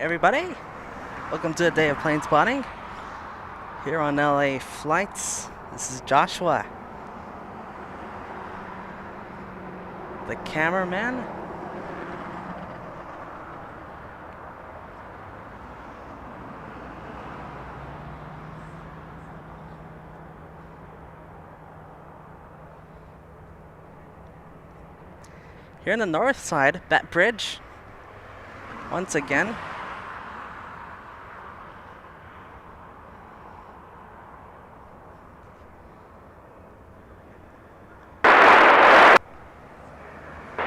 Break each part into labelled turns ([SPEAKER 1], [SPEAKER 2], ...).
[SPEAKER 1] everybody. Welcome to a day of plane spotting here on LA flights. This is Joshua, the cameraman. Here on the north side, that bridge, once again.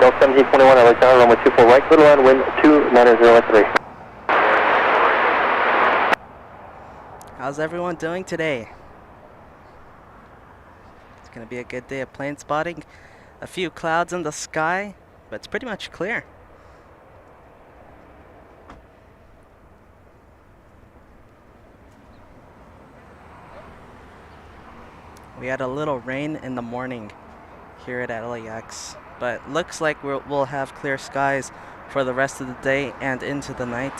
[SPEAKER 2] Delta MG21, Alexander, runway 24 right, clear line, wind 29013.
[SPEAKER 1] How's everyone doing today? It's gonna be a good day of plane spotting. A few clouds in the sky, but it's pretty much clear. We had a little rain in the morning here at LAX, but looks like we'll have clear skies for the rest of the day and into the night.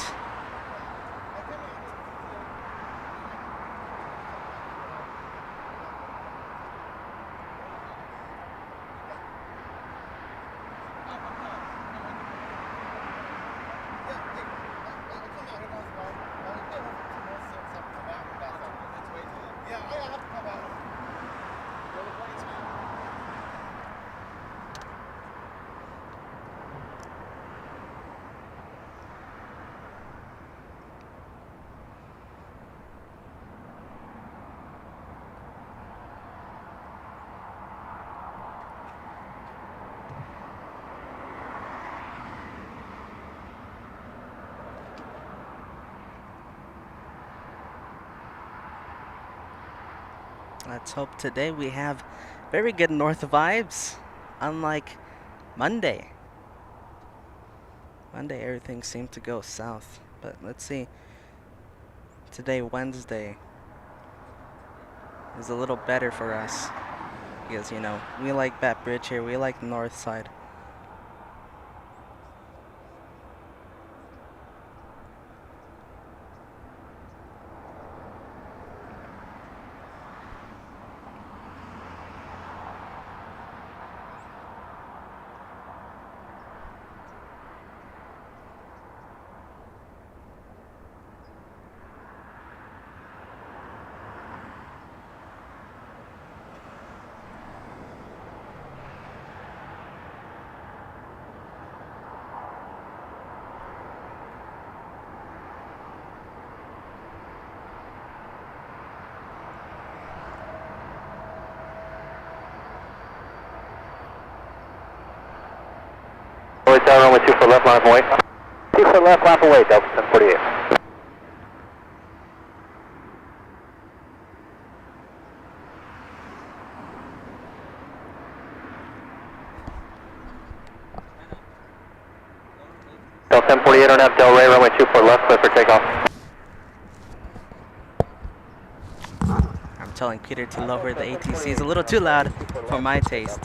[SPEAKER 1] Let's hope today we have very good north vibes, unlike Monday. Monday everything seemed to go south, but let's see. Today, Wednesday, is a little better for us because, you know, we like that bridge here, we like the north side.
[SPEAKER 2] Runway 24 left, line away. 24 left, lap away, Delta 1048. Delta 1048 on F Del Rey, runway 24 left, clear for takeoff.
[SPEAKER 1] I'm telling Peter to lower the ATC. It's a little too loud for my taste.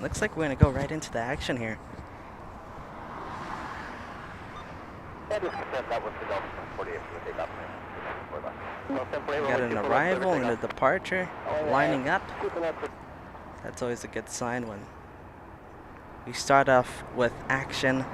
[SPEAKER 1] Looks like we're gonna go right into the action here. We got an arrival and a departure lining up. That's always a good sign when we start off with action.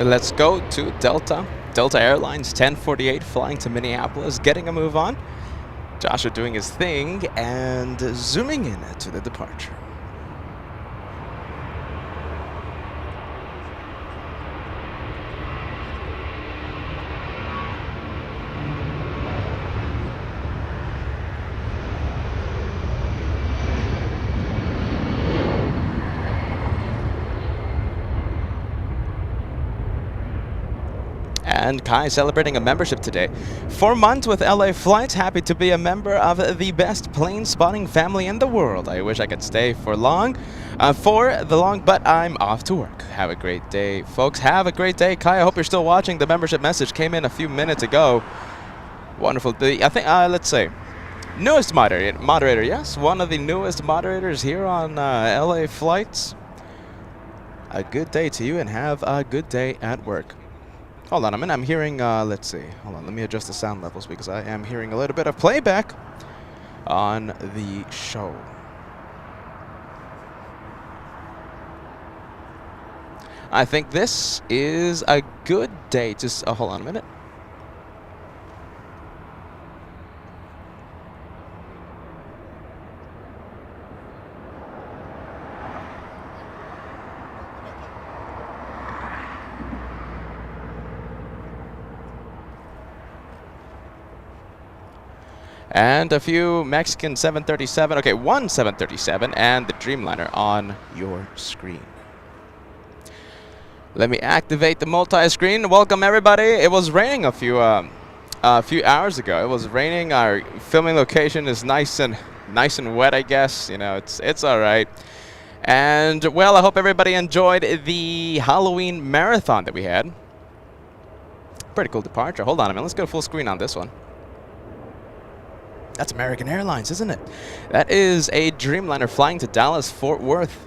[SPEAKER 3] Let's go to Delta. Delta Airlines 1048 flying to Minneapolis, getting a move on. Joshua doing his thing and zooming in to the departure. And Kai celebrating a membership today. 4 months with LA Flights. Happy to be a member of the best plane spotting family in the world. I wish I could stay for long, but I'm off to work. Have a great day, folks. Have a great day. Kai, I hope you're still watching. The membership message came in a few minutes ago. Wonderful. I think, let's say, newest moderator, yes? One of the newest moderators here on LA Flights. A good day to you and have a good day at work. Hold on a minute, I'm hearing, let's see. Hold on, let me adjust the sound levels because I am hearing a little bit of playback on the show. I think this is a good day to, hold on a minute. And a few Mexican 737, okay, one 737 and the Dreamliner on your screen. Let me activate the multi-screen. Welcome everybody. It was raining a few hours ago. It was raining. Our filming location is nice and wet, I guess. You know, it's all right. And well, I hope everybody enjoyed the Halloween marathon that we had. Pretty cool departure. Hold on a minute. Let's go full screen on this one. That's American Airlines, isn't it? That is a Dreamliner flying to Dallas, Fort Worth.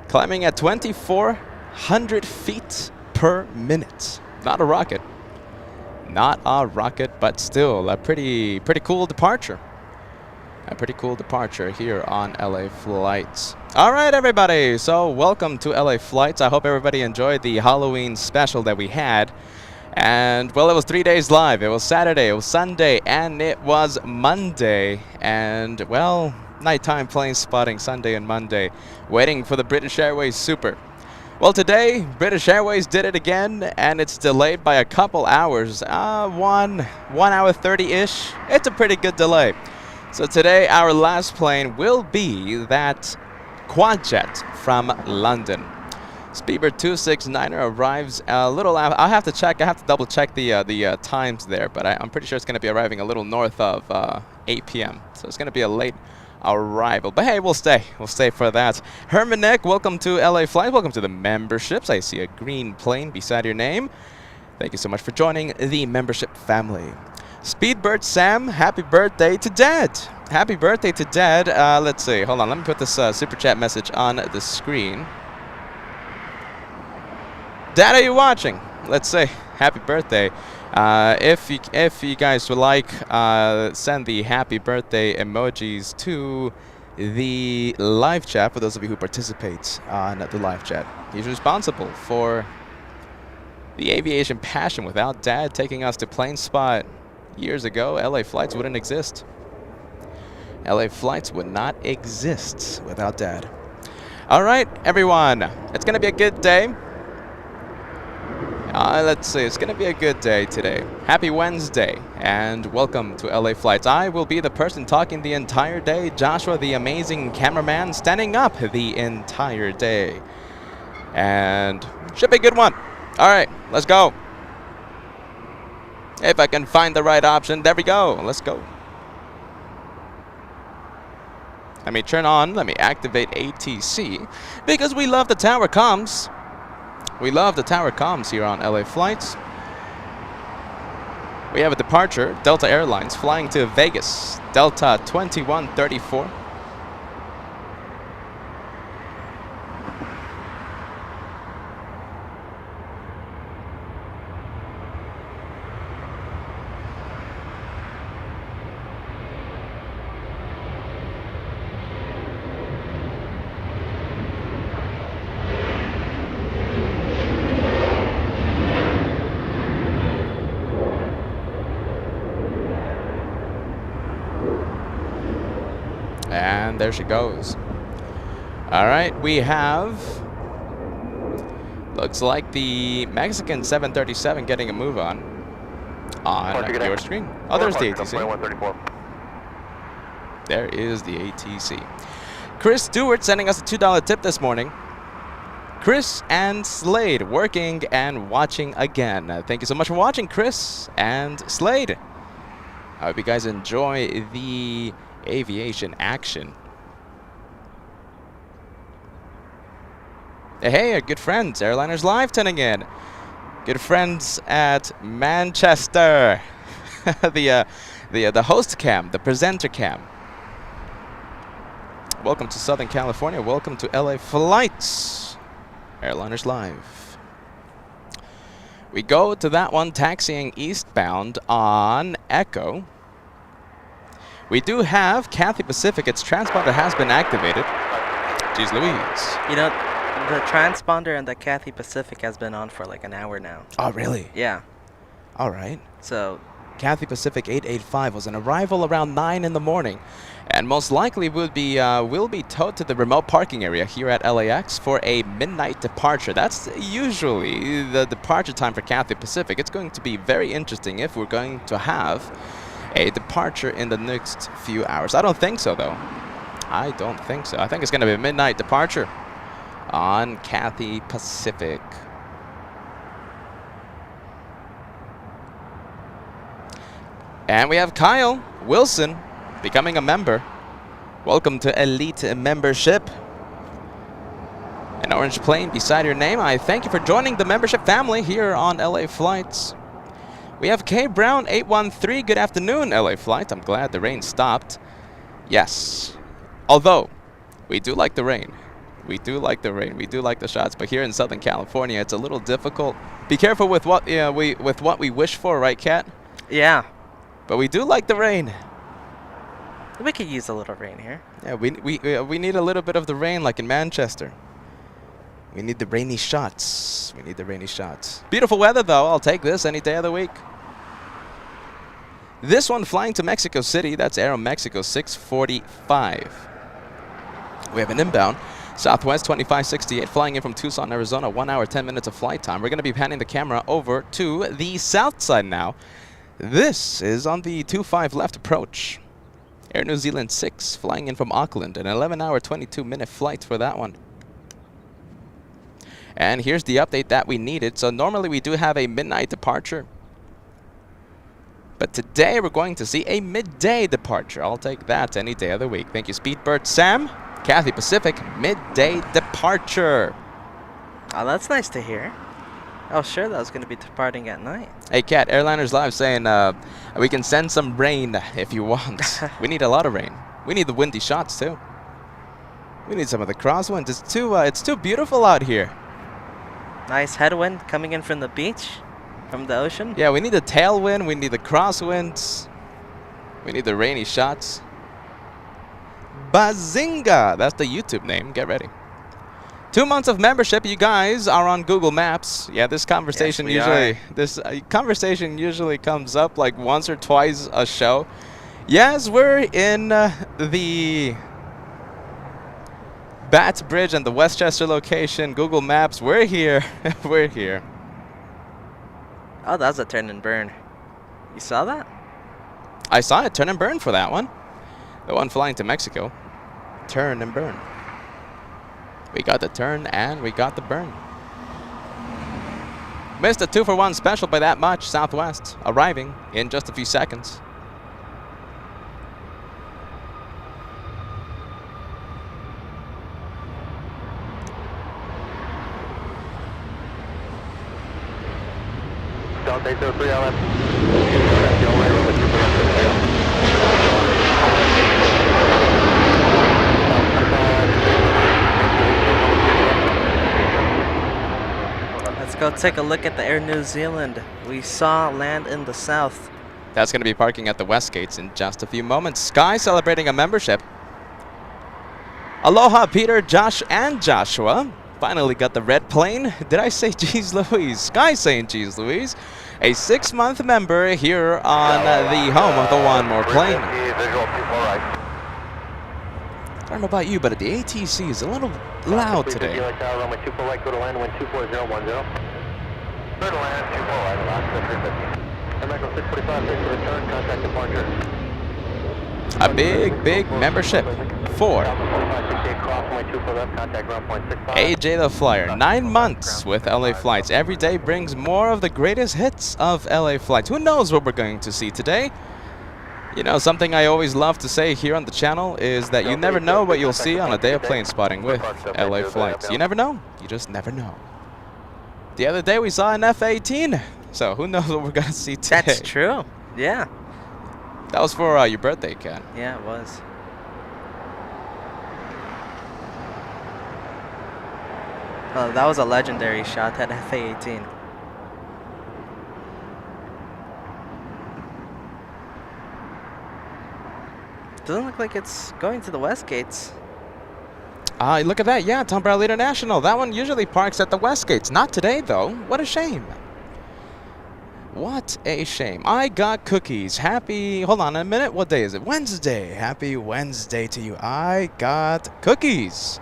[SPEAKER 3] Climbing at 2,400 feet per minute. Not a rocket. Not a rocket, but still a pretty cool departure. A pretty cool departure here on LA Flights. All right, everybody. So welcome to LA Flights. I hope everybody enjoyed the Halloween special that we had. And, well, it was 3 days live. It was Saturday, it was Sunday, and it was Monday. And, well, nighttime plane spotting Sunday and Monday, waiting for the British Airways Super. Well, today, British Airways did it again, and it's delayed by a couple hours. 1 hour 30-ish. It's a pretty good delay. So today, our last plane will be that Quadjet from London. Speedbird 269er arrives a little. I'll have to check. I have to double check the times there, but I'm pretty sure it's going to be arriving a little north of 8 p.m. So it's going to be a late arrival. But hey, we'll stay. We'll stay for that. Herman Nick, welcome to LA Flight. Welcome to the memberships. I see a green plane beside your name. Thank you so much for joining the membership family. Speedbird Sam, happy birthday to Dad. Happy birthday to Dad. Let's see. Hold on. Let me put this super chat message on the screen. Dad, are you watching? Let's say happy birthday. If you guys would like, send the happy birthday emojis to the live chat for those of you who participate on the live chat. He's responsible for the aviation passion. Without Dad taking us to plane spot years ago, LA Flights wouldn't exist. LA Flights would not exist without Dad. All right, everyone. It's going to be a good day. Let's see, it's going to be a good day today. Happy Wednesday, and welcome to LA Flights. I will be the person talking the entire day. Joshua, the amazing cameraman, standing up the entire day. And should be a good one. All right, let's go. If I can find the right option, there we go. Let's go. Let me turn on, let me activate ATC, because we love the tower comms. We love the tower comms here on LA Flights. We have a departure, Delta Airlines flying to Vegas, Delta 2134. And there she goes. All right, we have, looks like the Mexican 737 getting a move on your screen. Oh, there's the ATC. There is the ATC. Chris Stewart sending us a $2 tip this morning. Chris and Slade working and watching again. Thank you so much for watching, Chris and Slade. I hope you guys enjoy the aviation action. Hey, our good friends, Airliners Live tuning in. Good friends at Manchester. the host cam, the presenter cam. Welcome to Southern California. Welcome to LA Flights. Airliners Live. We go to that one taxiing eastbound on Echo. We do have Cathay Pacific. Its transponder has been activated. Jeez Louise.
[SPEAKER 1] You know, the transponder and the Cathay Pacific has been on for like an hour now.
[SPEAKER 3] Oh, really?
[SPEAKER 1] Yeah.
[SPEAKER 3] All right.
[SPEAKER 1] So
[SPEAKER 3] Cathay Pacific 885 was an arrival around 9 in the morning, and most likely will be towed to the remote parking area here at LAX for a midnight departure. That's usually the departure time for Cathay Pacific. It's going to be very interesting if we're going to have a departure in the next few hours. I don't think so, though. I don't think so. I think it's going to be a midnight departure on Cathay Pacific. And we have Kyle Wilson becoming a member. Welcome to Elite Membership. An orange plane beside your name. I thank you for joining the membership family here on LA Flights. We have K Brown 813. Good afternoon, LA Flight. I'm glad the rain stopped. Yes. Although, we do like the rain. We do like the rain. We do like the shots. But here in Southern California, it's a little difficult. Be careful with what we wish for, right, Kat?
[SPEAKER 1] yeah,
[SPEAKER 3] But we do like the rain.
[SPEAKER 1] we could use a little rain here.
[SPEAKER 3] Yeah, we need a little bit of the rain like in Manchester. We need the rainy shots. We need the rainy shots. Beautiful weather, though. I'll take this any day of the week. This one flying to Mexico City. That's Aero Mexico 645. We have an inbound. Southwest 2568 flying in from Tucson, Arizona. 1 hour, 10 minutes of flight time. We're going to be panning the camera over to the south side now. This is on the 25 left approach. Air New Zealand 6 flying in from Auckland. An 11 hour, 22 minute flight for that one. And here's the update that we needed. So normally we do have a midnight departure. But today we're going to see a midday departure. I'll take that any day of the week. Thank you, Speedbird Sam. Cathay Pacific midday departure.
[SPEAKER 1] Oh, that's nice to hear. Oh, sure, that was going to be departing at night.
[SPEAKER 3] Hey, Kat, Airliners Live saying we can send some rain if you want. We need a lot of rain. We need the windy shots, too. We need some of the crosswinds. It's too beautiful out here.
[SPEAKER 1] Nice headwind coming in from the beach, from the ocean.
[SPEAKER 3] Yeah, we need the tailwind. We need the crosswinds. We need the rainy shots. Bazinga! That's the YouTube name. Get ready. 2 months of membership. You guys are on Google Maps. Yeah, this conversation conversation usually comes up like once or twice a show. Yes, we're in the Batts Bridge and the Westchester location. Google Maps. We're here. We're here.
[SPEAKER 1] Oh, that was a turn and burn. You saw that?
[SPEAKER 3] I saw it. Turn and burn for that one. The one flying to Mexico. Turn and burn. We got the turn and we got the burn. Missed a 2-for-1 special by that much. Southwest arriving in just a few seconds.
[SPEAKER 2] Delta 803 LF.
[SPEAKER 1] Let's go take a look at the Air New Zealand. We saw land in the south.
[SPEAKER 3] That's going to be parking at the west gates in just a few moments. Sky celebrating a membership. Aloha, Peter, Josh, and Joshua. Finally got the red plane. Did I say geez Louise? Sky saying geez Louise. A 6-month member here on the home of the One More Plane. I don't know about you, but the ATC is a little loud today. A big, big membership for AJ the Flyer. 9 months with LA Flights. Every day brings more of the greatest hits of LA Flights. Who knows what we're going to see today? You know, something I always love to say here on the channel is that you never know what you'll see on a day of plane spotting with LA Flights. You never know. You just never know. The other day we saw an F-18. So who knows what we're going to see today.
[SPEAKER 1] That's true. Yeah.
[SPEAKER 3] That was for your birthday, Kat.
[SPEAKER 1] Yeah, it was. Oh, that was a legendary shot, that FA-18. Doesn't look like it's going to the west gates.
[SPEAKER 3] Look at that. Yeah, Tom Bradley International. That one usually parks at the west gates. Not today, though. What a shame. What a shame. I got cookies. Happy... Hold on a minute. What day is it? Wednesday. Happy Wednesday to you. I got cookies.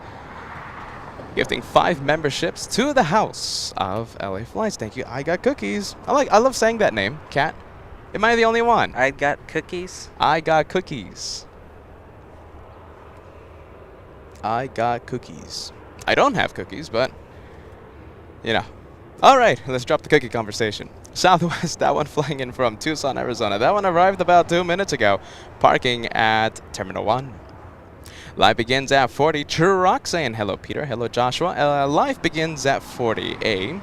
[SPEAKER 3] Gifting 5 memberships to the house of LA Flights. Thank you. I got cookies. I love saying that name, Kat. Am I the only one?
[SPEAKER 1] I got cookies.
[SPEAKER 3] I got cookies. I got cookies. I don't have cookies, but, you know. All right, let's drop the cookie conversation. Southwest, that one flying in from Tucson, Arizona. That one arrived about 2 minutes ago, parking at Terminal 1. Live begins at 40. True Rock saying hello, Peter. Hello, Joshua. Live begins at 40A.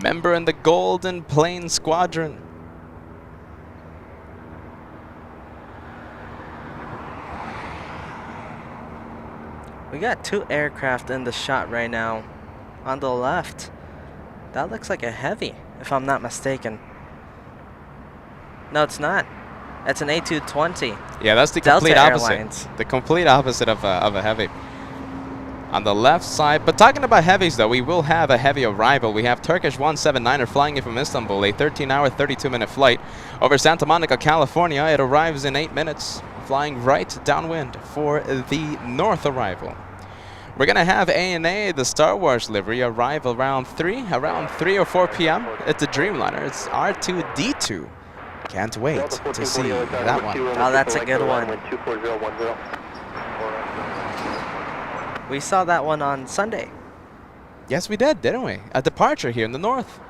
[SPEAKER 3] Member in the Golden Plane Squadron.
[SPEAKER 1] We got 2 aircraft in the shot right now. On the left. That looks like a heavy, if I'm not mistaken. No, it's not. That's an A220.
[SPEAKER 3] Yeah, that's the
[SPEAKER 1] Delta
[SPEAKER 3] complete opposite.
[SPEAKER 1] Airlines.
[SPEAKER 3] The complete opposite of a heavy. On the left side, but talking about heavies though, we will have a heavy arrival. We have Turkish 179er flying in from Istanbul, a 13-hour, 32-minute flight over Santa Monica, California. It arrives in 8 minutes, flying right downwind for the north arrival. We're going to have ANA, the Star Wars livery, arrive around 3 or 4 p.m. It's a Dreamliner. It's R2-D2. Can't wait to see that one.
[SPEAKER 1] Oh, that's a good one. We saw that one on Sunday.
[SPEAKER 3] Yes, we did, didn't we? A departure here in the north.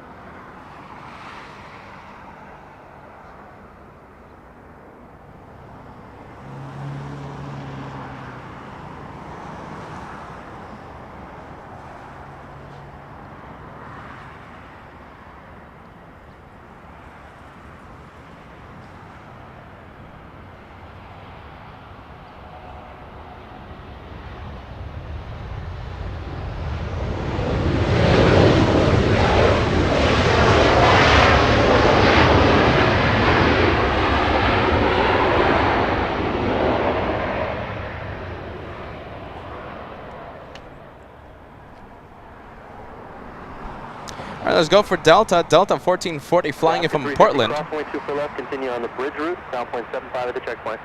[SPEAKER 3] All right, let's go for Delta. Delta 1440 flying in from Portland.
[SPEAKER 2] Crossway 2 for left, continue on the bridge route, ground point 75 at the checkpoint.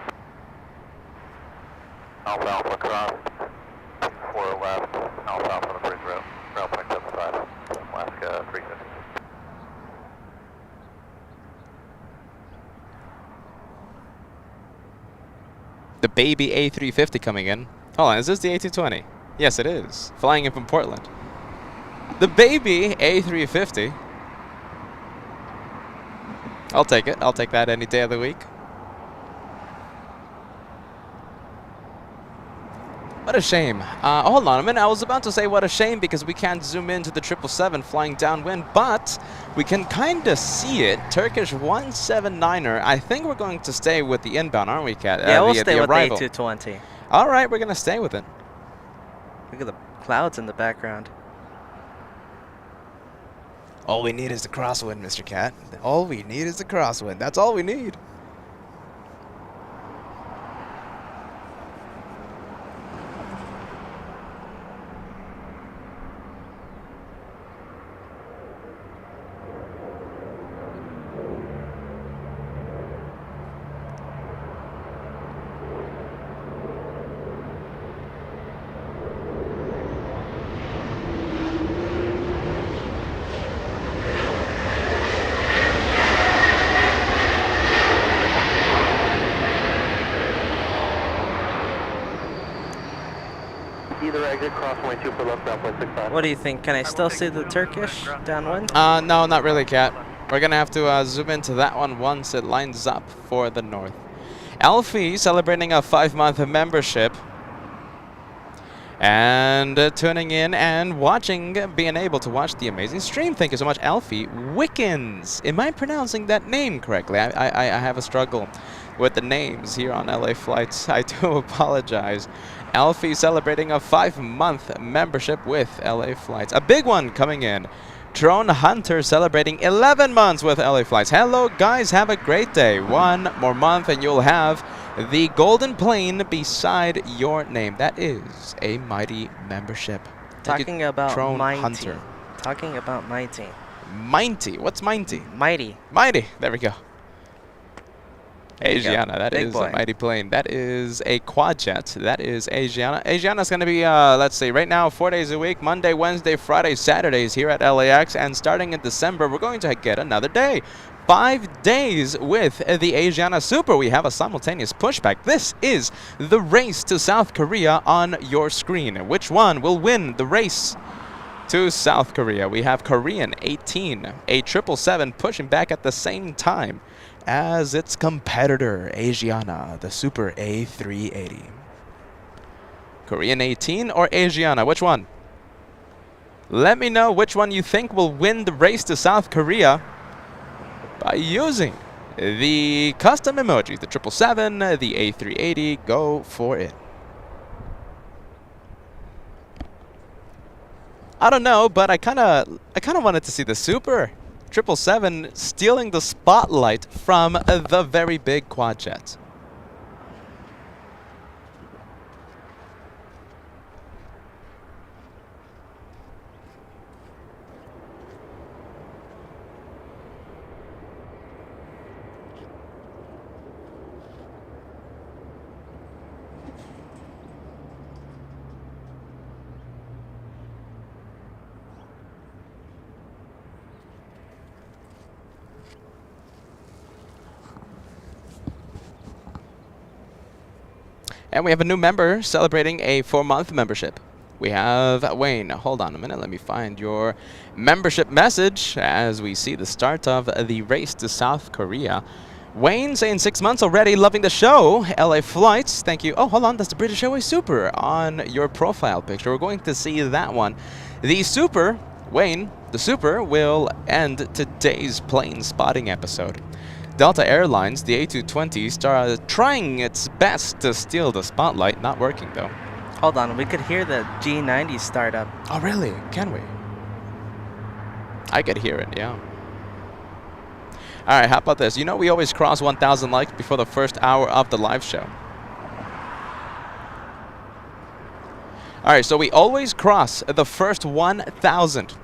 [SPEAKER 2] Alpha Alpha cross, 4 left, Alpha Alpha on the bridge route, ground point 75, Alaska 350.
[SPEAKER 3] The baby A350 coming in. Hold on, is this the A220? Yes, it is. Flying in from Portland. The baby A350. I'll take it. I'll take that any day of the week. What a shame. Hold on a minute. I was about to say what a shame because we can't zoom into the 777 flying downwind, but we can kind of see it. Turkish 179er. I think we're going to stay with the inbound, aren't we, Kat?
[SPEAKER 1] Yeah, we'll stay with the A220.
[SPEAKER 3] All right, we're going to stay with it.
[SPEAKER 1] Look at the clouds in the background.
[SPEAKER 3] All we need is the crosswind, Mr. Cat. All we need is the crosswind. That's all we need.
[SPEAKER 2] exit, cross 22 for left, ground point 65.
[SPEAKER 1] What do you think? Can I still see the Turkish downwind?
[SPEAKER 3] No, not really, Cat. We're going to have to zoom into that one once it lines up for the north. Alfie celebrating a 5-month membership. And tuning in and watching, being able to watch the amazing stream. Thank you so much, Alfie. Wickens. Am I pronouncing that name correctly? I have a struggle with the names here on LA Flights. I do apologize. Alfie celebrating a 5-month membership with LA Flights. A big one coming in. Drone Hunter celebrating 11 months with LA Flights. Hello, guys. Have a great day. 1 more month and you'll have the golden plane beside your name. That is a mighty membership.
[SPEAKER 1] Talking about
[SPEAKER 3] Drone
[SPEAKER 1] mighty.
[SPEAKER 3] Hunter.
[SPEAKER 1] Talking about mighty.
[SPEAKER 3] Mighty. What's mighty?
[SPEAKER 1] Mighty.
[SPEAKER 3] Mighty. There we go.
[SPEAKER 1] There you go.
[SPEAKER 3] Asiana. That
[SPEAKER 1] Big
[SPEAKER 3] is
[SPEAKER 1] boy.
[SPEAKER 3] a mighty plane. That is a quad jet. That is Asiana. Asiana's going to be, let's see, right now 4 days a week, Monday, Wednesday, Friday, Saturdays here at LAX. And starting in December, we're going to get another day. 5 days with the Asiana Super. We have a simultaneous pushback. This is the race to South Korea on your screen. Which one will win the race to South Korea? We have Korean 18, a 777 pushing back at the same time as its competitor, Asiana, the Super A380. Korean 18 or Asiana, which one? Let me know which one you think will win the race to South Korea by using the custom emojis, the 777, the A380. Go for it. I don't know, but I kind of wanted to see the Super 777 stealing the spotlight from the very big quad jet. And we have a new member celebrating a 4-month membership. We have Wayne. Hold on a minute. Let me find your membership message as we see the start of the race to South Korea. Wayne saying 6 months already, loving the show. LA Flights, thank you. Oh, hold on. That's the British Airways Super on your profile picture. We're going to see that one. The Super, Wayne, the Super will end today's plane spotting episode. Delta Airlines, the A220, started trying its best to steal the spotlight. Not working, though.
[SPEAKER 1] Hold on, we could hear the G90 start up.
[SPEAKER 3] Oh, really? Can we? I could hear it, yeah. All right, how about this? You know we always cross 1,000 likes before the first hour of the live show. All right, so we always cross the first 1,000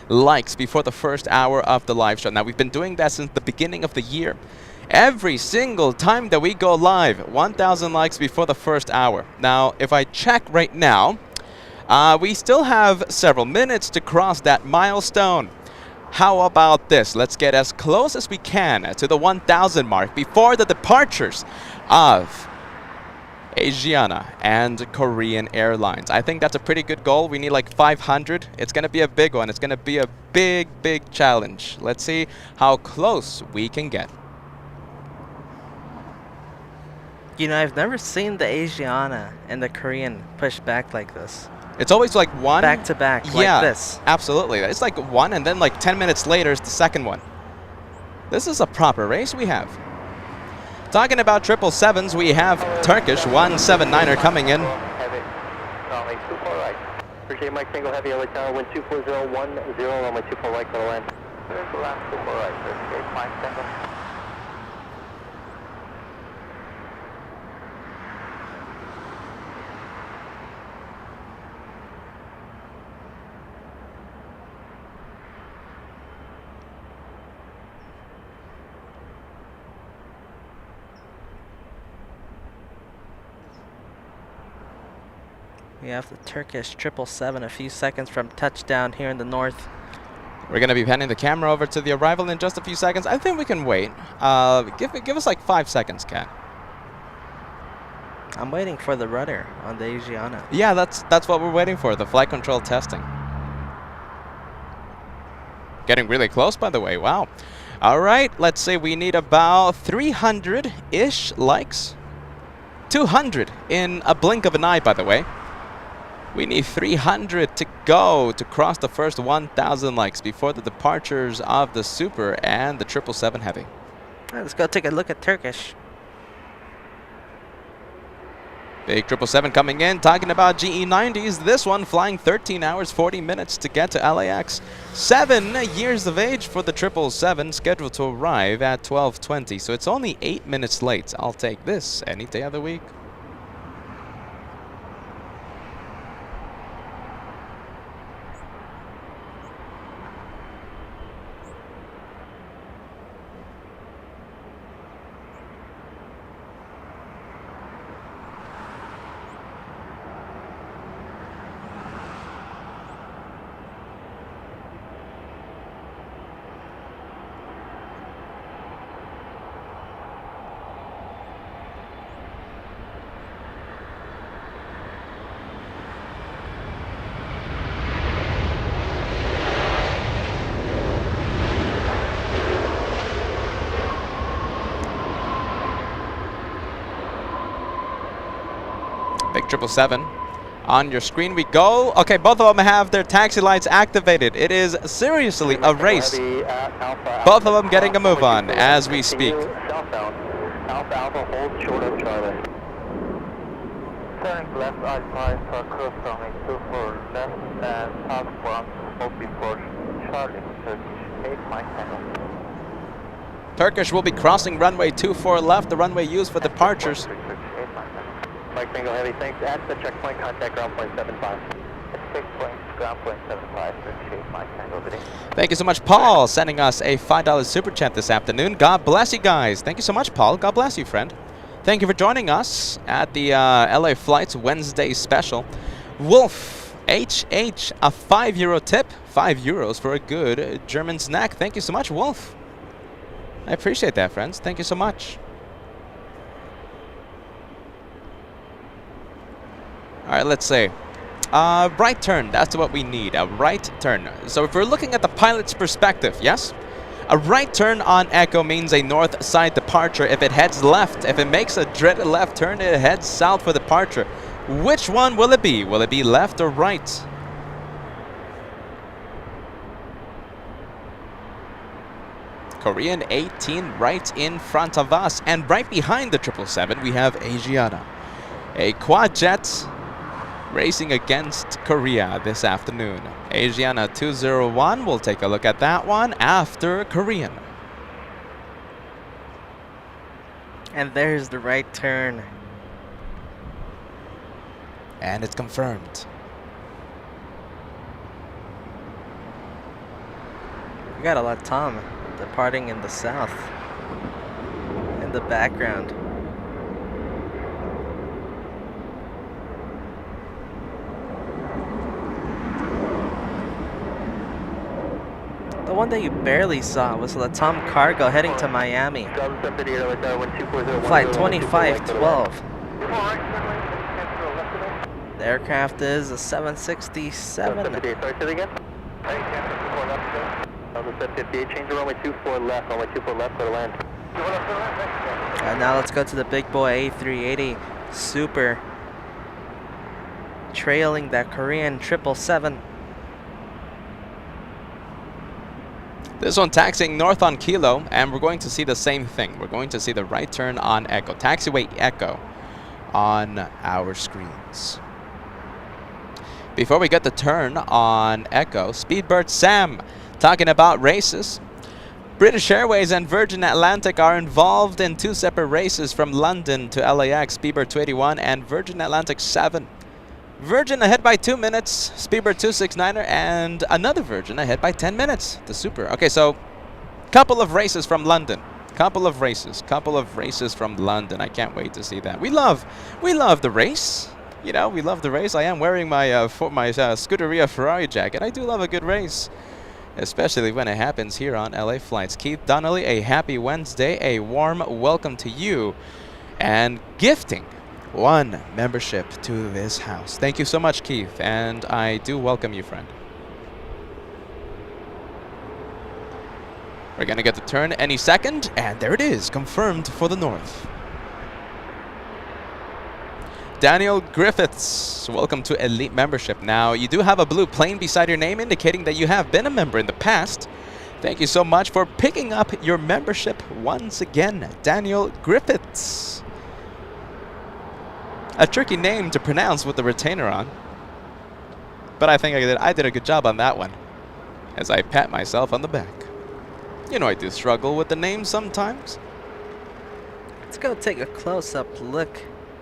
[SPEAKER 3] likes before the first hour of the live show. Now, we've been doing that since the beginning of the year. Every single time that we go live, 1,000 likes before the first hour. Now, if I check right now, we still have several minutes to cross that milestone. How about this? Let's get as close as we can to the 1,000 mark before the departures of Asiana and Korean Airlines. I think that's a pretty good goal. We need like 500. It's going to be a big one. It's going to be a big, big challenge. Let's see how close we can get.
[SPEAKER 1] You know, I've never seen the Asiana and the Korean push back like this.
[SPEAKER 3] It's always like one.
[SPEAKER 1] Back to back,
[SPEAKER 3] yeah,
[SPEAKER 1] like this.
[SPEAKER 3] Absolutely. It's like one, and then like 10 minutes later is the second one. This is a proper race we have. Talking about 777s, we have Turkish 179er coming in.
[SPEAKER 2] Heavy. Runway 24 right. Appreciate Mike Tango Heavy, LA Tower, wind 24010, runway 24 right, for the land. There's the last 24 right, 38, 5 Tango.
[SPEAKER 1] We have the Turkish 777 a few seconds from touchdown here in the north.
[SPEAKER 3] We're going to be panning the camera over to the arrival in just a few seconds. I think we can wait. Give us like 5 seconds, Kat.
[SPEAKER 1] I'm waiting for the rudder on the Asiana.
[SPEAKER 3] Yeah, that's what we're waiting for, the flight control testing. Getting really close, by the way. Wow. All right, let's say we need about 300-ish likes. 200 in a blink of an eye, by the way. We need 300 to go to cross the first 1,000 likes before the departures of the Super and the 777 Heavy.
[SPEAKER 1] All right, let's go take a look at Turkish.
[SPEAKER 3] Big 777 coming in, talking about GE90s. This one flying 13 hours, 40 minutes to get to LAX. 7 years of age for the 777, scheduled to arrive at 12:20. So it's only 8 minutes late. I'll take this any day of the week. Big 777. On your screen we go. Okay, both of them have their taxi lights activated. It is seriously a race. Both of them getting a move on as we speak.
[SPEAKER 2] Southbound. Alpha, hold short of Charlie. Turning left, I-5 for cross runway 24 left and southbound, hold before Charlie, Turkish 8 Mike Tango.
[SPEAKER 3] Turkish will be crossing runway 24 left, the runway used for departures.
[SPEAKER 2] Mike Tango Heavy, thanks. At the checkpoint, contact ground point 75. Checkpoint, ground point 75, Turkish 8 Mike Tango, good day.
[SPEAKER 3] Thank you so much, Paul, sending us a $5 super chat this afternoon. God bless you guys. Thank you so much, Paul. God bless you, friend. Thank you for joining us at the LA Flights Wednesday special. Wolf HH, a €5 tip. €5 for a good German snack. Thank you so much, Wolf. I appreciate that, friends. Thank you so much. All right, let's say right turn. That's what we need, a right turn. So if we're looking at the pilot's perspective, yes? A right turn on Echo means a north side departure. If it heads left, if it makes a dreaded left turn, it heads south for departure. Which one will it be? Will it be left or right? Korean 18 right in front of us. And right behind the 777, we have Asiana. A quad jet racing against Korea this afternoon. Asiana 201, we'll take a look at that one after Korean.
[SPEAKER 1] And there's the right turn.
[SPEAKER 3] And it's confirmed.
[SPEAKER 1] We got a lot of Tom departing in the south. In the background. The one that you barely saw was Latam Cargo heading to Miami. Flight 2512. The aircraft is a 767. And now let's go to the big boy A380 Super. Trailing that Korean 777.
[SPEAKER 3] This one taxiing north on Kilo, and we're going to see the same thing. We're going to see the right turn on Echo. Taxiway Echo on our screens. Before we get the turn on Echo, Speedbird Sam talking about races. British Airways and Virgin Atlantic are involved in 2 separate races from London to LAX. Speedbird 281 and Virgin Atlantic 7. Virgin ahead by 2 minutes, Speedbird 269er, and another Virgin ahead by 10 minutes, the Super. Okay, so couple of races from London. Couple of races from London. I can't wait to see that. We love the race. You know, we love the race. I am wearing my Scuderia Ferrari jacket. I do love a good race, especially when it happens here on LA Flights. Keith Donnelly, a happy Wednesday, a warm welcome to you, and gifting 1 membership to this house. Thank you so much, Keith, and I do welcome you, friend. We're going to get the turn any second, and there it is, confirmed for the north. Daniel Griffiths, welcome to Elite Membership. Now, you do have a blue plane beside your name, indicating that you have been a member in the past. Thank you so much for picking up your membership once again, Daniel Griffiths. A tricky name to pronounce with the retainer on. But I think I did a good job on that one, as I pat myself on the back. You know I do struggle with the name sometimes.
[SPEAKER 1] Let's go take a close-up look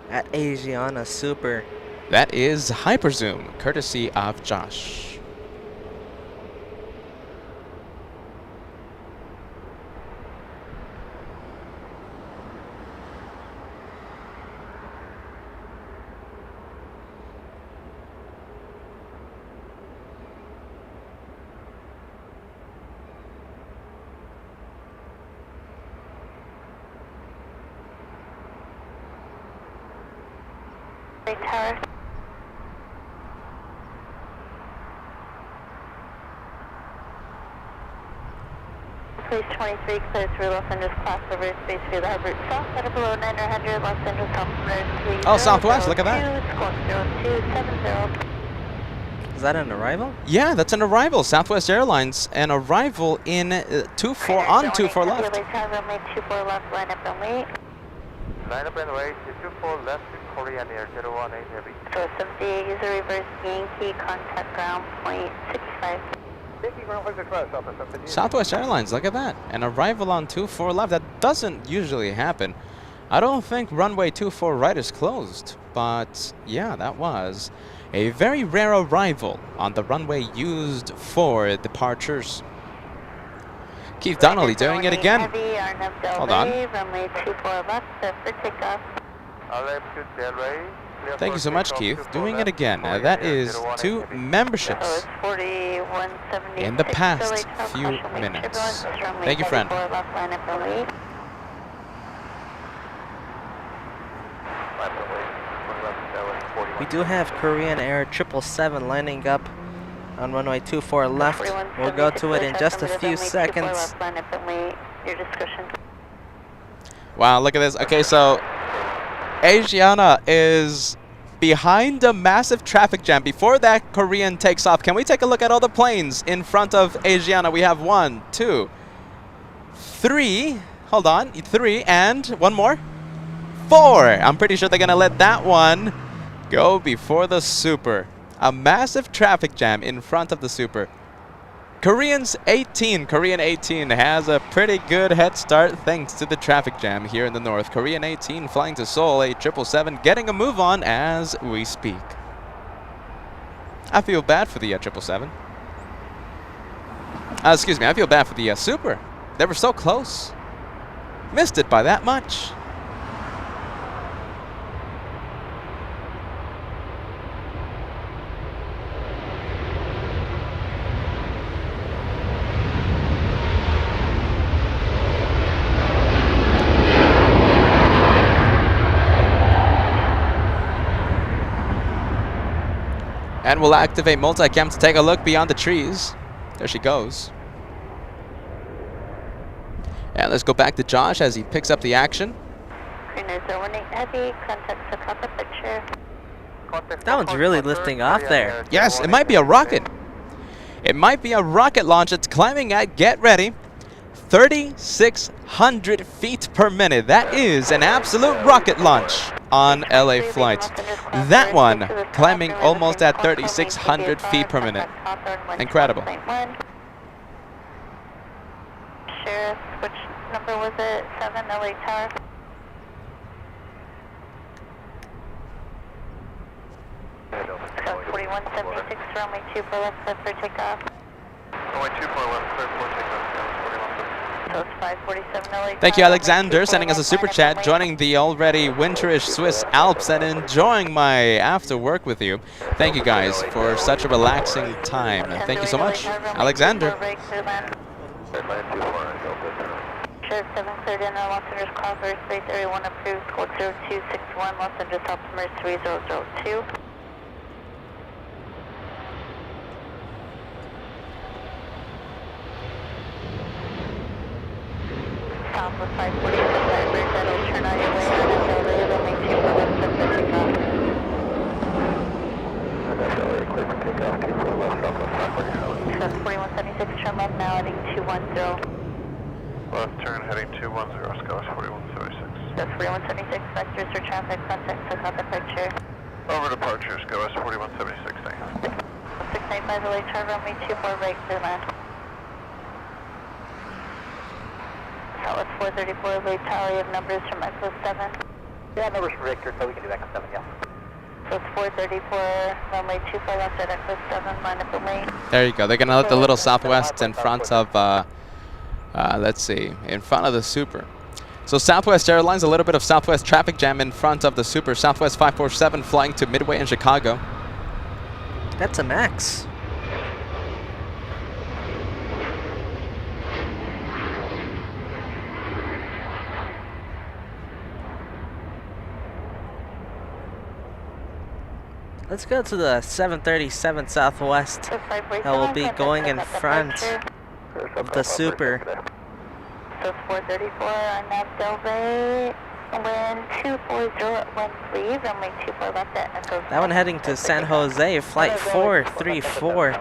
[SPEAKER 1] at Asiana Super.
[SPEAKER 3] That is Hyperzoom, courtesy of Josh.
[SPEAKER 2] Tower. Police 23, clear through Los Angeles class over space via the Hubbard South, at below 900, Los Angeles Southwest 30.
[SPEAKER 3] Oh, Southwest, look at that.
[SPEAKER 2] Squawk 0270.
[SPEAKER 1] Is that an arrival?
[SPEAKER 3] Yeah, that's an arrival. Southwest Airlines, an arrival in 24 on 24 left.
[SPEAKER 2] 24 left, line up and wait.
[SPEAKER 4] Line up and wait, 24 left, Korean Air 018 Heavy.
[SPEAKER 2] So 78, user reverse Yankee, contact ground point 65.
[SPEAKER 4] Deaky, ground point 65, Southwest.
[SPEAKER 3] Southwest Airlines, look at that. An arrival on 24 left. That doesn't usually happen. I don't think runway 24 right is closed. But yeah, that was a very rare arrival on the runway used for departures. Keith Donnelly doing it again. Hold on.
[SPEAKER 2] Runway 24 left, set for takeoff.
[SPEAKER 3] Thank you so much, Keith. Doing it again. That is 2 memberships in the past few minutes. Thank you, friend.
[SPEAKER 1] We do have Korean Air 777 landing up on runway 24 left. We'll go to it in just a few seconds.
[SPEAKER 3] Wow, look at this. Okay, so Asiana is behind a massive traffic jam. Before that Korean takes off, can we take a look at all the planes in front of Asiana? We have 1, 2, 3. Hold on. 3 and 1 more. 4. I'm pretty sure they're going to let that one go before the Super. A massive traffic jam in front of the Super. Korean 18 has a pretty good head start thanks to the traffic jam here in the north. Korean 18 flying to Seoul, a 777 getting a move on as we speak. I feel bad for the 777. Excuse me, I feel bad for the Super. They were so close. Missed it by that much. And we'll activate multicam to take a look beyond the trees. There she goes. And let's go back to Josh as he picks up the action.
[SPEAKER 1] That one's really lifting off there.
[SPEAKER 3] Yes, it might be a rocket. It might be a rocket launch. It's climbing at, get ready, 3,600 feet per minute. That is an absolute rocket launch on LA flight. That one climbing almost at 3,600 feet per minute. Incredible.
[SPEAKER 2] Sheriff, which number was it? 7 LA Tower. Scott 4176, runway 24 left, set for takeoff.
[SPEAKER 4] Runway 24 left, clear for takeoff.
[SPEAKER 2] So it's 547 LA Tower.
[SPEAKER 3] Thank you, Alexander, sending us a super chat, joining the already winterish Swiss Alps and enjoying my after work with you. Thank you guys for such a relaxing time. Thank you so much, Alexander.
[SPEAKER 5] departure 7 cleared in Los Angeles Cross Airspace Area 1 approved, code 0261, Los Angeles altimeter 3002. Southwest 540 is a Firebird that'll turn on your way on SLA, runway 2 for left, set for takeoff.
[SPEAKER 2] SLA, clear for takeoff, 2 for left, Southwest 540.
[SPEAKER 5] That's 4176, turn left now heading 210.
[SPEAKER 4] Left turn heading 210, Scottish 4176.
[SPEAKER 5] That's 4176, vectors for traffic, contact, check out departure.
[SPEAKER 4] Over departure, Scottish 4176, thank you.
[SPEAKER 5] 695 LA, turn runway 24 right, clear land. Southwest 434 LA Tower, you have numbers from Echo 7.
[SPEAKER 2] Yeah, numbers from Victor, so we can do Echo 7, yeah.
[SPEAKER 5] So it's 434, runway 24 left at Echo 7, line up the lane.
[SPEAKER 3] There you go. They're going to let the little Southwest in front of, let's see, in front of the Super. So Southwest Airlines, a little bit of Southwest traffic jam in front of the Super. Southwest 547 flying to Midway in Chicago.
[SPEAKER 1] That's a max. Let's go to the 737 Southwest. That will be going in front of the Super.
[SPEAKER 5] So it's 434 on that Delray. Wind 240 at wind leave, runway 24 left at Echo.
[SPEAKER 1] That one heading to San Jose, flight 434.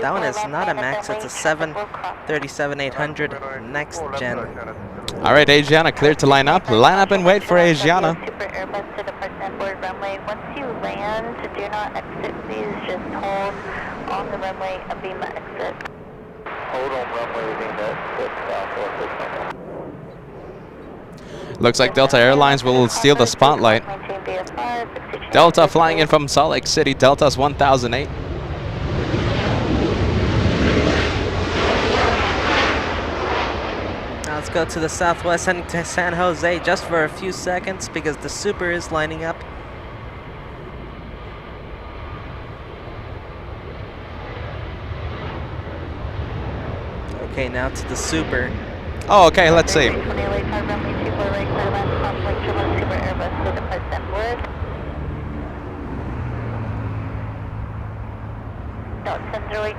[SPEAKER 1] That one is not a max, it's a 737-800 next gen.
[SPEAKER 3] All right, Asiana cleared to line up. Line up and wait for Asiana.
[SPEAKER 5] Super Airbus to depart and board runway. Once you land, do not exit, please. Just hold on the runway and beam the exit.
[SPEAKER 2] Hold on runway, beam the exit, Southwest 6.
[SPEAKER 3] Looks like Delta Airlines will steal the spotlight. Delta flying in from Salt Lake City. Delta's 1008.
[SPEAKER 1] Now let's go to the Southwest heading to San Jose just for a few seconds because the Super is lining up. Okay, now to the Super.
[SPEAKER 3] Oh, okay, let's see.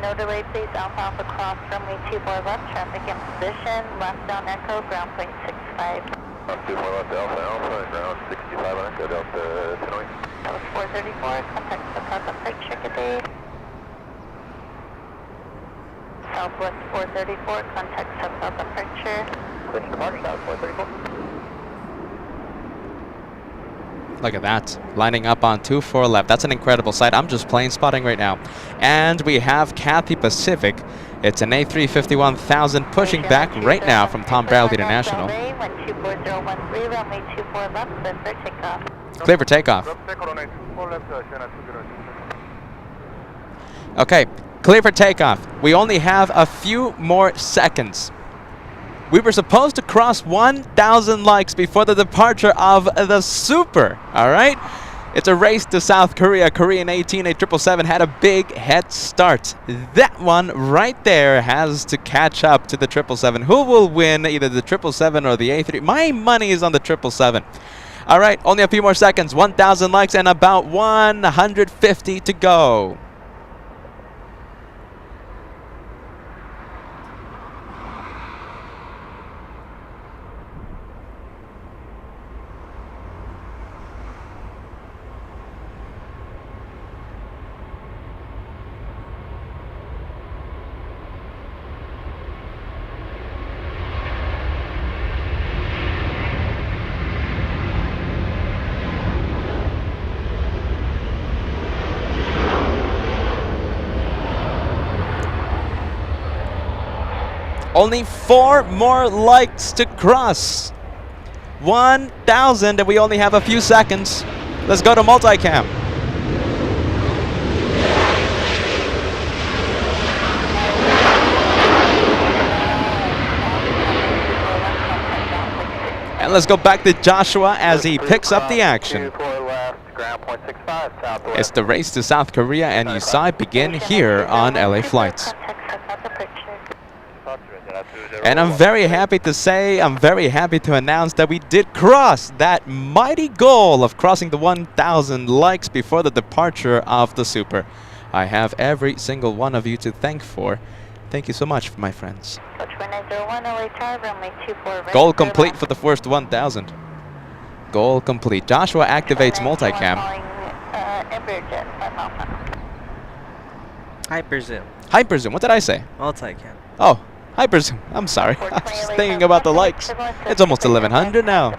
[SPEAKER 5] No delay, please. Alpha cross runway 24 left, traffic in position, left down Echo, ground point 65.
[SPEAKER 2] 24 left, Alpha, ground 65 on Echo, Delta Hanoi.
[SPEAKER 5] That was 434, contact the picture, good day. Southwest 434, contact South departure.
[SPEAKER 2] Switch departure, South 434.
[SPEAKER 3] Look at that, lining up on 24 left. That's an incredible sight. I'm just plane spotting right now. And we have Cathay Pacific. It's an A350-1000 pushing back right now from Tom Bradley International. Clear for takeoff. Okay, clear for takeoff. We only have a few more seconds. We were supposed to cross 1,000 likes before the departure of the Super, all right? It's a race to South Korea. Korean 18, a 777 had a big head start. That one right there has to catch up to the 777. Who will win, either the 777 or the A3? My money is on the 777. All right, only a few more seconds. 1,000 likes and about 150 to go. Only 4 more likes to cross 1,000, and we only have a few seconds. Let's go to multicam. And let's go back to Joshua as he picks up the action. It's the race to South Korea, and you saw it begin here on LA Flights. And I'm very happy to say, I'm very happy to announce that we did cross that mighty goal of crossing the 1,000 likes before the departure of the Super. I have every single one of you to thank for. Thank you so much, my friends.
[SPEAKER 5] Coach 1901, LA Tower, runway 24 right.
[SPEAKER 3] Goal complete for the first 1,000. Goal complete. Joshua activates multicam.
[SPEAKER 1] Hyperzoom.
[SPEAKER 3] Hyperzoom, what did I say?
[SPEAKER 1] Multicam.
[SPEAKER 3] Oh, hyperzoom. I'm sorry. I was just thinking about the likes. It's almost 1,100 now.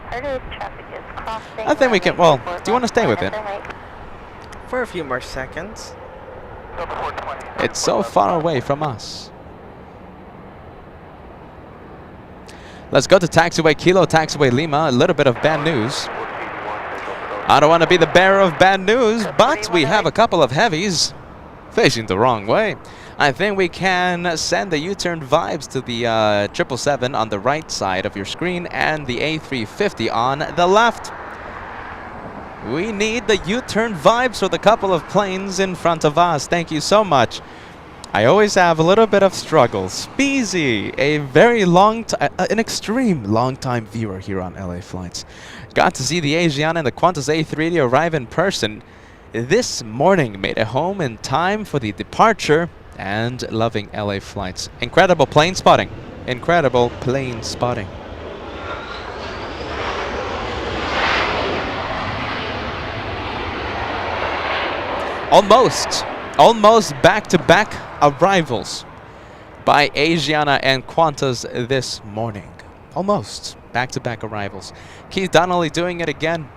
[SPEAKER 3] I think we can, well, do you want to stay with it?
[SPEAKER 1] For a few more seconds.
[SPEAKER 3] It's so far away from us. Let's go to taxiway Kilo, taxiway Lima. A little bit of bad news. I don't want to be the bearer of bad news, but we have a couple of heavies facing the wrong way. I think we can send the U-turn vibes to the 777 on the right side of your screen and the A350 on the left. We need the U-turn vibes for the couple of planes in front of us. Thank you so much. I always have a little bit of struggles. Speezy, a very an extreme long-time viewer here on LA Flights. Got to see the Asiana and the Qantas A380 arrive in person this morning. Made it home in time for the departure and loving LA Flights. Incredible plane spotting. Incredible plane spotting. Almost back-to-back arrivals by Asiana and Qantas this morning. Almost back-to-back arrivals. Keith Donnelly doing it again.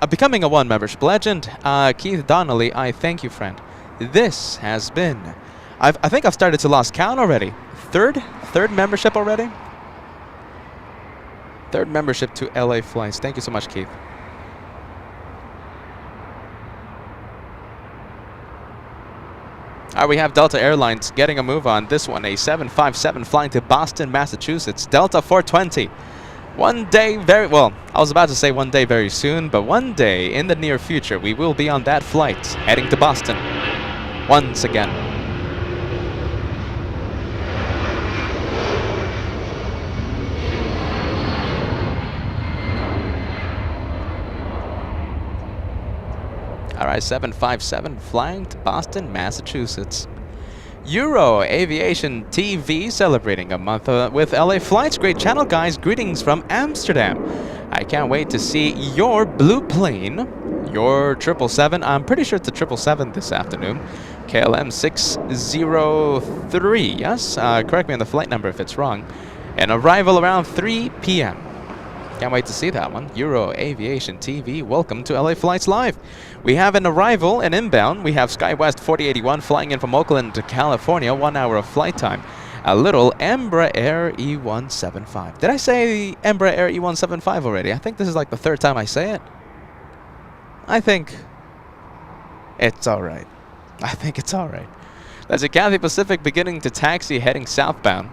[SPEAKER 3] Becoming a one membership legend. Keith Donnelly, I thank you, friend. This has been, I think I've started to lose count already. Third membership already? Third membership to LA Flights. Thank you so much, Keith. We have Delta Airlines getting a move on this one. A 757 flying to Boston, Massachusetts. Delta 420. One day very, well, I was about to say one day very soon, but one day in the near future, we will be on that flight heading to Boston once again. All right, 757 flying to Boston, Massachusetts. Euro Aviation TV celebrating a month with LA Flights. Great channel, guys. Greetings from Amsterdam. I can't wait to see your blue plane, your 777. I'm pretty sure it's a 777 this afternoon. KLM 603. Yes, correct me on the flight number if it's wrong. An arrival around 3 p.m. Can't wait to see that one. Euro Aviation TV, welcome to LA Flights Live. We have an arrival, an inbound. We have SkyWest 4081 flying in from Oakland to California, 1 hour of flight time. A little Embraer E175. Did I say Embraer E175 already? I think this is like the third time I say it. I think it's all right. I think it's all right. That's a Cathay Pacific beginning to taxi heading southbound.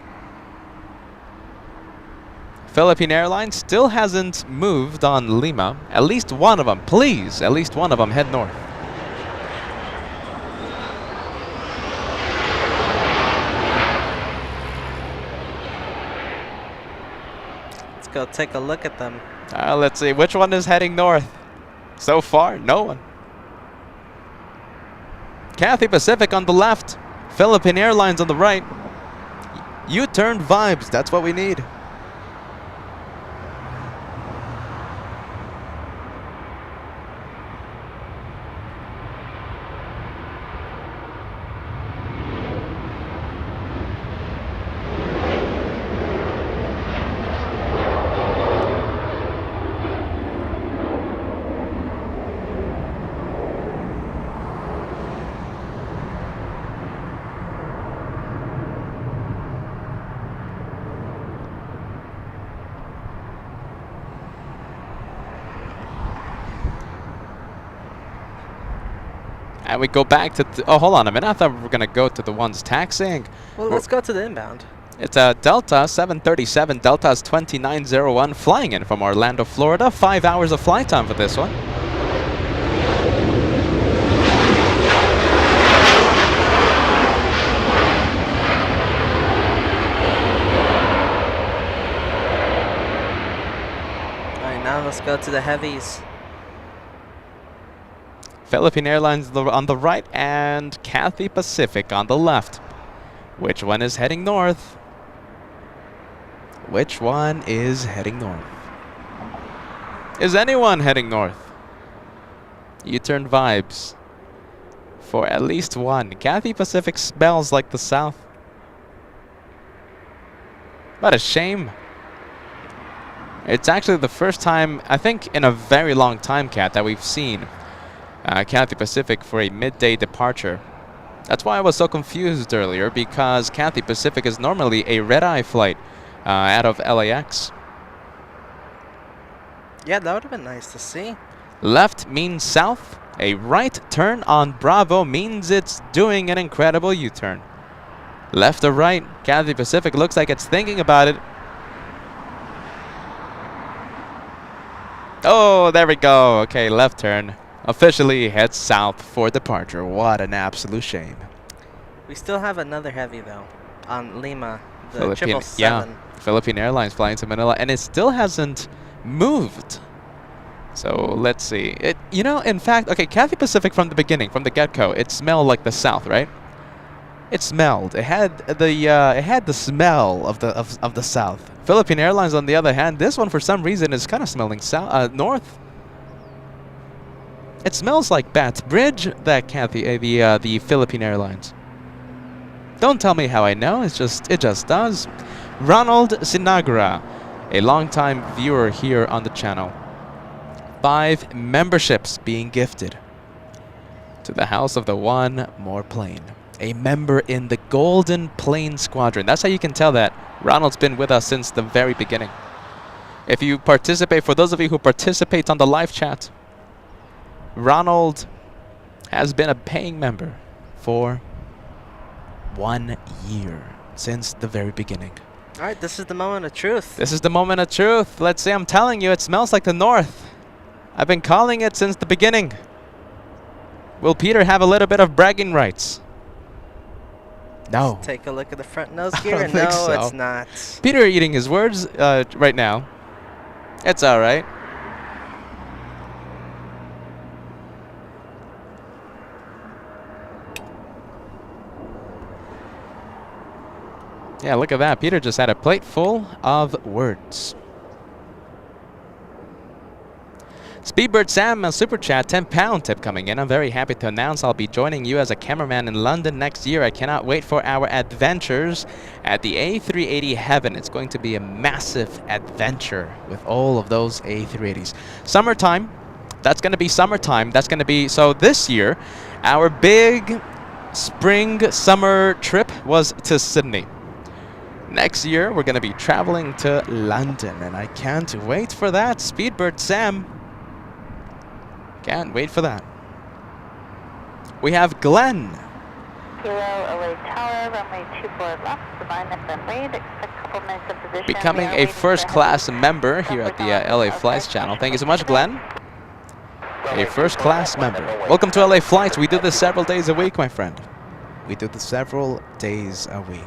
[SPEAKER 3] Philippine Airlines still hasn't moved on Lima. At least one of them, please, at least one of them head north.
[SPEAKER 1] Let's go take a look at them.
[SPEAKER 3] Let's see, which one is heading north? So far, no one. Cathay Pacific on the left, Philippine Airlines on the right. U-turn vibes, that's what we need. And we go back to, oh, hold on a minute. I thought we were going to go to the ones taxiing.
[SPEAKER 1] Well, let's go to the inbound.
[SPEAKER 3] It's a Delta 737, Delta's 2901, flying in from Orlando, Florida. 5 hours of flight time for this one.
[SPEAKER 1] go to the heavies.
[SPEAKER 3] Philippine Airlines on the right and Cathay Pacific on the left. Which one is heading north? Which one is heading north? Is anyone heading north? U-turn vibes for at least one. Cathay Pacific smells like the south. What a shame. It's actually the first time, I think, in a very long time, Cat, that we've seen Cathay Pacific for a midday departure. That's why I was so confused earlier, because Cathay Pacific is normally a red-eye flight out of LAX.
[SPEAKER 1] Yeah, that would have been nice to see.
[SPEAKER 3] Left means south. A right turn on Bravo means it's doing an incredible U-turn. Left or right, Cathay Pacific looks like it's thinking about it. Oh, there we go. Okay, left turn. Officially heads south for departure. What an absolute shame.
[SPEAKER 1] We still have another heavy though on Lima, the
[SPEAKER 3] Philippine,
[SPEAKER 1] 777.
[SPEAKER 3] yeah, Philippine Airlines flying to Manila, and it still hasn't moved. So let's see. It, you know, in fact, okay, Cathay Pacific from the beginning, from the get-go, it smelled like the south, right? It smelled. It had the smell of the south. Philippine Airlines, on the other hand, this one for some reason is kind of smelling south, north. It smells like Bats Bridge, that Cathay, the Philippine Airlines. Don't tell me how I know. It just does. Ronald Sinagra, a longtime viewer here on the channel. 5 memberships being gifted to the House of the One More Plane. A member in the Golden Plane Squadron. That's how you can tell that Ronald's been with us since the very beginning. If you participate, for those of you who participate on the live chat, Ronald has been a paying member for 1 year since the very beginning.
[SPEAKER 1] All right, this is the moment of truth.
[SPEAKER 3] This is the moment of truth. Let's say I'm telling you, it smells like the north. I've been calling it since the beginning. Will Peter have a little bit of bragging rights? No.
[SPEAKER 1] Let's take a look at the front nose gear.
[SPEAKER 3] don't
[SPEAKER 1] And
[SPEAKER 3] think
[SPEAKER 1] no,
[SPEAKER 3] so.
[SPEAKER 1] it's not.
[SPEAKER 3] Peter eating his words right now. It's all right. Yeah, look at that. Peter just had a plate full of words. Speedbird Sam, a super chat, £10 tip coming in. I'm very happy to announce I'll be joining you as a cameraman in London next year. I cannot wait for our adventures at the A380 Heaven. It's going to be a massive adventure with all of those A380s. Summertime. That's going to be summertime. That's going to be, so this year, our big spring summer trip was to Sydney. Next year, we're going to be traveling to London, and I can't wait for that. Speedbird Sam. Can't wait for that. We have Glenn.
[SPEAKER 5] Kilo LA Tower, runway 24 left, divine FM read, expect a couple minutes of position.
[SPEAKER 3] Becoming a first-class member here at the LA Flights channel. Thank you so much, Glenn. A first-class member. Welcome to LA Flights. We do this several days a week, my friend. We do this several days a week.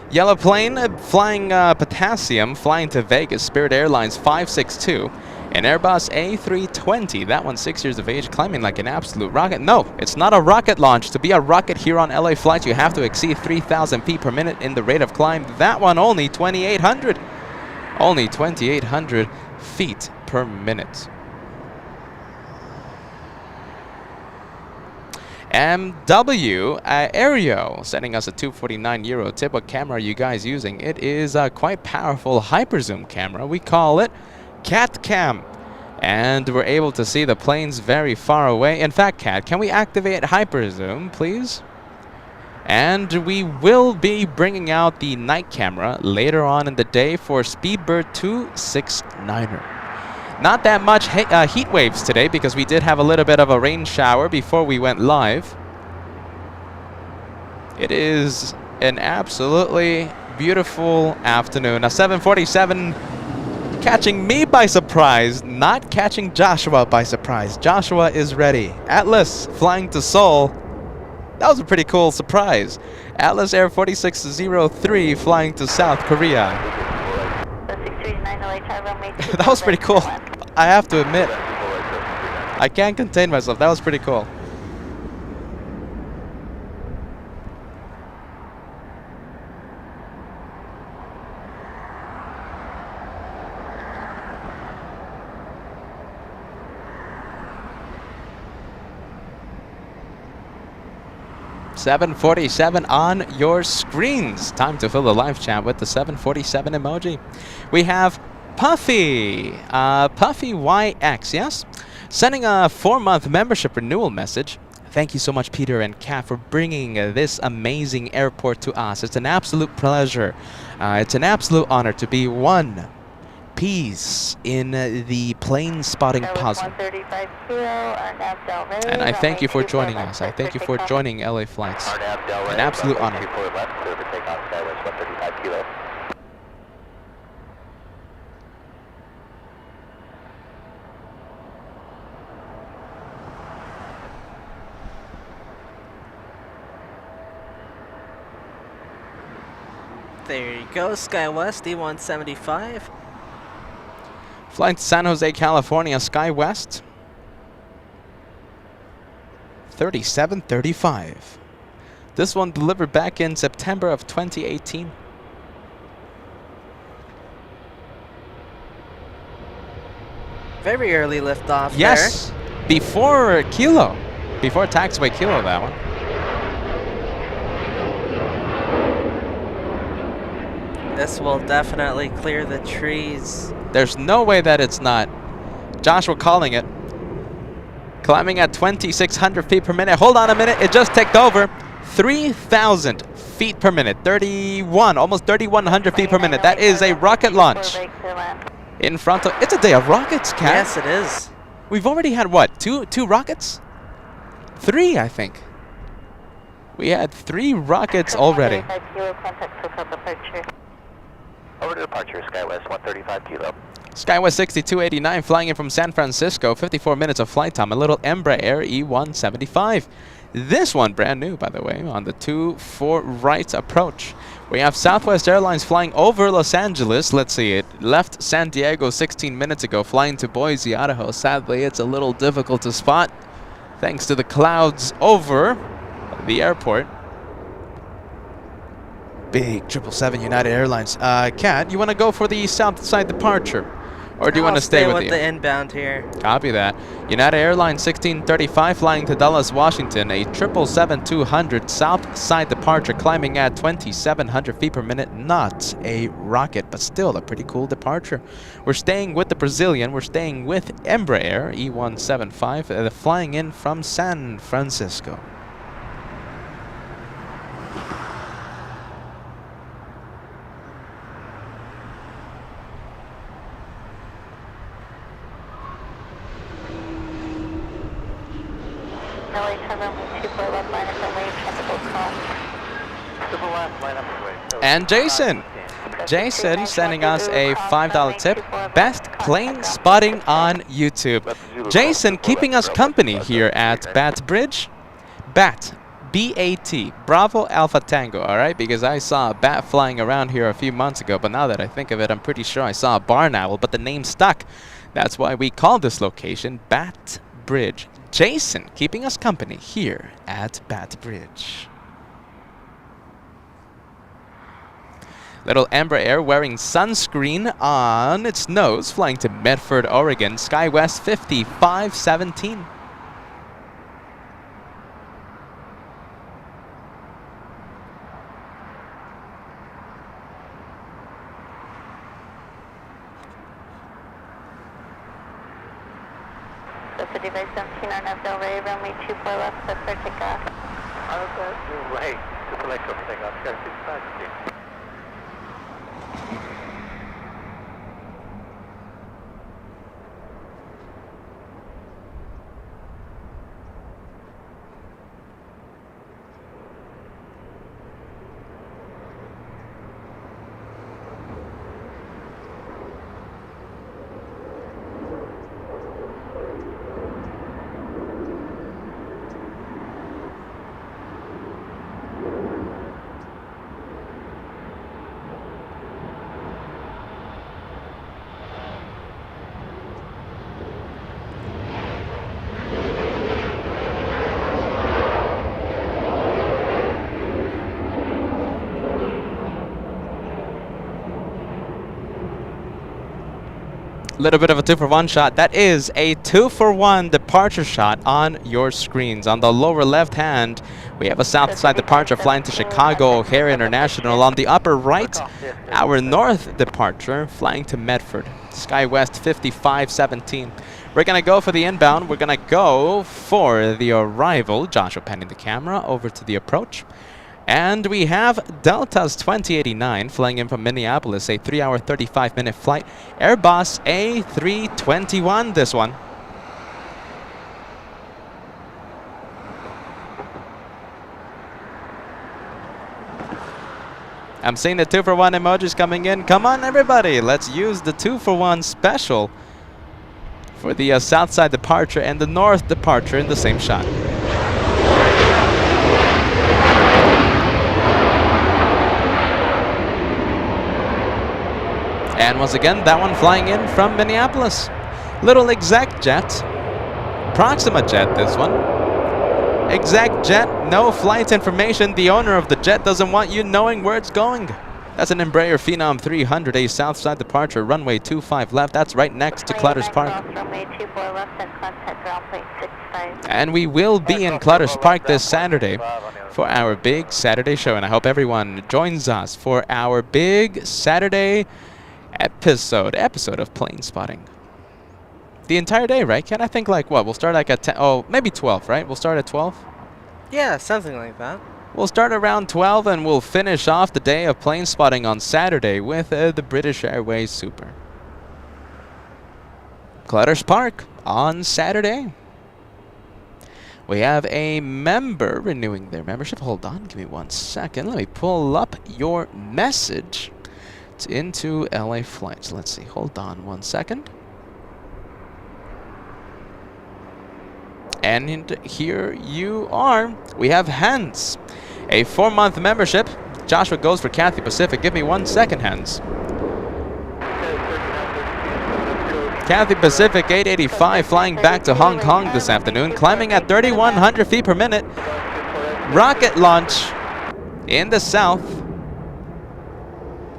[SPEAKER 3] Yellow plane flying potassium, flying to Vegas, Spirit Airlines 562. An Airbus A320, that one's 6 years of age, climbing like an absolute rocket. No, it's not a rocket launch. To be a rocket here on LA Flights, you have to exceed 3,000 feet per minute in the rate of climb. That one only 2,800. Only 2,800 feet per minute. MW Aereo sending us a €249 tip. What camera are you guys using? It is a quite powerful hyperzoom camera. We call it Cat Cam. And we're able to see the planes very far away. In fact, Cat, can we activate hyperzoom, please? And we will be bringing out the night camera later on in the day for Speedbird 269er. Not that much heat waves today because we did have a little bit of a rain shower before we went live. It is an absolutely beautiful afternoon. A 747 catching me by surprise, not catching Joshua by surprise. Joshua is ready. Atlas flying to Seoul. That was a pretty cool surprise. Atlas Air 4603 flying to South Korea. That was pretty cool. I have to admit. I can't contain myself. That was pretty cool. $747 on your screens. Time to fill the live chat with the 747 emoji. We have Puffy, Puffy YX, yes? Sending a 4-month membership renewal message. Thank you so much, Peter and Kat, for bringing this amazing airport to us. It's an absolute pleasure. It's an absolute honor to be one piece in the plane spotting puzzle. And I thank you for joining us. I thank you for joining LA Flights. An absolute honor.
[SPEAKER 1] There you go, SkyWest D175.
[SPEAKER 3] Flying to San Jose, California, SkyWest. 3735. This one delivered back in September of 2018.
[SPEAKER 1] Very early liftoff.
[SPEAKER 3] Yes,
[SPEAKER 1] there.
[SPEAKER 3] Before Kilo. Before taxiway Kilo, that one.
[SPEAKER 1] This will definitely clear the trees.
[SPEAKER 3] There's no way that it's not. Joshua calling it. Climbing at 2,600 feet per minute. Hold on a minute. It just ticked over. 3,000 feet per minute. 31, almost 3,100 feet per minute. That is a rocket launch. In front of... It's a day of rockets, Kat.
[SPEAKER 1] Yes, it is.
[SPEAKER 3] We've already had, what, two rockets? 3, I think. We had 3 rockets already.
[SPEAKER 2] Over to departure, SkyWest 135 Kilo.
[SPEAKER 3] SkyWest 6289 flying in from San Francisco, 54 minutes of flight time, a little Embraer E175. This one brand new, by the way, on the 2-4 right approach. We have Southwest Airlines flying over Los Angeles. Let's see, it left San Diego 16 minutes ago, flying to Boise, Idaho. Sadly, it's a little difficult to spot thanks to the clouds over the airport. Big 777 United Airlines. Kat, you want to go for the south side departure? Or do you want to stay with
[SPEAKER 1] the inbound here?
[SPEAKER 3] Copy that. United Airlines 1635 flying to Dallas, Washington. A 777-200 south side departure climbing at 2,700 feet per minute. Not a rocket, but still a pretty cool departure. We're staying with the Brazilian. We're staying with Embraer E175 flying in from San Francisco. And Jason sending us a $5 tip. Best plane spotting on YouTube. Jason keeping us company here at Bat Bridge. Bat, B-A-T, Bravo Alpha Tango, all right? Because I saw a bat flying around here a few months ago, but now that I think of it, I'm pretty sure I saw a barn owl, but the name stuck. That's why we call this location Bat Bridge. Jason keeping us company here at Bat Bridge. Little Embraer wearing sunscreen on its nose, flying to Medford, Oregon, SkyWest 5517.
[SPEAKER 5] So 5517 on up Del Rey, runway 24 left, set for takeoff.
[SPEAKER 2] Right, to select for takeoff, sky 65.
[SPEAKER 3] Little bit of a 2-for-1 shot. That is a 2-for-1 departure shot on your screens. On the lower left hand, we have a south side departure flying to Chicago O'Hare International. On the upper right, our north departure flying to Medford. SkyWest 5517. We're going to go for the inbound. We're going to go for the arrival. Joshua panning the camera over to the approach. And we have Delta's 2089 flying in from Minneapolis, a 3-hour, 35-minute flight. Airbus A321, this one. I'm seeing the 2-for-1 emojis coming in. Come on, everybody. Let's use the 2-for-1 special for the south side departure and the north departure in the same shot. And once again, that one flying in from Minneapolis. Little exact jet. Proxima jet, this one. Exact jet, no flight information. The owner of the jet doesn't want you knowing where it's going. That's an Embraer Phenom 300, a south side departure, runway 25 left. That's right next to Clutters Park. And we will be in Clutters Park this Saturday for our big Saturday show. And I hope everyone joins us for our big Saturday episode of plane spotting. The entire day, right? Can I think like what? We'll start like at 10, oh, maybe 12, right? We'll start at 12?
[SPEAKER 1] Yeah, something like that.
[SPEAKER 3] We'll start around 12 and we'll finish off the day of plane spotting on Saturday with the British Airways Super. Clutters Park on Saturday. We have a member renewing their membership. Hold on, give me 1 second. Let me pull up your message. It's into LA flights. Let's see. Hold on 1 second. And here you are. We have Hans. A 4-month membership. Joshua goes for Cathay Pacific. Give me 1 second, Hans. Cathay Pacific 885 flying back to Hong Kong this afternoon. Climbing at 3,100 feet per minute. Rocket launch in the south.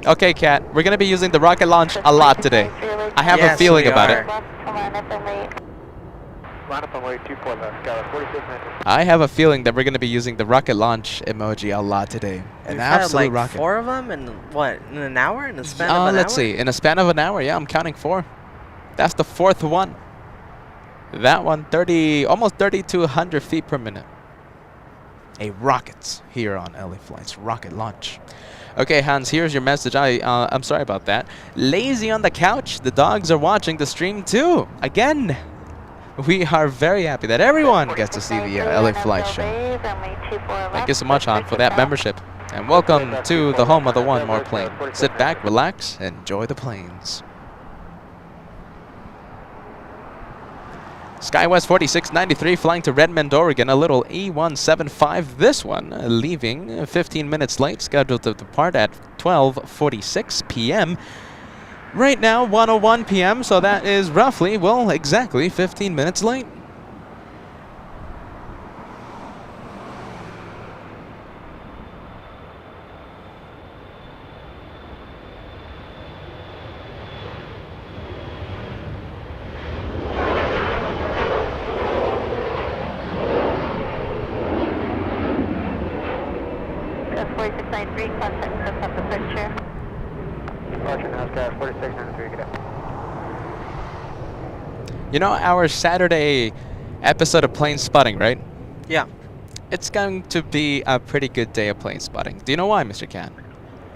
[SPEAKER 3] Okay, Kat, we're going to be using the rocket launch a lot today. I have a feeling about it. I have a feeling that we're going to be using the rocket launch emoji a lot today.
[SPEAKER 1] An absolute rocket. 4 of them in what? In an hour? In a span of an hour?
[SPEAKER 3] Let's see. In a span of an hour, yeah, I'm counting 4. That's the 4th one. That one, almost 3,200 feet per minute. A rocket here on LA Flights. Rocket launch. Okay, Hans, here's your message. I'm sorry about that. Lazy on the couch. The dogs are watching the stream too. Again, we are very happy that everyone gets to see the LA Flight show. Thank you so much, Han, for that membership. And welcome to the home of the One More Plane. Sit back, relax, and enjoy the planes. SkyWest 4693 flying to Redmond, Oregon, a little E175. This one leaving 15 minutes late, scheduled to depart at 12:46 p.m. Right now, 1:01 p.m., so that is roughly, well, exactly 15 minutes late. You know our Saturday episode of plane spotting, right?
[SPEAKER 1] Yeah.
[SPEAKER 3] It's going to be a pretty good day of plane spotting. Do you know why, Mr. Can?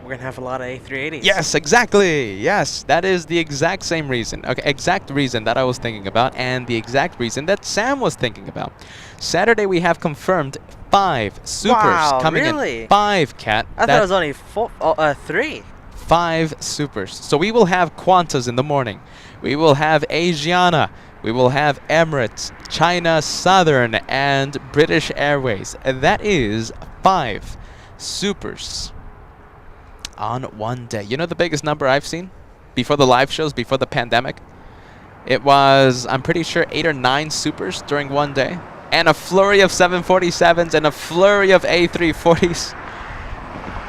[SPEAKER 1] We're going to have a lot of A380s.
[SPEAKER 3] Yes, exactly. Yes, that is the exact same reason. Okay, exact reason that I was thinking about and the exact reason that Sam was thinking about. Saturday we have confirmed 5 supers coming in. 5, Cat.
[SPEAKER 1] I thought it was only 3.
[SPEAKER 3] 5 supers. So we will have Qantas in the morning. We will have Asiana. We will have Emirates, China Southern, and British Airways. And that is 5 supers on one day. You know the biggest number I've seen before the live shows, before the pandemic? It was, I'm pretty sure, 8 or 9 supers during one day. And a flurry of 747s and a flurry of A340s.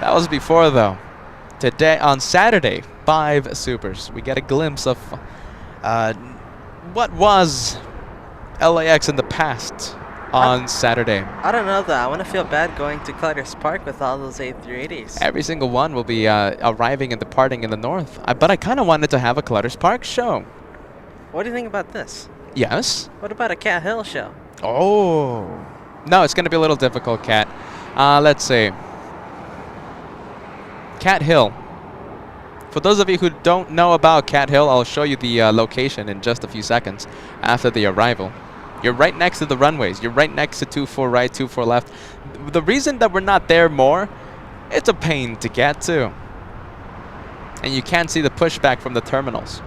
[SPEAKER 3] That was before, though. Today, on Saturday, 5 supers. We get a glimpse of what was LAX in the past on Saturday?
[SPEAKER 1] I don't know though. I want to feel bad going to Clutter's Park with all those A380s.
[SPEAKER 3] Every single one will be arriving and departing in the north. But I kind of wanted to have a Clutter's Park show.
[SPEAKER 1] What do you think about this?
[SPEAKER 3] Yes?
[SPEAKER 1] What about a Cat Hill show?
[SPEAKER 3] Oh. No, it's going to be a little difficult, Cat. Let's see. Cat Hill. For those of you who don't know about Cat Hill, I'll show you the location in just a few seconds after the arrival. You're right next to the runways. You're right next to 24 right, 24 left. The reason that we're not there more, it's a pain to get to. And you can't see the pushback from the terminals.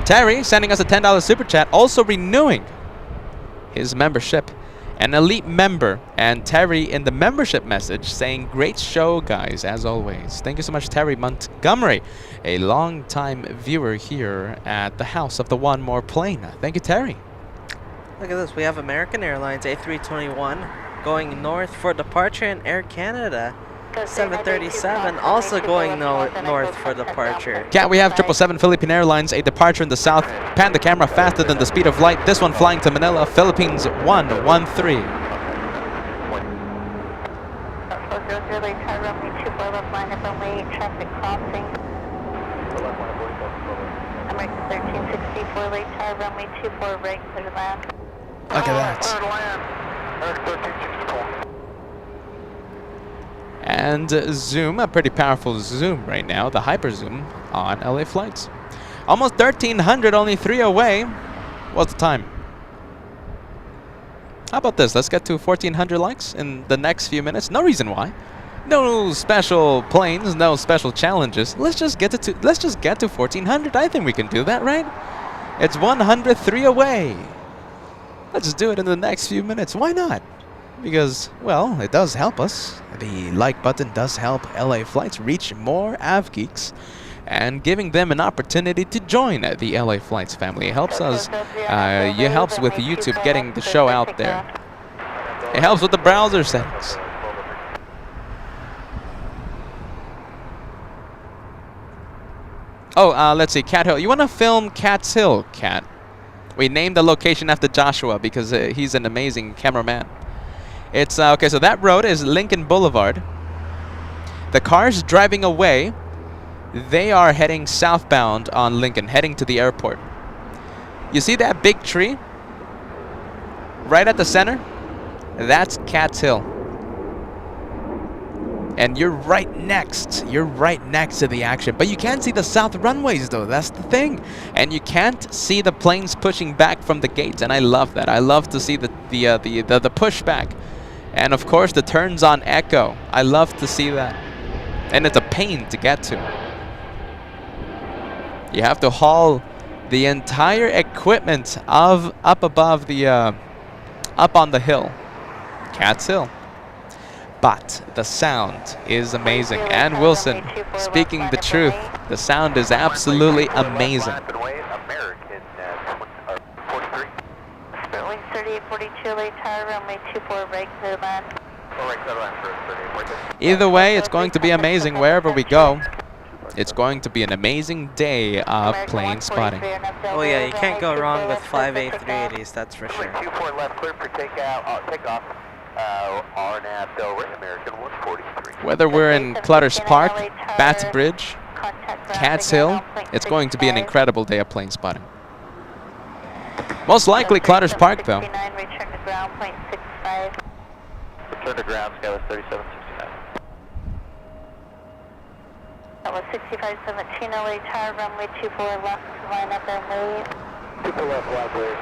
[SPEAKER 3] Terry sending us a $10 super chat, also renewing his membership. An elite member, and Terry in the membership message saying, great show, guys, as always. Thank you so much, Terry Montgomery, a long-time viewer here at the House of the One More Plane. Thank you, Terry.
[SPEAKER 1] Look at this. We have American Airlines A321 going north for departure, and Air Canada 737 also going north for departure.
[SPEAKER 3] Yeah, we have 777 Philippine Airlines, a departure in the south. Pan the camera faster than the speed of light. This one flying to Manila, Philippines 113.
[SPEAKER 5] American 1364, late tower, runway 24, right, clear to land.
[SPEAKER 3] Look at that. And zoom, a pretty powerful zoom right now, the hyper zoom on LA flights. Almost 1,300, only 3 away. What's the time? How about this? Let's get to 1,400 likes in the next few minutes. No reason why. No special planes, no special challenges. Let's just get to 1,400. I think we can do that, right? It's 103 away. Let's do it in the next few minutes. Why not? Because, well, it does help us. The like button does help LA Flights reach more AvGeeks and giving them an opportunity to join the LA Flights family. It helps us, it helps with YouTube getting the show out there. It helps with the browser settings. Oh, let's see, Cat Hill. You want to film Cat's Hill, Cat? We named the location after Joshua because he's an amazing cameraman. It's, okay, so that road is Lincoln Boulevard. The cars driving away, they are heading southbound on Lincoln, heading to the airport. You see that big tree? Right at the center? That's Cat's Hill. And you're right next to the action. But you can't see the south runways though, that's the thing. And you can't see the planes pushing back from the gates, and I love that. I love to see the pushback. And of course the turns on echo. I love to see that. And it's a pain to get to. You have to haul the entire equipment up above the up on the hill. Cat's Hill. But the sound is amazing. And Wilson, speaking the truth, the sound is absolutely amazing.
[SPEAKER 5] Spitwing 3842, late tower, runway 24, right, clear to land.
[SPEAKER 3] Either way, it's going to be amazing wherever we go. It's going to be an amazing day of plane spotting.
[SPEAKER 1] Oh yeah, you can't go wrong with 5 A380s, that's for sure.
[SPEAKER 2] 24 left, clear for takeoff. RNAV Delaware, American 143.
[SPEAKER 3] Whether we're in Clutter's Park, Bath Bridge, Cat's Hill, it's going to be an incredible day of plane spotting. Most likely Clutter's Park though.
[SPEAKER 5] Return to ground, 0.65.
[SPEAKER 2] Return to ground, Skywest 3769.
[SPEAKER 5] That was 6517, LA tower, runway 24 left, line up and move.
[SPEAKER 2] 24 left, library,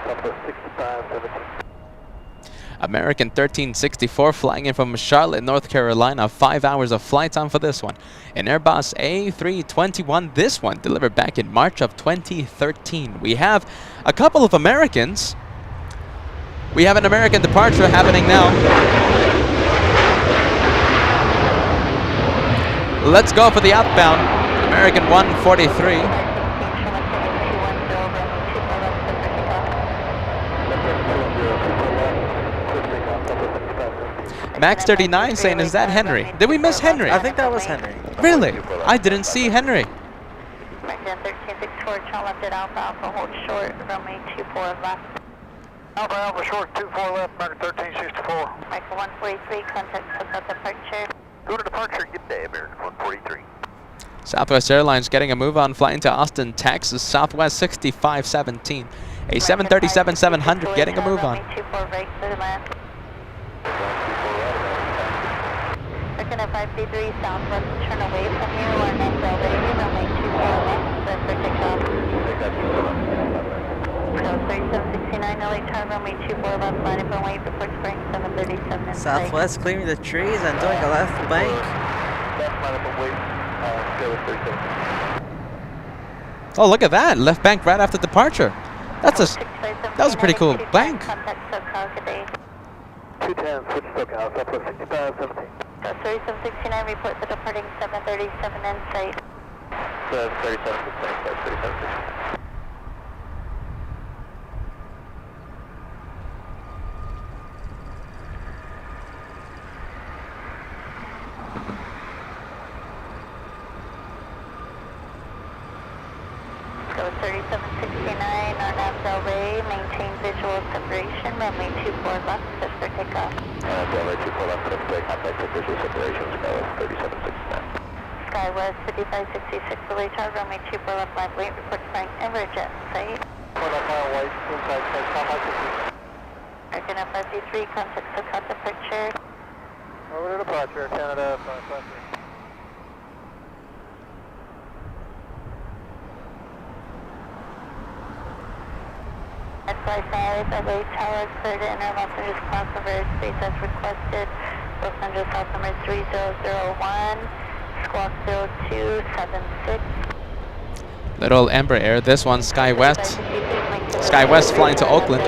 [SPEAKER 2] number 6517.
[SPEAKER 3] American 1364 flying in from Charlotte, North Carolina. 5 hours of flight time for this one. An Airbus A321, this one delivered back in March of 2013. We have a couple of Americans. We have an American departure happening now. Let's go for the outbound. American 143. Max 39 saying, is that Henry? Did we miss Henry?
[SPEAKER 1] I think that was Henry.
[SPEAKER 3] Really? I didn't see Henry.
[SPEAKER 5] American 1364, Charlie left at Alpha, Alpha, hold short, runway 24 left.
[SPEAKER 4] Alpha, Alpha, short, 24 left, American 1364.
[SPEAKER 5] Michael 143, contact SoCal departure.
[SPEAKER 4] Go to departure, good day, American 143.
[SPEAKER 3] Southwest Airlines getting a move on, flying to Austin, Texas, Southwest 6517. A 737-700 getting a move on.
[SPEAKER 5] Runway 24 right to the land. American 533, Southwest, turn away from you, or next elevation, runway 24 left, set for takeoff. So 3769, LA tower, runway 24 left, line up runway, report spring 737 in sight.
[SPEAKER 1] Southwest clearing the trees and doing a left bank.
[SPEAKER 2] Left line up and wait. Go with 37.
[SPEAKER 3] Oh, look at that. Left bank right after departure. That was a pretty cool bank.
[SPEAKER 5] Contact SoCal, good day.
[SPEAKER 2] 210, switch SoCal, Southwest 6517.
[SPEAKER 5] So 3769, report the departing 737 in sight.
[SPEAKER 2] 37 37.
[SPEAKER 5] Go 3769 on Abdel Ray, maintain visual separation, runway 24 left, set for takeoff.
[SPEAKER 2] Delray 24 left, set for contact for visual separation, Skywest 3769.
[SPEAKER 5] Skywest 5566, delay tower, runway 24 left, line wait, report flying Everjet site.
[SPEAKER 2] 4 left mile white, inside space,
[SPEAKER 5] American 533, contact SoCal departure.
[SPEAKER 2] over to departure, Canada 553.
[SPEAKER 5] At Fly 5, LA tower, clear to enter Los Angeles crossover airspace as requested. Los Angeles altimeter 3001, squawk 0276.
[SPEAKER 3] Little Ember Air. This one, SkyWest. SkyWest flying to Oakland.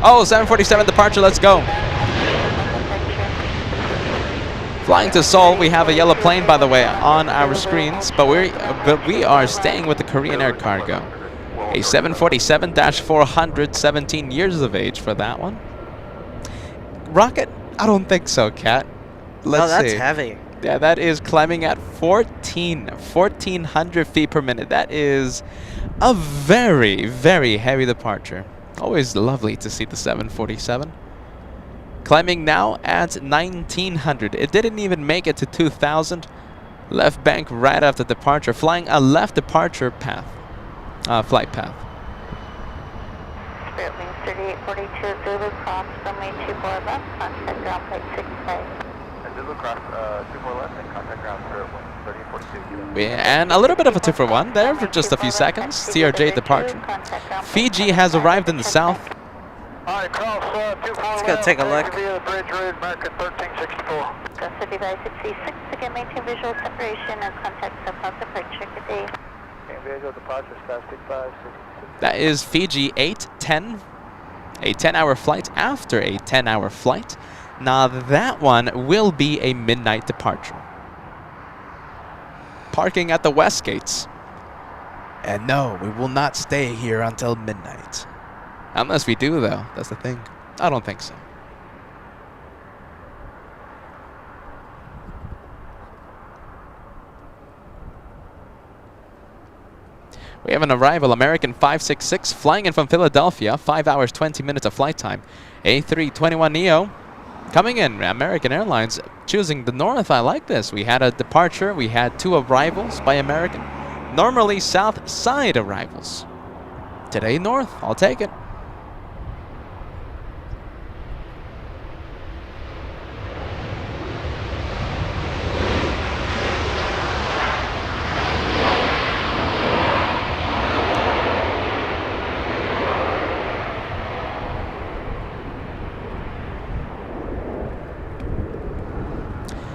[SPEAKER 3] Oh, 747 departure. Let's go. Flying to Seoul, we have a yellow plane, by the way, on our screens, but we are staying with the Korean Air cargo. A 747-400, 17 years of age for that one. Rocket? I don't think so, Kat. Let's
[SPEAKER 1] Oh, that's
[SPEAKER 3] see.
[SPEAKER 1] heavy.
[SPEAKER 3] Yeah, that is climbing at 1,400 feet per minute. That is a very, very heavy departure. Always lovely to see the 747. Climbing now at 1,900. It didn't even make it to 2,000. Left bank right after departure. Flying a left departure path. Flight path.
[SPEAKER 5] Spirit Wings 3842, Zulu cross, runway 24 left, contact ground plate 65.
[SPEAKER 4] Zulu cross 24 left and contact ground Spirit Wings 3842.
[SPEAKER 3] And a little bit of a 2-for-1 there for just a few seconds. CRJ departure. Fiji has arrived in the south.
[SPEAKER 4] Alright, cross 24
[SPEAKER 1] Let's go take a look.
[SPEAKER 4] Via the bridge road, American 1364.
[SPEAKER 5] Go 5566, again maintain visual separation and contact SoCal departure, good day.
[SPEAKER 2] Visual departure, Sky 6566.
[SPEAKER 3] That is Fiji 810. A 10-hour flight after a 10-hour flight. Now that one will be a midnight departure. Parking at the west gates. And no, we will not stay here until midnight. Unless we do, though. That's the thing. I don't think so. We have an arrival, American 566, flying in from Philadelphia, 5 hours, 20 minutes of flight time. A321neo coming in, American Airlines choosing the north. I like this. We had a departure, we had 2 arrivals by American. Normally south side arrivals. Today north, I'll take it.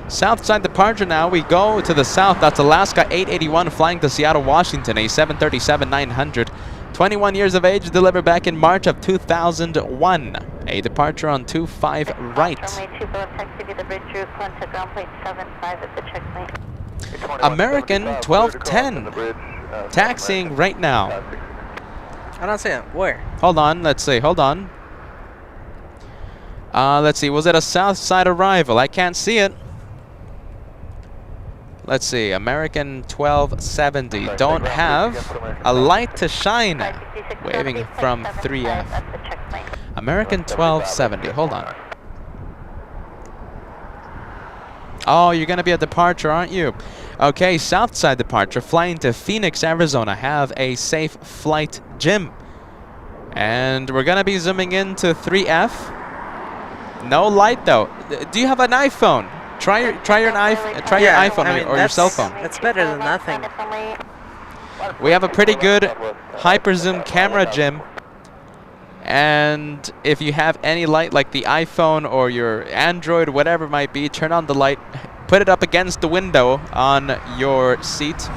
[SPEAKER 3] South side departure now. We go to the south. That's Alaska 881 flying to Seattle, Washington. A 737-900. 21 years of age. Delivered back in March of 2001. A departure on 25 right. American 1210. Taxiing right now.
[SPEAKER 1] I don't see it. Where?
[SPEAKER 3] Hold on, let's see. Hold on. Let's see. Was it a south side arrival? I can't see it. Let's see. American 1270. Don't have a light to shine. Waving from 3F. American 1270. Hold on. Oh, you're going to be a departure, aren't you? Okay, south side departure. Flying to Phoenix, Arizona. Have a safe flight, Jim. And we're going to be zooming into 3F. No light, though. Do you have an iPhone? Try your iPhone or your cell phone.
[SPEAKER 1] It's better than nothing.
[SPEAKER 3] We have a pretty good hyper zoom camera, Jim. And if you have any light like the iPhone or your Android, whatever it might be, turn on the light, put it up against the window on your seat.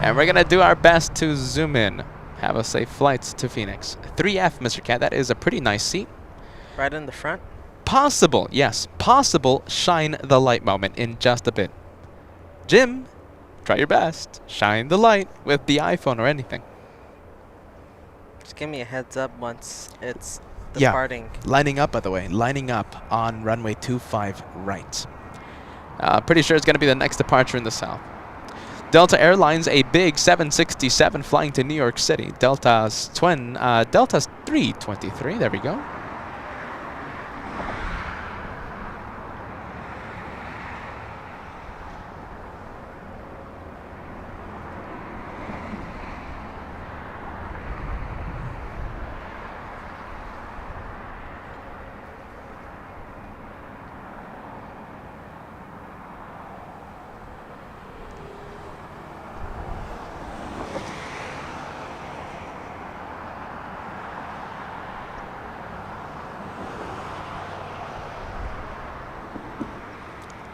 [SPEAKER 3] And we're going to do our best to zoom in. Have a safe flight to Phoenix. 3F, Mr. Cat. That is a pretty nice seat.
[SPEAKER 1] Right in the front?
[SPEAKER 3] Possible, yes. Possible shine the light moment in just a bit. Jim, try your best. Shine the light with the iPhone or anything.
[SPEAKER 1] Just give me a heads up once it's departing.
[SPEAKER 3] Yeah, lining up, by the way. Lining up on runway 25 right. Pretty sure it's going to be the next departure in the south. Delta Airlines, a big 767 flying to New York City. Delta's 323. There we go.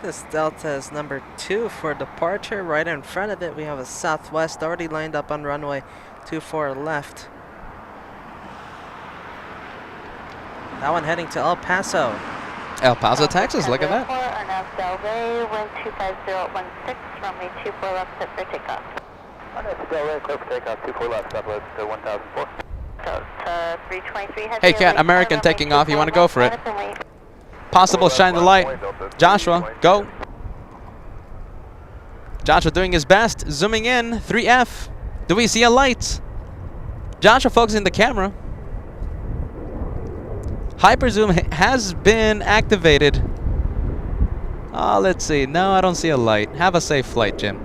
[SPEAKER 1] This Delta is number 2 for departure. Right in front of it, we have a Southwest already lined up on runway 24 left. That one heading to El Paso.
[SPEAKER 3] El Paso, Texas. Look at that.
[SPEAKER 5] Wind 25016, runway 24 left, set for takeoff.
[SPEAKER 2] Delray, clear for takeoff, 24 left, southwest to 1004.
[SPEAKER 5] Delta 323 heavy.
[SPEAKER 3] Hey, Cat, American taking off. You want to go for it? Possible shine the light. Joshua, go. Joshua doing his best. Zooming in. 3F. Do we see a light? Joshua focusing the camera. Hyper zoom has been activated. Let's see. No, I don't see a light. Have a safe flight, Jim.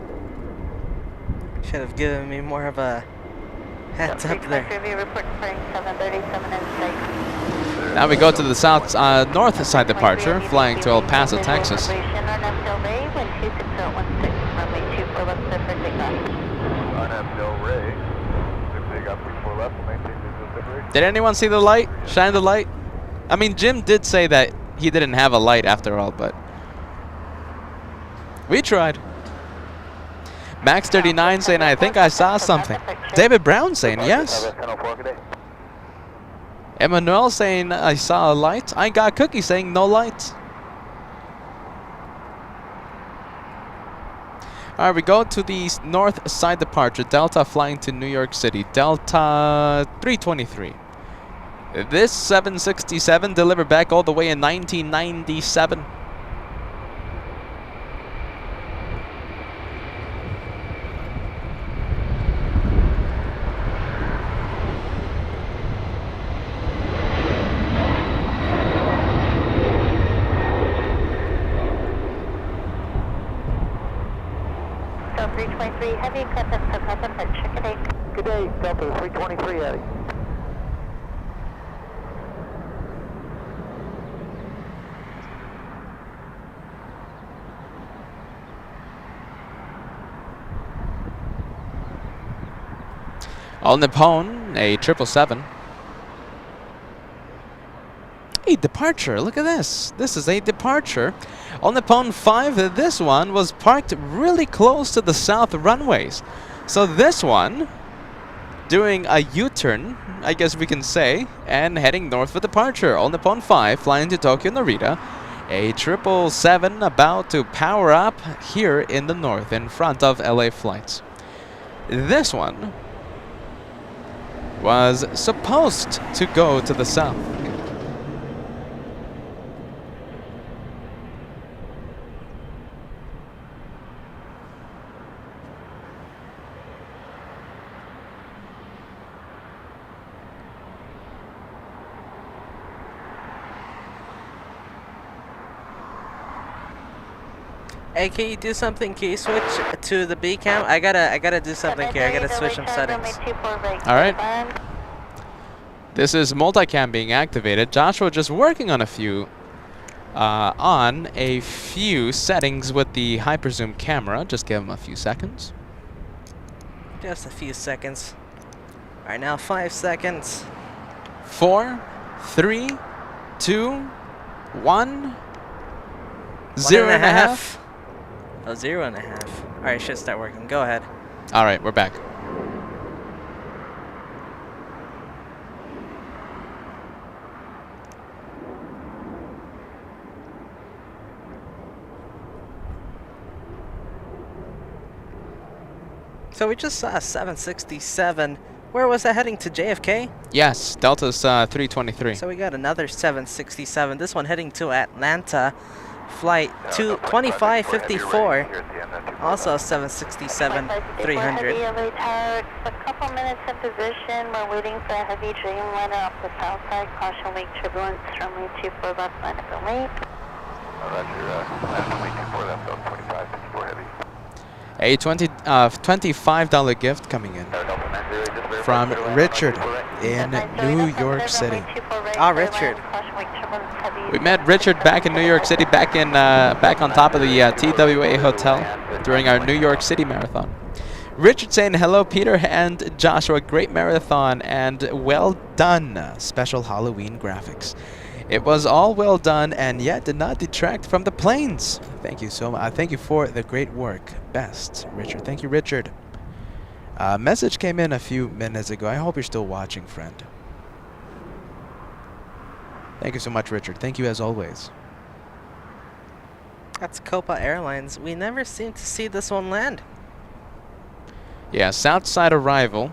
[SPEAKER 1] Should have given me more of a heads up there.
[SPEAKER 3] Now we go to the south, north side departure, flying to El Paso, Texas. Did anyone see the light? Shine the light? I mean, Jim did say that he didn't have a light after all, but we tried. Max 39 saying, I think I saw something. David Brown saying, yes. Emmanuel saying, I saw a light. I got Cookie saying, no light. All right, we go to the north side departure. Delta flying to New York City. Delta 323. This 767 delivered back all the way in 1997.
[SPEAKER 5] Delta 323 heavy, check it out.
[SPEAKER 2] Good day, Delta 323 heavy.
[SPEAKER 3] All Nippon, a 777. A departure, look at this. This is a departure. On Nippon 5, this one was parked really close to the south runways. So this one, doing a U-turn, I guess we can say, and heading north for departure. On Nippon 5, flying to Tokyo Narita. A 777 about to power up here in the north in front of LA flights. This one was supposed to go to the south.
[SPEAKER 1] Hey, can you do something? Can you switch to the B cam? I gotta do something here. I gotta switch some settings.
[SPEAKER 3] All right. This is multicam being activated. Joshua just working on a few settings with the hyperzoom camera. Just give him a few seconds.
[SPEAKER 1] Just a few seconds. All right, now 5 seconds.
[SPEAKER 3] 4, 3, 2, 1. 0.5.
[SPEAKER 1] Oh, 0.5. All right, should start working. Go ahead.
[SPEAKER 3] All right, we're back.
[SPEAKER 1] So we just saw a 767. Where was that heading to? JFK?
[SPEAKER 3] Yes, Delta's 323.
[SPEAKER 1] So we got another 767. This one heading to Atlanta. Flight 2554. Also 767 300.
[SPEAKER 5] A couple minutes in position. We're waiting for a heavy Dreamliner off the south side. Caution wake turbulence. Runway 24 left, line up and wait.
[SPEAKER 4] Runway 24 left, 2554 heavy.
[SPEAKER 3] A $25 gift coming in from Richard in New York City.
[SPEAKER 1] Ah, Richard.
[SPEAKER 3] We met Richard back in New York City, back on top of the TWA hotel during our New York City marathon. Richard saying hello, Peter and Joshua. Great marathon and well done. Special Halloween graphics. It was all well done and yet did not detract from the planes. Thank you so much. Thank you for the great work. Best, Richard. Thank you, Richard. Message came in a few minutes ago. I hope you're still watching, friend. Thank you so much, Richard. Thank you as always.
[SPEAKER 1] That's Copa Airlines. We never seem to see this one land.
[SPEAKER 3] Yeah, Southside arrival.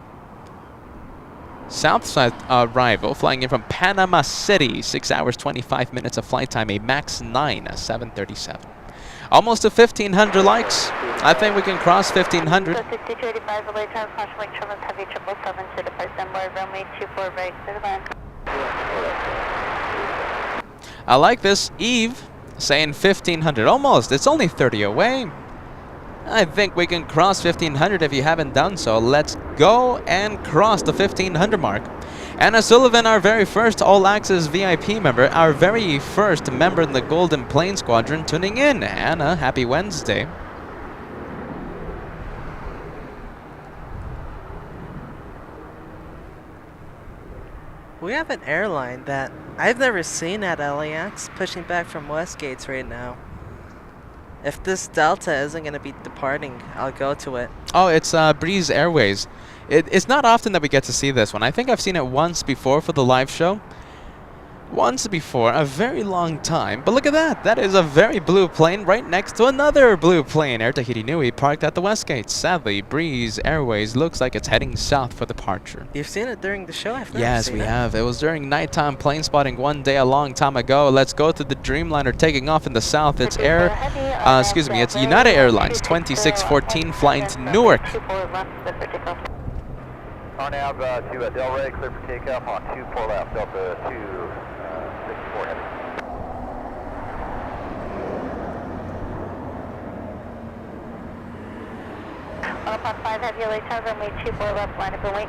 [SPEAKER 3] Southside arrival, flying in from Panama City. 6 hours, 25 minutes of flight time. A MAX 9, a 737. Almost to 1,500 likes. I think we can cross 1,500.
[SPEAKER 5] So 6285, the late time, caution wake turbulence, heavy 777 to depart Denver, runway 24 right, clear to land.
[SPEAKER 3] I like this. Eve saying 1,500. Almost. It's only 30 away. I think we can cross 1,500 if you haven't done so. Let's go and cross the 1,500 mark. Anna Sullivan, our very first All Access VIP member, our very first member in the Golden Plane Squadron, tuning in. Anna, happy Wednesday.
[SPEAKER 1] We have an airline that I've never seen at LAX pushing back from Westgates right now. If this Delta isn't going to be departing, I'll go to it.
[SPEAKER 3] Oh, it's Breeze Airways. It's not often that we get to see this one. I think I've seen it once before for the live show. Once before, a very long time. But look at that. That is a very blue plane right next to another blue plane. Air Tahiti Nui parked at the Westgate. Sadly, Breeze Airways looks like it's heading south for departure.
[SPEAKER 1] You've seen it during the show? I've never
[SPEAKER 3] Yes,
[SPEAKER 1] seen
[SPEAKER 3] we
[SPEAKER 1] it.
[SPEAKER 3] have. It was during nighttime plane spotting one day a long time ago. Let's go to the Dreamliner taking off in the south. It's it's United Airlines 2614 flying to Newark.
[SPEAKER 4] On nav to Delray, clear for takeoff on 24 left, Delta 264 heavy.
[SPEAKER 5] Upon 5 heavy LA tower, runway 24 left, line up and wait.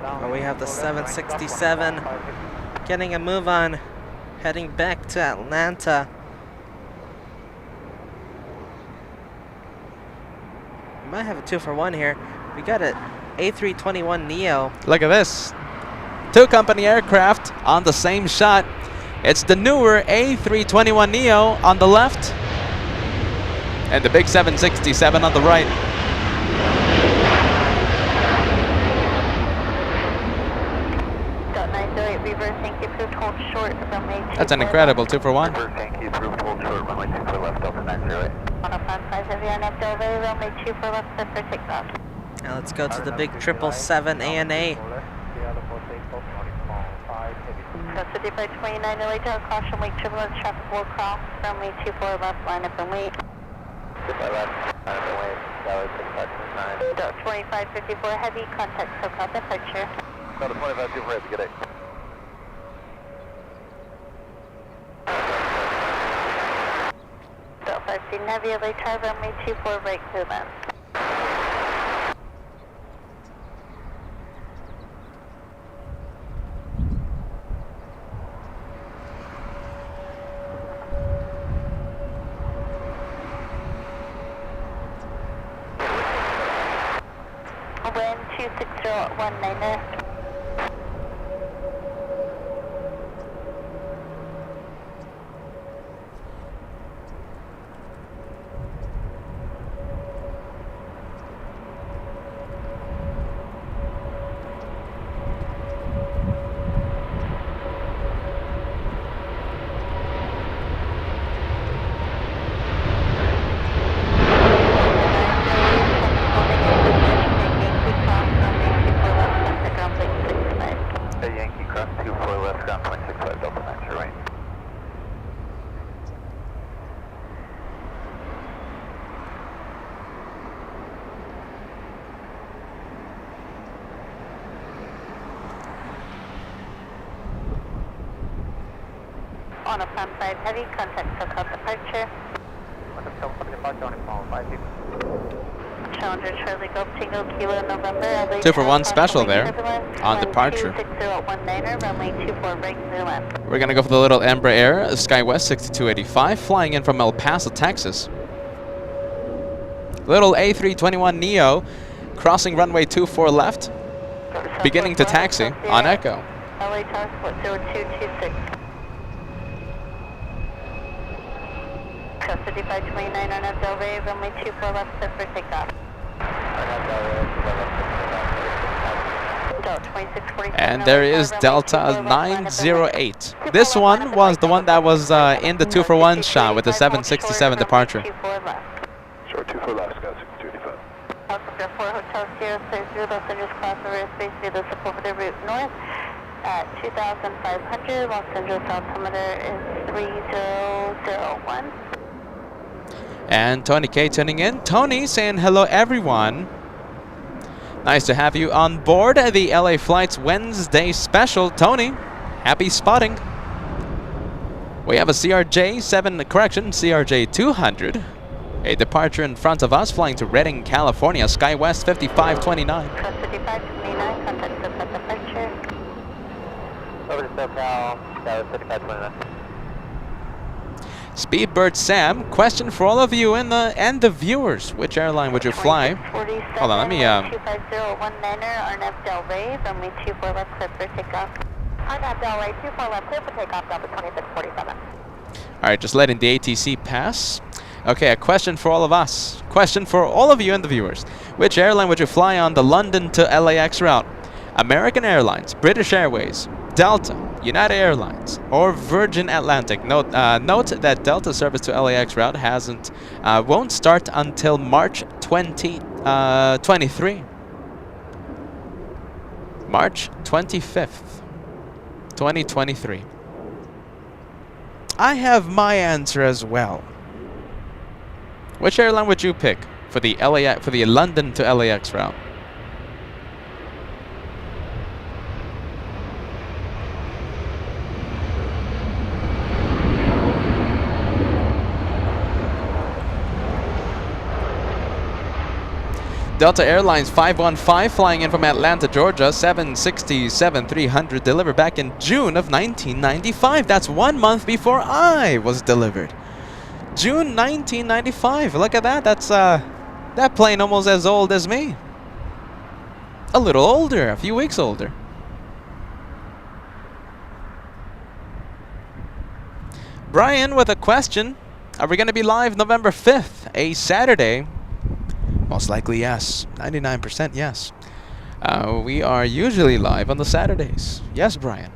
[SPEAKER 1] Oh, we have the 767 getting a move on, heading back to Atlanta. We might have a 2-for-1 here. We got a A321neo.
[SPEAKER 3] Look at this. Two company aircraft on the same shot. It's the newer A321neo on the left and the big 767 on the right. That's an incredible 2-for-1.
[SPEAKER 4] Thank you, through hold short, runway 24 left, Delta 908.
[SPEAKER 5] On a 5 heavy on up Delray, runway 24 left, set for takeoff.
[SPEAKER 1] Now let's go to the big 777 ANA.
[SPEAKER 5] Custody by 29, LA Tower, caution, wake turbulence, traffic will cross, runway 24 left, line up and wait.
[SPEAKER 2] 25 left, line up and wait, Tower 6529.
[SPEAKER 5] Delta 2554, heavy contact, SoCal departure.
[SPEAKER 4] Delta 2524, have a good day.
[SPEAKER 5] Delta 15 heavy, LA Tower, runway 24 right, clear left. Wind 26019er.
[SPEAKER 4] Yankee cross 24 left, ground 0.65, Delta 9, sure right.
[SPEAKER 5] On a plan 5 heavy, contact SoCal departure. Challenger Charlie Golf Tango Kilo November. LA
[SPEAKER 3] 2 for 1
[SPEAKER 5] Tower,
[SPEAKER 3] special
[SPEAKER 5] caution,
[SPEAKER 3] there
[SPEAKER 5] wake turbulence,
[SPEAKER 3] on
[SPEAKER 5] wind
[SPEAKER 3] departure.
[SPEAKER 5] 26019er, runway 24 right, clear left.
[SPEAKER 3] We're gonna go for the little Embraer SkyWest 6285, flying in from El Paso, Texas. Little A321neo, crossing runway 24 left, beginning to taxi on Echo.
[SPEAKER 5] LA Tower, split 0226. Custody 529 on Del Rey, runway 24 left, set for takeoff. Delta 2647.
[SPEAKER 3] And there is Delta 908. This one was the one that was in the 2 for 1 shot with the 767 departure.
[SPEAKER 4] Short 24 left, Sky 625.
[SPEAKER 5] Oscar 4 Hotel Sierra 30 Los Angeles class over airspace via the over route north at 2,500. Los Angeles altimeter is 3001.
[SPEAKER 3] And Tony K tuning in. Tony saying hello everyone. Nice to have you on board the LA Flights Wednesday special. Tony, happy spotting. We have a CRJ 200. A departure in front of us, flying to Redding, California, SkyWest 5529.
[SPEAKER 5] Custody 529, contact SoCal departure.
[SPEAKER 2] Over to SoCal, Tower 5529.
[SPEAKER 3] Speedbird Sam, question for all of you and the viewers. Which airline would you fly? Hold on, let me
[SPEAKER 5] 25019er, RNAV Del Rey, runway 24 left, clear for takeoff. RNAV Del Rey, 24 left, clear for takeoff, Delta 2647.
[SPEAKER 3] Alright, just letting the ATC pass. Okay, a question for all of us. Question for all of you and the viewers. Which airline would you fly on the London to LAX route? American Airlines, British Airways, Delta, United Airlines, or Virgin Atlantic. Note that Delta service to LAX route won't start until March 2023. March 25th, 2023. I have my answer as well. Which airline would you pick for the London to LAX route? Delta Airlines 515 flying in from Atlanta, Georgia, 767-300 delivered back in June of 1995. That's 1 month before I was delivered. June 1995. Look at that. That's that plane almost as old as me. A little older, a few weeks older. Brian with a question. Are we going to be live November 5th, a Saturday? Most likely yes. 99% yes. We are usually live on the Saturdays. Yes, Brian.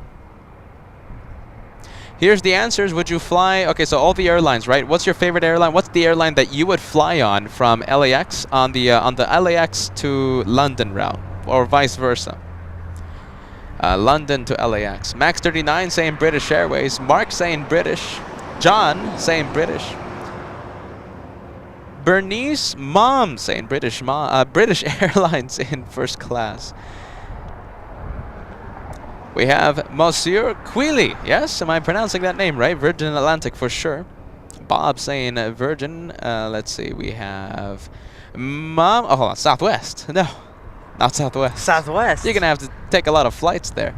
[SPEAKER 3] Here's the answers. Would you fly? Okay, so all the airlines, right? What's your favorite airline? What's the airline that you would fly on from LAX on the LAX to London route, or vice versa? London to LAX. Max 39 saying British Airways. Mark saying British. John saying British. Bernice Mom saying British Airlines in first class. We have Monsieur Queely. Yes, am I pronouncing that name right? Virgin Atlantic for sure. Bob saying Virgin. Let's see. We have Mom. Oh, hold on. Southwest. No, not Southwest.
[SPEAKER 1] Southwest.
[SPEAKER 3] You're gonna have to take a lot of flights there.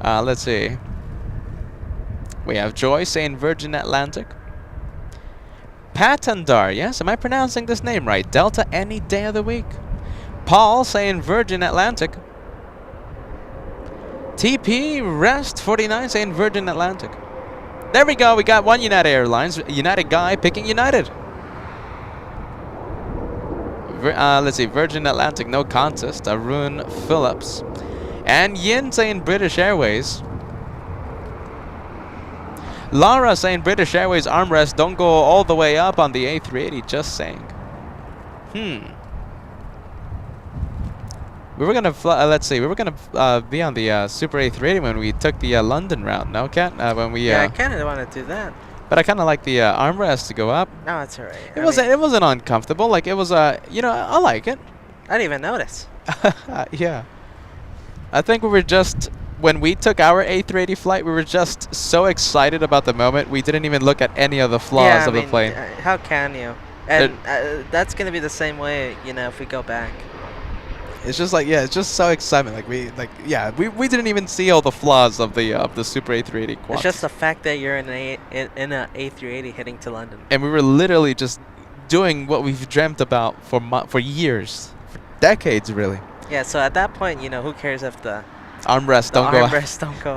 [SPEAKER 3] Let's see. We have Joy saying Virgin Atlantic. Patandar, yes, am I pronouncing this name right? Delta any day of the week. Paul saying Virgin Atlantic. TP Rest 49 saying Virgin Atlantic. There we go, we got one United Airlines. United guy picking United. Let's see, Virgin Atlantic, no contest. Arun Phillips. And Yin saying British Airways. Laura saying British Airways armrest don't go all the way up on the A380, just saying. We were gonna fly, let's see, we were gonna be on the Super A380 when we took the London route, no, Kat? When we
[SPEAKER 1] yeah, I kind of want to do that.
[SPEAKER 3] But I kind of like the armrest to go up.
[SPEAKER 1] No, it's alright.
[SPEAKER 3] It wasn't uncomfortable. Like it was you know, I like it.
[SPEAKER 1] I didn't even notice.
[SPEAKER 3] Yeah. I think we were just, when we took our A380 flight, we were just so excited about the moment, we didn't even look at any of the flaws of the plane.
[SPEAKER 1] How can you? And that's going to be the same way, you know, if we go back.
[SPEAKER 3] It's just like, yeah, it's just so excitement. Like we didn't even see all the flaws of the Super A380 quad.
[SPEAKER 1] It's just the fact that you're in a A380 heading to London.
[SPEAKER 3] And we were literally just doing what we've dreamt about for years, for decades, really.
[SPEAKER 1] Yeah, so at that point, you know, who cares if the
[SPEAKER 3] armrests don't go up.
[SPEAKER 1] Armrests don't go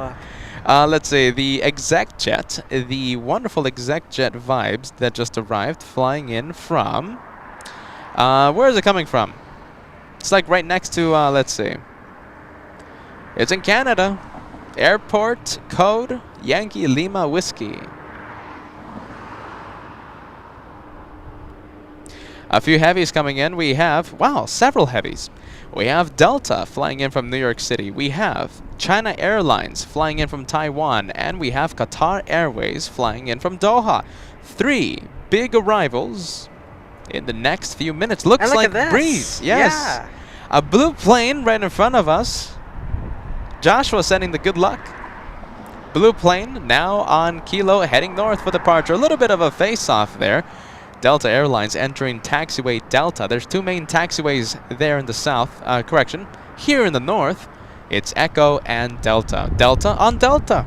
[SPEAKER 1] up.
[SPEAKER 3] Let's see, the exec jet, the wonderful exec jet vibes that just arrived, flying in from, where is it coming from? It's like right next to, let's see. It's in Canada. Airport code Yankee Lima Whiskey. A few heavies coming in. We have, wow, several heavies. We have Delta flying in from New York City. We have China Airlines flying in from Taiwan. And we have Qatar Airways flying in from Doha. 3 big arrivals in the next few minutes. Looks like breeze. Yes. Yeah. A blue plane right in front of us. Joshua sending the good luck. Blue plane now on Kilo heading north for departure. A little bit of a face-off there. Delta Airlines entering taxiway Delta. There's 2 main taxiways there in the south. Correction. Here in the north, it's Echo and Delta. Delta on Delta.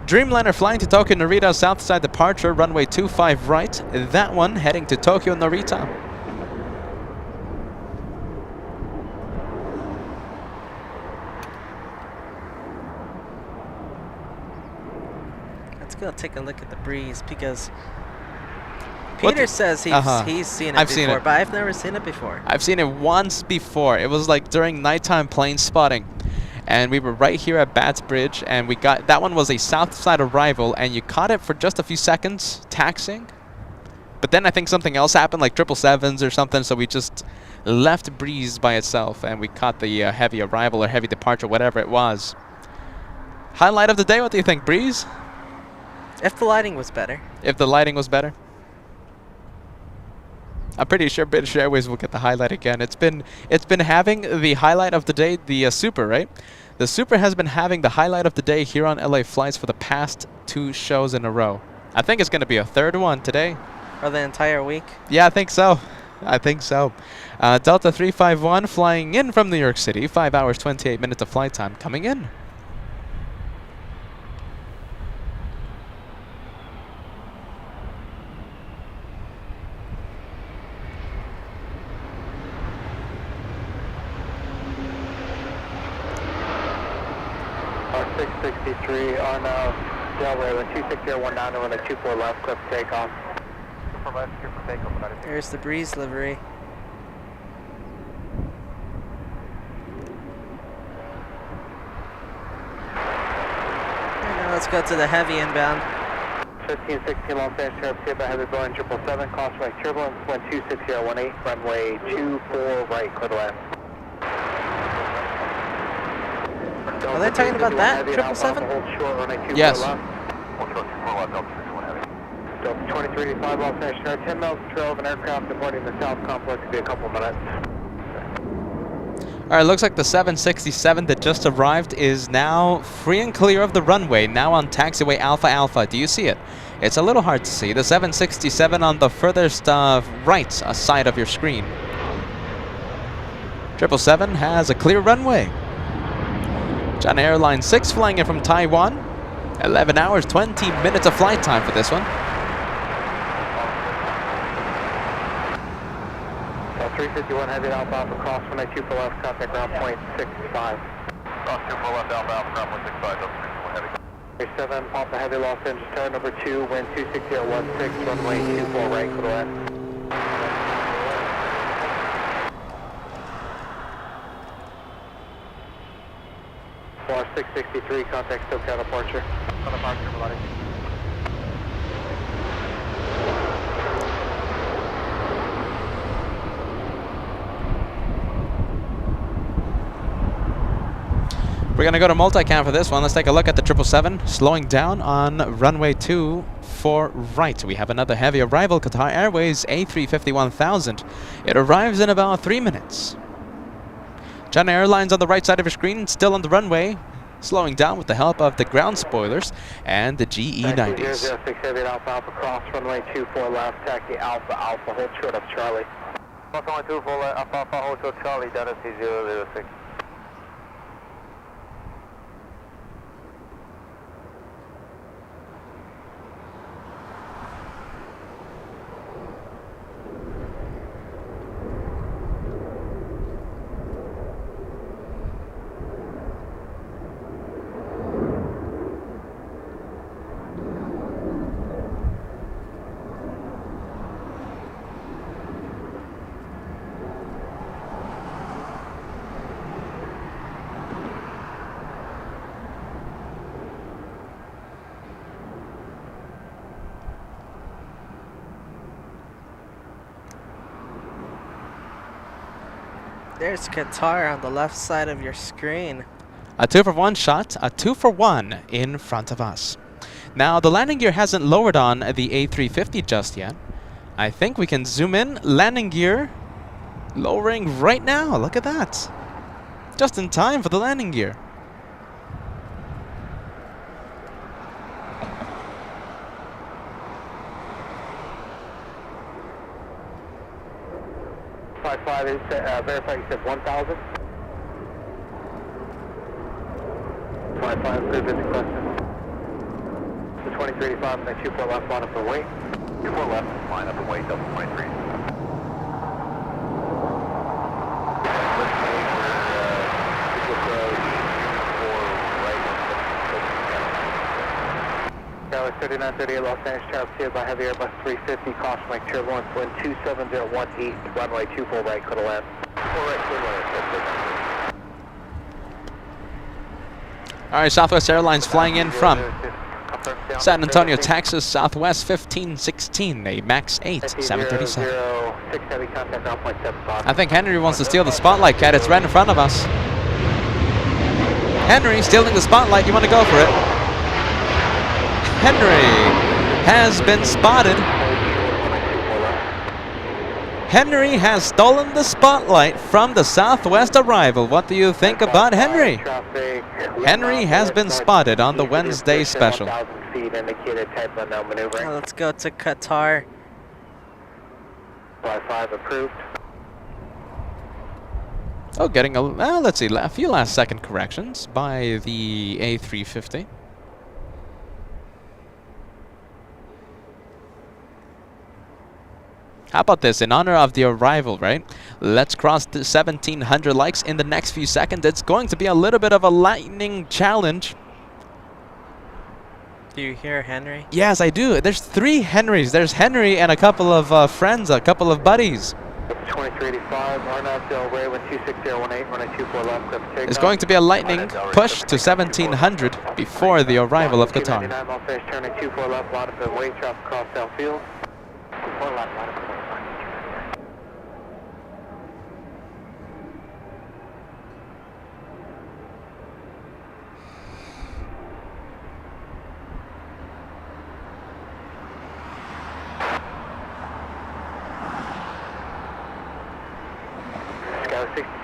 [SPEAKER 3] Dreamliner flying to Tokyo Narita, south side departure, runway 25 right. That one heading to Tokyo Narita.
[SPEAKER 1] Let's go take a look at the breeze because Peter says he's seen it before, but I've never seen it before.
[SPEAKER 3] I've seen it once before. It was like during nighttime plane spotting. And we were right here at Bats Bridge, and we got, that one was a south side arrival, and you caught it for just a few seconds, taxiing. But then I think something else happened, like 777s or something, so we just left breeze by itself, and we caught the heavy arrival or heavy departure, whatever it was. Highlight of the day, what do you think, breeze?
[SPEAKER 1] If the lighting was better.
[SPEAKER 3] If the lighting was better? I'm pretty sure British Airways will get the highlight again. It's been having the highlight of the day, the Super, right? The Super has been having the highlight of the day here on LA Flights for the past 2 shows in a row. I think it's going to be a 3rd one today.
[SPEAKER 1] For the entire week?
[SPEAKER 3] Yeah, I think so. I think so. Delta 351 flying in from New York City. 5 hours, 28 minutes of flight time coming in.
[SPEAKER 2] R663 on Delray, 26019, run a 24 left, clip takeoff. 24 left, clear for takeoff.
[SPEAKER 1] There's the breeze livery. Now let's go to the heavy inbound.
[SPEAKER 2] 1516 Los Angeles, Sierra Heavy Boeing 777, crossway turbulence, wind 26018, runway 24 right, clear to land.
[SPEAKER 1] Well, they talking about that? 777?
[SPEAKER 2] Hold short, runway 24
[SPEAKER 3] Yes.
[SPEAKER 2] left.
[SPEAKER 4] Hold short, 24 left, Delta 61 heavy.
[SPEAKER 2] Delta 2385, Los Angeles, 10 miles trail of an aircraft departing the south complex. Be a couple minutes.
[SPEAKER 3] All right, looks like the 767 that just arrived is now free and clear of the runway, now on taxiway Alpha Alpha. Do you see it? It's a little hard to see. The 767 on the furthest right side of your screen. 777 has a clear runway. China Airlines 6 flying in from Taiwan. 11 hours, 20 minutes of flight time for this one.
[SPEAKER 2] 351 heavy Alpha Alpha cross 192 left, contact ground point 65.
[SPEAKER 4] Cross 24 left, Alpha Alpha, ground point 65, Delta 61 heavy.
[SPEAKER 2] 7 Papa Heavy Los Angeles tower number 2, wind 26016, runway 24 right, clear to land. Bar 663, contact SoCal departure. On departure, everybody.
[SPEAKER 3] We're going to go to multicam for this one. Let's take a look at the 777 slowing down on runway 24 right. We have another heavy arrival, Qatar Airways A350-1000. It arrives in about 3 minutes. China Airlines on the right side of your screen, still on the runway, slowing down with the help of the ground spoilers and the GE90s.
[SPEAKER 2] 006 heavy Alpha Alpha cross runway 24 left, taxi Alpha Alpha, hold short of Charlie.
[SPEAKER 4] Cross runway 24 left, Alpha Alpha, hold short Charlie, Dennis 006.
[SPEAKER 1] There's Qatar on the left side of your screen.
[SPEAKER 3] A 2-for-1 shot, a 2-for-1 in front of us. Now, the landing gear hasn't lowered on the A350 just yet. I think we can zoom in. Landing gear lowering right now. Look at that. Just in time for the landing gear.
[SPEAKER 2] Five is verify you said 1,000. 55 approved, it's a question. The 2385 and the 24 left, line up and wait.
[SPEAKER 4] 24 left, line up and wait, Delta 23.
[SPEAKER 2] Dallas 3938 Los Angeles, Tower cleared by heavy Airbus 350, caution like turbulence, wind 27018, runway 24 right, clear to land. 4 right, clear to land.
[SPEAKER 3] All right, Southwest Airlines flying in from San Antonio, Texas, Southwest 1516, a MAX 8, 737.
[SPEAKER 2] 06 heavy contact ground point 75.
[SPEAKER 3] I think Henry wants to steal the spotlight, Cat. It's right in front of us. Henry stealing the spotlight. You want to go for it? Henry has been spotted. Henry has stolen the spotlight from the Southwest arrival. What do you think about Henry? Henry has been spotted on the Wednesday special.
[SPEAKER 1] Let's go to Qatar.
[SPEAKER 2] 5 approved.
[SPEAKER 3] Oh, getting a, let's see, a few last second corrections by the A350. How about this? In honor of the arrival, right? Let's cross the 1,700 likes in the next few seconds. It's going to be a little bit of a lightning challenge.
[SPEAKER 1] Do you hear Henry?
[SPEAKER 3] Yes, I do. There's 3 Henrys. There's Henry and a couple of friends, a couple of buddies.
[SPEAKER 2] 2385, RNAV Del Rey, wind 26018, runway 24 left, clear for takeoff.
[SPEAKER 3] It's going to be a lightning push to 1,700 before the arrival of Qatar.
[SPEAKER 2] 299, Los Angeles, turning 24 left, line up and wait, traffic cross downfield. 24 left, line up and wait.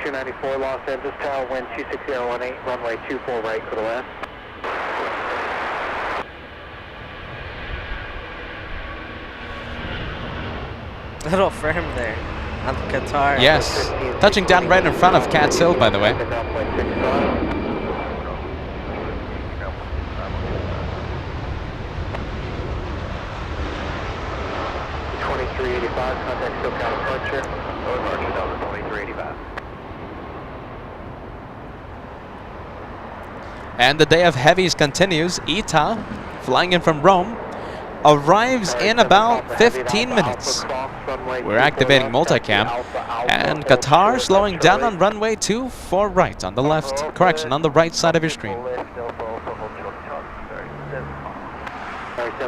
[SPEAKER 2] 294 Los Angeles Tower, wind 26018, runway 24 right, clear to land.
[SPEAKER 1] Little firm there on the Qatar.
[SPEAKER 3] Yes. Touching down right in front of Cat's Hill, by the way.
[SPEAKER 2] 2385, contact SoCal departure. Departure Delta 2385.
[SPEAKER 3] And the day of heavies continues. ITA, flying in from Rome, arrives in about 15 minutes. We're activating multicam. And Qatar slowing down on runway 24 right on the left. Correction, on the right side of your screen.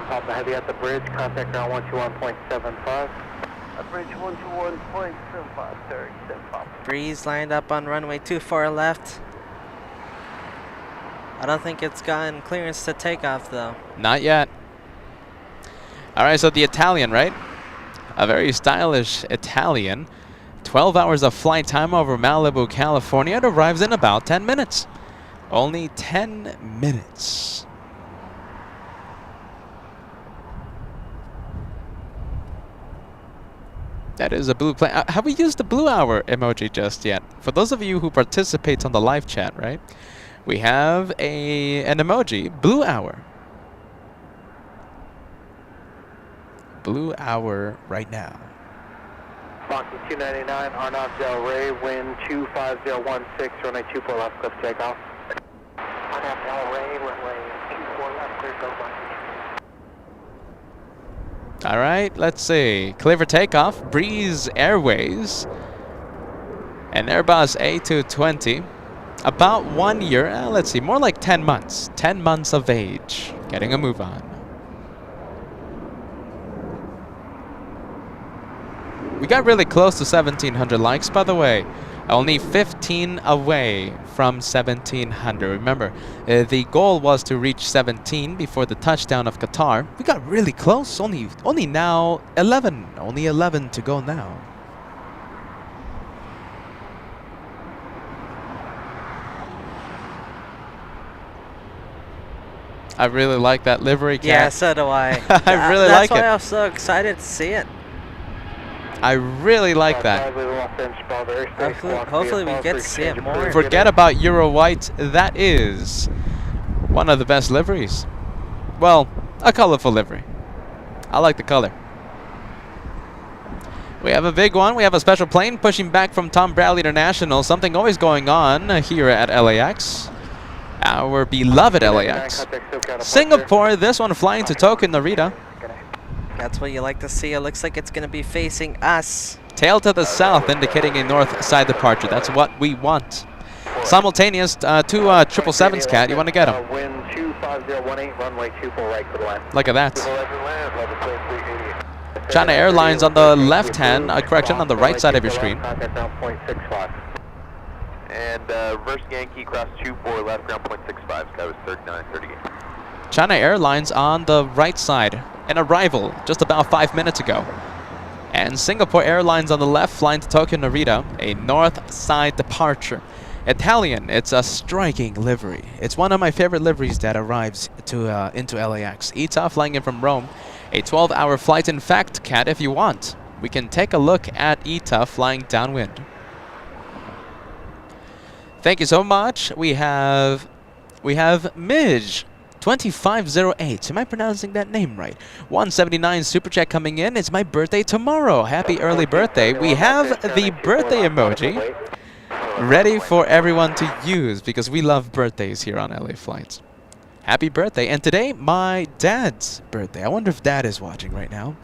[SPEAKER 2] Papa Heavy at the bridge, contact ground 121.75. Bridge 121.75, 37 Papa.
[SPEAKER 1] Breeze lined up on runway 24 left. I don't think it's gotten clearance to take off though.
[SPEAKER 3] Not yet. All right, so the Italian, right? A very stylish Italian. 12 hours of flight time over Malibu, California. It arrives in about 10 minutes. Only 10 minutes. That is a blue plane. Have we used the blue hour emoji just yet? For those of you who participate on the live chat, right? We have an emoji, blue hour. Blue hour right now.
[SPEAKER 2] Foxy 299, Arnav Del Rey, wind 25016, runway 24 left, cliff takeoff. Arnav Del Rey, runway 24 left, clear go Foxy.
[SPEAKER 3] All right, let's see. Clear for takeoff. Breeze Airways. An Airbus A220. About 1 year, let's see, more like 10 months. 10 months of age. Getting a move on. We got really close to 1,700 likes, by the way. Only 15 away from 1,700. Remember, the goal was to reach 17 before the touchdown of Qatar. We got really close. Only now 11. Only 11 to go now. I really like that livery, Cat.
[SPEAKER 1] Yeah, so do I.
[SPEAKER 3] I really like it.
[SPEAKER 1] That's why I was so excited to see it.
[SPEAKER 3] I really like that.
[SPEAKER 1] Hopefully we get to see it more.
[SPEAKER 3] Forget about Euro White. That is one of the best liveries. Well, a colorful livery. I like the color. We have a big one. We have a special plane pushing back from Tom Bradley International. Something always going on here at LAX. Our beloved LAX. Singapore, this one flying to Tokyo Narita.
[SPEAKER 1] That's what you like to see. It looks like it's going to be facing us.
[SPEAKER 3] Tail to the south, indicating a north side departure. That's what we want. Simultaneous, two 777s, Cat. You want to get them?
[SPEAKER 2] Wind 25018, runway 24 right, clear to land.
[SPEAKER 3] Look at that. China Airlines on the left hand, correction, on the right side of your screen.
[SPEAKER 4] And reverse Yankee, cross 24 left, ground 0.65, sky was 3938.
[SPEAKER 3] China Airlines on the right side. An arrival just about 5 minutes ago. And Singapore Airlines on the left, flying to Tokyo Narita, a north side departure. Italian, it's a striking livery. It's one of my favorite liveries that arrives to into LAX. ITA flying in from Rome, a 12-hour flight. In fact, Cat, if you want, we can take a look at ITA flying downwind. Thank you so much. We have Midge 2508. Am I pronouncing that name right? 179 super chat coming in. It's my birthday tomorrow. Happy early birthday. We have the birthday emoji ready for everyone to use because we love birthdays here on LA Flights. Happy birthday. And today, my dad's birthday. I wonder if Dad is watching right now.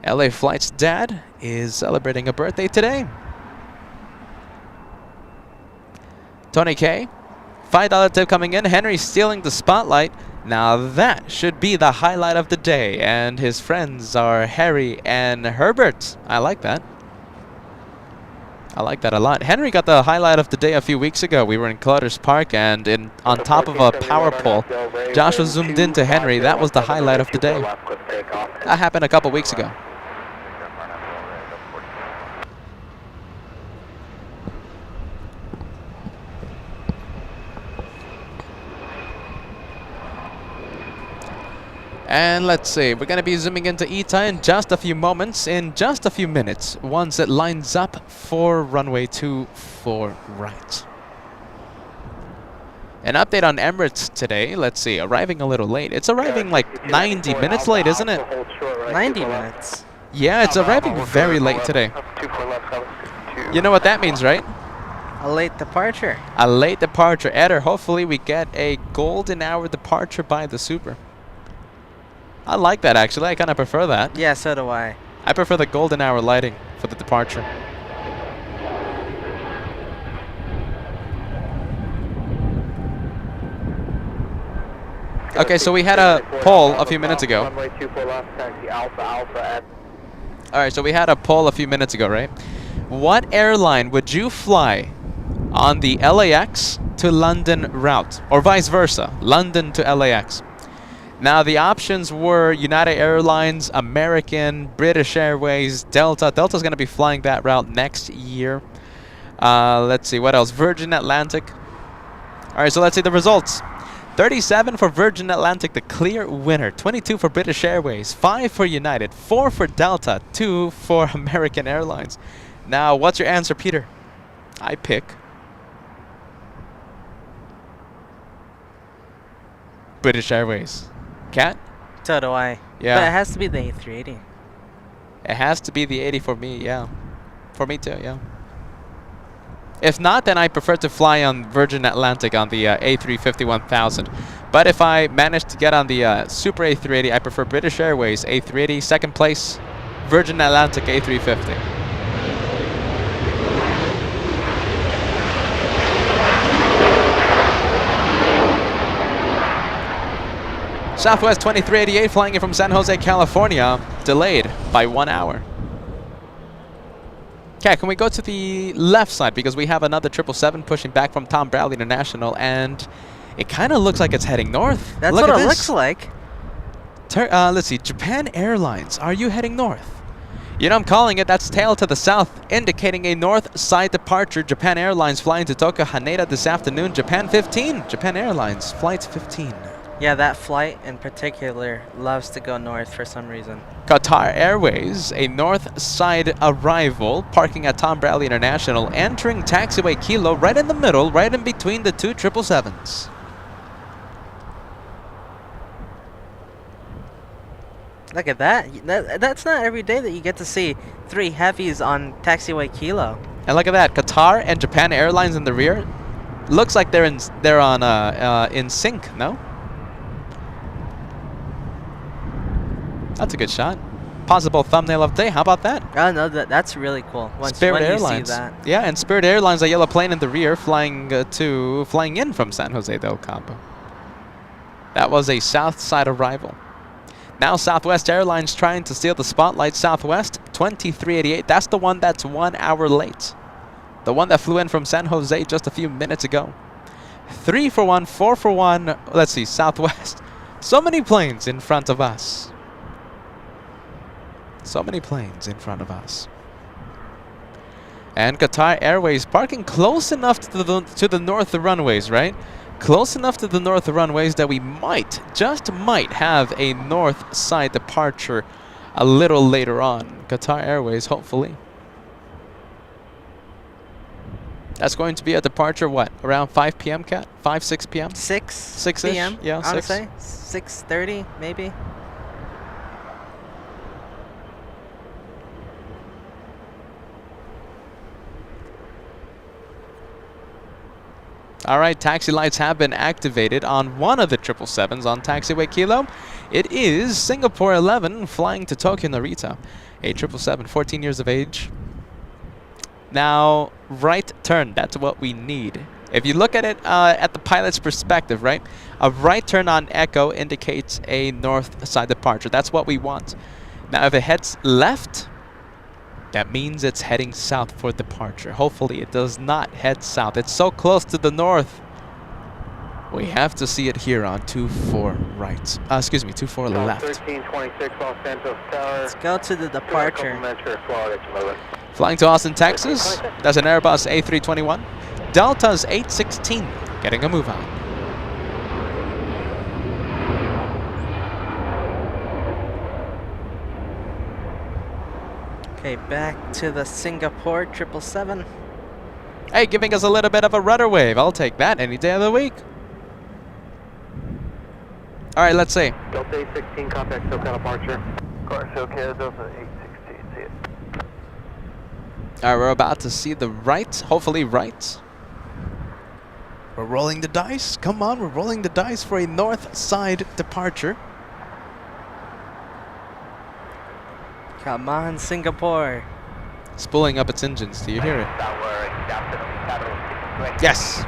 [SPEAKER 3] LA Flights' dad is celebrating a birthday today. Tony K, $5 tip coming in. Henry stealing the spotlight. Now that should be the highlight of the day. And his friends are Harry and Herbert. I like that. I like that a lot. Henry got the highlight of the day a few weeks ago. We were in Clutters Park and on top of a power pole. Joshua zoomed into Henry. That was the highlight of the day. That happened a couple weeks ago. And let's see, we're going to be zooming into ETA in just a few moments, in just a few minutes, once it lines up for runway 24 right. An update on Emirates today. Let's see, arriving a little late. It's arriving like 90 minutes late, isn't it?
[SPEAKER 1] 90 minutes.
[SPEAKER 3] Yeah, it's arriving very late today. You know what that means, right?
[SPEAKER 1] A late departure.
[SPEAKER 3] A late departure. Eder, hopefully we get a golden hour departure by the Super. I like that, actually. I kind of prefer that.
[SPEAKER 1] Yeah, so do I.
[SPEAKER 3] I prefer the golden hour lighting for the departure. Okay, so we had a poll a few minutes ago. Alright, so we had a poll a few minutes ago, right? What airline would you fly on the LAX to London route? Or vice versa, London to LAX. Now, the options were United Airlines, American, British Airways, Delta. Delta's going to be flying that route next year. Let's see, what else? Virgin Atlantic. Alright, so let's see the results. 37 for Virgin Atlantic, the clear winner. 22 for British Airways, 5 for United, 4 for Delta, 2 for American Airlines. Now, what's your answer, Peter? I pick British Airways. Cat?
[SPEAKER 1] So do I.
[SPEAKER 3] Yeah.
[SPEAKER 1] But it has to be the A380.
[SPEAKER 3] It has to be the 80 for me, yeah. For me too, yeah. If not, then I prefer to fly on Virgin Atlantic on the A350 1000. But if I manage to get on the Super A380, I prefer British Airways A380. Second place, Virgin Atlantic A350. Southwest 2388 flying in from San Jose, California, delayed by 1 hour. Okay, can we go to the left side, because we have another 777 pushing back from Tom Bradley International, and it kind of looks like it's heading north.
[SPEAKER 1] That's
[SPEAKER 3] Look
[SPEAKER 1] what
[SPEAKER 3] at
[SPEAKER 1] it
[SPEAKER 3] this.
[SPEAKER 1] looks like.
[SPEAKER 3] Let's see, Japan Airlines, are you heading north? You know, I'm calling it. That's tail to the south, indicating a north side departure. Japan Airlines flying to Tokyo Haneda this afternoon. Japan 15, Japan Airlines, flight 15.
[SPEAKER 1] Yeah, that flight in particular loves to go north for some reason.
[SPEAKER 3] Qatar Airways, a north side arrival, parking at Tom Bradley International, entering taxiway Kilo right in the middle, right in between the two 777s.
[SPEAKER 1] Look at that. That's not every day that you get to see 3 heavies on taxiway Kilo.
[SPEAKER 3] And look at that, Qatar and Japan Airlines in the rear. Looks like they're in sync, no? That's a good shot. Possible thumbnail of the day. How about that?
[SPEAKER 1] Oh no, that's really cool.
[SPEAKER 3] Spirit
[SPEAKER 1] when
[SPEAKER 3] Airlines.
[SPEAKER 1] You see that.
[SPEAKER 3] Yeah, and Spirit Airlines, a yellow plane in the rear, flying in from San Jose del Campo. That was a south side arrival. Now Southwest Airlines trying to steal the spotlight. Southwest 2388. That's the one that's 1 hour late. The one that flew in from San Jose just a few minutes ago. 3 for 1, 4 for 1. Let's see, Southwest. So many planes in front of us. So many planes in front of us. And Qatar Airways parking close enough to the north runways, right? Close enough to the north runways that we might, just might, have a north side departure a little later on. Qatar Airways, hopefully. That's going to be a departure, what? Around 5 p.m., Cat? 5, 6 p.m.?
[SPEAKER 1] 6
[SPEAKER 3] ish?
[SPEAKER 1] p.m.
[SPEAKER 3] Yeah,
[SPEAKER 1] I would
[SPEAKER 3] 6.
[SPEAKER 1] say 6:30 maybe.
[SPEAKER 3] All right, taxi lights have been activated on one of the 777s on taxiway Kilo. It is Singapore 11 flying to Tokyo Narita, a 777, 14 years of age. Now, right turn, that's what we need. If you look at it at the pilot's perspective, right? A right turn on Echo indicates a north side departure. That's what we want. Now, if it heads left, that means it's heading south for departure. Hopefully, it does not head south. It's so close to the north. We have to see it here on 24 right. Excuse me, 24 left.
[SPEAKER 2] 1326 Los Santos Tower.
[SPEAKER 1] Let's go to the departure.
[SPEAKER 3] Flying to Austin, Texas. That's an Airbus A321. Delta's 816. Getting a move on.
[SPEAKER 1] Okay, back to the Singapore 777.
[SPEAKER 3] Hey, giving us a little bit of a rudder wave. I'll take that any day of the week. All right, let's see.
[SPEAKER 2] Delta 816, contact SoCal departure.
[SPEAKER 4] Course, okay, Delta 816, see it.
[SPEAKER 3] All right, we're about to see the right, hopefully right. We're rolling the dice. Come on, we're rolling the dice for a north side departure.
[SPEAKER 1] Come on, Singapore.
[SPEAKER 3] Spooling up its engines. Do you hear it? Yes.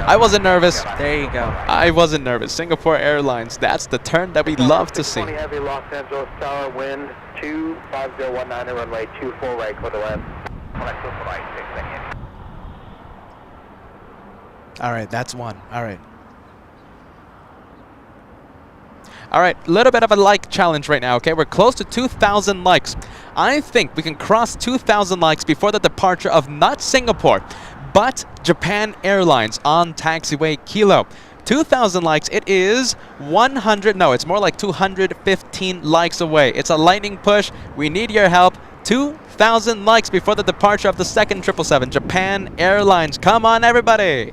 [SPEAKER 3] I wasn't nervous.
[SPEAKER 1] There you go.
[SPEAKER 3] I wasn't nervous. Singapore Airlines, that's the turn that we love to see.
[SPEAKER 2] 620 heavy, Los Angeles Tower, wind 25019, runway 24 right, clear to land.
[SPEAKER 3] All right, that's one. All right. All right, a little bit of a like challenge right now, okay? We're close to 2,000 likes. I think we can cross 2,000 likes before the departure of not Singapore, but Japan Airlines on taxiway Kilo. 2,000 likes, it is 100, no, it's more like 215 likes away. It's a lightning push. We need your help. 2,000 likes before the departure of the second 777, Japan Airlines. Come on, everybody.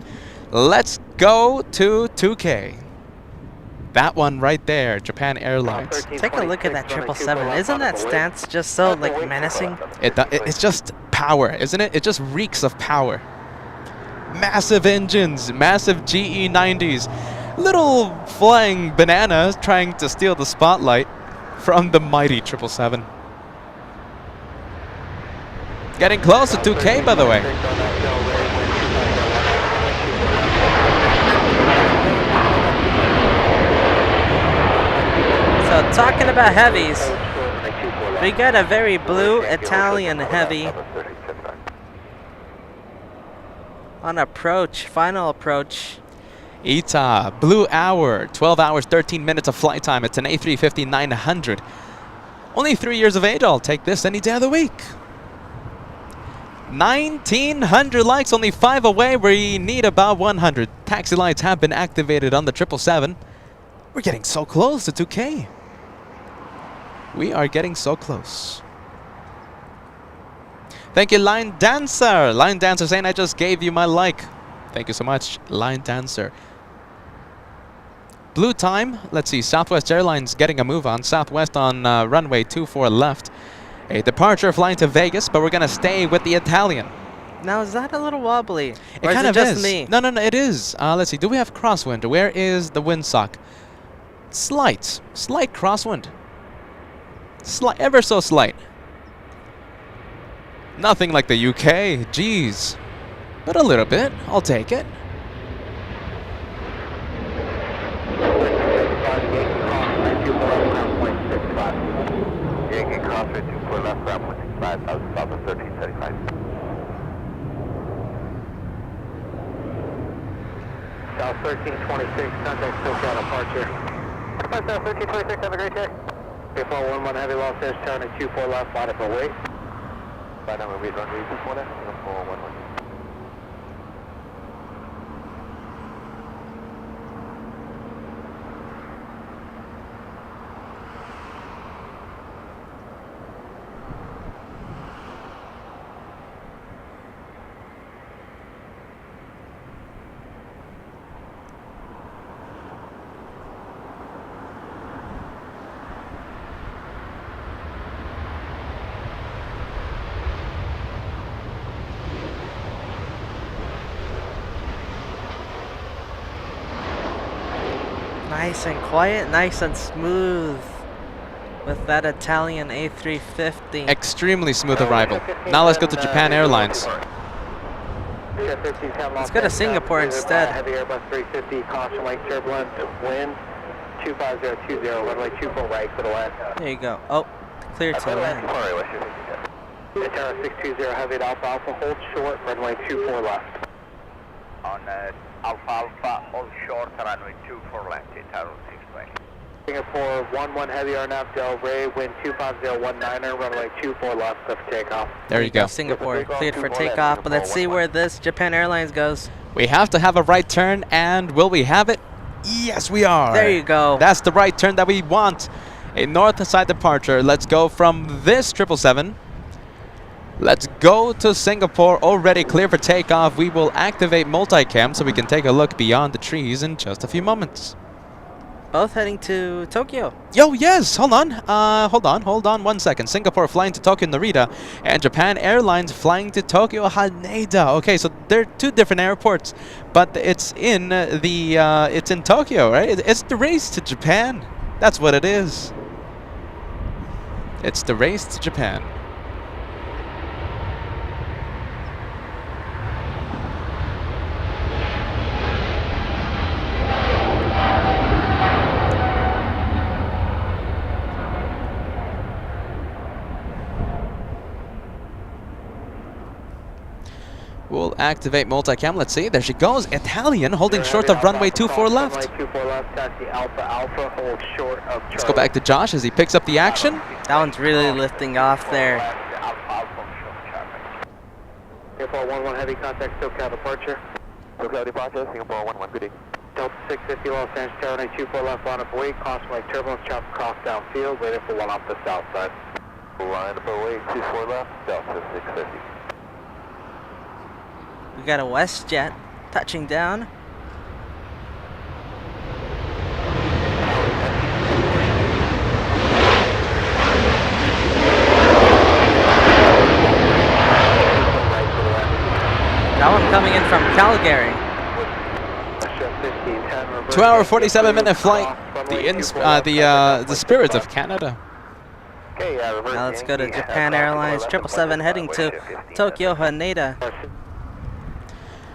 [SPEAKER 3] Let's go to 2K. That one right there, Japan Airlines.
[SPEAKER 1] Take a look at that 777. Isn't that stance just so like menacing?
[SPEAKER 3] It's just power, isn't it? It just reeks of power. Massive engines, massive GE90s. Little flying bananas trying to steal the spotlight from the mighty 777. Getting close to 2K, by the way.
[SPEAKER 1] So talking about heavies, we got a very blue Italian heavy on approach, final approach.
[SPEAKER 3] ITA, Blue Hour, 12 hours, 13 minutes of flight time. It's an A350-900. Only 3 years of age. I'll take this any day of the week. 1,900 likes, only 5 away. We need about 100. Taxi lights have been activated on the 777. We're getting so close to 2K. We are getting so close. Thank you, Line Dancer. Line Dancer saying I just gave you my like. Thank you so much, Line Dancer. Blue time. Let's see. Southwest Airlines getting a move on. Southwest on runway 24 left. A departure flying to Vegas, but we're going to stay with the Italian.
[SPEAKER 1] Now, is that a little wobbly?
[SPEAKER 3] It
[SPEAKER 1] Or
[SPEAKER 3] kind
[SPEAKER 1] is
[SPEAKER 3] of
[SPEAKER 1] it just
[SPEAKER 3] is.
[SPEAKER 1] me?
[SPEAKER 3] No, it is. Let's see. Do we have crosswind? Where is the windsock? Slight crosswind. Ever so slight. Nothing like the UK. Jeez. But a little bit. I'll take it.
[SPEAKER 4] Yankee crossway 24 left, ground 165, south of 1335.
[SPEAKER 2] South 1326, contact SoCal departure. South 1326, have a great day. Airport 11 heavy, Los Angeles Tower, 24 left, line up for wait.
[SPEAKER 4] By number, read runway 24 left, 1411.
[SPEAKER 1] Nice and quiet, nice and smooth with that Italian A350.
[SPEAKER 3] Extremely smooth arrival. Now let's go to Japan Airlines.
[SPEAKER 1] Let's go to Singapore instead.
[SPEAKER 2] Heavy Airbus 350, caution light turbulence, wind 25020, runway 24 right, clear to land.
[SPEAKER 1] There you go. Oh, clear to land.
[SPEAKER 4] Sorry, what's your
[SPEAKER 2] Tower 620, heavy at Alpha Alpha, hold short, runway 24 left.
[SPEAKER 4] On Alpha Alpha, hold short, runway 24 left, Tower 620.
[SPEAKER 2] Singapore 11 heavy RNAV Del Rey, wind 25019er, runway 24 left, clear for takeoff.
[SPEAKER 3] There you go.
[SPEAKER 1] Singapore cleared for takeoff, but let's see where this Japan Airlines goes.
[SPEAKER 3] We have to have a right turn, and will we have it? Yes, we are.
[SPEAKER 1] There you go.
[SPEAKER 3] That's the right turn that we want. A north side departure. Let's go from this 777 Let's go to Singapore, already clear for takeoff. We will activate multicam so we can take a look beyond the trees in just a few moments.
[SPEAKER 1] Both heading to Tokyo.
[SPEAKER 3] Yo, yes, hold on. Hold on 1 second. Singapore flying to Tokyo Narita, and Japan Airlines flying to Tokyo Haneda. Okay, so they're two different airports, but it's in it's in Tokyo, right? It's the race to Japan. That's what it is. It's the race to Japan. We'll activate multicam. Let's see. There she goes. Italian holding short of runway 24 left.
[SPEAKER 2] Runway 24 left, taxi Alpha Alpha, hold short of Charlie.
[SPEAKER 3] Let's go back to Josh as he picks up the action.
[SPEAKER 1] That one's really lifting off there.
[SPEAKER 2] Singapore 11 heavy contact, SoCal departure.
[SPEAKER 4] SoCal departure, Singapore 11, good day.
[SPEAKER 2] Delta 650 Los Angeles, Tower 24 left, line up away, cosmic turbulence, chop cross downfield, waiting for one off the south side.
[SPEAKER 4] Line up away, 24 left, Delta 650.
[SPEAKER 1] We got a WestJet touching down. That one coming in from Calgary.
[SPEAKER 3] 2-hour 47-minute flight. The Spirit of Canada.
[SPEAKER 1] Now let's go to Japan Airlines 777 heading to Tokyo Haneda.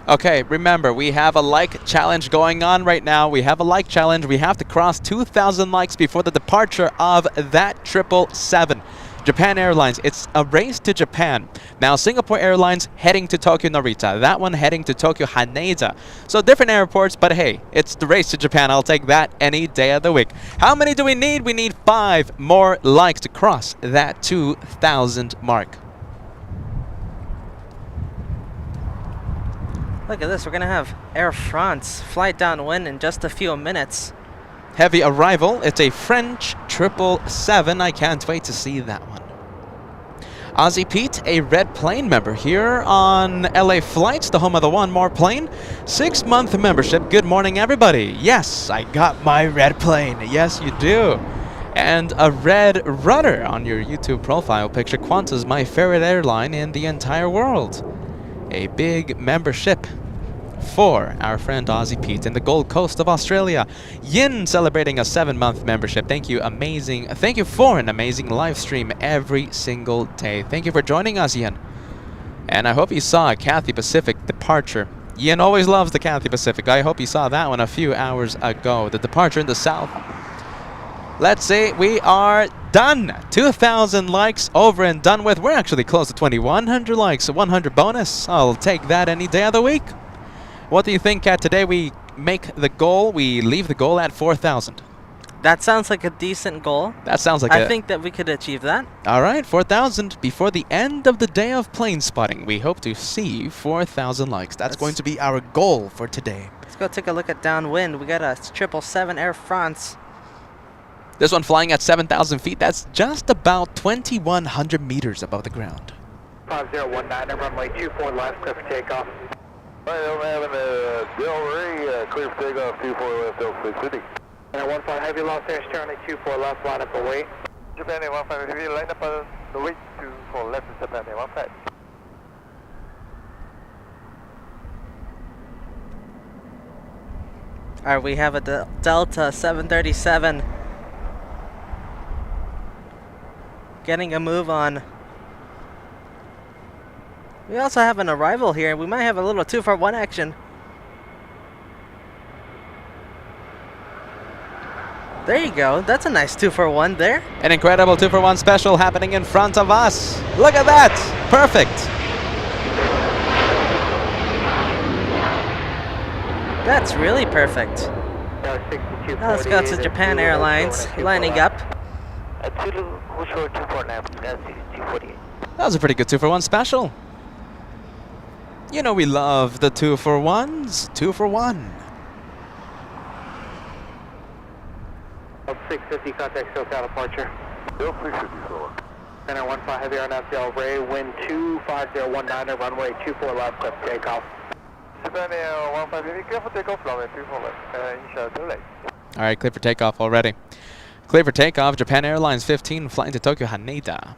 [SPEAKER 3] Okay, remember, we have a like challenge going on right now. We have a like challenge. We have to cross 2,000 likes before the departure of that 777. Japan Airlines, it's a race to Japan. Now, Singapore Airlines heading to Tokyo Narita. That one heading to Tokyo Haneda. So different airports, but hey, it's the race to Japan. I'll take that any day of the week. How many do we need? We need 5 more likes to cross that 2,000 mark.
[SPEAKER 1] Look at this, we're gonna have Air France flight downwind in just a few minutes.
[SPEAKER 3] Heavy arrival. It's a French 777. I can't wait to see that one. Aussie Pete, a Red Plane member here on LA Flights, the home of the One More Plane. 6-month membership. Good morning, everybody. Yes, I got my Red Plane. Yes, you do. And a red rudder on your YouTube profile picture. Qantas, my favorite airline in the entire world. A big membership for our friend Aussie Pete in the Gold Coast of Australia. Yin celebrating a 7-month membership. Thank you, amazing. Thank you for an amazing live stream every single day. Thank you for joining us, Yin. And I hope you saw a Cathay Pacific departure. Yin always loves the Cathay Pacific. I hope you saw that one a few hours ago. The departure in the south. Let's see, we are done. 2,000 likes over and done with. We're actually close to 2,100 likes, 100 bonus. I'll take that any day of the week. What do you think, Kat? Today we make the goal, we leave the goal at 4,000.
[SPEAKER 1] That sounds like a decent goal.
[SPEAKER 3] That sounds like
[SPEAKER 1] I think that we could achieve that.
[SPEAKER 3] All right, 4,000 before the end of the day of plane spotting. We hope to see 4,000 likes. That's going to be our goal for today.
[SPEAKER 1] Let's go take a look at downwind. We got a 777 Air France.
[SPEAKER 3] This one flying at 7,000 feet. That's just about 2,100 meters above the ground.
[SPEAKER 2] 5019, runway 24 left, clear for takeoff.
[SPEAKER 4] I'm having a Del Rey, clear for takeoff, 24 left, Delta 650.
[SPEAKER 2] And 15 heavy Los Angeles, turn 24 left, line up away.
[SPEAKER 4] Japan 15 heavy, line up the way 24 left, Japan 15.
[SPEAKER 1] Alright, we have a Delta 737 getting a move on. We also have an arrival here. We might have a little 2-for-1 action. There you go. That's a nice 2-for-1 there.
[SPEAKER 3] An incredible 2-for-1 special happening in front of us. Look at that. Perfect.
[SPEAKER 1] That's really perfect. Now let's go to Japan Airlines, lining up.
[SPEAKER 3] That was a pretty good 2-for-1 special. You know we love the 2-for-1s. 2-for-1.
[SPEAKER 2] 650 contact SoCal departure.
[SPEAKER 4] Delta 650,
[SPEAKER 2] Center 15 heavy on FDL Ray, wind 25019, runway 24 left, cliff takeoff.
[SPEAKER 4] Japan 15 heavy, clear for takeoff, runway 24 left, initial LAX.
[SPEAKER 3] All right, clear for takeoff already. Clear for takeoff, Japan Airlines 15, flying to Tokyo Haneda.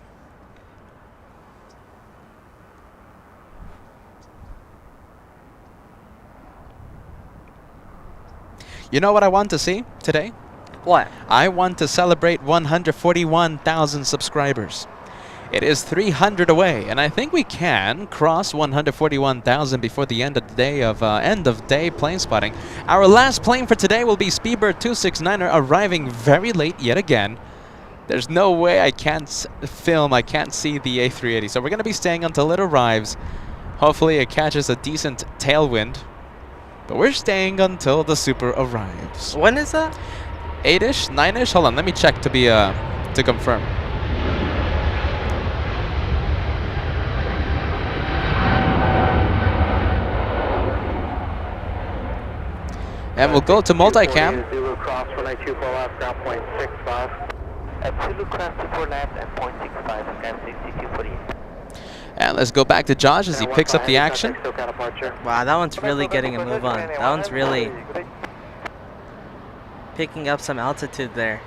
[SPEAKER 3] You know what I want to see today?
[SPEAKER 1] What?
[SPEAKER 3] I want to celebrate 141,000 subscribers. It is 300 away, and I think we can cross 141,000 before the end of the day of plane spotting. Our last plane for today will be Speedbird 269er, arriving very late yet again. There's no way I can't film, I can't see the A380, so we're going to be staying until it arrives. Hopefully it catches a decent tailwind, but we're staying until the Super arrives.
[SPEAKER 1] When is that?
[SPEAKER 3] 8-ish, 9-ish. Hold on, let me check to be to confirm. And we'll go to multicam.
[SPEAKER 2] Zulu cross 1924 left, ground point 65.
[SPEAKER 5] At Zulu cross 24 left and 0.65, scan 6248.
[SPEAKER 3] And let's go back to Josh as he picks up the action.
[SPEAKER 1] Wow, that one's really getting a move on. That one's really picking up some altitude there.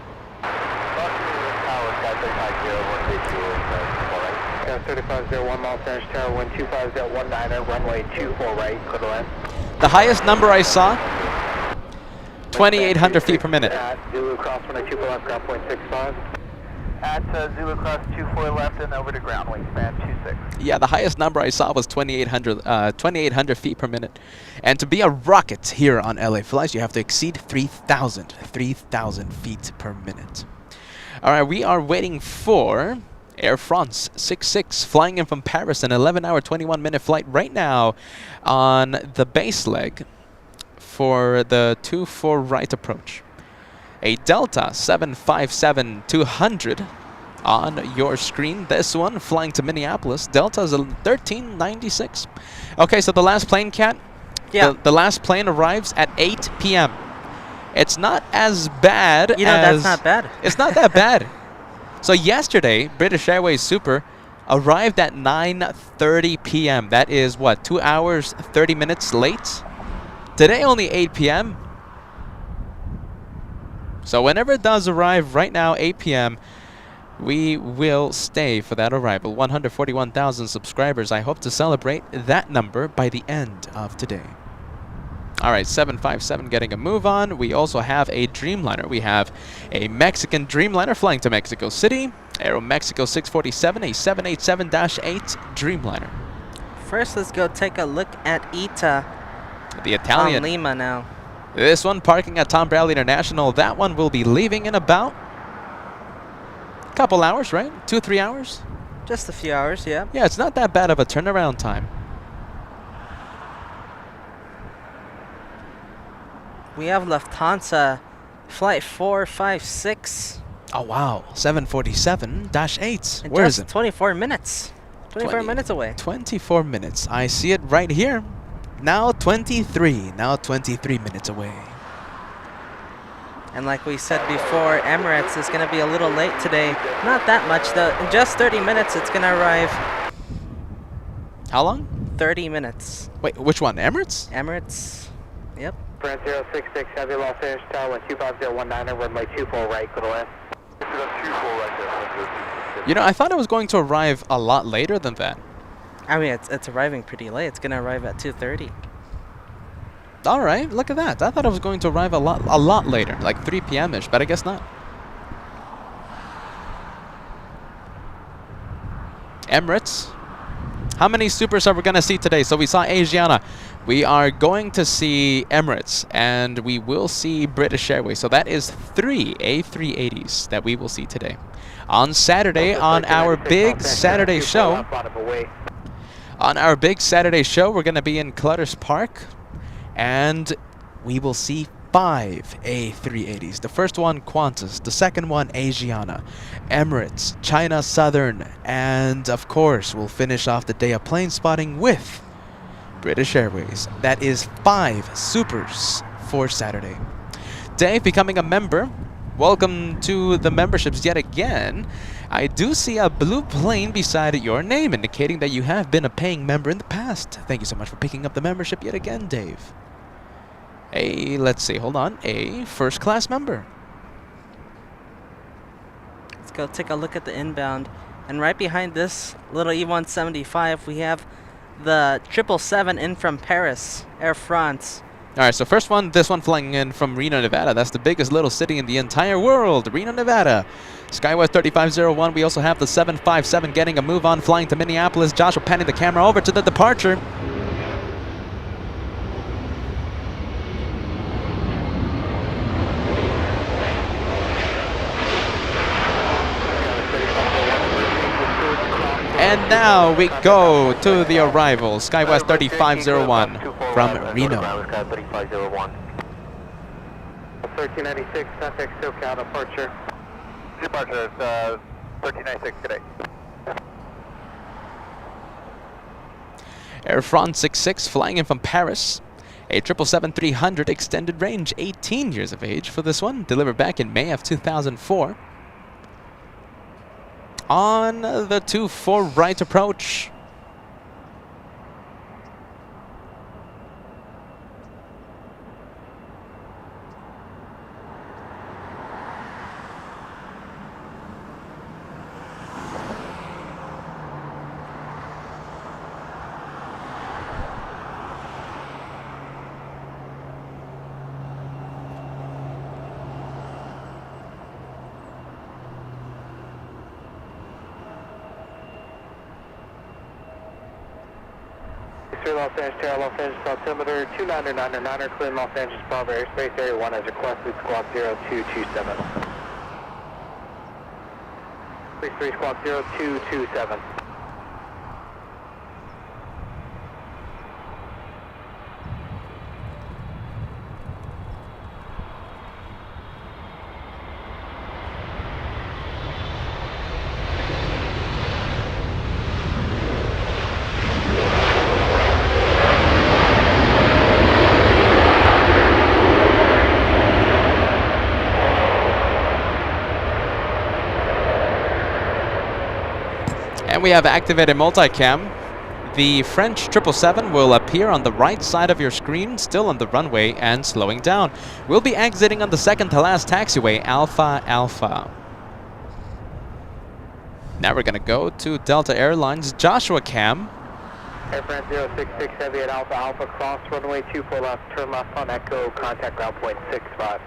[SPEAKER 2] 3501 mile Spanish Tower, wind 25019, runway 24 right, clear to land.
[SPEAKER 3] The highest number I saw, 2,800 feet per minute.
[SPEAKER 2] At Zulu cross 1924 left, ground point 65.
[SPEAKER 4] At Zulu cross 24 left and over to ground, wingspan 26.
[SPEAKER 3] Yeah, the highest number I saw was 2,800 feet per minute. And to be a rocket here on LA Flies, you have to exceed 3,000 feet per minute. All right, we are waiting for Air France 66 flying in from Paris, an 11-hour, 21-minute flight right now on the base leg for the 24 right approach. A Delta 757-200 on your screen. This one flying to Minneapolis. Delta is a 1396. Okay, so the last plane, Cat?
[SPEAKER 1] Yeah.
[SPEAKER 3] The last plane arrives at 8 p.m. It's not as bad
[SPEAKER 1] You know,
[SPEAKER 3] as...
[SPEAKER 1] that's not bad.
[SPEAKER 3] It's not that bad. So yesterday, British Airways Super arrived at 9:30 p.m. That is, what, 2 hours, 30 minutes late? Today, only 8 p.m. So whenever it does arrive right now, 8 p.m., we will stay for that arrival. 141,000 subscribers. I hope to celebrate that number by the end of today. All right, 757 getting a move on. We also have a Dreamliner. We have a Mexican Dreamliner flying to Mexico City. Aeromexico 647, a 787-8 Dreamliner.
[SPEAKER 1] First, let's go take a look at ITA
[SPEAKER 3] The Italian.
[SPEAKER 1] on Lima now.
[SPEAKER 3] This one parking at Tom Bradley International. That one will be leaving in about a couple hours, right? 2-3 hours?
[SPEAKER 1] Just a few hours, yeah.
[SPEAKER 3] Yeah, it's not that bad of a turnaround time.
[SPEAKER 1] We have Lufthansa flight 456.
[SPEAKER 3] Oh, wow. 747-8.
[SPEAKER 1] In
[SPEAKER 3] Where is
[SPEAKER 1] just
[SPEAKER 3] it?
[SPEAKER 1] 24 minutes. 24 minutes away.
[SPEAKER 3] 24 minutes. I see it right here. Now 23. Now 23 minutes away.
[SPEAKER 1] And like we said before, Emirates is going to be a little late today. Not that much, though. In just 30 minutes, it's going to arrive.
[SPEAKER 3] How long?
[SPEAKER 1] 30 minutes.
[SPEAKER 3] Wait, which one? Emirates?
[SPEAKER 1] Emirates. Yep.
[SPEAKER 2] France 066, heavy Los Angeles Tower, wind 25019, runway 24 right, clear to land.
[SPEAKER 3] You know, I thought it was going to arrive a lot later than that.
[SPEAKER 1] I mean, it's arriving pretty late. It's going to arrive at 2:30.
[SPEAKER 3] All right, look at that. I thought it was going to arrive a lot later, like 3 p.m.-ish, but I guess not. Emirates. How many supers are we going to see today? So we saw Asiana. We are going to see Emirates, and we will see British Airways. So that is 3 A380s that we will see today. On Saturday, on our big Saturday show, we're going to be in Clutters Park, and we will see 5 A380s. The first one, Qantas. The second one, Asiana. Emirates, China Southern, and of course, we'll finish off the day of plane spotting with British Airways. That is 5 supers for Saturday. Dave becoming a member welcome to the memberships yet again. I do see a blue plane beside your name, indicating that you have been a paying member in the past. Thank you so much for picking up the membership yet again, Dave. Let's see, hold on, a first class member.
[SPEAKER 1] Let's go take a look at the inbound. And right behind this little E175, we have the 777 in from Paris, Air France.
[SPEAKER 3] All right, so first one, this one flying in from Reno, Nevada. That's the biggest little city in the entire world, Reno, Nevada. Skywest 3501, we also have the 757 getting a move on, flying to Minneapolis. Joshua panning the camera over to the departure. And now we go to the arrival, Skywest 3501 from Reno.
[SPEAKER 2] 1396, contact SoCal departure.
[SPEAKER 4] Departure, 1396, good day.
[SPEAKER 3] Air France 66 flying in from Paris. A 777-300 extended range, 18 years of age for this one, delivered back in May of 2004. On the 24 right approach.
[SPEAKER 2] Los Angeles, Cheryl Los Angeles, altimeter 299er, clean Los Angeles, Bravo airspace area 1 as requested, squawk 0227. Please 3 squawk 0227.
[SPEAKER 3] And we have activated multicam. The French 777 will appear on the right side of your screen, still on the runway and slowing down. We'll be exiting on the second to last taxiway, Alpha Alpha. Now we're going to go to Delta Airlines Joshua Cam.
[SPEAKER 2] Air France 066 Heavy at Alpha Alpha, cross runway 24 left, turn left on Echo, contact ground point 65.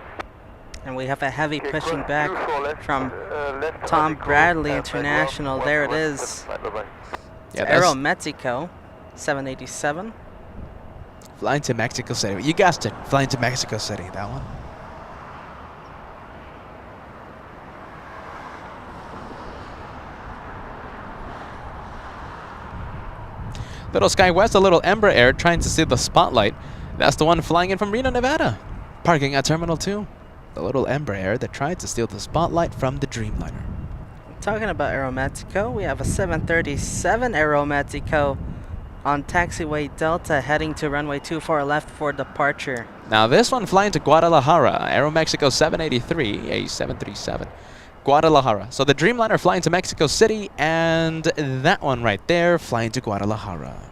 [SPEAKER 1] And we have a heavy pushing back from Tom Bradley International. There it is.
[SPEAKER 3] Yeah,
[SPEAKER 1] Aero Mexico 787.
[SPEAKER 3] Flying to Mexico City. You guessed it. Flying to Mexico City, that one. Little Skywest, a little Embraer trying to see the spotlight. That's the one flying in from Reno, Nevada. Parking at Terminal 2. The little Embraer that tried to steal the spotlight from the Dreamliner.
[SPEAKER 1] Talking about Aeromexico, we have a 737 Aeromexico on taxiway Delta heading to runway 24 left for departure.
[SPEAKER 3] Now this one flying to Guadalajara, Aeromexico 783, a 737. Guadalajara. So the Dreamliner flying to Mexico City, and that one right there flying to Guadalajara.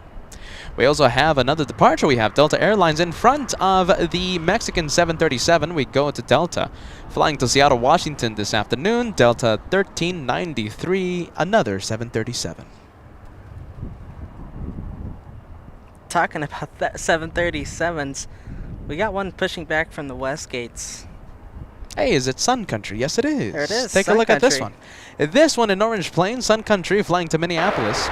[SPEAKER 3] We also have another departure. We have Delta Airlines in front of the Mexican 737. We go to Delta, flying to Seattle, Washington this afternoon. Delta 1393, another 737.
[SPEAKER 1] Talking about that 737s, we got one pushing back from the west gates.
[SPEAKER 3] Hey, is it Sun Country? Yes, it is.
[SPEAKER 1] There it is.
[SPEAKER 3] Take
[SPEAKER 1] Sun
[SPEAKER 3] a look
[SPEAKER 1] Country.
[SPEAKER 3] at this one. This one in Orange Plain, Sun Country, flying to Minneapolis.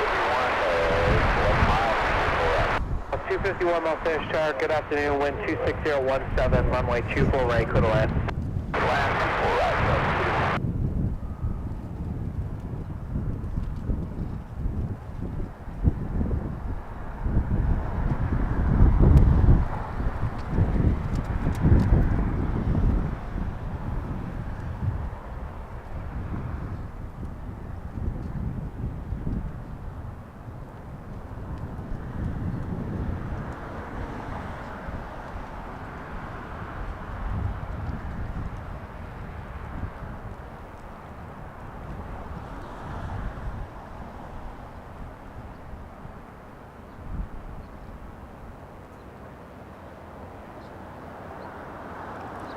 [SPEAKER 2] 251 Los Angeles Tower, good afternoon, wind 26017, runway 24 right, clear to land.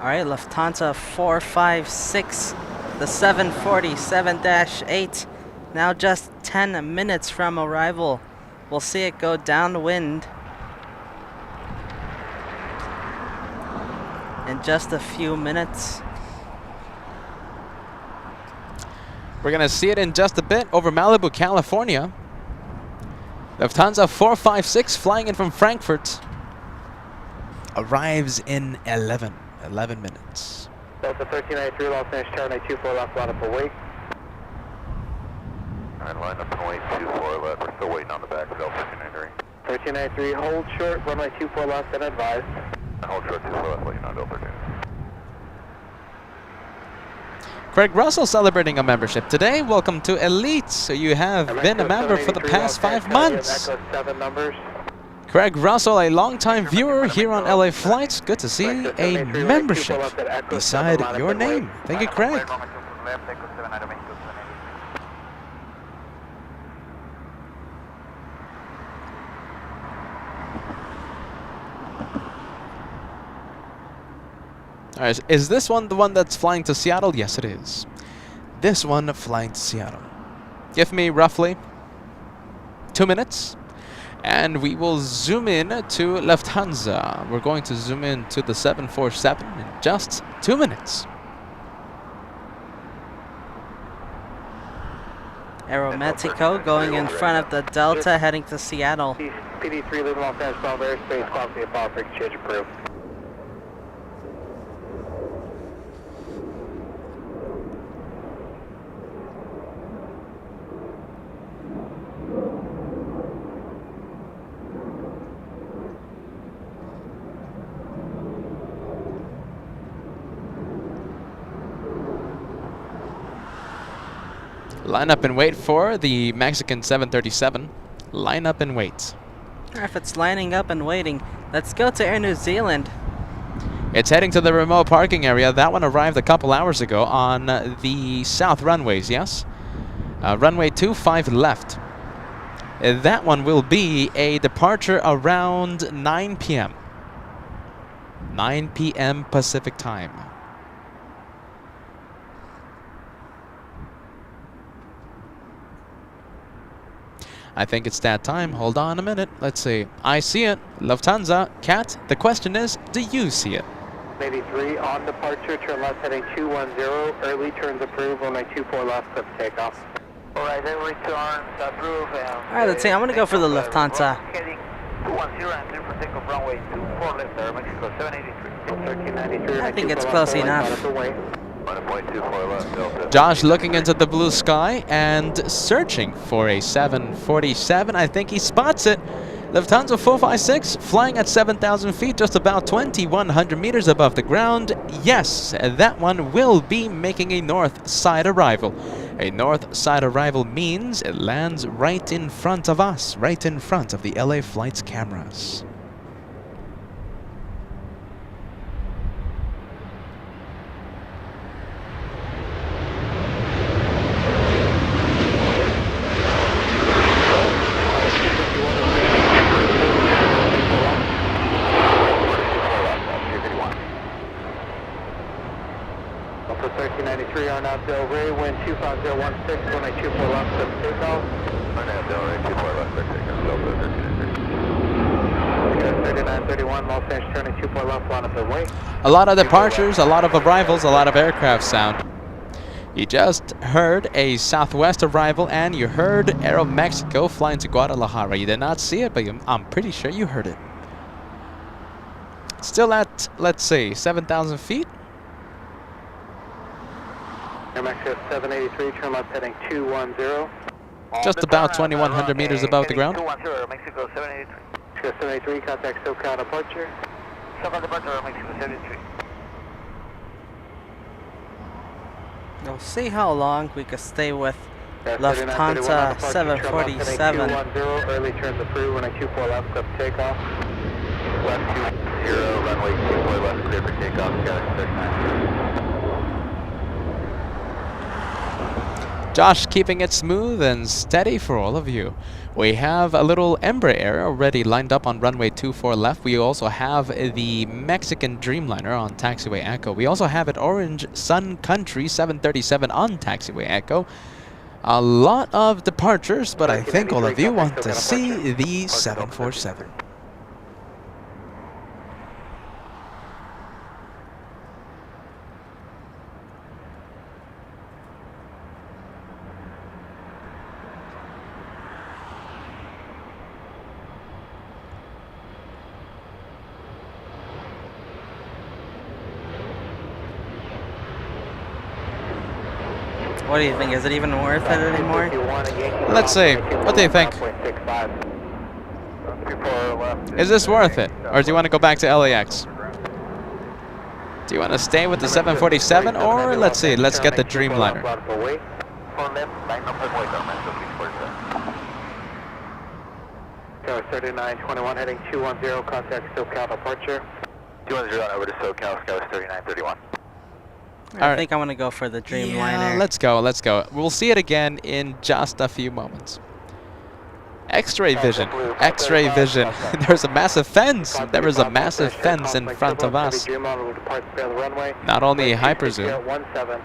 [SPEAKER 1] Alright, Lufthansa 456, the 747-8. Now just 10 minutes from arrival. We'll see it go downwind in just a few minutes.
[SPEAKER 3] We're going to see it in just a bit over Malibu, California. Lufthansa 456 flying in from Frankfurt arrives in 11 minutes.
[SPEAKER 2] Delta 1393, Los Angeles, Tower 924 left, line up and wait.
[SPEAKER 4] And line up and wait, 24 left. We're still waiting on the back for Delta 1393.
[SPEAKER 2] 1393, hold short, runway 24 left and advised.
[SPEAKER 4] And hold short 24 left, waiting on Delta 1393.
[SPEAKER 3] Craig Russell celebrating a membership today. Welcome to Elite. So you have been a member for the past 5 months.
[SPEAKER 2] Echo 7 numbers.
[SPEAKER 3] Craig Russell, a longtime viewer here on LA Flights. Good to see a membership beside your name. Thank you, Craig. All right, is this one the one that's flying to Seattle? Yes, it is. This one flying to Seattle. Give me roughly 2 minutes, and we will zoom in to Lufthansa. We're going to zoom in to the 747 in just 2 minutes.
[SPEAKER 1] Aeromexico going in front of the Delta heading to Seattle.
[SPEAKER 2] PD3 leaving Los Angeles, 12 airspace, clock the Apollo frequency change approved.
[SPEAKER 3] Line up and wait for the Mexican 737. Line up and wait.
[SPEAKER 1] If it's lining up and waiting, let's go to Air New Zealand.
[SPEAKER 3] It's heading to the remote parking area. That one arrived a couple hours ago on the south runways, yes? Runway 25 left. That one will be a departure around 9 p.m. 9 p.m. Pacific time. I think it's that time. Hold on a minute. Let's see. I see it. Lufthansa. Cat, the question is, do you see it?
[SPEAKER 2] 83 on departure, turn left heading 210, early turns approved, runway 24 left, clip takeoff. Alright, then returns approved.
[SPEAKER 1] Alright, let's see. I'm going to go for the Lufthansa.
[SPEAKER 2] Heading 210 and clear for takeoff, runway 24 left, Mexico 783. 1393.
[SPEAKER 1] I think it's close enough.
[SPEAKER 3] Josh looking into the blue sky and searching for a 747. I think he spots it. Lufthansa 456 flying at 7,000 feet, just about 2,100 meters above the ground. Yes, that one will be making a north side arrival. A north side arrival means it lands right in front of us, right in front of the LA Flights cameras.
[SPEAKER 2] For 1393 on out Del Rey, wind 25016, 1824 left, clip takeoff. On out Del Rey, 24 left, clip takeoff, Delta 1393. 3931, Los Angeles, turning 24 left, line up and wait.
[SPEAKER 3] A lot of departures, a lot of arrivals, a lot of aircraft sound. You just heard a Southwest arrival, and you heard Aeromexico flying to Guadalajara. You did not see it, but I'm pretty sure you heard it. Still at, let's say, 7,000 feet.
[SPEAKER 2] Mexico 783, turn left heading 210.
[SPEAKER 3] Just about 2,100 meters above the ground.
[SPEAKER 2] 210, Mexico 783. Mexico 783, contact SoCal departure. SoCal departure, Mexico 783.
[SPEAKER 1] We'll see how long we can stay with Lufthansa 747.
[SPEAKER 2] 210, early turns approved, runway 24 left, clip takeoff. Left 20, runway 24 left, clear for takeoff, KLAX 39.
[SPEAKER 3] Josh keeping it smooth and steady for all of you. We have a little Embraer already lined up on runway 24 left. We also have the Mexican Dreamliner on taxiway Echo. We also have an Orange Sun Country 737 on taxiway Echo. A lot of departures, but I think all of you want to see the 747.
[SPEAKER 1] What do you think? Is it even worth it anymore?
[SPEAKER 3] Let's see. What do you think? Is this worth it? Or do you want to go back to LAX? Do you want to stay with the 747? Or let's see, let's get the Dreamliner.
[SPEAKER 2] Tower 3921 heading 210, contact SoCal departure.
[SPEAKER 4] 210 over to SoCal, Sky 3931.
[SPEAKER 1] I think I want to go for the Dreamliner.
[SPEAKER 3] Yeah, let's go, let's go. We'll see it again in just a few moments. X-ray vision, X-ray vision. There's a massive fence. There is a massive fence in front of us. Not only hyper zoom.
[SPEAKER 2] 17,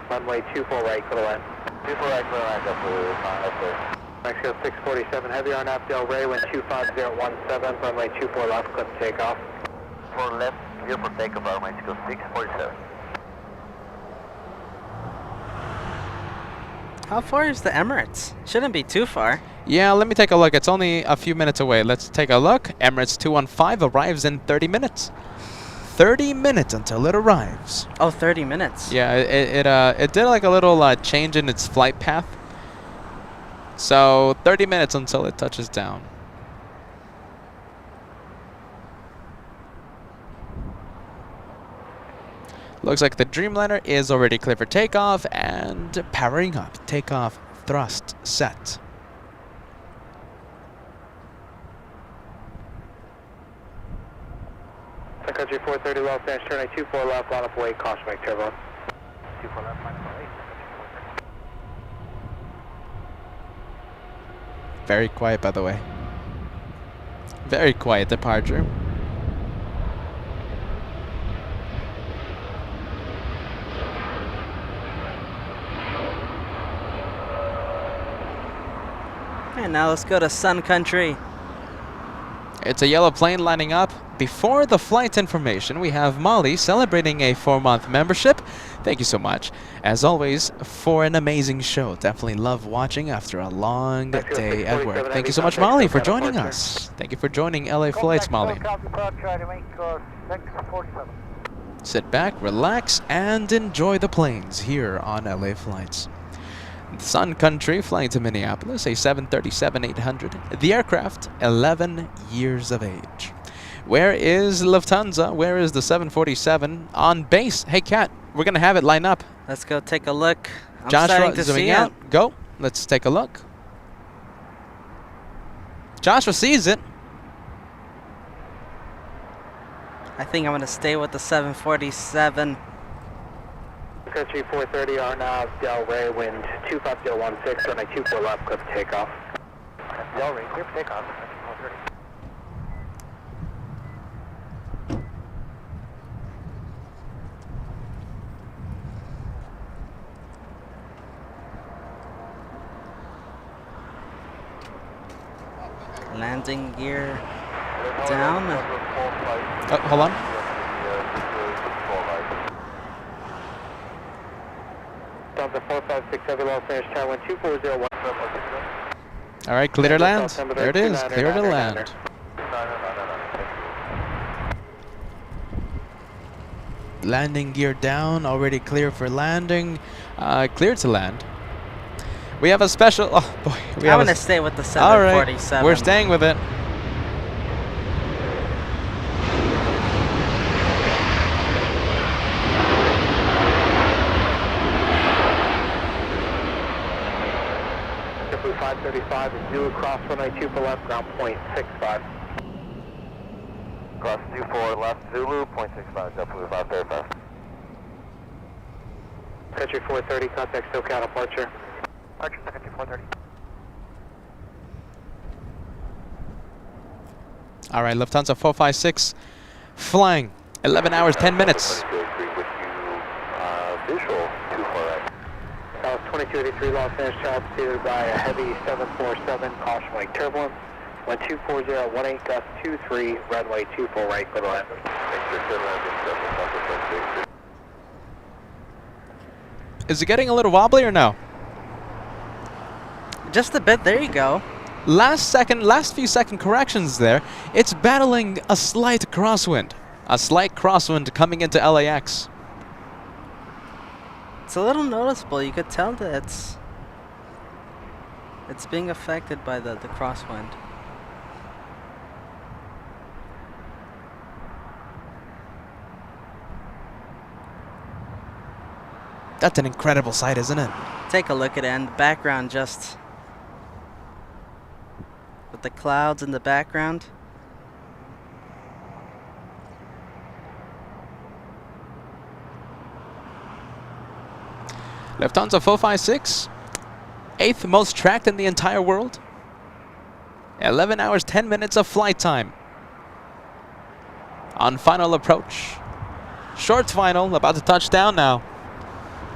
[SPEAKER 2] runway 24 right, clear line.
[SPEAKER 4] 24 right, clear line, up
[SPEAKER 2] Mexico 647, heavy on Del Rey, wind 25017, runway 24 left, clip takeoff.
[SPEAKER 4] 4 left, clear for takeoff, Mexico 647.
[SPEAKER 1] How far is the Emirates? Shouldn't be too far.
[SPEAKER 3] Yeah, let me take a look. It's only a few minutes away. Let's take a look. Emirates 215 arrives in 30 minutes. 30 minutes until it arrives.
[SPEAKER 1] Oh, 30 minutes.
[SPEAKER 3] Yeah, it did like a little change in its flight path. So 30 minutes until it touches down. Looks like the Dreamliner is already clear for takeoff and powering up. Takeoff thrust set.
[SPEAKER 2] Sun Country 430 Los Angeles, turn 24 left, line up away, caution, make turbo.
[SPEAKER 4] 24 left, minus 8.
[SPEAKER 3] Very quiet, by the way. Very quiet departure.
[SPEAKER 1] And now let's go to Sun Country.
[SPEAKER 3] It's a yellow plane lining up. Before the flight information, we have Molly celebrating a 4-month membership. Thank you so much, as always, for an amazing show. Definitely love watching after a long day at work. Thank you so much, Molly, for joining us. Thank you for joining LA Flights, Molly. Sit back, relax, and enjoy the planes here on LA Flights. Sun Country flying to Minneapolis, a 737-800. The aircraft, 11 years of age. Where is Lufthansa? Where is the 747 on base? Hey, Kat, we're going to have it line up.
[SPEAKER 1] Let's go take a look. I'm starting to
[SPEAKER 3] zooming
[SPEAKER 1] see
[SPEAKER 3] out.
[SPEAKER 1] it.
[SPEAKER 3] Go. Let's take a look. Joshua sees it.
[SPEAKER 1] I think I'm going to stay with the 747.
[SPEAKER 2] Country 430, RNAV, Del Rey, wind 25016, runway 24 left, clip takeoff.
[SPEAKER 4] Del Rey, clear for takeoff, 430.
[SPEAKER 1] Landing gear down.
[SPEAKER 3] Hold on.
[SPEAKER 2] Delta 456 heavy Los Angeles, tower wind 2401.
[SPEAKER 3] All right, clear to land. There it is, clear to land. Landing gear down, already clear for landing. Clear to land. We have a special. Oh boy, we
[SPEAKER 1] I'm
[SPEAKER 3] have.
[SPEAKER 1] going to stay with the
[SPEAKER 3] All
[SPEAKER 1] 747.
[SPEAKER 3] right, we're staying with it.
[SPEAKER 2] JetBlue 535 is due across runway 24 left, ground point 65.
[SPEAKER 4] Cross 24 left, Zulu, 0.65, JetBlue 535.
[SPEAKER 2] Country 430, contact SoCal departure. Archer second 2430.
[SPEAKER 3] All right, Lufthansa 456 flying 11 hours, 10 minutes.
[SPEAKER 4] Visual 24
[SPEAKER 2] South 2283 Los Angeles, child preceded by a heavy 747, caution wake turbulence. 124018, gust 23, runway 24 right, go to land.
[SPEAKER 3] Is it getting a little wobbly or no?
[SPEAKER 1] Just a bit. There you go.
[SPEAKER 3] Last few second corrections there. It's battling a slight crosswind. A slight crosswind coming into LAX.
[SPEAKER 1] It's a little noticeable. You could tell that it's being affected by the crosswind.
[SPEAKER 3] That's an incredible sight, isn't it?
[SPEAKER 1] Take a look at it, and the background just with the clouds in the background.
[SPEAKER 3] Lufthansa 456, 8th most tracked in the entire world. 11 hours, 10 minutes of flight time. On final approach. Short final, about to touch down now.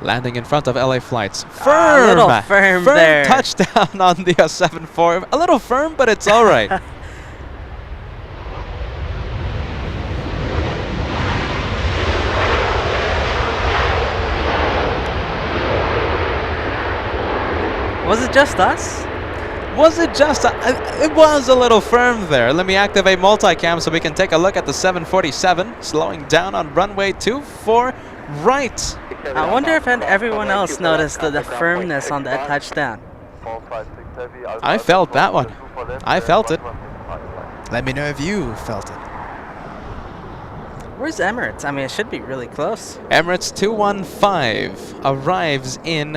[SPEAKER 3] Landing in front of LA flights. Firm!
[SPEAKER 1] A little firm there.
[SPEAKER 3] Touchdown on the 7-4. A little firm, but it's all right.
[SPEAKER 1] Was it just us?
[SPEAKER 3] Was it just it was a little firm there. Let me activate multicam so we can take a look at the 747 slowing down on runway 24 right.
[SPEAKER 1] I wonder if everyone else noticed the firmness on that touchdown.
[SPEAKER 3] I felt that one. I felt it. Let me know if you felt it.
[SPEAKER 1] Where's Emirates? I mean, it should be really close.
[SPEAKER 3] Emirates 215 arrives in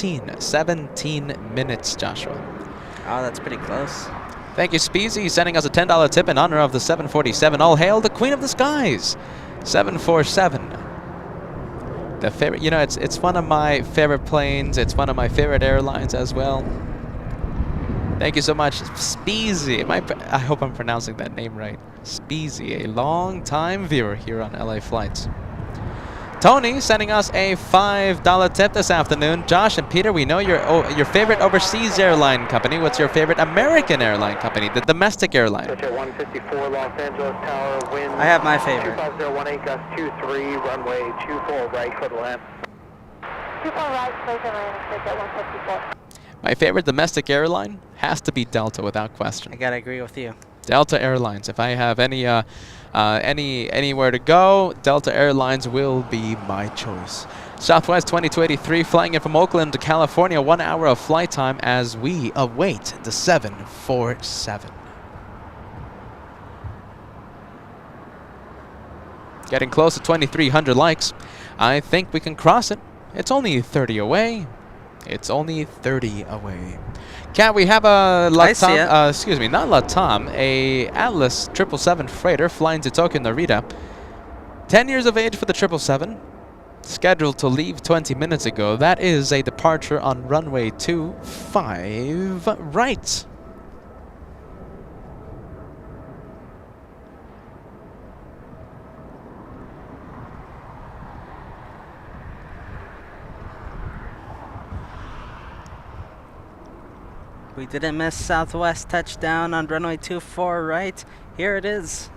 [SPEAKER 3] 17 minutes, Joshua.
[SPEAKER 1] Oh, that's pretty close.
[SPEAKER 3] Thank you, Speezy, sending us a $10 tip in honor of the 747. All hail the Queen of the Skies, 747. The favorite, you know, it's one of my favorite planes. It's one of my favorite airlines as well. Thank you so much, Speezy. I hope I'm pronouncing that name right. Speezy, a long-time viewer here on LA Flights. Tony sending us a $5 tip this afternoon. Josh and Peter, we know your favorite overseas airline company. What's your favorite American airline company, the domestic airline?
[SPEAKER 2] 154 Los Angeles Tower, wind.
[SPEAKER 1] I have my favorite.
[SPEAKER 2] 25018, gust 23, runway 24 right, go to land.
[SPEAKER 5] 24 right, close and land, at 154.
[SPEAKER 3] My favorite domestic airline has to be Delta, without question.
[SPEAKER 1] I gotta agree with you.
[SPEAKER 3] Delta Airlines. If I have anywhere to go, Delta Airlines will be my choice. Southwest 2283 flying in from Oakland to California. 1 hour of flight time as we await the 747. Getting close to 2,300 likes. I think we can cross it. It's only 30 away. It's only 30 away. Cat, we have a Latam, excuse me, not Latam, a Atlas 777 freighter flying to Tokyo Narita. 10 years of age for the 777. Scheduled to leave 20 minutes ago. That is a departure on runway 25 right.
[SPEAKER 1] We didn't miss Southwest touchdown on runway 24 right. Here it is.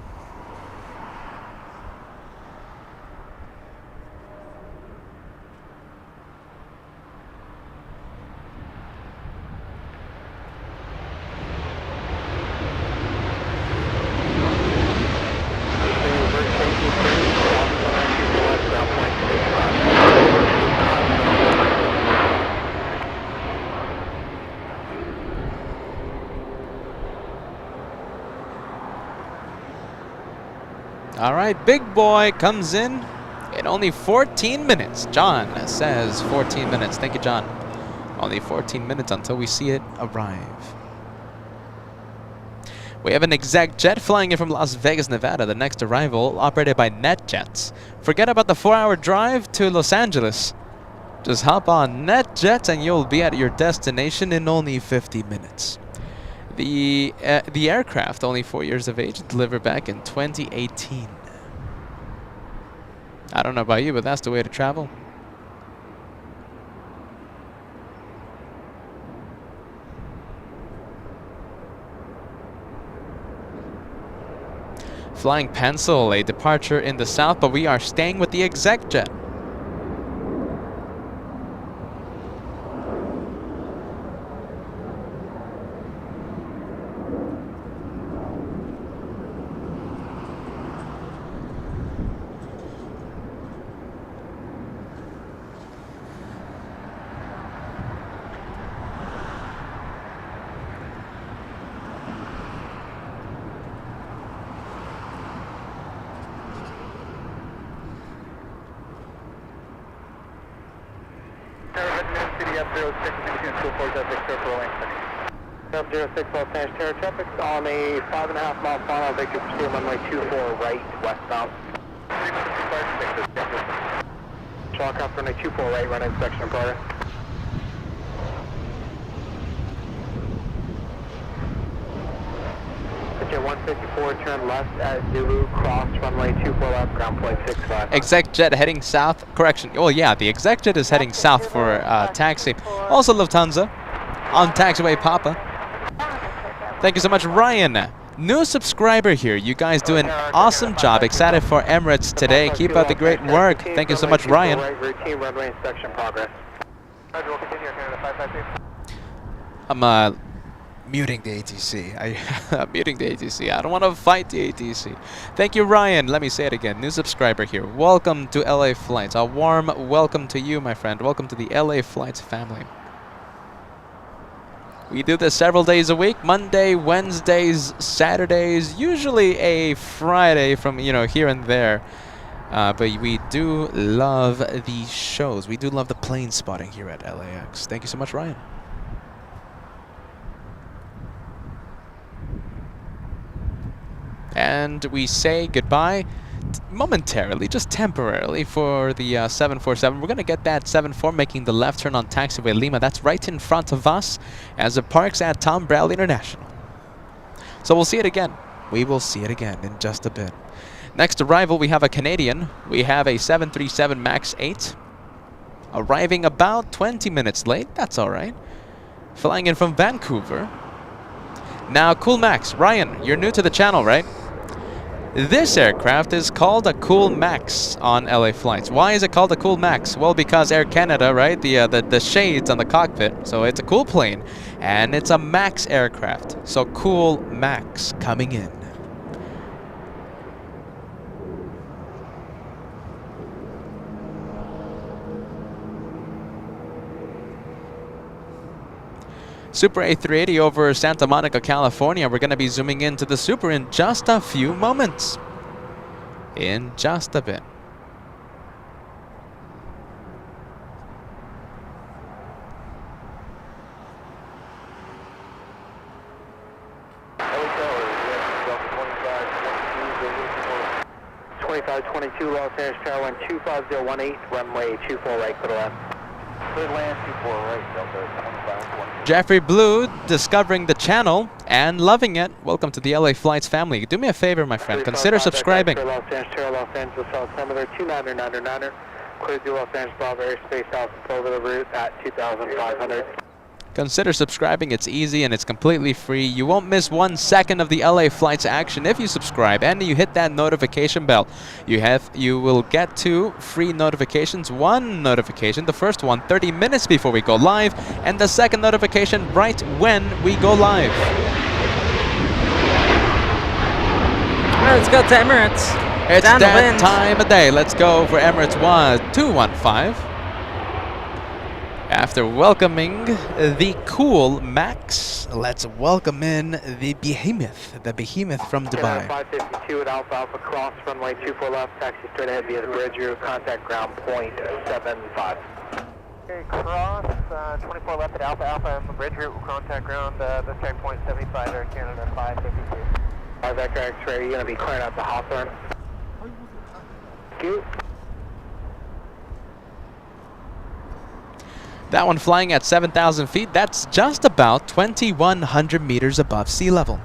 [SPEAKER 3] All right, big boy comes in only 14 minutes. John says 14 minutes. Thank you, John. Only 14 minutes until we see it arrive. We have an exec jet flying in from Las Vegas, Nevada. The next arrival operated by NetJets. Forget about the 4-hour drive to Los Angeles. Just hop on NetJets and you'll be at your destination in only 50 minutes. The aircraft, only 4 years of age, delivered back in 2018. I don't know about you, but that's the way to travel. Flying Pencil, a departure in the south, but we are staying with the exec jet.
[SPEAKER 2] Up 06 Los Angeles Terra traffic on a 5.5 mile final, Victor Pursuit runway 24 right westbound. Shock up runway 24 right, run inspection in progress. Pitch at 154, turn left at Zulu, cross runway 24 left, ground point 65.
[SPEAKER 3] Exec jet heading south. Correction. Oh yeah, the exec jet is heading south for taxi. Also Lufthansa on taxiway Papa. Thank you so much, Ryan. New subscriber here. You guys do an awesome job. Excited for Emirates today. Keep up the great work. Thank you so much, Ryan.
[SPEAKER 2] Routine runway inspection progress.
[SPEAKER 3] I'm muting the ATC. I'm muting the ATC. I don't want to fight the ATC. Thank you, Ryan. Let me say it again. New subscriber here. Welcome to LA Flights. A warm welcome to you, my friend. Welcome to the LA Flights family. We do this several days a week, Monday, Wednesdays, Saturdays, usually a Friday from, here and there. But we do love the shows. We do love the plane spotting here at LAX. Thank you so much, Ryan. And we say goodbye momentarily, just temporarily, for the 747. We're going to get that 74 making the left turn on taxiway Lima. That's right in front of us as it parks at Tom Bradley International. So we'll see it again. We will see it again in just a bit. Next arrival, we have a Canadian. We have a 737 MAX 8. Arriving about 20 minutes late. That's all right. Flying in from Vancouver. Now, Cool Max. Ryan, you're new to the channel, right? This aircraft is called a Cool Max on LA Flights. Why is it called a Cool Max? Well, because Air Canada, right? The shades on the cockpit. So it's a cool plane, and it's a Max aircraft. So Cool Max coming in. Super A380 over Santa Monica, California. We're going to be zooming into the Super in just a few moments. In just a bit.
[SPEAKER 2] $2522 Los Angeles Tower 12018, runway 24 right, clear to left. Clear land 24 right, Delta 2520.
[SPEAKER 3] Jeffrey Blue discovering the channel and loving it. Welcome to the LA Flights family. Do me a favor, my friend. Consider subscribing.
[SPEAKER 2] Los Angeles, South Altimeter 29999. Clear through Los Angeles, Bravo airspace south over the route at 2,500. Consider subscribing. It's easy and it's completely free. You won't miss 1 second of the LA Flights action if you subscribe and you hit that notification bell. You will get 2 free notifications. 1 notification, the first one 30 minutes before we go live, and the second notification right when we go live.
[SPEAKER 1] All right, let's go to Emirates.
[SPEAKER 3] It's that time of day. Let's go for Emirates 215. After welcoming the Cool Max, let's welcome in the Behemoth from Dubai.
[SPEAKER 2] 552 at Alpha Alpha, cross runway 24 left, taxi straight ahead via the bridge route, contact ground point 75. Okay, cross 24 left at Alpha Alpha on the bridge route, contact ground, this time point 75, Air Canada 552. Vector X-ray, you're going to be clearing out the Hawthorne. Thank you.
[SPEAKER 3] That one flying at 7,000 feet. That's just about 2,100 meters above sea level.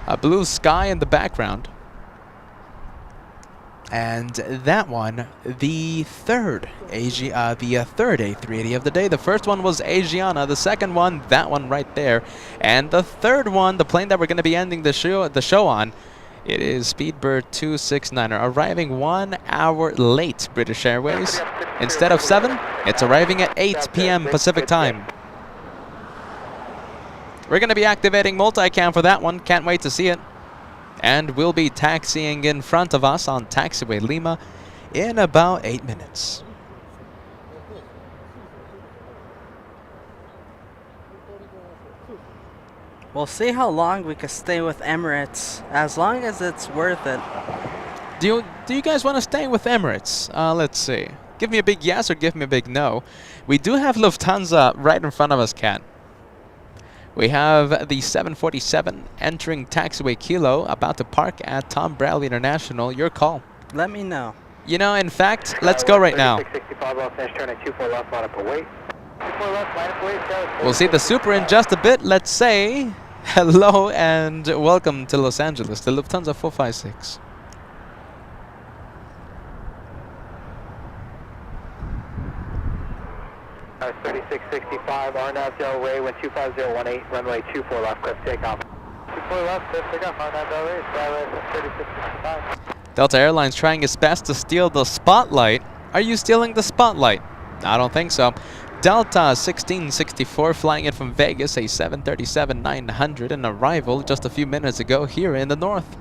[SPEAKER 3] A blue sky in the background. And that one, the third A380 of the day. The first one was Asiana. The second one, that one right there. And the third one, the plane that we're going to be ending the show on, it is Speedbird 269, arriving 1 hour late, British Airways. Instead of 7, it's arriving at 8 p.m. Pacific time. We're going to be activating multicam for that one. Can't wait to see it. And we'll be taxiing in front of us on taxiway Lima in about 8 minutes.
[SPEAKER 1] We'll see how long we can stay with Emirates, as long as it's worth it.
[SPEAKER 3] Do you guys want to stay with Emirates? Let's see. Give me a big yes or give me a big no. We do have Lufthansa right in front of us, Kat. We have the 747 entering taxiway Kilo, about to park at Tom Bradley International. Your call.
[SPEAKER 1] Let me know.
[SPEAKER 3] You know, in fact, let's go right now. We'll see the Super in just a bit. Let's say hello and welcome to Los Angeles, the Lufthansa 456.
[SPEAKER 4] Our 3665, RNAV Del Rey, wind 25018, runway 24 left, cliff takeoff. 24 left, cliff takeoff, RNAV Del Rey, Skyway 3665.
[SPEAKER 3] Delta Airlines trying its best to steal the spotlight. Are you stealing the spotlight? I don't think so. Delta 1664 flying in from Vegas, a 737-900, an arrival just a few minutes ago here in the north.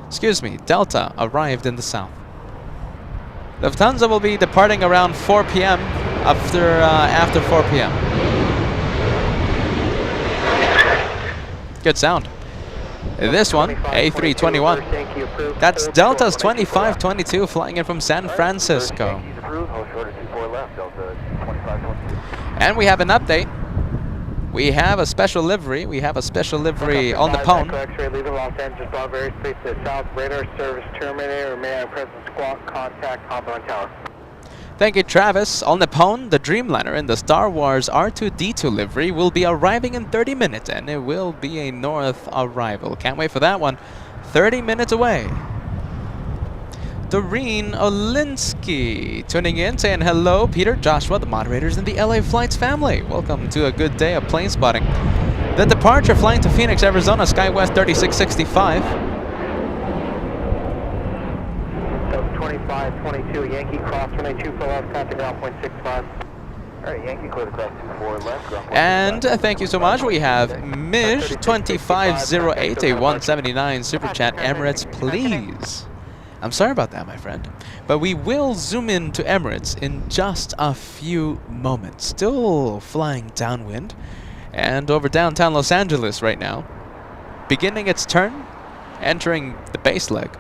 [SPEAKER 3] Excuse me, Delta arrived in the south. Lufthansa will be departing around 4 p.m. after 4 p.m. Good sound. This one, A321. That's Delta's 2522 flying in from San Francisco. And we have an update. We have a special livery. We have a special livery on the pone.
[SPEAKER 4] X-ray, leaving Los Angeles, Bravo, airspace to the south, radar service terminator, remain present squawk, contact, compound tower.
[SPEAKER 3] Thank you, Travis. On the pone, the Dreamliner in the Star Wars R2-D2 livery will be arriving in 30 minutes, and it will be a north arrival. Can't wait for that one. 30 minutes away. Doreen Olinsky tuning in, saying hello, Peter, Joshua, the moderators, and the LA Flights family. Welcome to a good day of plane spotting. The departure flying to Phoenix, Arizona, SkyWest 3665.
[SPEAKER 4] 2522, Yankee cross, runway 24 left, contact ground point 65. Alright, Yankee clear to cross 24 left, ground point
[SPEAKER 3] And thank you so much. We have Mish2508, a 179 Super Chat Emirates, please. I'm sorry about that, my friend. But we will zoom in to Emirates in just a few moments. Still flying downwind and over downtown Los Angeles right now. Beginning its turn, entering the base leg.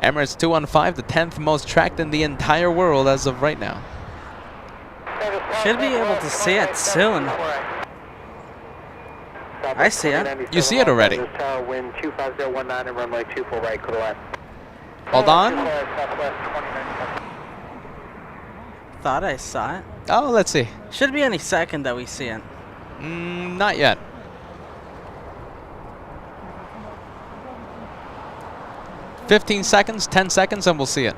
[SPEAKER 3] Emirates 215, the 10th most tracked in the entire world as of right now.
[SPEAKER 1] Should be able to see it soon. I see it.
[SPEAKER 3] You see it already.
[SPEAKER 4] Wind 25019 and runway 24 right, clear left.
[SPEAKER 3] Hold on.
[SPEAKER 1] Thought I saw it.
[SPEAKER 3] Oh, let's see.
[SPEAKER 1] Should be any second that we see it.
[SPEAKER 3] Not yet. "15 seconds, 10 seconds, and we'll see it.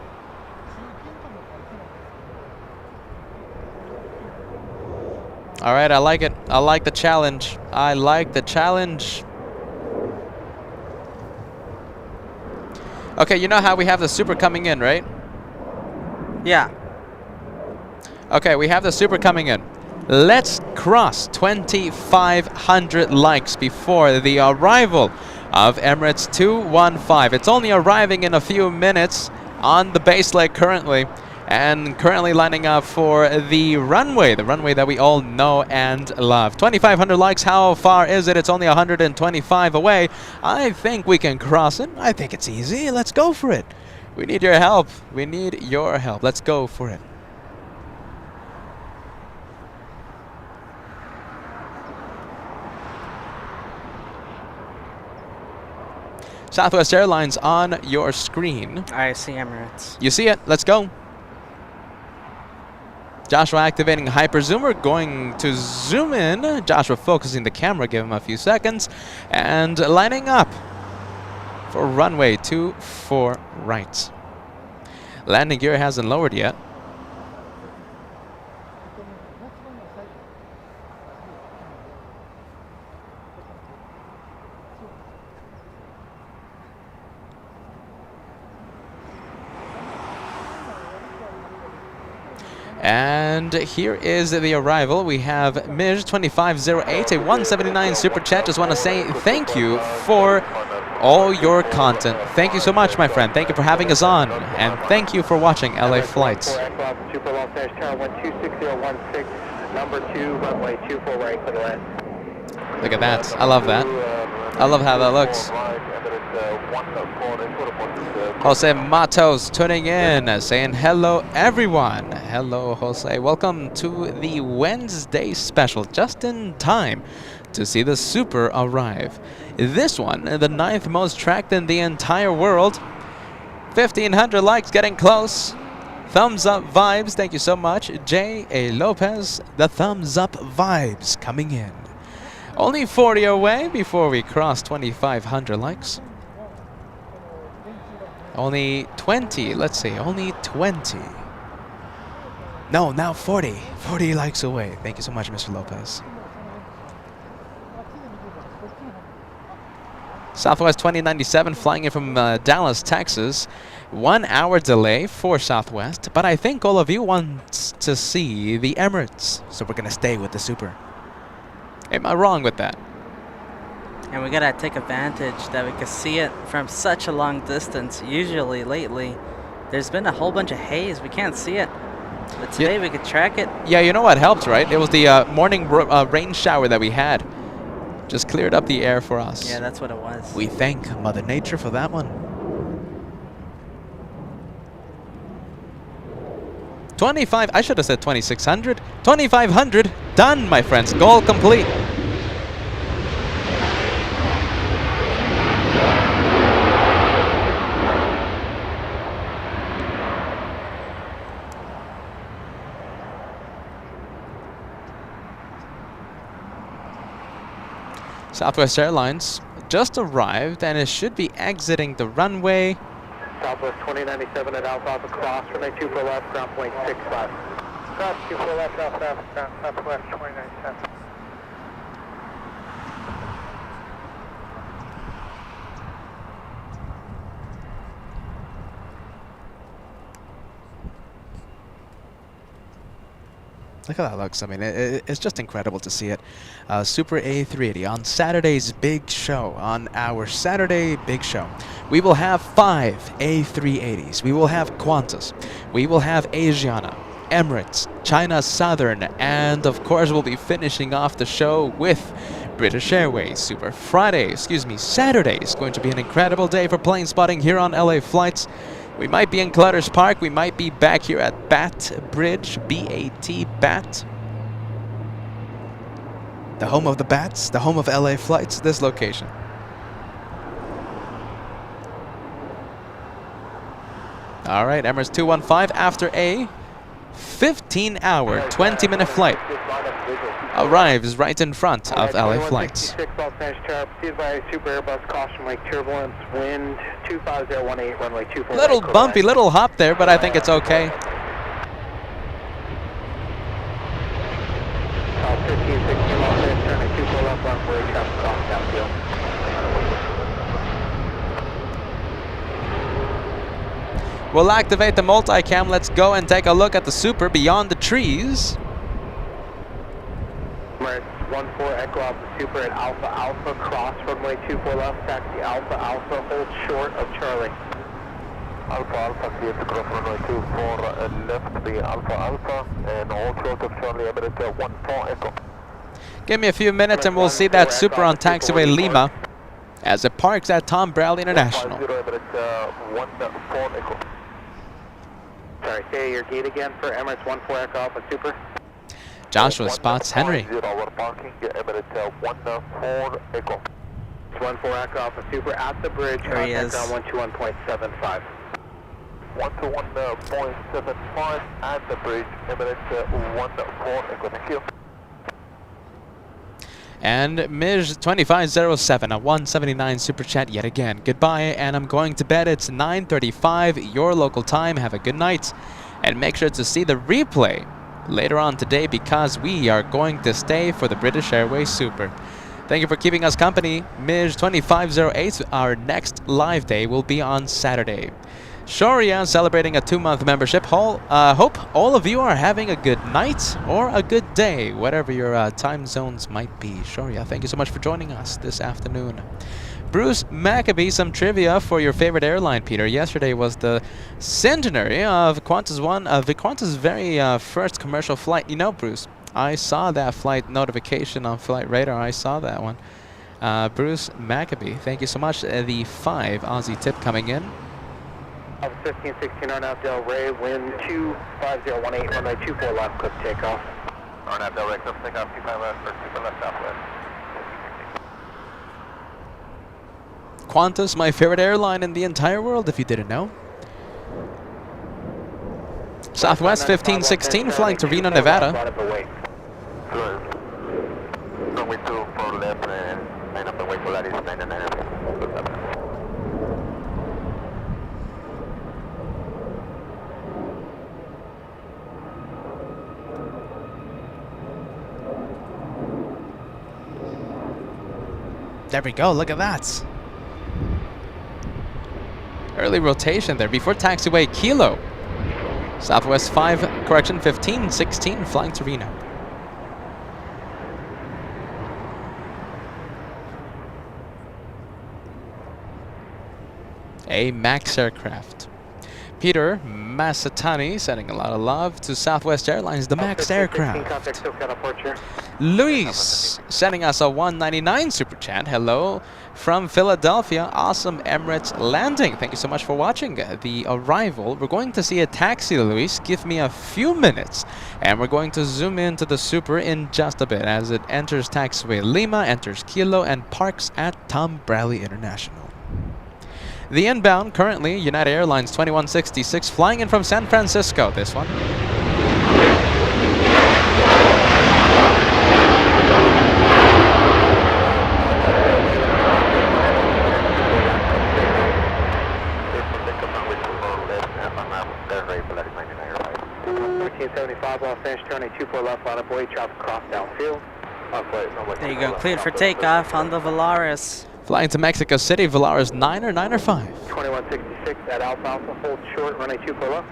[SPEAKER 3] All right, I like it. I like the challenge. I like the challenge. Okay, you know how we have the Super coming in, right?
[SPEAKER 1] Yeah.
[SPEAKER 3] Okay, we have the Super coming in. Let's cross 2,500 likes before the arrival of Emirates 215. It's only arriving in a few minutes on the base leg currently, and currently lining up for the runway that we all know and love. 2,500 likes, how far is it? It's only 125 away. I think we can cross it. I think it's easy. Let's go for it. We need your help. We need your help. Let's go for it. Southwest Airlines on your screen.
[SPEAKER 1] I see Emirates.
[SPEAKER 3] You see it? Let's go. Joshua activating Hyper Zoomer, going to zoom in. Joshua focusing the camera, give him a few seconds. And lining up for runway 24 right. Landing gear hasn't lowered yet. And here is the arrival. We have Mij2508, a 179 super chat. Just want to say thank you for all your content. Thank you so much, my friend. Thank you for having us on. And thank you for watching LA Flights.
[SPEAKER 4] Super Los Angeles Tower 126016, number 2, runway 24 right for the land.
[SPEAKER 3] Look at that. I love that. I love how that looks. Jose Matos tuning in, saying hello everyone. Hello Jose, welcome to the Wednesday special, just in time to see the Super arrive. This one, the 9th most tracked in the entire world. 1,500 likes, getting close. Thumbs up vibes, thank you so much. J. A. Lopez, the thumbs up vibes coming in. Only 40 away before we cross 2,500 likes. Only 20, let's see, only 20. No, now 40. 40 likes away. Thank you so much, Mr. Lopez. Southwest 2097 flying in from Dallas, Texas. 1 hour delay for Southwest, but I think all of you want to see the Emirates, so we're going to stay with the Super. Am I wrong with that?
[SPEAKER 1] And we gotta take advantage that we can see it from such a long distance. Usually, lately, there's been a whole bunch of haze. We can't see it. But today we could track it.
[SPEAKER 3] Yeah, you know what helped, right? It was the morning rain shower that we had. Just cleared up the air for us.
[SPEAKER 1] Yeah, that's what it was.
[SPEAKER 3] We thank Mother Nature for that one. 25, I should have said 2,600. 2,500, done, my friends. Goal complete. Southwest Airlines just arrived and it should be exiting the runway.
[SPEAKER 4] Southwest 2097 at Alpha Alpha cross, runway 24 left, ground point 65. Cross 24 left, Alpha Alpha, Southwest 2097.
[SPEAKER 3] Look how that looks. I mean, it's just incredible to see it. Super A380 on Saturday's big show. On our Saturday big show, we will have 5 A380s. We will have Qantas. We will have Asiana, Emirates, China Southern, and of course we'll be finishing off the show with British Airways. Saturday is going to be an incredible day for plane spotting here on LA Flights. We might be in Clutters Park. We might be back here at Bat Bridge, B-A-T, Bat. The home of the Bats, the home of LA Flights, this location. All right, Emirates 215 after a 15-hour, 20-minute flight. Arrives right in front of LA Flights. Little bumpy, little hop there, but I think it's okay. We'll activate the multicam. Let's go and take a look at the Super beyond the trees.
[SPEAKER 4] 14 Echo Alpha Super at Alpha Alpha, cross runway 24 left, taxi Alpha Alpha, hold short of Charlie. Alpha Alpha, clear to cross runway 24 left, the Alpha Alpha, and hold short of Charlie, Emirates 14 Echo.
[SPEAKER 3] Give me a few minutes and we'll see that Super on taxiway Lima as it parks at Tom Bradley International.
[SPEAKER 4] Sorry, say your gate again for Emirates 14 Echo Alpha Super.
[SPEAKER 3] Joshua spots Henry.
[SPEAKER 4] 14 Echo Alpha Super at the bridge,
[SPEAKER 1] There he is.
[SPEAKER 4] contact ground 121.75. 121.75 at the bridge, Emirates 14, Echo, thank you.
[SPEAKER 3] And Mij 2507, a 179 super chat yet again. Goodbye, and I'm going to bed. It's 9:35 your local time. Have a good night, and make sure to see the replay later on today because we are going to stay for the British Airways Super. Thank you for keeping us company. Mij 2508, our next live day will be on Saturday. Shoria celebrating a 2-month membership. Hope all of you are having a good night or a good day, whatever your time zones might be. Shoria, thank you so much for joining us this afternoon. Bruce Maccabee, some trivia for your favorite airline, Peter. Yesterday was the centenary of Qantas' very first commercial flight. You know, Bruce, I saw that flight notification on Flight Radar. I saw that one. Bruce Maccabee, thank you so much. The 5 Aussie tip coming in.
[SPEAKER 4] 1516 RNAV Del Rey, wind 25018, runway 24 left, clip takeoff. RNAV Del Rey, clip takeoff, 25 left, or 25 left southwest.
[SPEAKER 3] Qantas, my favorite airline in the entire world, if you didn't know. Southwest 1516, flying to Reno, Nevada.
[SPEAKER 4] Runway 24 left, and line up and wait for that is 999.
[SPEAKER 3] There we go, look at that. Early rotation there before taxiway Kilo. Southwest 1516, flying to Reno. A MAX aircraft. Peter Massatani sending a lot of love to Southwest Airlines, the MAX aircraft. Luis sending us a 199 super chat. Hello from Philadelphia. Awesome Emirates landing. Thank you so much for watching the arrival. We're going to see a taxi, Luis. Give me a few minutes and we're going to zoom into the Super in just a bit as it enters taxiway Lima, enters Kilo, and parks at Tom Bradley International. The inbound currently United Airlines 2166 flying in from San Francisco. This one.
[SPEAKER 4] Los Angeles, turning 24 left, line of way, traffic cross downfield.
[SPEAKER 1] There you go, cleared for takeoff on the Volaris.
[SPEAKER 3] Flying to Mexico City, Volaris 9 or 9 or 5.
[SPEAKER 4] 2166 at Alpha Alpha, hold short, running 24 left.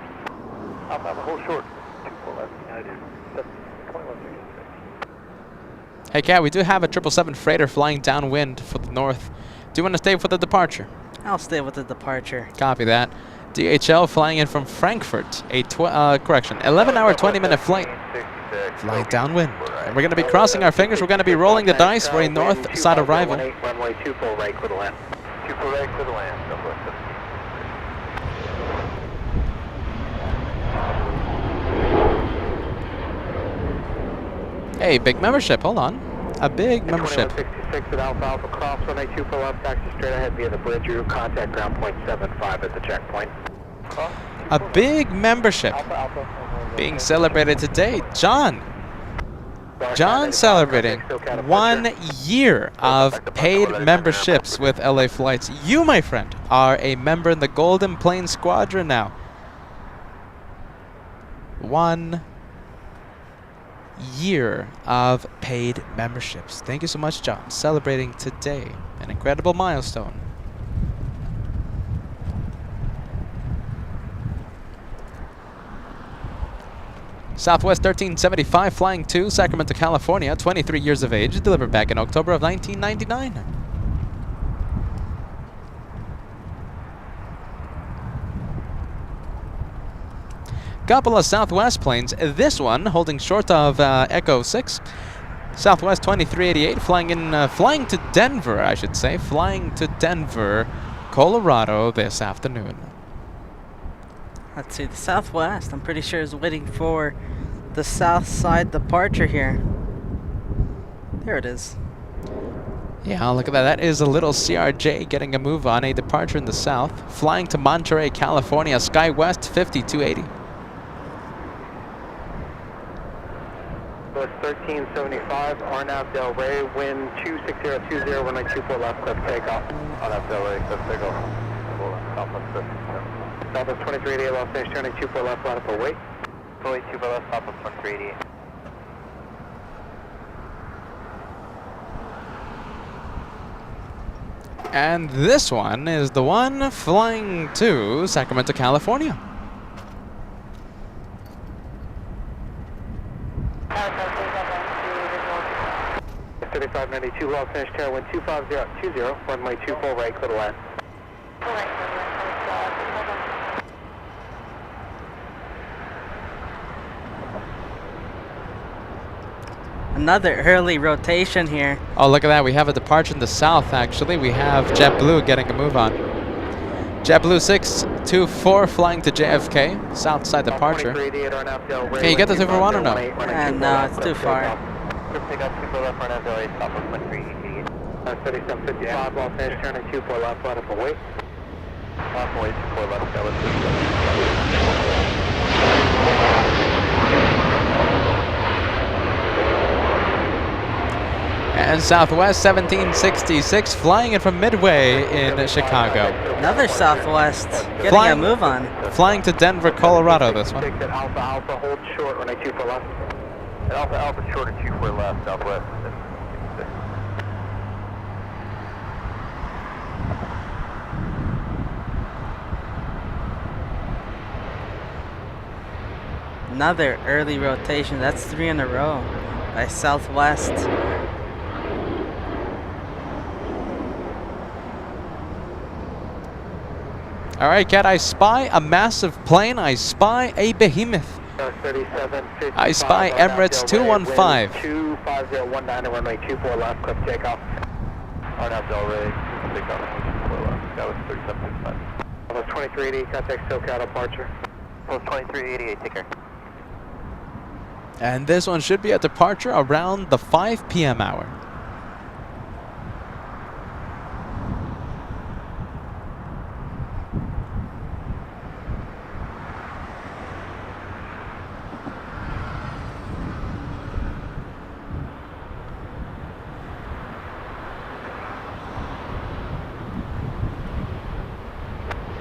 [SPEAKER 4] Alpha Alpha, hold short, 24 left, United 2166.
[SPEAKER 3] Hey Cat, we do have a 777 freighter flying downwind for the north. Do you want to stay for the departure?
[SPEAKER 1] I'll stay with the departure.
[SPEAKER 3] Copy that. DHL flying in from Frankfurt, a 11-hour, 20-minute flight. Flying downwind. And we're going to be crossing our fingers. We're going to be rolling the dice for a north side arrival.
[SPEAKER 4] Runway 24 right, clear to land. 24 right, clear to land.
[SPEAKER 3] Hey, big membership. Hold on. A big membership.
[SPEAKER 4] 2166 at Alpha Alpha, cross runway 24 left, taxi straight ahead via the bridge route, contact ground point 75 at the checkpoint.
[SPEAKER 3] A big membership being celebrated today. John celebrating 1 year of paid memberships with LA Flights. You, my friend, are a member in the Golden Plane Squadron now. 1 year of paid memberships. Thank you so much, John. Celebrating today. An incredible milestone. Southwest 1375 flying to Sacramento, California, 23 years of age, delivered back in October of 1999. Couple of Southwest planes, this one holding short of Echo 6. Southwest 2388 flying to Denver, I should say, flying to Denver, Colorado this afternoon.
[SPEAKER 1] Let's see, the Southwest, I'm pretty sure is waiting for the south side departure here. There it is.
[SPEAKER 3] Yeah, look at that. That is a little CRJ getting a move on a departure in the south. Flying to Monterey, California, Sky West 5280.
[SPEAKER 4] Bus 1375, RNAV Del Rey, wind 26020, runway 24 left, cliff takeoff. RNAV Del Rey, cliff takeoff. Southwest 2388, Los Angeles, turning 24 left, line up for wait. 24 left, Southwest 2388.
[SPEAKER 3] And this one is the one flying to Sacramento, California.
[SPEAKER 4] 3592, Los Angeles, Tower, wind 25020, runway 24 right, clear to land.
[SPEAKER 1] Another early rotation here.
[SPEAKER 3] Oh, look at that. We have a departure in the south, actually. We have JetBlue getting a move on. JetBlue 624 flying to JFK, south side departure. Can you get this over one or no?
[SPEAKER 1] No, it's too far.
[SPEAKER 4] 3755, Los Angeles, turning 24 left, line up for wait. Left, wait, 24 left, that was
[SPEAKER 3] And Southwest 1766 flying in from Midway in Chicago.
[SPEAKER 1] Another Southwest getting
[SPEAKER 3] Flying-
[SPEAKER 1] a move on.
[SPEAKER 3] Flying to Denver, Colorado, this one.
[SPEAKER 4] Alpha, Alpha, hold short, runway 24 left. And Alpha, Alpha, short at 24 left, Southwest.
[SPEAKER 1] Another early rotation. That's 3 in a row by Southwest.
[SPEAKER 3] All right, Cat, I spy a massive plane. I spy a behemoth.
[SPEAKER 4] 3755,
[SPEAKER 3] I spy Emirates 215.
[SPEAKER 4] 25019, runway 24 left, cliff takeoff. RNAV Del Rey, takeoff, 24 left. That was 3755. That was 2380, contact SoCal departure. That was 2388, take care.
[SPEAKER 3] And this one should be at departure around the 5 p.m. hour.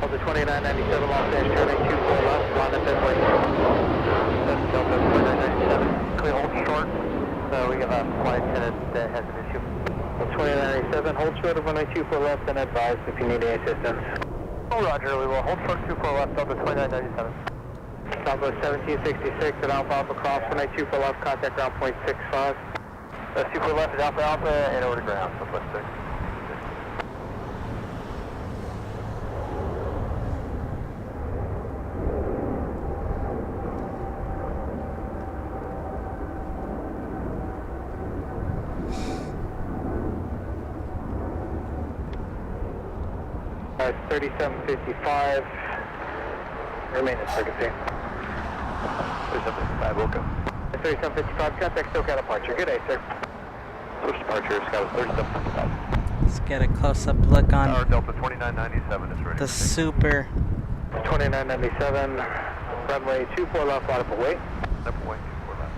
[SPEAKER 4] The 2997, Los Angeles, turning 24 left, line up Midway. That's Delta 2997. Can we hold short? We have a flight attendant that has an issue. The 2997, hold short of runway 24 left and advise if you need any assistance. Oh, roger, we will hold short 24 left, Delta 2997. Southwest 1766 at Alpha Alpha cross, runway 24 left, contact ground point 65. 24 left at Alpha Alpha and over to ground, Southwest 6. It's 3755. Remain at frequency. 3755, welcome. 3755, contact SoCal departure. Good day, sir. Switch departure, Scout 3755.
[SPEAKER 1] Let's get a close-up look
[SPEAKER 4] Tower
[SPEAKER 1] on
[SPEAKER 4] Delta 2997 is ready.
[SPEAKER 1] the Super.
[SPEAKER 4] 2997, runway 24 left, line up away. Number 1, 24 left,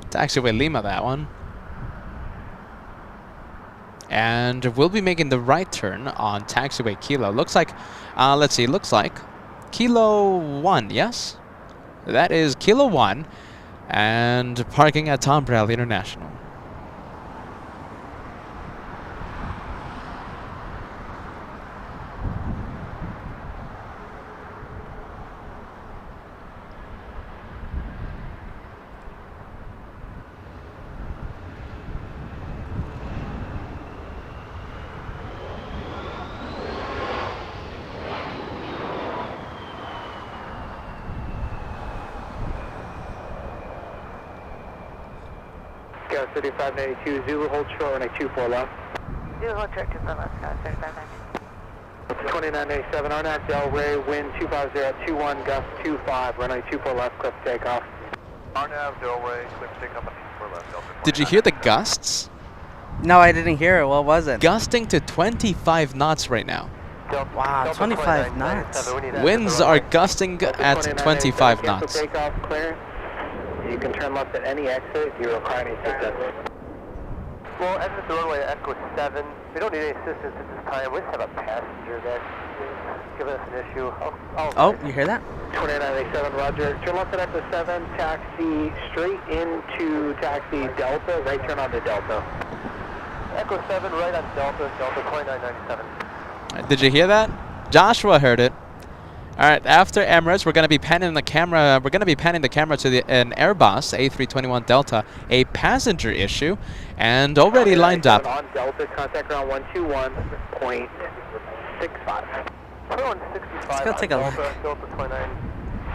[SPEAKER 4] 2997.
[SPEAKER 3] Taxiway Lima, that one. And we'll be making the right turn on taxiway Kilo. Looks like, let's see, looks like Kilo 1, yes? That is Kilo 1 and parking at Tom Bradley International.
[SPEAKER 4] Scout 3592, Zulu, hold short, runway 24 left.
[SPEAKER 5] Zulu, hold short, 24 left, Scout 3592.
[SPEAKER 4] 2997, RNAV Del Rey, wind 25021, gust 25, runway 24 left, cliff takeoff. RNAV Del Rey, cliff takeoff at 24 left, Delta.
[SPEAKER 3] Did you hear the gusts?
[SPEAKER 1] No, I didn't hear it. What was it?
[SPEAKER 3] Gusting to 25 knots right now.
[SPEAKER 1] Wow, 25 knots.
[SPEAKER 3] Winds are gusting at 25 knots.
[SPEAKER 4] Takeoff clearance. You can turn left at any exit if you require any assistance. Well, exit the runway Echo 7. We don't need any assistance at this time. We just have a passenger that's giving us an issue.
[SPEAKER 1] Oh, you hear that?
[SPEAKER 4] 2987, roger. Turn left at Echo 7, taxi straight into taxi Delta, right turn onto Delta. Echo 7, right on Delta, Delta 2997.
[SPEAKER 3] Did you hear that? Joshua heard it. All right, after Emirates, we're going to be panning the camera. We're going to be panning the camera to an Airbus A321 Delta, a passenger issue, and already lined up.
[SPEAKER 4] On Delta, contact ground 121.65.
[SPEAKER 1] Let's go take a look.
[SPEAKER 4] Delta 29.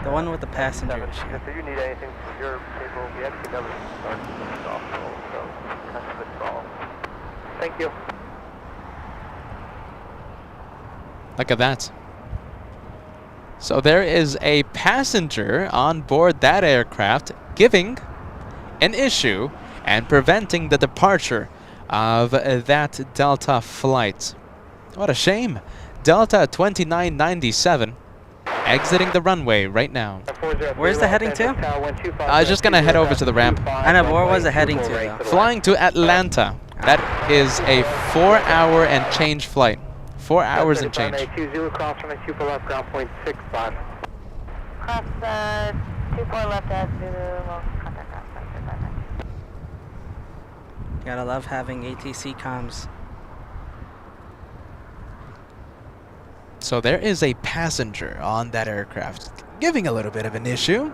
[SPEAKER 1] The one with the passenger issue.
[SPEAKER 4] If you need anything from your table, we actually never started this off, so kind of a stall. Thank you.
[SPEAKER 3] Look at that. So there is a passenger on board that aircraft giving an issue and preventing the departure of that Delta flight. What a shame. Delta 2997 exiting the runway right now.
[SPEAKER 1] Where's the heading to?
[SPEAKER 3] I was just going to head over to the ramp.
[SPEAKER 1] I know, but where was it heading to, though?
[SPEAKER 3] Flying to Atlanta. That is a 4-hour and change flight. 4 hours and change.
[SPEAKER 4] 20 cross from 24 left, ground point 65.
[SPEAKER 5] Cross 24 left as well, contact ground 5.
[SPEAKER 1] Gotta love having ATC comms.
[SPEAKER 3] So there is a passenger on that aircraft giving a little bit of an issue.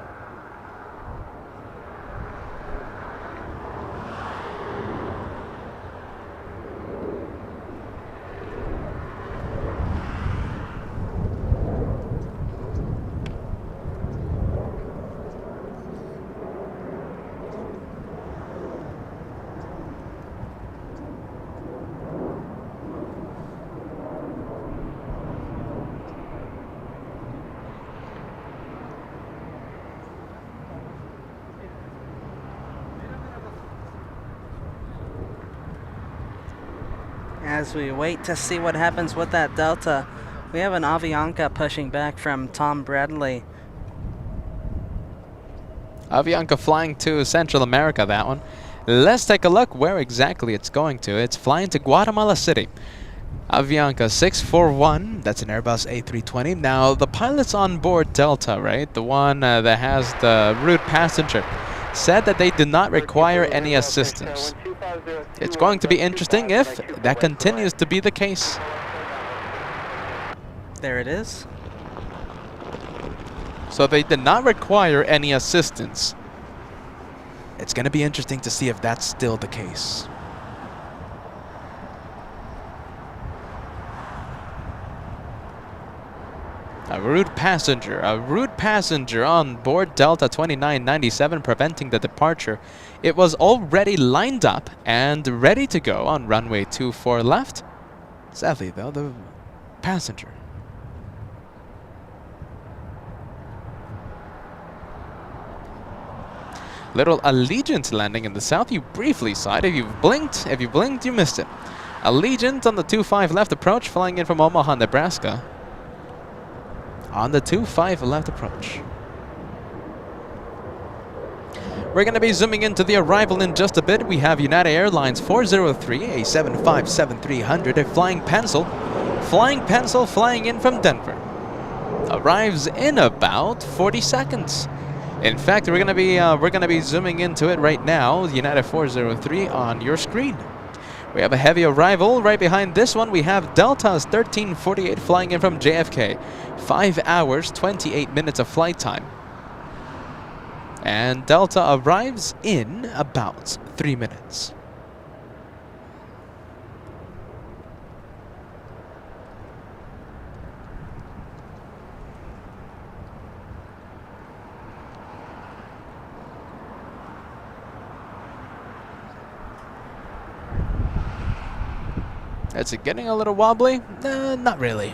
[SPEAKER 1] As we wait to see what happens with that Delta, we have an Avianca pushing back from Tom Bradley.
[SPEAKER 3] Avianca flying to Central America, that one. Let's take a look where exactly it's going to. It's flying to Guatemala City. Avianca 641, that's an Airbus A320. Now, the pilots on board Delta, right, the one that has the rude passenger, said that they do not require any assistance. It's going to be interesting if that continues to be the case.
[SPEAKER 1] There it is.
[SPEAKER 3] So they did not require any assistance. It's going to be interesting to see if that's still the case. A rude passenger on board Delta 2997 preventing the departure. It was already lined up and ready to go on runway 24 left. Sadly though, the passenger. Little Allegiant landing in the south. You briefly saw it. If you blinked, you missed it. Allegiant on the 25 left approach, flying in from Omaha, Nebraska. On the 25 left approach. We're going to be zooming into the arrival in just a bit. We have United Airlines 403, a 757-300, a flying pencil. Flying pencil flying in from Denver. Arrives in about 40 seconds. In fact, we're going to be zooming into it right now. United 403 on your screen. We have a heavy arrival. Right behind this one, we have Delta's 1348 flying in from JFK. 5 hours, 28 minutes of flight time. And Delta arrives in about 3 minutes. Is it getting a little wobbly? Not really.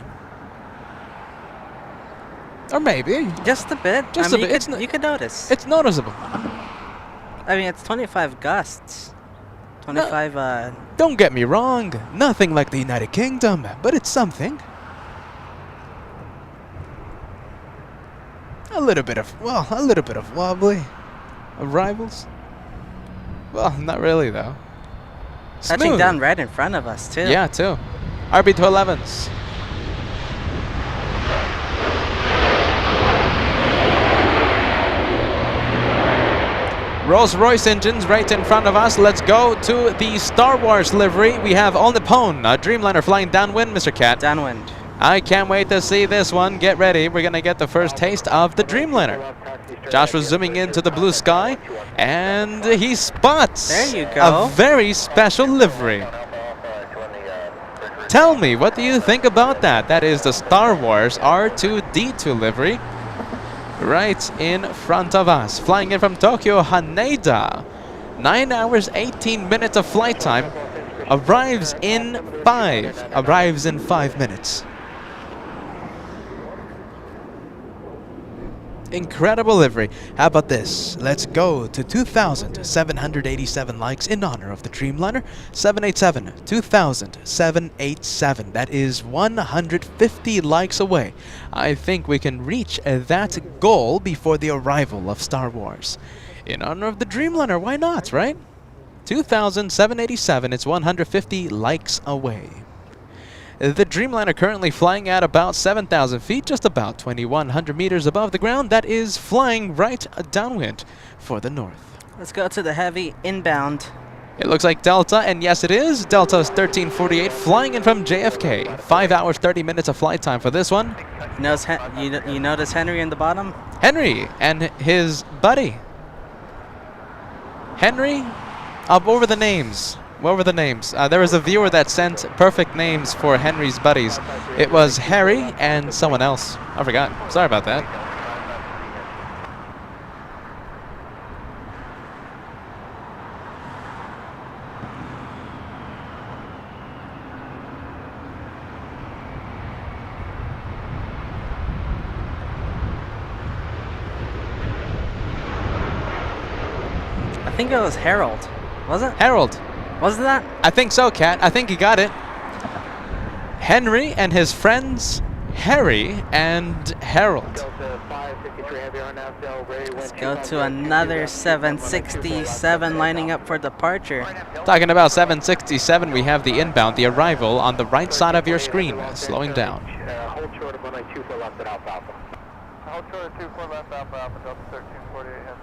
[SPEAKER 3] Or maybe.
[SPEAKER 1] Just a bit.
[SPEAKER 3] Just a bit.
[SPEAKER 1] You could notice.
[SPEAKER 3] It's noticeable.
[SPEAKER 1] I mean, it's 25 gusts. 25.
[SPEAKER 3] Don't get me wrong, nothing like the United Kingdom, but it's something. A little bit of wobbly. Arrivals? Well, not really though.
[SPEAKER 1] Touching
[SPEAKER 3] Smooth.
[SPEAKER 1] down right in front of us, too.
[SPEAKER 3] Yeah, too. RB211s. Rolls-Royce engines right in front of us. Let's go to the Star Wars livery. We have All Nippon, a Dreamliner flying downwind, Mr. Cat.
[SPEAKER 1] Downwind.
[SPEAKER 3] I can't wait to see this one. Get ready. We're going to get the first taste of the Dreamliner. Josh was zooming into the blue sky, and he spots
[SPEAKER 1] There you go.
[SPEAKER 3] a very special livery. Tell me, what do you think about that? That is the Star Wars R2-D2 livery right in front of us. Flying in from Tokyo, Haneda. 9 hours, 18 minutes of flight time. Arrives in 5 minutes. Incredible livery. How about this? Let's go to 2,787 likes in honor of the Dreamliner. 787, 2,787. That is 150 likes away. I think we can reach that goal before the arrival of Star Wars. In honor of the Dreamliner, why not, right? 2,787, it's 150 likes away. The Dreamliner currently flying at about 7,000 feet, just about 2,100 meters above the ground. That is flying right downwind for the north.
[SPEAKER 1] Let's go to the heavy inbound.
[SPEAKER 3] It looks like Delta, and yes it is. Delta is 1348, flying in from JFK. 5 hours, 30 minutes of flight time for this one.
[SPEAKER 1] You notice Henry in the bottom?
[SPEAKER 3] Henry and his buddy. Henry? What were the names? What were the names? There was a viewer that sent perfect names for Henry's buddies. It was Harry and someone else. I forgot. Sorry about that.
[SPEAKER 1] I think it was Harold. Was it?
[SPEAKER 3] Harold.
[SPEAKER 1] Wasn't that?
[SPEAKER 3] I think so, Kat. I think you got it. Henry and his friends, Harry and Harold.
[SPEAKER 1] Let's go to another 767 lining up for departure.
[SPEAKER 3] Talking about 767, we have the inbound, the arrival on the right side of your screen, slowing down.
[SPEAKER 4] Hold short of 192 left at Alpha Alpha. Hold short of 24 left Alpha Alpha, Delta 1348.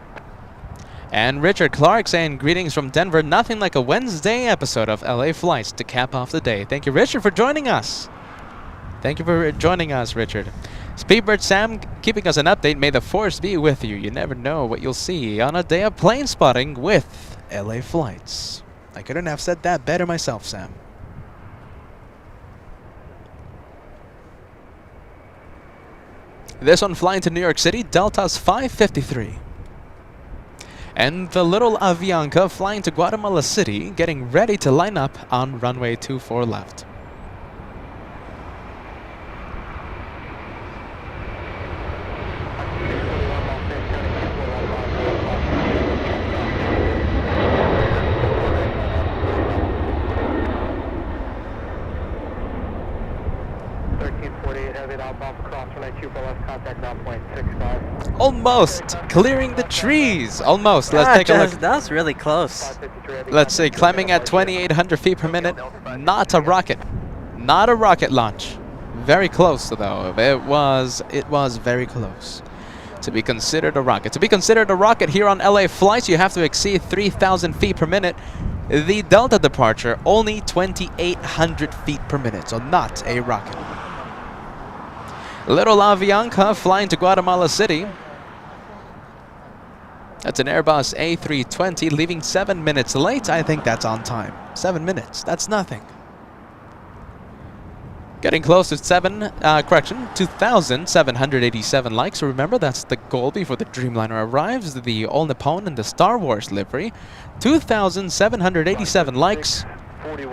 [SPEAKER 3] And Richard Clark saying greetings from Denver. Nothing like a Wednesday episode of LA Flights to cap off the day. Thank you, Richard, for joining us. Thank you for joining us, Richard. Speedbird Sam keeping us an update. May the force be with you. You never know what you'll see on a day of plane spotting with LA Flights. I couldn't have said that better myself, Sam. This one flying to New York City, Delta's 553. And the little Avianca flying to Guatemala City, getting ready to line up on runway 24 left. Almost clearing the trees. Almost. Let's take a look.
[SPEAKER 1] That was really close.
[SPEAKER 3] Let's see. Climbing at 2,800 feet per minute. Not a rocket. Not a rocket launch. Very close, though. It was very close to be considered a rocket. To be considered a rocket here on LA Flights, you have to exceed 3,000 feet per minute. The Delta departure, only 2,800 feet per minute, so not a rocket. Little Avianca flying to Guatemala City. That's an Airbus A320, leaving 7 minutes late. I think that's on time. 7 minutes, that's nothing. Getting close to 2,787 likes. So remember, that's the goal before the Dreamliner arrives. The All Nippon and the Star Wars livery. 2,787 likes.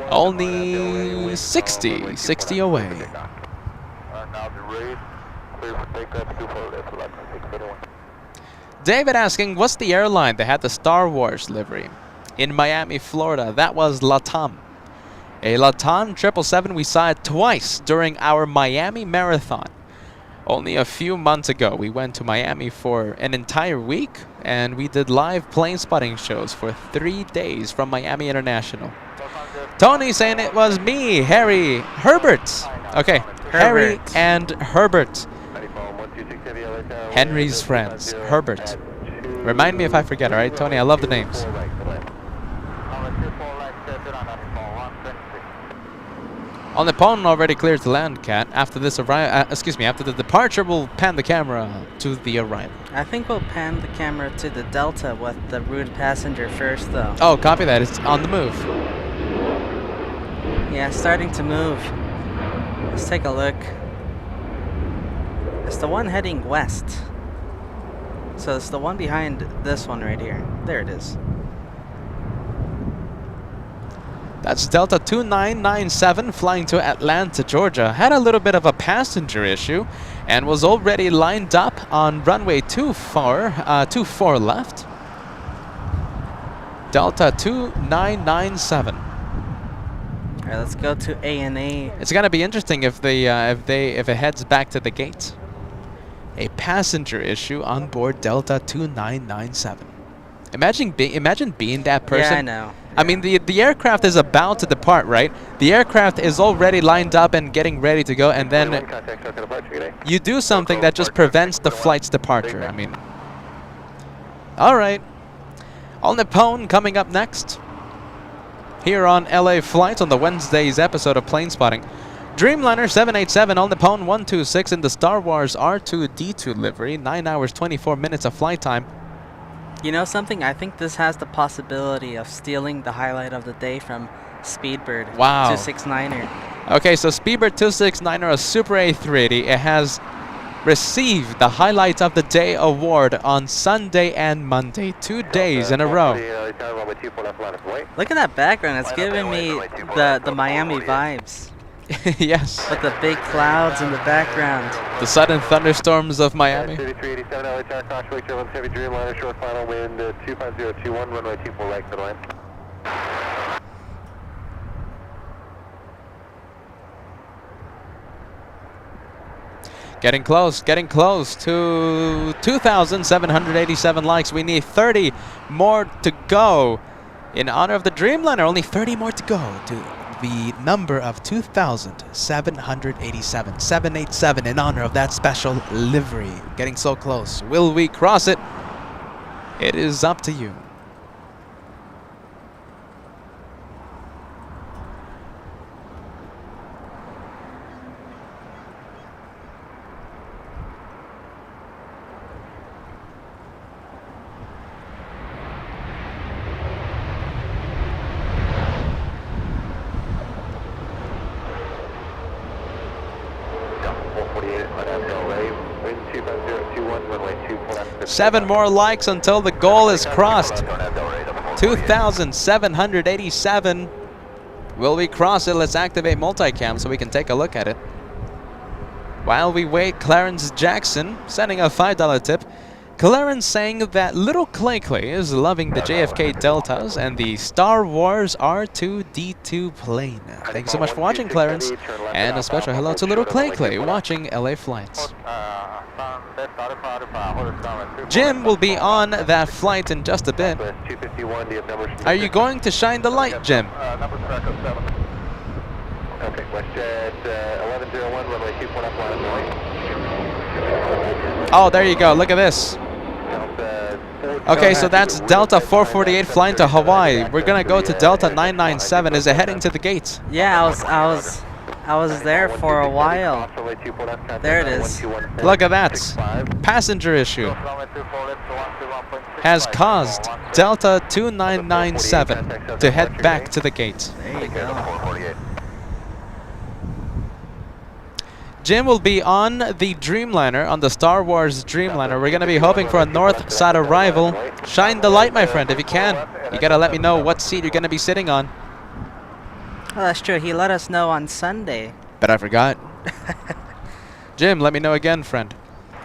[SPEAKER 3] Only 60 away. David asking, what's the airline that had the Star Wars livery? in Miami, Florida. That was LATAM. A LATAM 777, we saw it twice during our Miami Marathon. Only a few months ago, we went to Miami for an entire week, and we did live plane spotting shows for 3 days from Miami International. Tony saying it was me, Harry, Herbert. Okay, Harry and Herbert. Henry's friends, Herbert. Remind me if I forget, all right, Tony? I love the names. On the pond already cleared to land, Cat. After this after the departure, we'll pan the camera to the arrival.
[SPEAKER 1] I think we'll pan the camera to the Delta with the rude passenger first, though.
[SPEAKER 3] Oh, copy that. It's on the move.
[SPEAKER 1] Yeah, starting to move. Let's take a look. It's the one heading west. So it's the one behind this one right here. There it is.
[SPEAKER 3] That's Delta 2997 flying to Atlanta, Georgia. Had a little bit of a passenger issue and was already lined up on runway 24 left. Delta 2997.
[SPEAKER 1] All right, let's go to A&A.
[SPEAKER 3] It's gonna be interesting if it heads back to the gate. A passenger issue on board Delta 2997. Imagine being that person.
[SPEAKER 1] Yeah, I know.
[SPEAKER 3] I mean, the aircraft is about to depart, right? The aircraft is already lined up and getting ready to go, and then you do something that just prevents the flight's departure. I mean, all right. All Nippon coming up next here on LA Flights on the Wednesday's episode of Plane Spotting. Dreamliner 787, All Nippon 126 in the Star Wars R2-D2 livery. 9 hours, 24 minutes of flight time.
[SPEAKER 1] You know something? I think this has the possibility of stealing the highlight of the day from Speedbird.
[SPEAKER 3] Wow.
[SPEAKER 1] 269er.
[SPEAKER 3] Okay, so Speedbird 269er, a Super A380. It has received the Highlight of the Day award on Sunday and Monday, 2 days in a row.
[SPEAKER 1] Look at that background. It's giving me the Miami vibes.
[SPEAKER 3] Yes.
[SPEAKER 1] With the big clouds in the background.
[SPEAKER 3] The sudden thunderstorms of Miami.
[SPEAKER 4] 3387 LA Tower, crossway German Heavy Dreamliner, short final wind 25021, runway 24 right, good line.
[SPEAKER 3] Getting close to 2,787 likes. We need 30 more to go. In honor of the Dreamliner, only 30 more to go to the number of 2,787. 787 in honor of that special livery. Getting so close. Will we cross it? It is up to you. Seven more likes until the goal is crossed. 2,787. Will we cross it? Let's activate multicam so we can take a look at it. While we wait, Clarence Jackson sending a $5 tip. Clarence saying that little Clay is loving the JFK Deltas and the Star Wars R2-D2 plane. Thank you so much for watching, Clarence. And a special hello to little Clay watching LA Flights. Jim will be on that flight in just a bit. Are you going to shine the light, Jim?
[SPEAKER 4] Okay, WestJet 1101, runway 24 left, line of
[SPEAKER 3] Oh, there you go. Look at this. Okay, so that's Delta 448 flying to Hawaii. We're gonna go to Delta 997. Is it heading to the gates?
[SPEAKER 1] Yeah, I was there for a while. There it is.
[SPEAKER 3] Look at that. Passenger issue has caused Delta 2997 to head back to the gate.
[SPEAKER 1] There you go.
[SPEAKER 3] Jim will be on the Dreamliner, on the Star Wars Dreamliner. We're going to be hoping for a north side arrival. Shine the light, my friend, if you can. You got to let me know what seat you're going to be sitting on.
[SPEAKER 1] Oh, that's true. He let us know on Sunday.
[SPEAKER 3] But I forgot. Jim, let me know again, friend.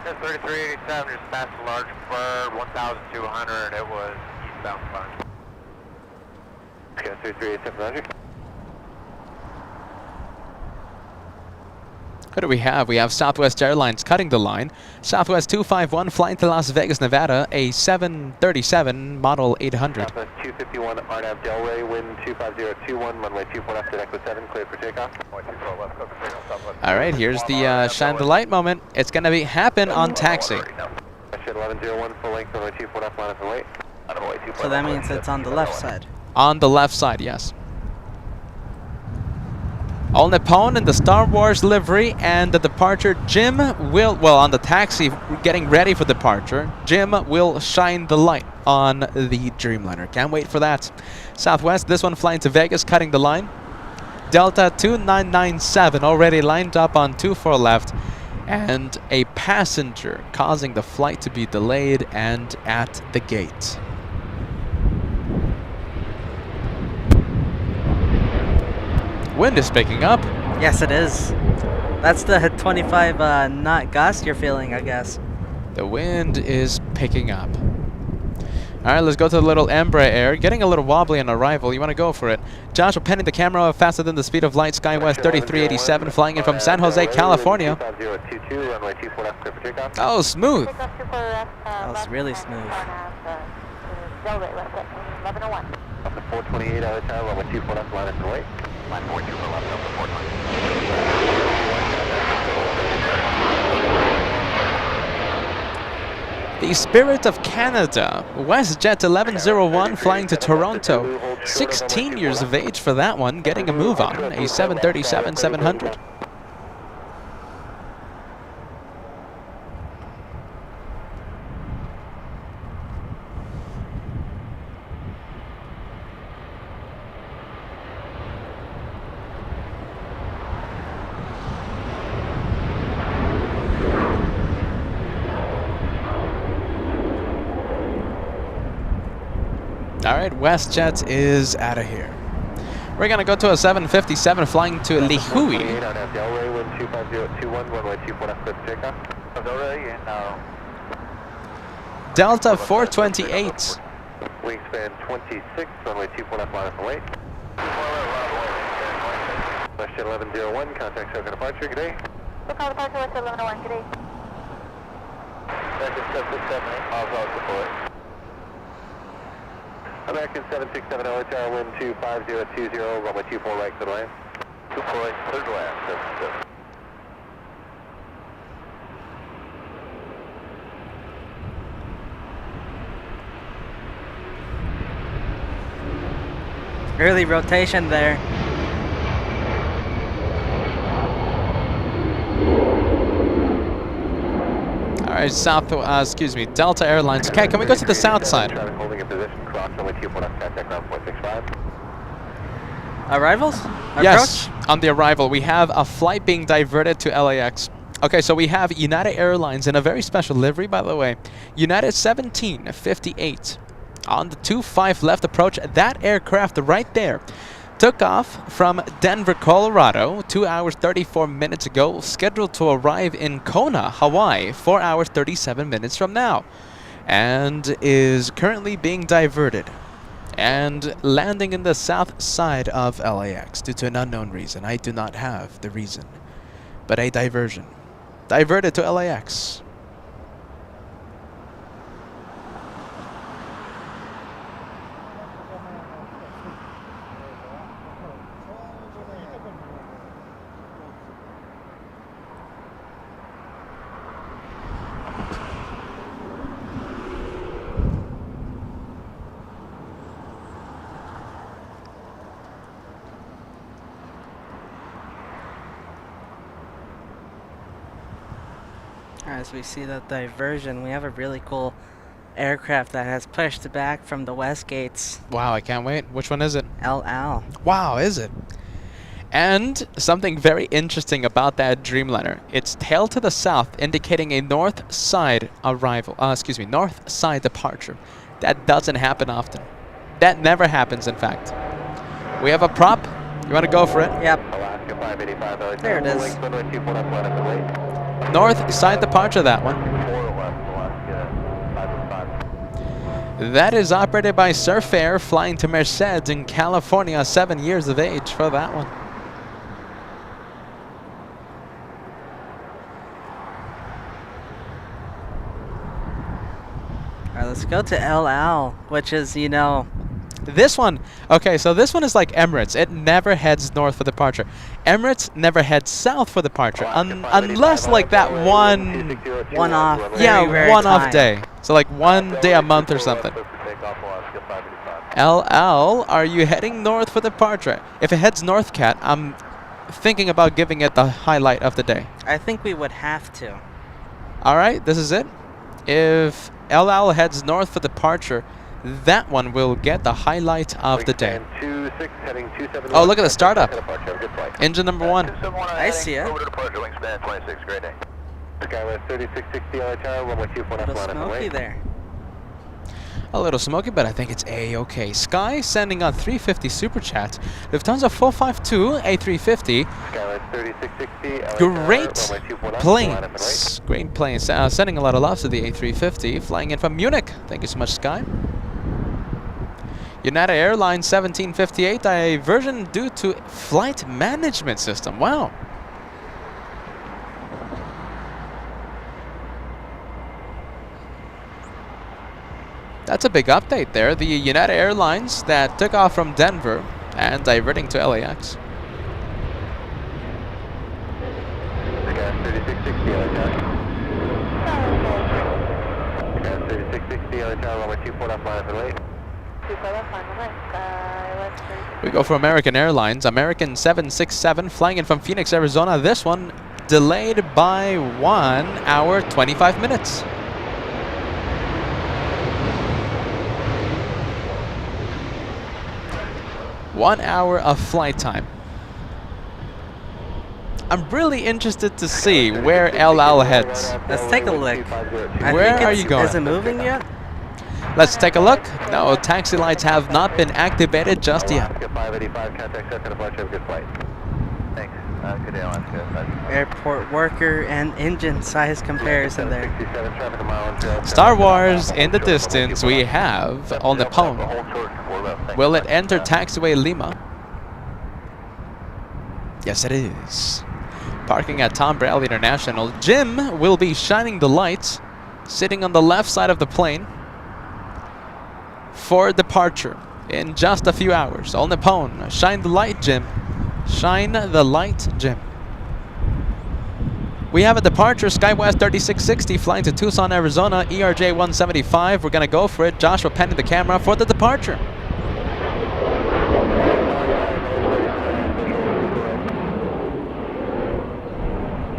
[SPEAKER 4] 3387 just passed a large bird, 1,200. It was eastbound flight. Okay, 3387, roger.
[SPEAKER 3] Who do we have? We have Southwest Airlines cutting the line. Southwest 251 flying to Las Vegas, Nevada, a 737 model 800.
[SPEAKER 4] Southwest 251, RNAV Delray, wind 25021, runway 24 left at Echo 7, cleared for takeoff.
[SPEAKER 3] All right, here's the shine the light moment. It's going to happen on taxi.
[SPEAKER 4] 1101, full length, runway 24 left, line up and wait.
[SPEAKER 1] So that means it's on the left side.
[SPEAKER 3] On the left side, yes. All Nippon in the Star Wars livery, and the departure, Jim will, well, on the taxi, getting ready for departure, Jim will shine the light on the Dreamliner. Can't wait for that. Southwest, this one flying to Vegas, cutting the line. Delta 2997 already lined up on 24 left, and a passenger causing the flight to be delayed and at the gate. Wind is picking up.
[SPEAKER 1] Yes, it is. That's the 25 knot gust you're feeling, I guess.
[SPEAKER 3] The wind is picking up. All right, let's go to the little Embraer Air. Getting a little wobbly on arrival. You want to go for it. Joshua penning the camera faster than the speed of light. Skywest 3387 flying in from San Jose, California. Oh, smooth.
[SPEAKER 1] That was really smooth.
[SPEAKER 4] 428 out of town, runway 24 left, line up and wait. Line 42 for left, number 420.
[SPEAKER 3] The Spirit of Canada, WestJet 1101 flying to Toronto. 16 years of age for that one, getting a move on. A 737-700. All right, WestJet is out of here. We're going to go to a 757 flying to Lihue. Delta 428.
[SPEAKER 4] Wingspan 26, runway 24 left, line up and wait. Question 1101, contact Soka departure, good day.
[SPEAKER 5] Local departure, West 1101, good day.
[SPEAKER 4] American 767, I'll support. American 767 LHR, wind 25020, runway 24 right, third lane. 24 right, third lane, 767.
[SPEAKER 1] Early rotation there.
[SPEAKER 3] All right, Delta Airlines. Okay, can we go to the south side?
[SPEAKER 1] Arrivals?
[SPEAKER 3] Yes, on the arrival. We have a flight being diverted to LAX. Okay, so we have United Airlines in a very special livery, by the way. United 1758 on the 25 left approach. That aircraft right there took off from Denver, Colorado 2 hours 34 minutes ago, scheduled to arrive in Kona, Hawaii 4 hours 37 minutes from now, and is currently being diverted and landing in the south side of LAX due to an unknown reason. I do not have the reason, but a diversion. Diverted to LAX.
[SPEAKER 1] As we see that diversion, we have a really cool aircraft that has pushed back from the west gates.
[SPEAKER 3] Wow, I can't wait. Which one is it?
[SPEAKER 1] LL.
[SPEAKER 3] Wow, is it? And something very interesting about that Dreamliner. It's tail to the south, indicating a north side arrival. North side departure. That doesn't happen often. That never happens, in fact. We have a prop. You want to go for it?
[SPEAKER 1] Yep.
[SPEAKER 4] Alaska 585,
[SPEAKER 1] There it is.
[SPEAKER 3] North side departure, that one. That is operated by Surf Air, flying to Merced in California, 7 years of age for that one.
[SPEAKER 1] All right, let's go to LL, which is, you know,
[SPEAKER 3] This one, okay, so this one is like Emirates. It never heads north for departure. Emirates never heads south for departure, unless like that
[SPEAKER 1] one-off.
[SPEAKER 3] yeah,
[SPEAKER 1] very
[SPEAKER 3] one-off
[SPEAKER 1] time.
[SPEAKER 3] day. So like 1 day a month or something. LL, are you heading north for departure? If it heads north, Cat, I'm thinking about giving it the highlight of the day.
[SPEAKER 1] I think we would have to.
[SPEAKER 3] All right, this is it. If LL heads north for departure, that one will get the highlight of the day. Oh, look at the startup. Engine number 1.
[SPEAKER 1] I see it. Little smoky there.
[SPEAKER 3] A little smoky, but I think it's A-okay. Sky sending out 350 super chat. Lufthansa 452 A350. Great planes. Great planes. Sending a lot of love to the A350. Flying in from Munich. Thank you so much, Sky. United Airlines 1758. Diversion due to flight management system. Wow. That's a big update there. The United Airlines that took off from Denver and diverting to LAX. We go for American Airlines. American 767 flying in from Phoenix, Arizona. This one delayed by 1 hour, 25 minutes. One hour of flight time. I'm really interested to see where LL heads.
[SPEAKER 1] Let's take a look.
[SPEAKER 3] Where are you going?
[SPEAKER 1] Is it moving yet?
[SPEAKER 3] Let's take a look. No, taxi lights have not been activated just yet.
[SPEAKER 1] Airport worker and engine size comparison there.
[SPEAKER 3] Star Wars in the distance. We have on the pole. Will it enter taxiway Lima? Yes, it is. Parking at Tom Bradley International. Jim will be shining the lights, sitting on the left side of the plane for departure in just a few hours. On the pone. Shine the light, Jim. Shine the light, Jim. We have a departure, SkyWest 3660 flying to Tucson, Arizona, ERJ 175. We're gonna go for it. Joshua penning the camera for the departure.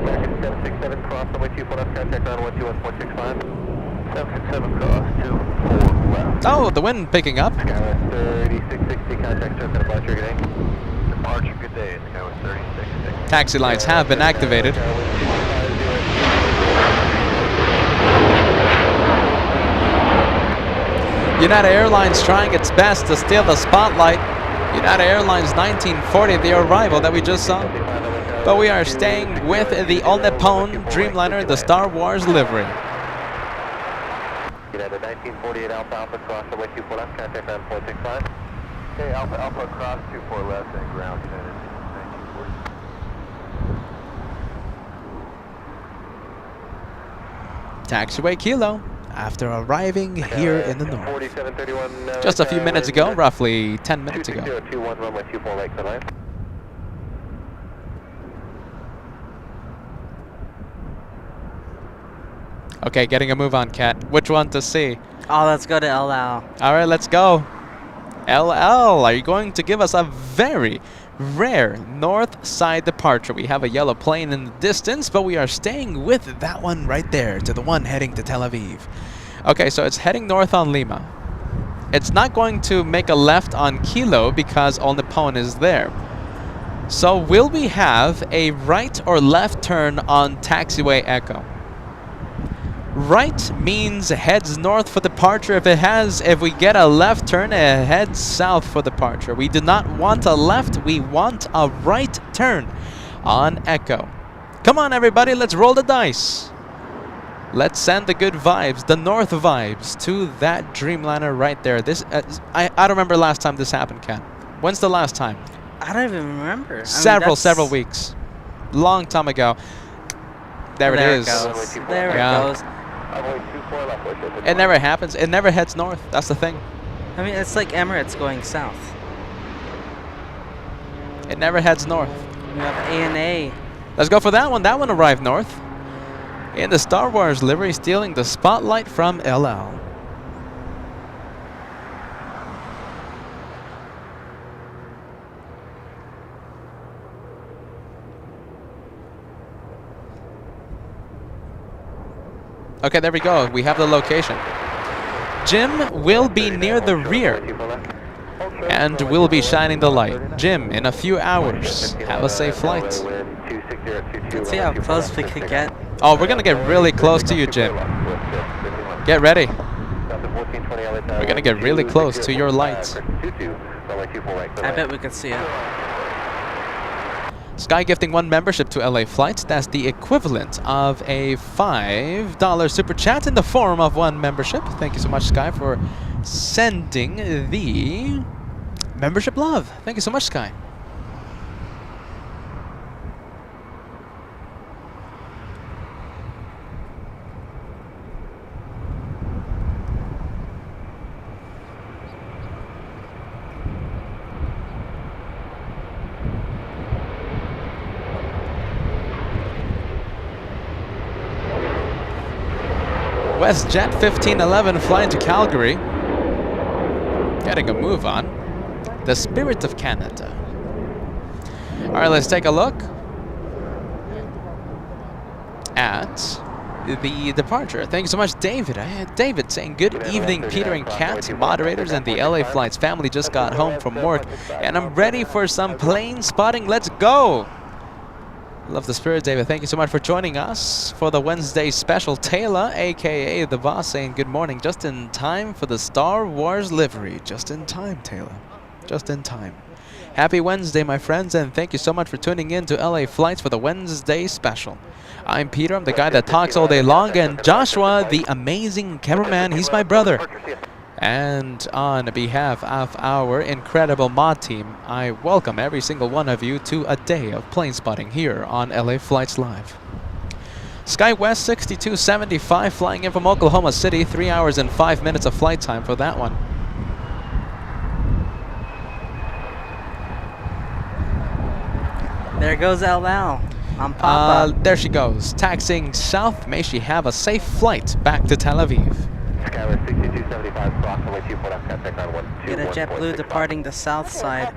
[SPEAKER 4] American 767 cross runway 24 left, contact ground 121.65. 767 cross 24 left.
[SPEAKER 3] Oh, the wind picking up.
[SPEAKER 4] SkyWest 3660, contact surf and departure, good day. Departure, good day, SkyWest 3660.
[SPEAKER 3] Taxi lights have been activated. United Airlines trying its best to steal the spotlight. United Airlines 1940, the arrival that we just saw. But we are staying with the All Nippon Dreamliner, the Star Wars livery.
[SPEAKER 4] United 1948 Alpha Alpha cross runway 24 left, contact ground 465. Okay, Alpha Alpha cross 24 left and ground United 1940.
[SPEAKER 3] Taxiway Kilo, after arriving here in the north. Just a few minutes ago, roughly 10 minutes ago.
[SPEAKER 4] 2021 runway 24 right to line.
[SPEAKER 3] Okay, getting a move on, Cat. Which one to see?
[SPEAKER 1] Oh, let's go to LL.
[SPEAKER 3] All right, let's go. LL, are you going to give us a very rare north side departure? We have a yellow plane in the distance, but we are staying with that one right there, to the one heading to Tel Aviv. Okay, so it's heading north on Lima. It's not going to make a left on Kilo because All Nippon is there. So will we have a right or left turn on taxiway Echo? Right means heads north for departure. If we get a left turn, it heads south for departure. We do not want a left, we want a right turn on Echo. Come on everybody, let's roll the dice. Let's send the good vibes, the north vibes, to that Dreamliner right there. This I don't remember last time this happened, Ken. When's the last time?
[SPEAKER 1] I don't even remember.
[SPEAKER 3] Several weeks. Long time ago. There it is.
[SPEAKER 1] There
[SPEAKER 3] Yeah.
[SPEAKER 1] it goes.
[SPEAKER 3] It never happens. It never heads north. That's the thing.
[SPEAKER 1] I mean, it's like Emirates going south.
[SPEAKER 3] It never heads north.
[SPEAKER 1] We have ANA.
[SPEAKER 3] Let's go for that one. That one arrived north. In the Star Wars livery, stealing the spotlight from LL. Okay, there we go. We have the location. Jim will be near the rear and will be shining the light. Jim, in a few hours. Have a safe flight.
[SPEAKER 1] Let's see how close we could get.
[SPEAKER 3] Oh, we're going to get really close to you, Jim. Get ready. We're going to get really close to your lights.
[SPEAKER 1] I bet we can see it.
[SPEAKER 3] Sky gifting 1 membership to LA Flights. That's the equivalent of a $5 super chat in the form of 1 membership. Thank you so much, Sky, for sending the membership love. Thank you so much, Sky. WestJet 1511 flying to Calgary. Getting a move on. The Spirit of Canada. Alright, let's take a look at the departure. Thank you so much, David. David saying, good evening, Peter and Kat, moderators, and the LA Flights family just got home from work, and I'm ready for some plane spotting. Let's go! Love the spirit, David. Thank you so much for joining us for the Wednesday special. Taylor, a.k.a. The Boss, saying good morning. Just in time for the Star Wars livery. Just in time, Taylor. Just in time. Happy Wednesday, my friends, and thank you so much for tuning in to LA Flights for the Wednesday special. I'm Peter. I'm the guy that talks all day long, and Joshua, the amazing cameraman, he's my brother. And on behalf of our incredible mod team, I welcome every single one of you to a day of plane spotting here on LA Flights Live. SkyWest 6275 flying in from Oklahoma City, 3 hours and 5 minutes of flight time for that one.
[SPEAKER 1] There goes LL on Papa.
[SPEAKER 3] There she goes, taxiing south. May she have a safe flight back to Tel Aviv.
[SPEAKER 4] SkyWest 6275, approximately 24 left, contact on 121.
[SPEAKER 1] Get a JetBlue departing the south side.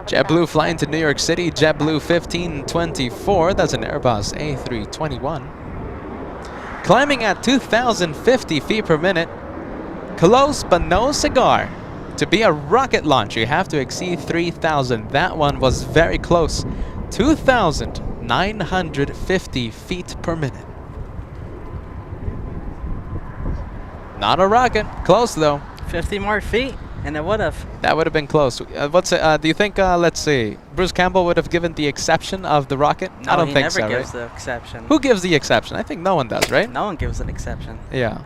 [SPEAKER 3] JetBlue flying to New York City, JetBlue 1524, that's an Airbus A321. Climbing at 2,050 feet per minute. Close but no cigar. To be a rocket launch, you have to exceed 3,000. That one was very close. 2,950 feet per minute. Not a rocket. Close, though.
[SPEAKER 1] 50 more feet, and it would have.
[SPEAKER 3] That would have been close. Do you think, let's see, Bruce Campbell would have given the exception of the rocket?
[SPEAKER 1] No,
[SPEAKER 3] I don't think so,
[SPEAKER 1] he never gives
[SPEAKER 3] right?
[SPEAKER 1] the exception.
[SPEAKER 3] Who gives the exception? I think no one does, right?
[SPEAKER 1] No one gives an exception.
[SPEAKER 3] Yeah.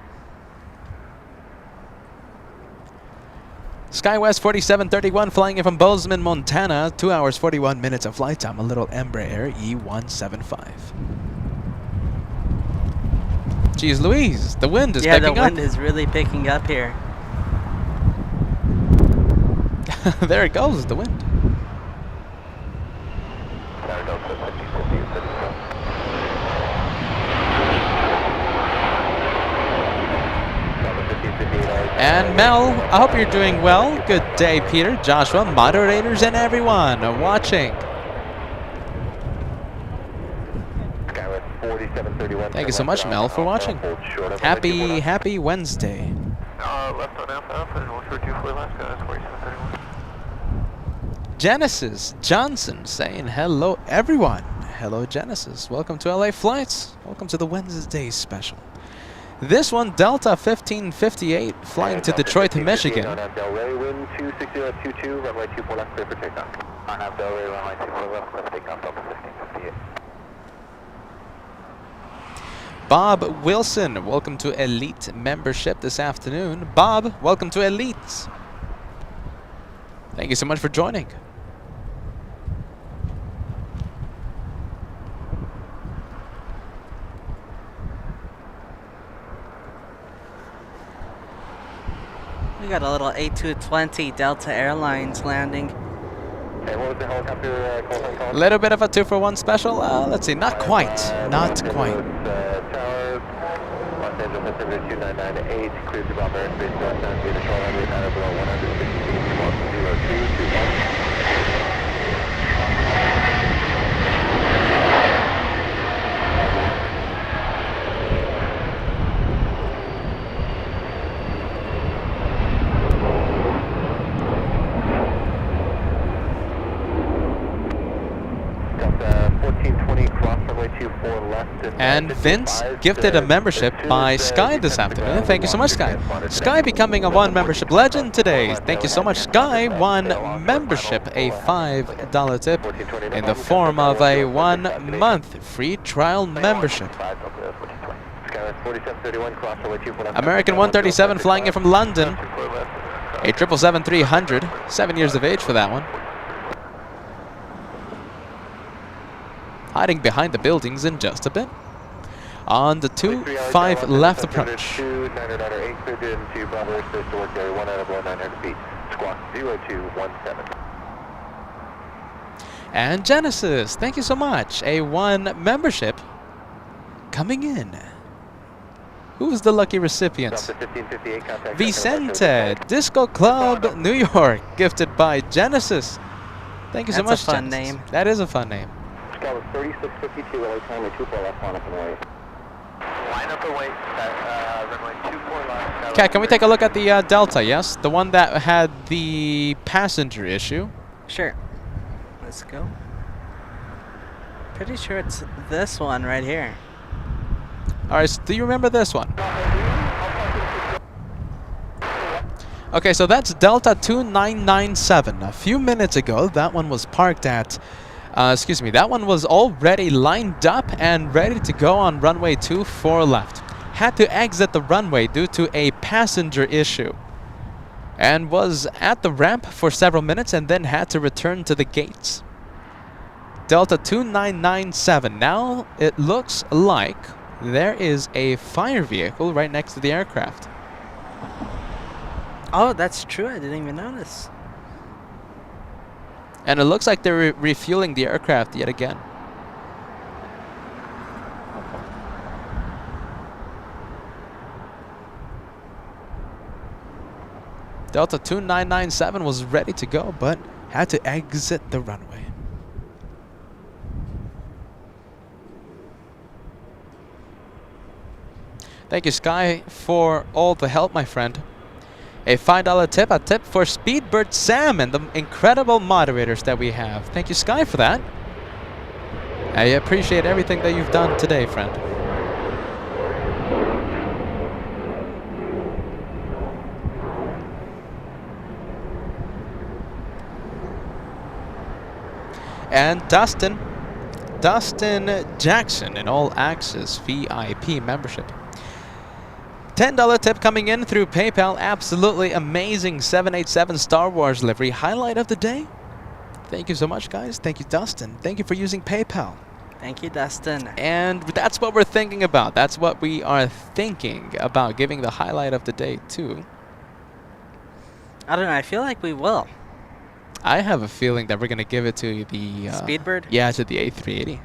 [SPEAKER 3] SkyWest 4731 flying in from Bozeman, Montana. 2 hours, 41 minutes of flight time. A little Embraer E175. Jeez Louise, the wind is picking up.
[SPEAKER 1] Yeah, the wind is really picking up here.
[SPEAKER 3] There it goes, the wind. And Mel, I hope you're doing well. Good day, Peter, Joshua, moderators, and everyone watching. Thank you so much, Mel, for watching. Happy Wednesday.
[SPEAKER 4] Left on Alpha, and 1424 left, 4731.
[SPEAKER 3] Genesis Johnson saying hello, everyone. Hello, Genesis. Welcome to LA Flights. Welcome to the Wednesday special. This one, Delta 1558, flying to Detroit, Michigan.
[SPEAKER 4] Del Rey, wind 26022, runway 24 left, clear for takeoff. Arnab Del Rey, runway 24 left, clear for takeoff, Delta 1558.
[SPEAKER 3] Bob Wilson, welcome to Elite membership this afternoon. Bob, welcome to Elite. Thank you so much for joining.
[SPEAKER 1] We got a little A220 Delta Airlines landing.
[SPEAKER 4] Okay, what was the helicopter call?
[SPEAKER 3] Little bit of a 2-for-1 special. Let's see, not quite. Not quite.
[SPEAKER 4] Towers, Los Angeles, 2998, cleared to Bob Airspace, northbound via the shoreline, rate out below 160 feet, 0221.
[SPEAKER 3] And Vince gifted a membership by Sky this afternoon. Thank you so much, Sky. Sky becoming a one membership legend today. Thank you so much, Sky. One membership, a $5 tip in the form of a 1 month free trial membership. American 137 flying in from London. A 777-300. 7 years of age for that one. Hiding behind the buildings in just a bit. On the 2-5 left approach. And Genesis, thank you so much. A 1 membership coming in. Who's the lucky recipient? Vicente, Disco Club, New York, gifted by Genesis. Thank you so much,
[SPEAKER 1] That's a fun
[SPEAKER 3] Genesis.
[SPEAKER 1] name.
[SPEAKER 3] That is a fun name.
[SPEAKER 4] Sky was 3652, LA time, 24 left, line up and wait. Line up and wait, runway 24 left.
[SPEAKER 3] Okay, can we take a look at the Delta, yes? The one that had the passenger issue.
[SPEAKER 1] Sure. Let's go. Pretty sure it's this one right here.
[SPEAKER 3] Alright, so do you remember this one? Okay, so that's Delta 2997. A few minutes ago, that one was parked at... that one was already lined up and ready to go on runway 24 left. Had to exit the runway due to a passenger issue. And was at the ramp for several minutes and then had to return to the gates. Delta 2997. Now it looks like there is a fire vehicle right next to the aircraft.
[SPEAKER 1] Oh, that's true. I didn't even notice.
[SPEAKER 3] And it looks like they're refueling the aircraft yet again. Delta 2997 was ready to go, but had to exit the runway. Thank you, Sky, for all the help, my friend. A $5 tip, a tip for Speedbird Sam and the incredible moderators that we have. Thank you, Sky, for that. I appreciate everything that you've done today, friend. And Dustin Jackson in All Access VIP membership. $10 tip coming in through PayPal. Absolutely amazing 787 Star Wars livery. Highlight of the day. Thank you so much, guys. Thank you, Dustin. Thank you for using PayPal.
[SPEAKER 1] Thank you, Dustin.
[SPEAKER 3] And that's what we're thinking about. That's what we are thinking about, giving the highlight of the day to.
[SPEAKER 1] I don't know. I feel like we will.
[SPEAKER 3] I have a feeling that we're going to give it to the...
[SPEAKER 1] Speedbird?
[SPEAKER 3] Yeah, to the A380.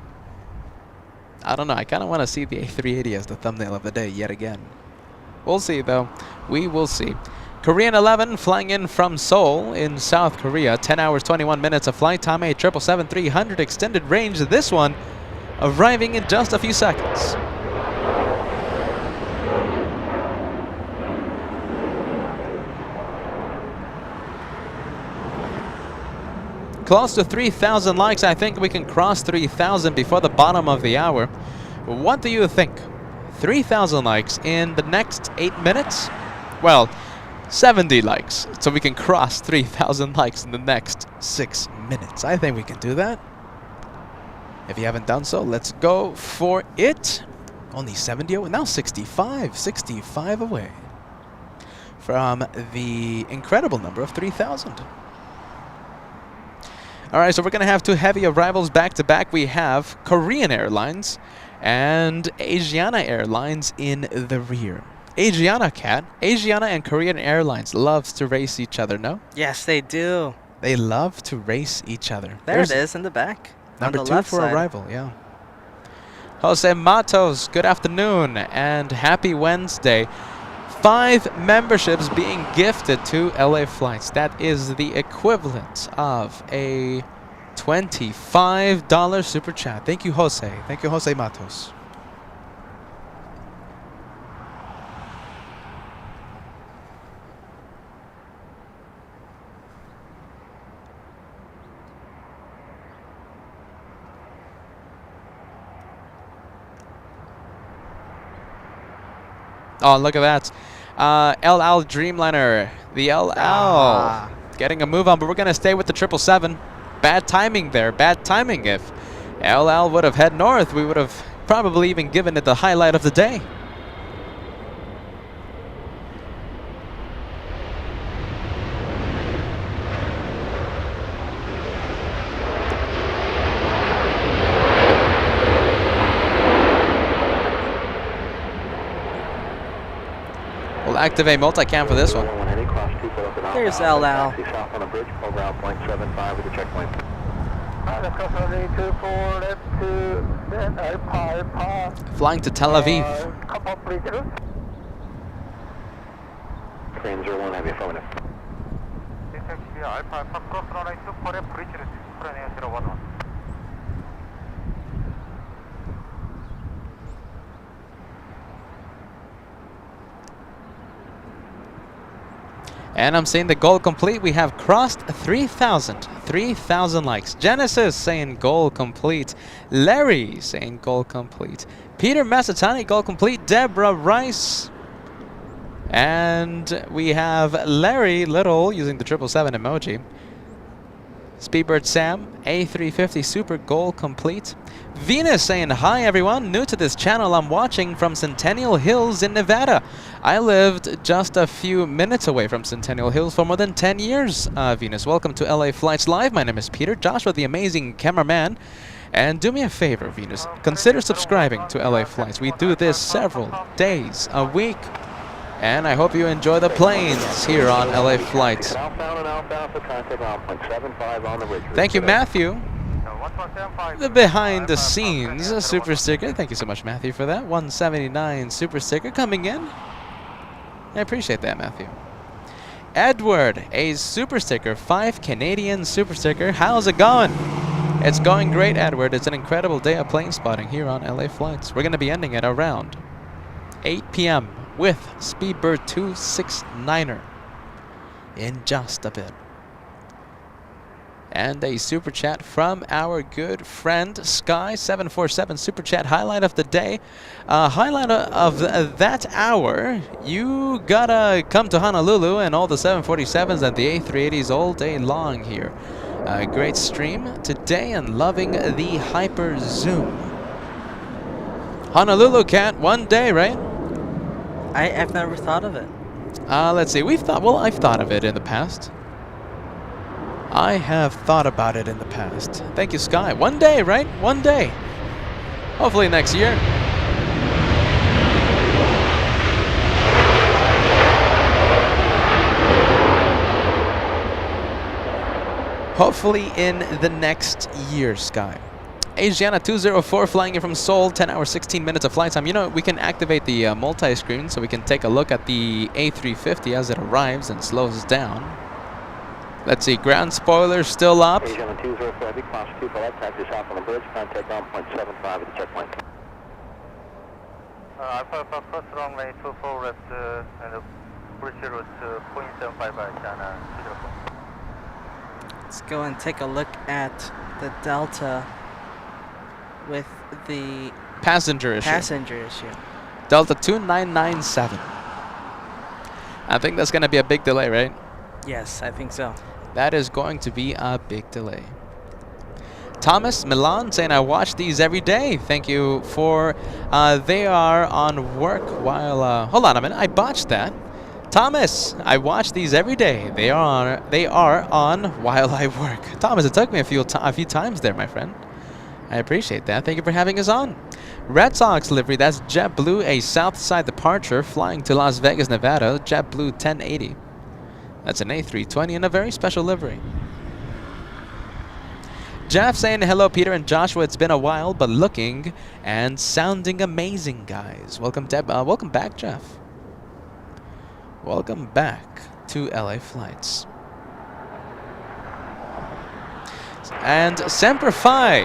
[SPEAKER 3] I don't know. I kind of want to see the A380 as the thumbnail of the day yet again. We'll see, though. We will see. Korean 11 flying in from Seoul in South Korea. 10 hours, 21 minutes of flight time. A 777-300 extended range. This one arriving in just a few seconds. Close to 3,000 likes. I think we can cross 3,000 before the bottom of the hour. What do you think? 3,000 likes in the next 8 minutes? Well, 70 likes, so we can cross 3,000 likes in the next 6 minutes. I think we can do that. If you haven't done so, let's go for it. Only 70 away. Now 65. 65 away from the incredible number of 3,000. All right, so we're going to have two heavy arrivals back-to-back. We have Korean Airlines and Asiana Airlines in the rear. Asiana and Korean Airlines loves to race each other, no?
[SPEAKER 1] Yes, they do.
[SPEAKER 3] They love to race each other.
[SPEAKER 1] There's it is in the back.
[SPEAKER 3] Number
[SPEAKER 1] on the
[SPEAKER 3] 2
[SPEAKER 1] left
[SPEAKER 3] for
[SPEAKER 1] side.
[SPEAKER 3] arrival, yeah. Jose Matos, good afternoon and happy Wednesday. 5 memberships being gifted to LA Flights. That is the equivalent of a $25 super chat. Thank you, Jose. Thank you, Jose Matos. Oh, look at that. LL Dreamliner. The LL getting a move on, but we're going to stay with the 777. Bad timing there. Bad timing. If LL would have head north, we would have probably even given it the highlight of the day. We'll activate multicam for this one.
[SPEAKER 1] Here's LL.
[SPEAKER 3] Flying to Tel Aviv.
[SPEAKER 4] Train 01, heavy affirmative.
[SPEAKER 3] And I'm seeing the goal complete. We have crossed 3,000. 3,000 likes. Genesis saying goal complete. Larry saying goal complete. Peter Massatani, goal complete. Deborah Rice. And we have Larry Little using the 777 emoji. Speedbird Sam, A350 super goal complete. Venus saying, hi everyone, new to this channel. I'm watching from Centennial Hills in Nevada. I lived just a few minutes away from Centennial Hills for more than 10 years. Venus, welcome to LA Flights Live. My name is Peter, Joshua the amazing cameraman. And do me a favor, Venus, consider subscribing to LA Flights. We do this several days a week. And I hope you enjoy the planes here on LA Flights. Thank you, Matthew. The behind the scenes super sticker. Thank you so much, Matthew, for that. 179 super sticker coming in. I appreciate that, Matthew. Edward, a super sticker, 5 Canadian super sticker. How's it going? It's going great, Edward. It's an incredible day of plane spotting here on LA Flights. We're going to be ending at around 8 p.m. with Speedbird 269er in just a bit. And a super chat from our good friend Sky747. Super chat highlight of the day. Highlight of that hour. You gotta come to Honolulu and all the 747s and the A380s all day long here. Great stream today and loving the hyper zoom. Honolulu, Cat, one day, right?
[SPEAKER 1] I've never thought of it.
[SPEAKER 3] Let's see. I've thought of it in the past. I have thought about it in the past. Thank you, Sky. One day, right? One day. Hopefully next year. Hopefully in the next year, Sky. Asiana 204 flying in from Seoul, 10 hours, 16 minutes of flight time. You know, we can activate the multi-screen so we can take a look at the A350 as it arrives and slows down. Let's see, ground spoilers still up.
[SPEAKER 4] Asiana 204, big class 2 for left, taxi south on the bridge, contact ground point 75 at the checkpoint.
[SPEAKER 6] Alpha Alpha cross runway 24 left and the bridge route 0.75 Asiana 204.
[SPEAKER 1] Let's go and take a look at the Delta with the
[SPEAKER 3] Passenger issue. Delta 2997. I think that's going to be a big delay, right?
[SPEAKER 1] Yes, I think so.
[SPEAKER 3] That is going to be a big delay. Thomas Milan saying, I watch these every day. Thank you for, they are on work while, hold on a minute, I botched that. Thomas, I watch these every day. They are on while I work. Thomas, it took me a few times there, my friend. I appreciate that. Thank you for having us on. Red Sox livery, that's JetBlue, a south side departure flying to Las Vegas, Nevada. JetBlue 1080. That's an A320 in a very special livery. Jeff saying, hello, Peter and Joshua. It's been a while, but looking and sounding amazing, guys. Welcome back, Jeff. Welcome back to LA Flights. And Semper Fi.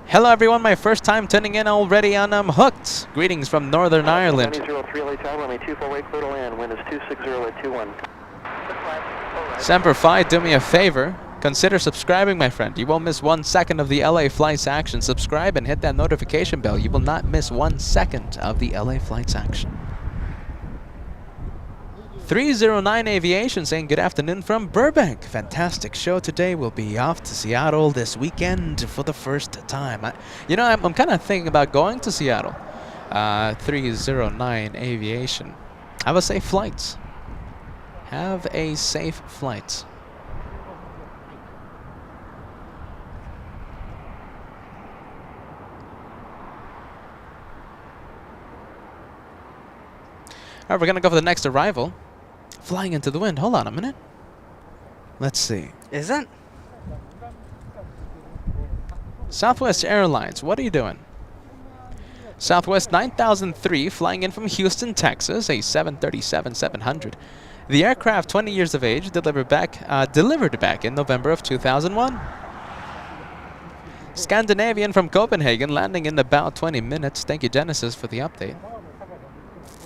[SPEAKER 3] Hello, everyone. My first time tuning in already, and I'm hooked. Greetings from Northern Ireland.
[SPEAKER 4] 03 LA tower, runway 24 way, clear to land. Wind is 260 at 21.
[SPEAKER 3] Semper Fi, do me a favor. Consider subscribing, my friend. You won't miss 1 second of the LA Flights action. Subscribe and hit that notification bell. You will not miss 1 second of the LA Flights action. 309 Aviation saying good afternoon from Burbank. Fantastic show today. We'll be off to Seattle this weekend for the first time. I'm kind of thinking about going to Seattle. 309 Aviation. Have a safe flight. Have a safe flight. Alright, we're going to go for the next arrival. Flying into the wind. Hold on a minute. Let's see.
[SPEAKER 1] Isn't?
[SPEAKER 3] Southwest Airlines, what are you doing? Southwest 9003, flying in from Houston, Texas, a 737-700. The aircraft, 20 years of age, delivered back in November of 2001. Scandinavian from Copenhagen, landing in about 20 minutes. Thank you, Genesis, for the update.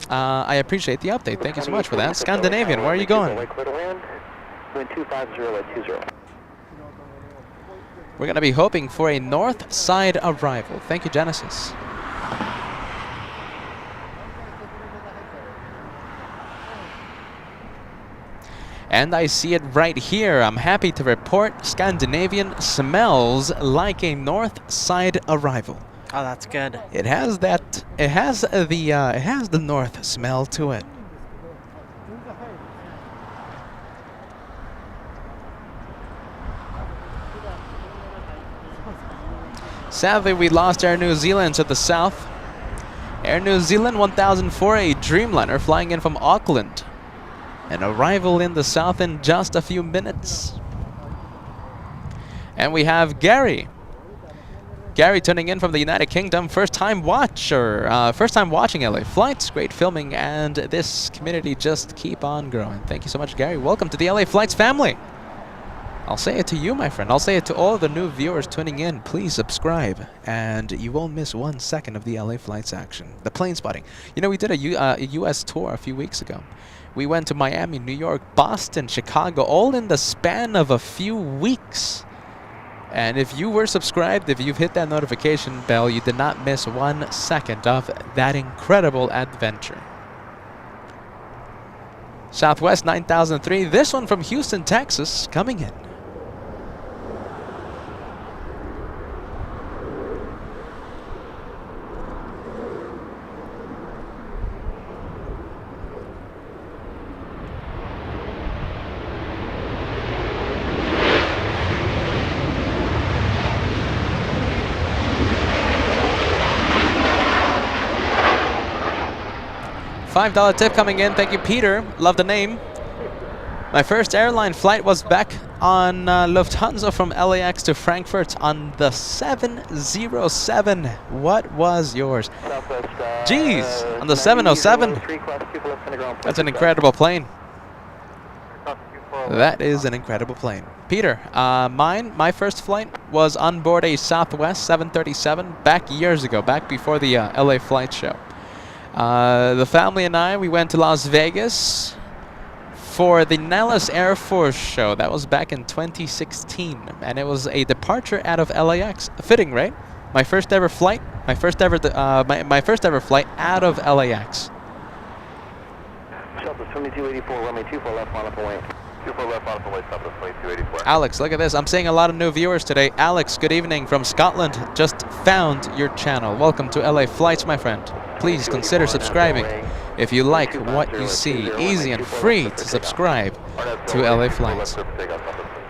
[SPEAKER 3] I appreciate the update. Thank you so much for that. Scandinavian, where are you going? We're going to be hoping for a north side arrival. Thank you, Genesis. And I see it right here. I'm happy to report Scandinavian smells like a north side arrival.
[SPEAKER 1] Oh, that's good.
[SPEAKER 3] It has that. It has the north smell to it. Sadly, we lost Air New Zealand to the south. Air New Zealand 1004, a Dreamliner flying in from Auckland. An arrival in the south in just a few minutes. And we have Gary. Gary tuning in from the United Kingdom, first time watching LA Flights, great filming, and this community just keep on growing. Thank you so much, Gary. Welcome to the LA Flights family. I'll say it to you, my friend. I'll say it to all the new viewers tuning in. Please subscribe, and you won't miss 1 second of the LA Flights action. The plane spotting. You know, we did a U.S. tour a few weeks ago. We went to Miami, New York, Boston, Chicago, all in the span of a few weeks. And if you were subscribed, if you've hit that notification bell, you did not miss 1 second of that incredible adventure. Southwest 9003, this one from Houston, Texas, coming in. $5 tip coming in. Thank you, Peter. Love the name. My first airline flight was back on Lufthansa from LAX to Frankfurt on the 707. What was yours? Jeez, on the 707. That's an incredible plane. That is an incredible plane. Peter, my first flight was on board a Southwest 737 back years ago, back before the LA Flight Show. The family and I, we went to Las Vegas for the Nellis Air Force Show. That was back in 2016, and it was a departure out of LAX. Fitting, right? My first ever flight. My first ever flight out of LAX.
[SPEAKER 4] Shelter 2284, runway 24 left, line up away.
[SPEAKER 3] Alex, look at this. I'm seeing a lot of new viewers today. Alex, good evening from Scotland. Just found your channel. Welcome to LA Flights, my friend. Please consider subscribing if you like what you see. Easy and free to subscribe to LA Flights.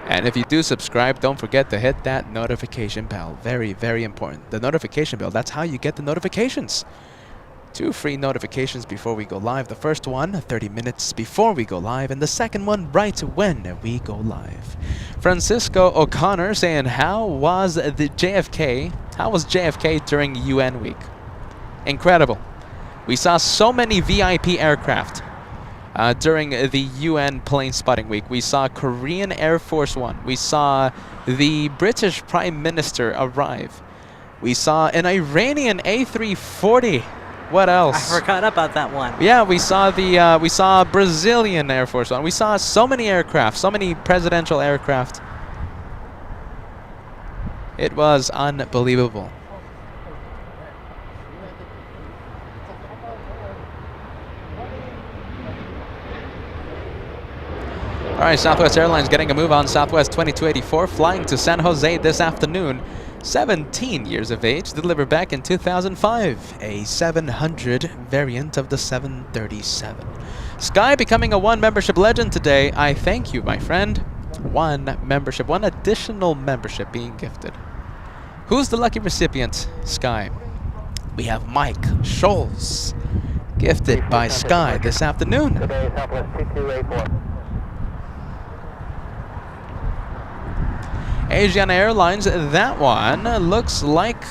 [SPEAKER 3] And if you do subscribe, don't forget to hit that notification bell. Very, very important. The notification bell, that's how you get the notifications. 2 free notifications before we go live. The first one, 30 minutes before we go live, and the second one right when we go live. Francisco O'Connor saying, how was JFK during UN week? Incredible. We saw so many VIP aircraft during the UN plane spotting week. We saw Korean Air Force One. We saw the British Prime Minister arrive. We saw an Iranian A340. What else?
[SPEAKER 1] I forgot about that one.
[SPEAKER 3] Yeah, we saw Brazilian Air Force One. We saw so many aircraft, so many presidential aircraft. It was unbelievable. All right, Southwest Airlines getting a move on Southwest 2284, flying to San Jose this afternoon. 17 years of age, delivered back in 2005, a 700 variant of the 737. Sky becoming a 1 membership legend today. I thank you, my friend. 1 membership, 1 additional membership being gifted. Who's the lucky recipient, Sky? We have Mike Scholes, gifted by Sky this afternoon.
[SPEAKER 4] Today, Southwest 2284.
[SPEAKER 3] Asiana Airlines, that one looks like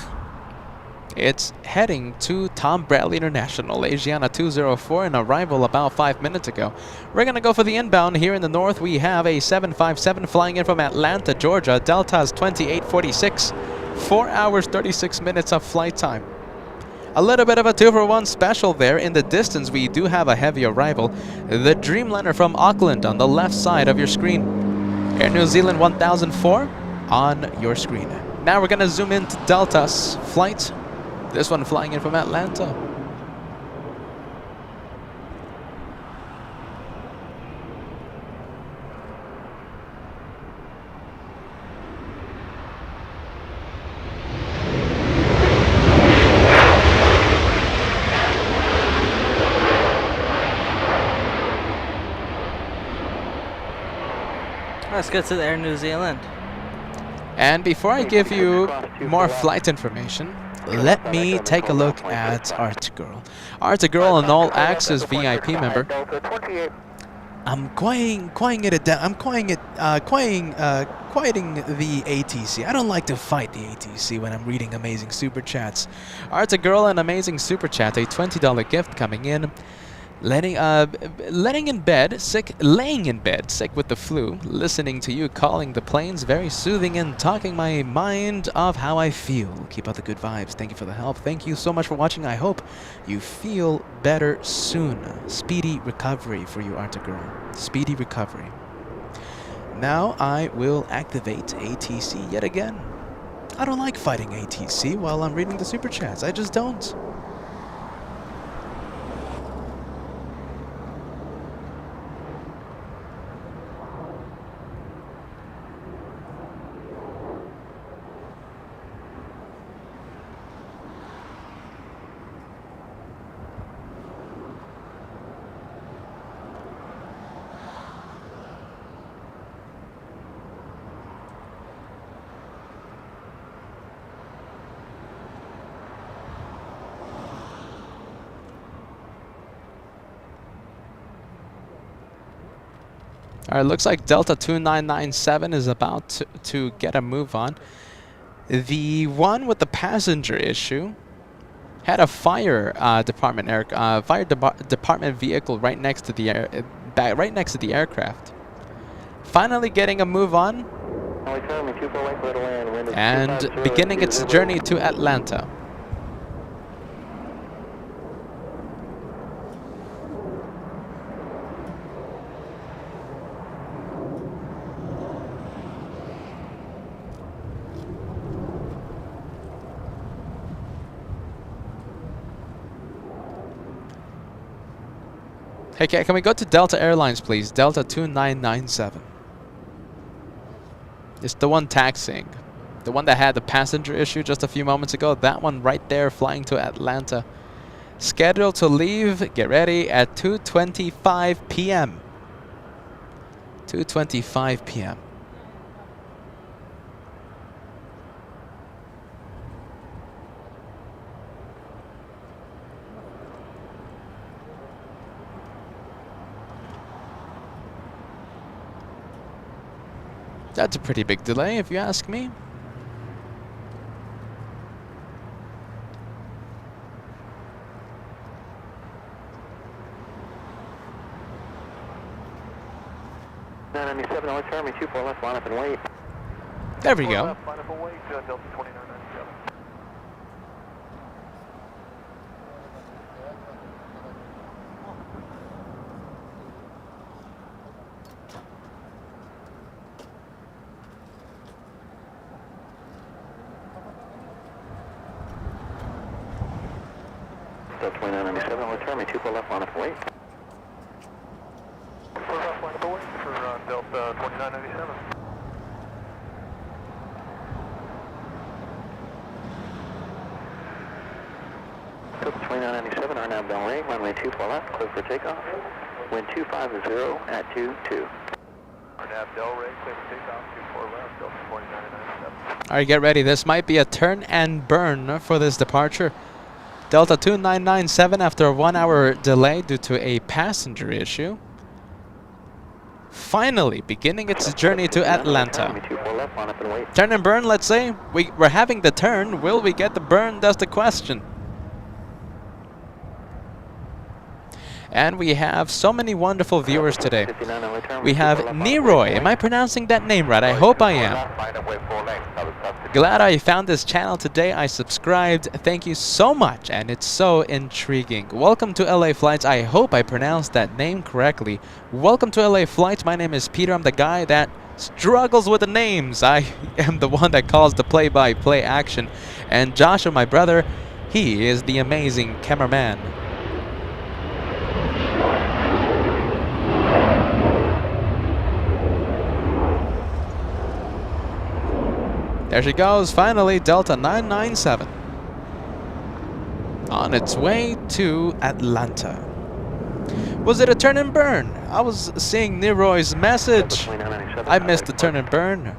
[SPEAKER 3] it's heading to Tom Bradley International. Asiana 204, an arrival about 5 minutes ago. We're going to go for the inbound. Here in the north, we have a 757 flying in from Atlanta, Georgia. Delta's 2846, 4 hours, 36 minutes of flight time. A little bit of a 2-for-1 special there. In the distance, we do have a heavy arrival. The Dreamliner from Auckland on the left side of your screen. Air New Zealand 1004 on your screen. Now we're going to zoom into Delta's flight. This one flying in from Atlanta.
[SPEAKER 1] Let's get to the Air New Zealand.
[SPEAKER 3] And before I give you more flight information, let me take a look at Artigirl. Artigirl, an all access VIP member. I'm quieting it down. I'm quieting the ATC. I don't like to fight the ATC when I'm reading amazing super chats. Artigirl, an amazing super chat, a $20 gift coming in. Laying in bed sick with the flu, listening to you calling the planes, very soothing and talking my mind of how I feel. Keep up the good vibes. Thank you for the help. Thank you so much for watching. I hope you feel better soon. Speedy recovery for you, Artigirl. Speedy recovery. Now I will activate ATC yet again. I don't like fighting ATC while I'm reading the super chats. I just don't. All right, looks like Delta 2997 is about to get a move on. The one with the passenger issue had a fire department vehicle right next to the aircraft. Finally getting a move on and beginning its journey to Atlanta. Hey, can we go to Delta Airlines, please? Delta 2997. It's the one taxiing. The one that had the passenger issue just a few moments ago. That one right there flying to Atlanta. Scheduled to leave, get ready, at 2:25 p.m. 2:25 p.m. That's a pretty big delay, if you ask me.
[SPEAKER 4] Army 24 left, line up and wait.
[SPEAKER 3] There we go.
[SPEAKER 6] Line up and wait, Delta 2997.
[SPEAKER 4] Delta 2997, Army 24 left, line up and wait.
[SPEAKER 6] Delta 2997.
[SPEAKER 4] Delta 2997, are now bell ring, runway 24 left, clear for takeoff. Wind 250 at 22.
[SPEAKER 6] RNAV Del Rey, clear for takeoff, 24 left, Delta 2997.
[SPEAKER 3] All right, get ready. This might be a turn and burn for this departure. Delta 2997, after a 1-hour delay due to a passenger issue, finally beginning its journey to Atlanta. Turn and burn, let's say. We're having the turn. Will we get the burn? That's the question. And we have so many wonderful viewers today. We have Neroy. Am I pronouncing that name right? I hope I am. Glad I found this channel today. I subscribed. Thank you so much. And it's so intriguing. Welcome to LA Flights. I hope I pronounced that name correctly. Welcome to LA Flights. My name is Peter. I'm the guy that struggles with the names. I am the one that calls the play-by-play action. And Joshua, my brother, he is the amazing cameraman. There she goes, finally, Delta 997. On its way to Atlanta. Was it a turn and burn? I was seeing Neroy's message. I missed the turn and burn.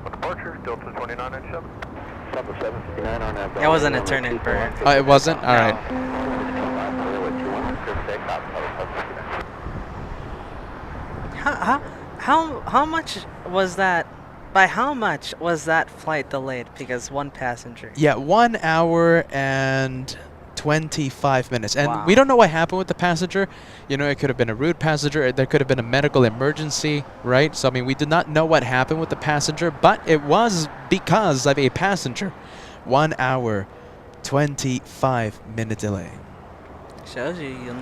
[SPEAKER 6] Departure, Delta 2997.
[SPEAKER 1] It wasn't a turn and burn.
[SPEAKER 3] Oh, it wasn't? All right.
[SPEAKER 1] How much was that? By how much was that flight delayed? Because one passenger.
[SPEAKER 3] Yeah, 1 hour and 25 minutes. And
[SPEAKER 1] wow.
[SPEAKER 3] We don't know what happened with the passenger. You know, it could have been a rude passenger. There could have been a medical emergency, right? So, I mean, we do not know what happened with the passenger, but it was because of a passenger. 1 hour, 25-minute delay.
[SPEAKER 1] Shows you, you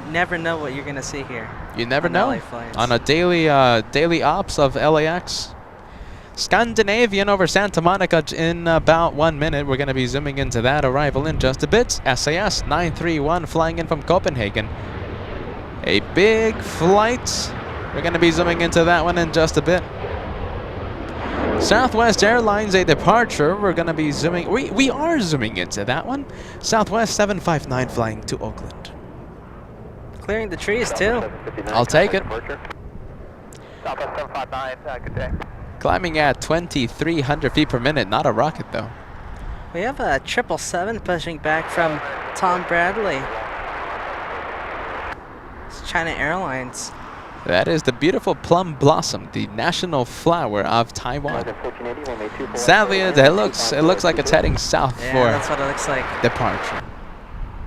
[SPEAKER 1] never know what you're gonna see here.
[SPEAKER 3] You never know.
[SPEAKER 1] LA flights.
[SPEAKER 3] On a daily ops of LAX. Scandinavian over Santa Monica in about 1 minute. We're going to be zooming into that arrival in just a bit. SAS 931 flying in from Copenhagen. A big flight. We're going to be zooming into that one in just a bit. Southwest Airlines, a departure. We're going to be zooming. We are zooming into that one. Southwest 759 flying to Oakland.
[SPEAKER 1] Clearing the trees too.
[SPEAKER 3] I'll take it.
[SPEAKER 6] Southwest 759, good day.
[SPEAKER 3] Climbing at 2,300 feet per minute. Not a rocket, though.
[SPEAKER 1] We have a 777 pushing back from Tom Bradley. It's China Airlines.
[SPEAKER 3] That is the beautiful plum blossom, the national flower of Taiwan. Sadly, it looks like it's heading south
[SPEAKER 1] Yeah,
[SPEAKER 3] for
[SPEAKER 1] that's what it looks like.
[SPEAKER 3] departure.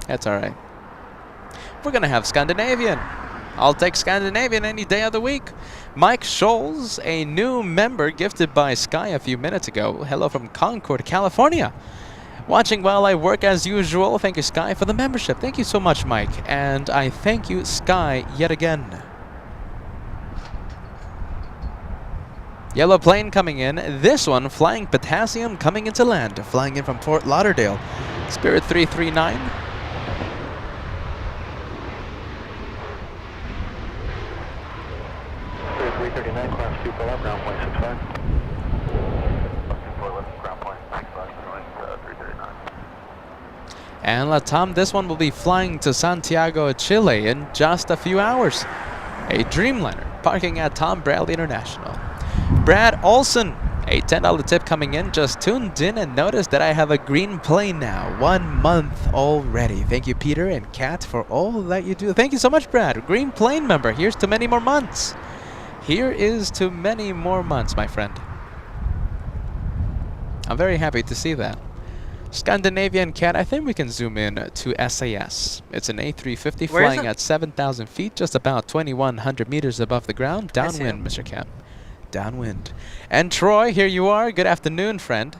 [SPEAKER 3] That's all right. We're gonna have Scandinavian. I'll take Scandinavian any day of the week. Mike Scholes, a new member gifted by Sky a few minutes ago. Hello from Concord, California. Watching while I work as usual. Thank you, Sky, for the membership. Thank you so much, Mike. And I thank you, Sky, yet again. Yellow plane coming in. This one flying potassium coming into land. Flying in from Fort Lauderdale. Spirit 339.
[SPEAKER 4] 939, class 2 left, ground point 65.
[SPEAKER 6] Ground point 65, runway 339.
[SPEAKER 3] And Latam, this one will be flying to Santiago, Chile in just a few hours. A Dreamliner parking at Tom Bradley International. Brad Olson, a $10 tip coming in, just tuned in and noticed that I have a green plane now. 1 month already. Thank you, Peter and Kat, for all that you do. Thank you so much, Brad. Green plane member. Here's to many more months. Here is to many more months, my friend. I'm very happy to see that. Scandinavian Cat, I think we can zoom in to SAS. It's an A350
[SPEAKER 1] Where is
[SPEAKER 3] flying
[SPEAKER 1] it?
[SPEAKER 3] at 7,000 feet, just about 2,100 meters above the ground.
[SPEAKER 1] I see
[SPEAKER 3] Downwind,
[SPEAKER 1] it.
[SPEAKER 3] Mr. Cat. Downwind. And Troy, here you are. Good afternoon, friend.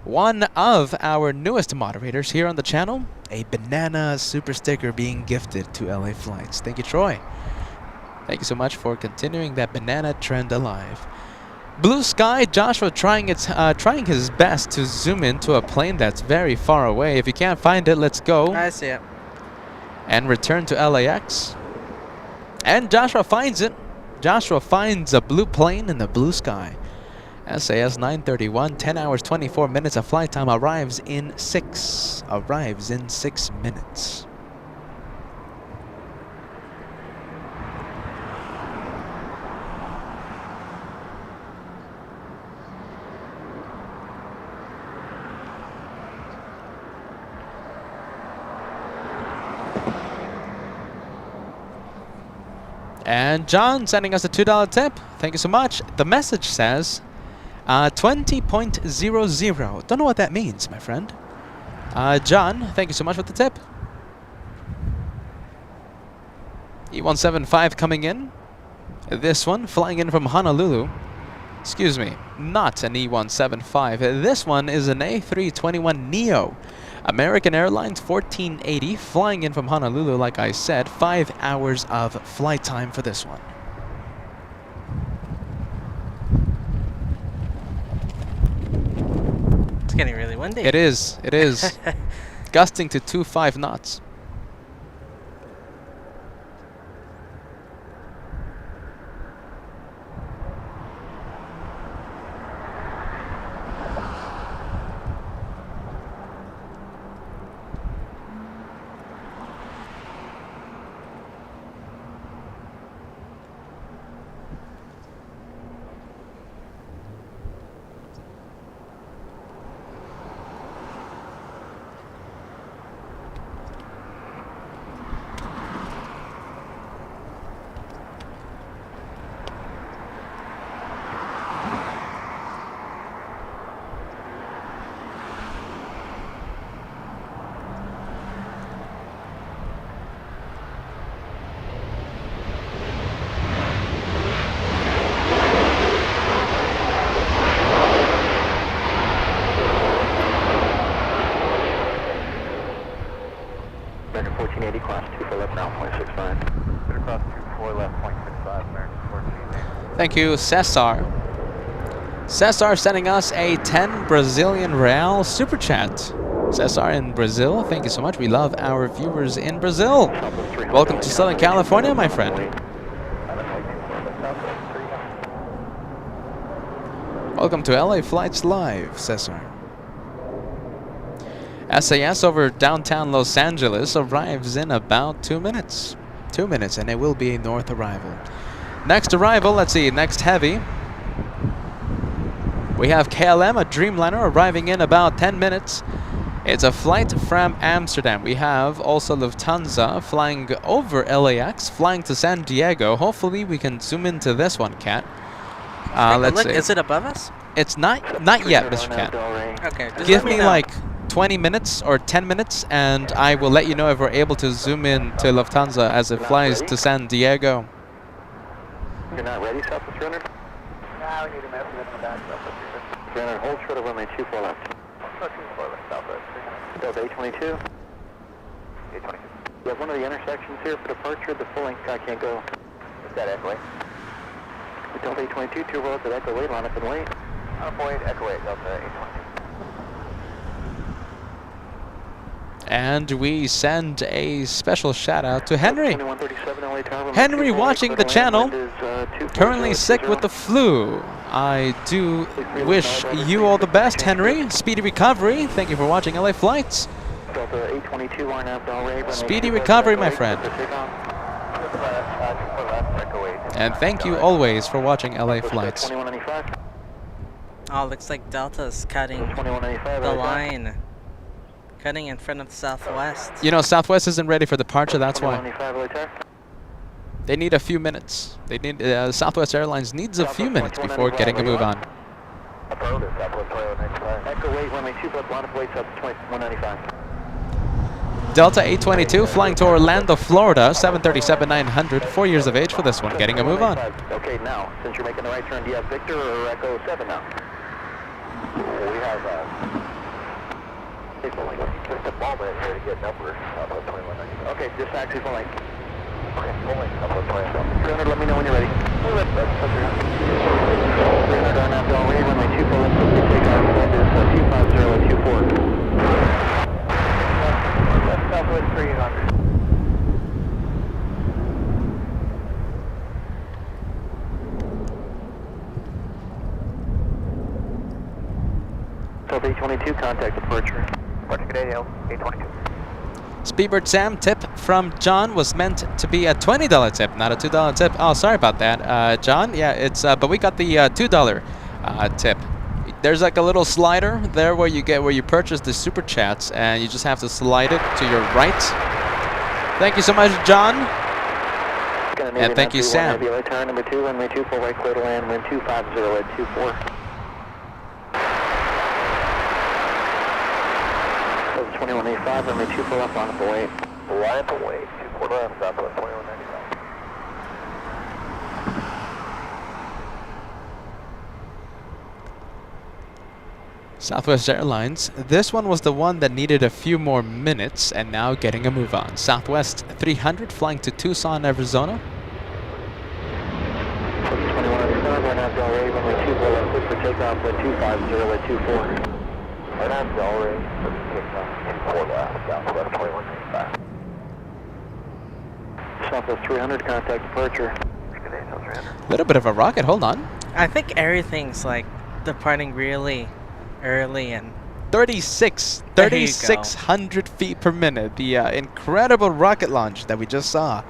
[SPEAKER 3] One of our newest moderators here on the channel. A banana super sticker being gifted to LA Flights. Thank you, Troy. Thank you so much for continuing that banana trend alive. Blue sky, Joshua trying his best to zoom into a plane that's very far away. If you can't find it, let's go
[SPEAKER 1] I see it.
[SPEAKER 3] and return to LAX. And Joshua finds it. Joshua finds a blue plane in the blue sky. SAS 931, 10 hours, 24 minutes of flight time, arrives in 6 minutes. And John sending us a $2 tip. Thank you so much. The message says 20.00. Don't know what that means, my friend. John, thank you so much for the tip. E175 coming in. This one flying in from Honolulu. Excuse me, not an E175. This one is an A321neo. American Airlines 1480 flying in from Honolulu, like I said. 5 hours of flight time for this one.
[SPEAKER 1] It's getting really windy.
[SPEAKER 3] It is. It is. Gusting to 25 knots.
[SPEAKER 4] American 1480, class 24 left, ground point 65.
[SPEAKER 6] Across 24 left, point 65, American 1480.
[SPEAKER 3] Thank you, Cesar. Cesar sending us a 10 Brazilian Real super chat. Cesar in Brazil, thank you so much. We love our viewers in Brazil. Welcome to Southern California, my friend. Welcome to LA Flights Live, Cesar. SAS over downtown Los Angeles arrives in about 2 minutes. 2 minutes, and it will be a north arrival. Next arrival, let's see, next heavy. We have KLM, a Dreamliner, arriving in about 10 minutes. It's a flight from Amsterdam. We have also Lufthansa flying over LAX, flying to San Diego. Hopefully we can zoom into this one, Kat. Let's
[SPEAKER 1] Look,
[SPEAKER 3] see.
[SPEAKER 1] is it above us?
[SPEAKER 3] It's not yet, Mr. Kat.
[SPEAKER 1] Okay, just
[SPEAKER 3] Give
[SPEAKER 1] let
[SPEAKER 3] me
[SPEAKER 1] know.
[SPEAKER 3] like 20 minutes or 10 minutes, and I will let you know if we're able to zoom in to Lufthansa as it flies to San Diego.
[SPEAKER 4] You're not ready, Southwest 300?
[SPEAKER 6] Nah, we need a map to get back, Southwest
[SPEAKER 4] 300, hold short of runway 24 left.
[SPEAKER 6] 24 left, Southwest 300.
[SPEAKER 4] Delta 822.
[SPEAKER 6] 822.
[SPEAKER 4] You have one of the intersections here for departure. The full length guy can't go.
[SPEAKER 6] Is that Echo 8?
[SPEAKER 4] Delta 822, 2 roads at Echo 8, line up and wait.
[SPEAKER 6] Avoid Echo 8, Delta 822.
[SPEAKER 3] And we send a special shout out to Henry. Henry watching the channel, currently sick with the flu. I do wish you all the best, Henry. Speedy recovery. Thank you for watching LA Flights. Speedy recovery, my friend. And thank you always for watching LA Flights.
[SPEAKER 1] Oh, looks like Delta's cutting the line. Cutting in front of Southwest.
[SPEAKER 3] You know, Southwest isn't ready for departure, that's why. They need a few minutes. They need Southwest Airlines needs a few minutes before getting a move on. Delta 822 flying to Orlando, Florida, 737-900, 4 years of age for this one, getting a move on.
[SPEAKER 4] Okay, now, since you're making the right turn, do you have Victor or Echo 7 now? We have just a moment here to get numbers. Okay, just taxi full length. Okay, full length. 300, let me know when you're ready. 300 on that bell, ready, runway 24 left, take off, wind is 250 at 24. Southwest 300. Delta 822, contact departure. Departure Canadian, 822.
[SPEAKER 3] Speedbird Sam tip from John was meant to be a $20 tip, not a $2 tip. Oh, sorry about that, John. Yeah, it's but we got the $2 tip. There's like a little slider there where you purchase the Superchats, and you just have to slide it to your right. Thank you so much, John. And thank you, Sam.
[SPEAKER 4] Turn number 2, runway 24 right, clear to land, wind 250 at 24. 2185, runway 24 left, line up away. Line up away, 24 left, Southwest 2195.
[SPEAKER 3] Southwest Airlines. This one was the one that needed a few more minutes, and now getting a move on. Southwest 300 flying to Tucson, Arizona.
[SPEAKER 4] 2185, right now, Delray, runway 24 left, clear for takeoff at 250 at 24. Right now, Delray, takeoff 24 left, Southwest 2185. Southwest 300, contact departure.
[SPEAKER 3] A little bit of a rocket, hold on.
[SPEAKER 1] I think everything's like departing really early and
[SPEAKER 3] 3,600 feet per minute. The incredible rocket launch that we just saw.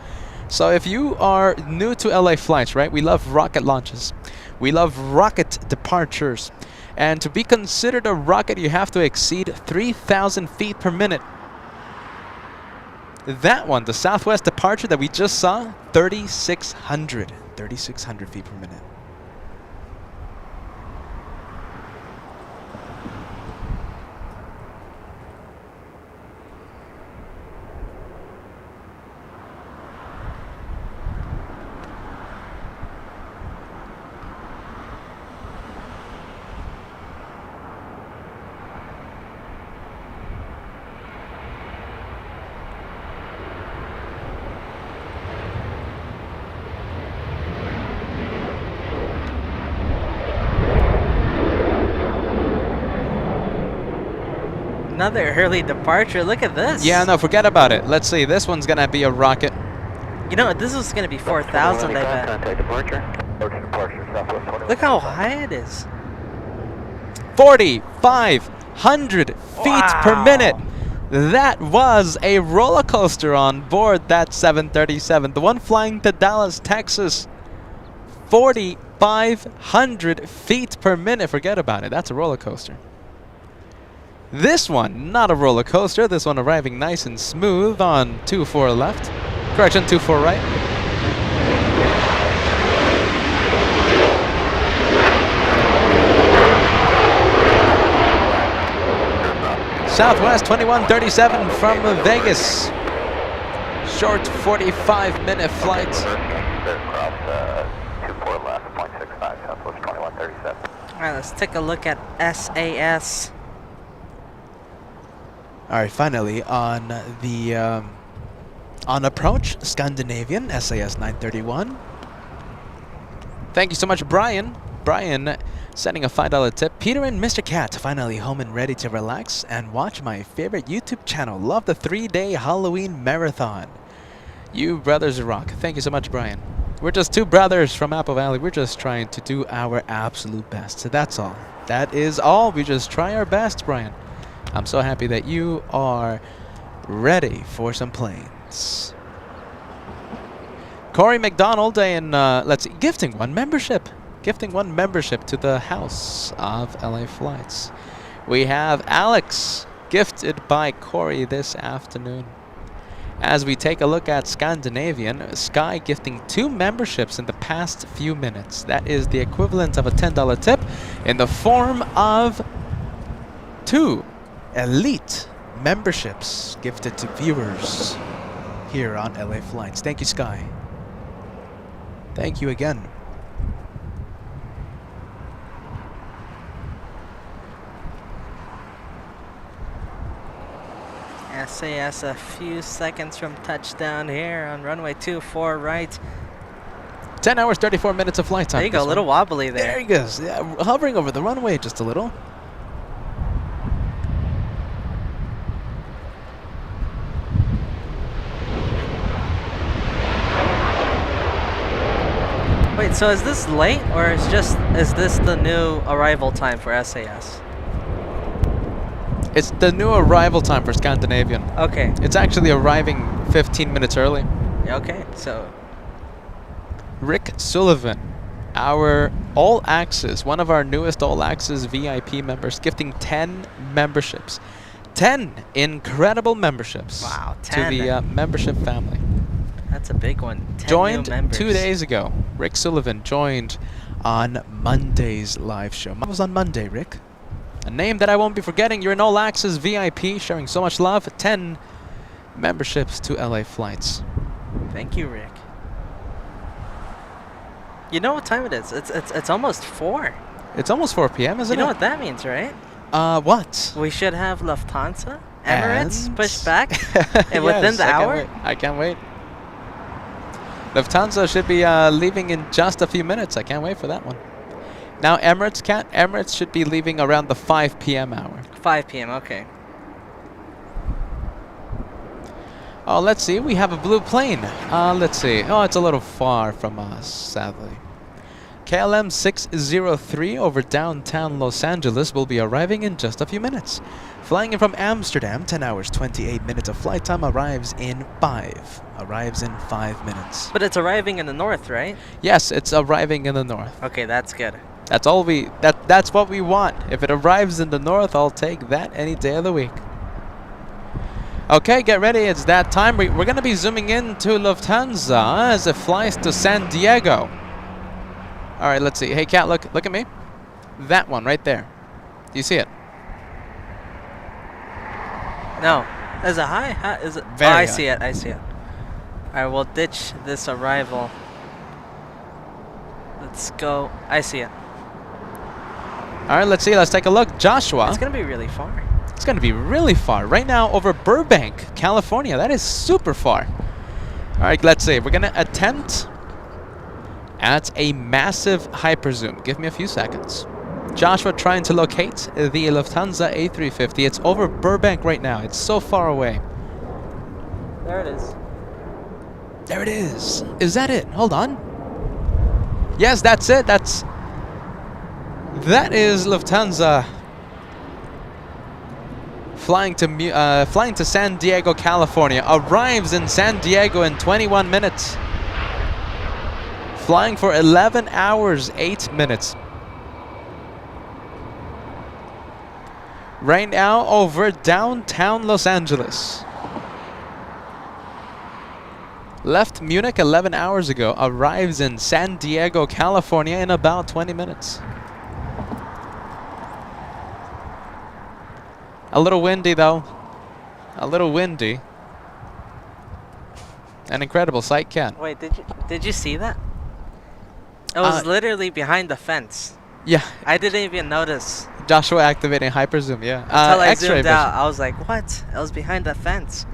[SPEAKER 3] So if you are new to LA Flights, right? We love rocket launches. We love rocket departures. And to be considered a rocket, you have to exceed 3,000 feet per minute. That one, the Southwest departure that we just saw, 3,600 feet per minute.
[SPEAKER 1] another early departure. Look at this.
[SPEAKER 3] Yeah, no, forget about it. Let's see. This one's gonna be a rocket.
[SPEAKER 1] You know what? This is gonna be 4,000. I bet.
[SPEAKER 4] Contact departure.
[SPEAKER 1] Look how high it is.
[SPEAKER 3] 4,500 feet per minute. That was a roller coaster on board that 737. The one flying to Dallas, Texas. 4,500 feet per minute. Forget about it. That's a roller coaster. This one, not a roller coaster. This one arriving nice and smooth on 24 left. Correction, 24 right. Southwest 2137 from Vegas. Short 45-minute flight.
[SPEAKER 1] All right, let's take a look at SAS.
[SPEAKER 3] All right, finally on the on approach, Scandinavian SAS 931. Thank you so much, Brian. Brian Sending a $5 tip. Peter and Mr. Cat finally home and ready to relax and watch my favorite YouTube channel. Love the 3-day Halloween marathon. You brothers rock. Thank you so much, Brian. We're just two brothers from Apple Valley. We're just trying to do our absolute best. So that's all. That is all. We just try our best, Brian. I'm so happy that you are ready for some planes. Corey McDonald and let's see, gifting one membership to the House of LA Flights. We have Alex gifted by Corey this afternoon. As we take a look at Scandinavian, Sky gifting 2 memberships in the past few minutes. That is the equivalent of a $10 tip in the form of 2 elite memberships gifted to viewers here on LA Flights. Thank you, Sky. Thank you again.
[SPEAKER 1] SAS a few seconds from touchdown here on runway 24 right.
[SPEAKER 3] 10 hours, 34 minutes of flight time.
[SPEAKER 1] There you go, a little wobbly there.
[SPEAKER 3] There he goes. Yeah, hovering over the runway just a little.
[SPEAKER 1] Wait, so is this late or is this the new arrival time for SAS?
[SPEAKER 3] It's the new arrival time for Scandinavian.
[SPEAKER 1] Okay.
[SPEAKER 3] It's actually arriving 15 minutes early.
[SPEAKER 1] Okay, so
[SPEAKER 3] Rick Sullivan, our All Access, one of our newest All Access VIP members, gifting 10 memberships. 10 incredible memberships.
[SPEAKER 1] Wow, 10.
[SPEAKER 3] To the membership family.
[SPEAKER 1] That's a big one. 10
[SPEAKER 3] joined
[SPEAKER 1] new members.
[SPEAKER 3] 2 days ago. Rick Sullivan joined on Monday's live show. That was on Monday, Rick. A name that I won't be forgetting. You're an All Access VIP, sharing so much love. 10 memberships to LA Flights.
[SPEAKER 1] Thank you, Rick. You know what time it is? It's almost 4.
[SPEAKER 3] It's almost 4 p.m., isn't it?
[SPEAKER 1] You know what that means, right?
[SPEAKER 3] What?
[SPEAKER 1] We should have Lufthansa, Emirates
[SPEAKER 3] And?
[SPEAKER 1] pushed back and within the hour.
[SPEAKER 3] I can't wait. Lufthansa should be leaving in just a few minutes. I can't wait for that one. Now Emirates should be leaving around the 5 p.m. hour.
[SPEAKER 1] 5 p.m. Okay.
[SPEAKER 3] Oh, let's see. We have a blue plane. Let's see. Oh, it's a little far from us, sadly. KLM 603 over downtown Los Angeles will be arriving in just a few minutes. Flying in from Amsterdam, 10 hours, 28 minutes of flight time, arrives in 5 minutes.
[SPEAKER 1] But it's arriving in the north, right?
[SPEAKER 3] Yes, it's arriving in the north.
[SPEAKER 1] Okay, that's good.
[SPEAKER 3] That's all that's what we want. If it arrives in the north, I'll take that any day of the week. Okay, get ready. It's that time. We're going to be zooming in to Lufthansa as it flies to San Diego. All right, let's see. Hey, Cat, look at me. That one right there. Do you see it?
[SPEAKER 1] No. Is it high? How, is it?
[SPEAKER 3] Very
[SPEAKER 1] I
[SPEAKER 3] high.
[SPEAKER 1] see it. I see it. All right, we'll ditch this arrival. Let's go. I see it.
[SPEAKER 3] All right, let's see. Let's take a look. Joshua.
[SPEAKER 1] It's going to be really far.
[SPEAKER 3] It's going to be really far. Right now over Burbank, California. That is super far. All right, let's see. We're going to attempt at a massive hyperzoom. Give me a few seconds. Joshua trying to locate the Lufthansa A350. It's over Burbank right now. It's so far away.
[SPEAKER 1] There it is.
[SPEAKER 3] There it is. Is that it? Hold on. Yes, that's it. That is Lufthansa flying to San Diego, California. Arrives in San Diego in 21 minutes. Flying for 11 hours, 8 minutes. Right now over downtown Los Angeles. Left Munich 11 hours ago. Arrives in San Diego, California in about 20 minutes. A little windy though. A little windy. An incredible sight, Ken.
[SPEAKER 1] Wait, did you see that? It was literally behind the fence.
[SPEAKER 3] Yeah.
[SPEAKER 1] I didn't even notice.
[SPEAKER 3] Joshua activating hyperzoom, yeah.
[SPEAKER 1] Until I
[SPEAKER 3] X-ray
[SPEAKER 1] zoomed
[SPEAKER 3] vision.
[SPEAKER 1] out, I was like, what? It was behind the fence.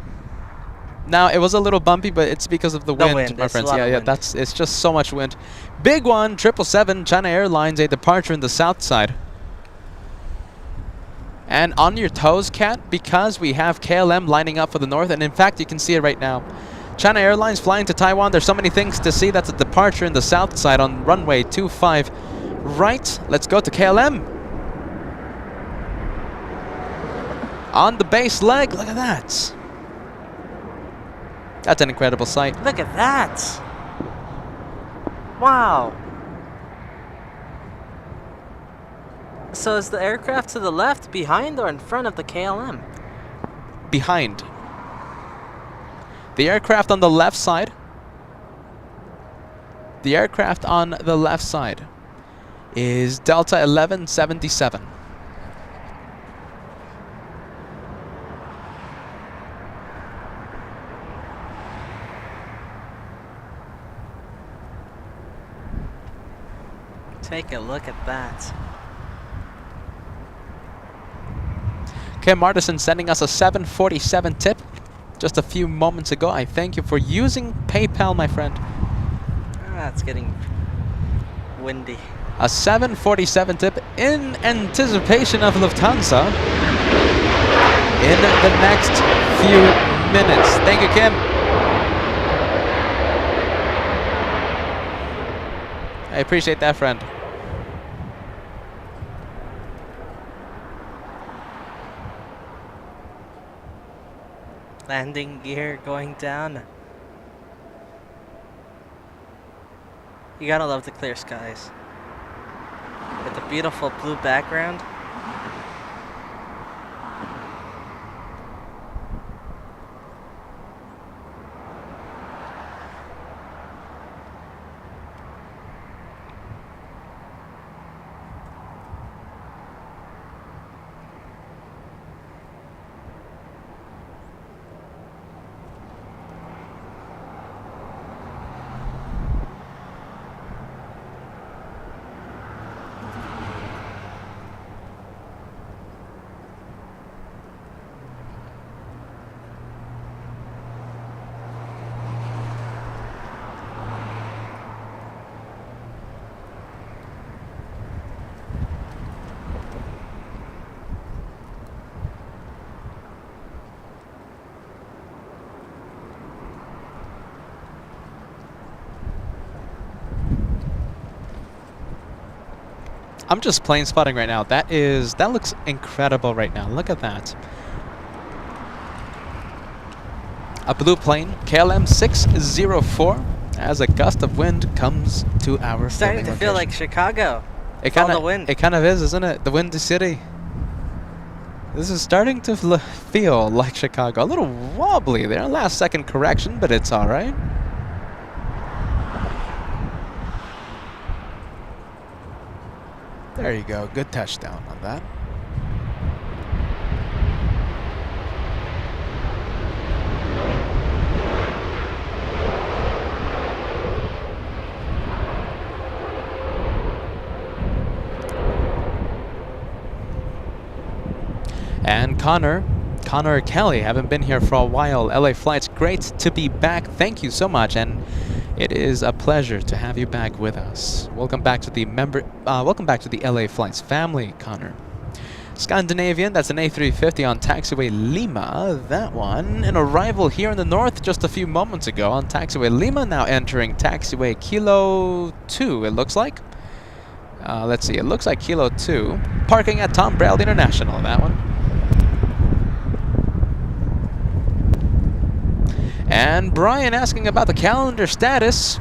[SPEAKER 3] Now, it was a little bumpy, but it's because of the wind, my
[SPEAKER 1] It's a
[SPEAKER 3] friends.
[SPEAKER 1] lot
[SPEAKER 3] Yeah,
[SPEAKER 1] of
[SPEAKER 3] yeah,
[SPEAKER 1] wind.
[SPEAKER 3] it's just so much wind. Big one, 777 China Airlines, a departure in the south side. And on your toes, Cat, because we have KLM lining up for the north, and in fact, you can see it right now. China Airlines flying to Taiwan. There's so many things to see. That's a departure in the south side on runway 25 right. Let's go to KLM. On the base leg, look at that. That's an incredible sight.
[SPEAKER 1] Look at that. Wow. So is the aircraft to the left, behind, or in front of the KLM?
[SPEAKER 3] Behind. The aircraft on the left side. The aircraft on the left side is Delta 1177.
[SPEAKER 1] Take a look at that.
[SPEAKER 3] Kim Martison sending us a 747 tip just a few moments ago. I thank you for using PayPal, my friend.
[SPEAKER 1] Ah, it's getting windy.
[SPEAKER 3] A 747 tip in anticipation of Lufthansa in the next few minutes. Thank you, Kim. I appreciate that, friend.
[SPEAKER 1] Landing gear going down. You gotta love the clear skies. With the beautiful blue background.
[SPEAKER 3] I'm just plane spotting right now. That looks incredible right now. Look at that. A blue plane, KLM 604, as a gust of wind comes to our
[SPEAKER 1] Starting to feel like Chicago. It's all the wind.
[SPEAKER 3] It kind of is, isn't it? The windy city. This is starting to feel like Chicago. A little wobbly there. Last second correction, but it's all right. There you go. Good touchdown on that. And Connor Kelly, haven't been here for a while. LA Flights, great to be back. Thank you so much, and it is a pleasure to have you back with us. Welcome back to the LA Flights family, Connor. Scandinavian, that's an A350 on taxiway Lima. That one, an arrival here in the north just a few moments ago on taxiway Lima, now entering taxiway Kilo 2, it looks like. Let's see, it looks like Kilo 2. Parking at Tom Bradley International, that one. And Brian asking about the calendar status.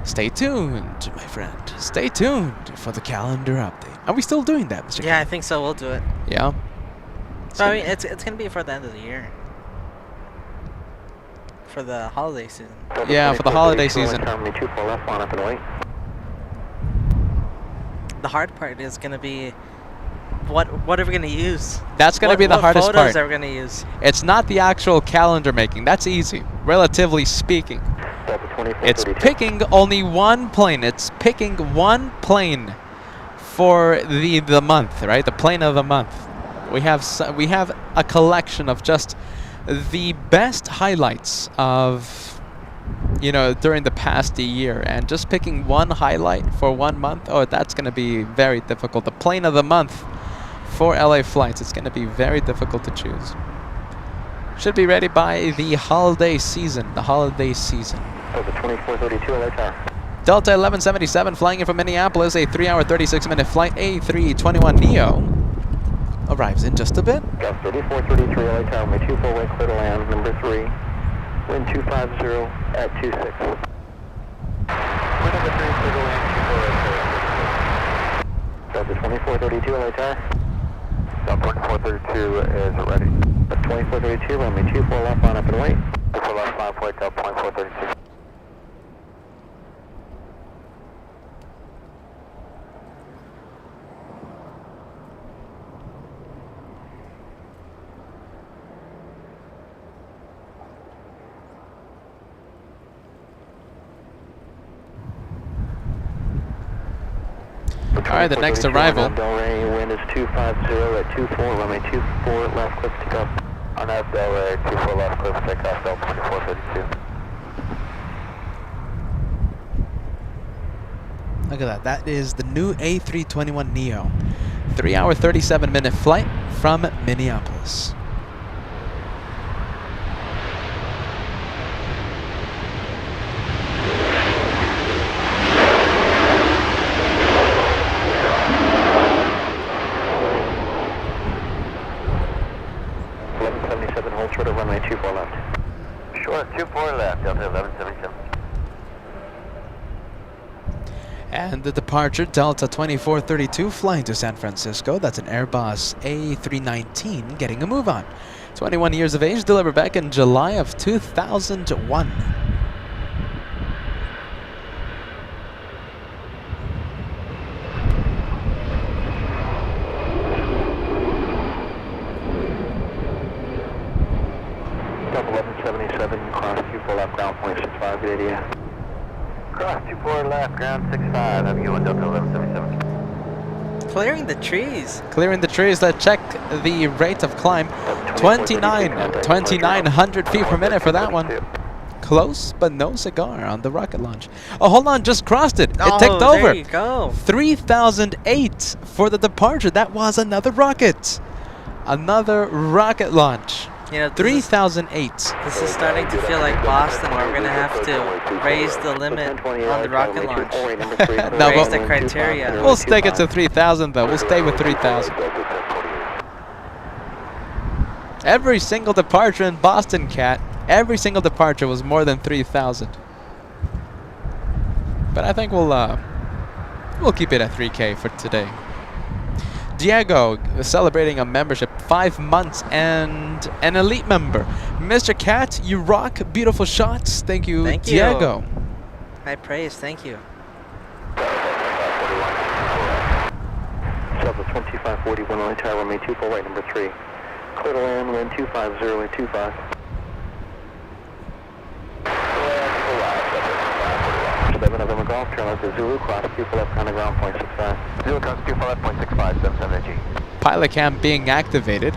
[SPEAKER 3] Stay tuned, my friend. Stay tuned for the calendar update. Are we still doing that, Mr.
[SPEAKER 1] Yeah, I think so. We'll do it.
[SPEAKER 3] Yeah.
[SPEAKER 1] So, I mean, it's going to be for the end of the year. For the holiday season.
[SPEAKER 3] Yeah, for the holiday season.
[SPEAKER 1] The hard part is going to be what are we going to use?
[SPEAKER 3] That's going to be the hardest part.
[SPEAKER 1] What photos are we going to use?
[SPEAKER 3] It's not the actual calendar making. That's easy, relatively speaking. It's picking only one plane. It's picking one plane for the month, right? The plane of the month. We have a collection of just the best highlights of you know, during the past year, and just picking one highlight for 1 month, oh, that's going to be very difficult. The plane of the month for LA flights, it's going to be very difficult to choose. Should be ready by the holiday season. The holiday season.
[SPEAKER 4] Delta 2432 LA Tower.
[SPEAKER 3] Delta 1177 flying in from Minneapolis, a 3-hour 36-minute flight, A321neo. Arrives in just a bit.
[SPEAKER 4] Gus 3433 LA Tower, may 24 way clear to land, number 3. Wind 250 at 26. Wind number 3, clear to land, 24 right. Delta 2432 LA Tower. Delta 2432 is ready. 2432, runway 24 left, line up and wait. 24 left, 5 point, Delta 2432.
[SPEAKER 3] All right, the next arrival.
[SPEAKER 4] Delray, wind is 250 at 24, runway 24 left, cliff to go. On that Delray, 24 left, cliff take off, Delta 2432.
[SPEAKER 3] Look at that. That is the new A321neo. 3-hour 37-minute flight from Minneapolis.
[SPEAKER 4] Short of runway 24 left.
[SPEAKER 6] Short 24 left, Delta 1177.
[SPEAKER 3] And the departure, Delta 2432, flying to San Francisco. That's an Airbus A319 getting a move on. 21 years of age, delivered back in July of 2001.
[SPEAKER 4] Delta 1177, cross 24 left, ground point 65, good idea.
[SPEAKER 6] Cross 24 left, ground 65. Have a good one, Delta 1177.
[SPEAKER 1] Clearing the trees.
[SPEAKER 3] Clearing the trees. Let's check the rate of climb. 2,900 feet per minute for that one. Close, but no cigar on the rocket launch. Oh, hold on, just crossed it. It ticked over.
[SPEAKER 1] There you go.
[SPEAKER 3] 3,008 for the departure. That was another rocket. Another rocket launch.
[SPEAKER 1] You know,
[SPEAKER 3] 3,008.
[SPEAKER 1] This is starting to feel like Boston, where we're going to have to raise the limit on the rocket launch.
[SPEAKER 3] No,
[SPEAKER 1] Raise
[SPEAKER 3] but
[SPEAKER 1] the criteria.
[SPEAKER 3] we'll stick it to 3,000 though. We'll stay with 3,000. Every single departure in Boston, Cat, every single departure was more than 3,000. But I think we'll keep it at 3K for today. Diego celebrating a membership, 5 months, and an elite member. Mr. Cat, you rock. Beautiful shots. Thank you,
[SPEAKER 1] Thank you.
[SPEAKER 3] Diego.
[SPEAKER 1] High praise. Thank you.
[SPEAKER 4] Delta 2541, only tower, runway 24 right, number 3. Clear to land, wind 250 at 25. 7 November Golf, turn left to Zulu, cross 24 left, on the ground, point 65. Zulu, cross 24 left, point 65, 77G.
[SPEAKER 3] Pilot cam being activated.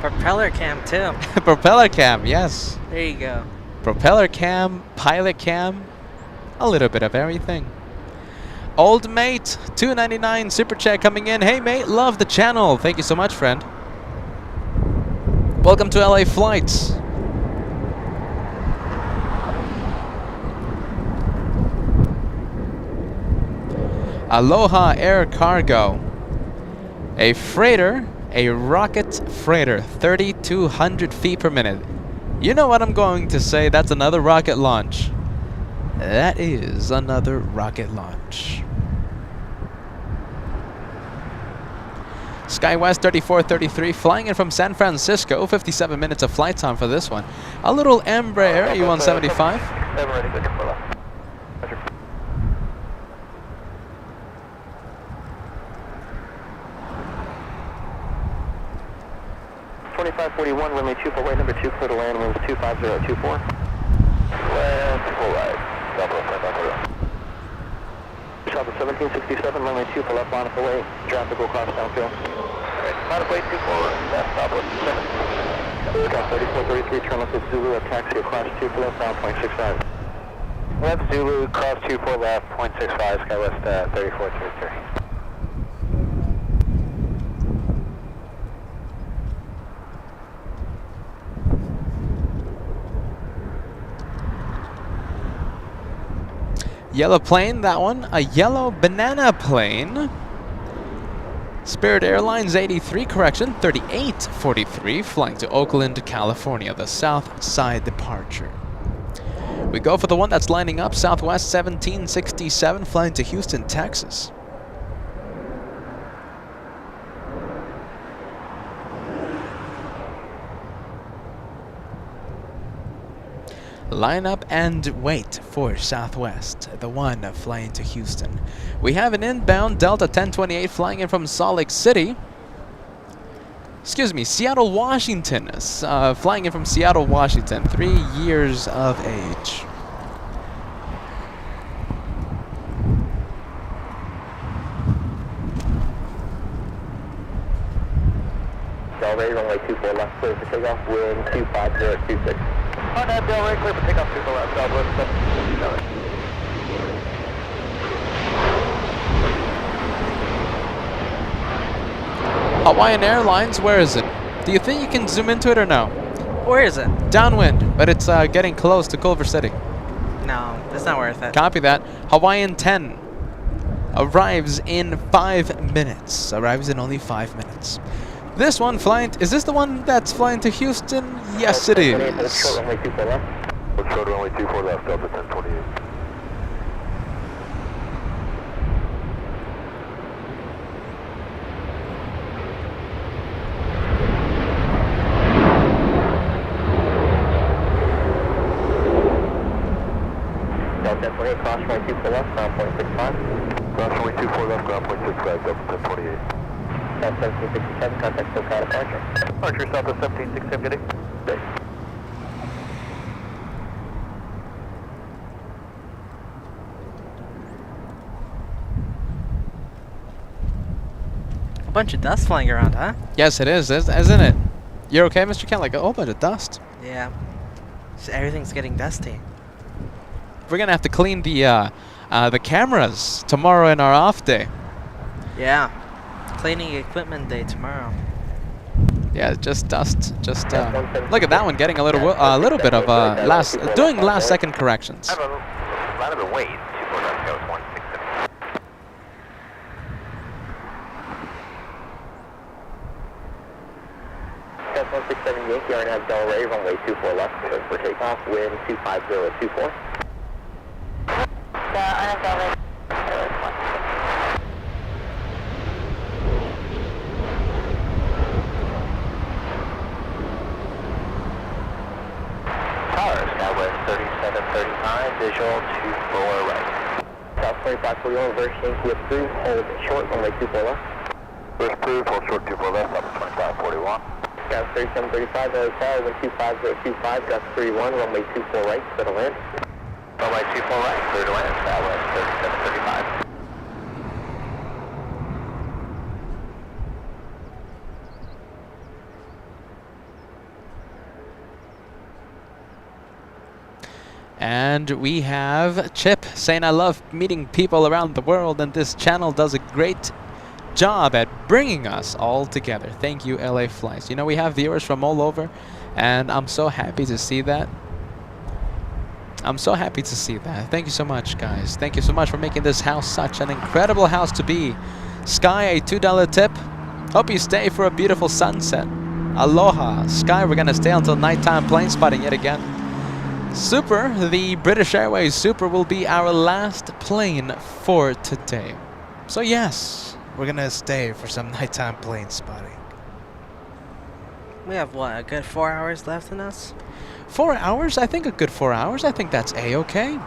[SPEAKER 1] Propeller cam, too.
[SPEAKER 3] Propeller cam, yes.
[SPEAKER 1] There you go.
[SPEAKER 3] Propeller cam, pilot cam, a little bit of everything. Old mate, $2.99 super chat coming in. Hey mate, love the channel. Thank you so much, friend. Welcome to LA Flights. Aloha Air Cargo. A freighter, a rocket freighter, 3,200 feet per minute. You know what I'm going to say, that's another rocket launch. That is another rocket launch. SkyWest 3433 flying in from San Francisco, 57 minutes of flight time for this one. A little Embraer E175.
[SPEAKER 6] Ready, good for left.
[SPEAKER 4] 2541, runway 24 right, number 2, clear to land, winds 250 at 24. Land 24 right, Delta 550. Delta 1767, runway 24 left, line up away, traffic will cross downfield.
[SPEAKER 6] Alright, line up away 24 left, stop with 7.
[SPEAKER 4] Scott 3433, turn left to Zulu, at taxi across 2 left, down point 65. Left Zulu, cross 24 left, 0.65, SkyWest 3433.
[SPEAKER 3] Yellow plane, that one. A yellow banana plane. Spirit Airlines 83, correction, 3843, flying to Oakland, California, the south side departure. We go for the one that's lining up, Southwest 1767, flying to Houston, Texas. Line up and wait for Southwest, the one flying to Houston. We have an inbound Delta 1028 flying in from Salt Lake City. Excuse me, Seattle, Washington. Flying in from Seattle, Washington. 3 years of age.
[SPEAKER 4] Del Rey, runway 24 left, clear for takeoff, wind 25026. On that Del Rey, clear for takeoff, 24 left, Southwest 767.
[SPEAKER 3] Hawaiian Airlines, where is it? Do you think you can zoom into it or no?
[SPEAKER 1] Where is it?
[SPEAKER 3] Downwind, but it's getting close to Culver City.
[SPEAKER 1] No, it's not worth it.
[SPEAKER 3] Copy that. Hawaiian 10 arrives in 5 minutes. Arrives in only 5 minutes. This one flying, is this the one that's flying to Houston? Yes, it is.
[SPEAKER 4] Short runway 24 left. Short runway 24 left, Delta 1028. Delta 1028, cross runway 24 left, ground point 65. Cross runway 24 left, ground point 65, Delta 1028. South 1767, contact SoCal departure. Departure, Southwest 1767, good day. Good.
[SPEAKER 1] A bunch of dust flying around, huh?
[SPEAKER 3] Yes, it is, isn't it? You're okay, Mr. Kent? Like a whole bunch of dust.
[SPEAKER 1] Yeah. Just everything's getting dusty.
[SPEAKER 3] We're gonna have to clean the cameras tomorrow in our off day.
[SPEAKER 1] Yeah. Cleaning equipment day tomorrow.
[SPEAKER 3] Yeah, just dust. Just look at that one getting a little bit of doing last second corrections.
[SPEAKER 4] I have a lot of the weight. 24 left, goes 167. That's 167 Yankee, RNAV Del Rey, runway 24 left, clear for takeoff, wind 25024.
[SPEAKER 5] RNAV Del Rey,
[SPEAKER 4] Tower, Skywest 3735, visual 24 right. South 2541, reverse Yankee approved, hold short, runway 24 left. Reverse approved, hold short 24 left, up 2541. Scout 3735, hotel, wind 25025, gust 31, runway 24 right, clear to land. Runway 24 right, clear to land, Skywest 3735.
[SPEAKER 3] And we have Chip saying, I love meeting people around the world, and this channel does a great job at bringing us all together. Thank you, LA Flights. You know, we have viewers from all over, and I'm so happy to see that. I'm so happy to see that. Thank you so much, guys. Thank you so much for making this house such an incredible house to be. Sky, a $2 tip. Hope you stay for a beautiful sunset. Aloha. Sky, we're going to stay until nighttime plane spotting yet again. Super, the British Airways Super will be our last plane for today. So yes, we're gonna stay for some nighttime plane spotting.
[SPEAKER 1] We have, what, a good 4 hours left in us?
[SPEAKER 3] 4 hours? I think a good 4 hours. I think that's A-okay.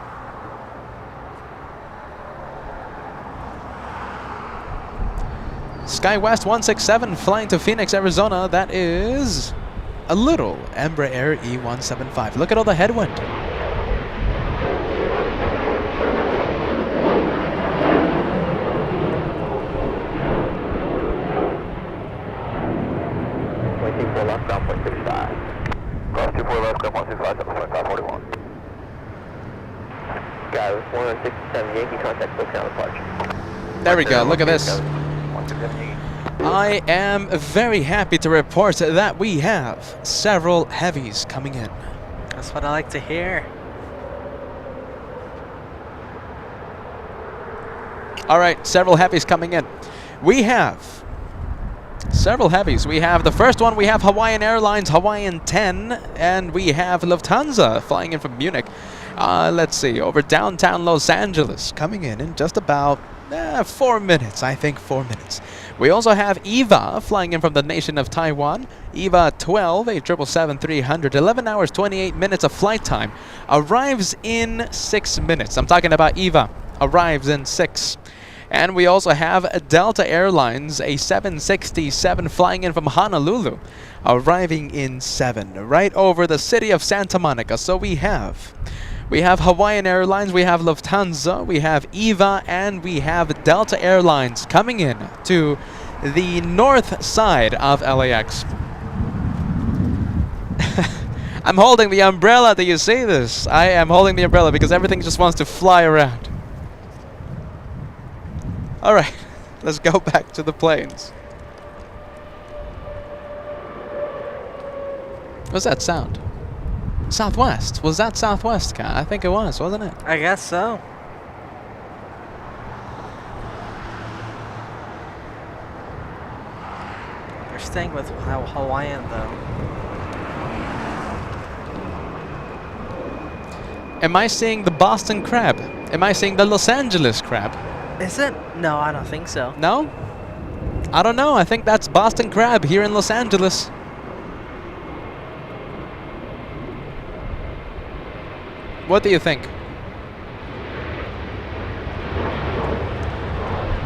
[SPEAKER 3] SkyWest 167 flying to Phoenix, Arizona. That is a little Embraer E175. Look at all the headwind.
[SPEAKER 4] Left, ground point 65. Cross 24 left, ground point 65, 2541. 167 Yankee, contact SoCal departure.
[SPEAKER 3] There we go. Look at this. I am very happy to report that we have several heavies coming in.
[SPEAKER 1] That's what I like to hear.
[SPEAKER 3] All right, several heavies coming in. We have several heavies. We have the first one, we have Hawaiian Airlines, Hawaiian 10, and we have Lufthansa flying in from Munich. Let's see, over downtown Los Angeles, coming in just about 4 minutes, I think 4 minutes. We also have EVA flying in from the nation of Taiwan. EVA 12, a 777-300, 11 hours, 28 minutes of flight time. Arrives in 6 minutes. I'm talking about EVA. Arrives in 6. And we also have Delta Airlines, a 767 flying in from Honolulu, arriving in 7, right over the city of Santa Monica. So we have Hawaiian Airlines, we have Lufthansa, we have EVA, and we have Delta Airlines coming in to the north side of LAX. I'm holding the umbrella. Do you see this? I am holding the umbrella because everything just wants to fly around. All right, let's go back to the planes. What's that sound? Southwest. Was that Southwest, Kat? I think it was, wasn't it?
[SPEAKER 1] I guess so. You're staying with Hawaiian, though.
[SPEAKER 3] Am I seeing the Boston crab? Am I seeing the Los Angeles crab?
[SPEAKER 1] Is it? No, I don't think so.
[SPEAKER 3] No? I don't know. I think that's Boston crab here in Los Angeles. What do you think?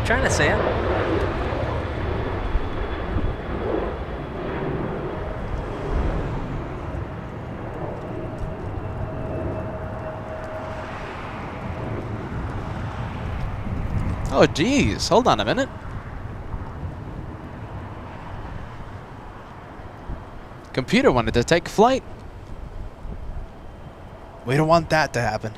[SPEAKER 1] Trying to say it.
[SPEAKER 3] Oh, geez. Hold on a minute. Computer wanted to take flight. We don't want that to happen.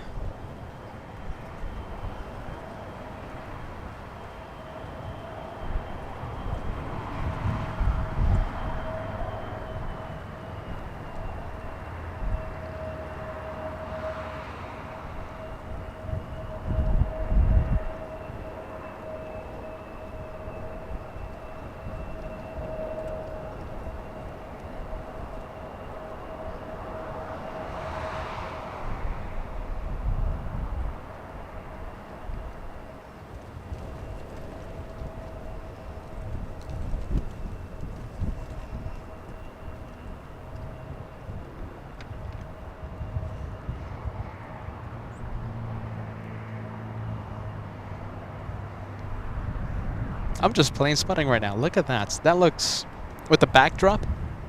[SPEAKER 3] I'm just plain spotting right now. Look at that. That looks, with the backdrop,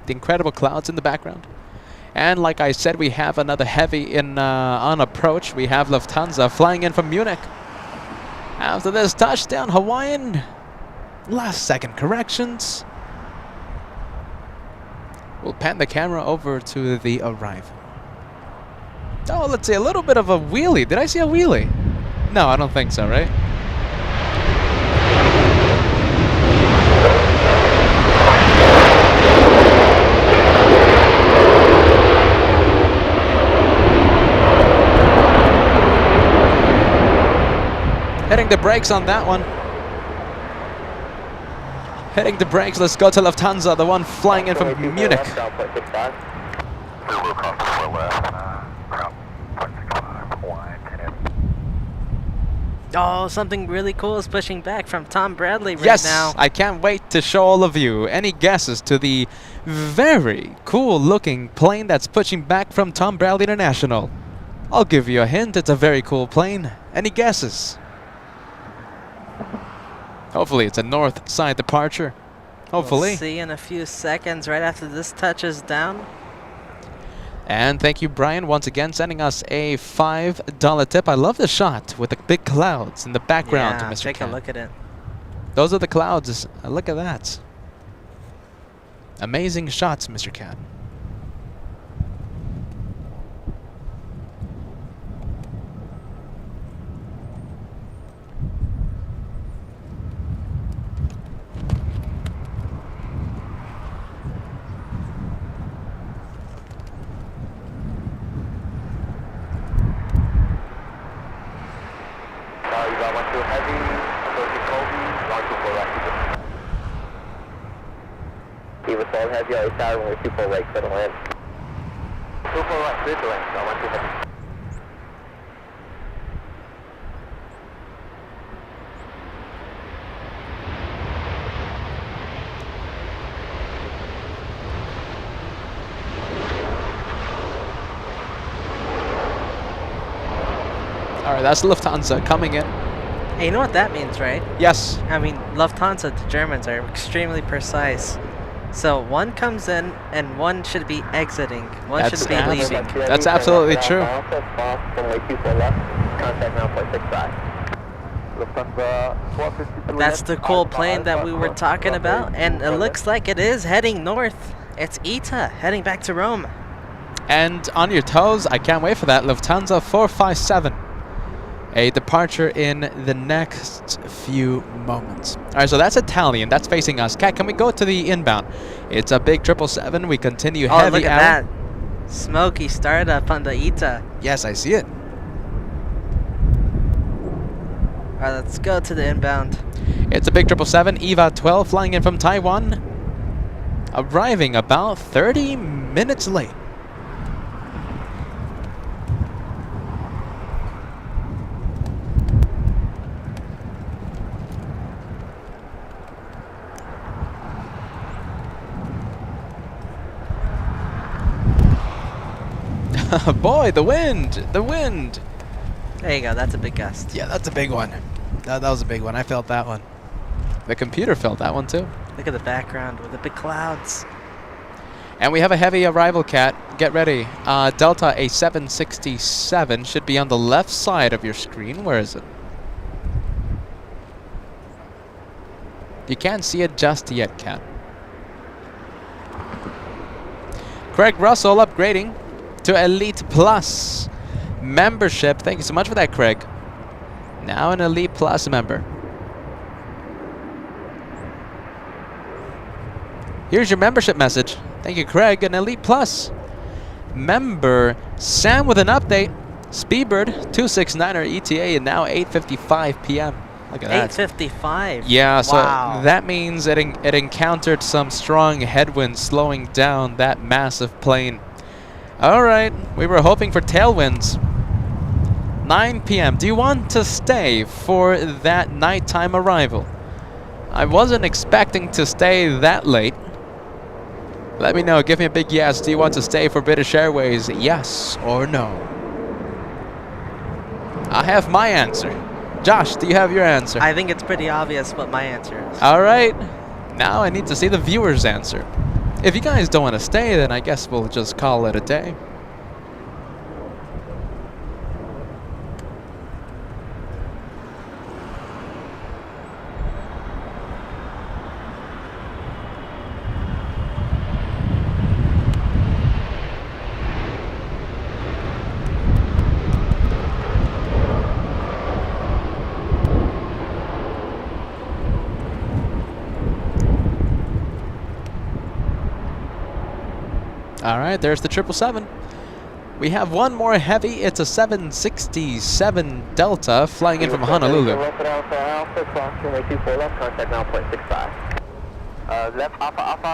[SPEAKER 3] the incredible clouds in the background. And like I said, we have another heavy in on approach. We have Lufthansa flying in from Munich. After this touchdown, Hawaiian, last second corrections. We'll pan the camera over to the arrival. Oh, let's see, a little bit of a wheelie. Did I see a wheelie? No, I don't think so, right? Hitting the brakes on that one. Hitting the brakes. Let's go to Lufthansa, the one flying in from Munich.
[SPEAKER 1] Oh, something really cool is pushing back from Tom Bradley right
[SPEAKER 3] yes,
[SPEAKER 1] now.
[SPEAKER 3] I can't wait to show all of you. Any guesses to the very cool looking plane that's pushing back from Tom Bradley International? I'll give you a hint. It's a very cool plane. Any guesses? Hopefully it's a north side departure. Hopefully.
[SPEAKER 1] We'll see in a few seconds right after this touches down.
[SPEAKER 3] And thank you, Brian, once again sending us a $5 tip. I love the shot with the big clouds in the background.
[SPEAKER 1] Yeah,
[SPEAKER 3] Mr.
[SPEAKER 1] take
[SPEAKER 3] Ken.
[SPEAKER 1] a look at it.
[SPEAKER 3] Those are the clouds. Look at that. Amazing shots, Mr. Cat.
[SPEAKER 4] left. Eva Soul, have you already started when we're 24 right, clear to land. 24 right, clear to land, so 1 2 heavy.
[SPEAKER 3] All right, that's Lufthansa coming in.
[SPEAKER 1] Hey, you know what that means, right?
[SPEAKER 3] Yes.
[SPEAKER 1] I mean, Lufthansa, the Germans are extremely precise. So one comes in and one should be exiting. One should be leaving.
[SPEAKER 3] That's absolutely true.
[SPEAKER 1] That's the cool plane that we were talking about, and it looks like it is heading north. It's ITA heading back to Rome.
[SPEAKER 3] And on your toes, I can't wait for that. Lufthansa 457. A departure in the next few moments. All right, so that's Italian. That's facing us. Kat, can we go to the inbound? It's a big 777. We continue heavy.
[SPEAKER 1] Oh, look at that. Smoky startup on the ITA.
[SPEAKER 3] Yes, I see it.
[SPEAKER 1] All right, let's go to the inbound.
[SPEAKER 3] It's a big 777. EVA 12 flying in from Taiwan. Arriving about 30 minutes late. Boy, the wind! The wind!
[SPEAKER 1] There you go. That's a big gust.
[SPEAKER 3] Yeah, that's a big one. That was a big one. I felt that one. The computer felt that one too.
[SPEAKER 1] Look at the background with the big clouds.
[SPEAKER 3] And we have a heavy arrival, Cat. Get ready. Delta A767 should be on the left side of your screen. Where is it? You can't see it just yet, Cat. Craig Russell upgrading to Elite Plus membership. Thank you so much for that, Craig. Now an Elite Plus member. Here's your membership message. Thank you, Craig. An Elite Plus member. Sam with an update. Speedbird 269er ETA and now 8:55 p.m. Look at that.
[SPEAKER 1] 8:55.
[SPEAKER 3] Yeah, so
[SPEAKER 1] wow.
[SPEAKER 3] that means it encountered some strong headwinds slowing down that massive plane. All right, we were hoping for tailwinds. 9 p.m. Do you want to stay for that nighttime arrival? I wasn't expecting to stay that late. Let me know. Give me a big yes. Do you want to stay for British Airways? Yes or no? I have my answer. Josh, do you have your answer?
[SPEAKER 1] I think it's pretty obvious what my answer is.
[SPEAKER 3] All right. Now I need to see the viewer's answer. If you guys don't want to stay, then I guess we'll just call it a day. All right, there's the 777. We have one more heavy. It's a 767 Delta flying in from Honolulu.
[SPEAKER 4] Left Alpha Alpha,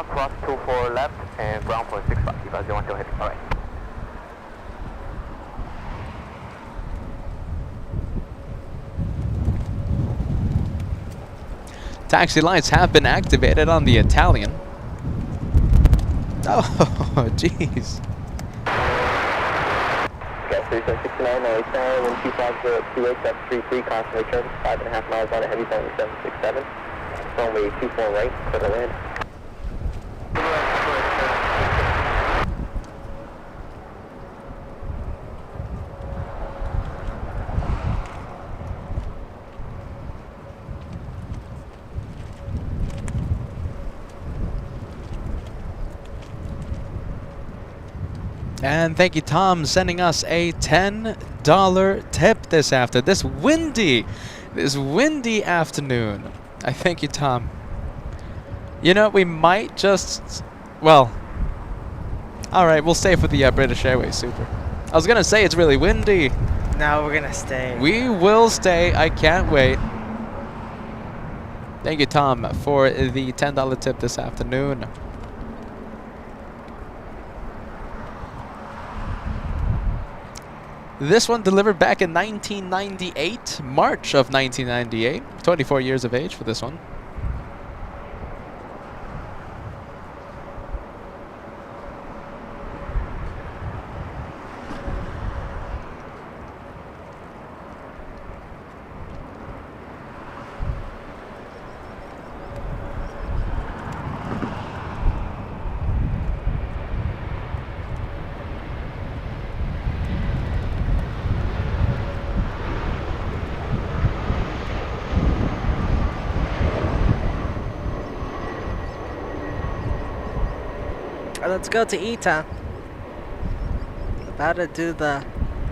[SPEAKER 4] cross 24 left and ground 0.65. You guys don't want to hit. All right.
[SPEAKER 3] Taxi lights have been activated on the Italian. Oh, jeez.
[SPEAKER 4] Gas 3769, no 89, 125 that's 33, constant return, 5.5 miles on a heavy phone 767. Runway 24 right, clear to land.
[SPEAKER 3] And thank you, Tom, sending us a $10 tip this windy afternoon. I thank you, Tom. You know, we might just, well, all right, we'll stay for the British Airways Super. I was gonna say it's really windy.
[SPEAKER 1] Now we're gonna stay.
[SPEAKER 3] We will stay. I can't wait. Thank you, Tom, for the $10 tip this afternoon. This one delivered back in 1998, March of 1998. 24 years of age for this one.
[SPEAKER 1] Let's go to Ita. About to do the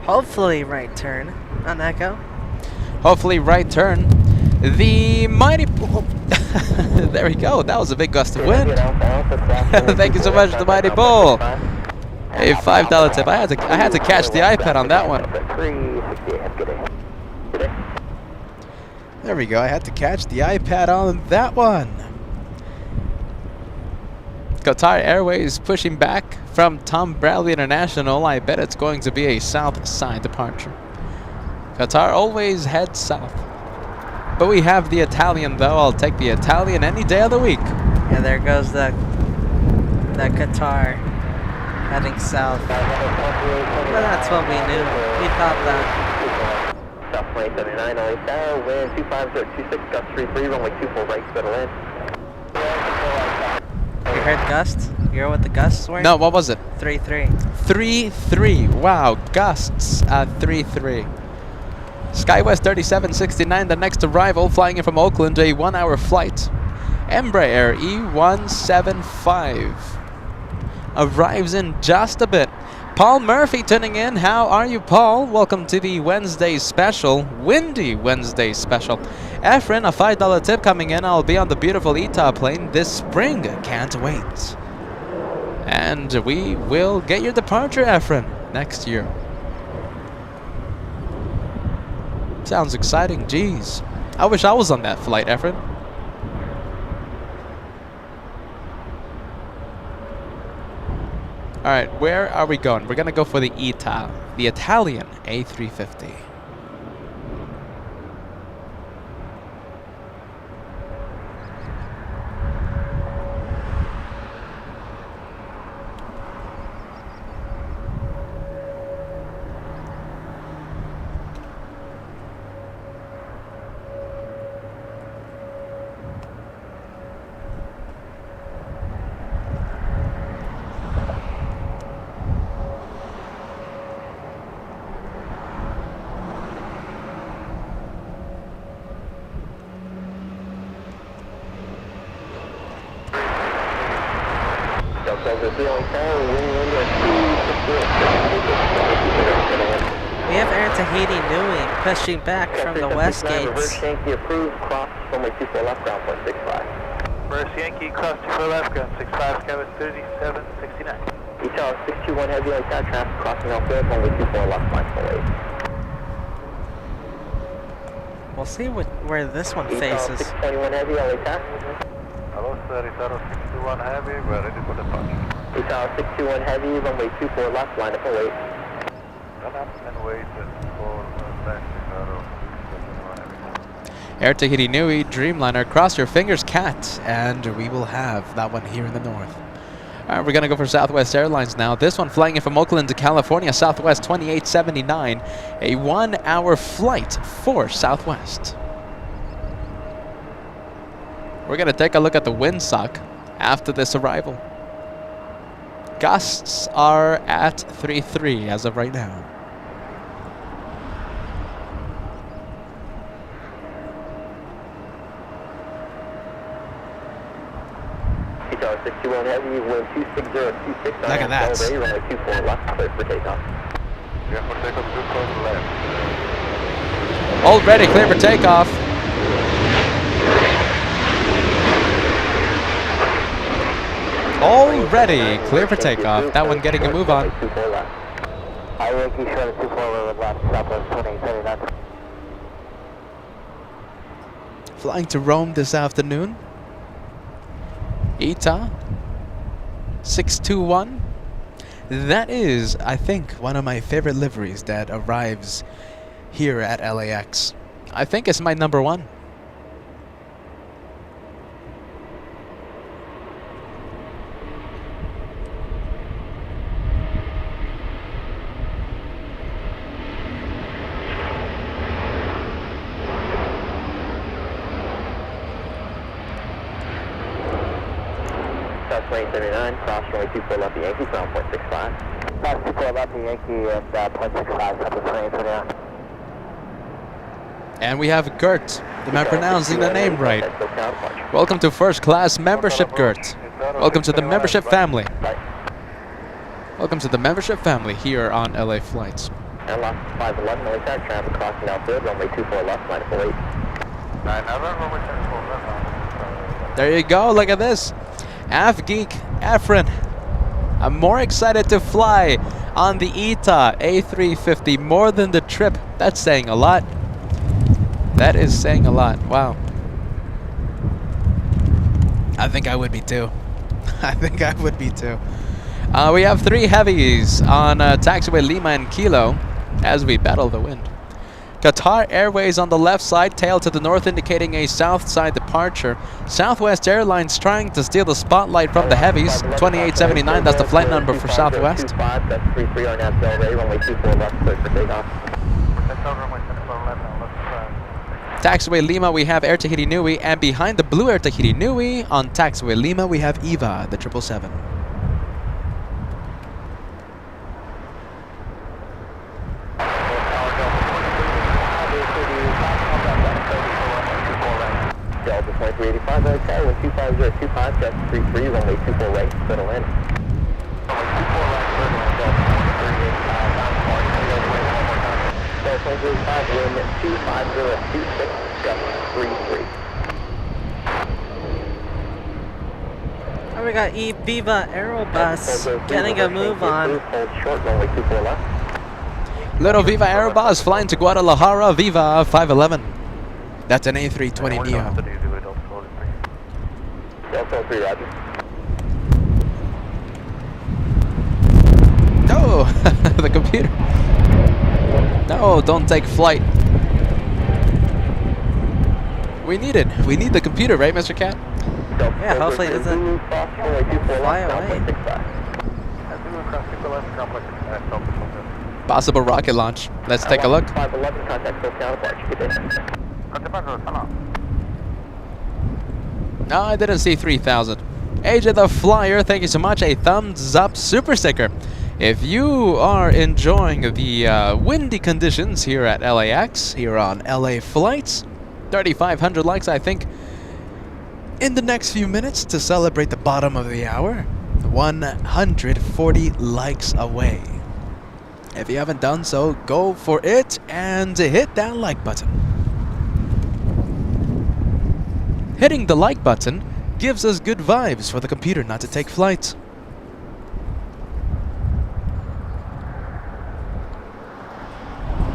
[SPEAKER 1] hopefully right turn on Echo.
[SPEAKER 3] Hopefully right turn. The mighty... There we go. That was a big gust of wind. Thank you so much, the mighty bull. A $5 tip. I had to catch the iPad on that one. There we go. I had to catch the iPad on that one. Qatar Airways pushing back from Tom Bradley International. I bet it's going to be a south side departure. Qatar always heads south. But we have the Italian though. I'll take the Italian any day of the week.
[SPEAKER 1] Yeah, there goes the Qatar heading south. But that's what we knew. We thought that.
[SPEAKER 4] South 2079, LA, wind 25026, gust 33, runway 24 right, settle in.
[SPEAKER 1] You heard gusts? You heard what the gusts were?
[SPEAKER 3] No, what was it?
[SPEAKER 1] 3-3.
[SPEAKER 3] 3-3. Wow, gusts at 3-3. SkyWest 3769, the next arrival, flying in from Oakland, a 1-hour flight. Embraer E175 arrives in just a bit. Paul Murphy tuning in. How are you, Paul? Welcome to the Wednesday special, windy Wednesday special. Efren, a $5 tip coming in. I'll be on the beautiful Ita plane this spring. Can't wait. And we will get your departure, Efren, next year. Sounds exciting. Jeez. I wish I was on that flight, Efren. All right, where are we going? We're going to go for the Ita, the Italian A350.
[SPEAKER 1] We have Air Tahiti Nui pushing back from the west gates.
[SPEAKER 4] Reverse Yankee approved, cross runway 24 left, ground point 65.
[SPEAKER 6] Reverse Yankee, cross 24 left, ground 65, cabin 3769.
[SPEAKER 4] Detail 621 heavy on tower traffic, crossing off field, runway 24 left, line 48.
[SPEAKER 1] We'll see where this one faces.
[SPEAKER 4] 621 heavy, LA tax.
[SPEAKER 6] Hello, sir, Itaro 621 heavy, we're ready for departure.
[SPEAKER 4] Detail 621 heavy, runway 24 left, line up and wait.
[SPEAKER 6] Run up and wait for taxi, Itaro 621 heavy.
[SPEAKER 3] Air Tahiti Nui, Dreamliner, cross your fingers, cat, and we will have that one here in the north. All right, we're going to go for Southwest Airlines now. This one flying in from Oakland to California, Southwest 2879, a 1-hour flight for Southwest. We're going to take a look at the windsock after this arrival. Gusts are at 3-3 as of right now.
[SPEAKER 4] Detail 621 heavy, wind 26026.
[SPEAKER 3] Look at that.
[SPEAKER 4] Runway 24 left, clear for takeoff.
[SPEAKER 6] Yeah, for takeoff, 24 left.
[SPEAKER 3] All ready, clear for takeoff. All ready, clear for takeoff. That one getting a move on.
[SPEAKER 4] Hi, Yankee, short of 24 left, Southwest 2879.
[SPEAKER 3] flying to Rome this afternoon. ETA 621. That is, I think, one of my favorite liveries that arrives here at LAX. I think it's my number one.
[SPEAKER 4] South 2079, cross runway 24 left Yankee, ground 0.65. Cross 24 left Yankee at 0.65, South 2079.
[SPEAKER 3] And we have Gert. Am I pronouncing the name right? Welcome to first class membership, Gert. Welcome to the membership family. Welcome to the membership family here on LA Flights.
[SPEAKER 4] And lock 511, no attack, traffic crossing outfield, runway 24 left, 948.
[SPEAKER 6] 9-11, runway 24 left.
[SPEAKER 3] There you go, look at this. Af Geek Efren. I'm more excited to fly on the ETA A350 more than the trip. That's saying a lot. That is saying a lot. Wow. I think I would be too. I think I would be too. We have 3 heavies on taxiway Lima and Kilo as we battle the wind. Qatar Airways on the left side, tail to the north indicating a south side departure. Southwest Airlines trying to steal the spotlight from the heavies. 2879, that's the flight number for Southwest.
[SPEAKER 4] That's 33 on runway 24 left, clear for takeoff.
[SPEAKER 3] Taxiway Lima, we have Air Tahiti Nui, and behind the blue Air Tahiti Nui on taxiway Lima, we have Eva, the 777.
[SPEAKER 4] Delta 2385, okay, 125.025, just 33, runway 24 right, settle in. Delta 2385, wind 25026, just 33.
[SPEAKER 1] And we got Viva Aerobus getting a move on.
[SPEAKER 4] Hold short, runway 24 left.
[SPEAKER 3] Little Viva Aerobus flying to Guadalajara, Viva 511. That's an A320 Neo.
[SPEAKER 4] Delta 3, roger.
[SPEAKER 3] No, the computer. No, don't take flight. We need it. We need the computer, right, Mr. Cat?
[SPEAKER 1] Yeah, hopefully it doesn't fly away.
[SPEAKER 3] Possible rocket launch. Let's take a look.
[SPEAKER 4] 511, contact full counterpart, good day.
[SPEAKER 3] No, I didn't see 3000. AJ the Flyer, thank you so much. A thumbs up super sticker. If you are enjoying the windy conditions here at LAX, here on LA Flights, 3,500 likes, I think, in the next few minutes to celebrate the bottom of the hour. 140 likes away. If you haven't done so, go for it and hit that like button. Hitting the like button gives us good vibes for the computer not to take flight.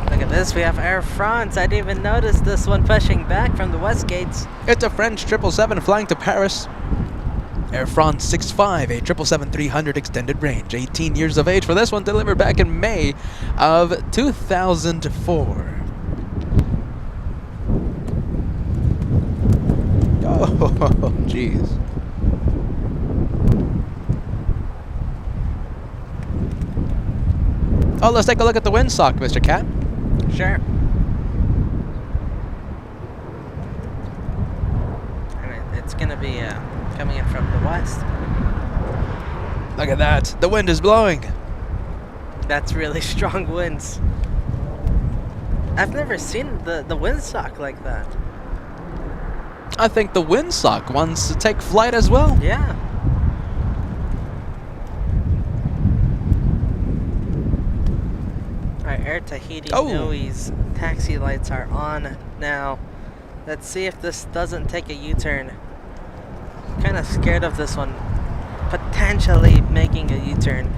[SPEAKER 1] Look at this, we have Air France. I didn't even notice this one pushing back from the west gates.
[SPEAKER 3] It's a French 777 flying to Paris. Air France 65, a 777-300 extended range. 18 years of age for this one, delivered back in May of 2004. Oh, jeez. Oh, let's take a look at the windsock, Mr. Cat.
[SPEAKER 1] Sure. I mean, it's gonna be coming in from the west.
[SPEAKER 3] Look at that. The wind is blowing.
[SPEAKER 1] That's really strong winds. I've never seen the windsock like that.
[SPEAKER 3] I think the windsock wants to take flight as well.
[SPEAKER 1] Yeah. Alright, Air Tahiti Nui's taxi lights are on now. Let's see if this doesn't take a U-turn. Kind of scared of this one potentially making a U-turn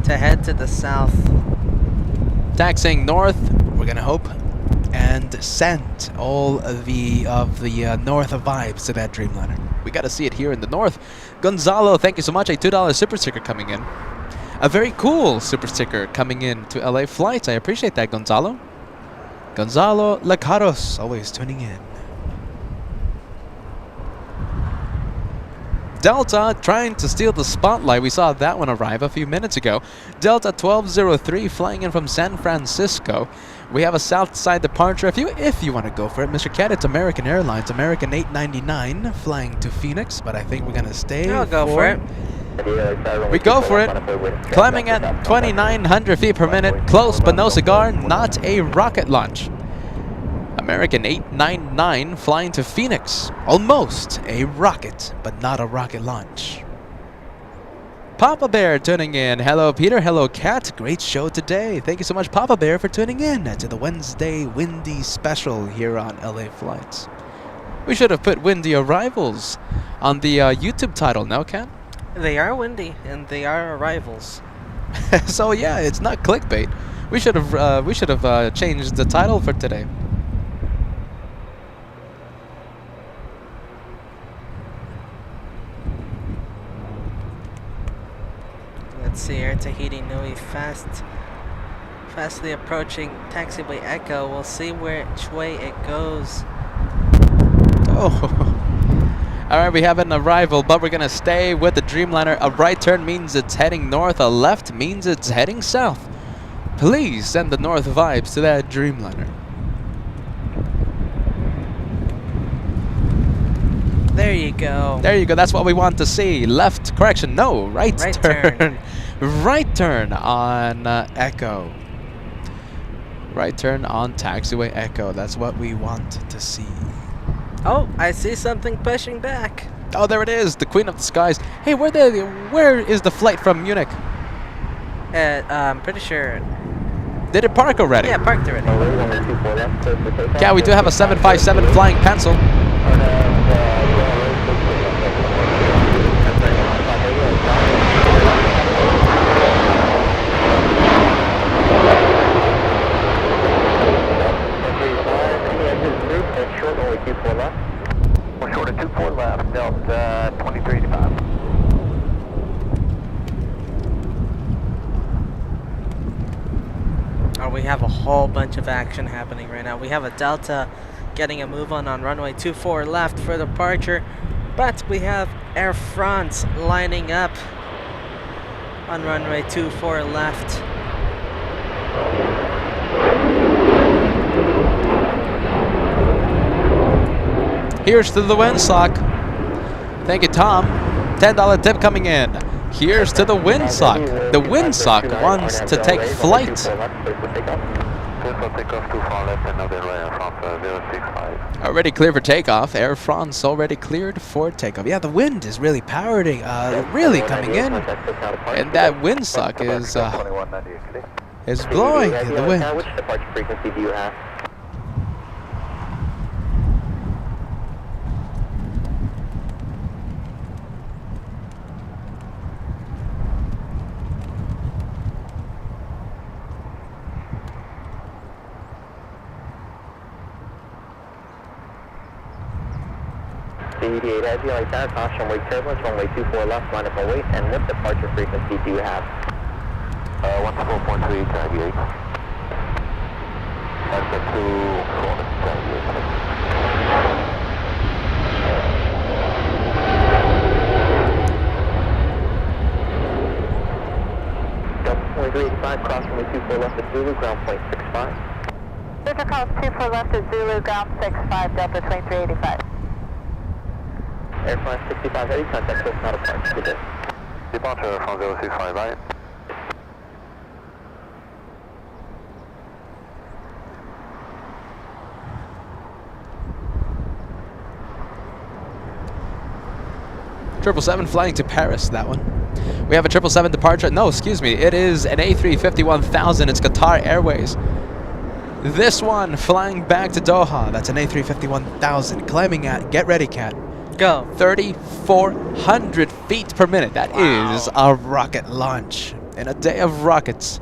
[SPEAKER 1] to head to the south.
[SPEAKER 3] Taxiing north, we're gonna hope. and send all of the north vibes to that Dreamliner. We got to see it here in the north. Gonzalo, thank you so much. A $2 super sticker coming in. A very cool super sticker coming in to LA flights. I appreciate that, Gonzalo. Gonzalo Lacaros, always tuning in. Delta trying to steal the spotlight. We saw that one arrive a few minutes ago. Delta 1203 flying in from San Francisco. We have a south side departure. If you want to go for it, Mr. Cat, it's American Airlines, American 899 flying to Phoenix, but I think we're gonna stay.
[SPEAKER 1] I'll go for it.
[SPEAKER 3] We go for it. Climbing at 2,900 feet per minute. Close but no cigar. Not a rocket launch. American 899 flying to Phoenix. Almost a rocket, but not a rocket launch. Papa Bear tuning in. Hello, Peter. Hello, Cat. Great show today. Thank you so much, Papa Bear, for tuning in to the Wednesday Windy Special here on LA Flights. We should have put Windy Arrivals on the YouTube title, no, Cat?
[SPEAKER 1] They are windy, and they are arrivals.
[SPEAKER 3] So yeah, it's not clickbait. We should have changed the title for today.
[SPEAKER 1] Let's see, Air Tahiti Nui fastly approaching taxiway Echo. We'll see which way it goes.
[SPEAKER 3] Oh. Alright, we have an arrival, but we're gonna stay with the Dreamliner. A right turn means it's heading north, a left means it's heading south. Please send the north vibes to that Dreamliner.
[SPEAKER 1] There you go.
[SPEAKER 3] There you go, that's what we want to see. Left, correction, no, right turn. Right turn on Echo. Right turn on taxiway Echo. That's what we want to see.
[SPEAKER 1] Oh, I see something pushing back.
[SPEAKER 3] Oh, there it is, the Queen of the Skies. Hey, where is the flight from Munich?
[SPEAKER 1] I'm pretty sure.
[SPEAKER 3] Did it park already?
[SPEAKER 1] Yeah, parked already.
[SPEAKER 3] Yeah, we do have a 757 flying pencil.
[SPEAKER 4] We're short of 24 left, Delta 2385.
[SPEAKER 1] Oh, we have a whole bunch of action happening right now. We have a Delta getting a move on runway 24 left for departure, but we have Air France lining up on runway 24 left.
[SPEAKER 3] Here's to the windsock. Thank you, Tom. $10 tip coming in. Here's to the windsock. The windsock wants to take flight. Already clear for takeoff. Air France already cleared for takeoff. Yeah, the wind is really powering, really coming in, and that windsock is blowing the wind.
[SPEAKER 4] Which departure frequency do you have? CD8 Heavy, like that, caution, wake turbulence, runway 24 left, line up and wait, and what departure frequency do you have? 14.3, Heavy 8. That's a 24, Heavy 8. cross runway 24 left at Zulu, ground point 65.
[SPEAKER 5] Delta calls 24 left at Zulu, ground 65, Delta 2385.
[SPEAKER 4] Air France 65 ready, contact us, not a park. Good day.
[SPEAKER 6] Departure from 065, bye.
[SPEAKER 3] Triple 7 flying to Paris, that one. We have a 777 departure. No, excuse me. It is an A350-1000. It's Qatar Airways. This one flying back to Doha. That's an A350-1000. Climbing at, get ready, Cat.
[SPEAKER 1] Go.
[SPEAKER 3] 3,400 feet per minute. That is a rocket launch. In a day of rockets,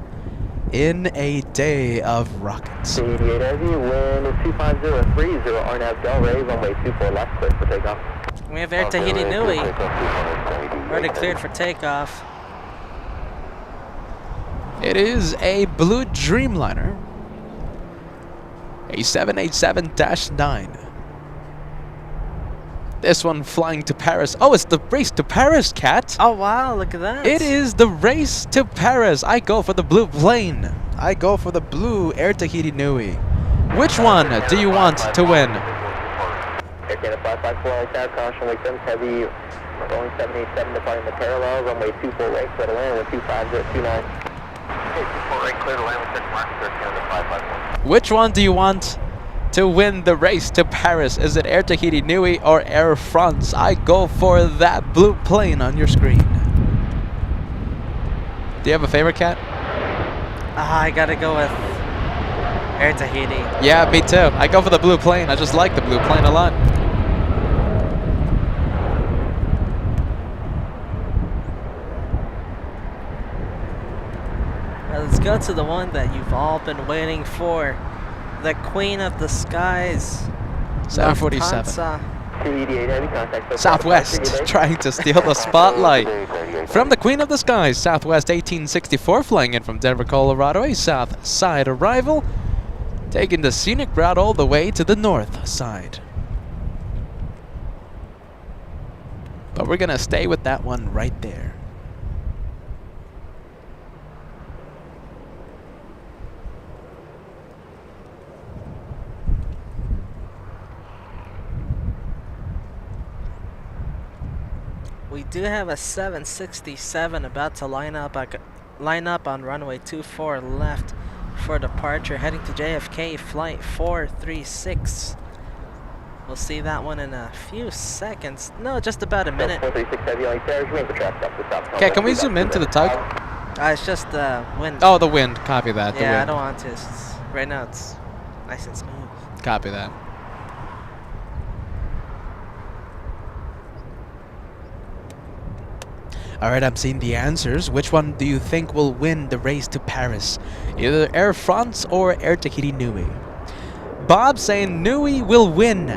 [SPEAKER 3] in a day of rockets.
[SPEAKER 4] 88 Heavy, wind is 25030, RNAV Del Rey, runway 24 left, clear for takeoff.
[SPEAKER 1] We have Air Tahiti Nui. Already cleared for takeoff.
[SPEAKER 3] It is a Blue Dreamliner, a 787-9. This one flying to Paris. Oh, it's the race to Paris, Cat.
[SPEAKER 1] Oh wow, look at that.
[SPEAKER 3] It is the race to Paris. I go for the blue plane. I go for the blue Air Tahiti Nui. Which one do you want to win?
[SPEAKER 4] Air Canada 554, tower caution, wake them heavy, Boeing 787 departing the parallel, runway 24 right, clear to land with 25029. 24 right, clear to land with check mark, Air Canada 554.
[SPEAKER 3] Which one do you want to win the race to Paris? Is it Air Tahiti Nui or Air France? I go for that blue plane on your screen. Do you have a favorite, Cat?
[SPEAKER 1] I gotta go with Air Tahiti.
[SPEAKER 3] Yeah, me too. I go for the blue plane. I just like the blue plane a lot.
[SPEAKER 1] Well, let's go to the one that you've all been waiting for. The Queen of the Skies.
[SPEAKER 3] 747.
[SPEAKER 1] Lufthansa.
[SPEAKER 4] 288 heavy, contact.
[SPEAKER 3] Southwest trying to steal the spotlight from the Queen of the Skies. Southwest 1864 flying in from Denver, Colorado. A south side arrival, taking the scenic route all the way to the north side. But we're gonna stay with that one right there.
[SPEAKER 1] We do have a 767 about to line up on runway 24 left for departure, heading to JFK flight 436. We'll see that one in a few seconds. No, just about a minute.
[SPEAKER 4] 436 heavy, like there, waiting for traffic up the south.
[SPEAKER 3] Okay, can we zoom into the tug?
[SPEAKER 1] It's just the wind.
[SPEAKER 3] Oh, the wind. Copy that. The
[SPEAKER 1] yeah, I
[SPEAKER 3] wind.
[SPEAKER 1] don't want to. Right now it's nice and smooth.
[SPEAKER 3] Copy that. Alright, I'm seeing the answers. Which one do you think will win the race to Paris? Either Air France or Air Tahiti Nui? Bob saying Nui will win.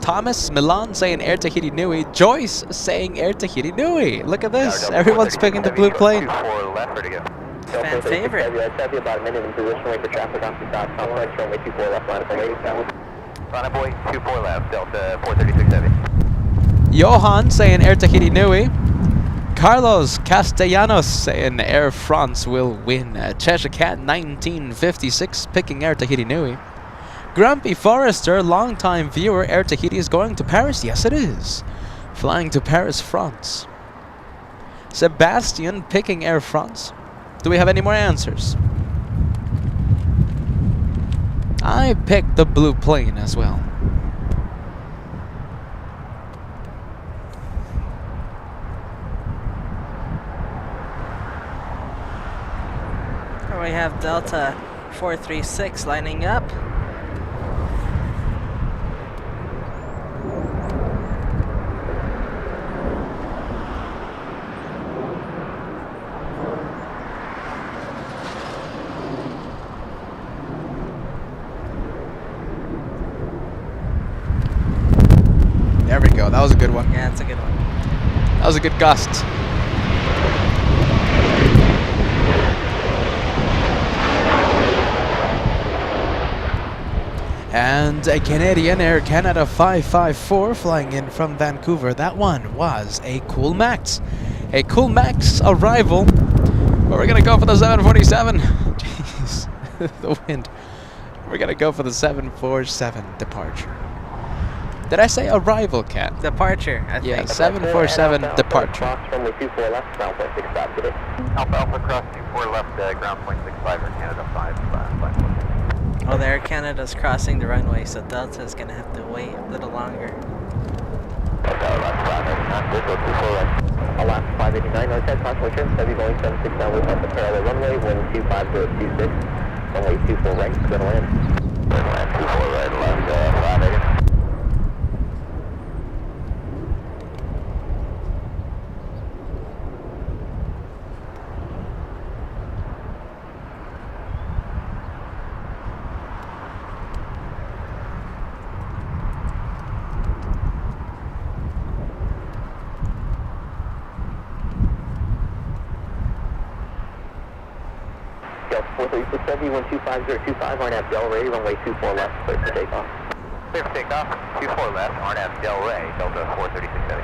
[SPEAKER 3] Thomas Milan saying Air Tahiti Nui. Joyce saying Air Tahiti Nui. Look at this. Everyone's picking the blue plane.
[SPEAKER 1] Fan favorite.
[SPEAKER 4] Heavy, about a minute in position, wait for traffic off the south complex, runway 24 left, line for ladies.
[SPEAKER 6] Boy, 24 left, Delta 436 heavy.
[SPEAKER 3] Johan saying Air Tahiti Nui. Carlos Castellanos saying Air France will win. Cheshire Cat 1956 picking Air Tahiti Nui. Grumpy Forrester, longtime viewer, Air Tahiti is going to Paris. Yes, it is. Flying to Paris, France. Sebastian picking Air France. Do we have any more answers? I picked the blue plane as well.
[SPEAKER 1] We have Delta 436 lining up.
[SPEAKER 3] There we go. That was a good one.
[SPEAKER 1] Yeah, it's a good one.
[SPEAKER 3] That was a good gust. And a Canadian Air Canada 554 flying in from Vancouver. That one was a Cool Max. A Cool Max arrival. But we're going to go for the 747. Jeez, the wind. We're going to go for the 747 departure. Did I say arrival, Cat?
[SPEAKER 1] Departure, I
[SPEAKER 3] Yeah,
[SPEAKER 1] think.
[SPEAKER 3] 747 departure.
[SPEAKER 4] Cross runway 24 left, ground point 65 today.
[SPEAKER 6] Alpha cross 24 left, ground point 65 for Canada 5.
[SPEAKER 1] Oh, the Air Canada's crossing the runway, so Delta's gonna have to wait a little longer.
[SPEAKER 4] Alaska 589, north side, caution, return, heavy Boeing 769, wait off the parallel runway, wind 25026, runway 24 right, clear to land. Clear to land, 24 right, Alaska 580. 436 Heavy, 125025, RNAV Del Rey, runway 24 left, clear for takeoff.
[SPEAKER 6] Clear for takeoff, 24 left, RNAV Del Rey, Delta 436 Heavy.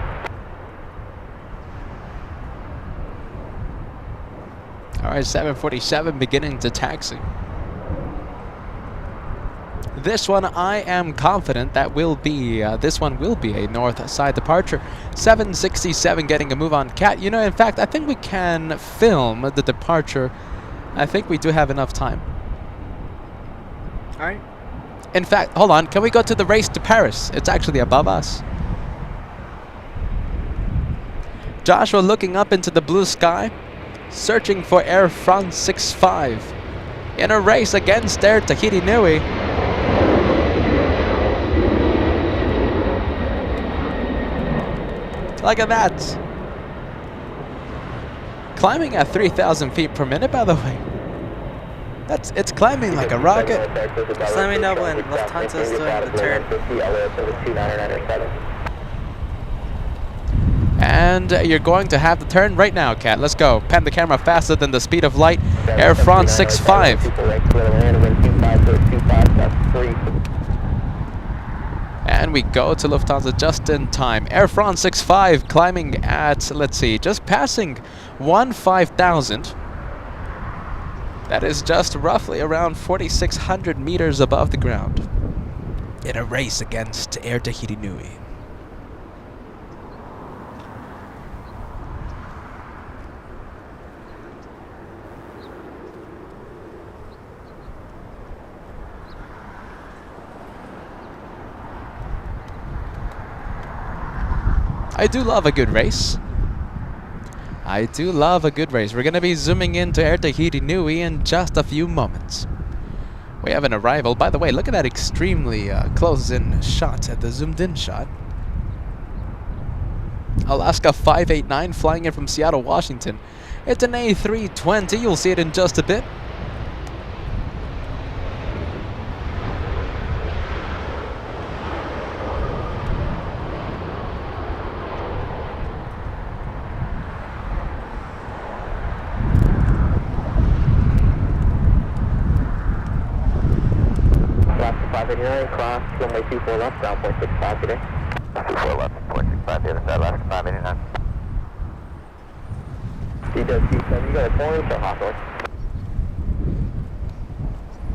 [SPEAKER 3] All right, 747 beginning to taxi. This one, I am confident that will be, this one will be a north side departure. 767 getting a move on CAT. You know, in fact, I think we can film the departure. I think we do have enough time.
[SPEAKER 1] All right.
[SPEAKER 3] In fact, hold on. Can we go to the race to Paris? It's actually above us. Joshua looking up into the blue sky, searching for Air France 65 in a race against Air Tahiti Nui. Look at that. Climbing at 3,000 feet per minute, by the way. It's climbing like a rocket.
[SPEAKER 1] Just let me know when Lufthansa is doing the turn.
[SPEAKER 3] And you're going to have the turn right now, Cat. Let's go. Pan the camera faster than the speed of light. Air France 65. And we go to Lufthansa just in time. Air France 65 climbing at, let's see, just passing 15,000. That is just roughly around 4,600 meters above the ground in a race against Air Tahiti Nui. I do love a good race. I do love a good race. We're going to be zooming into Air Tahiti Nui in just a few moments. We have an arrival. By the way, look at that extremely close-in shot at the zoomed-in shot. Alaska 589 flying in from Seattle, Washington. It's an A320. You'll see it in just a bit.
[SPEAKER 4] Cross, runway 24 left, ground point 65 today.
[SPEAKER 6] 24 left, 465, the other side, left, 589.
[SPEAKER 4] Degas Script, you got a point or Hawthorne?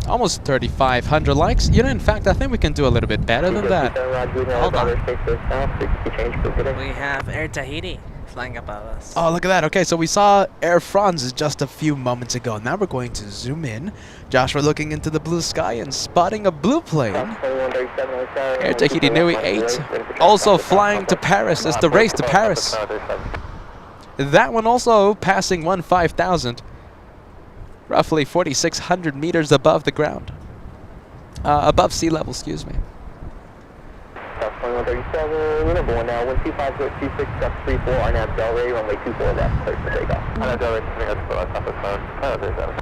[SPEAKER 3] Almost 3,500 likes. You know, in fact, I think we can do a little bit better than that.
[SPEAKER 1] Hold on. We have Air Tahiti flying above us.
[SPEAKER 3] Oh, look at that. Okay, so we saw Air France just a few moments ago. Now we're going to zoom in. Joshua looking into the blue sky and spotting a blue plane. Air Tahiti Nui 8. Also flying to Paris. It's the race to Paris. That one also passing 15,000. Roughly 4,600 meters above the ground. Above sea level, excuse me.
[SPEAKER 4] 137, number 1 now, 125.26, gust 34, RNAV Del Rey, runway 24 left, clear for takeoff.
[SPEAKER 6] RNAV Del Rey, coming up to the top of the phone, 37.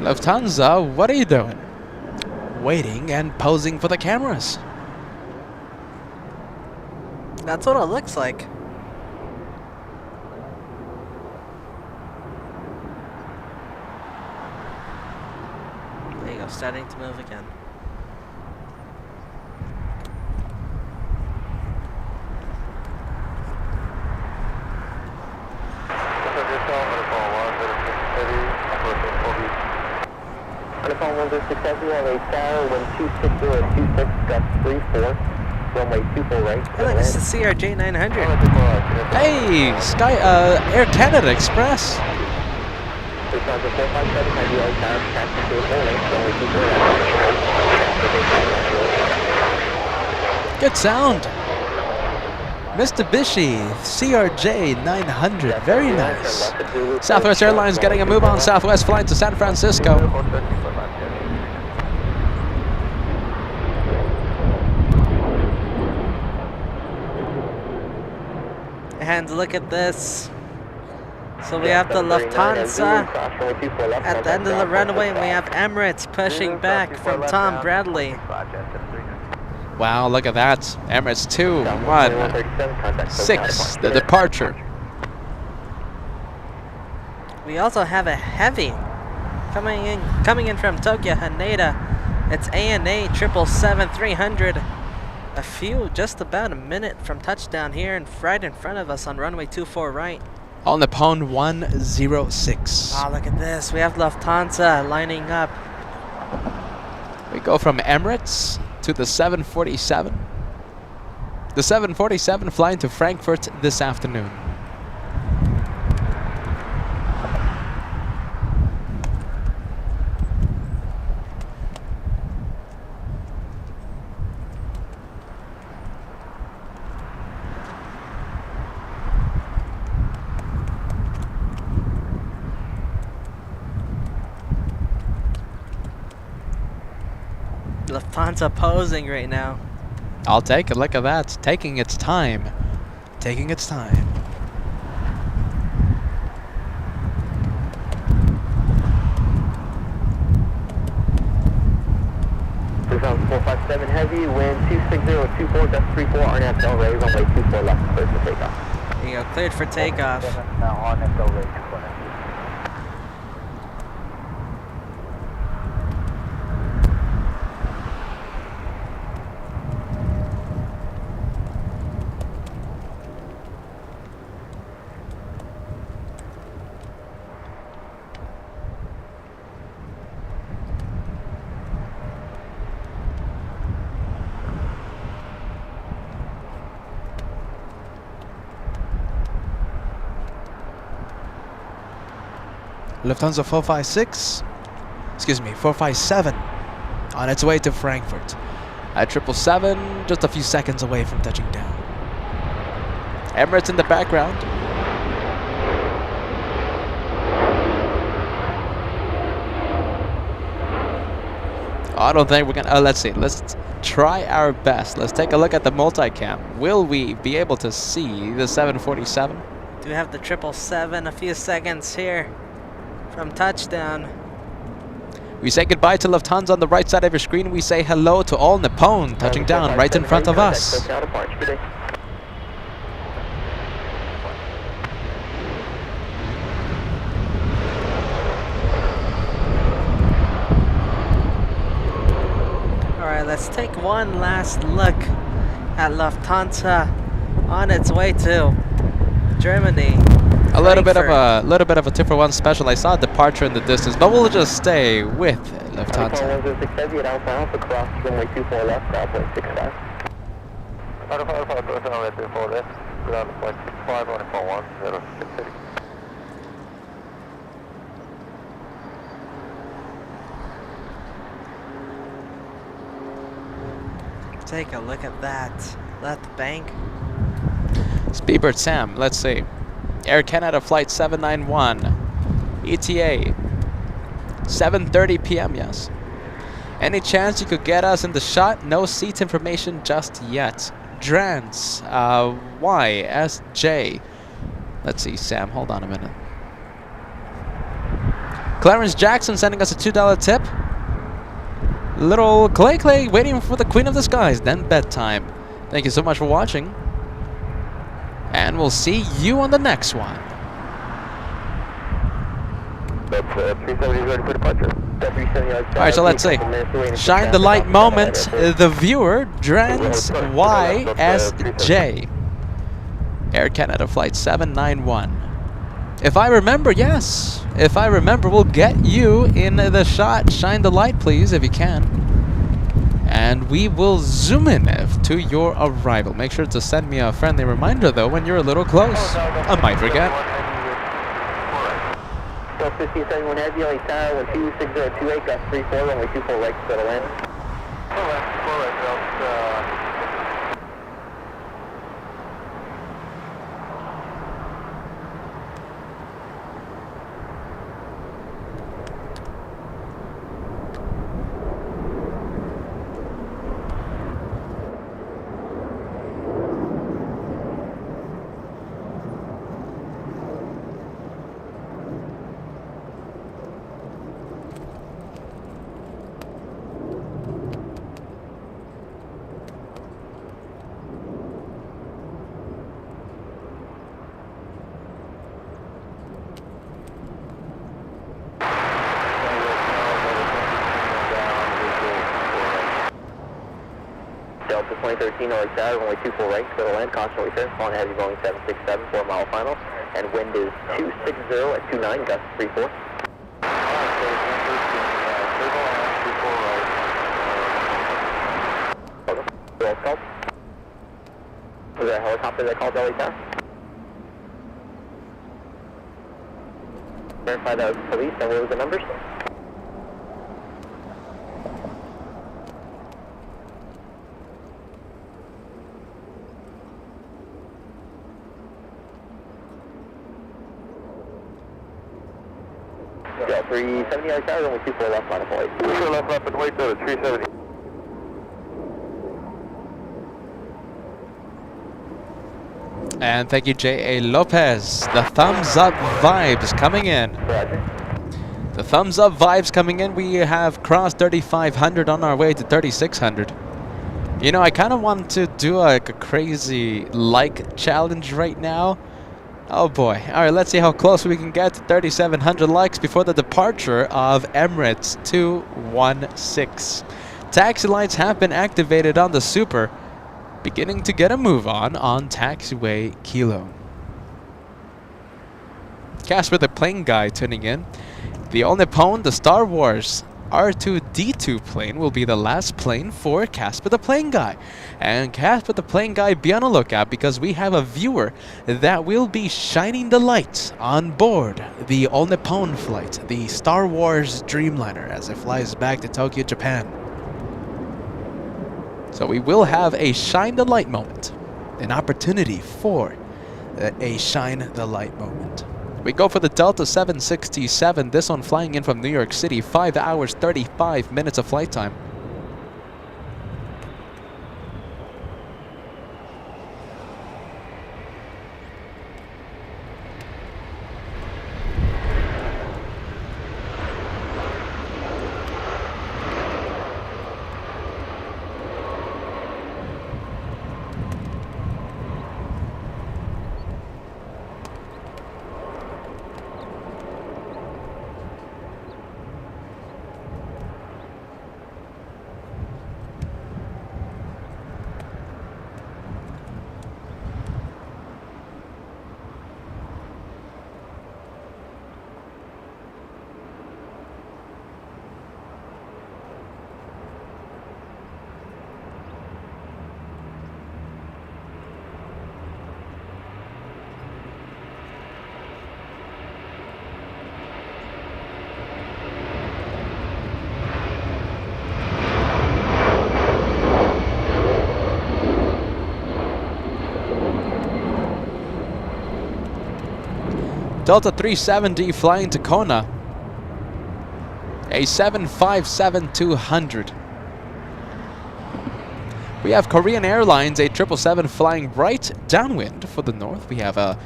[SPEAKER 3] Lufthansa, what are you doing? Waiting and posing for the cameras.
[SPEAKER 1] That's what it looks like. There you go, starting to move again.
[SPEAKER 4] Phone 106 Heavy, LA Tower, 126.26, gust 34, runway 24 right.
[SPEAKER 1] Hey, look, it's the CRJ 900.
[SPEAKER 3] Hey, Air Canada Express. Good sound. Mitsubishi CRJ 900, very nice. Southwest Airlines getting a move on Southwest flight to San Francisco.
[SPEAKER 1] And look at this. So we have the Lufthansa at the end of the runway, and we have Emirates pushing back from Tom Bradley.
[SPEAKER 3] Wow, look at that. Emirates 2-1-6, the departure.
[SPEAKER 1] We also have a heavy coming in from Tokyo Haneda. It's ANA 777-300. A few, just about a minute from touchdown here and right in front of us on runway 24 right.
[SPEAKER 3] All Nippon 106.
[SPEAKER 1] Oh, look at this. We have Lufthansa lining up.
[SPEAKER 3] We go from Emirates to the 747. The 747 flying to Frankfurt this afternoon.
[SPEAKER 1] Lufthansa posing right now.
[SPEAKER 3] I'll take a look at that. Taking its time. Taking its time.
[SPEAKER 4] This is 457 heavy, wind 26024, that's 34, RNF Del Rey, runway 24 left, cleared for takeoff.
[SPEAKER 1] There you go, cleared for takeoff.
[SPEAKER 6] Now RNF Del Rey 24.
[SPEAKER 3] Lufthansa 457 on its way to Frankfurt. At 777, just a few seconds away from touching down. Emirates in the background. I don't think we're gonna, let's see, let's try our best. Let's take a look at the multicam. Will we be able to see the 747?
[SPEAKER 1] Do we have the 777? A few seconds here from touchdown.
[SPEAKER 3] We say goodbye to Lufthansa on the right side of your screen. We say hello to all Nippon touching down right in front of us.
[SPEAKER 1] Alright, let's take one last look at Lufthansa on its way to Germany.
[SPEAKER 3] A little bit of a 2-for-1 special. I saw a departure in the distance, but we'll just stay with Lufthansa.
[SPEAKER 4] Alpha 6 at Alpha Alpha, cross runway 24 left, Alpha 65.
[SPEAKER 6] Alpha Alpha, goes runway 24 left, ground point 65 on Nippon 106.
[SPEAKER 1] Take a look at that. Left bank.
[SPEAKER 3] Speedbird Sam, let's see. Air Canada Flight 791. ETA. 7:30 p.m., yes. Any chance you could get us in the shot? No seat information just yet. Drance. YSJ. Let's see, Sam, hold on a minute. Clarence Jackson sending us a $2 tip. Little Clay waiting for the Queen of the Skies, then bedtime. Thank you so much for watching. And we'll see you on the next one.
[SPEAKER 4] That's 370 ready for departure.
[SPEAKER 3] Alright, so let's see. Shine the light moment. The viewer, Drance YSJ. Air Canada Flight 791. If I remember, yes. If I remember, we'll get you in the shot. Shine the light, please, if you can. And we will zoom in to your arrival. Make sure to send me a friendly reminder, though, when you're a little close. I might forget.
[SPEAKER 4] 1571 heavy, LA Tower, 12628, got 34, runway 24 right, settle in. Delta 2013 LAX Tower, runway 24 right, clear to land, caution we turn, following heavy Boeing 767, 4 mile final, and wind is 260 at 29, gust 34. Called. Was there a helicopter that called LA Tower? Verify that was police, and what were the numbers? Yeah, 370 LA Tower, only 24 left, line of flight. 24 left, and wait till 370.
[SPEAKER 3] And thank you, J.A. Lopez. The thumbs up vibes coming in.
[SPEAKER 4] Roger.
[SPEAKER 3] The thumbs up vibes coming in. We have crossed 3,500 on our way to 3,600. You know, I kind of want to do like a crazy like challenge right now. Oh boy. All right, let's see how close we can get to 3,700 likes before the departure of Emirates 216. Taxi lights have been activated on the Super, beginning to get a move on taxiway Kilo. Casper the Plane Guy tuning in. The All Nippon, the Star Wars R2-D2 plane will be the last plane for Casper the Plane Guy. And Casper the Plane Guy, be on the lookout because we have a viewer that will be shining the light on board the All Nippon flight, the Star Wars Dreamliner, as it flies back to Tokyo, Japan. So we will have a shine the light moment, an opportunity for a shine the light moment. We go for the Delta 767, this one flying in from New York City, 5 hours, 35 minutes of flight time. Delta 370 flying to Kona. A 757-200. We have Korean Airlines, a 777 flying right downwind for the north. We have a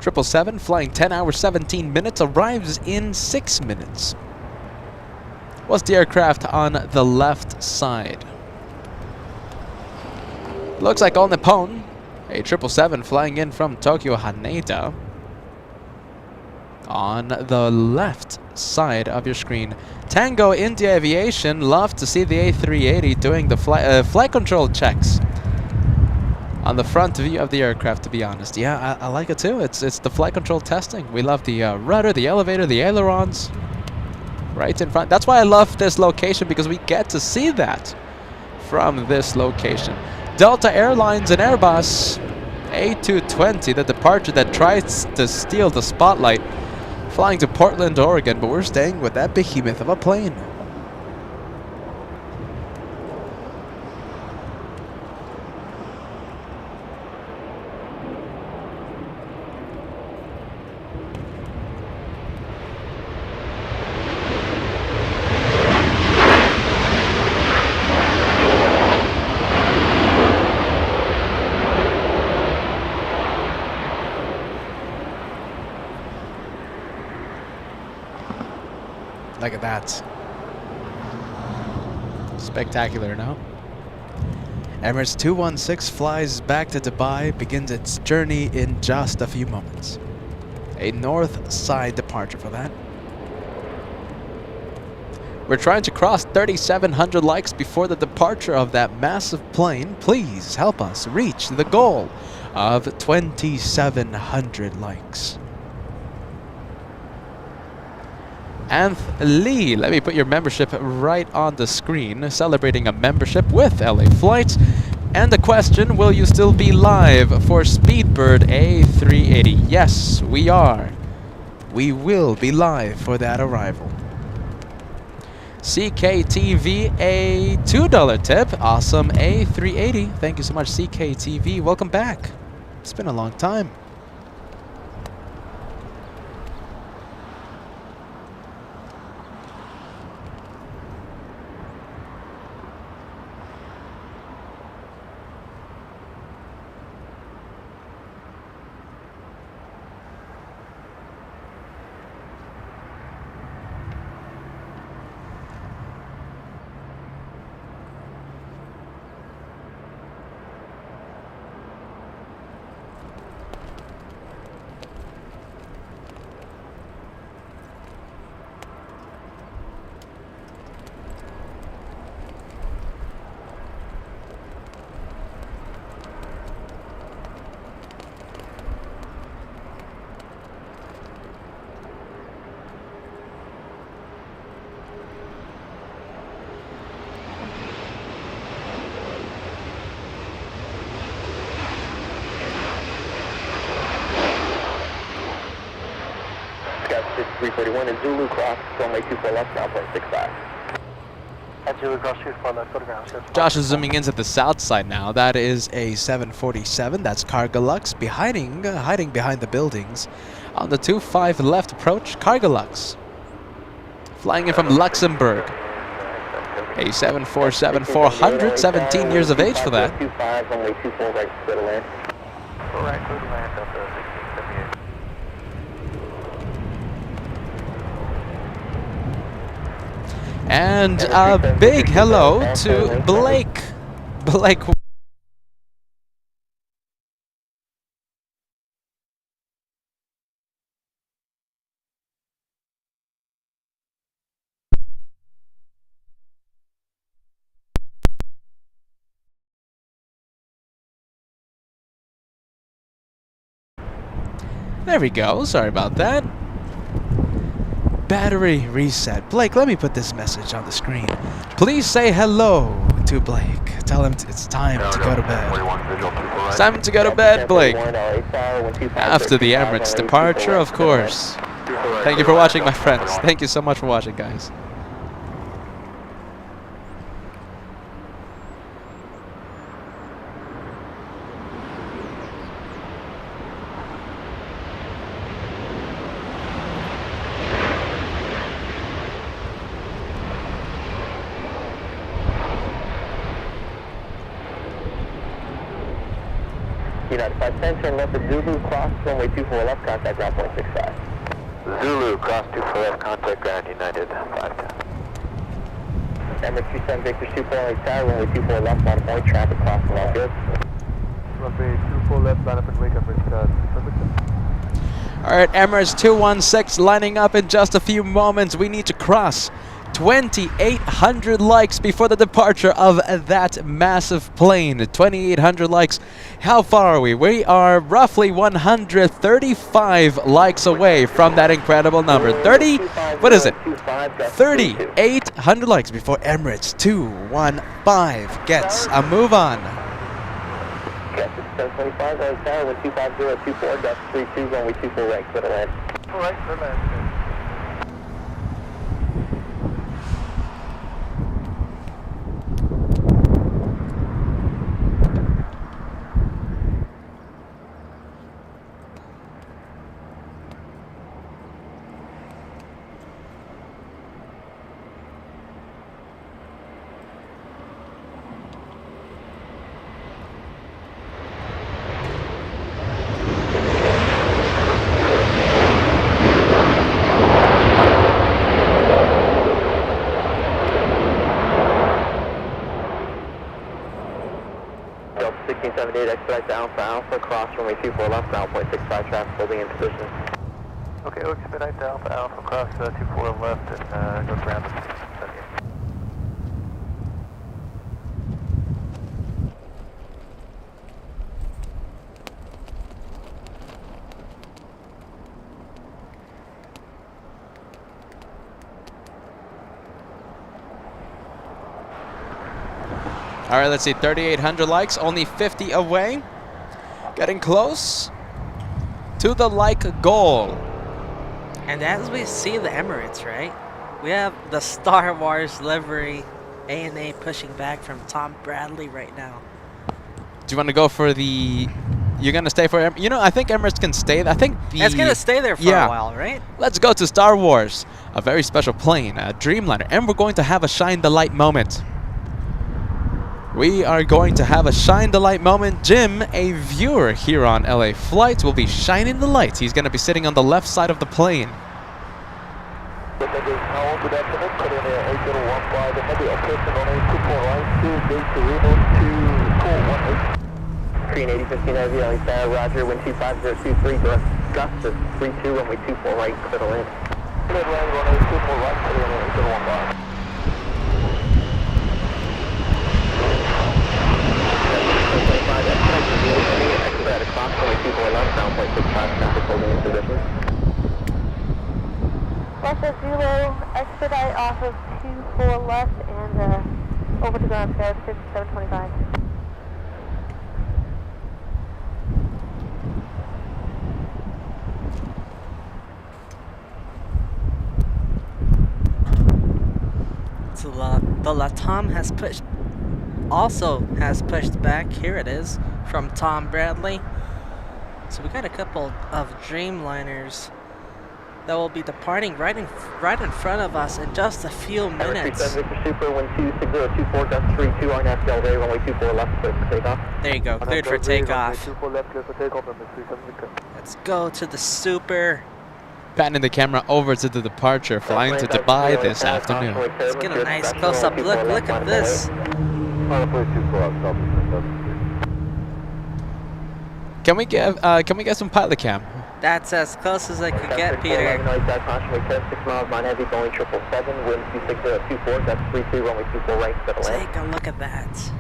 [SPEAKER 3] 777 flying 10 hours, 17 minutes, arrives in 6 minutes. What's the aircraft on the left side? Looks like All Nippon, a 777 flying in from Tokyo Haneda. On the left side of your screen, Tango India Aviation. Love to see the A380 doing the flight control checks on the front view of the aircraft, to be honest. Yeah, I like it too. It's the flight control testing. We love the rudder, the elevator, the ailerons right in front. That's why I love this location, because we get to see that from this location. Delta Airlines and Airbus A220, the departure that tries to steal the spotlight, flying to Portland, Oregon, but we're staying with that behemoth of a plane. Look at that. Spectacular, no? Emirates 216 flies back to Dubai, begins its journey in just a few moments. A north side departure for that. We're trying to cross 3,700 likes before the departure of that massive plane. Please help us reach the goal of 2,700 likes. Anth Lee, let me put your membership right on the screen. Celebrating a membership with LA Flights. And the question, will you still be live for Speedbird A380? Yes, we are. We will be live for that arrival. CKTV, a $2 tip. Awesome A380. Thank you so much, CKTV. Welcome back. It's been a long time.
[SPEAKER 4] Got 6341 and Zulu cross, runway 24 left, now 0.65.
[SPEAKER 6] At Zulu cross 24 left, go to ground.
[SPEAKER 3] Josh is zooming in to the south side now. That is a 747. That's KLAX hiding behind the buildings. On the 25 left approach, KLAX. Flying in from Luxembourg. A 747-400, 17 years of age for that.
[SPEAKER 4] 25, runway 24 right, clear to land.
[SPEAKER 6] All right, go to land, Delta 1678.
[SPEAKER 3] And a big hello to Blake. Blake. There we go. Sorry about that. Battery reset. Blake, let me put this message on the screen. Please say hello to Blake. Tell him it's time to go to bed. It's time to go to bed, Blake. After the Emirates departure, of course. Thank you for watching, my friends. Thank you so much for watching, guys.
[SPEAKER 4] United 510, turn left at Zulu, cross, runway 24 left, contact ground 0.65.
[SPEAKER 6] Zulu cross 24 left, contact ground United 510.
[SPEAKER 4] Emirates 27 Victor Super, runway tower, runway 24 left, line point, traffic crossing all good.
[SPEAKER 6] Runway 24 left, line up and wake up,
[SPEAKER 3] All right, Emirates 216 lining up in just a few moments. We need to cross 2,800 likes before the departure of that massive plane. 2,800 likes. How far are we? We are roughly 135 likes away from that incredible number. 3,800 likes before Emirates 215 gets a move on.
[SPEAKER 4] Yes, it's 1025, right tower, with 25024, depth 32, runway 24 right, clear to land.
[SPEAKER 6] All right, clear land.
[SPEAKER 4] Delta 1678, expedite to Alpha Alpha, cross runway 24 left, ground 0.65, traffic holding in position.
[SPEAKER 6] Okay, we'll expedite to Alpha Alpha, cross 24 left and go ground.
[SPEAKER 3] All right, let's see. 3,800 likes, only 50 away. Getting close to the like goal.
[SPEAKER 1] And as we see the Emirates, right? We have the Star Wars livery ANA pushing back from Tom Bradley right now.
[SPEAKER 3] Do you want to go for the... You're going to stay for... You know, I think Emirates can stay. I think the...
[SPEAKER 1] It's going to stay there for a while, right?
[SPEAKER 3] Let's go to Star Wars. A very special plane, a Dreamliner. And we're going to have a shine the light moment. We are going to have a shine the light moment. Jim, a viewer here on LA Flights, will be shining the lights. He's going to be sitting on the left side of the plane.
[SPEAKER 4] Korean 8015 Heavy, Roger, wind 25023, gust is 32, runway 24 right, clear to land. Clear to land, runway 24 right, clear to land, 015. Expedite across, runway 24 left, down point 65, traffic holding in position.
[SPEAKER 5] Delta Zulu, expedite off of 24 left and over to ground square 5725.
[SPEAKER 1] So the Latam has pushed, also has pushed back. Here it is from Tom Bradley. So we got a couple of Dreamliners that will be departing right in front of us in just a few minutes.
[SPEAKER 4] Super, wind 26024, gust 32, on FL Ray, runway 24 left, clear for takeoff.
[SPEAKER 1] There you go, cleared for takeoff. Let's go to the Super.
[SPEAKER 3] Panning the camera over to the departure, flying to Dubai this afternoon.
[SPEAKER 1] Let's get a nice close-up look. Look at this.
[SPEAKER 3] Can we get some pilot cam?
[SPEAKER 1] That's as close as I could get, Peter.
[SPEAKER 4] 6 miles, Mount Heavy, Boeing 777, wind 26024, gust 32, runway 24 right, settle land.
[SPEAKER 1] Take a look at that.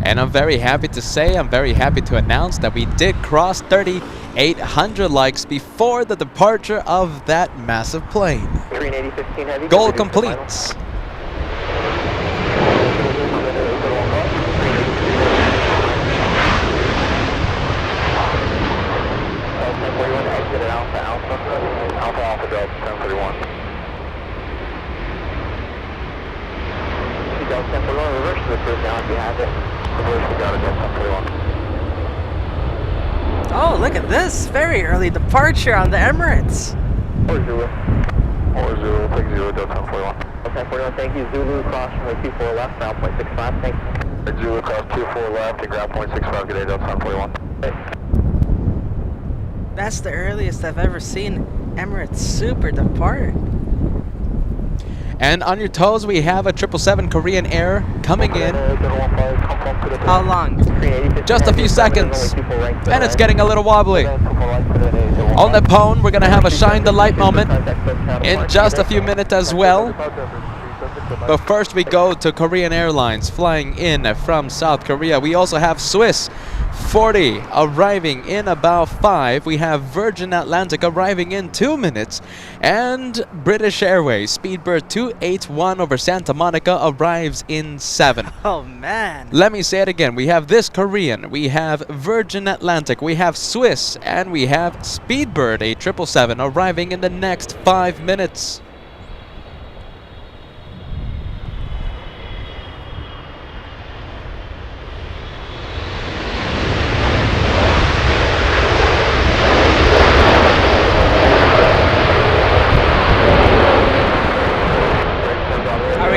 [SPEAKER 3] And I'm very happy to say, I'm very happy to announce that we did cross 3,800 likes before the departure of that massive plane. Goal complete.
[SPEAKER 4] Alpha Delta 1031. Delta 1041, reverse to the cruise now if you have it. Reverse to Delta 1041.
[SPEAKER 1] Oh, look at this. Very early departure on the Emirates.
[SPEAKER 4] 40. 40, take 0, Delta 1041. Delta 1041, thank you. Zulu, cross runway 24 left, ground point 65, thank you. Zulu, cross 24 left, and ground point 65, good day, Delta 1041.
[SPEAKER 1] That's the earliest I've ever seen Emirates Super depart.
[SPEAKER 3] And on your toes, we have a 777 Korean Air coming in.
[SPEAKER 1] How long?
[SPEAKER 3] Just a few seconds. And it's getting a little wobbly. On the pone, we're going to have a shine the light moment in just a few minutes as well. But first we go to Korean Airlines flying in from South Korea. We also have Swiss 40 arriving in about 5. We have Virgin Atlantic arriving in 2 minutes. And British Airways Speedbird 281 over Santa Monica arrives in 7.
[SPEAKER 1] Oh man.
[SPEAKER 3] Let me say it again. We have this Korean, we have Virgin Atlantic, we have Swiss, and we have Speedbird, a 777 arriving in the next 5 minutes.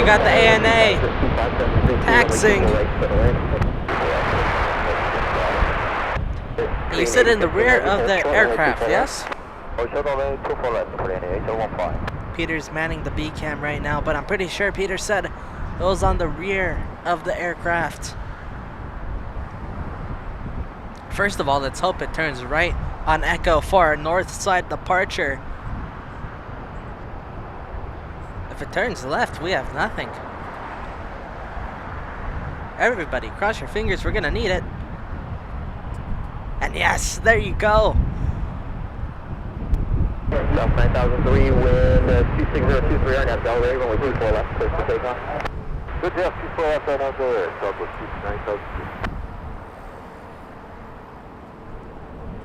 [SPEAKER 1] Got the ANA taxing. You sit in the rear of the aircraft, yes? Peter's manning the B cam right now, but I'm pretty sure Peter said it was on the rear of the aircraft. First of all, let's hope it turns right on Echo for our north side departure. If it turns left, we have nothing. Everybody, cross your fingers, we're gonna need it. And yes, there you go.
[SPEAKER 4] South 9003, wind 26023 on FL Ray, runway 24 left, clear for takeoff. Good deal, 24 left on the Southwest 9000.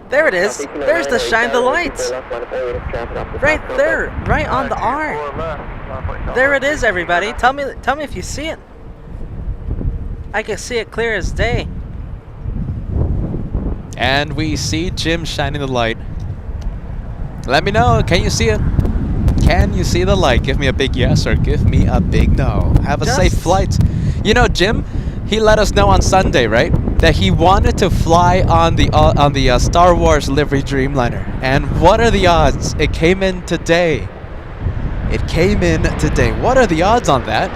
[SPEAKER 1] There it is. There's the shine the light. Right there, right on the R. There it is, everybody. Tell me if you see it. I can see it clear as day.
[SPEAKER 3] And we see Jim shining the light. Let me know. Can you see it? Can you see the light? Give me a big yes or give me a big no. Have a safe flight. You know, Jim, he let us know on Sunday, right, that he wanted to fly on the Star Wars livery Dreamliner. And what are the odds? It came in today. It came in today. What are the odds on that?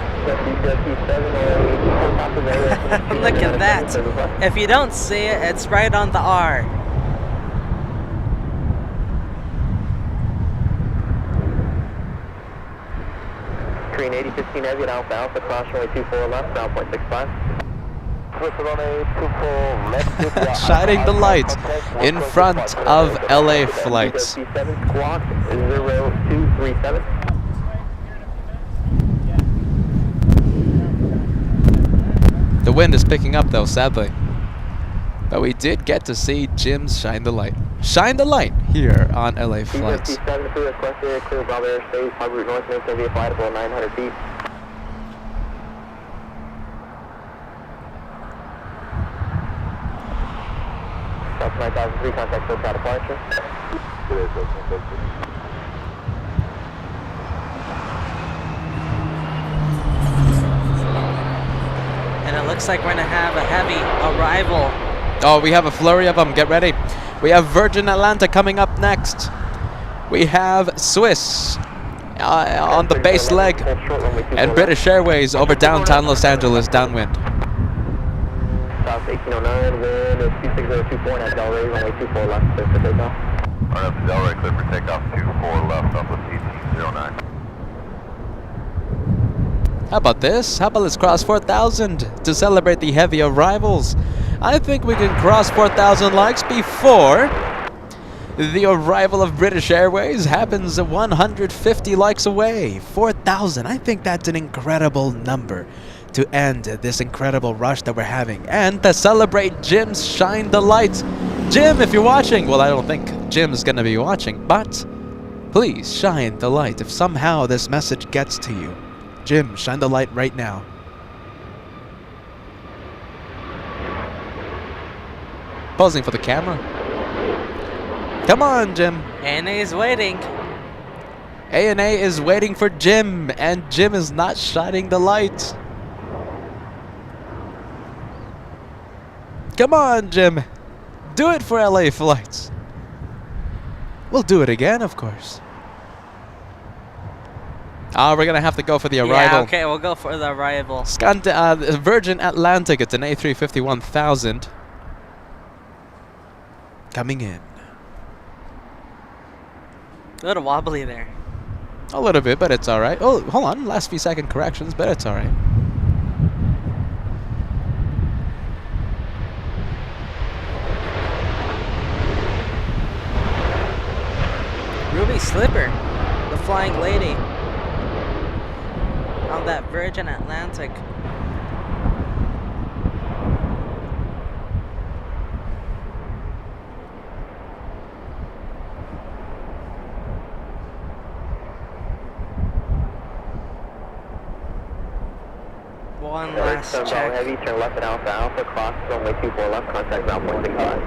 [SPEAKER 1] Look at that. If you don't see it, it's right on the R.
[SPEAKER 4] Green 8015 heavy at Alpha Alpha, cross runway 24 left, ground point 65.
[SPEAKER 3] Shining the light in front of LA flights.
[SPEAKER 4] 7 squawk 0237.
[SPEAKER 3] The wind is picking up though, sadly. But we did get to see Jim shine the light. Shine the light here on LA flights.
[SPEAKER 4] 7 clear, requested clear Bravo airspace, hard route north, make be a flight about 900 feet. South 9003, contact SoCal departure.
[SPEAKER 1] And it looks like we're gonna have a heavy arrival.
[SPEAKER 3] Oh, we have a flurry of them. Get ready. We have Virgin Atlanta coming up next. We have Swiss on the base leg. And British Airways over downtown Los Angeles, downwind.
[SPEAKER 4] South 1809, wind is 26024, and Delray, runway 24 left, clear for takeoff.
[SPEAKER 6] Alright, Delray, clear for takeoff, 24 left, Southwest 1809.
[SPEAKER 3] How about this? How about let's cross 4,000 to celebrate the heavy arrivals? I think we can cross 4,000 likes before the arrival of British Airways happens 150 likes away. 4,000. I think that's an incredible number to end this incredible rush that we're having. And to celebrate Jim's Shine the Light. Jim, if you're watching, well, I don't think Jim's going to be watching, but please shine the light if somehow this message gets to you. Jim, shine the light right now. Posing for the camera. Come on, Jim.
[SPEAKER 1] ANA is waiting.
[SPEAKER 3] ANA is waiting for Jim, and Jim is not shining the light. Come on, Jim. Do it for LA flights. We'll do it again, of course. We're going to have to go for the arrival.
[SPEAKER 1] Yeah, okay, we'll go for the arrival.
[SPEAKER 3] Virgin Atlantic, it's an A350-1000. Coming in.
[SPEAKER 1] A little wobbly there.
[SPEAKER 3] A little bit, but it's alright. Oh, hold on. Last few second corrections, but it's alright.
[SPEAKER 1] Ruby Slipper, the flying lady, on that Virgin Atlantic. One last check.
[SPEAKER 4] Heavy, turn left at Alpha Alpha, cross runway 24 left, contact ground point 65.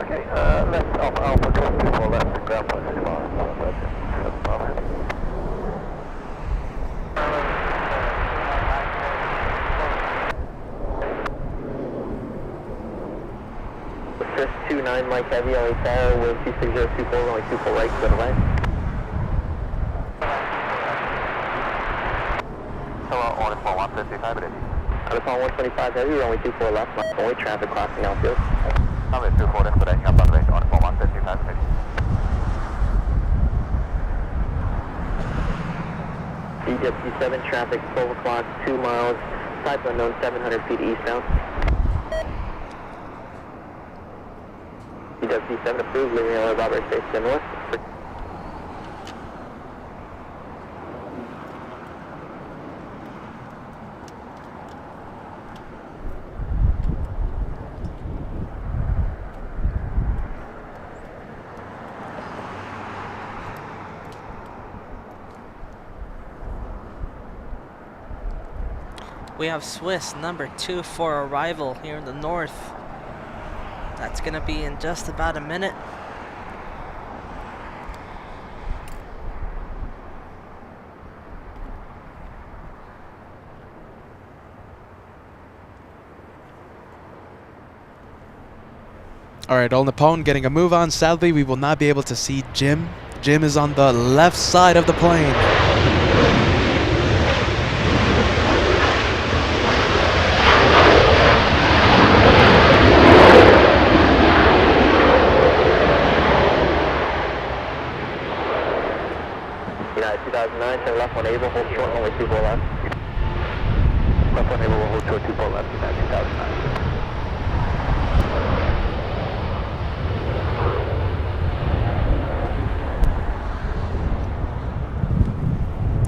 [SPEAKER 6] Okay, left Alpha Alpha, cross 24 left, ground point 65.
[SPEAKER 4] First 29 Mike Heavy, LA Tower, wind 26024, runway 24 right, clear to land.
[SPEAKER 6] Hello, on 155 ready.
[SPEAKER 4] Alpha 125 Heavy, runway 24 left, only traffic crossing outfield.
[SPEAKER 6] Runway 24 left, ready, up on right, on 155 ready.
[SPEAKER 4] DWC7 traffic, 12 o'clock, 2 miles, type unknown 700 feet eastbound. DWC7 approved, leaving LA Bravo airspace to north.
[SPEAKER 1] We have Swiss number 2 for arrival here in the north. That's gonna be in just about a minute.
[SPEAKER 3] All right, Old Napone getting a move on. Sadly, we will not be able to see Jim. Jim is on the left side of the plane.
[SPEAKER 4] United 2009, turn left on Able, hold short, only 24 left. Left on Able, hold short, 24 left, United 2009.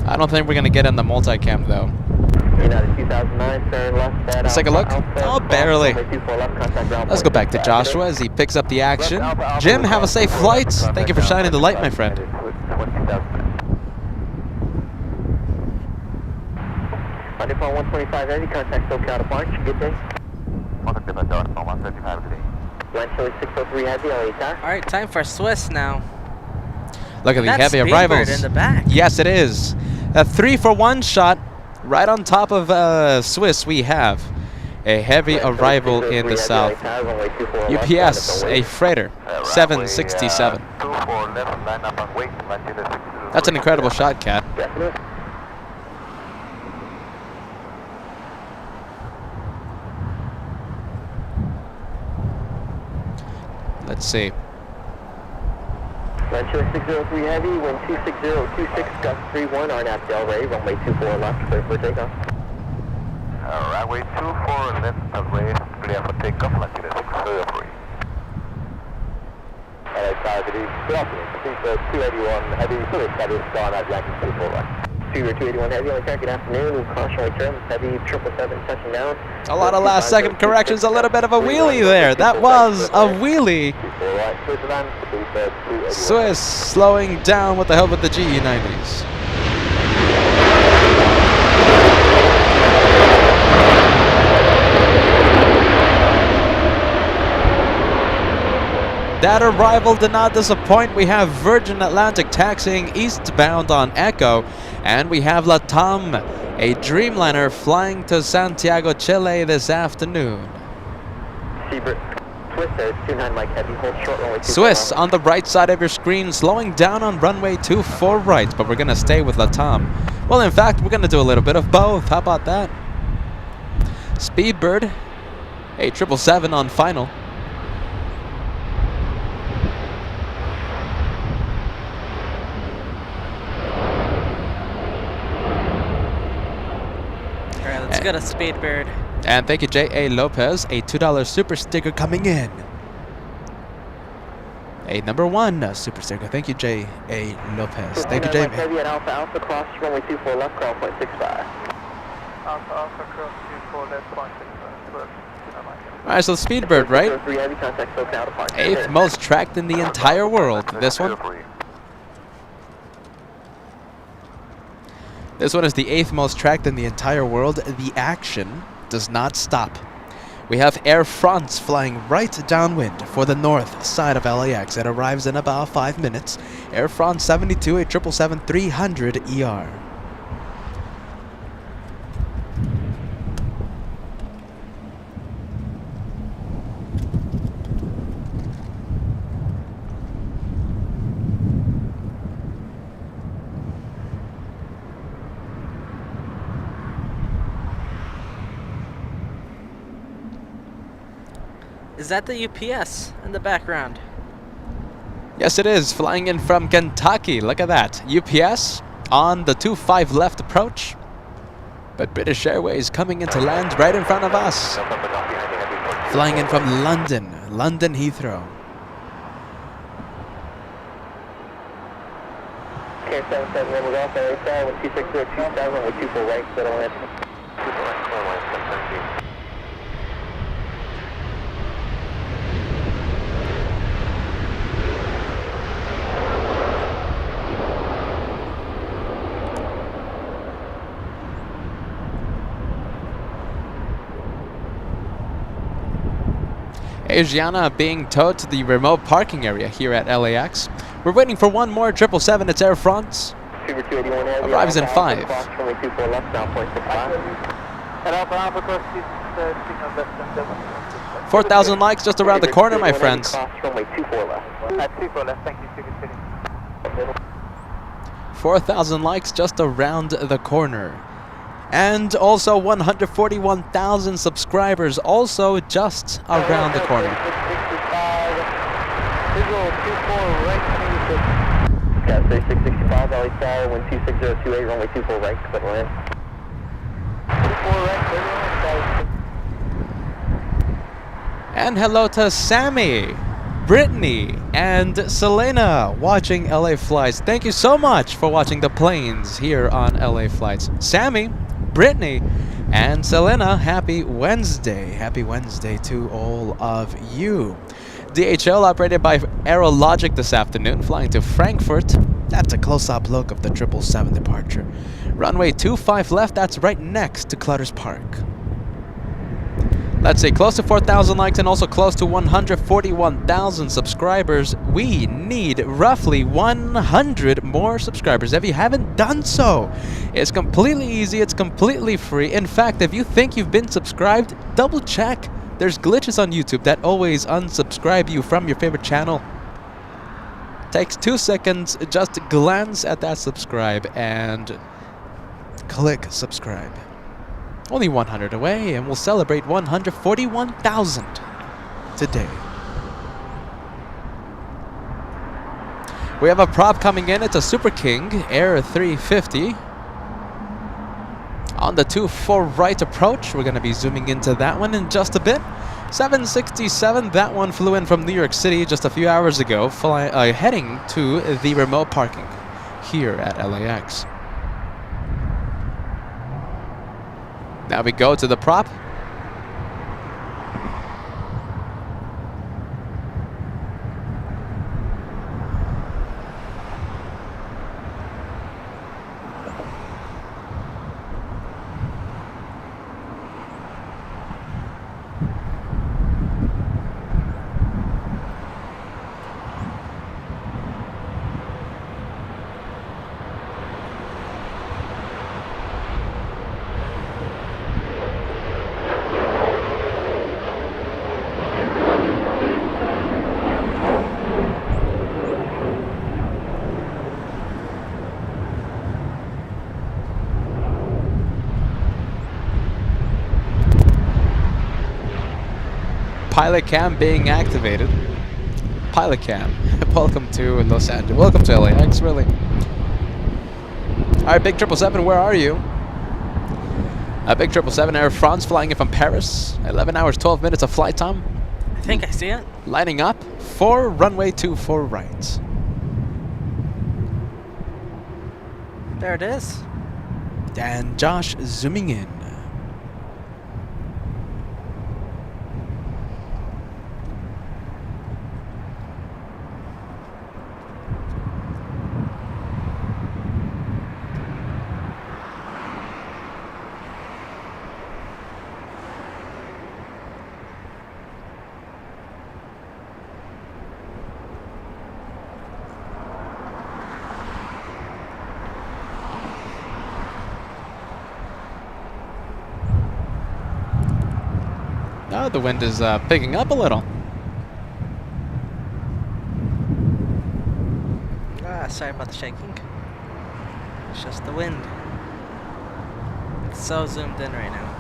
[SPEAKER 3] I don't think we're gonna get in the multicam though.
[SPEAKER 4] United 2009, turn left, bad
[SPEAKER 3] Let's take a look.
[SPEAKER 4] Alpha,
[SPEAKER 3] Oh, barely.
[SPEAKER 4] only 24 left, contact ground
[SPEAKER 3] Let's go back to
[SPEAKER 4] point
[SPEAKER 3] Joshua as he picks up the action. Jim, have a safe flight. Thank you for shining the light, my friend.
[SPEAKER 4] On Nippon 125 Heavy, contact SoCal departure. Good day. Contact Nippon 125 today. Land Chili 603 Heavy, LA car.
[SPEAKER 1] All right, time for Swiss now.
[SPEAKER 3] Look at the
[SPEAKER 1] That's
[SPEAKER 3] heavy
[SPEAKER 1] Speedbird
[SPEAKER 3] arrivals.
[SPEAKER 1] in the back.
[SPEAKER 3] Yes, it is. A 3-for-1 shot right on top of Swiss. We have a heavy arrival in the south. UPS, a freighter, 767. That's an incredible shot, Cat. Let's see.
[SPEAKER 4] Land Chili 603 Heavy, wind 26026, gust 31, RNAV Del Rey, runway 24 left, clear for takeoff. Runway 24 left, Del Rey, clear for takeoff, Land Chili 603. Alright, good afternoon. I think the 281 Heavy, fully established on that Yankee 24 left. 281 Heavy, on the good afternoon, cautionary terms, Heavy 777 touching down.
[SPEAKER 3] A lot of last second corrections, a little bit of a wheelie there. That was a wheelie. Swiss slowing down with the help of the GE90s. That arrival did not disappoint. We have Virgin Atlantic taxiing eastbound on Echo, and we have LATAM, a Dreamliner, flying to Santiago, Chile this afternoon. Swiss on the right side of your screen, slowing down on runway 24 right, but we're going to stay with LATAM. Well, in fact, we're going to do a little bit of both. How about that? Speedbird, a 777 on final.
[SPEAKER 1] Let's go to Speedbird.
[SPEAKER 3] And thank you, J.A. Lopez. A $2 super sticker coming in. A number 1 super sticker. Thank you, J.A. Lopez. Thank you, J.A.
[SPEAKER 4] Heavy at Alpha Alpha, cross runway 24 left, call point 65.
[SPEAKER 6] Alpha Alpha cross 24 left, point 65.
[SPEAKER 3] All right, so Speedbird, right?
[SPEAKER 4] 3 Heavy, contact SoCal departure.
[SPEAKER 3] 8th most tracked in the entire world. This one. This one is the 8th most tracked in the entire world. The action does not stop. We have Air France flying right downwind for the north side of LAX. It arrives in about 5 minutes. Air France 72, a 777-300 ER.
[SPEAKER 1] Is that the UPS in the background?
[SPEAKER 3] Yes, it is. Flying in from Kentucky. Look at that. UPS on the 25 left approach. But British Airways coming into land right in front of us. Flying in from London. London Heathrow.
[SPEAKER 4] Okay, 77, then we're off LA side, 12627, we're 24 right, settle in. 24 right, clear line, 713.
[SPEAKER 3] Asiana being towed to the remote parking area here at LAX. We're waiting for one more 777. It's Air France.
[SPEAKER 4] Super 281 Heavy.
[SPEAKER 3] Arrives in 5.
[SPEAKER 4] Cross runway 24 left, now 0.65.
[SPEAKER 6] And Alpha Alpha cross signal left and
[SPEAKER 3] 4,000 likes just around the corner, my friends.
[SPEAKER 4] Cross runway 24 left.
[SPEAKER 6] At 24 left, thank you, Super City.
[SPEAKER 3] 4,000 likes just around the corner. And also 141,000 subscribers also just around the corner.
[SPEAKER 6] 665, visual 24 right, 26.
[SPEAKER 4] Got 3665, LA Star, wind 26028, runway 24 right, clear to land.
[SPEAKER 6] 24 right, clear to land.
[SPEAKER 3] And hello to Sammy, Brittany, and Selena watching LA Flights. Thank you so much for watching the planes here on LA Flights. Sammy, Brittany, and Selena, happy Wednesday. Happy Wednesday to all of you. DHL operated by Aerologic this afternoon, flying to Frankfurt. That's a close-up look of the 777 departure. Runway 25 left, that's right next to Clutters Park. Let's say close to 4,000 likes and also close to 141,000 subscribers. We need roughly 100 more subscribers. If you haven't done so, it's completely easy, it's completely free. In fact, if you think you've been subscribed, double check. There's glitches on YouTube that always unsubscribe you from your favorite channel. Takes 2 seconds, just glance at that subscribe and click subscribe. Only 100 away, and we'll celebrate 141,000 today. We have a prop coming in. It's a Super King Air 350. On the 24 right approach, we're going to be zooming into that one in just a bit. 767, that one flew in from New York City just a few hours ago, heading to the remote parking here at LAX. Now we go to the prop. Pilot cam being activated. Pilot cam. Welcome to Los Angeles. Welcome to LAX, really. Alright, Big 777, where are you? Big 777 Air France flying in from Paris. 11 hours, 12 minutes of flight time.
[SPEAKER 1] I think I see it.
[SPEAKER 3] Lining up for runway 24 right.
[SPEAKER 1] There it is.
[SPEAKER 3] And Josh zooming in. Oh, the wind is picking up a little.
[SPEAKER 1] Sorry about the shaking. It's just the wind. It's so zoomed in right now.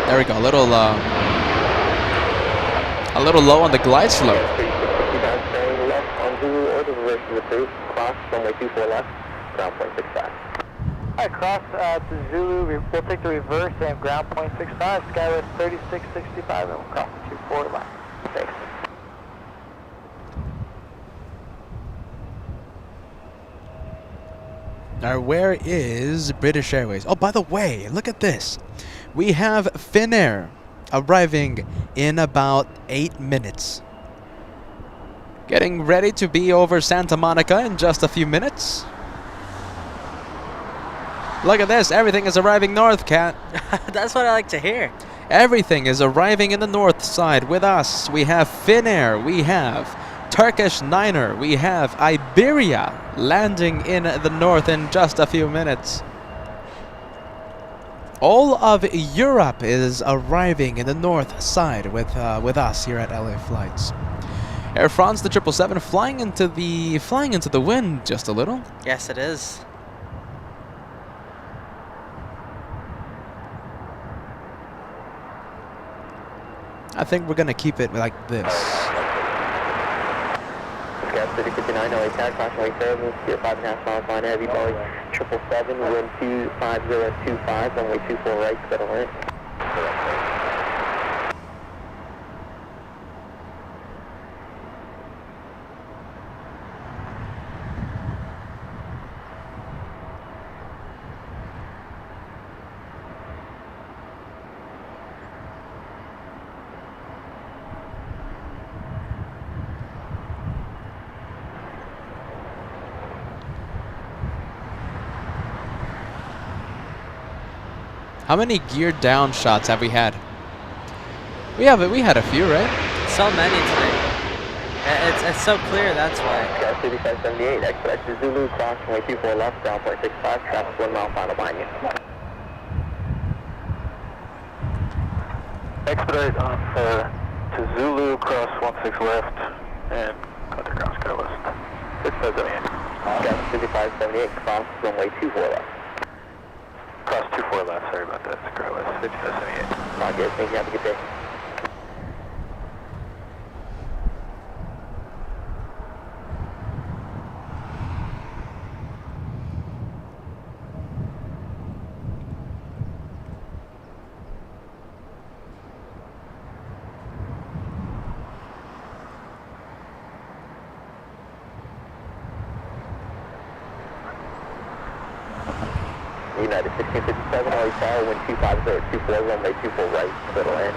[SPEAKER 3] There we go, a little low on the glide slope.
[SPEAKER 4] Left on Zulu or the reverse of the crew, cross runway 24 left, ground point 65.
[SPEAKER 6] Alright, cross to Zulu. We'll take the reverse and ground point 65, Skywest 3665, and we'll cross to 24 left. Thanks.
[SPEAKER 3] Now, where is British Airways? Oh, by the way, look at this. We have Finnair arriving in about 8 minutes. Getting ready to be over Santa Monica in just a few minutes. Look at this. Everything is arriving north, Cat.
[SPEAKER 1] That's what I like to hear.
[SPEAKER 3] Everything is arriving in the north side with us. We have Finnair. We have Turkish Niner. We have Iberia landing in the north in just a few minutes. All of Europe is arriving in the north side with us here at LA Flights. Air France, the 777, flying into the wind just a little.
[SPEAKER 1] Yes, it is.
[SPEAKER 2] I think we're gonna keep it like this.
[SPEAKER 4] Sky City 59, LA tax, caution lake 7, steer 5.5 miles line heavy, Boeing 777, wind 25025, runway 24 right, settle in.
[SPEAKER 3] How many gear down shots have we had? We had a few, right?
[SPEAKER 1] So many today. It's so clear, that's why.
[SPEAKER 4] Sky City 578, expedite to Zulu, cross runway 24 left, ground point 65, traffic 1 mile final behind you.
[SPEAKER 6] Expedite on to Zulu, cross 16 left, and contact ground Sky West. 6578.
[SPEAKER 4] Sky City 578, cross runway 24 left.
[SPEAKER 6] Cross 24 left, sorry about that, Sky West 6578.
[SPEAKER 4] Not good, thank you, have a good day. United 1657, LA Tower, wind 25024, runway 24 right, settle in.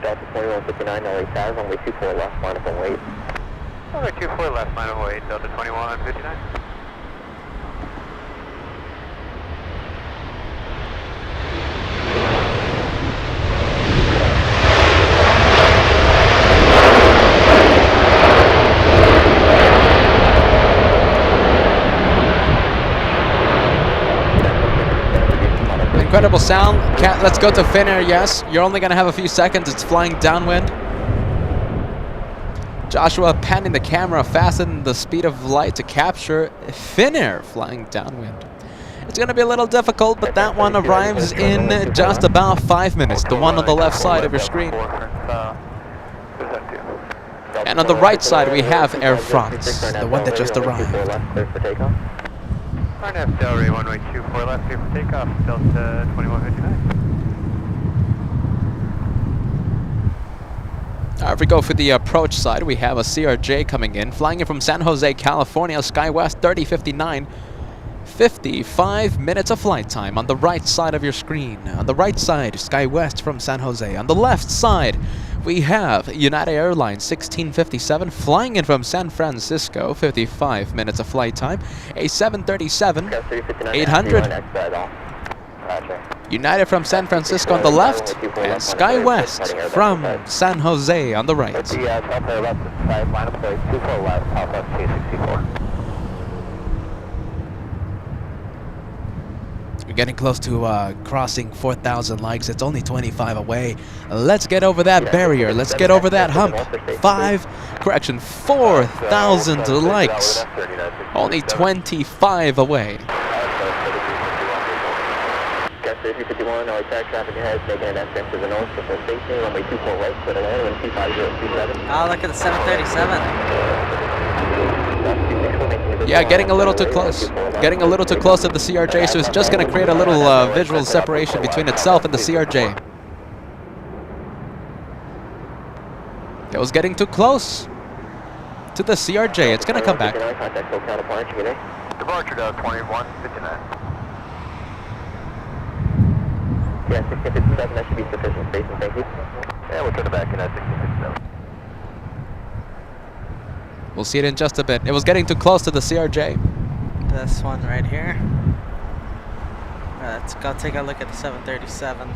[SPEAKER 4] Delta 2159, LA Tower, runway 24 left, line up and wait.
[SPEAKER 6] Runway 24 left, line of wait, Delta 2159.
[SPEAKER 3] Incredible sound. Let's go to Finnair, yes. You're only going to have a few seconds. It's flying downwind. Joshua panning the camera faster than the speed of light to capture Finnair flying downwind. It's going to be a little difficult, but that one arrives in just about 5 minutes. The one on the left side of your screen. And on the right side, we have Air France, the one that just arrived.
[SPEAKER 6] RNF Delray, runway 24 left, clear for takeoff, Delta 2159.
[SPEAKER 3] If we go for the approach side, we have a CRJ coming in, flying in from San Jose, California, SkyWest 3059. 55 minutes of flight time on the right side of your screen. On the right side, SkyWest from San Jose. On the left side, we have United Airlines 1657 flying in from San Francisco, 55 minutes of flight time. A 737 800. United from San Francisco on the left, and SkyWest from San Jose on the right. We're getting close to crossing 4,000 likes. It's only 25 away. Let's get over that barrier. Let's get over that hump. 4,000 likes. Only 25 away.
[SPEAKER 1] Oh, look at the 737.
[SPEAKER 3] Yeah, getting a little too close. Getting a little too close to the CRJ, so it's just going to create a little visual separation between itself and the CRJ. It was getting too close to the CRJ. It's going to come back.
[SPEAKER 4] Departure to 2159.
[SPEAKER 6] Yeah, 1657, that should be sufficient spacing, thank you.
[SPEAKER 4] Yeah, we'll turn it back in at 1657.
[SPEAKER 3] We'll see it in just a bit. It was getting too close to the CRJ.
[SPEAKER 1] This one right here. Let's go take a look at the 737.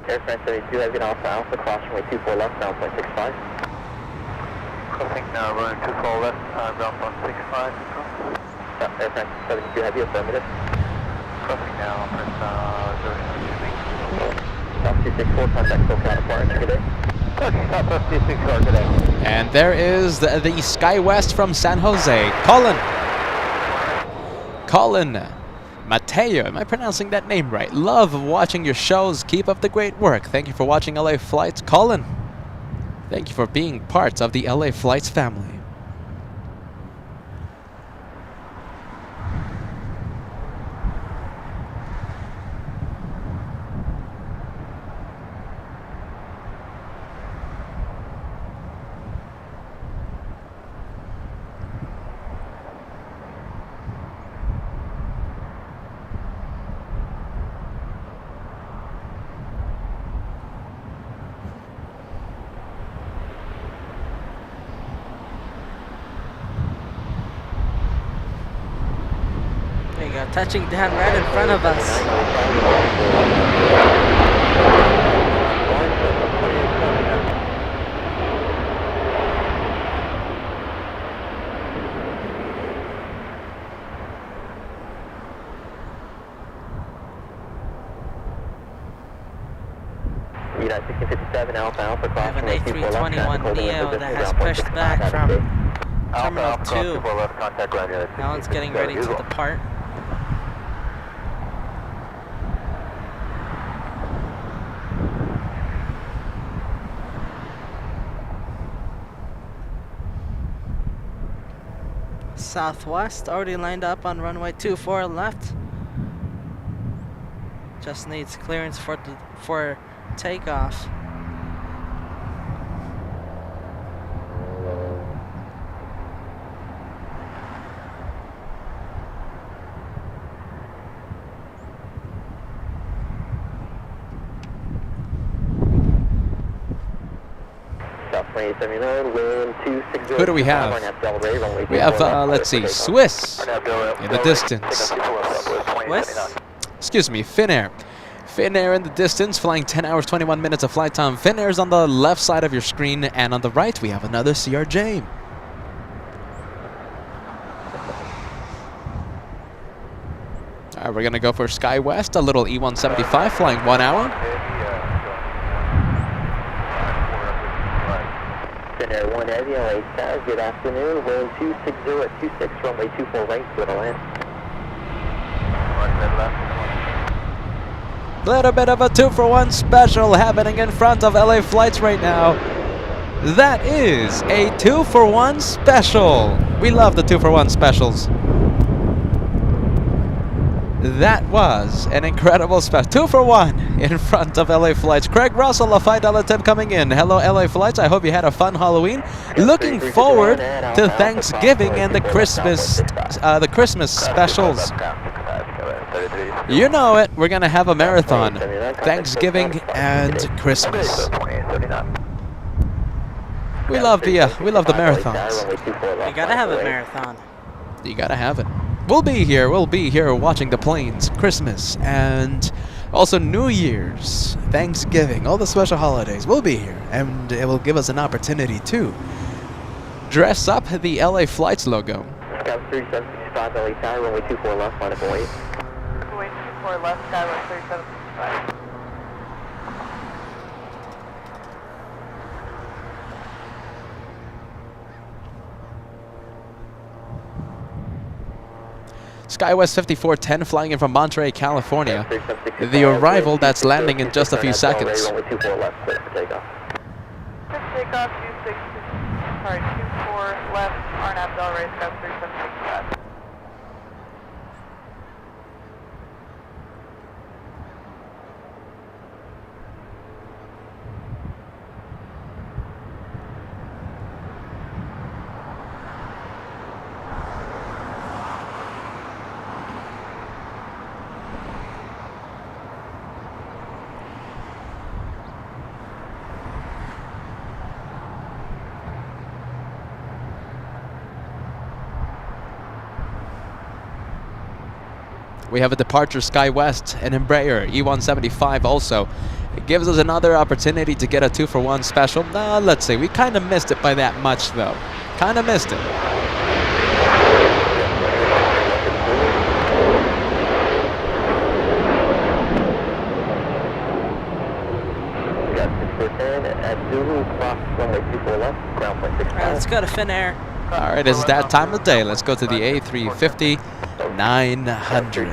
[SPEAKER 6] Air France 72, heavy Alpha Alpha, cross runway 24 left, ground point 65.
[SPEAKER 4] Crossing now, running 24 left, ground point 65.
[SPEAKER 6] Air France 72, heavy, affirmative.
[SPEAKER 4] Crossing now, press 0.
[SPEAKER 6] Stop 264, contact SoCal departure today.
[SPEAKER 4] Okay, stop 264 today.
[SPEAKER 3] And there is the SkyWest from San Jose. Colin Mateo, am I pronouncing that name right? Love watching your shows. Keep up the great work. Thank you for watching LA Flights. Colin, thank you for being part of the LA Flights family.
[SPEAKER 1] There you go, touching down right in front of us.
[SPEAKER 6] United 1657, Alpha Alpha,
[SPEAKER 1] We have
[SPEAKER 6] cross
[SPEAKER 1] an
[SPEAKER 6] runway 24 left,
[SPEAKER 1] A321 Neo that has pushed back from Terminal 2. That one's getting ready to depart. Southwest already lined up on runway 24 left. Just needs clearance for takeoff.
[SPEAKER 3] Who do we have? We have, let's see, Swiss in the distance.
[SPEAKER 1] Swiss?
[SPEAKER 3] Excuse me, Finnair. Finnair in the distance, flying 10 hours, 21 minutes of flight time. Finnair's on the left side of your screen, and on the right we have another CRJ. All right, we're going to go for SkyWest, a little E175 flying 1 hour.
[SPEAKER 6] Finnair 1 Heavy, LA Stars, good afternoon. Wind 260 at 26, runway 24 right, go to land.
[SPEAKER 3] Little bit of a 2-for-1 special happening in front of LA Flights right now. That is a 2-for-1 special. We love the 2-for-1 specials. That was an incredible special. 2-for-1 in front of LA Flights. Craig Russell, a $5 tip coming in. Hello, LA Flights. I hope you had a fun Halloween. Looking forward to Thanksgiving and the Christmas specials. You know it. We're gonna have a marathon. Thanksgiving and Christmas. We love the marathons.
[SPEAKER 1] You gotta have a marathon.
[SPEAKER 3] You gotta have it. We'll be here watching the planes, Christmas, and also New Year's, Thanksgiving, all the special holidays. We'll be here, and it will give us an opportunity to dress up the LA Flights logo.
[SPEAKER 6] Scout 3765, LA Tower, runway 24 left, line up and wait.
[SPEAKER 5] Runway 24 left, Skyway 3765.
[SPEAKER 3] SkyWest 5410 flying in from Monterey, California. The arrival that's landing in just a few seconds.
[SPEAKER 5] Good takeoff, 26, sorry, 24 left, RNAV Delray, Scout 3765.
[SPEAKER 3] We have a departure SkyWest and Embraer E175 also. It gives us another opportunity to get a 2-for-1 special. Let's see, we kind of missed it by that much though. Kind of missed it.
[SPEAKER 1] Alright, let's go to Finnair.
[SPEAKER 3] Alright, it's that time of day. Let's go to the A350 900.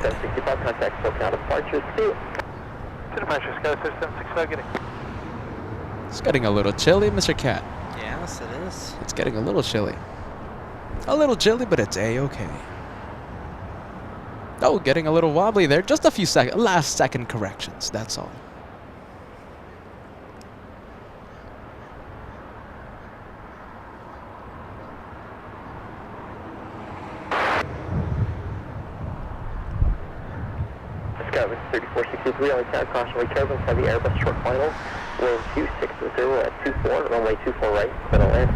[SPEAKER 3] It's getting a little chilly, Mr. Cat.
[SPEAKER 1] Yes, it is.
[SPEAKER 3] It's getting a little chilly. A little chilly, but it's A-okay. Oh, getting a little wobbly there. Just a few last second corrections, that's all.
[SPEAKER 4] Skyline 3463, only tower caution, turbulence, heavy Airbus short final, wind 260 at 24, runway 24 right, clear to land.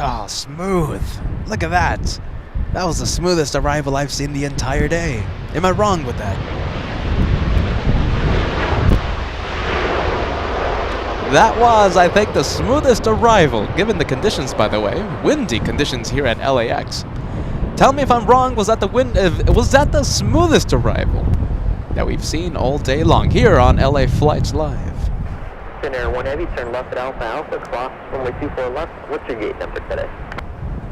[SPEAKER 3] Oh, smooth. Look at that. That was the smoothest arrival I've seen the entire day. Am I wrong with that? That was, I think, the smoothest arrival, given the conditions, by the way. Windy conditions here at LAX. Tell me if I'm wrong, was that the smoothest arrival that we've seen all day long here on LA Flights Live?
[SPEAKER 4] Air 1 Heavy, turn left at Alpha Alpha, cross runway 24 left. What's your gate number today?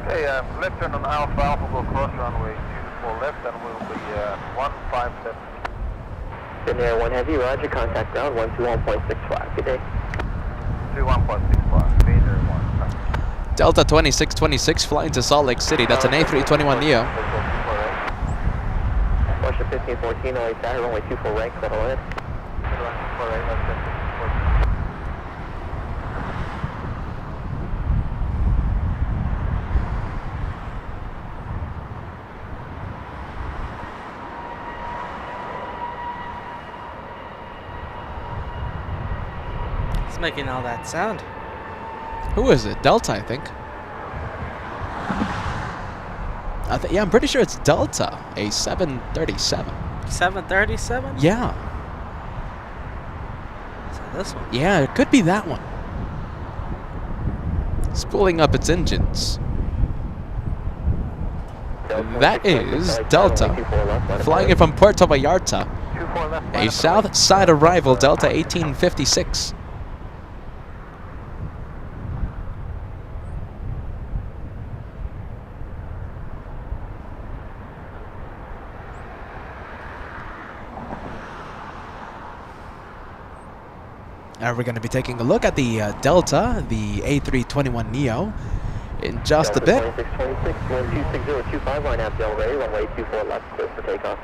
[SPEAKER 6] Okay, left turn on Alpha Alpha, go cross runway 24 left, and we'll be 157.
[SPEAKER 4] Air 1 Heavy, roger, contact ground 121.65. Good day.
[SPEAKER 6] 21.65, Vader 1.
[SPEAKER 3] Delta 2626 flying to Salt Lake City. That's an A321neo.
[SPEAKER 4] Russia 1514, LA Tower, runway 24 right, clear to land.
[SPEAKER 1] It's making all that sound.
[SPEAKER 3] Who is it? Delta, I think. Yeah, I'm pretty sure it's Delta, a 737.
[SPEAKER 1] 737?
[SPEAKER 3] Yeah.
[SPEAKER 1] Is that this one?
[SPEAKER 3] Yeah, it could be that one. Spooling up its engines. That is Delta, flying in from Puerto Vallarta. A south side arrival, Delta 1856. We're going to be taking a look at the Delta, the A321neo, in just a bit.
[SPEAKER 4] 2626, line out Delray, runway 24 left, clear for takeoff.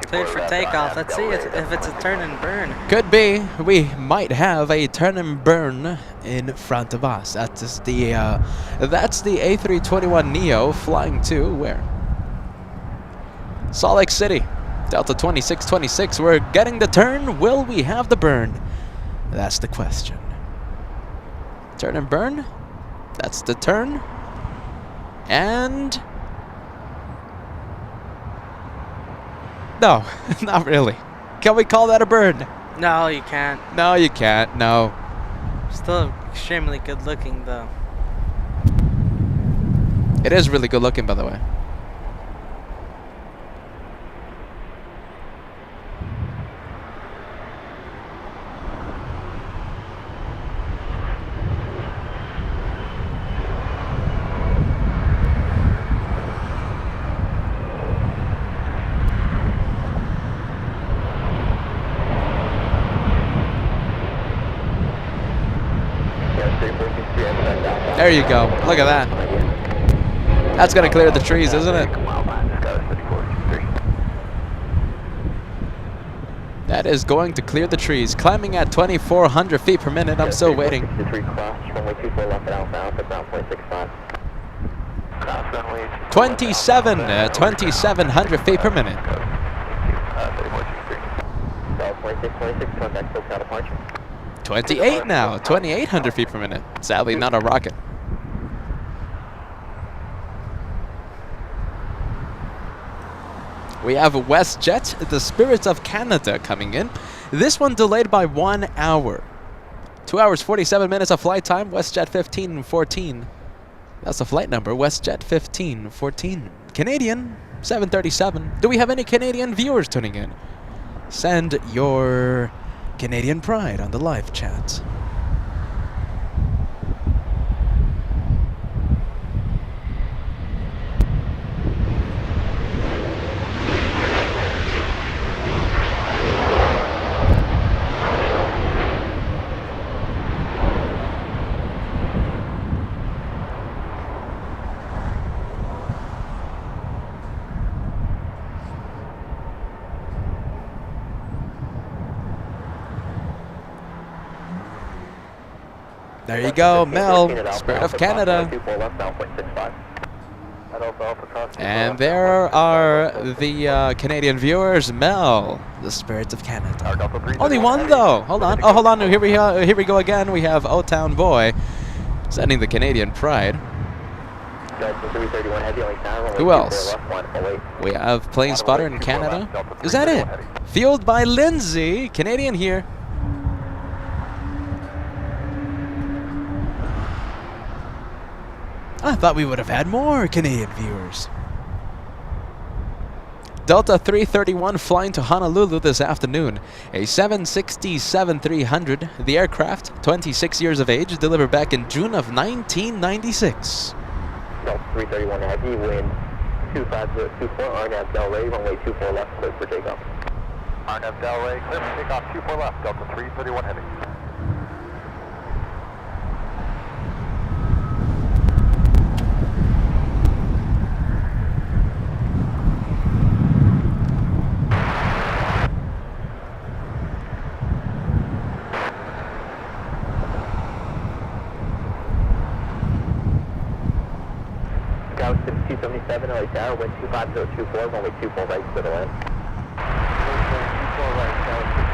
[SPEAKER 1] Cleared for takeoff. Let's see if it's a turn and burn.
[SPEAKER 3] Could be. We might have a turn and burn in front of us. That's the A321neo flying to where? Salt Lake City. Delta 2626. We're getting the turn. Will we have the burn? That's the question. Turn and burn. That's the turn. And no, not really. Can we call that a burn?
[SPEAKER 1] No, you can't.
[SPEAKER 3] No, you can't. No.
[SPEAKER 1] Still extremely good looking though.
[SPEAKER 3] It is really good looking, by the way. There you go. Look at that. That's going to clear the trees, isn't it? That is going to clear the trees. Climbing at 2,400 feet per minute. I'm still waiting. 2,700 feet per minute. 28 now. 2,800 feet per minute. Sadly, not a rocket. We have WestJet, the Spirits of Canada, coming in. This one delayed by 1 hour. 2 hours, 47 minutes of flight time. WestJet 1514. That's the flight number. WestJet 1514. Canadian 737. Do we have any Canadian viewers tuning in? Send your Canadian pride on the live chat. There you go, Mel, Spirit of Canada. And there are the Canadian viewers, Mel, the Spirits of Canada. Only one though. Hold on. Oh, hold on. Here we go again. We have O-Town Boy sending the Canadian pride. Who else? We have Plane Spotter in Canada. Is that it? Fueled by Lindsay, Canadian here. I thought we would have had more Canadian viewers. Delta 331 flying to Honolulu this afternoon. A 767-300. The aircraft, 26 years of age, delivered back in June of 1996.
[SPEAKER 4] Delta 331 heavy, wind 25024, RNAV Delray, runway 24 left, clear for takeoff. RNAV Delray, clear for takeoff, 24 left, Delta 331 heavy. Scout 277, LA Tower, wind 25024, runway 24 right, clear to land. 24 right, Scout 277.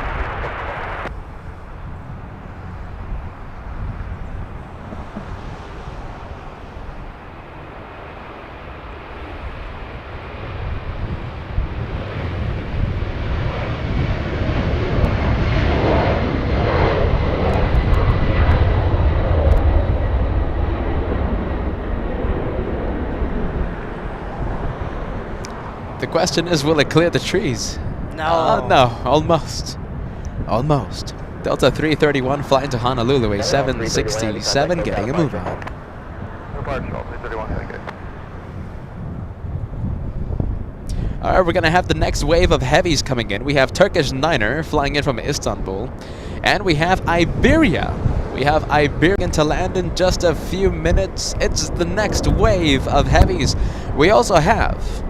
[SPEAKER 3] The question is, will it clear the trees?
[SPEAKER 1] No.
[SPEAKER 3] No, almost. Almost. Delta 331 flying to Honolulu, a 767 getting a move on. Alright, we're going to have the next wave of heavies coming in. We have Turkish Niner flying in from Istanbul. And we have Iberia. We have Iberian to land in just a few minutes. It's the next wave of heavies. We also have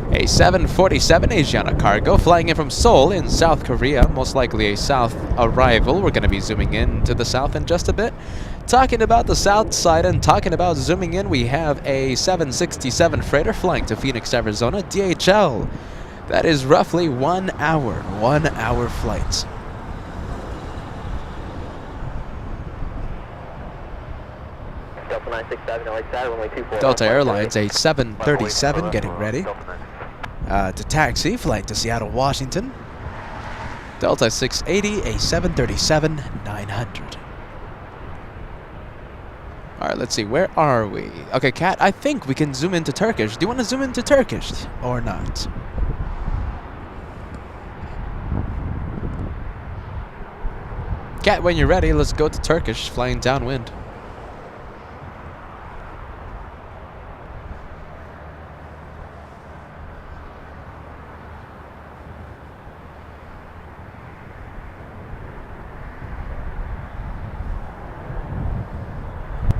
[SPEAKER 3] a 747 Asiana cargo flying in from Seoul in South Korea, most likely a south arrival. We're going to be zooming in to the south in just a bit. Talking about the south side and talking about zooming in, we have a 767 freighter flying to Phoenix, Arizona, DHL. That is roughly 1 hour flight. Delta Airlines, a 737 getting ready to taxi, flight to Seattle, Washington. Delta 680, a 737-900. All right, let's see. Where are we? Okay, Kat, I think we can zoom into Turkish. Do you want to zoom into Turkish or not? Kat, when you're ready, let's go to Turkish, flying downwind.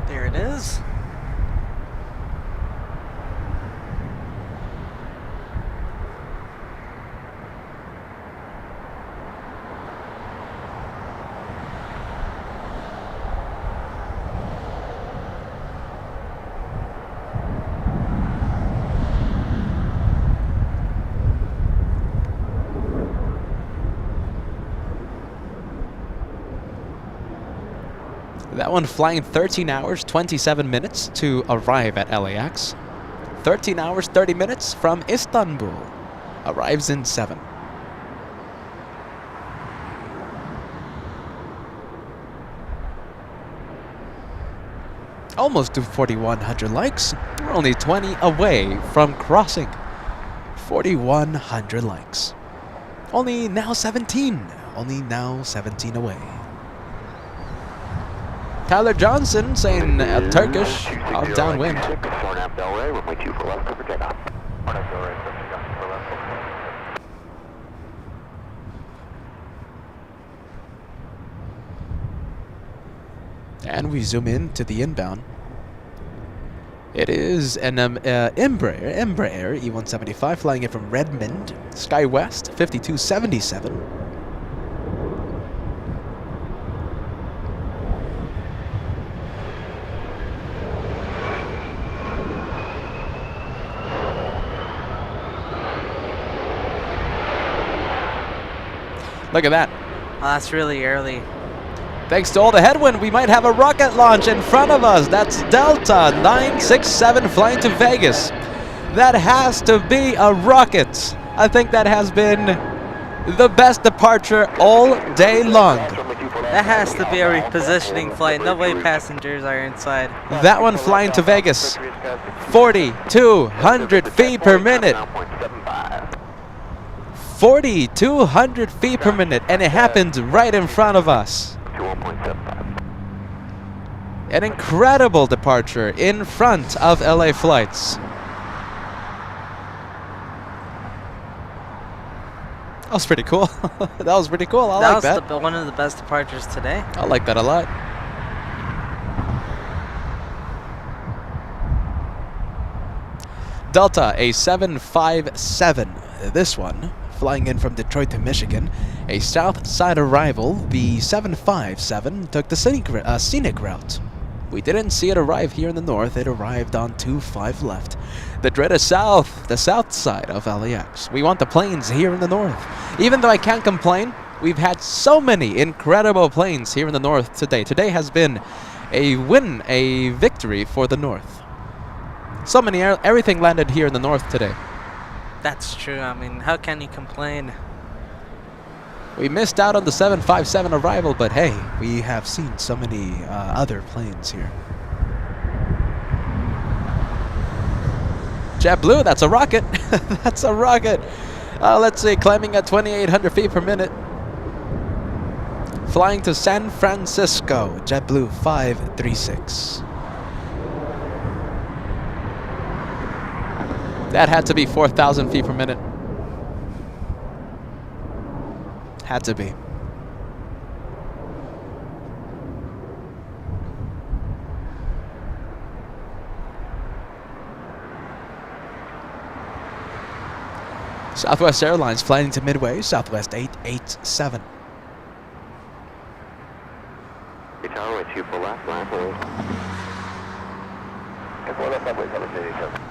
[SPEAKER 1] There it is.
[SPEAKER 3] That one flying 13 hours, 27 minutes to arrive at LAX. 13 hours, 30 minutes from Istanbul. Arrives in 7. Almost to 4,100 likes. We're only 20 away from crossing 4,100 likes. Only now 17. Only now 17 away. Tyler Johnson saying Turkish out downwind. And we zoom in to the inbound. It is an Embraer E175 flying in from Redmond, Sky West, 5277. Look at that.
[SPEAKER 1] Oh, that's really early.
[SPEAKER 3] Thanks to all the headwind, we might have a rocket launch in front of us. That's Delta 967 flying to Vegas. That has to be a rocket. I think that has been the best departure all day long.
[SPEAKER 1] That has to be a repositioning flight. No way passengers are inside.
[SPEAKER 3] That one flying to Vegas. 4,200 feet per minute. 4,200 feet per minute, and it happened right in front of us. An incredible departure in front of LA flights. That was pretty cool. That was pretty cool. I like that.
[SPEAKER 1] That was one of the best departures today.
[SPEAKER 3] I like that a lot. Delta, a 757. This one, flying in from Detroit to Michigan. A south side arrival, the 757 took the scenic route. We didn't see it arrive here in the north. It arrived on 25 left. The dreaded south, the south side of LAX. We want the planes here in the north. Even though I can't complain, we've had so many incredible planes here in the north today. Today has been a win, a victory for the north. So many, everything landed here in the north today.
[SPEAKER 1] That's true. I mean, how can you complain?
[SPEAKER 3] We missed out on the 757 arrival, but hey, we have seen so many other planes here. JetBlue, that's a rocket. That's a rocket. Let's see, climbing at 2,800 feet per minute. Flying to San Francisco, JetBlue 536. That had to be 4,000 feet per minute. Had to be. Southwest Airlines flying to Midway, Southwest 887.
[SPEAKER 4] Tower with 2 for left, line hold. And 4 left, runway 787.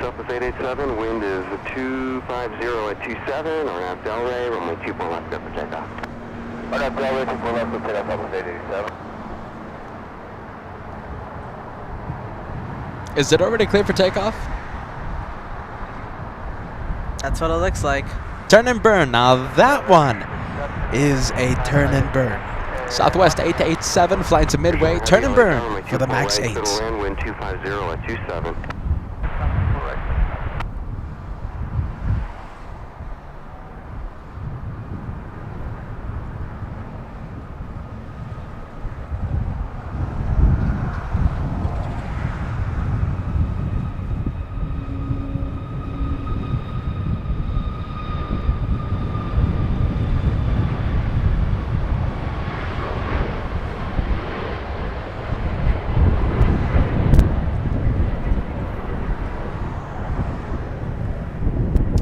[SPEAKER 4] Southwest 887, wind is 250 at 27, or at Delray, runway 24 left, good for takeoff. Or at Delray, 24 left, good for takeoff, Southwest 887.
[SPEAKER 3] Is it already clear for takeoff?
[SPEAKER 1] That's what it looks like.
[SPEAKER 3] Turn and burn. Now that one is a turn and burn. Southwest 887 flying to midway. Turn and burn for the MAX 8.
[SPEAKER 4] Wind 250 at 27.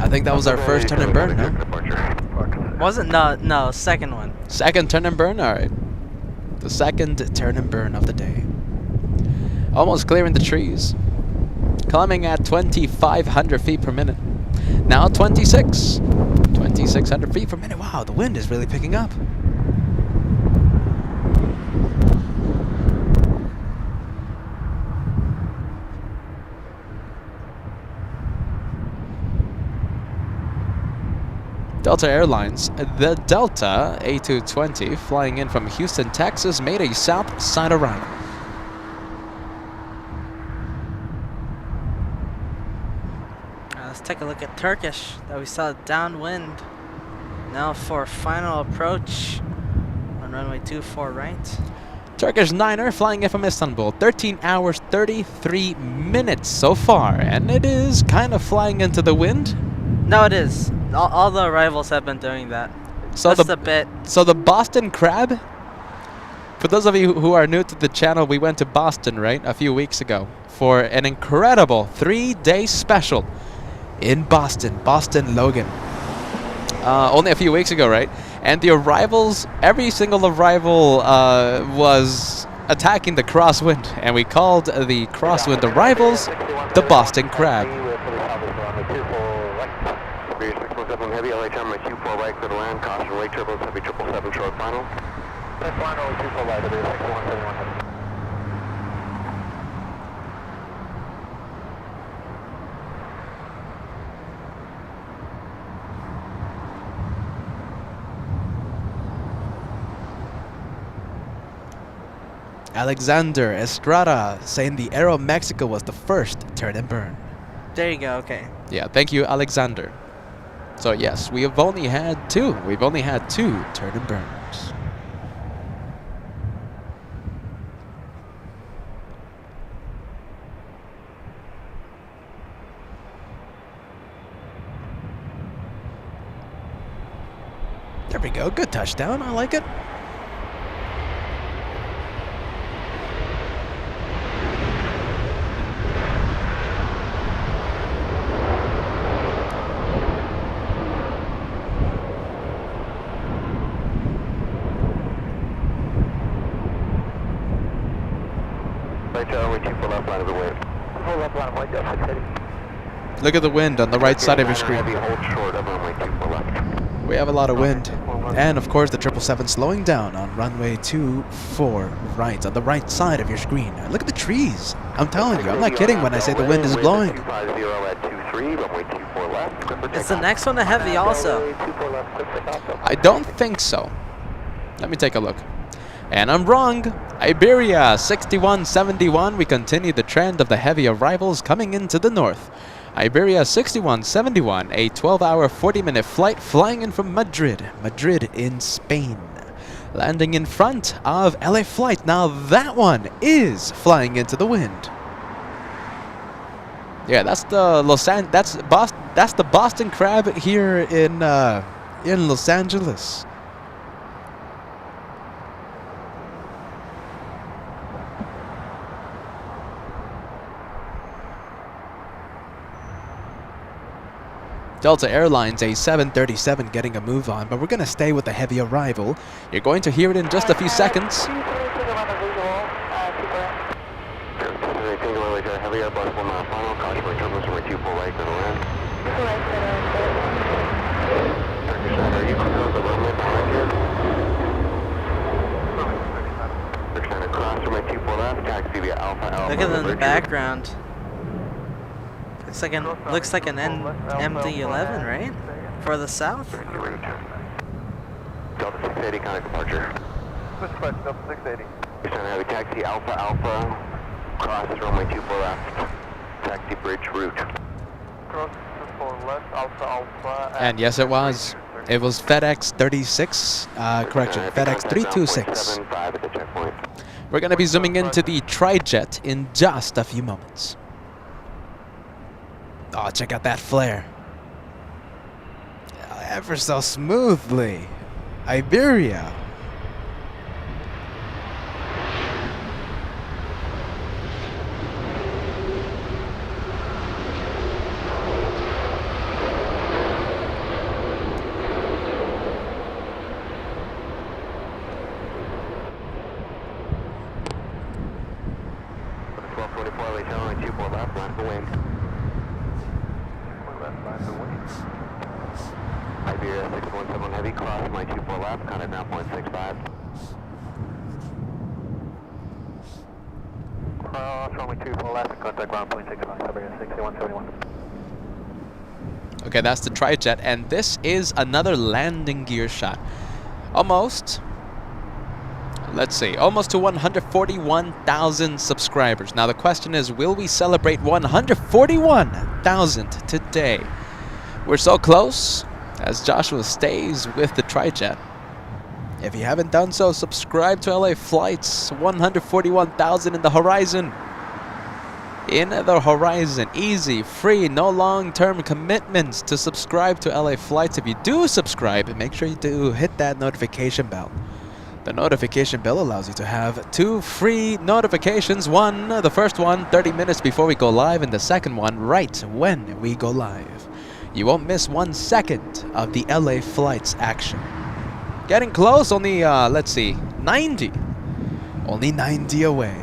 [SPEAKER 3] I think that was our first turn and burn, huh?
[SPEAKER 1] Wasn't? No, second one.
[SPEAKER 3] Second turn and burn? All right. The second turn and burn of the day. Almost clearing the trees. Climbing at 2,500 feet per minute. Now 2,600 feet per minute. Wow, the wind is really picking up. Delta Airlines, the Delta A220 flying in from Houston, Texas, made a south side arrival.
[SPEAKER 1] Let's take a look at Turkish that we saw downwind. Now for final approach on runway 24 right.
[SPEAKER 3] Turkish Niner flying in from Istanbul, 13 hours, 33 minutes so far, and it is kind of flying into the wind.
[SPEAKER 1] No, it is. All the arrivals have been doing that.
[SPEAKER 3] So
[SPEAKER 1] Just a bit.
[SPEAKER 3] So the Boston Crab, for those of you who are new to the channel, we went to Boston, right, a few weeks ago for an incredible 3-day special in Boston, Logan. Only a few weeks ago, right? And the arrivals, every single arrival was attacking the crosswind, and we called the crosswind arrivals the Boston Crab.
[SPEAKER 4] Heavy LA time, 24 right, clear to land, caution lake turbulence, heavy 777 short final. That's final, 24 right, heavy 6171 heavy.
[SPEAKER 3] Alexander Estrada saying the Aero Mexico was the first turn and burn.
[SPEAKER 1] There you go, okay.
[SPEAKER 3] Yeah, thank you, Alexander. So yes, we have only had two. We've only had 2 turn and burns. There we go. Good touchdown. I like it. Look at the wind on the right side of your screen. We have a lot of wind. And of course the 777 slowing down on runway 24 right, on the right side of your screen. Look at the trees. I'm telling you, I'm not kidding when I say the wind is blowing.
[SPEAKER 1] Is the next one a heavy also?
[SPEAKER 3] I don't think so. Let me take a look. And I'm wrong. Iberia 6171. We continue the trend of the heavy arrivals coming into the north. Iberia 6171, a 12-hour, 40-minute flight flying in from Madrid in Spain. Landing in front of LA Flight. Now that one is flying into the wind. Yeah, that's the that's the Boston Crab here in Los Angeles. Delta Airlines, a 737 getting a move on, but we're going to stay with the heavy arrival. You're going to hear it in just a few seconds.
[SPEAKER 4] They take a little bit heavy Airbus from final. Caution for turbulence number 2 full right, gonna land.
[SPEAKER 5] Full right,
[SPEAKER 4] Turkish Center, are you clear of the runway behind you? Turkish Center, cross runway 2 full left, taxi via Alpha Alpha.
[SPEAKER 1] Look at it in the background. Looks like an MD-11, right? For the south?
[SPEAKER 4] Delta 680, contact departure.
[SPEAKER 6] Switch flight, Delta 680.
[SPEAKER 4] Turkish Center, heavy taxi Alpha Alpha, cross runway 2 full left, taxi bridge route.
[SPEAKER 6] Cross for left, Alpha Alpha.
[SPEAKER 3] And yes, it was. It was FedEx 36, correction, FedEx 326.
[SPEAKER 4] At the checkpoint.
[SPEAKER 3] We're going to be zooming into the Tri-Jet in just a few moments. Oh, check out that flare. Ever so smoothly. Iberia.
[SPEAKER 4] Iberia 617 heavy, cross my 24 left, contact ground point 65.
[SPEAKER 6] Cross runway 24 left, contact ground point 65, Iberia 6171.
[SPEAKER 3] Okay, that's the Tri-Jet, and this is another landing gear shot. Almost. Let's see, almost to 141,000 subscribers. Now the question is, will we celebrate 141,000 today? We're so close, as Joshua stays with the Tri-Jet. If you haven't done so, subscribe to LA Flights. 141,000 in the horizon. In the horizon. Easy, free, no long-term commitments to subscribe to LA Flights. If you do subscribe, make sure you do hit that notification bell. The notification bell allows you to have 2 free notifications. The first one 30 minutes before we go live, and the second one right when we go live. You won't miss 1 second of the LA Flights action. Getting close, only, let's see, 90. Only 90 away.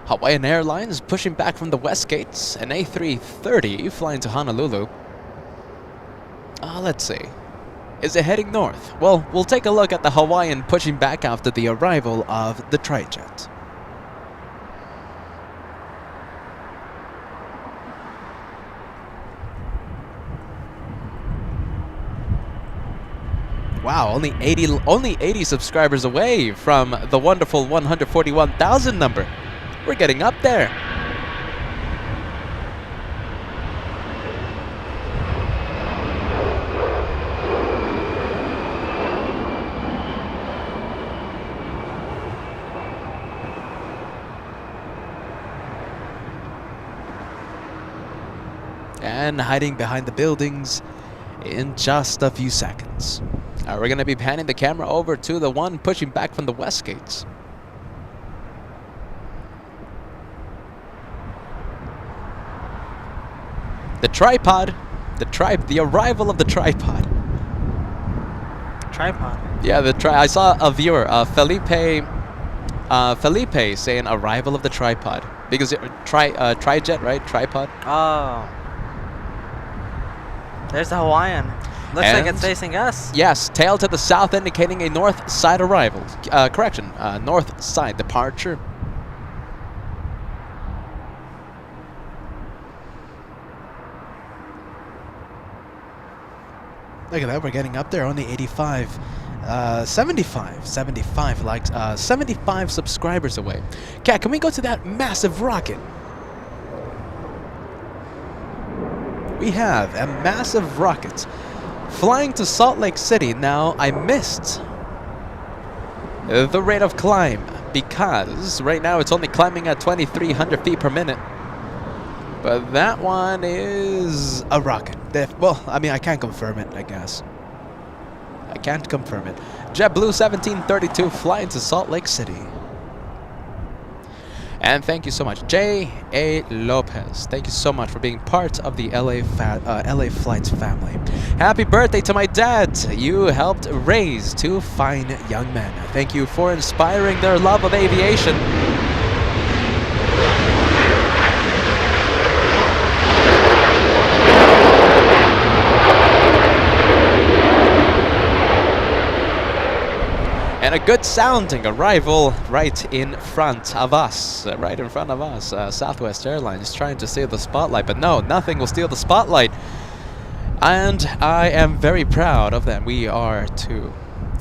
[SPEAKER 3] Hawaiian Airlines pushing back from the west gates, an A330 flying to Honolulu. Let's see. Is it heading north? Well, we'll take a look at the Hawaiian pushing back after the arrival of the Tri-Jet. Wow, only 80 subscribers away from the wonderful 141,000 number. We're getting up there. And hiding behind the buildings in just a few seconds. We're going to be panning the camera over to the one pushing back from the west gates. The tripod, the arrival of the tripod.
[SPEAKER 1] Tripod.
[SPEAKER 3] Yeah, I saw a viewer, Felipe saying arrival of the tripod because Tri-Jet, right? Tripod.
[SPEAKER 1] Oh. There's the Hawaiian. Looks like it's facing us.
[SPEAKER 3] Yes, tail to the south indicating a north side arrival. Correction, north side departure. Look at that, we're getting up there, only 85, 75 likes, 75 subscribers away. Kat, can we go to that massive rocket? We have a massive rocket flying to Salt Lake City. Now, I missed the rate of climb because right now it's only climbing at 2,300 feet per minute. But that one is a rocket. Well, I mean, I can't confirm it, I guess. I can't confirm it. JetBlue 1732 flying to Salt Lake City. And thank you so much, J.A. Lopez. Thank you so much for being part of the LA Flights family. Happy birthday to my dad. You helped raise two fine young men. Thank you for inspiring their love of aviation. And a good sounding arrival right in front of us. Southwest Airlines trying to steal the spotlight, but no, nothing will steal the spotlight. And I am very proud of them. We are too.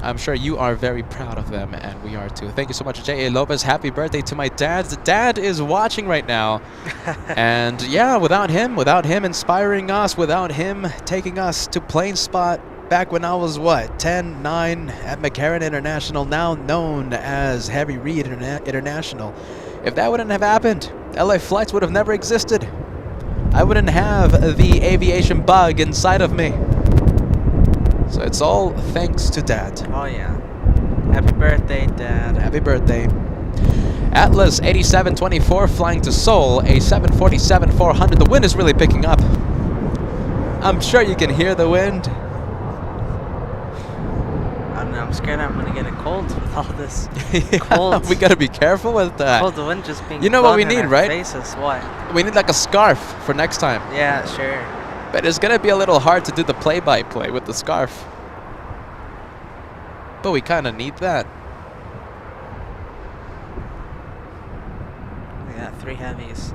[SPEAKER 3] I'm sure you are very proud of them, and we are too. Thank you so much, J.A. Lopez. Happy birthday to my dad. The dad is watching right now. And yeah, without him inspiring us, without him taking us to plane spot back when I was, what, 10, 9 at McCarran International, now known as Harry Reid International. If that wouldn't have happened, LA Flights would have never existed. I wouldn't have the aviation bug inside of me. So it's all thanks to Dad.
[SPEAKER 1] Oh yeah. Happy birthday, Dad.
[SPEAKER 3] Happy birthday. Atlas 8724 flying to Seoul, a 747-400. The wind is really picking up. I'm sure you can hear the wind.
[SPEAKER 1] I'm scared I'm gonna get a cold with all this cold.
[SPEAKER 3] We gotta be careful with that.
[SPEAKER 1] Cold wind just being.
[SPEAKER 3] You know what we
[SPEAKER 1] in
[SPEAKER 3] need,
[SPEAKER 1] our
[SPEAKER 3] right?
[SPEAKER 1] Faces. What?
[SPEAKER 3] We need like a scarf for next time.
[SPEAKER 1] Yeah, sure.
[SPEAKER 3] But it's gonna be a little hard to do the play-by-play with the scarf. But we kind of need that.
[SPEAKER 1] We got 3 heavies.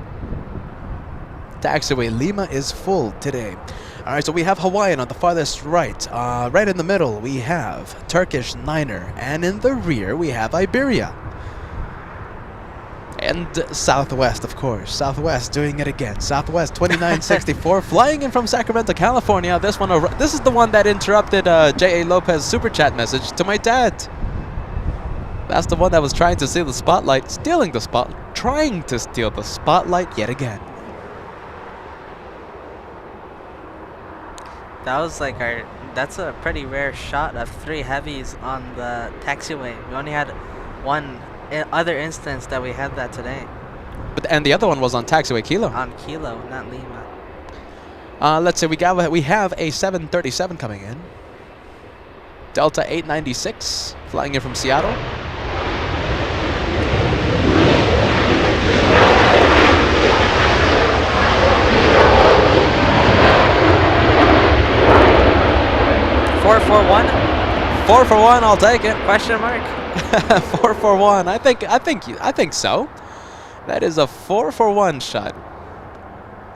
[SPEAKER 3] Taxiway Lima is full today. All right, so we have Hawaiian on the farthest right. Right in the middle, we have Turkish Niner. And in the rear, we have Iberia. And Southwest, of course. Southwest doing it again. Southwest 2964 flying in from Sacramento, California. This is the one that interrupted J.A. Lopez super chat message to my dad. That's the one that was trying to steal the spotlight, trying to steal the spotlight yet again.
[SPEAKER 1] That was like that's a pretty rare shot of 3 heavies on the taxiway. We only had one other instance that we had that today.
[SPEAKER 3] And the other one was on taxiway Kilo.
[SPEAKER 1] On Kilo, not Lima.
[SPEAKER 3] Let's say we have a 737 coming in. Delta 896 flying in from Seattle.
[SPEAKER 1] Four for one.
[SPEAKER 3] 4 for 1, I'll take it.
[SPEAKER 1] Question mark.
[SPEAKER 3] 4 for 1. I think so. That is a 4 for 1 shot.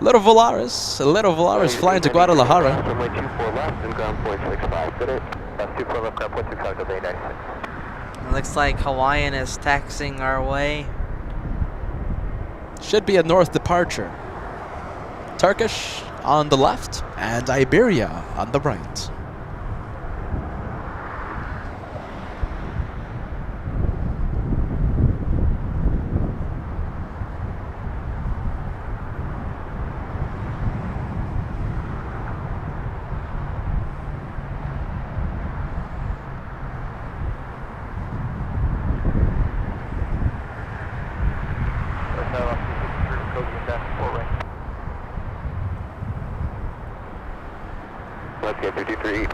[SPEAKER 3] Little Volaris flying to Guadalajara.
[SPEAKER 4] Runway 24 left and ground point 65. Good. That's 24 left, ground point 65 to Bay 96.
[SPEAKER 1] It looks like Hawaiian is taxiing our way.
[SPEAKER 3] Should be a north departure. Turkish on the left and Iberia on the right.
[SPEAKER 4] Let's get 53.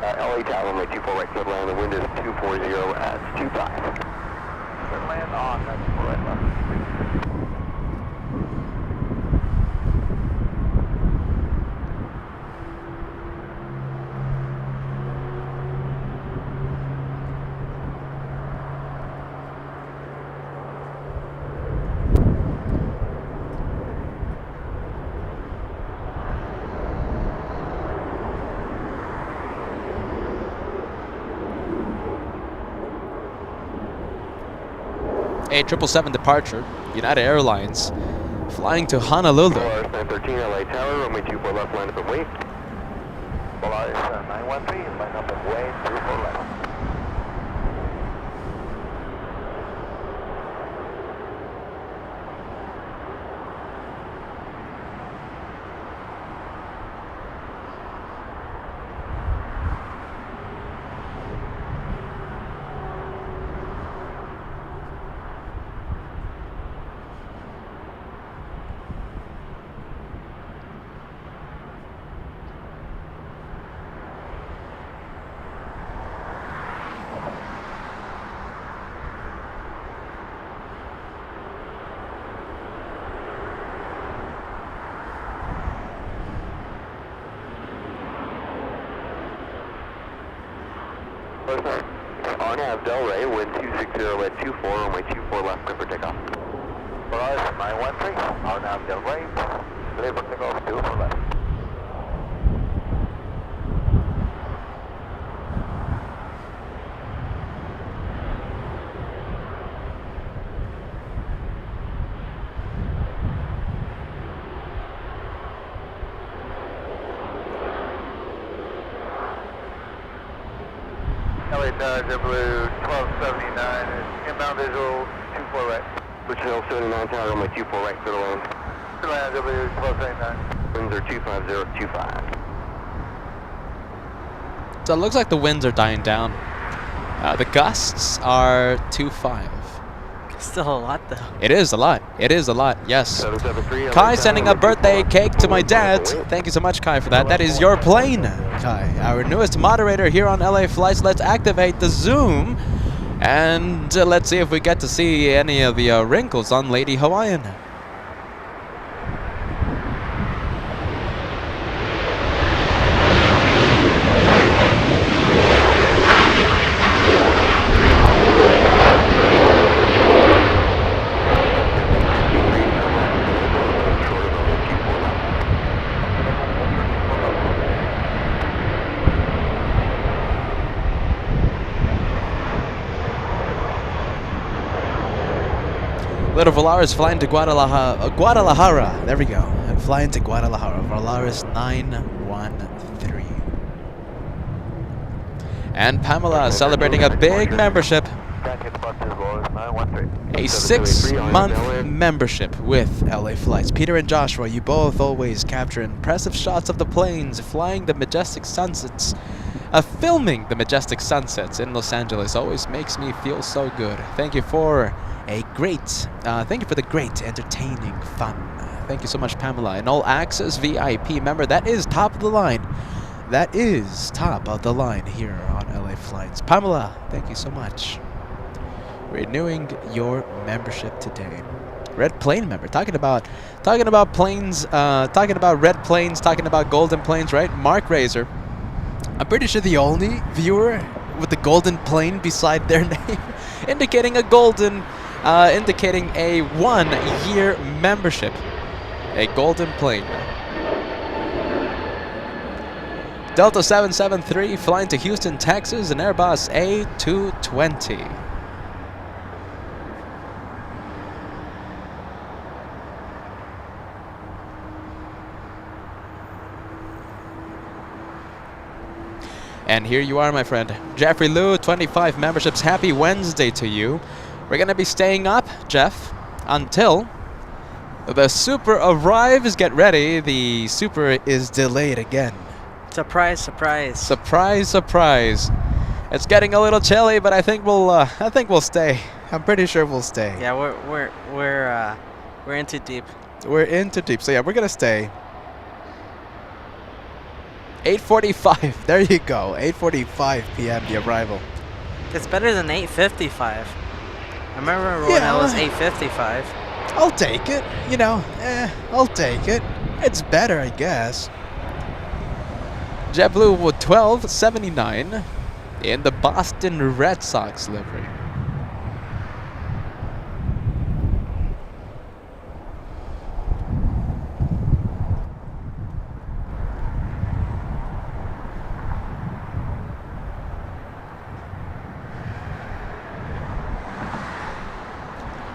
[SPEAKER 4] LA Tower, runway 24 right, clear land. The wind is 240 at 25. Clear land on, that's right left.
[SPEAKER 3] A 777 departure, United Airlines, flying to Honolulu.
[SPEAKER 4] Polaris 913, LA Tower, runway 24 left, line up and wait. Polaris 913, line up and wait, 24 left. nav Delray, wind 260 at 24, runway 24 left, clear for takeoff. Polaris 913, our nav Delray, clear for takeoff, 24 left. JetBlue 1279, inbound visual 24 right. Bridgeville 79 tower, runway 24 right, clear to land. Clear to land, JetBlue 1279. Winds are 25025.
[SPEAKER 3] So it looks like the winds are dying down. The gusts are 2.5.
[SPEAKER 1] Still a lot, though.
[SPEAKER 3] It is a lot. It is a lot, yes.
[SPEAKER 4] 773,
[SPEAKER 3] Kai sending a birthday cake to my dad. Thank you so much, Kai, for that. That is your plane, Kai. Our newest moderator here on LA Flights. Let's activate the Zoom. And let's see if we get to see any of the wrinkles on Lady Hawaiian. Little Volaris flying to Guadalajara. There we go. I'm flying to Guadalajara. Volaris 913. And Pamela celebrating a big membership. A 6-month membership with LA Flights. Peter and Joshua, you both always capture impressive shots of the planes flying the majestic sunsets. Filming the majestic sunsets in Los Angeles always makes me feel so good. Thank you for thank you for the great entertaining fun. Thank you so much, Pamela. An all access VIP member. That is top of the line. That is top of the line here on LA Flights. Pamela, thank you so much. Renewing your membership today. Red plane member. Talking about planes, talking about red planes, talking about golden planes, right? Mark Razor. I'm pretty sure the only viewer with the golden plane beside their name, indicating a golden, indicating a 1-year membership. A golden plane. Delta 773 flying to Houston, Texas, an Airbus A220. And here you are, my friend. Jeffrey Liu, 25 memberships. Happy Wednesday to you. We're going to be staying up, Jeff, until the Super arrives. Get ready. The Super is delayed again.
[SPEAKER 1] Surprise, surprise.
[SPEAKER 3] Surprise, surprise. It's getting a little chilly, but I think we'll stay. I'm pretty sure we'll stay.
[SPEAKER 1] Yeah, we're in too deep.
[SPEAKER 3] We're in too deep. So yeah, we're going to stay. 8:45. There you go. 8:45 p.m. the arrival.
[SPEAKER 1] It's better than 8:55. I remember when it was 8:55.
[SPEAKER 3] I'll take it. You know, I'll take it. It's better, I guess. JetBlue with 1279 in the Boston Red Sox livery.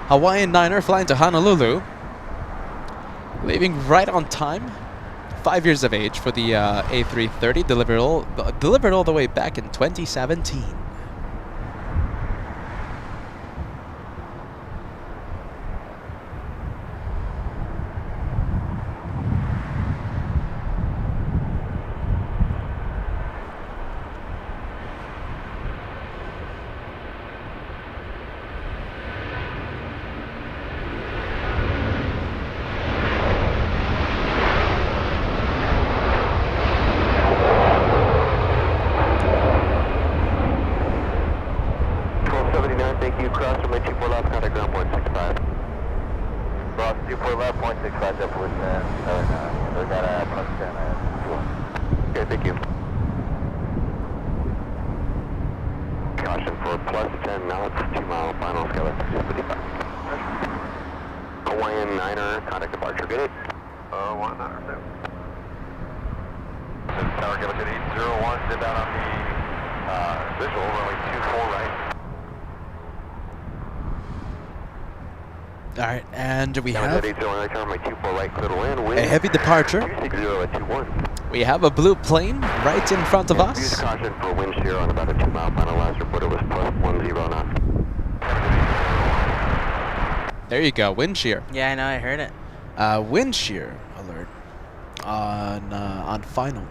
[SPEAKER 3] Hawaiian Niner flying to Honolulu, leaving right on time. 5 years of age for the A330, delivered all the way back in 2017.
[SPEAKER 4] caution for plus 10 knots, 2 mile final, Skyline 55. Hawaiian 9er, contact departure, get it? 100. Tower Galaxy 801, sit down on the visual, runway 24 right.
[SPEAKER 3] All right, and we have
[SPEAKER 4] a
[SPEAKER 3] a heavy departure.
[SPEAKER 4] 260 at 21.
[SPEAKER 3] We have a blue plane right in front of
[SPEAKER 4] Use
[SPEAKER 3] us.
[SPEAKER 4] caution for wind shear on about a 2 mile final, last report it was plus 10 knots.
[SPEAKER 3] There you go, wind shear.
[SPEAKER 1] Yeah, I know, I heard it.
[SPEAKER 3] Wind shear alert on final.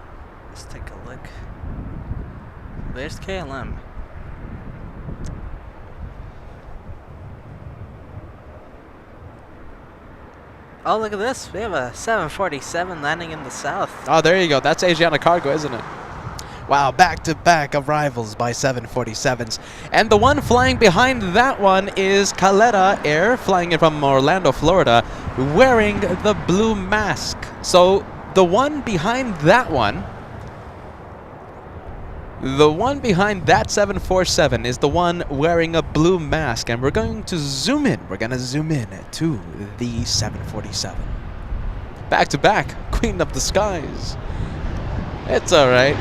[SPEAKER 1] Let's take a look. There's KLM. Oh, look at this. We have a 747 landing in the south.
[SPEAKER 3] Oh, there you go. That's Asiana Cargo, isn't it? Wow, back-to-back arrivals by 747s. And the one flying behind that one is Calera Air, flying in from Orlando, Florida, wearing the blue mask. So the one behind that one, that 747 is the one wearing a blue mask. And we're going to zoom in. We're going to zoom in to the 747. Back-to-back, Queen of the Skies. It's all right.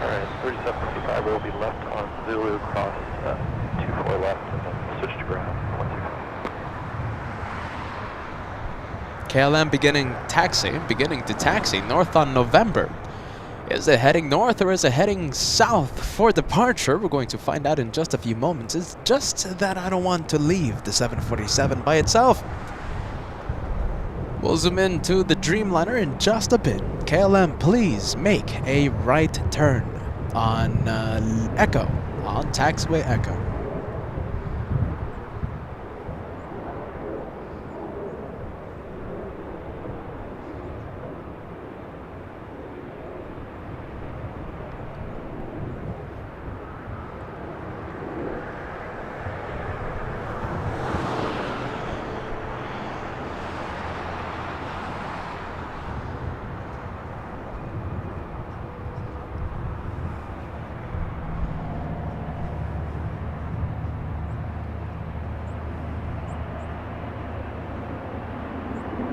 [SPEAKER 4] Alright, 3755 will be left on Zulu, cross 24 left, and then switch to ground 125.
[SPEAKER 3] KLM beginning to taxi north on November. Is it heading north or is it heading south for departure? We're going to find out in just a few moments. It's just that I don't want to leave the 747 by itself. We'll zoom into the Dreamliner in just a bit. KLM, please make a right turn on Echo, on taxiway Echo.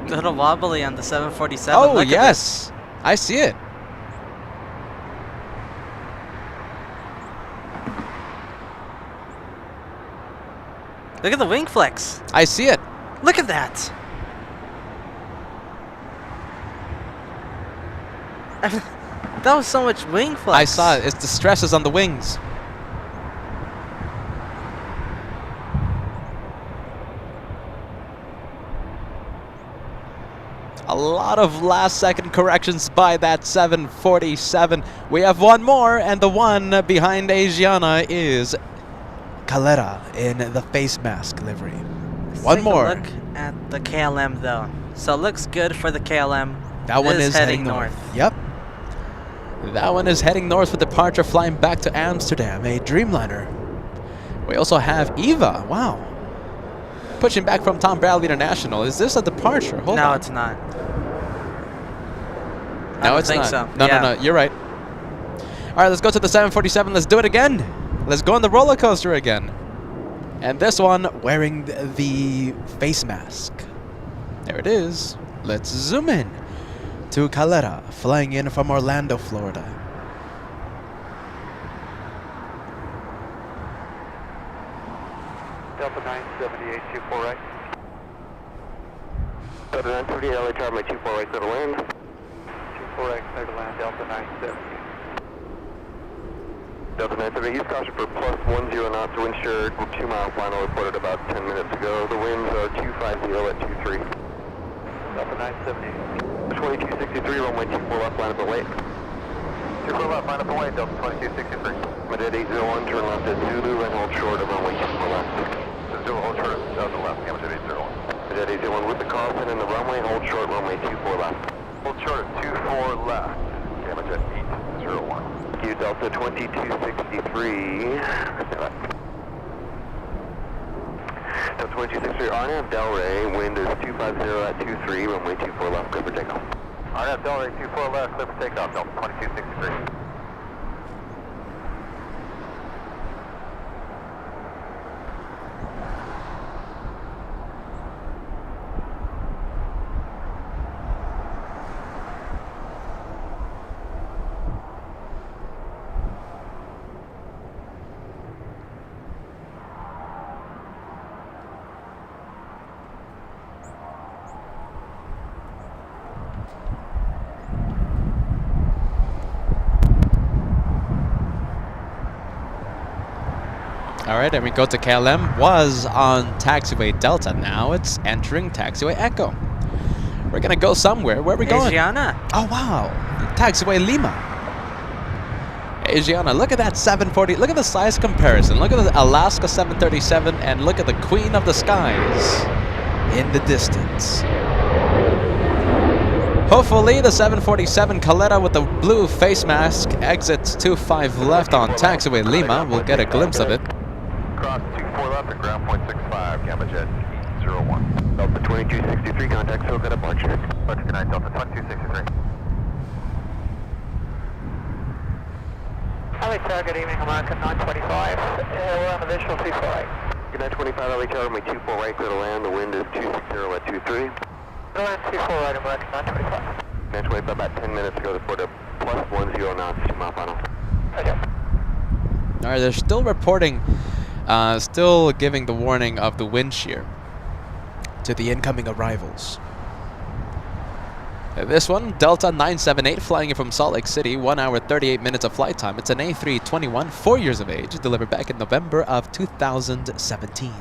[SPEAKER 1] A little wobbly on the 747.
[SPEAKER 3] Oh,
[SPEAKER 1] Look at
[SPEAKER 3] yes. I see it.
[SPEAKER 1] this. Look at the wing flex.
[SPEAKER 3] I see it.
[SPEAKER 1] Look at that. That was so much wing flex.
[SPEAKER 3] I saw it. It's the stresses on the wings. A lot of last-second corrections by that 747. We have one more, and the one behind Asiana is Calera in the face mask livery.
[SPEAKER 1] Let's
[SPEAKER 3] One
[SPEAKER 1] take
[SPEAKER 3] more.
[SPEAKER 1] A look at the KLM though. So it looks good for the KLM.
[SPEAKER 3] That one
[SPEAKER 1] It
[SPEAKER 3] is heading north. Yep. That one is heading north for departure, flying back to Amsterdam, a Dreamliner. We also have Eva. Wow. Pushing back from Tom Bradley International. Is this a departure? Hold
[SPEAKER 1] No,
[SPEAKER 3] on.
[SPEAKER 1] it's not.
[SPEAKER 3] No,
[SPEAKER 1] don't
[SPEAKER 3] it's
[SPEAKER 1] think
[SPEAKER 3] not.
[SPEAKER 1] so.
[SPEAKER 3] No,
[SPEAKER 1] Yeah.
[SPEAKER 3] no, you're right. All right, let's go to the 747. Let's do it again. Let's go on the roller coaster again. And this one wearing the face mask. There it is. Let's zoom in to Calera, flying in from Orlando, Florida.
[SPEAKER 4] Delta 978, 24 right. Delta 978, LA Tower, my 24 right, clear to land. 24 right, clear to land, Delta 978. Delta 978, use caution for plus 10 knots, wind shear, 2 mile final, reported about 10 minutes ago. The winds are 250 at 23. Delta 978. 2263, runway 24 left, line up the way. 24 left, line up the way, Delta 2263. Madrid 801, turn left at Zulu and hold short of runway 24 left. Zulu, hold short of the left, Madrid 801. Madrid 801 with the caution in the runway, hold short runway 24 left. Hold short of 24 left, Madrid 801. Thank you, Delta 2263. Delta 2263, RNAV Delray, wind is 250 at 23, runway 24 left, clear for takeoff. RNAV Delray, 24 left, clear for takeoff, Delta 2263.
[SPEAKER 3] All right, and we go to KLM. Was on taxiway Delta. Now it's entering taxiway Echo. We're gonna go somewhere. Where are we going?
[SPEAKER 1] Asiana.
[SPEAKER 3] Oh wow, taxiway Lima. Asiana, look at that 740. Look at the size comparison. Look at the Alaska 737, and look at the Queen of the Skies in the distance. Hopefully, the 747 Caleta with the blue face mask exits 25 left on taxiway Lima. We'll get a glimpse of it.
[SPEAKER 4] Cross 24 left at ground point 65, Gamma Jet 01. Delta 2263, contact Silk at departure. Good night, Delta 2263.
[SPEAKER 6] LA, good evening, American 925. We're on the visual 248.
[SPEAKER 4] Good night, 25 LHR, runway 24 right, clear to land. The wind is 260 at 23.
[SPEAKER 6] Go land 24 right, American 925.
[SPEAKER 4] 925, about 10 minutes ago, report a plus 10 knots, 2 mile final.
[SPEAKER 6] Okay.
[SPEAKER 3] All right, they're still reporting, still giving the warning of the wind shear to the incoming arrivals. This one, Delta 978, flying in from Salt Lake City, 1 hour 38 minutes of flight time. It's an A321, 4 years of age, delivered back in November of 2017.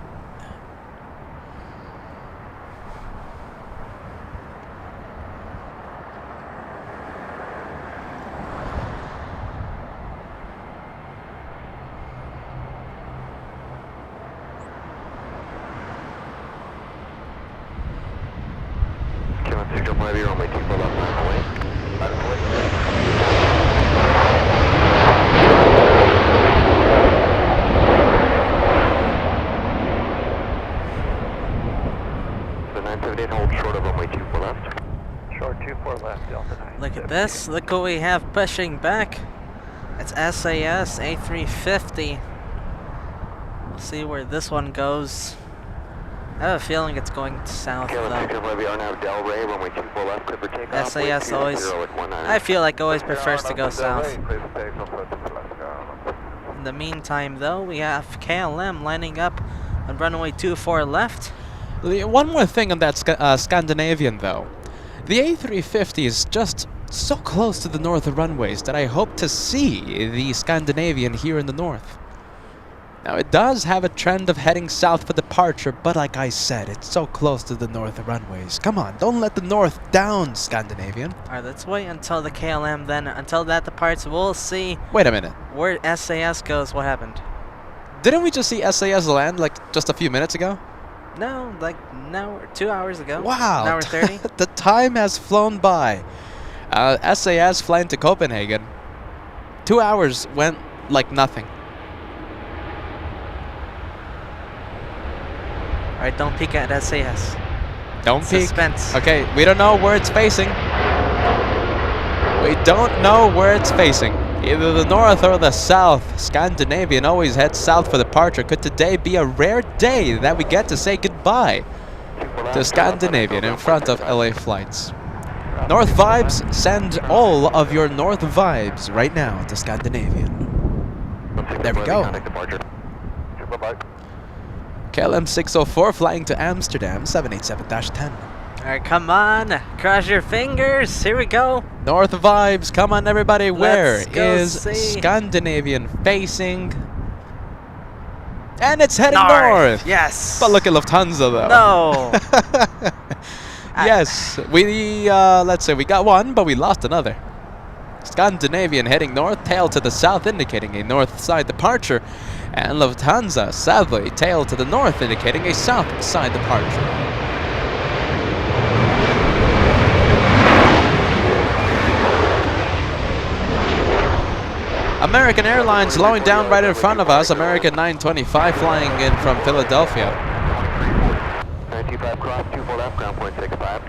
[SPEAKER 4] Runway 24 left, line away. The 978 hold short of runway 24 left.
[SPEAKER 6] Short 24 left, Delta 9.
[SPEAKER 1] Look at this. Look what we have pushing back. It's SAS A350. We'll see where this one goes. I have a feeling it's going south though. SAS always, I feel like always prefers to go south. In the meantime though, we have KLM lining up on runway 24 left.
[SPEAKER 3] One more thing on that Scandinavian though. The A350 is just so close to the north runways that I hope to see the Scandinavian here in the north. Now it does have a trend of heading south for departure, but like I said, it's so close to the north runways. Come on, don't let the north down, Scandinavian.
[SPEAKER 1] Alright, let's wait until the KLM then. Until that departs, we'll see
[SPEAKER 3] Wait a minute.
[SPEAKER 1] where SAS goes. What happened?
[SPEAKER 3] Didn't we just see SAS land like just a few minutes ago?
[SPEAKER 1] No, like no, 2 hours ago.
[SPEAKER 3] Wow.
[SPEAKER 1] An hour 30.
[SPEAKER 3] The time has flown by. SAS flying to Copenhagen. 2 hours went like nothing.
[SPEAKER 1] Alright, don't peek at SAS.
[SPEAKER 3] Don't peek.
[SPEAKER 1] Suspense.
[SPEAKER 3] Okay, we don't know where it's facing. We don't know where it's facing. Either the north or the south. Scandinavian always heads south for departure. Could today be a rare day that we get to say goodbye to Scandinavian in front of LA flights? North vibes, send all of your north vibes right now to Scandinavian. There we go. KLM 604 flying to Amsterdam, 787-10.
[SPEAKER 1] Alright, come on. Cross your fingers. Here we go.
[SPEAKER 3] North vibes, come on everybody. Where
[SPEAKER 1] Let's go
[SPEAKER 3] is
[SPEAKER 1] see.
[SPEAKER 3] Scandinavian facing? And it's heading
[SPEAKER 1] North.
[SPEAKER 3] north.
[SPEAKER 1] Yes.
[SPEAKER 3] But look at Lufthansa though.
[SPEAKER 1] No.
[SPEAKER 3] Yes, we let's say we got one, but we lost another. Scandinavian heading north, tail to the south, indicating a north side departure. And Lufthansa, sadly, tail to the north, indicating a south side departure. American Airlines slowing down right in front of us. American 925 flying in from Philadelphia.
[SPEAKER 4] 25 cross, 24 left, ground point 65.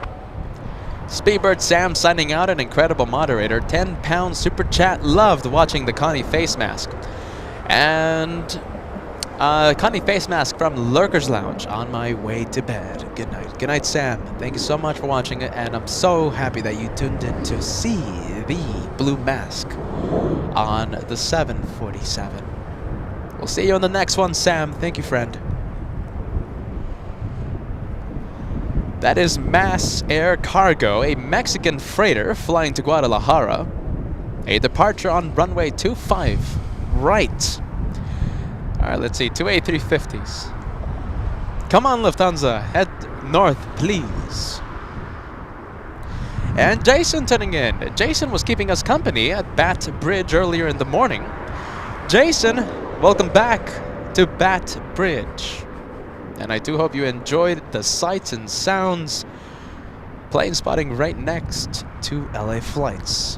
[SPEAKER 3] Speedbird Sam signing out, an incredible moderator. 10-pound super chat. Loved watching the Connie face mask. And Connie face mask from Lurker's Lounge on my way to bed. Good night. Good night, Sam. Thank you so much for watching it, and I'm so happy that you tuned in to see the blue mask on the 747. We'll see you on the next one, Sam. Thank you, friend. That is Mass Air Cargo, a Mexican freighter flying to Guadalajara. A departure on runway 25 right. Alright, let's see, 2 A350s. Come on, Lufthansa, head north, please. And Jason tuning in. Jason was keeping us company at Bat Bridge earlier in the morning. Jason, welcome back to Bat Bridge. And I do hope you enjoyed the sights and sounds. Plane spotting right next to LA flights.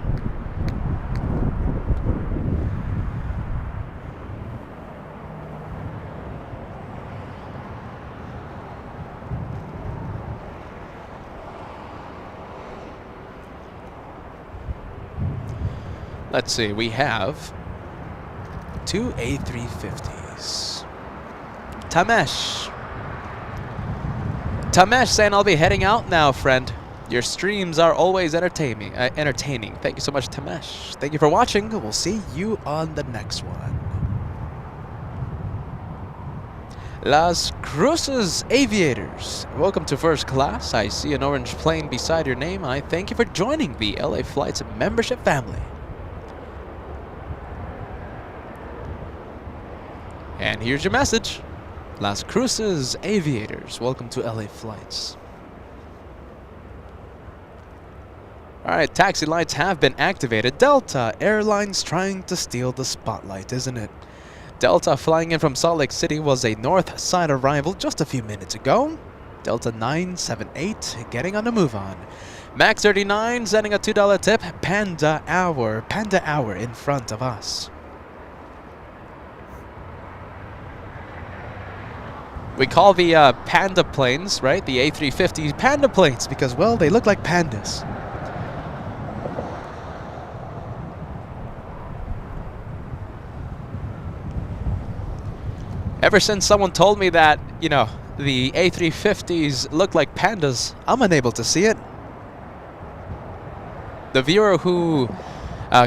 [SPEAKER 3] Let's see, we have 2 A350s. Tamesh. Tamesh saying, I'll be heading out now, friend. Your streams are always entertaining. Thank you so much, Tamesh. Thank you for watching. We'll see you on the next one. Las Cruces Aviators. Welcome to first class. I see an orange plane beside your name. I thank you for joining the LA Flights membership family. And here's your message. Las Cruces Aviators, welcome to LA Flights. Alright, taxi lights have been activated. Delta Airlines trying to steal the spotlight, isn't it? Delta flying in from Salt Lake City was a north side arrival just a few minutes ago. Delta 978 getting on the move on. Max 39 sending a $2 tip. Panda Hour in front of us. We call the Panda planes, right, the A350 Panda planes because, well, they look like pandas. Ever since someone told me that, you know, the A350s look like pandas, I'm unable to see it. The viewer who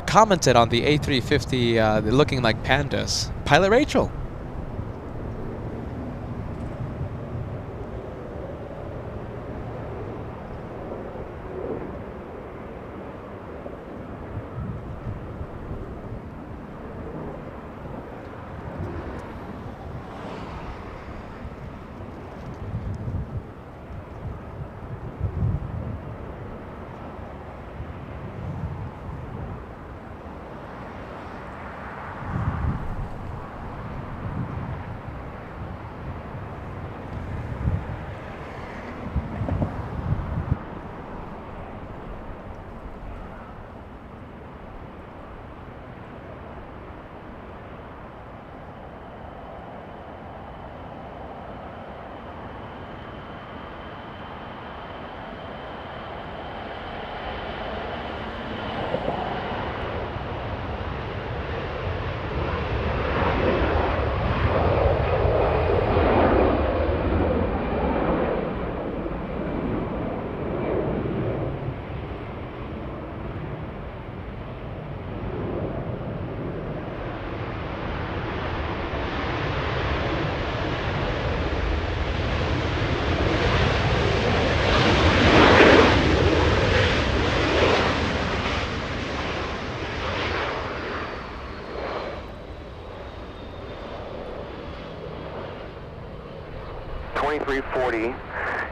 [SPEAKER 3] commented on the A350 looking like pandas, Pilot Rachel.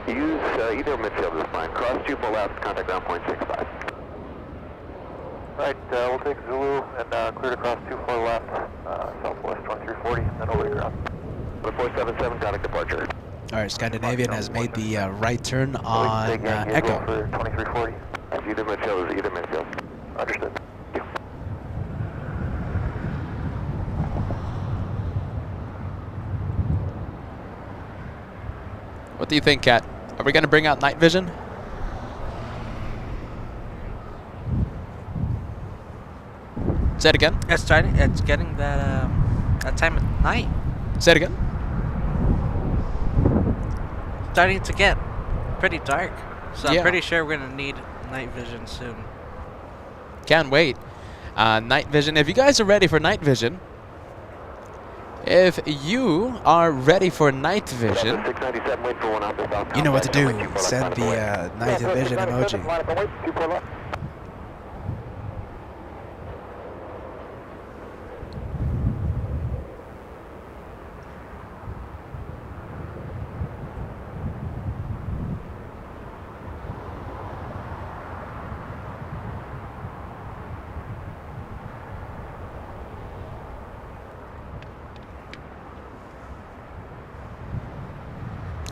[SPEAKER 4] Use either midfield is fine. Cross 2 left, contact ground point 65. Right, we'll take Zulu and clear to cross 24 left, southwest 2340, then over to ground. 477, contact departure.
[SPEAKER 3] Alright, Scandinavian has made the right turn on Echo.
[SPEAKER 4] For 2340. Either midfield is either midfield. Understood.
[SPEAKER 3] What do you think, Kat? Are we going to bring out night vision? Say it again.
[SPEAKER 1] It's starting. It's getting that time of night.
[SPEAKER 3] Say it again.
[SPEAKER 1] Starting to get pretty dark. So
[SPEAKER 3] Yeah.
[SPEAKER 1] I'm pretty sure we're gonna need night vision soon.
[SPEAKER 3] Can't wait. Night vision. If you guys are ready for night vision, if you are ready for night vision,
[SPEAKER 7] You know what to do. Send the night vision emoji.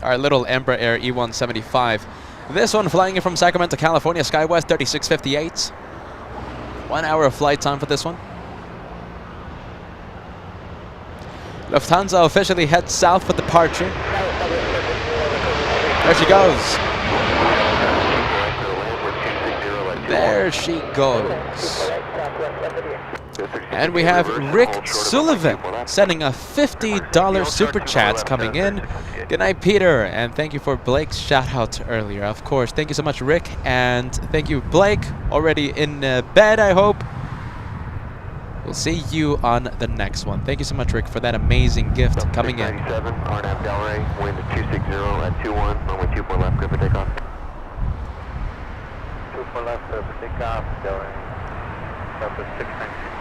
[SPEAKER 3] our little Embraer Air E175. This one flying in from Sacramento, California, SkyWest 3658. 1 hour of flight time for this one. Lufthansa officially heads south for departure. There she goes. There she goes. And we have Rick Sullivan sending a $50 super chats coming in. Good night, Peter, and thank you for Blake's shout out earlier. Of course, thank you so much, Rick, and thank you, Blake. Already in bed, I hope. We'll see you on the next one. Thank you so much, Rick, for that amazing gift coming in.
[SPEAKER 4] 97, RNAV Delray, wind 260 at 21, runway 24 left, clear for takeoff. 24 left, clear for takeoff, Delray, Southwest 690.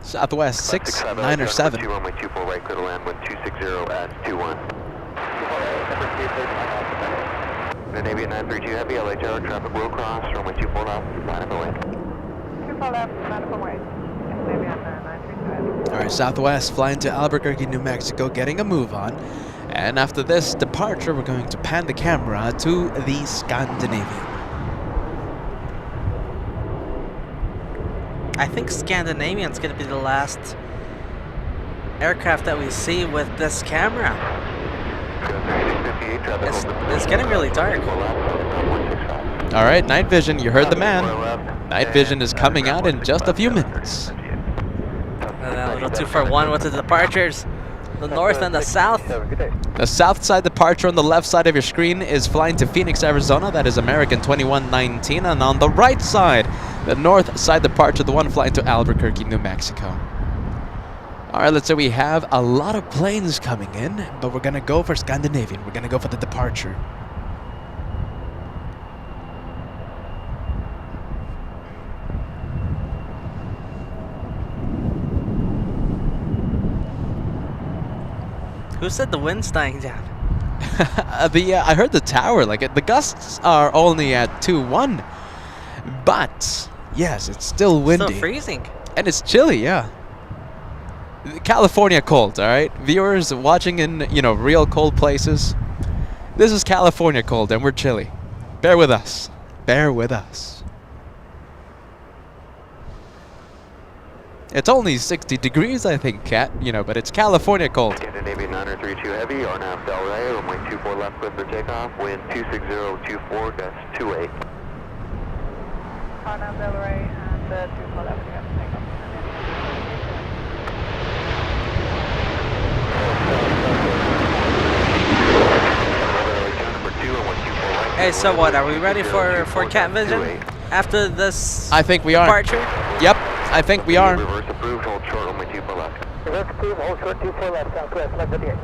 [SPEAKER 3] Southwest 697.
[SPEAKER 4] Runway 24 right, clear to land, wind 260 at 21. Navy 932 Heavy, LA Tower, traffic will cross, runway 24 left, line up away.
[SPEAKER 6] 24 left, line up away. Navy on 932 Heavy.
[SPEAKER 7] All right, Southwest flying to Albuquerque, New Mexico, getting a move on.
[SPEAKER 3] And after this departure, we're going to pan the camera to the Scandinavian.
[SPEAKER 1] I think Scandinavian's gonna be the last aircraft that we see with this camera. It's getting really dark.
[SPEAKER 3] All right, night vision, you heard the man. Night vision is coming out in just a few minutes.
[SPEAKER 1] A little 241 with the departures. The north and the south.
[SPEAKER 3] The south side departure on the left side of your screen is flying to Phoenix, Arizona. That is American 2119. And on the right side, the north side departure, the one flying to Albuquerque, New Mexico.
[SPEAKER 7] All right, let's say we have a lot of planes coming in, but we're gonna go for Scandinavian. We're gonna go for the departure.
[SPEAKER 1] Who said the wind's dying down?
[SPEAKER 3] I heard the tower, like the gusts are only at 2-1, but
[SPEAKER 7] Yes, it's still windy.
[SPEAKER 1] Still freezing.
[SPEAKER 3] and it's chilly, yeah. California cold, all right? Viewers watching in, real cold places. This is California cold and we're chilly. Bear with us. Bear with us. It's only 60 degrees, I think, Kat, but it's California cold.
[SPEAKER 4] Navy 932 Heavy, RNAV Delray, runway 24 left, clear for takeoff, wind 26024, gust 28.
[SPEAKER 6] RNAV Delray and 24 left, we have to take off.
[SPEAKER 1] Hey, so what? Are we ready for cat vision after this
[SPEAKER 3] I think we are.
[SPEAKER 1] departure?
[SPEAKER 3] Yep, I think we are.
[SPEAKER 4] Reverse approved, hold short, runway 24 left.
[SPEAKER 6] Reverse approved, hold short 24 left, southwest, left 38.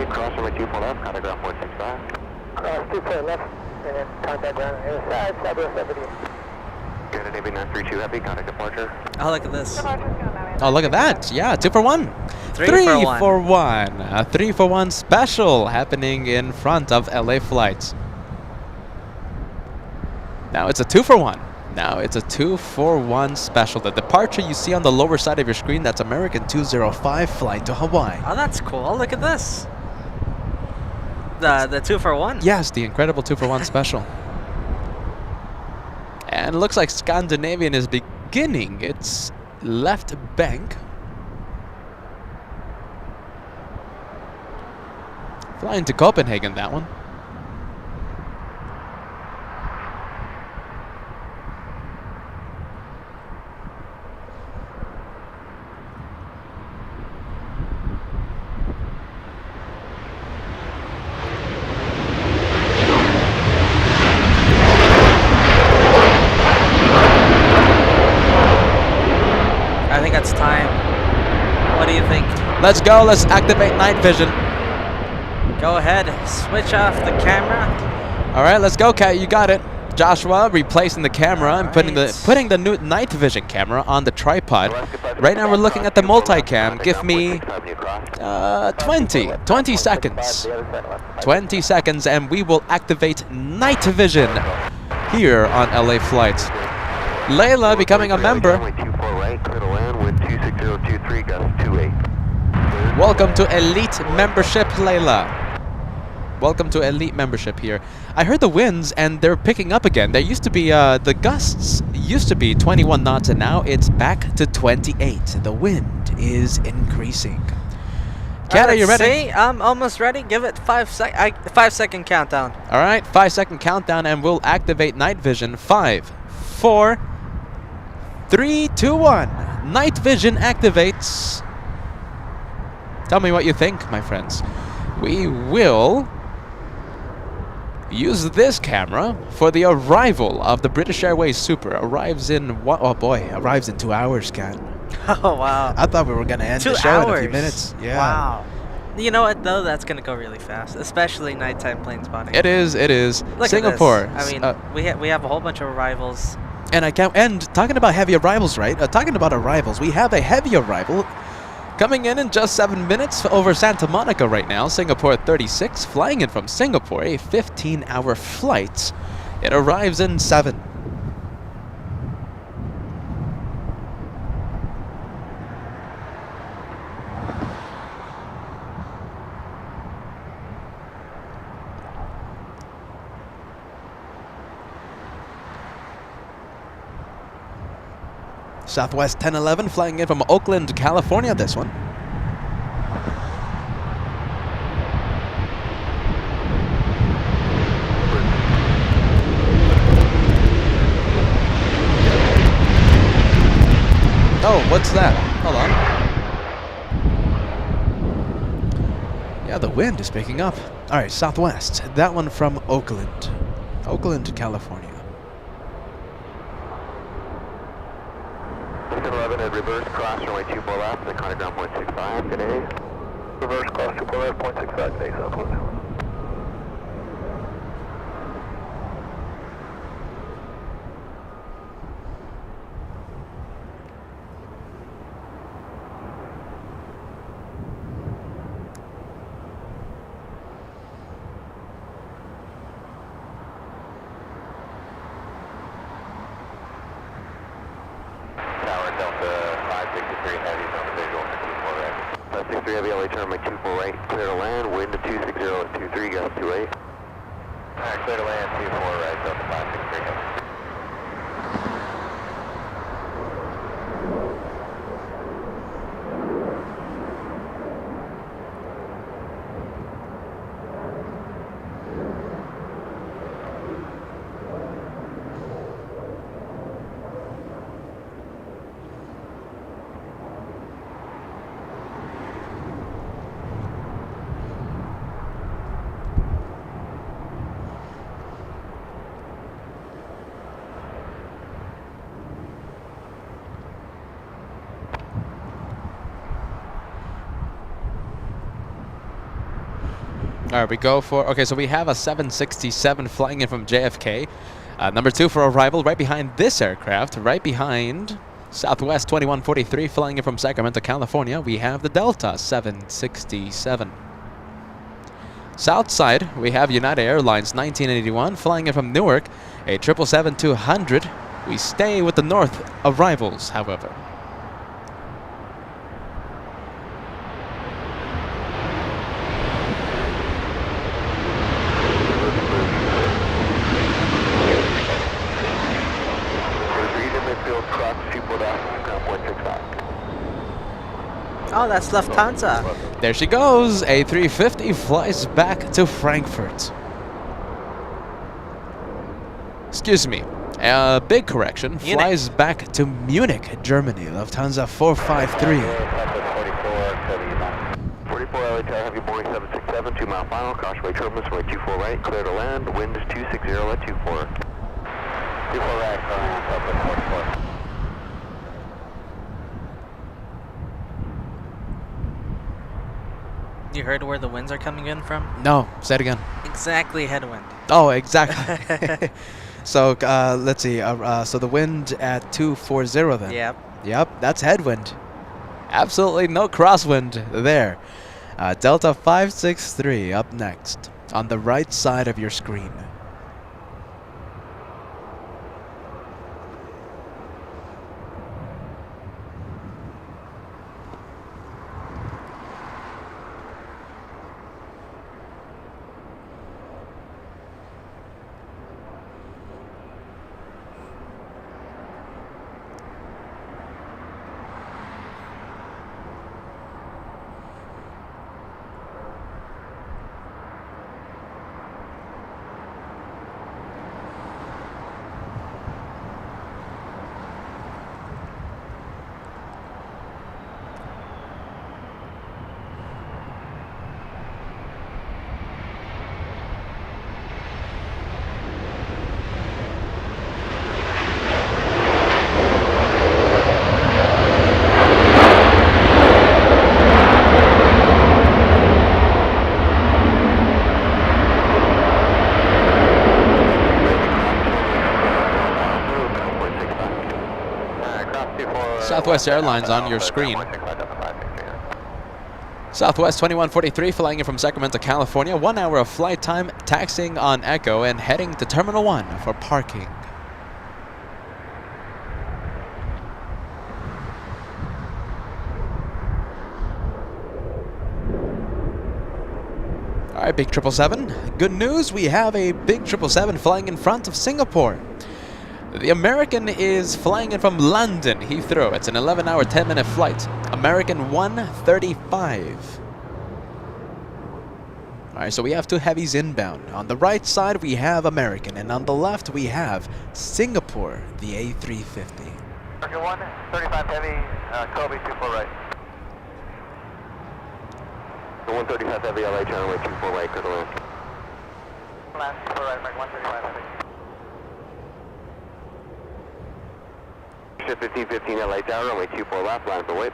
[SPEAKER 4] Cross runway 24 left, contact ground 465.
[SPEAKER 6] Cross 24 left, and then contact ground on the other side, southwest 78.
[SPEAKER 4] Canada Navy 932 Heavy, contact departure.
[SPEAKER 1] Oh, look at this.
[SPEAKER 3] Oh, look at that. Yeah, 2 for 1.
[SPEAKER 1] 3 for 1.
[SPEAKER 3] 3 for 1. A 3 for 1 special happening in front of LA flights. Now it's a 2 for 1. Now it's a 2 for 1 special. The departure you see on the lower side of your screen, that's American 205 flight to Hawaii.
[SPEAKER 1] Oh, that's cool. Look at this. The 2 for 1?
[SPEAKER 3] Yes, the incredible 2 for 1 special. And it looks like Scandinavian is beginning its left bank. Flying to Copenhagen, that one.
[SPEAKER 1] I think it's time. What do you think?
[SPEAKER 3] Let's go. Let's activate night vision.
[SPEAKER 1] Go ahead. Switch off the camera.
[SPEAKER 3] All right, let's go, Kat. You got it. Joshua replacing the camera and putting the new night vision camera on the tripod. Right now we're looking at the multicam. Give me 20 seconds. 20 seconds and we will activate night vision here on LA flights. Layla becoming a member. Welcome to Elite membership, Layla. Welcome to Elite membership here. I heard the winds and they're picking up again. There used to be, the gusts used to be 21 knots and now it's back to 28. The wind is increasing. Kat, are you ready?
[SPEAKER 1] See, I'm almost ready. Give it 5 second countdown.
[SPEAKER 3] All right, 5-second countdown and we'll activate night vision. 5, 4, 3, 2, 1. Night vision activates. Tell me what you think, my friends. We will use this camera for the arrival of the British Airways Super. Arrives in what? Oh boy, arrives in 2 hours, Kat.
[SPEAKER 1] Oh, wow.
[SPEAKER 7] I thought we were going to end
[SPEAKER 1] 2
[SPEAKER 7] the show
[SPEAKER 1] hours.
[SPEAKER 7] in a few minutes. Yeah.
[SPEAKER 1] Wow. You know what, though? That's going to go really fast, especially nighttime plane spotting.
[SPEAKER 3] It is.
[SPEAKER 1] Look
[SPEAKER 3] Singapore.
[SPEAKER 1] at this. I mean, we have a whole bunch of arrivals.
[SPEAKER 3] And I can't. And talking about heavy arrivals, right? Talking about arrivals, we have a heavy arrival coming in just 7 minutes over Santa Monica right now. Singapore 36, flying in from Singapore, a 15-hour flight. It arrives in 7.
[SPEAKER 7] Southwest 1011 flying in from Oakland, California, this one.
[SPEAKER 3] Oh, what's that? Hold on.
[SPEAKER 7] Yeah, the wind is picking up. All right, Southwest. That one from Oakland. Oakland, California.
[SPEAKER 4] 11 at reverse, cross runway 24 left, the contact ground 0.65 today. Reverse cross 24 left, 0.65 today, Southwest. Heavy LA turn my 24 right, clear to land, wind to 260 at 23, gust 28. Alright, clear to land, 24 right, Delta 563 heavy.
[SPEAKER 3] All right, we go for, okay, so we have a 767 flying in from JFK. Number 2 for arrival, right behind this aircraft, right behind Southwest 2143 flying in from Sacramento, California. We have the Delta 767. South side, we have United Airlines 1981 flying in from Newark, a 777-200. We stay with the north arrivals, however.
[SPEAKER 1] Oh, that's Lufthansa.
[SPEAKER 3] There she goes. A350 flies back to Frankfurt. Excuse me. Big correction.
[SPEAKER 1] Munich.
[SPEAKER 3] Flies back to Munich, Germany. Lufthansa 453.
[SPEAKER 4] 44 LA Tower, heavy Boeing 767, 2 mile final, caution way turbulence, runway 24 right, clear to land, wind is 260 at 24. 24 right, Southwest 44.
[SPEAKER 1] You heard where the winds are coming in from?
[SPEAKER 3] No, say it again.
[SPEAKER 1] Exactly headwind.
[SPEAKER 3] Oh, exactly. So let's see. So the wind at 240 then.
[SPEAKER 1] Yep.
[SPEAKER 3] Yep, that's headwind. Absolutely no crosswind there. Delta 563 up next on the right side of your screen. Southwest Airlines on your screen. Southwest 2143 flying in from Sacramento, California. 1 hour of flight time, taxiing on Echo and heading to Terminal 1 for parking. All right, big 777. Good news, we have a big 777 flying in front of Singapore. The American is flying in from London, Heathrow. It's an 11-hour, 10-minute flight. American 135. All right, so we have two heavies inbound. On the right side, we have American, and on the left, we have Singapore, the A350.
[SPEAKER 6] American 135 heavy, Kobe 24 right.
[SPEAKER 4] The 135 heavy LA Tower, runway 24 right, clear to land.
[SPEAKER 6] Land 24 right, American 135 heavy.
[SPEAKER 4] 1515 LA Tower, runway 24 left, line for wait.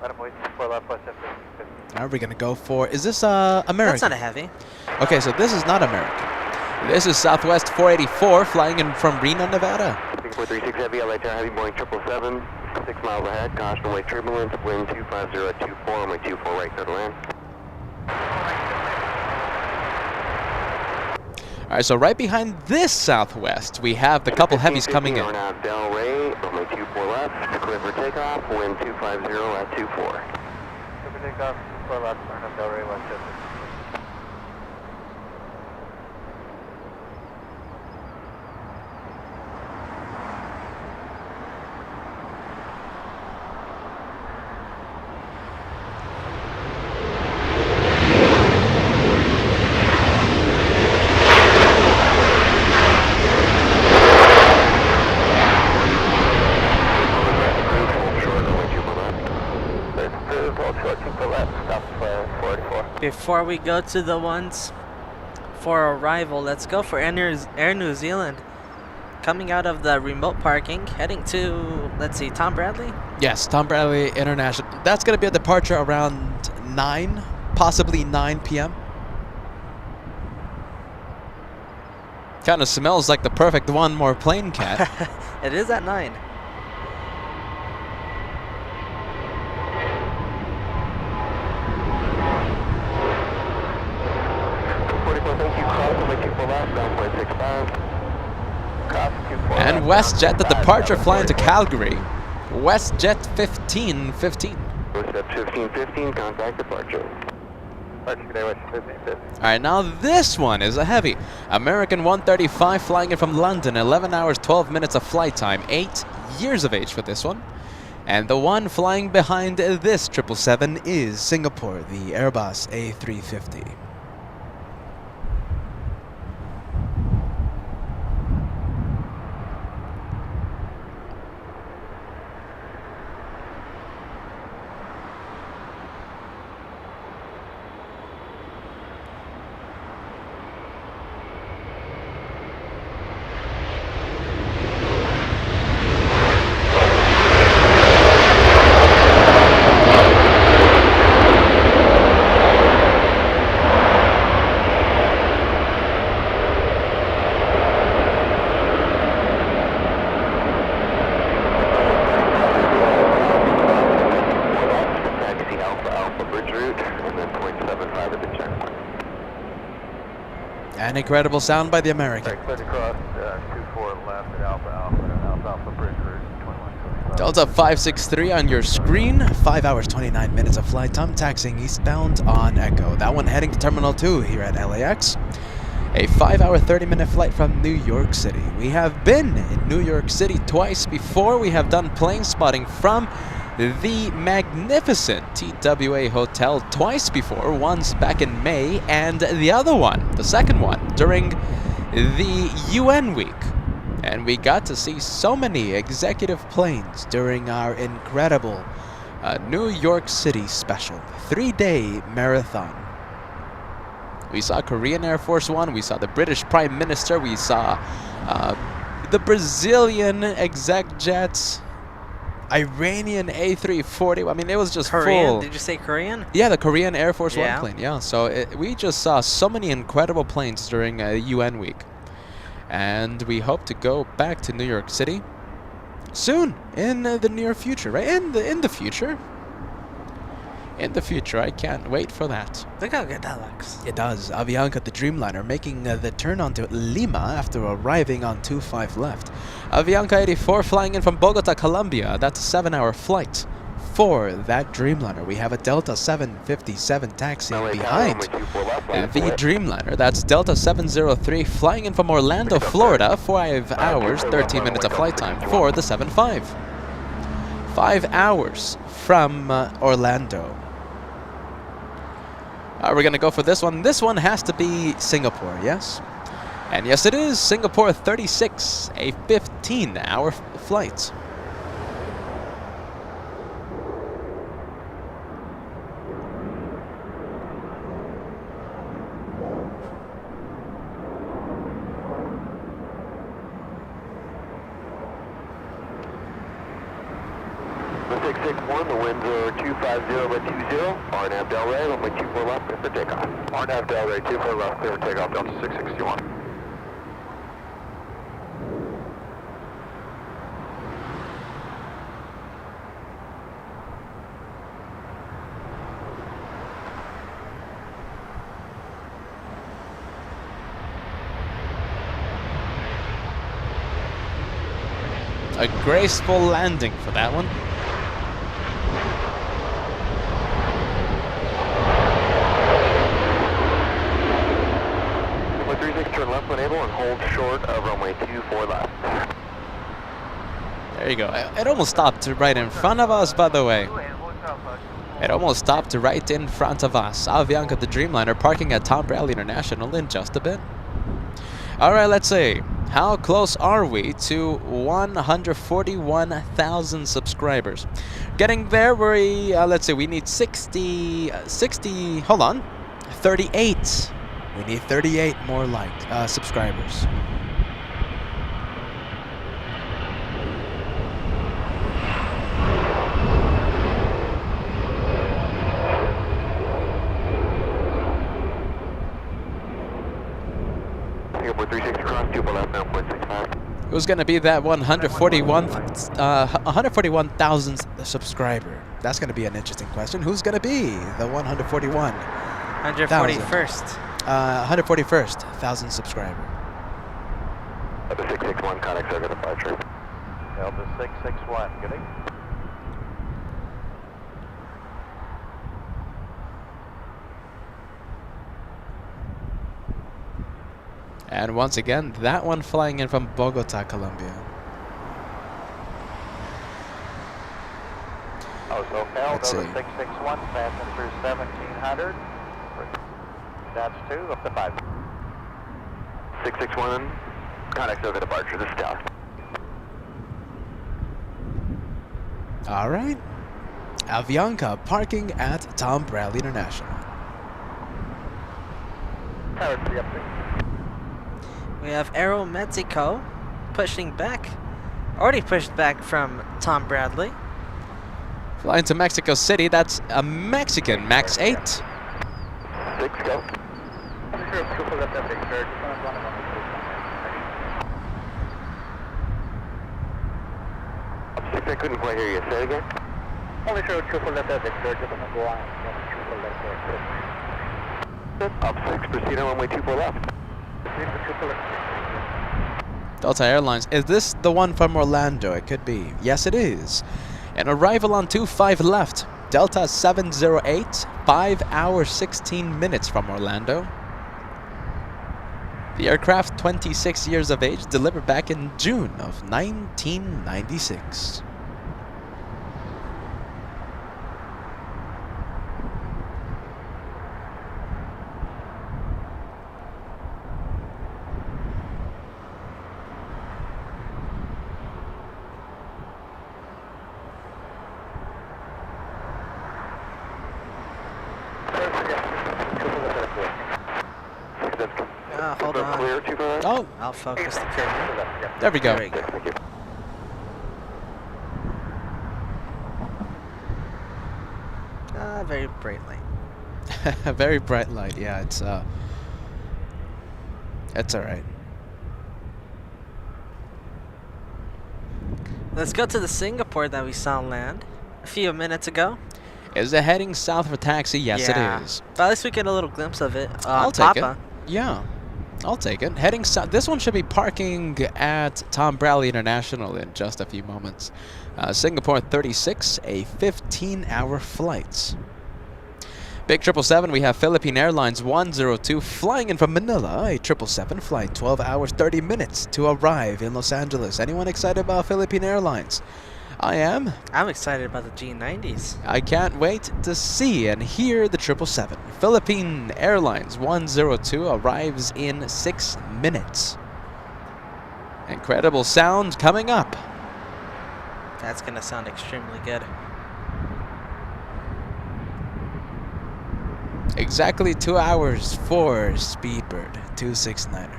[SPEAKER 6] Let him wait 24 left, plus 15.
[SPEAKER 3] Now we're gonna go for, is this American?
[SPEAKER 1] That's not a heavy.
[SPEAKER 3] Okay, so this is not American. This is Southwest 484 flying in from Reno, Nevada.
[SPEAKER 4] 436 heavy LA Tower, heavy Boeing 777, 6 miles ahead, caution way turbulence, wind 250 at 24, runway 24 right, clear to land.
[SPEAKER 3] All right, so right behind this Southwest, we have the couple heavies coming in.
[SPEAKER 4] Now Del Rey, runway 24 left, clear for takeoff, wind 250 at 24.
[SPEAKER 6] Clear for takeoff, 24 left, turn up Del Rey, Westchester.
[SPEAKER 1] Before we go to the ones for arrival, let's go for Air New Zealand. Coming out of the remote parking, heading to, let's see, Tom Bradley?
[SPEAKER 3] Yes, Tom Bradley International. That's going to be a departure around 9, possibly 9 p.m. Kind of smells like the perfect one more plane cat.
[SPEAKER 1] It is at 9.
[SPEAKER 3] WestJet, the departure flying to Calgary. WestJet 1515.
[SPEAKER 4] WestJet 1515, contact departure.
[SPEAKER 3] Alright, now this one is a heavy. American 135 flying in from London, 11 hours, 12 minutes of flight time, 8 years of age for this one. And the one flying behind this 777
[SPEAKER 7] is Singapore, the Airbus A350. An incredible sound by the American.
[SPEAKER 4] Cleared across 24 left at Alpha Bridge route 2125.
[SPEAKER 7] Delta 563 on your screen. 5 hours, 29 minutes of flight time, taxiing eastbound on Echo. That one heading to Terminal 2 here at LAX. A 5 hour, 30-minute flight from New York City. We have been in New York City twice before. We have done plane spotting from the magnificent TWA Hotel twice before, once back in May, and the other one, the second one, during the UN week. And we got to see so many executive planes during our incredible New York City special 3-day marathon. We saw Korean Air Force One, we saw the British Prime Minister, we saw the Brazilian exec jets, Iranian A340. I mean, it was just
[SPEAKER 1] Korean?
[SPEAKER 7] full.
[SPEAKER 1] Did you say Korean?
[SPEAKER 7] Yeah, the Korean Air Force
[SPEAKER 1] Yeah.
[SPEAKER 7] One plane. Yeah, so we just saw so many incredible planes during UN week. And we hope to go back to New York City soon, in the near future, right? In the future. In the future, I can't wait for that.
[SPEAKER 1] Look how good that looks.
[SPEAKER 7] It does. Avianca, the Dreamliner, making the turn onto Lima after arriving on 25 left. Avianca 84 flying in from Bogota, Colombia. That's a 7-hour flight for that Dreamliner. We have a Delta 757 taxiing behind the Dreamliner. That's Delta 703 flying in from Orlando, Florida. 5 hours, 13 minutes of flight time for the 75. 5 hours from Orlando. We're going to go for this one. This one has to be Singapore, yes? And yes, it is Singapore 36, a 15-hour flight.
[SPEAKER 4] The 661, the winds are 250 by 20, RNAV Delray, runway 24 left, clear for takeoff. RNAV Delray, 24 left, clear for takeoff, Delta 661.
[SPEAKER 3] A graceful landing for that one.
[SPEAKER 4] Runway 36, turn left when able and hold short of runway 24 left.
[SPEAKER 3] There you go. It almost stopped right in front of us, by the way. It almost stopped right in front of us. Avianca, the Dreamliner, parking at Tom Bradley International in just a bit. All right, let's see. How close are we to 141,000 subscribers? Getting there, let's see, we need 38.
[SPEAKER 7] We need 38 more subscribers.
[SPEAKER 3] Who's going to be that
[SPEAKER 7] 141,000th subscriber? That's going to be an interesting question. Who's going to be the
[SPEAKER 1] 141st.
[SPEAKER 7] 141st thousand subscriber?
[SPEAKER 4] Delta 661, contact circuit departure.
[SPEAKER 6] Delta 661, gooding.
[SPEAKER 7] And once again, that one flying in from Bogota, Colombia.
[SPEAKER 6] Oh, so L,
[SPEAKER 7] Let's
[SPEAKER 6] Delta
[SPEAKER 7] see.
[SPEAKER 6] 661, passing through 1700. That's 2, up to 5.
[SPEAKER 4] 661, contact circuit departure. This is Dallas.
[SPEAKER 7] All right. Avianca parking at Tom Bradley International.
[SPEAKER 6] Tower 3 up 6.
[SPEAKER 1] We have Aero Mexico pushing back. Already pushed back from Tom Bradley.
[SPEAKER 3] Flying to Mexico City, that's a Mexican Max 8.
[SPEAKER 4] 6, go. I couldn't quite hear you. Say it again.
[SPEAKER 6] Only show triple left at Victor, just on the go on. Triple left there.
[SPEAKER 4] Up 6, proceed on runway 24 left.
[SPEAKER 7] Delta Airlines, is this the one from Orlando? It could be. Yes, it is. An arrival on 25 left. Delta 708, 5 hours 16 minutes from Orlando. The aircraft, 26 years of age, delivered back in June of 1996.
[SPEAKER 1] Hold on.
[SPEAKER 4] Clear 2 for
[SPEAKER 7] Oh,
[SPEAKER 1] I'll focus the camera.
[SPEAKER 7] there we go.
[SPEAKER 1] There we go.
[SPEAKER 4] Thank you.
[SPEAKER 1] Very bright light.
[SPEAKER 7] A very bright light. Yeah, it's all right.
[SPEAKER 1] Let's go to the Singapore that we saw land a few minutes ago.
[SPEAKER 3] Is it heading south for taxi? Yes,
[SPEAKER 1] Yeah.
[SPEAKER 3] it is.
[SPEAKER 1] But at least we get a little glimpse of it.
[SPEAKER 3] I'll take
[SPEAKER 1] Papa.
[SPEAKER 3] it. Yeah, I'll take it. Heading south. This one should be parking at Tom Bradley International in just a few moments. Singapore 36, a 15-hour flight. Big 777, we have Philippine Airlines 102 flying in from Manila. A 777 flight, 12 hours, 30 minutes to arrive in Los Angeles. Anyone excited about Philippine Airlines? I am.
[SPEAKER 1] I'm excited about the G90s.
[SPEAKER 3] I can't wait to see and hear the 777. Philippine Airlines 102 arrives in 6 minutes. Incredible sound coming up.
[SPEAKER 1] That's going to sound extremely good.
[SPEAKER 7] Exactly 2 hours for Speedbird 269er.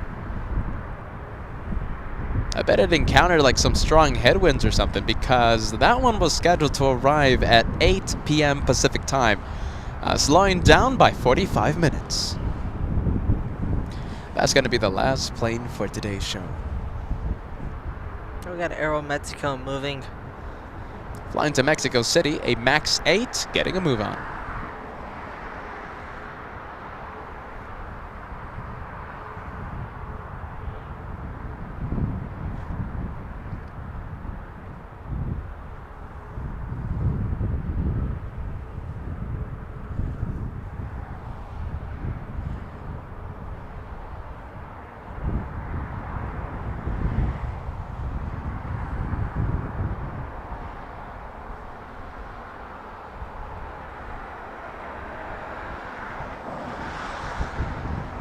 [SPEAKER 3] I bet it encountered like some strong headwinds or something, because that one was scheduled to arrive at 8 p.m. Pacific time, slowing down by 45 minutes.
[SPEAKER 7] That's going to be the last plane for today's show.
[SPEAKER 1] We got Aero Mexico moving.
[SPEAKER 3] Flying to Mexico City, a Max 8 getting a move on.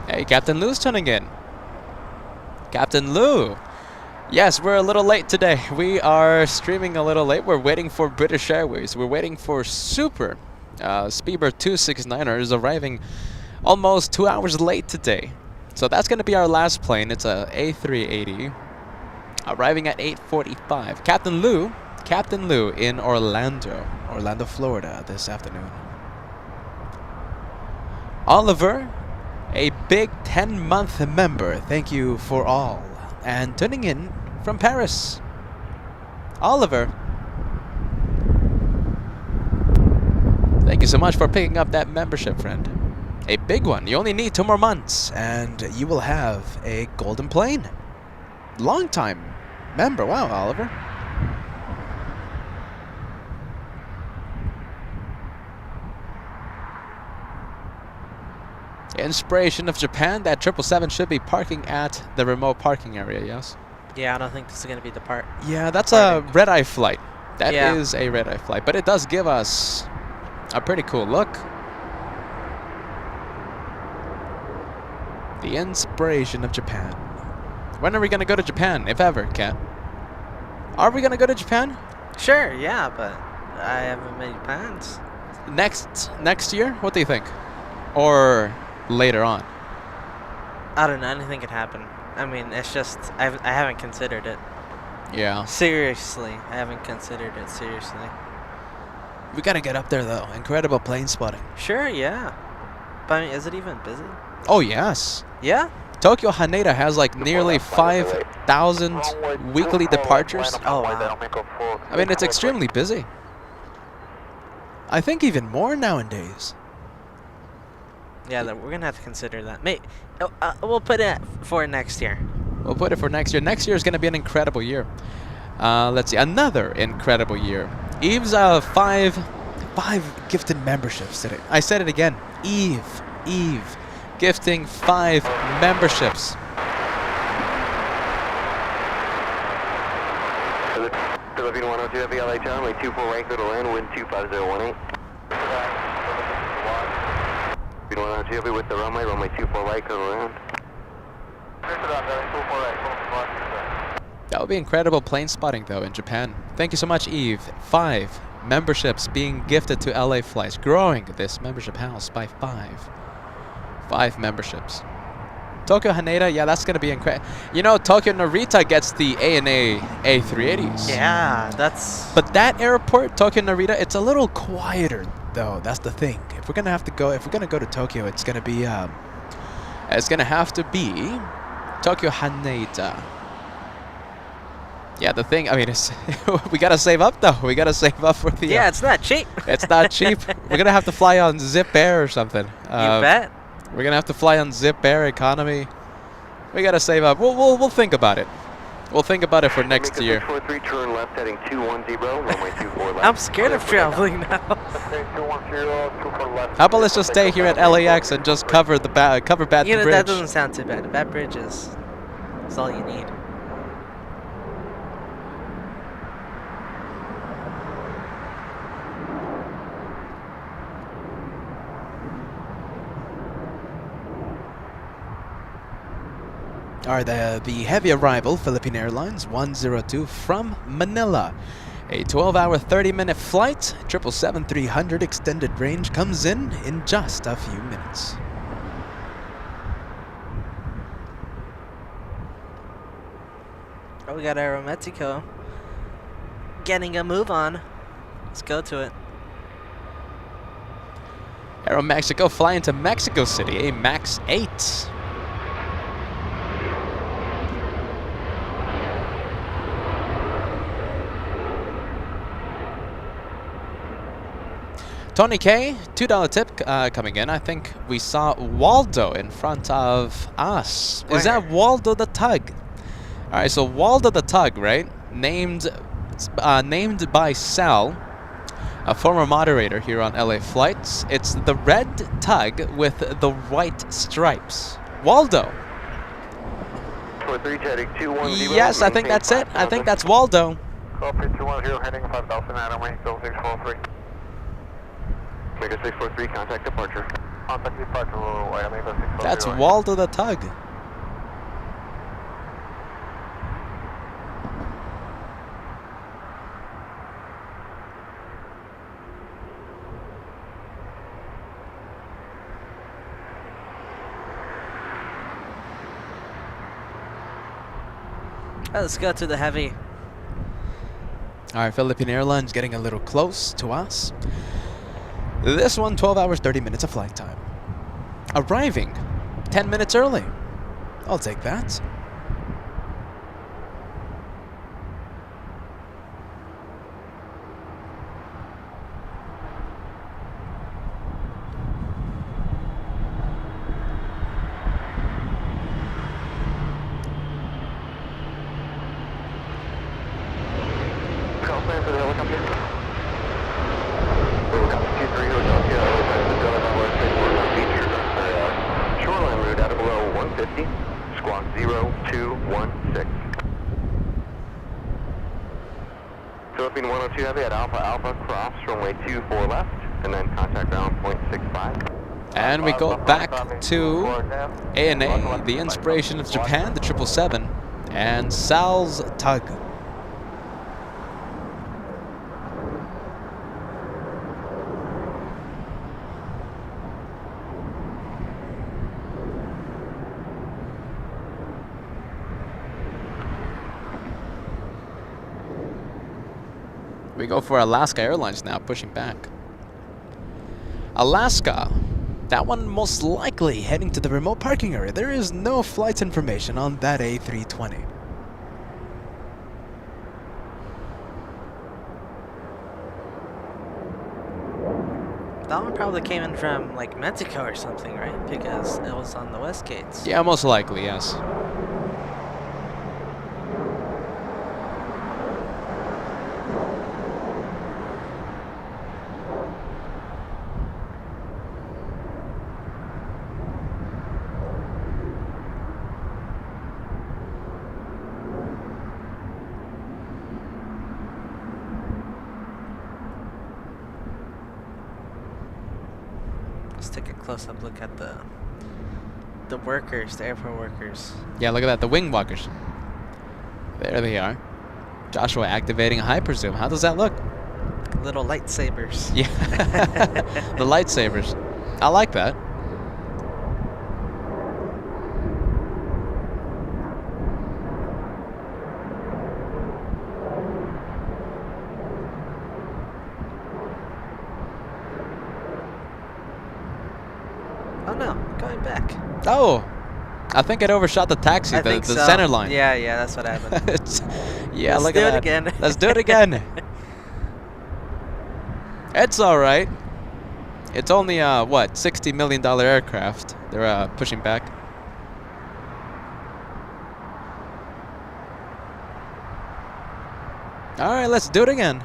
[SPEAKER 3] Hey, Captain Lou's tuning in. Captain Lou. Yes, we're a little late today. We are streaming a little late. We're waiting for British Airways. We're waiting for Super. Speedbird 269er is arriving almost 2 hours late today. So that's going to be our last plane. It's a A380. Arriving at 8:45. Captain Lou in Orlando,
[SPEAKER 7] Florida this afternoon.
[SPEAKER 3] Oliver,
[SPEAKER 7] A big 10-month member. Thank you for all. And tuning in from Paris,
[SPEAKER 3] Oliver, thank you so much for picking up that membership, friend. A big one. You only need 2 more months.
[SPEAKER 7] and you will have a golden plane. long-time member. Wow, Oliver. Inspiration of Japan. That 777 should be parking at the remote parking area, yes?
[SPEAKER 1] Yeah, I don't think this is going to be the part.
[SPEAKER 7] Yeah, that's a red-eye flight. That
[SPEAKER 1] Yeah.
[SPEAKER 7] is a red-eye flight, but it does give us a pretty cool look. The inspiration of Japan. When are we going to go to Japan, if ever, Kat? Are we going to go to Japan?
[SPEAKER 1] Sure, yeah, but I haven't made plans.
[SPEAKER 7] Next year? What do you think? Or later on?
[SPEAKER 1] I don't know. Anything could happen. I mean, it's just I haven't considered it.
[SPEAKER 7] Yeah.
[SPEAKER 1] Seriously, I haven't considered it seriously.
[SPEAKER 7] We got to get up there, though. Incredible plane spotting.
[SPEAKER 1] Sure, yeah. But I mean, is it even busy?
[SPEAKER 7] Oh, yes.
[SPEAKER 1] Yeah?
[SPEAKER 7] Tokyo Haneda has like nearly 5,000 weekly departures.
[SPEAKER 1] Oh, wow.
[SPEAKER 7] I mean, it's extremely busy. I think even more nowadays.
[SPEAKER 1] Yeah, we're going to have to consider that. We'll put it for next year.
[SPEAKER 7] We'll put it for next year. Next year is going to be an incredible year. Let's see. Another incredible year. Eve's five gifted memberships today. I said it again. Eve. Gifting 5 memberships.
[SPEAKER 4] Philippine 102 Heavy LA runway 24 right, go to land, wind 25018. Philippine 102 Heavy with the runway 24 right, go to land.
[SPEAKER 7] That would be incredible plane spotting, though, in Japan. Thank you so much, Eve. 5 memberships being gifted to LA flights, growing this membership house by 5 memberships. Tokyo Haneda, yeah, that's going to be incredible. You know, Tokyo Narita gets the ANA A380s.
[SPEAKER 1] Yeah, that's...
[SPEAKER 7] But that airport, Tokyo Narita, it's a little quieter, though. That's the thing. If we're going to go to Tokyo, it's going to be Tokyo Haneda. Yeah, the thing, I mean, it's we got to save up, though. We got to save up for the...
[SPEAKER 1] Yeah, it's not cheap.
[SPEAKER 7] It's not cheap. We're going to have to fly on Zip Air or something.
[SPEAKER 1] You bet.
[SPEAKER 7] We're going to have to fly on Zip Air economy. We got to save up. We'll think about it. We'll think about it for next year.
[SPEAKER 4] 643, turn left heading 210, runway 24 left.
[SPEAKER 1] I'm scared of traveling now.
[SPEAKER 7] How about let's just stay here at LAX and just cover Baton Bridge?
[SPEAKER 1] You know, that doesn't sound too bad. That bridge is all you need.
[SPEAKER 7] Are the heavy arrival, Philippine Airlines 102 from Manila. A 12-hour, 30-minute flight, 777-300 extended range comes in just a few minutes.
[SPEAKER 1] Oh, we got Aeromexico getting a move on. Let's go to it.
[SPEAKER 7] Aeromexico flying to Mexico City, a MAX 8. Tony K, $2 tip coming in. I think we saw Waldo in front of us. Is that Waldo the Tug? All right, so Waldo the Tug, right? Named by Sal, a former moderator here on LA Flights. It's the red Tug with the white stripes. Waldo. Yes, I think that's it. I think that's Waldo.
[SPEAKER 4] Copy 210 heading 5000 runway 0643. Omega 643, contact departure. Contact departure, Omega 643.
[SPEAKER 7] That's Waldo the Tug.
[SPEAKER 1] Let's go to the heavy.
[SPEAKER 7] All right, Philippine Airlines getting a little close to us. This one, 12 hours, 30 minutes of flight time. Arriving 10 minutes early. I'll take that.
[SPEAKER 4] Green 102 Heavy at Alpha Alpha, cross runway 24 left, and then contact ground 0.65.
[SPEAKER 3] And we go back to ANA, the inspiration of Japan, the 777, and Sal's tug. We go for Alaska Airlines now, pushing back. Alaska, that one most likely heading to the remote parking area. There is no flight information on that A320.
[SPEAKER 1] That one probably came in from like Mexico or something, right? Because it was on the west gates.
[SPEAKER 3] Yeah, most likely, yes.
[SPEAKER 1] Let's take a close-up look at the workers, the airport workers.
[SPEAKER 3] Yeah, look at that, the wing walkers. There they are. Joshua activating a hyper zoom. How does that look?
[SPEAKER 1] Little lightsabers.
[SPEAKER 3] Yeah, the lightsabers. I like that.
[SPEAKER 1] Oh no, going back.
[SPEAKER 3] Oh, I think it overshot the taxi,
[SPEAKER 1] I
[SPEAKER 3] the
[SPEAKER 1] think so.
[SPEAKER 3] center line.
[SPEAKER 1] Yeah, that's what happened.
[SPEAKER 3] Yeah,
[SPEAKER 1] Let's
[SPEAKER 3] look
[SPEAKER 1] do
[SPEAKER 3] at
[SPEAKER 1] it
[SPEAKER 3] that.
[SPEAKER 1] again.
[SPEAKER 3] Let's do it again. It's all right. It's only what, $60 million aircraft. They're pushing back. All right, let's do it again.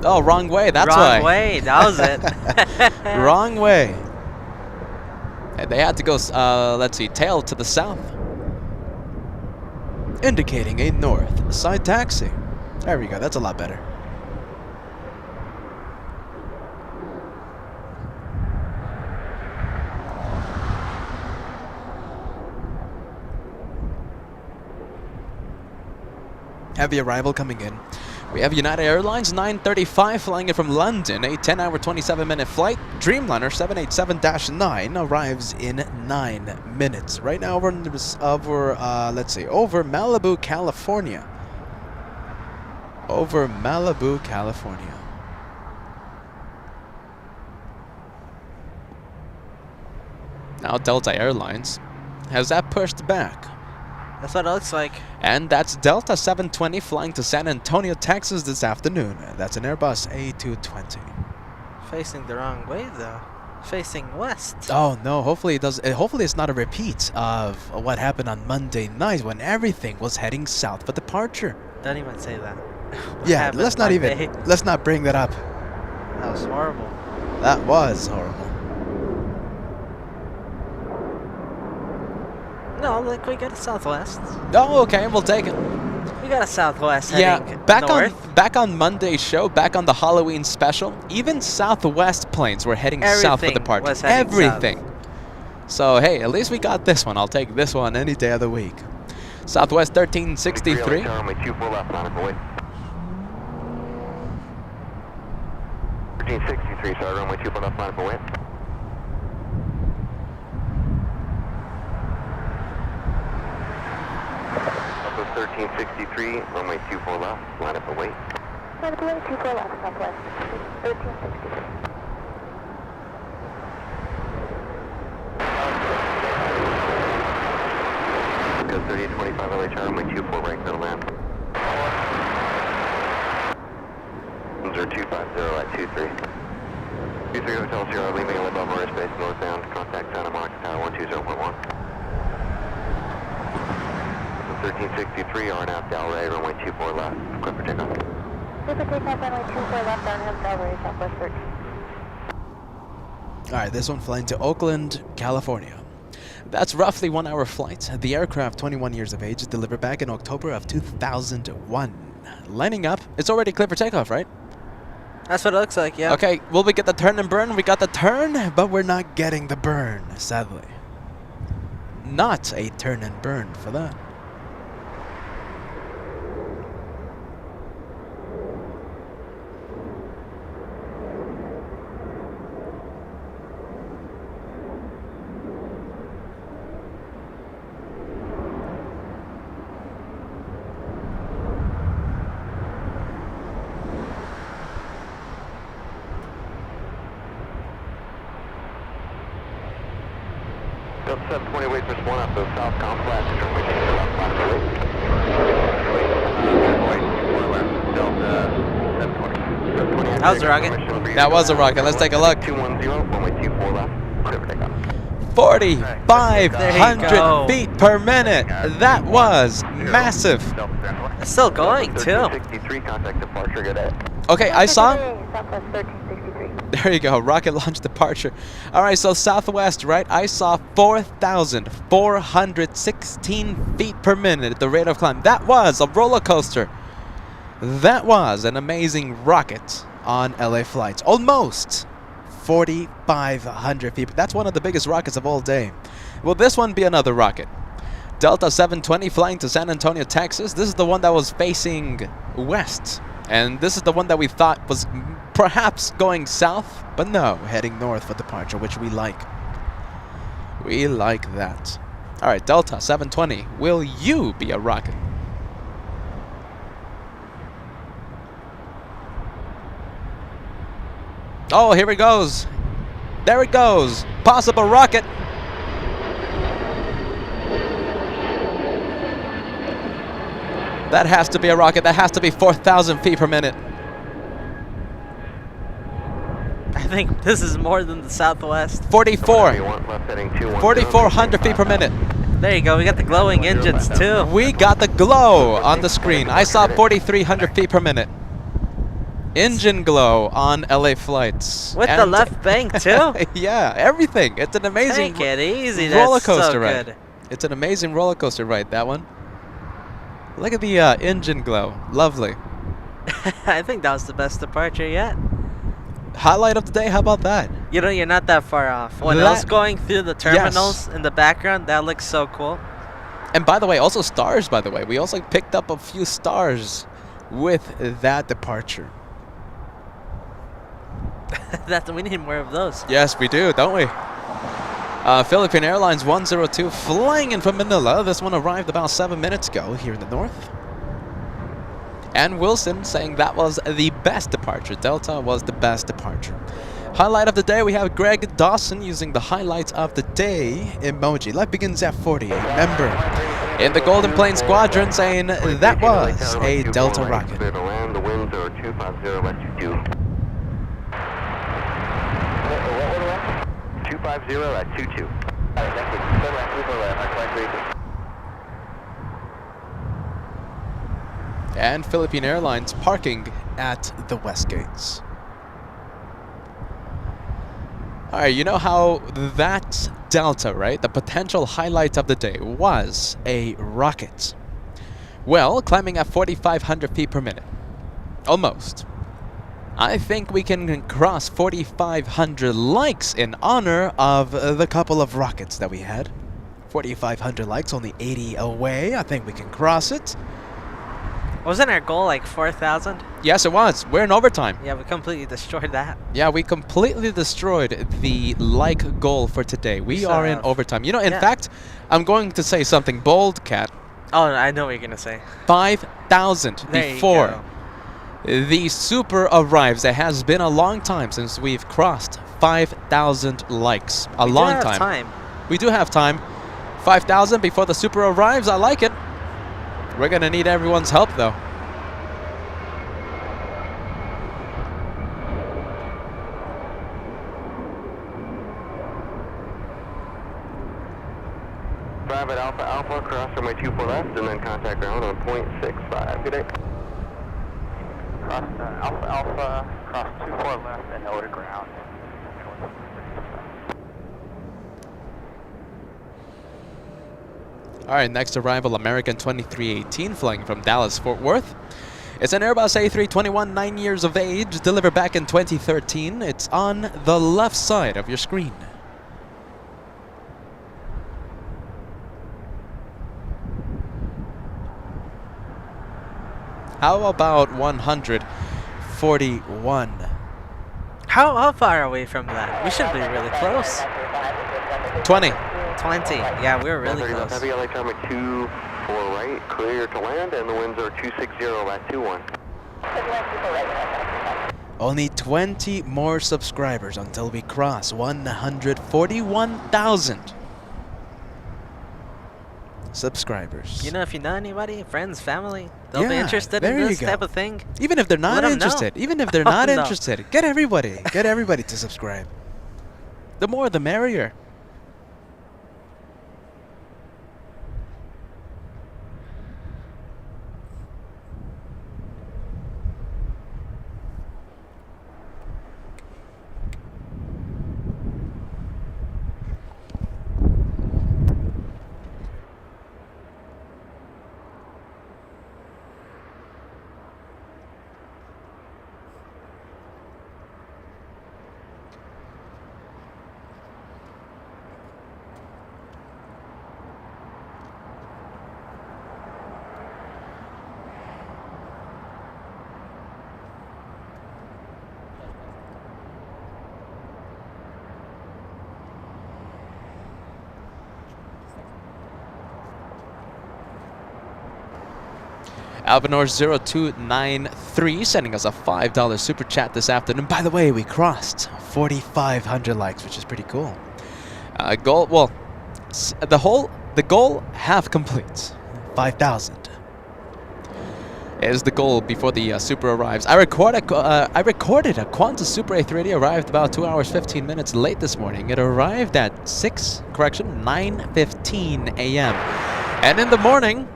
[SPEAKER 3] Oh, wrong way. That's why.
[SPEAKER 1] Wrong way. That was it.
[SPEAKER 3] Wrong way. And they had to go, let's see, tail to the south.
[SPEAKER 7] Indicating a north side taxi. There we go. That's a lot better. Heavy arrival coming in.
[SPEAKER 3] We have United Airlines 935 flying in from London, a 10-hour, 27-minute flight. Dreamliner 787-9 arrives in 9 minutes. Right now over Malibu, California. Over Malibu, California. Now Delta Airlines has that pushed back.
[SPEAKER 1] That's what it looks like.
[SPEAKER 3] And that's Delta 720 flying to San Antonio, Texas this afternoon. That's an Airbus A220.
[SPEAKER 1] Facing the wrong way though. Facing west.
[SPEAKER 7] Oh no, hopefully it does. Hopefully it's not a repeat of what happened on Monday night when everything was heading south for departure.
[SPEAKER 1] Don't even say that.
[SPEAKER 7] Yeah, let's not bring that up.
[SPEAKER 1] That was horrible.
[SPEAKER 7] That was horrible.
[SPEAKER 1] No, look, we got a southwest.
[SPEAKER 3] Oh, okay, we'll take it.
[SPEAKER 1] We got a southwest
[SPEAKER 3] Yeah,
[SPEAKER 1] heading
[SPEAKER 3] back
[SPEAKER 1] north.
[SPEAKER 3] on Monday's show, back on the Halloween special, even Southwest planes were heading south for departure.
[SPEAKER 1] Was heading
[SPEAKER 3] Everything.
[SPEAKER 1] south.
[SPEAKER 3] So hey, at least we got this one. I'll take this one any day of the week. Southwest 1363.
[SPEAKER 4] Runway 24 left, line up away. 1363, sorry, runway 24 left, line up away. Southwest 1363, runway 24 left, line up away.
[SPEAKER 5] Line up away, 24 left, Southwest 1363.
[SPEAKER 4] Go 3825 LHR, runway 24 right, go to land. 0250 at 23. 23 Hotel Sierra, leaving a above airspace, northbound, contact Santa Monica Tower 120.1. 1363, RNAV Delray, runway 24 left, clear for takeoff.
[SPEAKER 5] Super takeoff, runway 24 left, RNAV Delray, Southwest 13.
[SPEAKER 7] All right, this one flying to Oakland, California. That's roughly 1 hour flight. The aircraft, 21 years of age, delivered back in October of 2001. Lining up, it's already clear for takeoff, right?
[SPEAKER 1] That's what it looks like, yeah.
[SPEAKER 7] Okay, will we get the turn and burn? We got the turn, but we're not getting the burn, sadly. Not a turn and burn for that.
[SPEAKER 4] Delta 720, wait for one up, the south complex, runway 24 left, Delta 720.
[SPEAKER 1] That was a rocket.
[SPEAKER 7] That was a rocket. Let's take a look.
[SPEAKER 4] 210, runway 24 left, clear for takeoff.
[SPEAKER 7] 4,500 feet per minute. That was massive.
[SPEAKER 1] It's still going, too.
[SPEAKER 4] 1363, contact departure, good day.
[SPEAKER 7] Okay, I saw.
[SPEAKER 5] Southwest 1363.
[SPEAKER 7] There you go, rocket launch departure. All right, so southwest, right? I saw 4,416 feet per minute at the rate of climb. That was a roller coaster. That was an amazing rocket on LA flights. Almost 4,500 feet. That's one of the biggest rockets of all day. Will this one be another rocket? Delta 720 flying to San Antonio, Texas. This is the one that was facing west. And this is the one that we thought was perhaps going south, but no, heading north for departure, which we like. We like that. All right, Delta 720, will you be a rocket? Oh, here it goes. There it goes. Possible rocket. That has to be a rocket. That has to be 4,000 feet per minute.
[SPEAKER 1] I think this is more than the Southwest.
[SPEAKER 7] 4,400 feet per minute.
[SPEAKER 1] There you go. We got the glowing engines, too.
[SPEAKER 7] We got the glow on the screen. I saw 4,300 feet per minute. Engine glow on LA flights.
[SPEAKER 1] With the left bank, too?
[SPEAKER 7] Yeah, everything. It's an amazing
[SPEAKER 1] Take it easy.
[SPEAKER 7] roller
[SPEAKER 1] That's
[SPEAKER 7] coaster
[SPEAKER 1] so
[SPEAKER 7] ride.
[SPEAKER 1] good.
[SPEAKER 7] It's an amazing roller coaster ride, that one. Look at the engine glow. Lovely.
[SPEAKER 1] I think that was the best departure yet.
[SPEAKER 7] Highlight of the day, how about that?
[SPEAKER 1] You know, you're not that far off. When I was going through the terminals in the background, that looks so cool.
[SPEAKER 7] And by the way, also stars, by the way. We also picked up a few stars with that departure.
[SPEAKER 1] We need more of those.
[SPEAKER 7] Yes, we do, don't we? Philippine Airlines 102 flying in from Manila. This one arrived about 7 minutes ago here in the north. And Wilson saying that was the best departure. Delta was the best departure. Highlight of the day, we have Greg Dawson using the highlight of the day emoji. Life begins at 48. Member in the Golden Plane Squadron saying that was a Delta rocket.
[SPEAKER 4] Clear to land, the winds are 250 at 22. 250 at 22. Alright, thank you. Clear land, clear land, I flight 33.
[SPEAKER 7] And Philippine Airlines parking at the West Gates. Alright, you know how that Delta, right, the potential highlight of the day was a rocket. Well, climbing at 4,500 feet per minute. Almost. I think we can cross 4,500 likes in honor of the couple of rockets that we had. 4,500 likes, only 80 away. I think we can cross it.
[SPEAKER 1] Wasn't our goal like 4,000?
[SPEAKER 7] Yes, it was. We're in overtime.
[SPEAKER 1] Yeah, we completely destroyed that.
[SPEAKER 7] Yeah, we completely destroyed the like goal for today. We are in overtime. You know, in fact, I'm going to say something bold, Kat.
[SPEAKER 1] Oh, I know what you're going to say.
[SPEAKER 7] 5,000 before the super arrives. It has been a long time since we've crossed 5,000 likes. A long time. We do have time. 5,000 before the super arrives. I like it. We're going to need everyone's help, though.
[SPEAKER 4] 5 at Alpha Alpha, cross runway 24 left, and then contact ground on .65. Good day.
[SPEAKER 6] Cross Alpha Alpha, cross 24 left and over to ground.
[SPEAKER 7] All right, next arrival, American 2318, flying from Dallas, Fort Worth. It's an Airbus A321, 9 years of age, delivered back in 2013. It's on the left side of your screen. How about 141?
[SPEAKER 1] How far away from that? We should be really close.
[SPEAKER 7] 20.
[SPEAKER 1] 20. Yeah, we were really close.
[SPEAKER 4] Heavy LA time at 24 right, clear to land, and the winds are 260 at 21.
[SPEAKER 7] Only 20 more subscribers until we cross 141,000 subscribers.
[SPEAKER 1] You know, if you know anybody, friends, family, they'll be
[SPEAKER 7] Yeah,
[SPEAKER 1] interested
[SPEAKER 7] there
[SPEAKER 1] in
[SPEAKER 7] you
[SPEAKER 1] this
[SPEAKER 7] go.
[SPEAKER 1] type of thing.
[SPEAKER 7] Even if they're not
[SPEAKER 1] Let 'em know.
[SPEAKER 7] interested, even if they're not
[SPEAKER 1] No.
[SPEAKER 7] interested, get everybody to subscribe. The more, the merrier. Albanor 0293 sending us a $5 super chat this afternoon. By the way, we crossed 4,500 likes, which is pretty cool. Goal, well, the goal half complete. 5,000 is the goal before the super arrives. I recorded a Qantas Super A380. Arrived about 2 hours 15 minutes late this morning. It arrived at 9:15 a.m. And in the morning,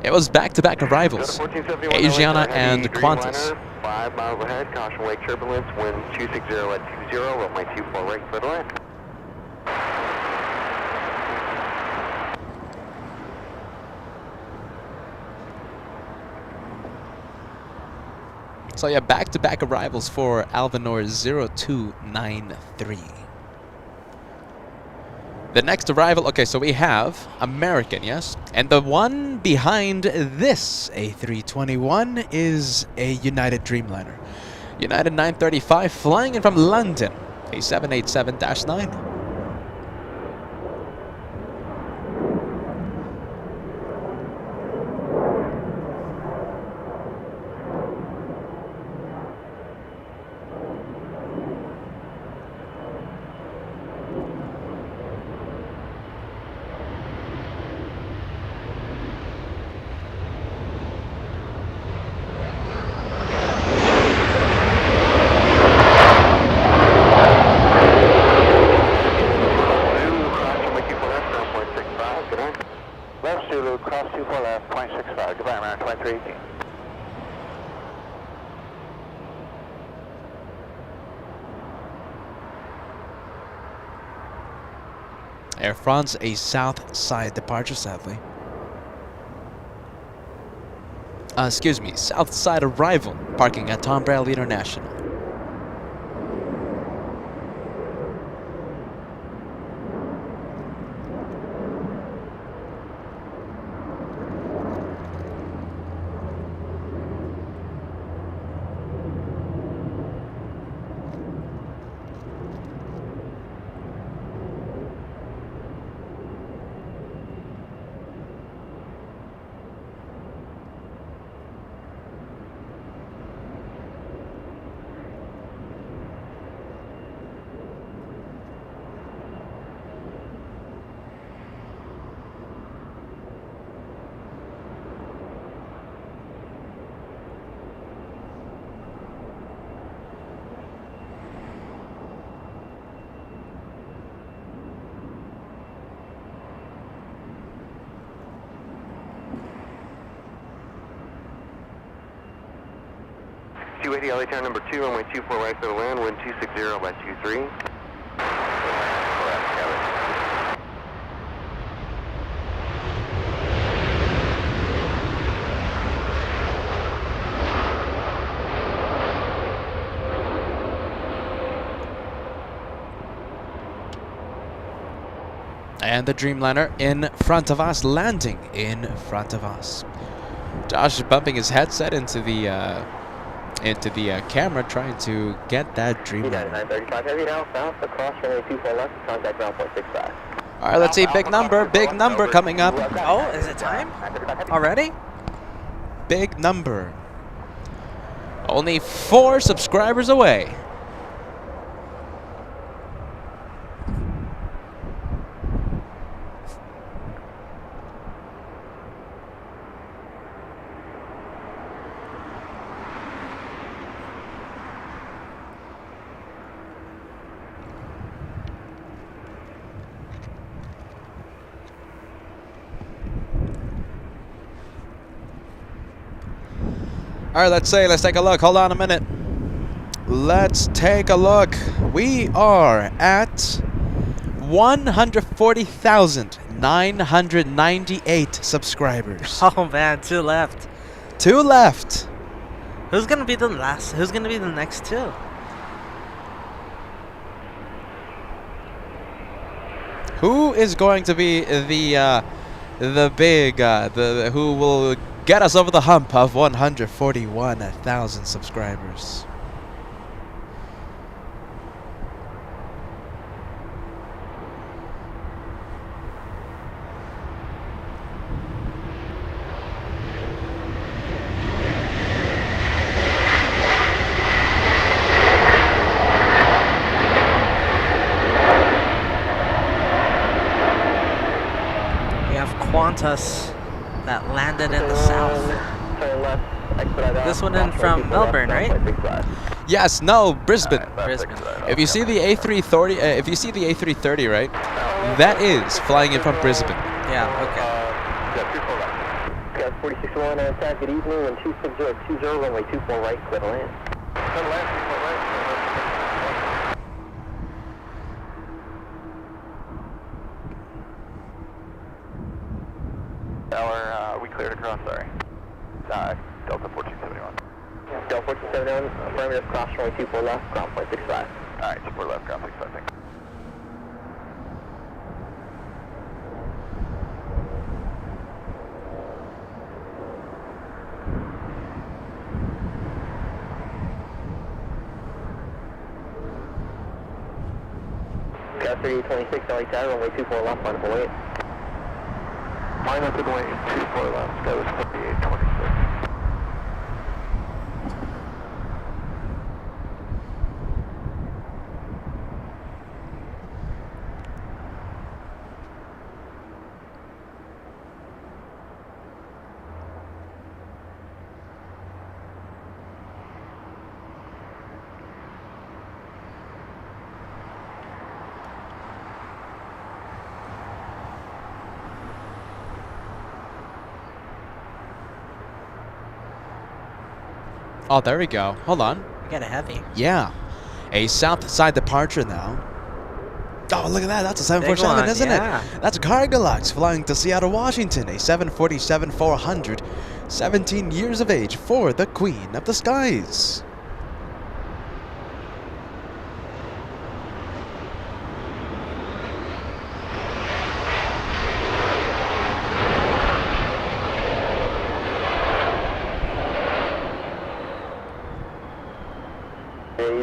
[SPEAKER 7] it was back-to-back arrivals, Asiana and Qantas.
[SPEAKER 4] 5 miles ahead, caution wake turbulence, wind 260 at 20, runway 24 right, clear to land.
[SPEAKER 7] So yeah, back-to-back arrivals for Albanor 0293. The next arrival, okay, so we have American, yes? And the one behind this A321 is a United Dreamliner. United 935 flying in from London, a 787-9.
[SPEAKER 6] Left Zulu, cross 24 left, 0.65. Goodbye, American 2318.
[SPEAKER 7] Air France, a south side departure, sadly. Excuse me, south side arrival, parking at Tom Bradley International.
[SPEAKER 4] 280 LA turn number 2, runway 24 right for the land, wind 260 by 23.
[SPEAKER 7] And the Dreamliner in front of us, landing in front of us. Josh is bumping his headset into the camera, trying to get that Dreamliner.
[SPEAKER 6] 935 heavy now, south, across runway 24 left, contact ground point 65.
[SPEAKER 7] All right, let's see, big number coming up.
[SPEAKER 1] Oh, is it time? Already?
[SPEAKER 7] Big number. Only 4 subscribers away. All right, let's take a look. Hold on a minute. Let's take a look. We are at 140,998 subscribers.
[SPEAKER 1] Oh man, 2 left.
[SPEAKER 7] 2 left.
[SPEAKER 1] Who's gonna be the last? Who's gonna be the next 2?
[SPEAKER 7] Who is going to be the who will get us over the hump of 141,000 subscribers?
[SPEAKER 1] We have Qantas that landed in the south. This one in from Melbourne, right?
[SPEAKER 7] Yes, no, Brisbane.
[SPEAKER 1] Brisbane.
[SPEAKER 7] If you see the A330, right? That is flying in from Brisbane.
[SPEAKER 1] Yeah, okay.
[SPEAKER 6] 46-1 attack, good evening, and 26020, runway 24 right, clear to land.
[SPEAKER 4] We cleared across, sorry. Delta 1471.
[SPEAKER 6] Delta 1471, affirmative, cross runway 24 left, ground point 65.
[SPEAKER 4] Alright, 24 left, ground 65, thanks.
[SPEAKER 6] Got 3026, LA tower, runway 24 left, final weight.
[SPEAKER 4] Line up and away, 24 left, that was 3826.
[SPEAKER 7] Oh, there we go. Hold on.
[SPEAKER 1] We got a heavy.
[SPEAKER 7] Yeah. A south side departure now. Oh, look at that. That's a 747,
[SPEAKER 1] one,
[SPEAKER 7] isn't
[SPEAKER 1] yeah.
[SPEAKER 7] it? That's a KLAX flying to Seattle, Washington. A 747-400. 17 years of age for the Queen of the Skies.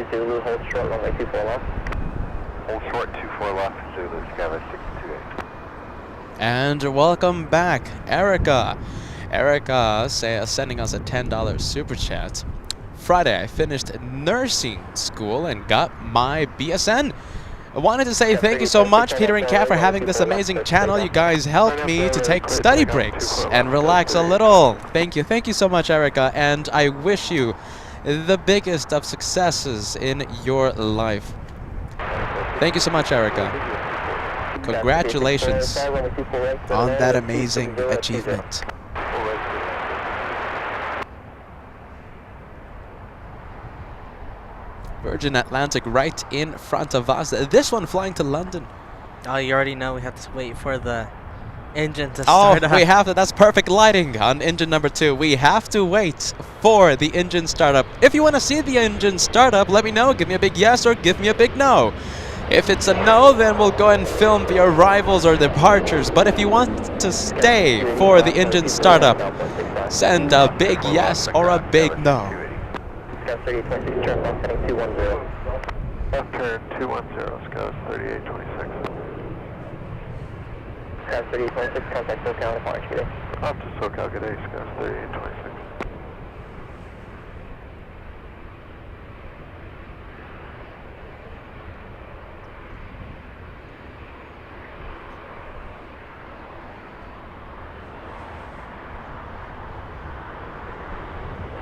[SPEAKER 6] Zulu, hold short, runway 24 left.
[SPEAKER 4] Hold short, 24 left, Zulu, Skyline 628.
[SPEAKER 7] And welcome back, Erica. Erica sending us a $10 super chat. Friday, I finished nursing school and got my BSN. I wanted to say thank you so much, Peter and Kat, for having this amazing channel. You guys helped me to take study breaks and relax a little. Thank you. Thank you so much, Erica. And I wish you the biggest of successes in your life. Thank you so much, Erica. Congratulations on that amazing achievement.
[SPEAKER 3] Virgin Atlantic right in front of us. This one flying to London.
[SPEAKER 1] Oh, you already know we have to wait for the engine to start up.
[SPEAKER 3] We have to. That's perfect lighting on engine number 2. We have to wait for the engine startup. If you want to see the engine startup, let me know. Give me a big yes or give me a big no. If it's a no, then we'll go and film the arrivals or departures. But if you want to stay for the engine startup, send a big yes or a big no.
[SPEAKER 4] Scout 3826, turn left heading 210. Left turn 210, Scout 3826. Scout 3826, contact SoCal and Orange, good day. Up to SoCal, good day, Scout 3826.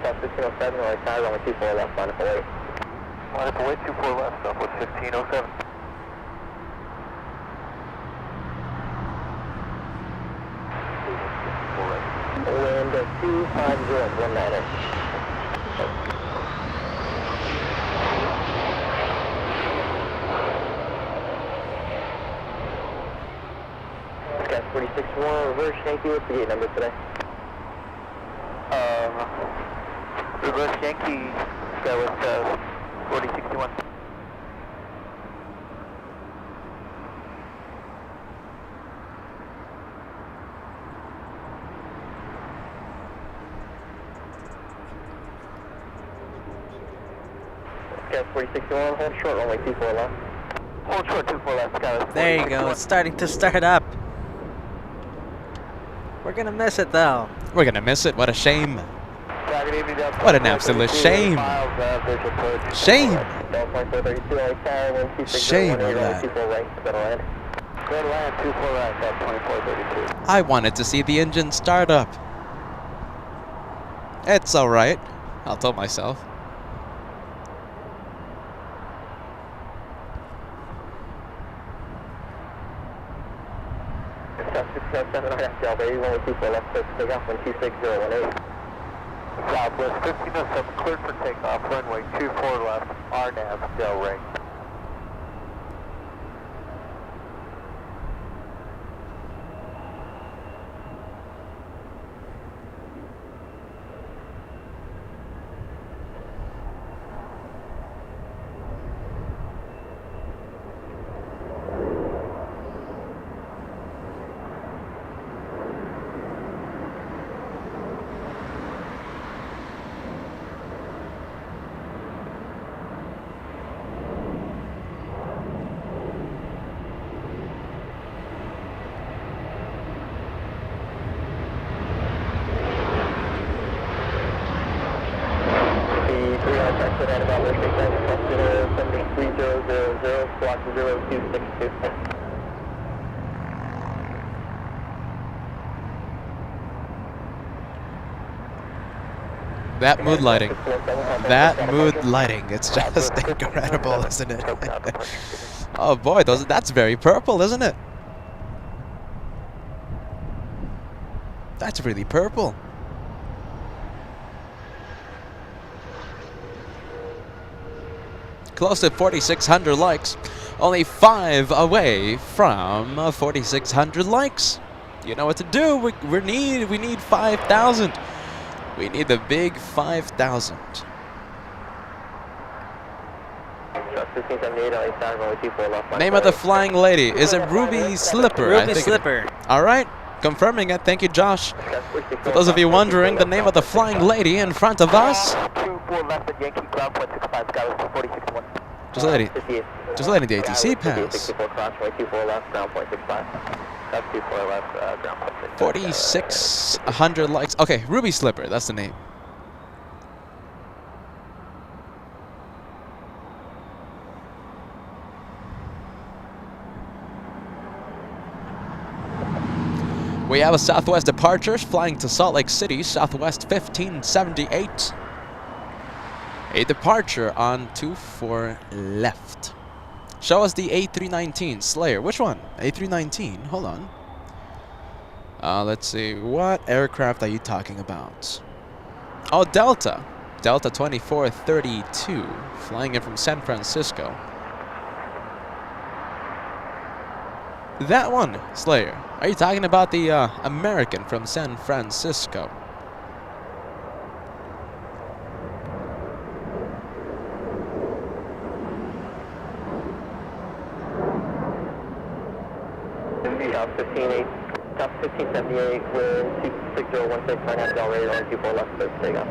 [SPEAKER 4] Scout 1507, right side, runway 24 left, line up away. Line up away, 24 left, Southwest 1507. Wind 25019. Scout 461, reverse Yankee, what's the gate number today? Reverse Yankee, Scout with 4061. Scout 4061, hold short, only 24 left. Hold short, 24 left, Scout.
[SPEAKER 1] There you go. It's starting to start up. We're going to miss it, though.
[SPEAKER 3] We're going to miss it. What a shame. What an absolute shame. Shame. Shame of that. I wanted to see the engine start up. It's alright, I'll tell myself.
[SPEAKER 4] Southwest 1507, cleared for takeoff, runway 24 left, RNAV, Del Rey.
[SPEAKER 3] That mood lighting. That mood lighting. It's just incredible, isn't it? Oh boy, that's very purple, isn't it? That's really purple. Close to 4,600 likes. Only 5 away from 4,600 likes. You know what to do. We need 5,000. We need the big 5,000. Name of the flying lady. Is it Ruby Slipper?
[SPEAKER 1] Ruby Slipper.
[SPEAKER 3] All right. Confirming it. Thank you, Josh. For those of you wondering, the name of the flying lady in front of us. Just letting the ATC pass. 4,600 likes. Okay, Ruby Slipper. That's the name. We have a Southwest departure flying to Salt Lake City, Southwest 1578. A departure on 24 left. Show us the A319 Slayer. Which one? A319. Hold on. Let's see. What aircraft are you talking about? Oh, Delta. Delta 2432, flying in from San Francisco. That one, Slayer. Are you talking about the American from San Francisco?
[SPEAKER 6] Top 1578 with 26016, RNAV Del Rey, runway 24 left, clear for takeoff.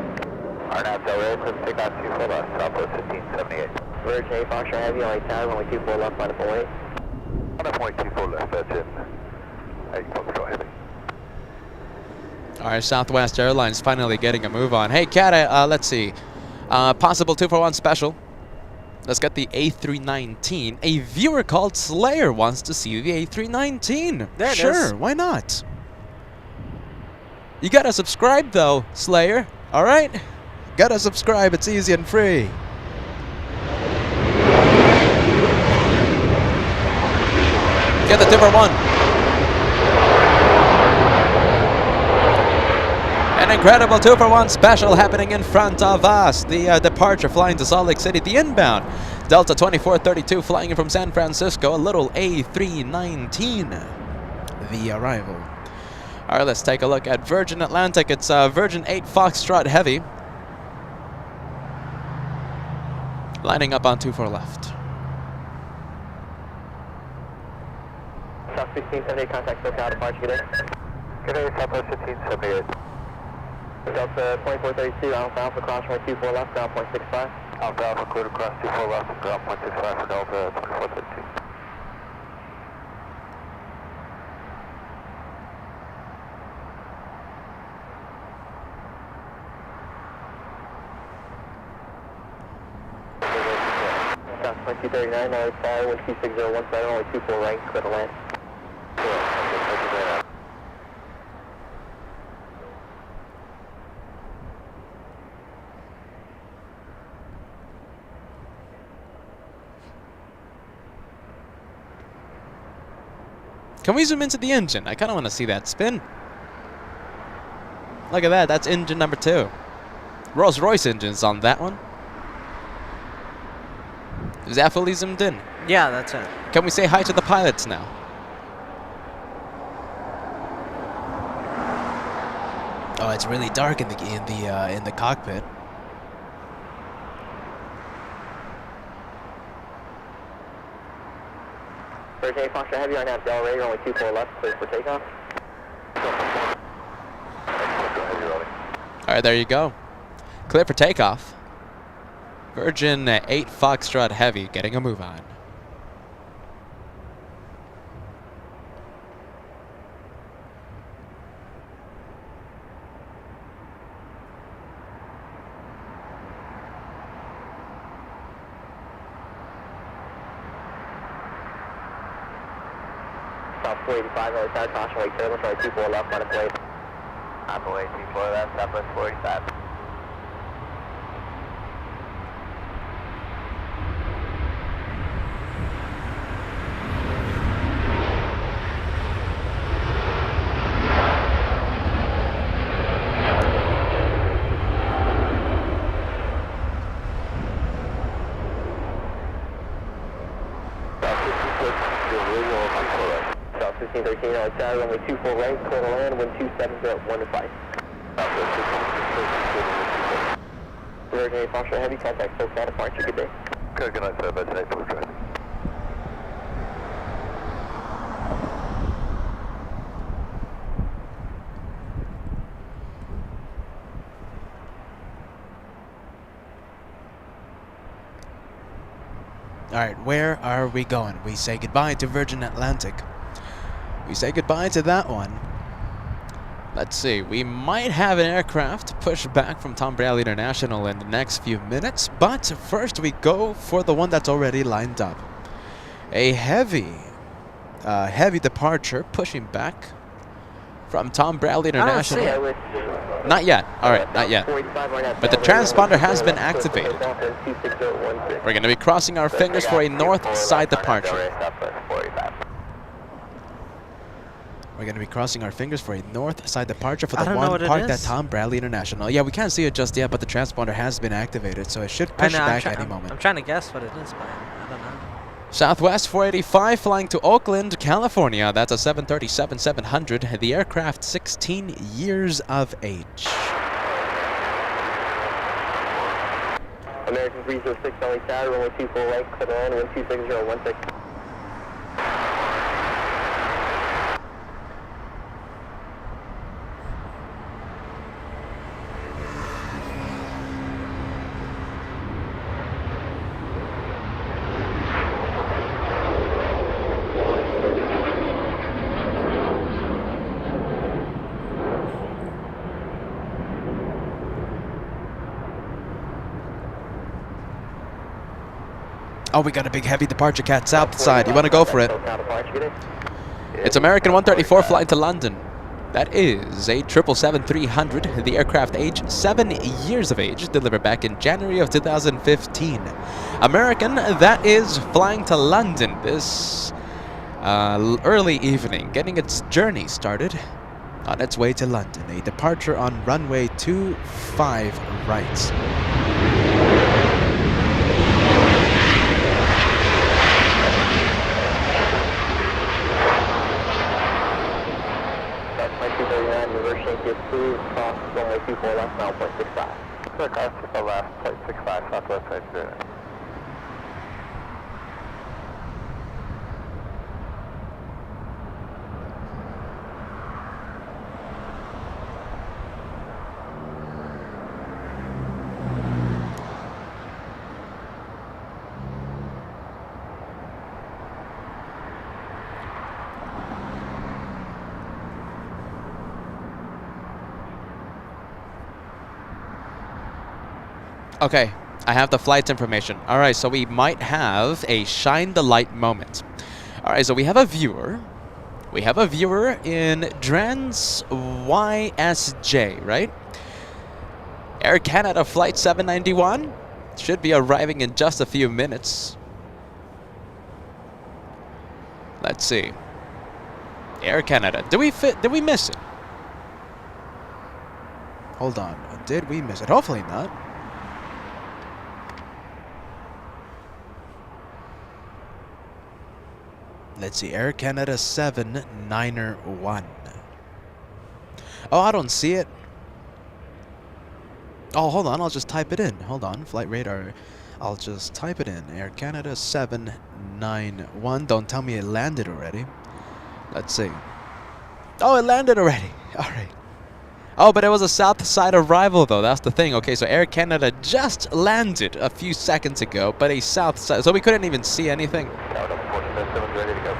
[SPEAKER 4] RNAV Del Rey, clear for takeoff, 24 left, Southwest 1578.
[SPEAKER 6] Virgin 8 Foxtrot Heavy, only tower, runway 24 left, line up and wait.
[SPEAKER 4] On a point 24 left, Virgin 8 Foxtrot Heavy.
[SPEAKER 3] All right, Southwest Airlines finally getting a move on. Hey, Kat, let's see. Possible 2-for-1 special. Let's get the A319. A viewer called Slayer wants to see the A319.
[SPEAKER 1] There it
[SPEAKER 3] sure,
[SPEAKER 1] is.
[SPEAKER 3] Why not? You gotta subscribe though, Slayer. All right? Gotta subscribe. It's easy and free. Get the 2-for-1. An incredible 2-for-1 special happening in front of us. The departure flying to Salt Lake City. The inbound, Delta 2432 flying in from San Francisco. A little A319. The arrival. All right, let's take a look at Virgin Atlantic. It's Virgin 8 Foxtrot Heavy. Lining up on 24 left.
[SPEAKER 6] South 1678, contact SoCal departure, good day.
[SPEAKER 4] Good day, Southwest 1578.
[SPEAKER 6] Delta 2432, Alpha cross runway 24 left, ground point 65.
[SPEAKER 4] Alpha clear to cross 24 left, ground point 65 for Delta 2432.
[SPEAKER 6] South 2239, now it's wind 26017, only 24 right, clear to land.
[SPEAKER 3] Can we zoom into the engine? I kind of want to see that spin. Look at that. That's engine number 2. Rolls-Royce engines on that one. Is that fully zoomed in?
[SPEAKER 1] Yeah, that's it.
[SPEAKER 3] Can we say hi to the pilots now?
[SPEAKER 7] Oh, it's really dark in the cockpit.
[SPEAKER 6] Virgin 8 Foxtrot Heavy, RNAV Del Rey, runway 24 left, clear for takeoff.
[SPEAKER 3] All right, there you go. Clear for takeoff. Virgin 8 Foxtrot Heavy getting a move on.
[SPEAKER 6] South 485, only tower, caution, wake turbulence, runway 24 left, line up and wait.
[SPEAKER 4] Apple 84 left, Southwest 485.
[SPEAKER 6] South 1513, only tower, runway 24 right, clear to land, wind 27015. Virgin 8 Foxtrot Heavy, contact SoCal departure, good day.
[SPEAKER 4] Good night, sir, Virgin 8 Foxtrot.
[SPEAKER 7] Alright, where are we going? We say goodbye to Virgin Atlantic. We say goodbye to that one.
[SPEAKER 3] Let's see. We might have an aircraft push back from Tom Bradley International in the next few minutes, but first we go for the one that's already lined up. A heavy departure pushing back from Tom Bradley International. Not yet. All right, not yet. But the transponder has been activated. We're going to be crossing our fingers for a north side departure.
[SPEAKER 7] We're going to be crossing our fingers for a north side departure for
[SPEAKER 1] I
[SPEAKER 7] the
[SPEAKER 1] don't know
[SPEAKER 7] one
[SPEAKER 1] what it
[SPEAKER 7] parked at
[SPEAKER 1] is.
[SPEAKER 7] Tom Bradley International. Yeah, we can't see it just yet, but the transponder has been activated, so it should push it back any moment.
[SPEAKER 1] I'm trying to guess what it is, but I don't know.
[SPEAKER 3] Southwest 485 flying to Oakland, California. That's a 737-700. The aircraft 16 years of age.
[SPEAKER 4] American 306 LA Tower, runway 24 right, clear to land, wind 26016.
[SPEAKER 7] Oh, we got a big heavy departure, Cat, south side. You want to go for it?
[SPEAKER 3] It's American 134 flying to London. That is a 777-300. The aircraft age 7 years of age, delivered back in January of 2015. American, that is flying to London this early evening, getting its journey started on its way to London. A departure on runway 25 right.
[SPEAKER 4] Approved, cross runway 24 left, now 0.65.
[SPEAKER 6] Clear cross 24 left, 0.65, southwest side clear.
[SPEAKER 3] Okay, I have the flight information. All right, so we might have a shine the light moment. All right, so we have a viewer. We have a viewer in Trans YSJ, right? Air Canada Flight 791 should be arriving in just a few minutes. Let's see. Air Canada. Did we miss it?
[SPEAKER 7] Hold on. Did we miss it? Hopefully not. Let's see. Air Canada 791. Oh, I don't see it. Oh, hold on. I'll just type it in. Hold on. Flight radar. I'll just type it in. Air Canada 791. Don't tell me it landed already. Let's see. Oh, it landed already. All right. Oh, but it was a south side arrival, though. That's the thing. Okay, so Air Canada just landed a few seconds ago, but a south side. So we couldn't even see anything.
[SPEAKER 4] Ready to go.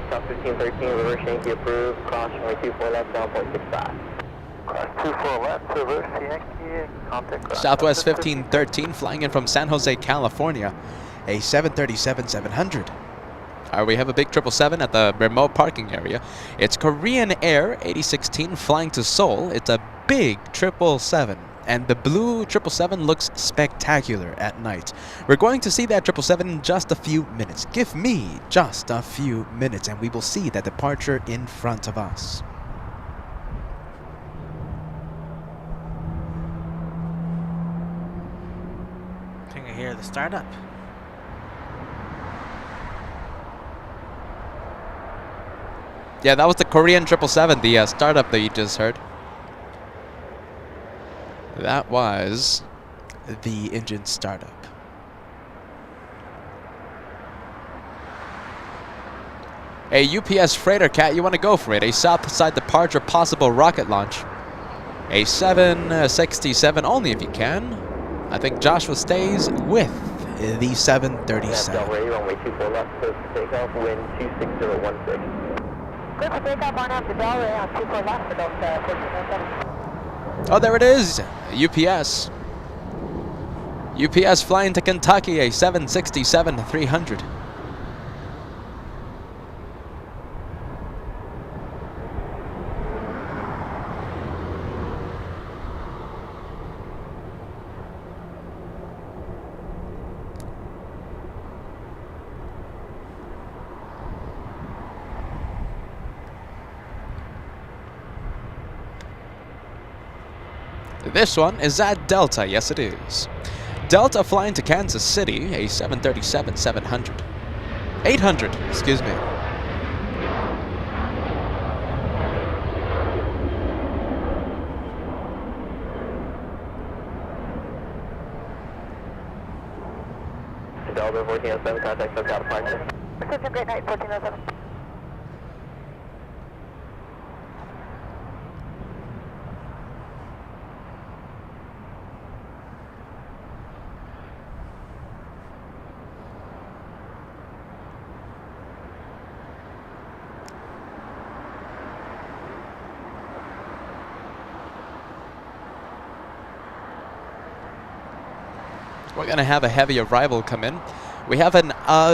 [SPEAKER 4] South 1513, reverse Yankee approved, cross runway 24 left, down 0.65.
[SPEAKER 6] Cross 24 left, reverse Yankee, contact cross.
[SPEAKER 3] Southwest 1513 flying in from San Jose, California.
[SPEAKER 7] A 737-700.
[SPEAKER 3] We have a big 777 at the remote parking area. It's Korean Air 8016 flying to Seoul. It's a big 777, and the blue 777 looks spectacular at night. We're going to see that 777 in just a few minutes. Give me just a few minutes, and we will see that departure in front of us.
[SPEAKER 1] I think I hear the startup.
[SPEAKER 3] Yeah, that was the Korean 777, the startup that you just heard. That was
[SPEAKER 7] the engine startup.
[SPEAKER 3] A UPS freighter, Cat, you want to go for it. A south side departure, possible rocket launch. A 767 only if you can. I think Joshua stays with
[SPEAKER 7] the 737.
[SPEAKER 4] Runway 24 left, close to takeoff, wind 26016.
[SPEAKER 5] Good for takeoff on after Delray on 24 left for those 1407.
[SPEAKER 3] Oh, there it is. UPS. UPS flying to Kentucky, a 767-300. This one is at Delta. Yes, it is. Delta flying to Kansas City, a 737-700. 800, excuse me.
[SPEAKER 4] Delta 1407, contact SoCal departure.
[SPEAKER 5] Reception, great night, 1407.
[SPEAKER 3] We're gonna have a heavy arrival come in. We have an,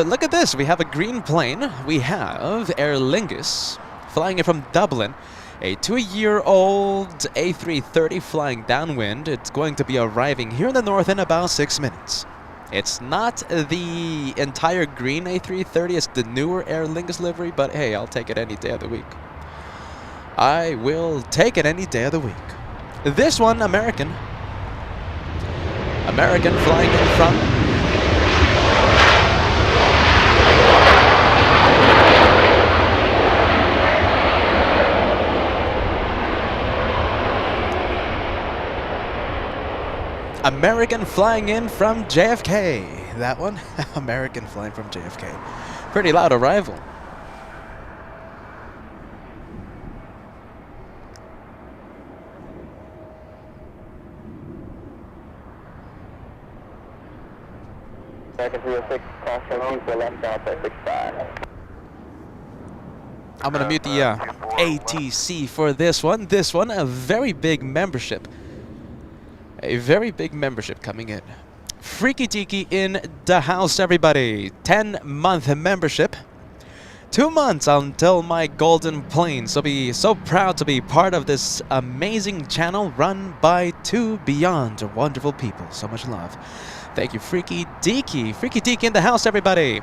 [SPEAKER 3] look at this, we have a green plane. We have Aer Lingus flying in from Dublin. A 2-year-old A330 flying downwind. It's going to be arriving here in the north in about 6 minutes. It's not the entire green A330, it's the newer Aer Lingus livery, but hey, I'll take it any day of the week. I will take it any day of the week. This one, American. American flying in from American flying in from JFK. That one, American flying from JFK. Pretty loud arrival.
[SPEAKER 4] American 306, cross from 24 left south at 65.
[SPEAKER 3] I'm gonna mute the ATC for this one. This one, a very big membership. A very big membership coming in. Freaky Deaky in the house, everybody. 10-month membership. 2 months until my golden plane. So be so proud to be part of this amazing channel run by two beyond wonderful people. So much love. Thank you, Freaky Deaky. Freaky Deaky in the house, everybody.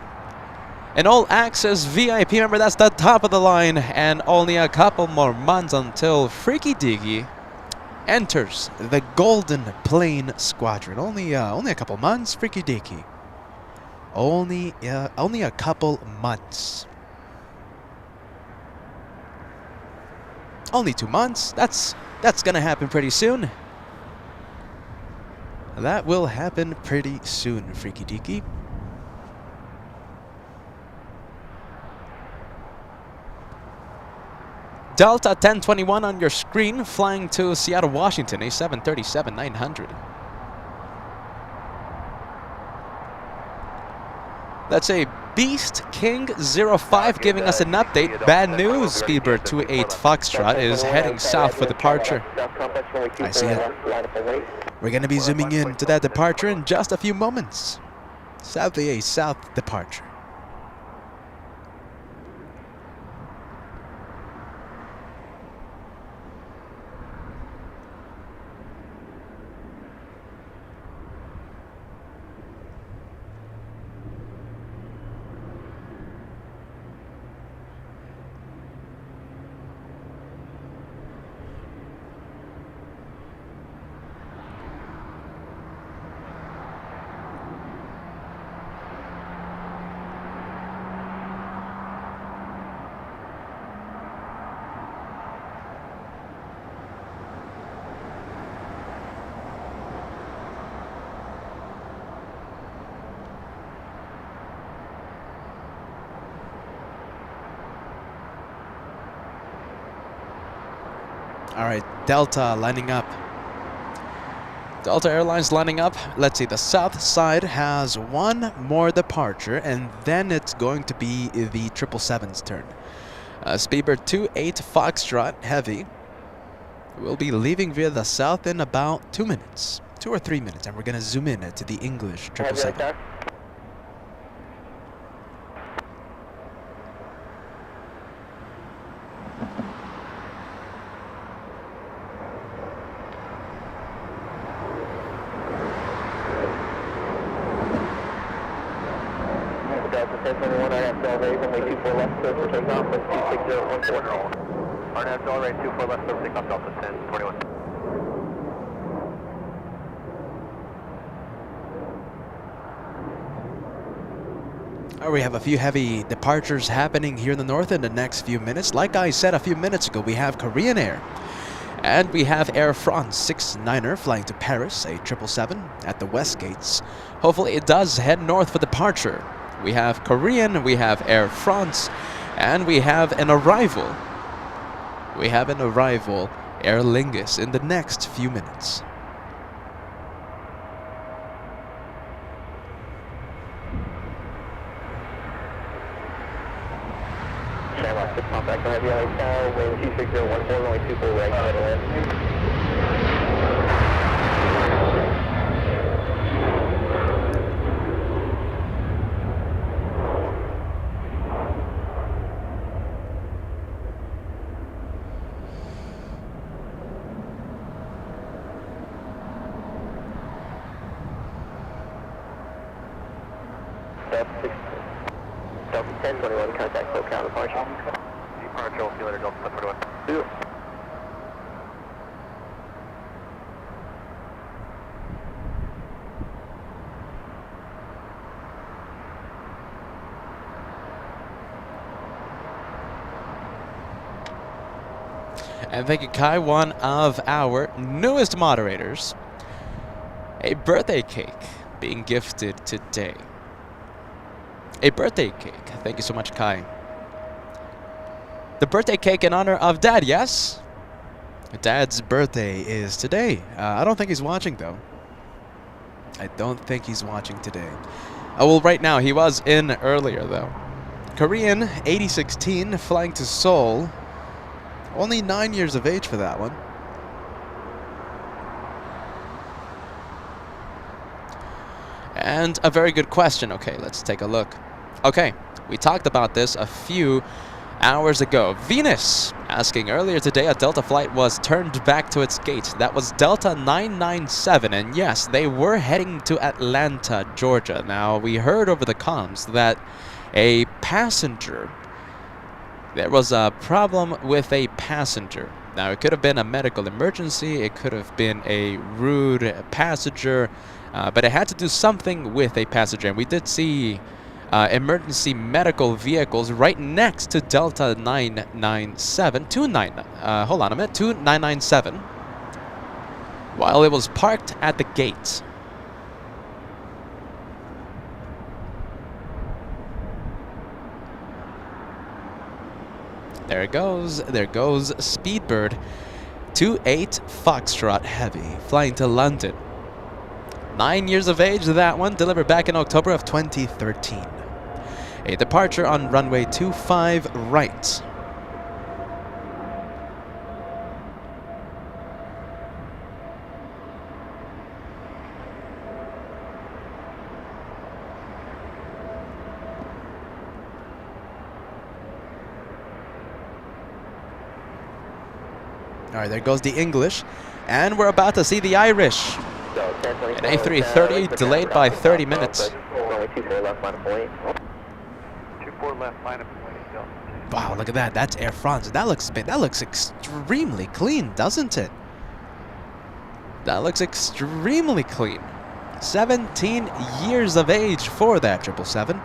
[SPEAKER 3] An all-access VIP member, that's the top of the line. And only a couple more months until Freaky Deaky enters the Golden Plane Squadron. Only a couple months, Freaky Deaky. Only a couple months. Only 2 months. That's gonna happen pretty soon. That will happen pretty soon, Freaky Deaky. Delta 1021 on your screen, flying to Seattle, Washington, a 737-900. That's a Beast King 05 giving us an update. Bad news, Speedbird 28 Foxtrot is heading south for departure. I see it. We're going to be zooming in to that departure in just a few moments. Sadly, a south departure. All right, Delta lining up. Delta Airlines lining up. Let's see, the south side has one more departure, and then it's going to be the 777's turn. Speedbird 28 Foxtrot Heavy will be leaving via the south in about 2 minutes. 2 or 3 minutes, and we're going to zoom in to the English 777.
[SPEAKER 4] RNAV Delray 24 left, 6 off Delta 1021.
[SPEAKER 7] We have a few heavy departures happening here in the north in the next few minutes. Like I said a few minutes ago, we have Korean Air. And we have Air France 69er flying to Paris, a 777 at the west gates. Hopefully it does head north for departure. We have Korean, we have Air France, and we have an arrival. We have an arrival, Aer Lingus, in the next few minutes.
[SPEAKER 4] Shamrock 6 contact on heavy LA, wind 26014, runway 24 right, middle in. Delta 1021, contact full count departure. Departure, see you later, Delta 1021. Do.
[SPEAKER 3] And thank you, Kai, one of our newest moderators. A birthday cake being gifted today. A birthday cake. Thank you so much, Kai. The birthday cake in honor of Dad, yes?
[SPEAKER 7] Dad's birthday is today. I don't think he's watching, though. I don't think he's watching today.
[SPEAKER 3] Oh, well, right now. He was in earlier, though.
[SPEAKER 7] Korean 8016 flying to Seoul. Only 9 years of age for that one.
[SPEAKER 3] And a very good question. Okay, let's take a look. Okay, we talked about this a few hours ago. Venus asking earlier today a Delta flight was turned back to its gate. That was Delta 997, and yes, they were heading to Atlanta, Georgia. Now, we heard over the comms that a passenger, there was a problem with a passenger. Now, it could have been a medical emergency, it could have been a rude passenger, but it had to do something with a passenger. And we did see emergency medical vehicles right next to Delta 997, 2997, while it was parked at the gate. There it goes. There goes Speedbird 28 Foxtrot Heavy flying to London. 9 years of age, that one, delivered back in October of 2013. A departure on runway 25 right.
[SPEAKER 7] All right, there goes the English. And we're about to see the Irish. An A330 delayed by 30 minutes. Wow, look at that. That's Air France. That looks extremely clean, doesn't it? That looks extremely clean. 17 years of age for that 777.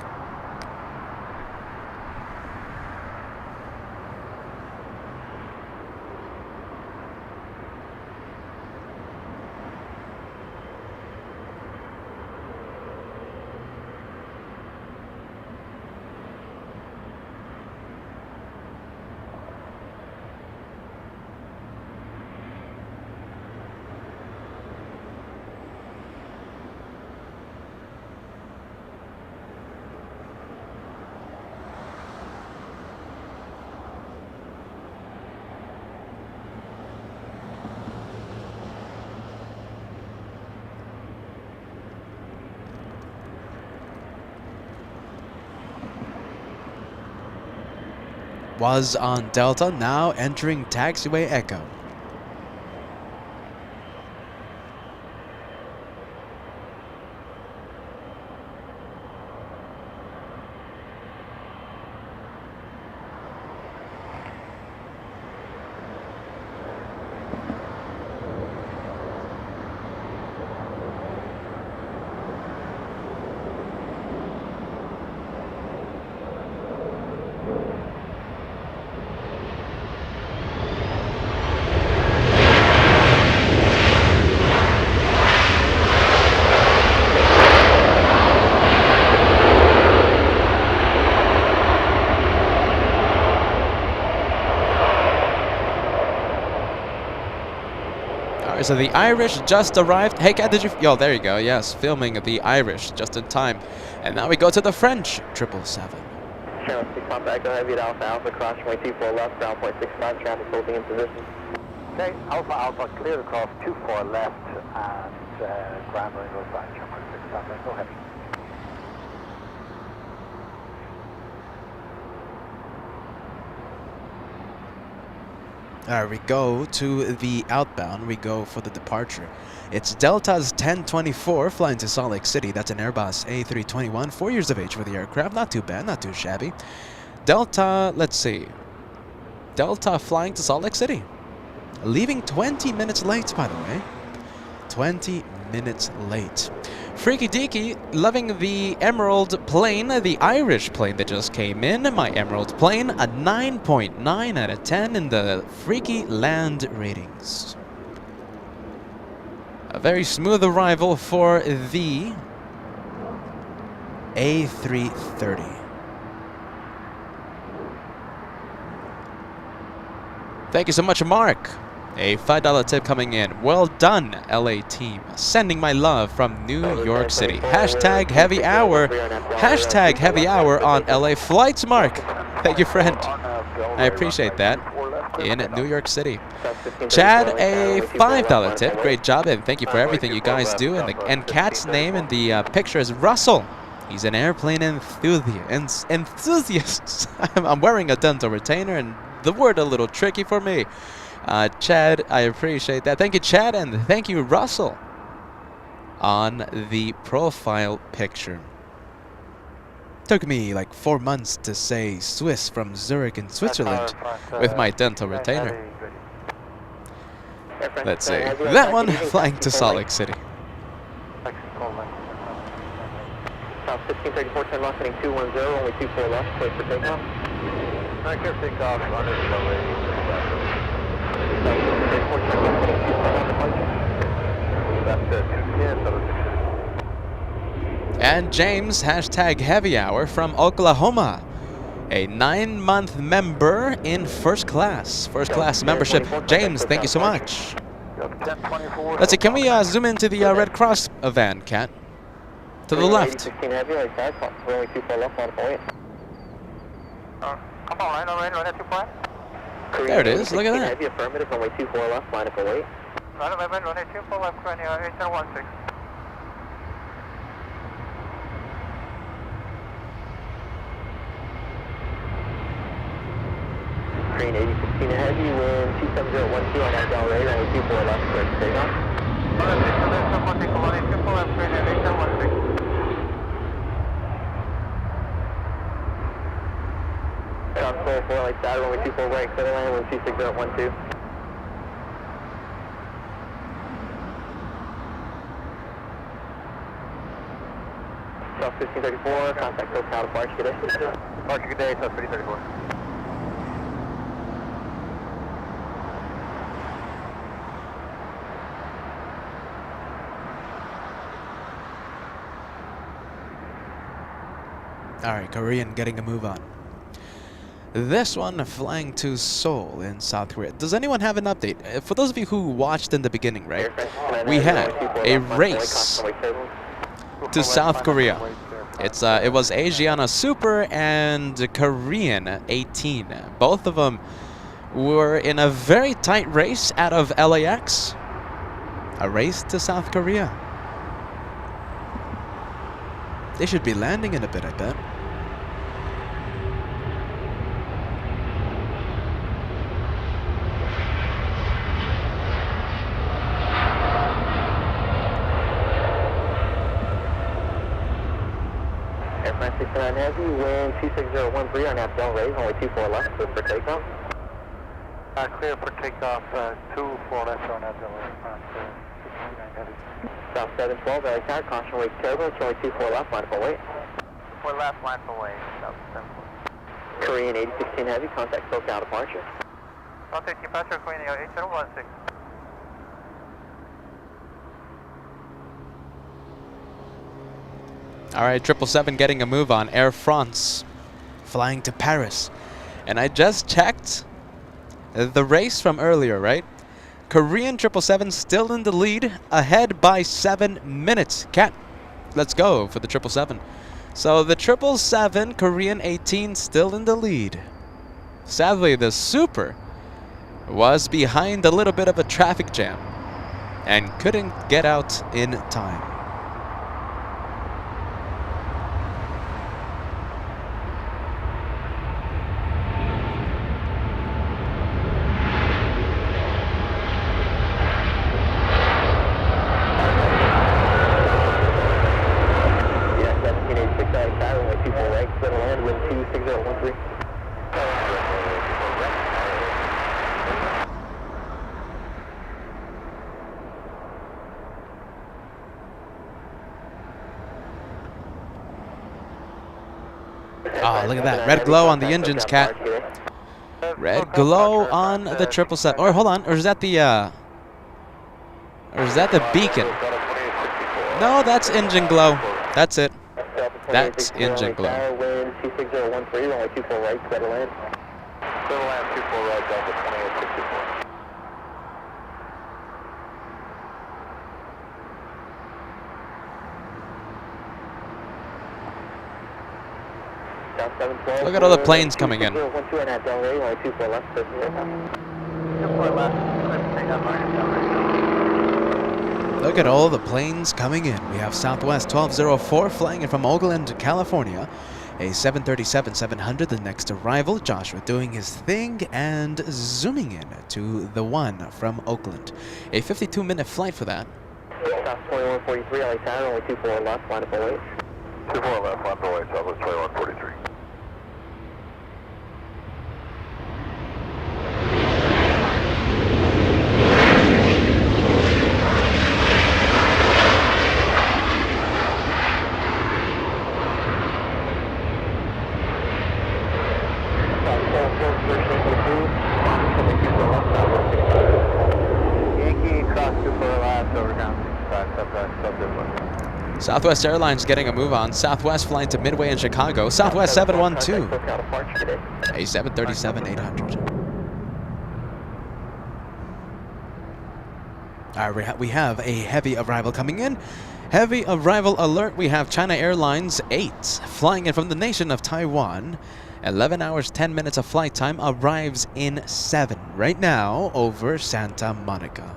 [SPEAKER 7] Was on Delta, now entering taxiway Echo.
[SPEAKER 3] Alright, so the Irish just arrived. Hey, Kat, did you... Yo, there you go. Yes, filming the Irish just in time. And now we go to the French 777.
[SPEAKER 4] Cheryl, 6 contact, go heavy at Alpha Alpha, cross runway 24 left, ground point 65, traffic holding in position.
[SPEAKER 6] Okay, Alpha Alpha, clear across 24 left and ground runway goes back, runway 65, go heavy.
[SPEAKER 7] We go to the outbound. We go for the departure. It's Delta's 1024 flying to Salt Lake City. That's an Airbus A321, 4 years of age for the aircraft. Not too bad, not too shabby. Delta, let's see. Delta flying to Salt Lake City. Leaving 20 minutes late, by the way. 20 minutes late. Freaky Deaky loving the Emerald plane, the Irish plane that just came in. My Emerald plane, a 9.9 out of 10 in the Freaky Land ratings. A very smooth arrival for the A330. Thank you so much, Mark. A $5 tip coming in. Well done, LA team. Sending my love from New York City. Hashtag heavy hour. Hashtag heavy hour on LA flights, Mark. Thank you, friend. I appreciate that. In New York City. Chad, a $5 tip. Great job, and thank you for everything you guys do. And Kat's name in the picture is Russell. He's an airplane enthusiast. I'm wearing a dental retainer, and the word a little tricky for me. Chad, I appreciate that. Thank you, Chad, and thank you, Russell, on the profile picture. Took me like 4 months to say Swiss from Zurich in Switzerland with my dental retainer. Let's see. That one flying to Salt Lake City.
[SPEAKER 4] South 1534, 10 left, heading 210, only 24 left, clear for takeoff.
[SPEAKER 6] I can take off on it slowly.
[SPEAKER 3] And James, hashtag heavy hour from Oklahoma. A 9-month member in first class membership. James, thank you so much. Let's see, can we zoom into the Red Cross van, Kat? To the left.
[SPEAKER 4] Come on, right, 24.
[SPEAKER 3] There it is, look at that.
[SPEAKER 4] Heavy affirmative, runway 24 left, line up and wait.
[SPEAKER 6] Runway 24 left, runway 8016.
[SPEAKER 4] Green 8016 heavy, wind 27012 on that down radar, runway 24 left, clear for takeoff.
[SPEAKER 6] Runway 24 left, runway 8016.
[SPEAKER 4] South 4 like that, runway 24 right, clear line, wind 26012. South 1534, contact SoCal departure, good day.
[SPEAKER 6] Departure, good day, South 1534.
[SPEAKER 7] Alright, Korean getting a move on. This one flying to Seoul in South Korea. Does anyone have an update? For those of you who watched in the beginning, right? We had a race to South Korea. It was Asiana Super and Korean 18. Both of them were in a very tight race out of LAX. A race to South Korea. They should be landing in a bit, I bet.
[SPEAKER 4] Airplane 69 heavy, wind 26013 on that down raise, only 24 left, clear for takeoff.
[SPEAKER 6] Clear for takeoff, 24 left on that down heavy.
[SPEAKER 4] South 712, very tight, caution wake turbulence, only 24 left, line for wait.
[SPEAKER 6] 4 left, line for wait, South 712.
[SPEAKER 4] Korean 8016 heavy, contact SoCal departure.
[SPEAKER 6] Contact departure, Korean 8016.
[SPEAKER 3] Alright, 777 getting a move on. Air France flying to Paris. And I just checked the race from earlier, right? Korean 777 still in the lead, ahead by 7 minutes. Cat, let's go for the 777. So the 777, Korean 18, still in the lead. Sadly, the Super was behind a little bit of a traffic jam and couldn't get out in time. Oh, look at that. Red glow on the engines, Cat. Red glow on the 777. Or hold on, or is that the beacon? No, that's engine glow. That's it. That's engine glow.
[SPEAKER 4] Wind 26013, runway 24 right, clear to land. Clear to land, 24 right, Delta 2864.
[SPEAKER 3] Look at all the planes coming in.
[SPEAKER 4] Look
[SPEAKER 7] Look at all the planes coming in. We have Southwest 1204 flying in from Oakland, California. A 737-700, the next arrival. Joshua doing his thing and zooming in to the one from Oakland. A 52-minute flight for that.
[SPEAKER 4] South 2143, LA Tower, only 24 left, line up 08. 24 left, line up 08, Southwest 2143.
[SPEAKER 3] Southwest Airlines getting a move on. Southwest flying to Midway in Chicago. Southwest 712. A 737-800. All right, we have a heavy arrival coming in. Heavy arrival alert. We have China Airlines 8 flying in from the nation of Taiwan. 11 hours, 10 minutes of flight time. Arrives in 7 right now over Santa Monica.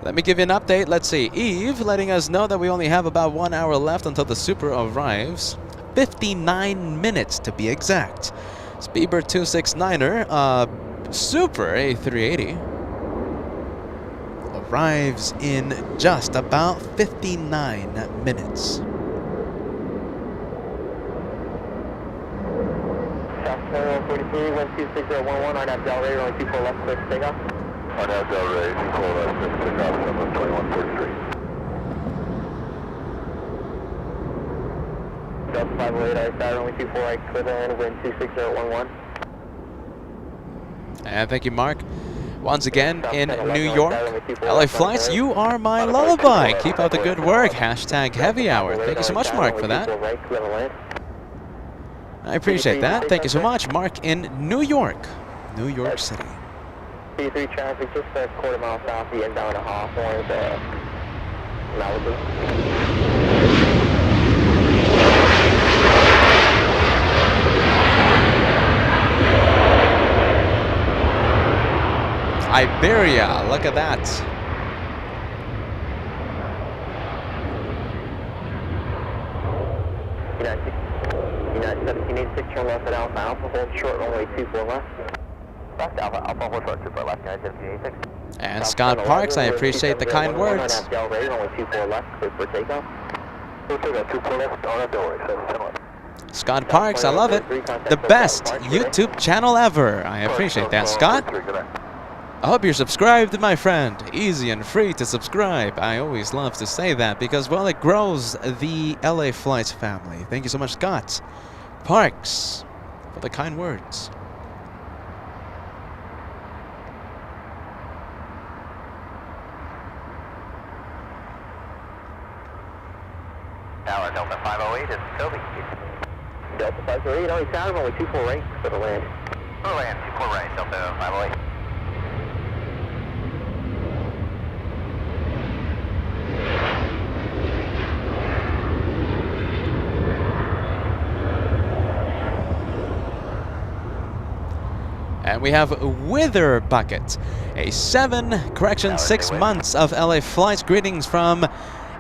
[SPEAKER 3] Let me give you an update. Let's see. Eve letting us know that we only have about 1 hour left until the Super arrives. 59 minutes to be exact. Speedbird 269er, Super A380 arrives in just about 59 minutes.
[SPEAKER 4] South 4143, 12611, RNAV Delray, only 24 left, clear to takeoff. RNAV Delray, 24 left, clear to takeoff, 2143. Delta 508, RSI, only 24 right, clear to land, wind 26011.
[SPEAKER 3] And thank you, Mark. Once again in New York. LA Flights, you are my lullaby. Keep up the good work. Hashtag heavy hour. Thank you so much, Mark, for that. I appreciate that. Thank you so much, Mark in New York. New York City.
[SPEAKER 4] C3 traffic, just a quarter mile south, the inbound to Hawthorne, Malibu.
[SPEAKER 3] Iberia, look at that.
[SPEAKER 4] United 1786, turn left at Alpha Alpha, hold short, runway 24 left. Left Alpha Alpha, hold short, 24 left, United 1786.
[SPEAKER 3] And Scott Parks, I appreciate the kind words.
[SPEAKER 4] Runway 24 left, clear for takeoff. We'll take that 24 left, on that doorway, 710 left.
[SPEAKER 3] Scott Parks, I love it. The best YouTube channel ever. I appreciate that, Scott. I hope you're subscribed, my friend. Easy and free to subscribe. I always love to say that because, well, it grows the LA Flights family. Thank you so much, Scott Parks, for the kind words.
[SPEAKER 4] Tower Delta 508 is Toby. Delta 508, only tower, only 24 right for the land. For the land, 24 right, Delta 508.
[SPEAKER 7] And we have Wither Bucket, a 6 months of LA flights. Greetings from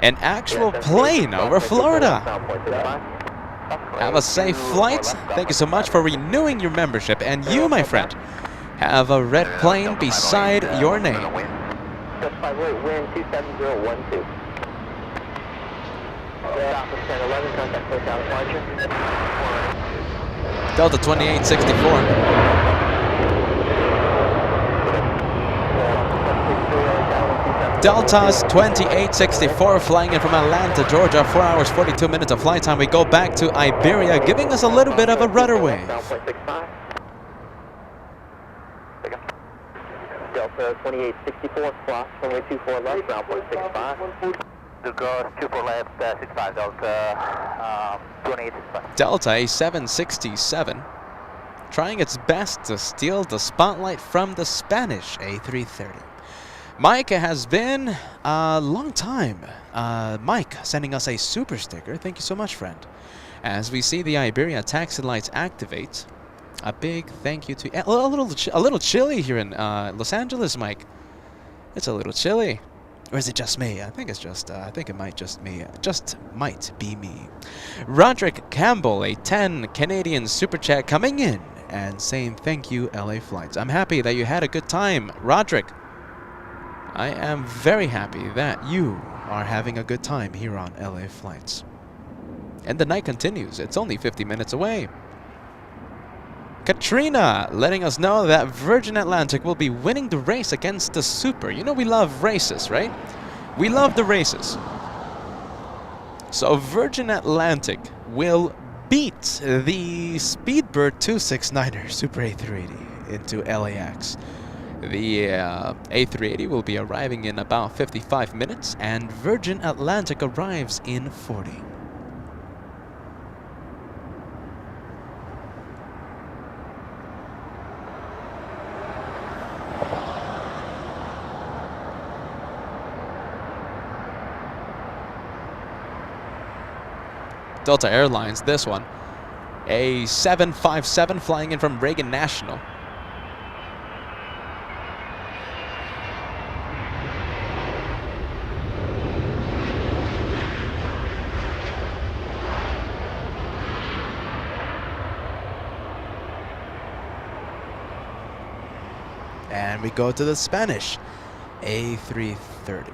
[SPEAKER 7] an actual plane over Florida. Have a safe flight. Thank you so much for renewing your membership. And you, my friend, have a red plane beside your name.
[SPEAKER 4] Wind 27012.
[SPEAKER 7] Delta 2864. Delta's 2864 flying in from Atlanta, Georgia. 4 hours, 42 minutes of flight time. We go back to Iberia, giving us a little bit of a rudder wave.
[SPEAKER 4] Delta 2864, cross runway 24 left, ground point 65. Degas 24 left, 65, Delta 2865.
[SPEAKER 7] Delta A767, trying its best to steal the spotlight from the Spanish A330. Mike has been a long time. Mike sending us a super sticker. Thank you so much, friend. As we see the Iberia taxi lights activate, a big thank you to a little chilly here in Los Angeles, Mike. It's a little chilly, or is it just me? I think it's just. I think it might just might be me. Roderick Campbell, a 10 Canadian super chat coming in and saying thank you, LA Flights. I'm happy that you had a good time, Roderick. I am very happy that you are having a good time here on LA Flights. And the night continues. It's only 50 minutes away. Katrina letting us know that Virgin Atlantic will be winning the race against the Super. You know we love races, right? We love the races. So Virgin Atlantic will beat the Speedbird 269er Super A380 into LAX. The A380 will be arriving in about 55 minutes, and Virgin Atlantic arrives in 40. Delta Airlines, this one. A 757 flying in from Reagan National. And we go to the Spanish A330.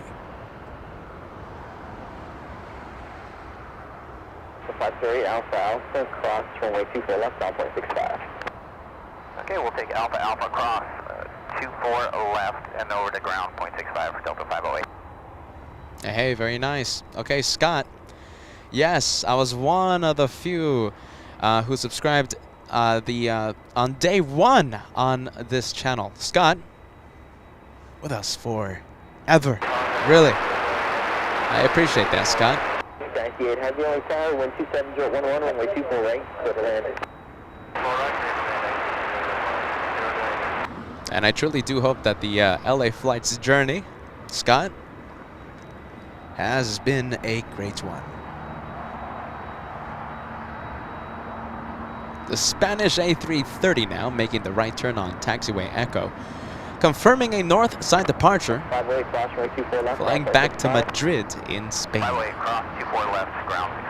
[SPEAKER 4] 53 Alpha Alpha, cross runway 24 left, ground point 65. Okay, we'll take Alpha Alpha cross 24 left and over to ground point 65 for Delta 508.
[SPEAKER 7] Hey, very nice. Okay, Scott. Yes, I was one of the few who subscribed on day one on this channel. Scott, with us forever. Really. I appreciate that, Scott.
[SPEAKER 4] 98, have the only tower, wind 27011, runway 24 right, clear to landing.
[SPEAKER 7] And I truly do hope that the LA Flights journey, Scott, has been a great one. The Spanish A330 now making the right turn on taxiway Echo, confirming a north side departure, flying back to Madrid in Spain.
[SPEAKER 4] Flyway cross 24 left, ground 65.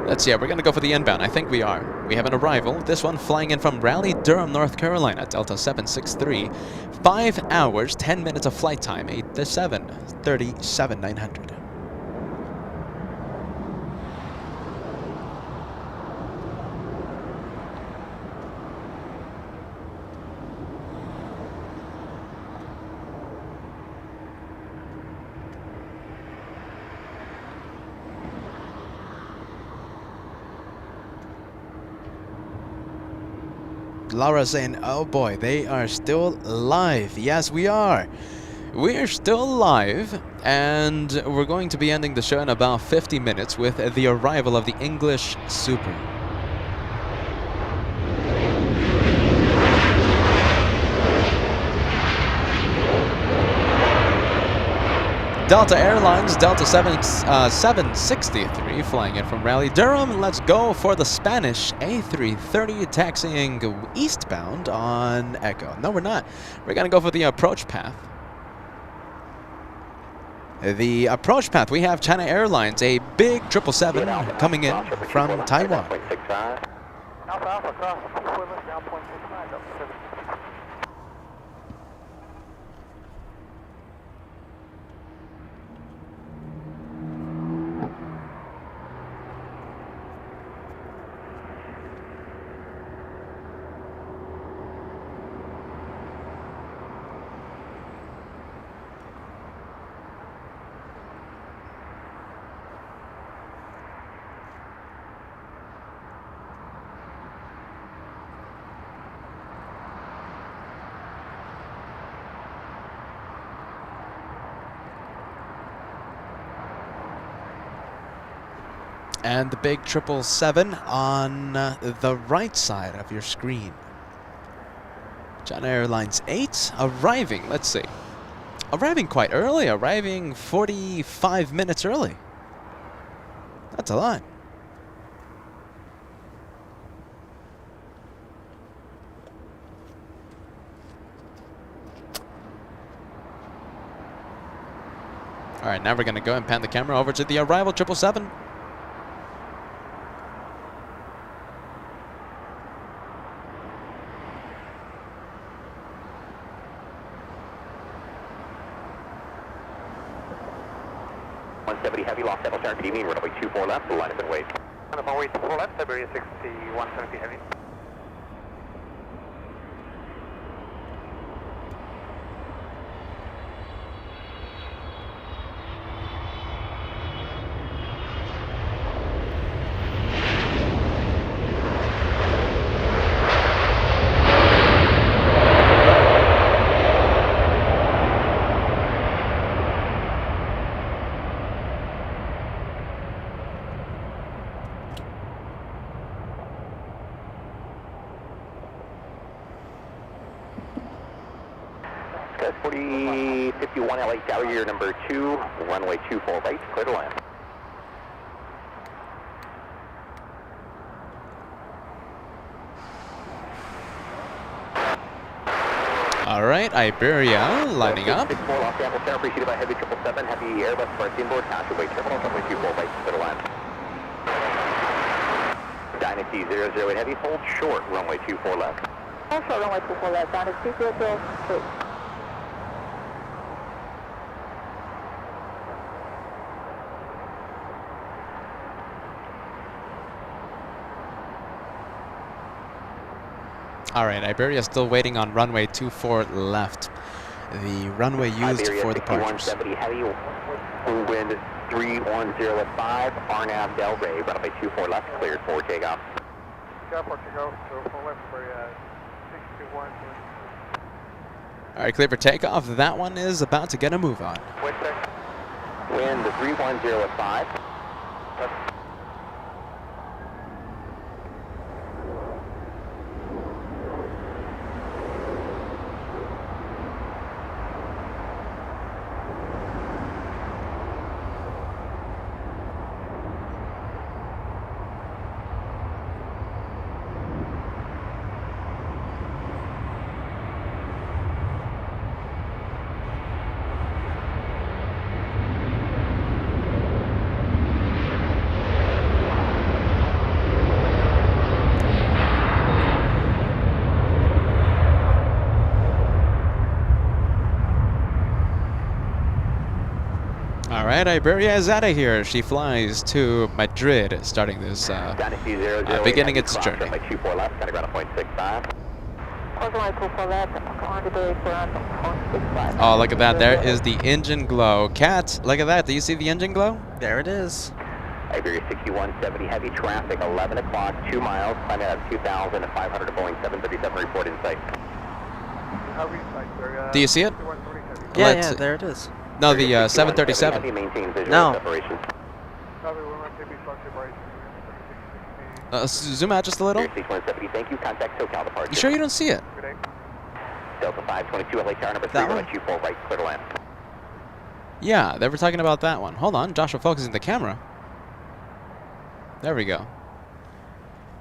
[SPEAKER 7] Let's see, we're going to go for the inbound. I think we are. We have an arrival. This one flying in from Raleigh-Durham, North Carolina, Delta 763. 5 hours, 10 minutes of flight time, 8 to 7, 37,900. Laura saying, oh boy, they are still live. Yes, we are. We're still live, and we're going to be ending the show in about 50 minutes with the arrival of the English Super. Delta Airlines, Delta 763, flying in from Raleigh, Durham. Let's go for the Spanish A330, taxiing eastbound on Echo. No, we're not. We're going to go for the approach path. The approach path, we have China Airlines, a big 777 coming in from Taiwan.
[SPEAKER 6] Alpha Alpha cross 24 left down 0.69, Delta 7.
[SPEAKER 7] And the big 777 on the right side of your screen. China Airlines 8 arriving, let's see. Arriving quite early, arriving 45 minutes early. That's a lot. All right, now we're going to go and pan the camera over to the arrival 777.
[SPEAKER 4] Heavy, lost settle turn TV, runway 24 left, the line is in wait.
[SPEAKER 6] Runway 24 left, February 60, 170 heavy.
[SPEAKER 4] That's 4051 LA Tower, year number 2, runway 24 right, clear to land.
[SPEAKER 7] All right, Iberia lining up.
[SPEAKER 4] 64 Los Angeles Center, preceded by heavy 777, heavy Airbus for inboard, passageway terminal, runway 24 right, clear to land. Dynasty 008 heavy, hold short, runway 24 left.
[SPEAKER 5] Hold short, runway 24 left, Dynasty 008.
[SPEAKER 7] All right, Iberia still waiting on runway 24 left. The runway used
[SPEAKER 4] Iberia
[SPEAKER 7] for departures.
[SPEAKER 4] 6170 heavy, wind 310 at 5, RNAV Del Rey, runway 24 left, cleared for takeoff.
[SPEAKER 6] Airport to go, so full left for 61.
[SPEAKER 7] All right, clear for takeoff. That one is about to get a move on.
[SPEAKER 6] Wind check.
[SPEAKER 4] Wind 310 at 5.
[SPEAKER 7] All right, Iberia is out of here. She flies to Madrid, starting this, beginning its journey.
[SPEAKER 4] Runway 24 left, kind of ground 0.65.
[SPEAKER 5] Runway 24 left, on the bay for 0.65.
[SPEAKER 7] Oh, look at that. There is the engine glow. Kat, look at that. Do you see the engine glow?
[SPEAKER 1] There it is.
[SPEAKER 4] Iberia 6170 heavy traffic, 11 o'clock, 2 miles, climb out of 2,500 to Boeing 737, report in sight.
[SPEAKER 7] Do you see it?
[SPEAKER 1] Yeah, there it is.
[SPEAKER 7] No, the 737.
[SPEAKER 1] No.
[SPEAKER 7] Zoom out just a little.
[SPEAKER 4] Thank you. Contact SoCal departure.
[SPEAKER 7] You sure you don't see it?
[SPEAKER 4] Delta 522 LA Tower number 3, runway 24 right, clear to land.
[SPEAKER 3] Yeah, they were talking about that one. Hold on, Joshua focusing the camera. There we go.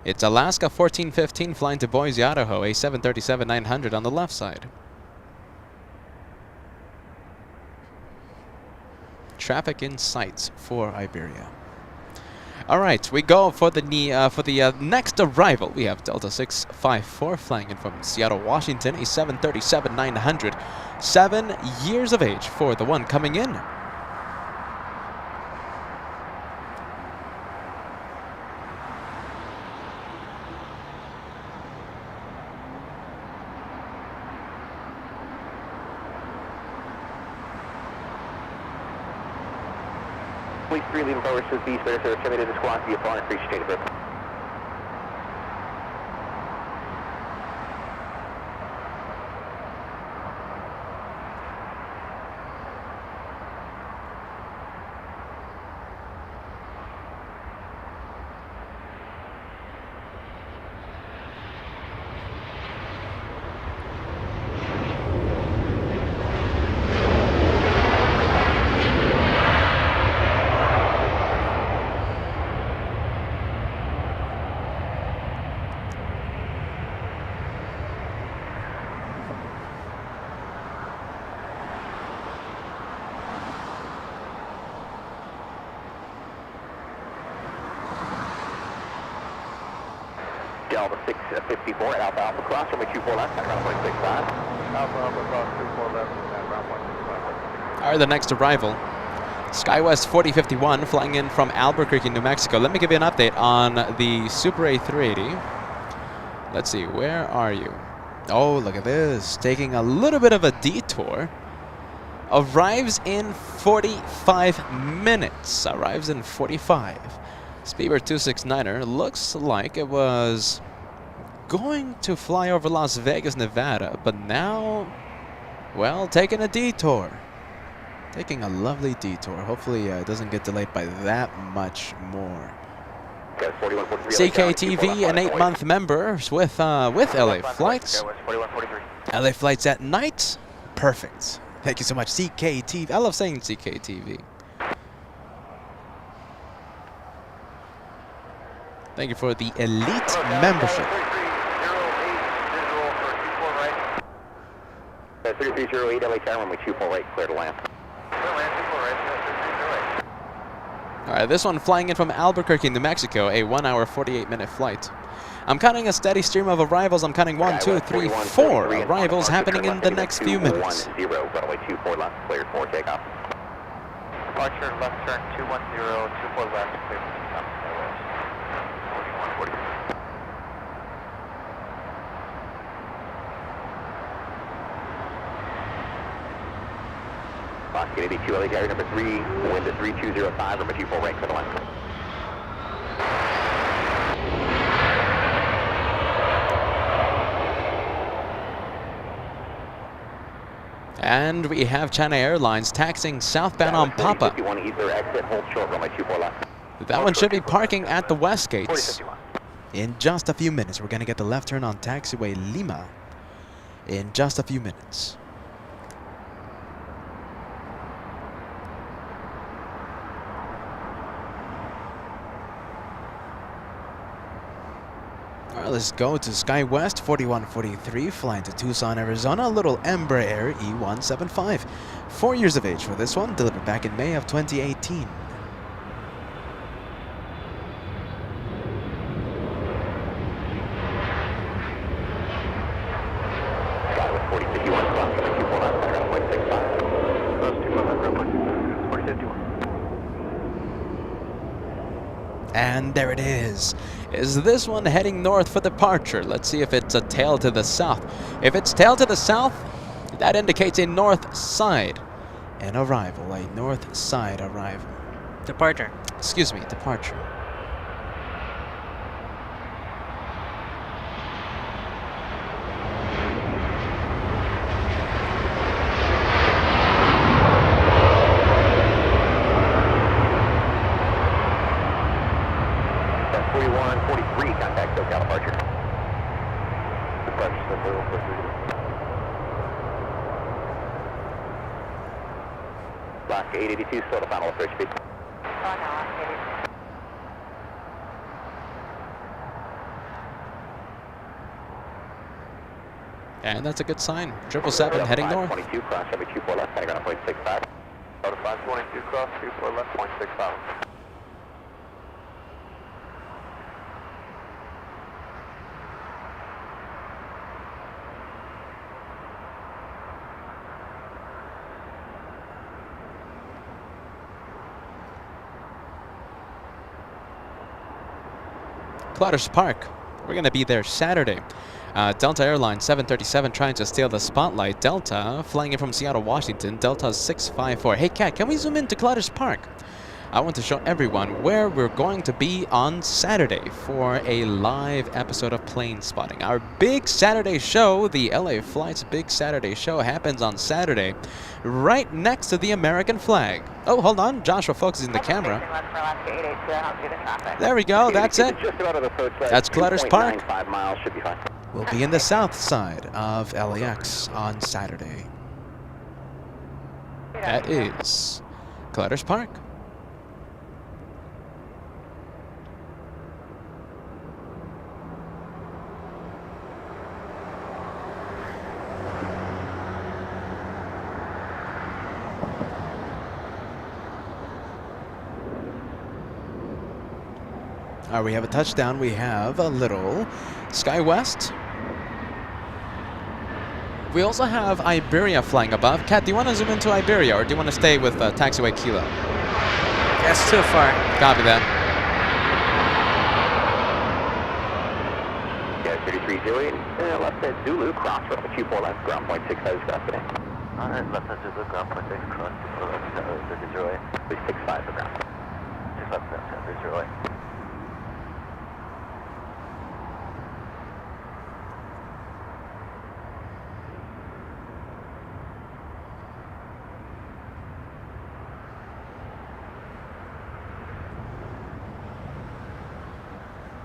[SPEAKER 3] It's Alaska 1415 flying to Boise, Idaho, a 737-900 on the left side. Traffic in sight for Iberia. All right, we go for the next arrival. We have Delta 654 flying in from Seattle, Washington, a 737-900. 7 years of age for the one coming in.
[SPEAKER 4] Police 3 leaving forward to the beach, better service terminated to squawk via phone and free state of it. Delta 654 at Alpha Alpha Cross, runway 24 left, at ground 165.
[SPEAKER 6] Alpha Alpha Cross 24 left, at ground 165.
[SPEAKER 3] All right, the next arrival. SkyWest 4051 flying in from Albuquerque, New Mexico. Let me give you an update on the Super A380. Let's see, where are you? Oh, look at this. Taking a little bit of a detour. Arrives in 45 minutes. Arrives in 45. Speedbird 269er looks like it was going to fly over Las Vegas, Nevada, but now, well, taking a detour. Taking a lovely detour. Hopefully it doesn't get delayed by that much more. CKTV, an 8-month member with LA Flights. LA Flights at night? Perfect. Thank you so much, CKTV. I love saying CKTV. Thank you for the elite membership.
[SPEAKER 4] 3308 LA Tower, runway 24 right, clear to land.
[SPEAKER 3] All right, this one flying in from Albuquerque, New Mexico, a 1 hour, 48-minute flight. I'm counting a steady stream of arrivals. I'm counting 1, 2, 3, 4 arrivals happening in the next few minutes.
[SPEAKER 4] 10, runway 24 left, cleared for takeoff.
[SPEAKER 6] Departure left turn 210, 24 left, clear for takeoff. 41, 43.
[SPEAKER 4] Sparky Lady 2 LA carrier number 3, wind at 3205, runway 24 right, clear to land.
[SPEAKER 3] And we have China Airlines taxiing southbound on Papa.
[SPEAKER 4] 51 ether exit, hold short, runway 24 left.
[SPEAKER 3] That one should be parking at the west gates. In just a few minutes, we're going to get the left turn on taxiway Lima. In just a few minutes. All right, let's go to SkyWest 4143, flying to Tucson, Arizona. A little Embraer E175. 4 years of age for this one, delivered back in May of 2018.
[SPEAKER 4] SkyWest 4051, cross runway 24 left, at ground 165.
[SPEAKER 6] Those 2 left, ground 165, 4051.
[SPEAKER 3] And there it is. Is this one heading north for departure? Let's see if it's a tail to the south. If it's tail to the south, that indicates a north side. An arrival, a north side arrival.
[SPEAKER 1] Departure.
[SPEAKER 3] Excuse me, departure.
[SPEAKER 4] Alaska 882, slow to final approach speed.
[SPEAKER 3] And that's a good sign. 777 heading north.
[SPEAKER 4] 522 cross, heavy 24 left, heading on 0.65. Go to 522 cross, 24 left, 0.65.
[SPEAKER 3] Clutters Park. We're going to be there Saturday. Delta Airlines 737 trying to steal the spotlight. Delta flying in from Seattle, Washington. Delta 654. Hey, Kat, can we zoom into Clutters Park? I want to show everyone where we're going to be on Saturday for a live episode of Plane Spotting. Our big Saturday show, the LA Flight's big Saturday show, happens on Saturday right next to the American flag. Oh, hold on. Joshua focuses the camera. There we go. That's it. That's Clutters Park.
[SPEAKER 4] 5 miles should be fine.
[SPEAKER 7] We'll be in the south side of LAX on Saturday.
[SPEAKER 3] That is Clutters Park.
[SPEAKER 7] We have a touchdown. We have a little SkyWest.
[SPEAKER 3] We also have Iberia flying above. Kat, do you want to zoom into Iberia, or do you want to stay with taxiway Kilo?
[SPEAKER 1] That's too far.
[SPEAKER 3] Copy that.
[SPEAKER 4] Yeah, 3308. Left at Zulu, cross for 24 left, ground 0.65 is cross today. Alright, left at Zulu, ground 0.6, cross 24 left, 3008. 65 for ground. 65 for ground, 3008.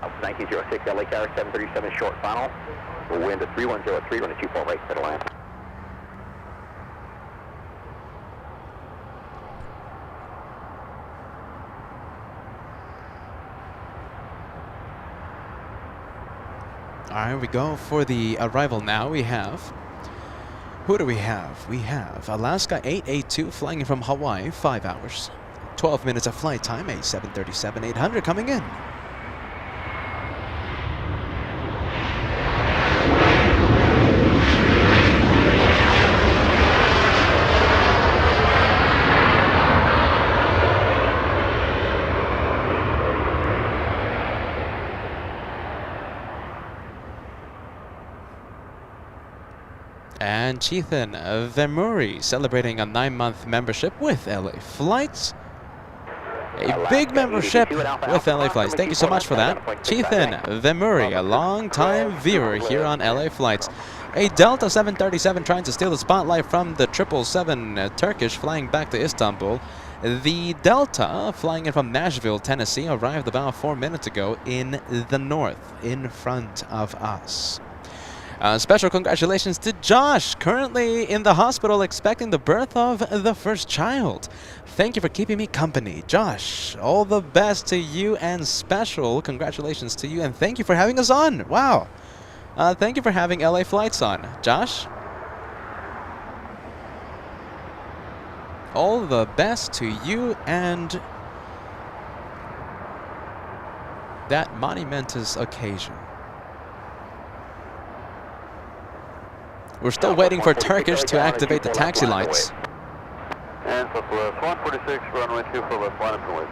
[SPEAKER 4] Up 1906 LA Tower 737 short final. We'll wind to 3103, run a 24 right to the line.
[SPEAKER 7] All right, we go for the arrival now. We have, who do we have? We have Alaska 882 flying in from Hawaii, 5 hours, 12 minutes of flight time, a 737-800 coming in. And Cheethan Vemuri celebrating a 9-month membership with LA Flights. A big membership with LA Flights. Thank you so much for that. Cheethan Vemuri, a long-time viewer here on LA Flights. A Delta 737 trying to steal the spotlight from the 777 Turkish flying back to Istanbul. The Delta flying in from Nashville, Tennessee, arrived about 4 minutes ago in the north, in front of us. Special congratulations to Josh, currently in the hospital expecting the birth of the first child. Thank you for keeping me company, Josh. All the best to you, and special congratulations to you, and thank you for having us on. Wow. Thank you for having LA Flights on. Josh? All the best to you and that monumentous occasion. We're still waiting for Turkish to activate the taxi lights.
[SPEAKER 4] And Southwest 146, runway 24 left, line up and wait.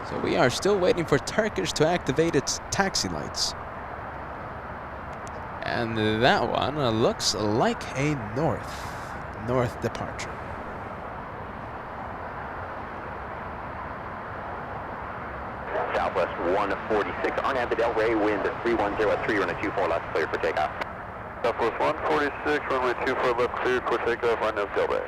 [SPEAKER 7] So we are still waiting for Turkish to activate its taxi lights. And that one looks like a north departure.
[SPEAKER 4] Southwest 146, Arnab to Del Rey, wind 3103, run a 24 left, clear for takeoff. Southwest 146, runway 24 left, cleared for takeoff, Arnab Del Rey.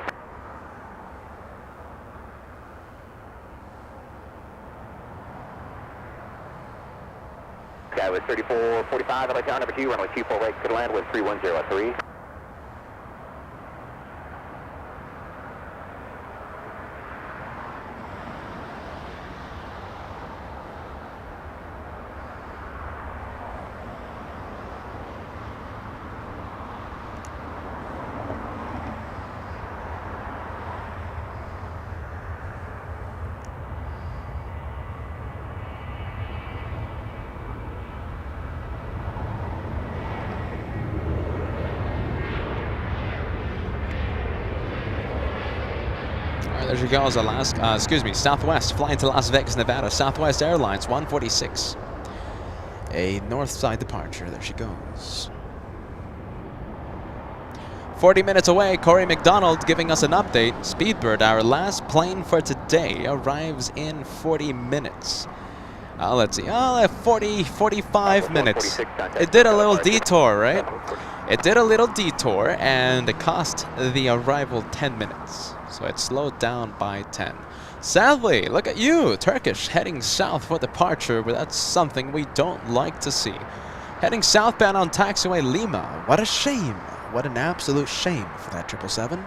[SPEAKER 4] Skyway 3445, LA Tower number 2, runway 24 right, could land with 3103.
[SPEAKER 3] All right, there she goes. Southwest flying to Las Vegas, Nevada. Southwest Airlines 146. A north side departure. There she goes. 40 minutes away, Corey McDonald giving us an update. Speedbird, our last plane for today, arrives in 40 minutes. Let's see. 45 minutes. It did a little detour, right? It did a little detour, and it cost the arrival 10 minutes. So it slowed down by 10. Sadly, look at you, Turkish, heading south for departure, but that's something we don't like to see. Heading southbound on taxiway Lima. What a shame. What an absolute shame for that 777.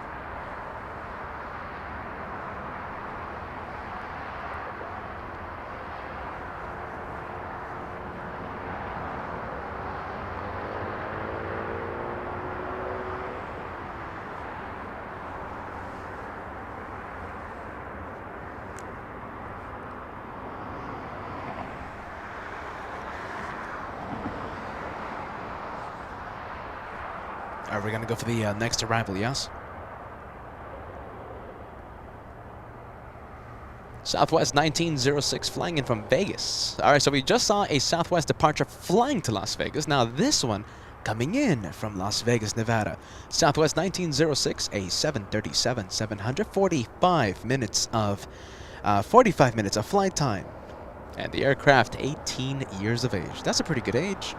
[SPEAKER 3] Are we going to go for the next arrival, yes? Southwest 1906 flying in from Vegas. All right, so we just saw a Southwest departure flying to Las Vegas. Now this one coming in from Las Vegas, Nevada. Southwest 1906, a 737-700, 45 minutes of flight time. And the aircraft 18 years of age. That's a pretty good age.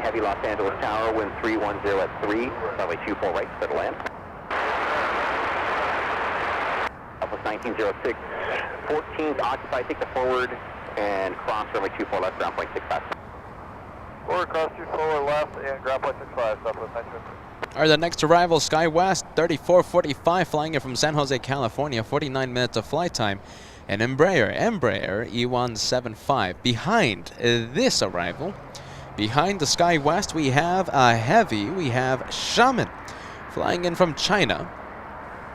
[SPEAKER 4] Heavy Los Angeles Tower, wind 310 at 3, runway 24 right, clear to land. Southwest 1906, 14's occupied, take the forward and cross runway 24 left, ground point 65.
[SPEAKER 6] Forward cross 24 left and ground point 65, Southwest 1906.
[SPEAKER 3] All right, the next arrival, SkyWest 3445, flying in from San Jose, California, 49 minutes of flight time. And Embraer E175. Behind this arrival, behind the SkyWest, we have a heavy. We have Shaman flying in from China.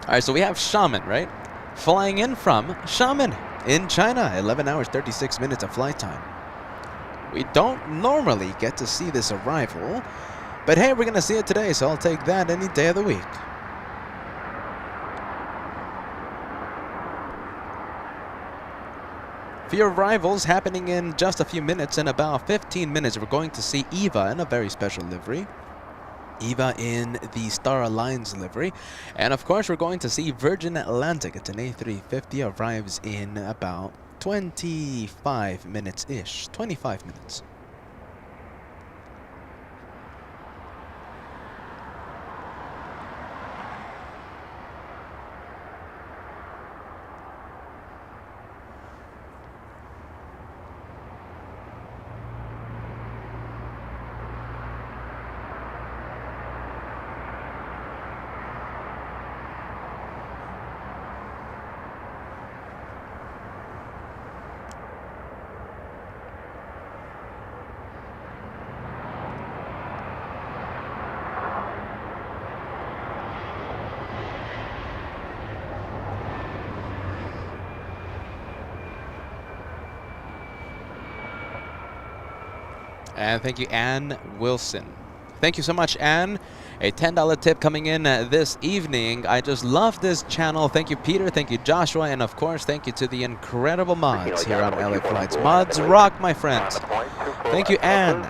[SPEAKER 3] All right, so we have Shaman, right? Flying in from Shaman in China. 11 hours, 36 minutes of flight time. We don't normally get to see this arrival, but hey, we're going to see it today, so I'll take that any day of the week. For your arrivals happening in just a few minutes, in about 15 minutes, we're going to see Eva in a very special livery. Eva in the Star Alliance livery. And of course, we're going to see Virgin Atlantic. It's an A350, arrives in about 25 minutes-ish. 25 minutes. And thank you, Ann Wilson. Thank you so much, Ann. A $10 tip coming in this evening. I just love this channel. Thank you, Peter. Thank you, Joshua. And of course, thank you to the incredible mods here on LA Flights. Mods rock, my friends. Thank you, Ann.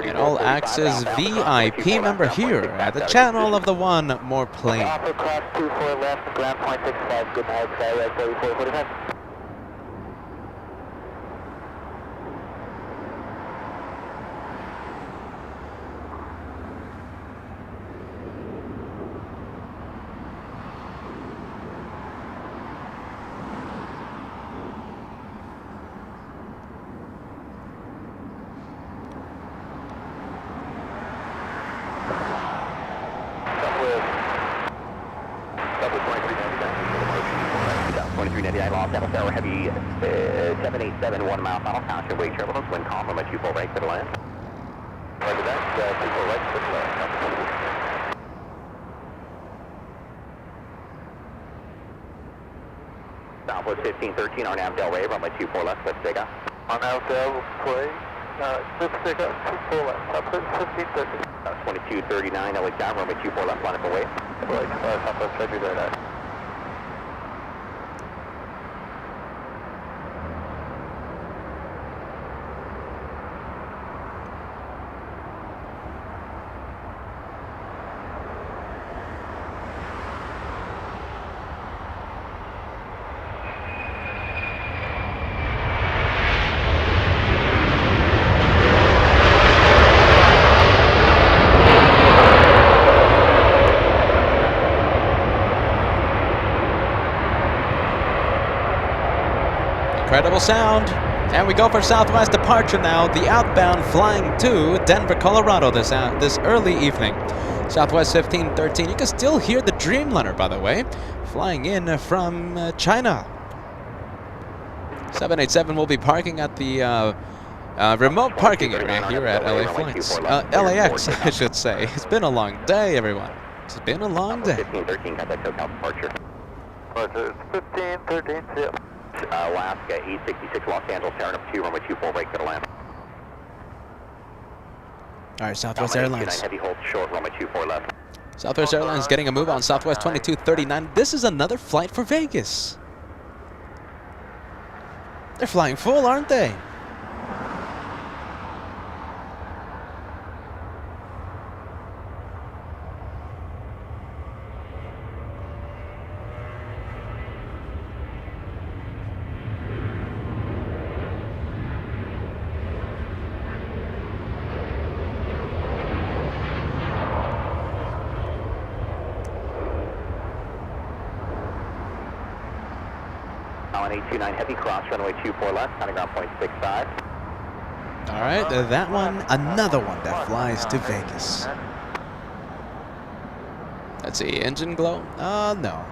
[SPEAKER 3] An all access VIP member here at the channel of the One More Plane.
[SPEAKER 6] Alpha cross 24 left, ground point 65. Good night, SkyWest 3445.
[SPEAKER 4] Los Angeles Tower, heavy 787, 1 mile final constant weight turbulence, wind calm, runway 24 right to the land. Roger that, 24 right to the land. Southwest 1513, Arnav Del Rey, runway 24 left, West Degas.
[SPEAKER 6] Arnav Del Rey, supersticker, 24 left, Southwest 1513.
[SPEAKER 4] 2239, LAX down, runway 24 left, line up away.
[SPEAKER 6] Right, Southwest 2239.
[SPEAKER 7] Incredible sound. And we go for Southwest departure now. The outbound flying to Denver, Colorado this early evening. Southwest 1513. You can still hear the Dreamliner, by the way, flying in from China. 787 will be parking at the remote parking area here at LA Flights. LAX, I should say. It's been a long day, everyone. It's been a long day.
[SPEAKER 4] 1513, contact SoCal departure.
[SPEAKER 6] Roger, 1513,
[SPEAKER 4] Alaska 866, Los Angeles Tower, number 2, runway 24 right to the land.
[SPEAKER 7] All right, Southwest Airlines.
[SPEAKER 4] Heavy hold short, runway 24 left.
[SPEAKER 7] Southwest Airlines getting a move on Southwest 2239. This is another flight for Vegas. They're flying full, aren't they?
[SPEAKER 4] On 829, heavy cross, runway 24 left, counting ground point 65.
[SPEAKER 7] All right, that one, another one that flies to Vegas. Let's see, engine glow? No.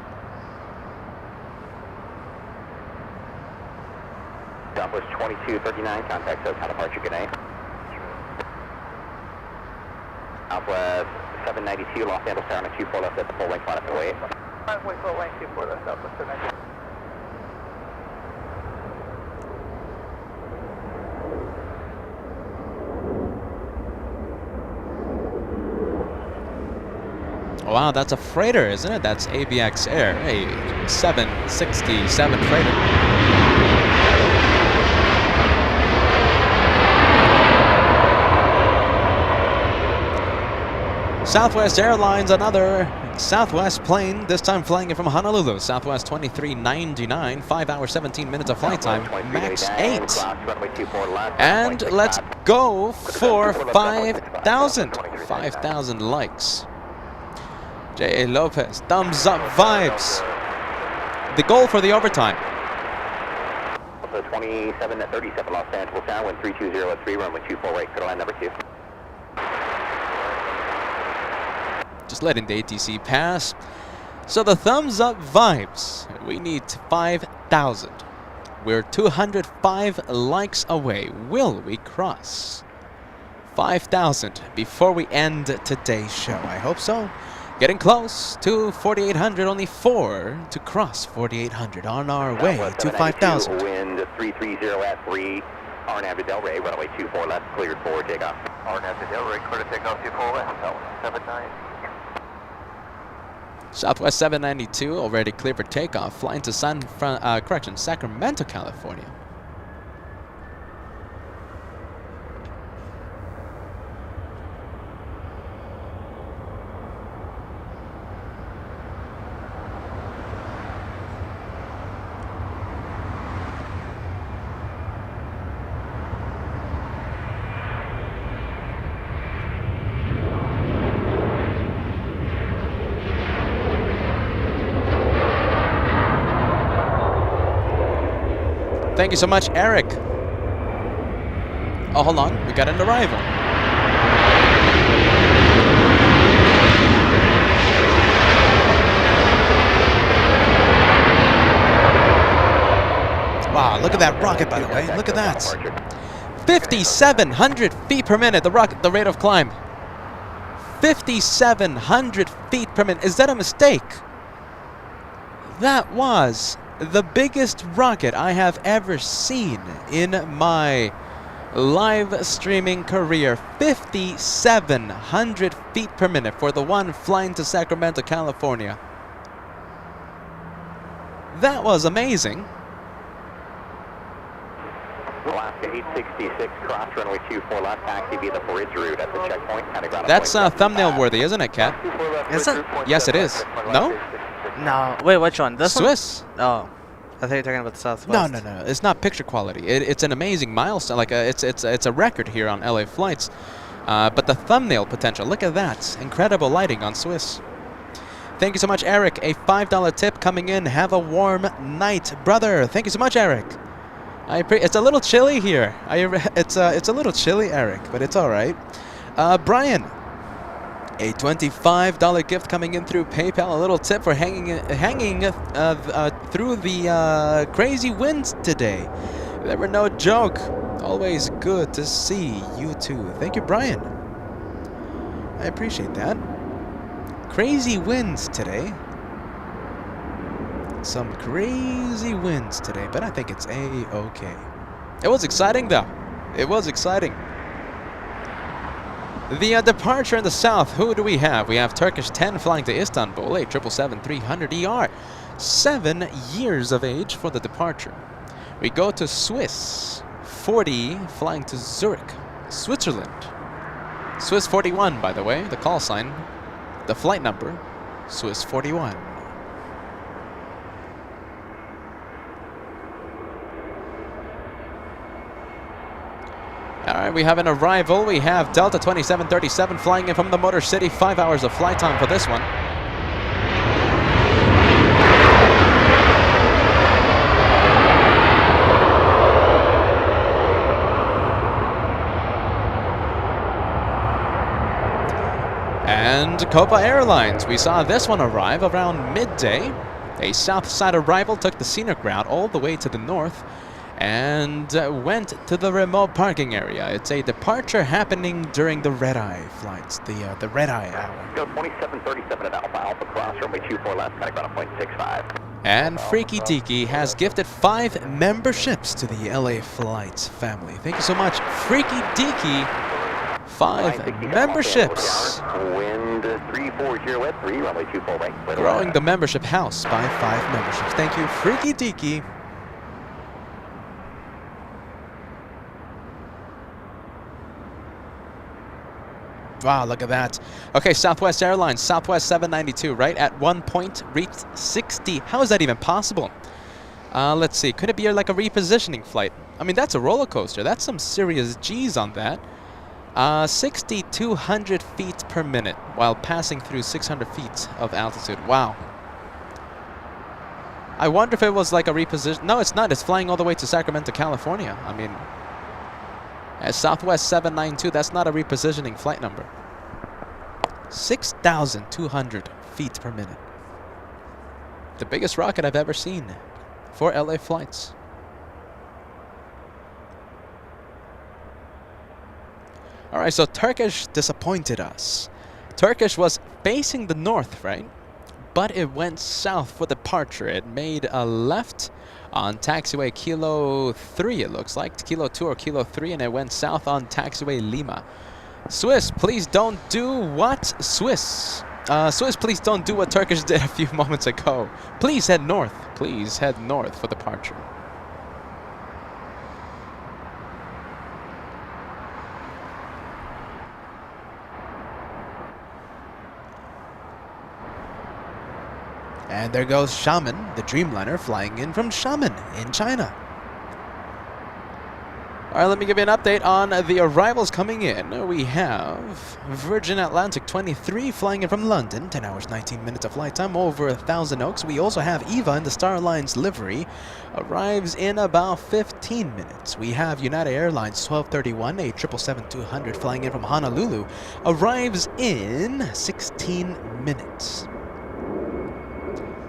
[SPEAKER 4] Southwest 2239, contact SoCal departure, good day. Southwest 792, Los Angeles Tower, 24 left at the full length line up the way.
[SPEAKER 6] Runway full length 24 left, Southwest 792.
[SPEAKER 7] Wow, that's a freighter, isn't it? That's ABX Air, a 767 freighter. Southwest Airlines, another Southwest plane, this time flying in from Honolulu. Southwest 2399, 5 hours, 17 minutes of flight time, max 8. And let's go for 5,000. 5,000 likes. J.A. Lopez, thumbs up vibes. The goal for the overtime.
[SPEAKER 4] 2737 Los Angeles Tower, wind 320 at 3, runway 24 right, clear line number 2.
[SPEAKER 7] Just letting the ATC pass. So the thumbs up vibes. We need 5,000. We're 205 likes away. Will we cross 5,000 before we end today's show? I hope so. Getting close to 4,800, only 4 to cross 4,800 on our way to 5,000.
[SPEAKER 4] Wind 330 at 3, Arnav Del Rey, runway 24 left, cleared for takeoff.
[SPEAKER 6] Arnav Del Rey, clear to take off 24 left, Southwest 79.
[SPEAKER 7] Southwest 792 already cleared for takeoff, flying to Sacramento, California. Thank you so much, Eric. Oh, hold on. We got an arrival. Wow, look at that rocket, by the way. Look at that. 5,700 feet per minute, the rate of climb. 5,700 feet per minute. Is that a mistake? That was the biggest rocket I have ever seen in my live streaming career. 5,700 feet per minute for the one flying to Sacramento, California. That was amazing.
[SPEAKER 4] Alaska 866, cross runway 24 left, taxi via the bridge route at the checkpoint.
[SPEAKER 7] That's thumbnail worthy, isn't it, Kat?
[SPEAKER 1] Is it?
[SPEAKER 7] Yes, it is. No?
[SPEAKER 1] No. Wait, which one? This one?
[SPEAKER 7] Swiss.
[SPEAKER 1] Oh. I thought you were talking about the Southwest.
[SPEAKER 7] No. It's not picture quality. It's an amazing milestone. Like it's a record here on LA flights. But the thumbnail potential. Look at that. Incredible lighting on Swiss. Thank you so much, Eric. A $5 tip coming in. Have a warm night, brother. Thank you so much, Eric. It's a little chilly here. It's a little chilly, Eric, but it's all right. Brian, a $25 gift coming in through PayPal. A little tip for hanging through the crazy winds today. They were no joke. Always good to see you too. Thank you, Brian. I appreciate that. Crazy winds today. Some crazy winds today, but I think it's A-okay. It was exciting, though. It was exciting. The departure in the south, who do we have? We have Turkish 10 flying to Istanbul, a 777-300ER. 7 years of age for the departure. We go to Swiss 40 flying to Zurich, Switzerland. Swiss 41, by the way, the call sign, the flight number, Swiss 41. All right, we have an arrival. We have Delta 2737 flying in from the Motor City. 5 hours of flight time for this one. And Copa Airlines. We saw this one arrive around midday. A south side arrival took the scenic route all the way to the north and went to the remote parking area. It's a departure happening during the red-eye flights, the red-eye hour.
[SPEAKER 4] Go 2737 at Alpha Alpha, cross runway 24 left, cutting ground at 0.65.
[SPEAKER 7] And Freaky Deaky has gifted 5 memberships to the LA Flights family. Thank you so much, Freaky Deaky. 5 memberships.
[SPEAKER 4] Wind 340 at 3, runway 24 right.
[SPEAKER 7] Growing the membership house by 5 memberships. Thank you, Freaky Deaky. Wow, look at that. Okay, Southwest Airlines, Southwest 792, right? At one point, reached 60. How is that even possible? Let's see. Could it be like a repositioning flight? I mean, that's a roller coaster. That's some serious G's on that. 6,200 feet per minute while passing through 600 feet of altitude. Wow. I wonder if it was like a reposition. No, it's not. It's flying all the way to Sacramento, California. I mean, as Southwest 792, that's not a repositioning flight number. 6,200 feet per minute. The biggest rocket I've ever seen for LA flights. All right, so Turkish disappointed us. Turkish was facing the north, right? But it went south for departure. It made a left on taxiway Kilo 3, it looks like. Kilo 2 or Kilo 3, and it went south on taxiway Lima. Swiss, please don't do what? Swiss, please don't do what Turkish did a few moments ago. Please head north. Please head north for departure. And there goes Xiamen, the Dreamliner, flying in from Xiamen in China. All right, let me give you an update on the arrivals coming in. We have Virgin Atlantic 23 flying in from London, 10 hours, 19 minutes of flight time over Thousand Oaks. We also have Eva in the Star Alliance livery, arrives in about 15 minutes. We have United Airlines 1231, a 777-200 flying in from Honolulu, arrives in 16 minutes.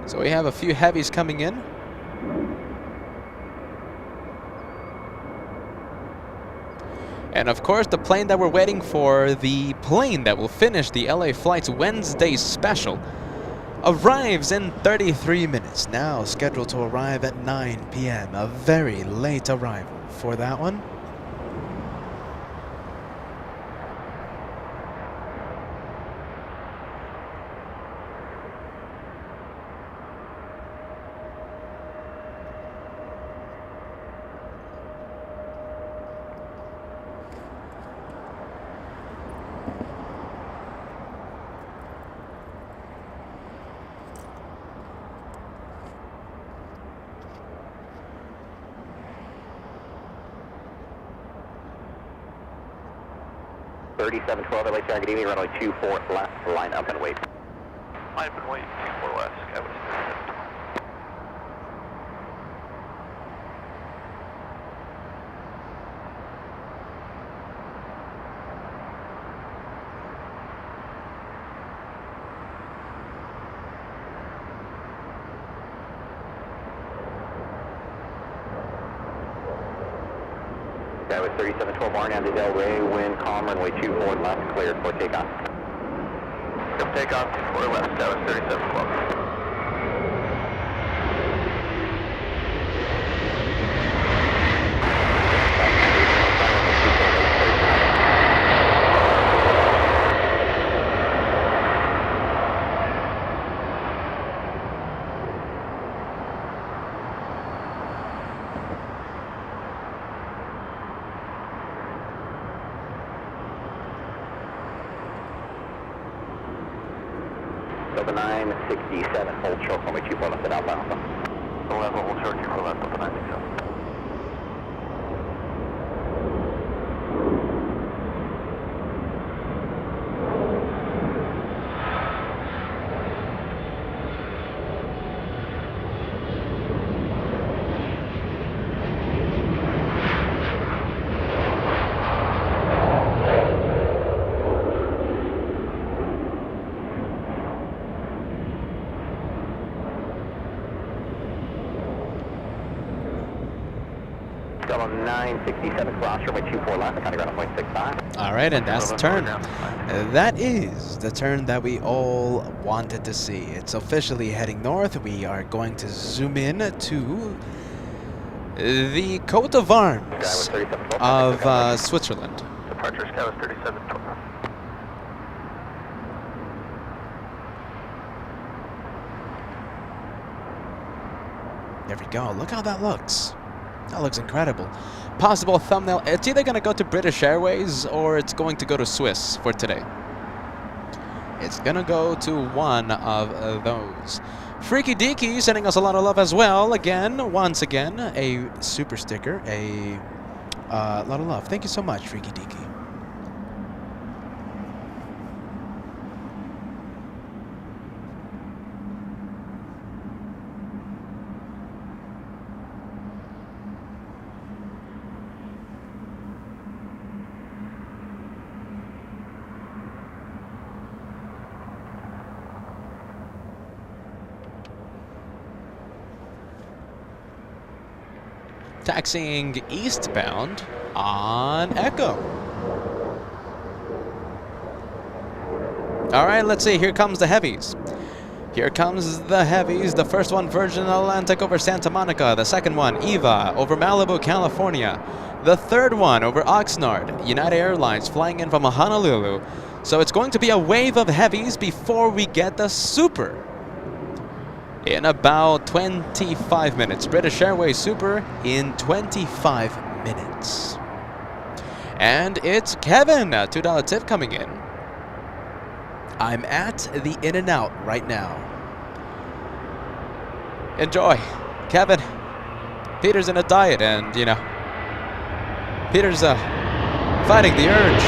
[SPEAKER 7] So we have a few heavies coming in.
[SPEAKER 3] And of course, the plane that we're waiting for, the plane that will finish the LA Flights Wednesday special, arrives in 33 minutes. Now scheduled to arrive at 9 p.m. A very late arrival for that one.
[SPEAKER 4] LA target EV, runway 24 left, line up and wait.
[SPEAKER 8] Line up and wait, 24 left, Skywest
[SPEAKER 4] 3712 Arnie on the Del Rey, wind calm, runway 24 left, cleared for takeoff.
[SPEAKER 8] Come takeoff, 24 left, Skywest 3712.
[SPEAKER 4] Delta 967, hold short, runway 24 left at Alpha Alpha.
[SPEAKER 8] 11, hold short, 24 left, Delta 967.
[SPEAKER 4] Delta 967, cross runway 24 left, county ground 0.65.
[SPEAKER 7] All right, and that's the turn. That is the turn that we all wanted to see. It's officially heading north. We are going to zoom in to the coat of arms of Switzerland.
[SPEAKER 8] Departure, Skywest 3712.
[SPEAKER 7] There we go. Look how that looks. That looks incredible. Possible thumbnail. It's either going to go to British Airways or it's going to go to Swiss for today. It's going to go to one of those. Freaky Deaky sending us a lot of love as well. Once again, a super sticker. A lot of love. Thank you so much, Freaky Deaky. Taxiing eastbound on Echo. All right, let's see. Here comes the heavies. Here comes the heavies. The first one, Virgin Atlantic over Santa Monica. The second one, EVA over Malibu, California. The third one over Oxnard. United Airlines flying in from Honolulu. So it's going to be a wave of heavies before we get the super. In about 25 minutes. British Airways Super in 25 minutes. And it's Kevin, a $2 tip coming in. I'm at the In-N-Out right now. Enjoy. Kevin, Peter's in a diet and, you know, Peter's fighting the urge.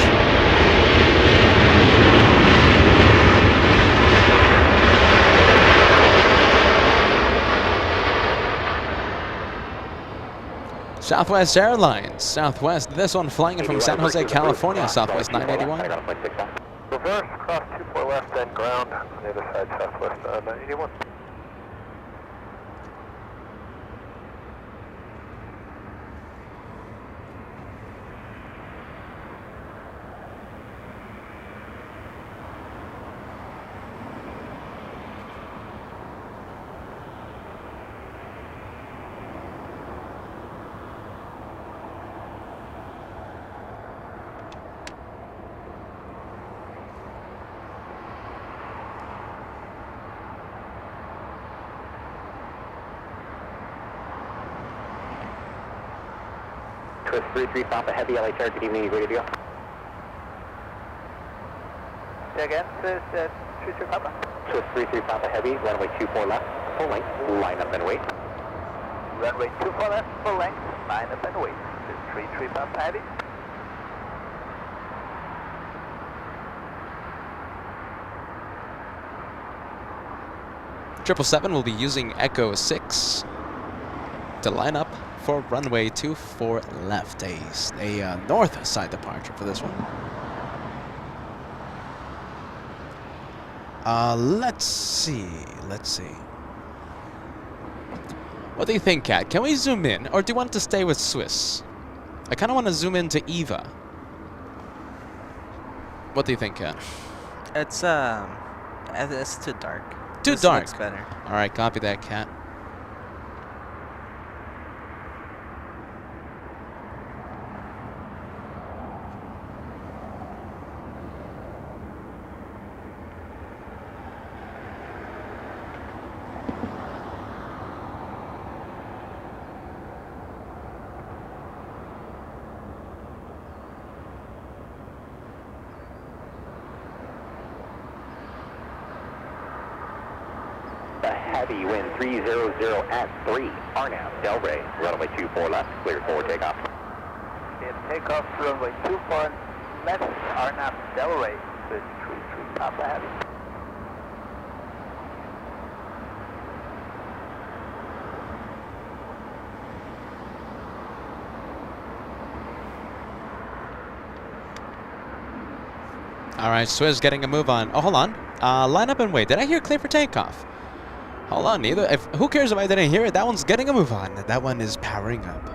[SPEAKER 7] Southwest Airlines, Southwest, this one flying in from San Jose, California, Southwest 981.
[SPEAKER 8] Reverse, cross 24 left, then ground on the other side, Southwest 981.
[SPEAKER 4] Twist 33 Papa Heavy, LA Tower, good evening, ready to go.
[SPEAKER 6] Say again, Twist 33 Papa.
[SPEAKER 4] Twist 33 Papa Heavy, runway 24 left, full length, line up and wait.
[SPEAKER 6] Runway 24 left, full length, line up and wait. Twist 33 Papa Heavy.
[SPEAKER 3] Triple seven will be using Echo 6 to line up for runway 24 left, a north side departure for this one. Let's see. What do you think, Kat? Can we zoom in, or do you want to stay with Swiss? I kind of want to zoom into Eva. What do you think, Kat?
[SPEAKER 1] It's too dark.
[SPEAKER 3] Too
[SPEAKER 1] This
[SPEAKER 3] dark.
[SPEAKER 1] looks better.
[SPEAKER 3] All right, copy that, Kat.
[SPEAKER 4] Heavy, wind 300 at 3, RNAV, Delray, runway 24 left, clear for takeoff.
[SPEAKER 6] In takeoff, runway 24 left, RNAV, Delray, Twist 33 Papa Heavy.
[SPEAKER 3] All right, Swiss getting a move on. Oh, hold on. Line up and wait. Did I hear clear for takeoff? Hold on, neither. Who cares if I didn't hear it? That one's getting a move on.
[SPEAKER 7] That one is powering up.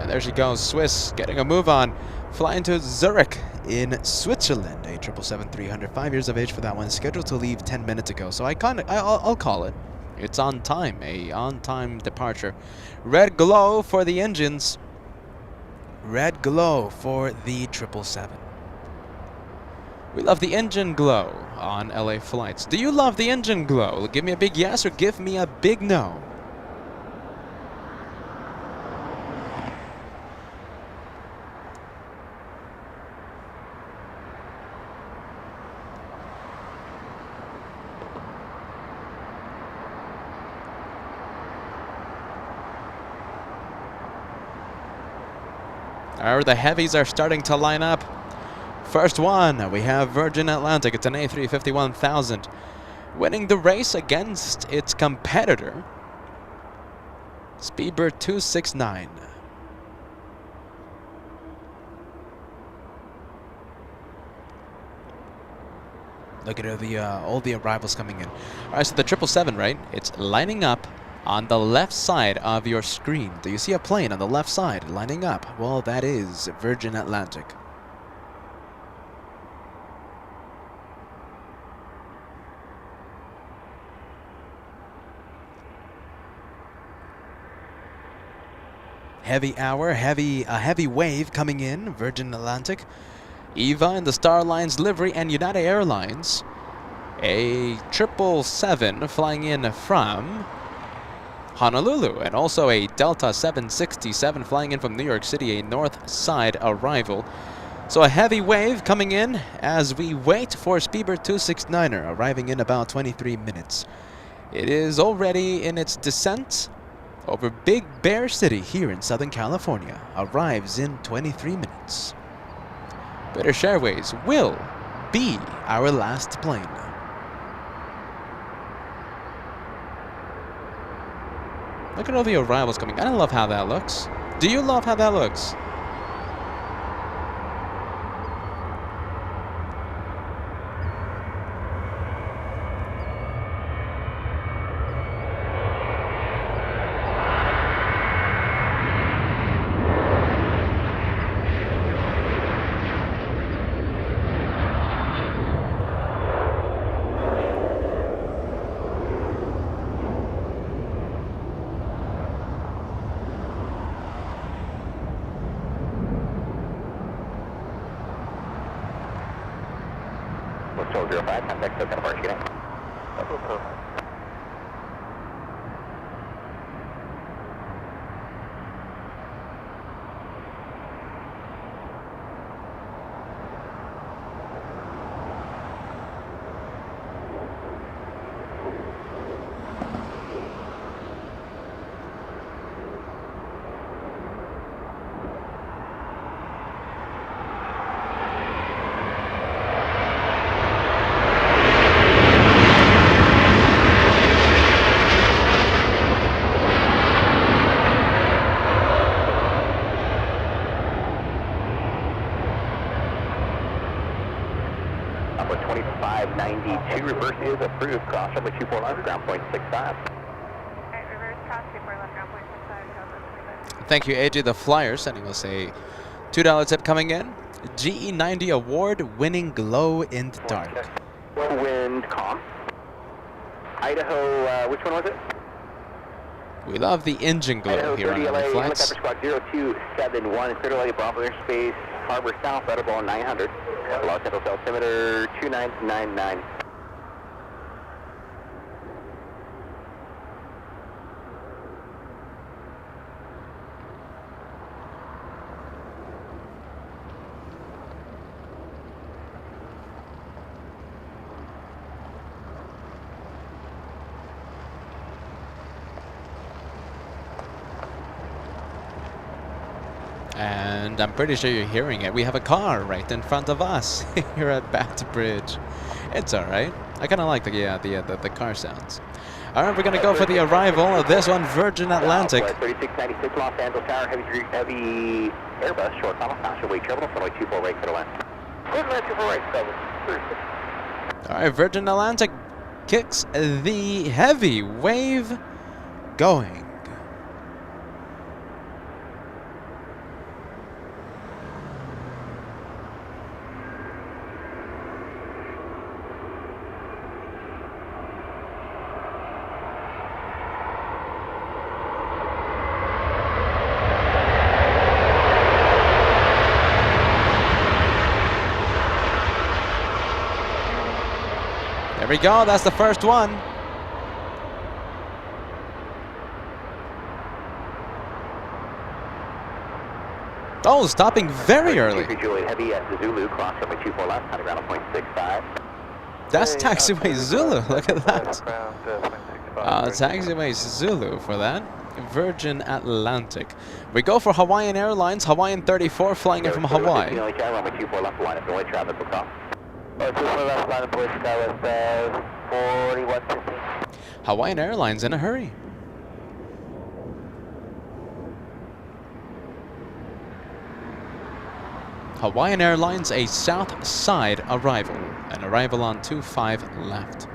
[SPEAKER 3] There she goes, Swiss getting a move on, flying to Zurich in Switzerland. A 777-300, 5 years of age for that one, scheduled to leave 10 minutes ago. So I'll call it. It's on time, a on-time departure. Red glow for the engines.
[SPEAKER 7] Red glow for the 777.
[SPEAKER 3] We love the engine glow on LA flights. Do you love the engine glow? Give me a big yes or give me a big no. Alright, the heavies are starting to line up. First one, we have Virgin Atlantic. It's an A350-1000, winning the race against its competitor, Speedbird 269.
[SPEAKER 7] Look at all the arrivals coming in.
[SPEAKER 3] All right, so the 777, right? It's lining up on the left side of your screen. Do you see a plane on the left side lining up? Well, that is Virgin Atlantic.
[SPEAKER 7] Heavy hour, a heavy wave coming in, Virgin Atlantic.
[SPEAKER 3] Eva in the Star Alliance livery and United Airlines. A 777 flying in from Honolulu, and also a Delta 767 flying in from New York City, a north side arrival. So a heavy wave coming in as we wait for Speedbird 269er, arriving in about 23 minutes. It is already in its descent over Big Bear City here in Southern California. Arrives in 23 minutes. British Airways will be our last plane. Look at all the arrivals coming. I don't love how that looks. Do you love how that looks?
[SPEAKER 4] 005, contact SoCal departure unit. Number 2592, reverse is approved. Cross runway 24 left, ground point 65.
[SPEAKER 5] Alright, reverse cross 24 left, ground point 65.
[SPEAKER 7] Thank you, AJ the Flyer, sending us a $2 tip coming in. GE90 award-winning glow in the dark.
[SPEAKER 4] Wind calm. Idaho, which one was it?
[SPEAKER 7] We love the engine glow
[SPEAKER 4] Idaho
[SPEAKER 7] here on
[SPEAKER 4] 30 LA,
[SPEAKER 7] our flights.
[SPEAKER 4] helicopter squad 0271, clear to LA, Bravo airspace, harbor south, Butterball 900. Los Angeles altimeter 2999.
[SPEAKER 7] And I'm pretty sure you're hearing it. We have a car right in front of us here at Bath Bridge. It's all right. I kind of like the car sounds. All right, we're gonna go for the arrival of this one, Virgin Atlantic.
[SPEAKER 4] 3696 Los Angeles Tower, heavy Airbus, short tunnel, faster weight terminal, runway 24 right, clear to land. Clear to land, 24 right, 736.
[SPEAKER 7] All right, Virgin Atlantic kicks the heavy wave going. There we go, that's the first one. Oh, stopping very early.
[SPEAKER 4] Juliet heavy at Zulu, cross runway 24 left, kind of ground point 65.
[SPEAKER 7] That's Taxiway Zulu, look at that. Taxiway Zulu for that. Virgin Atlantic. We go for Hawaiian Airlines, Hawaiian 34 flying in from Hawaii.
[SPEAKER 4] Runway 24 left, line of Norway, traffic will cross.
[SPEAKER 6] 24 left, line of Boy Skywest, 4115.
[SPEAKER 7] Hawaiian Airlines in a hurry. Hawaiian Airlines, a south side arrival. An arrival on 25 left.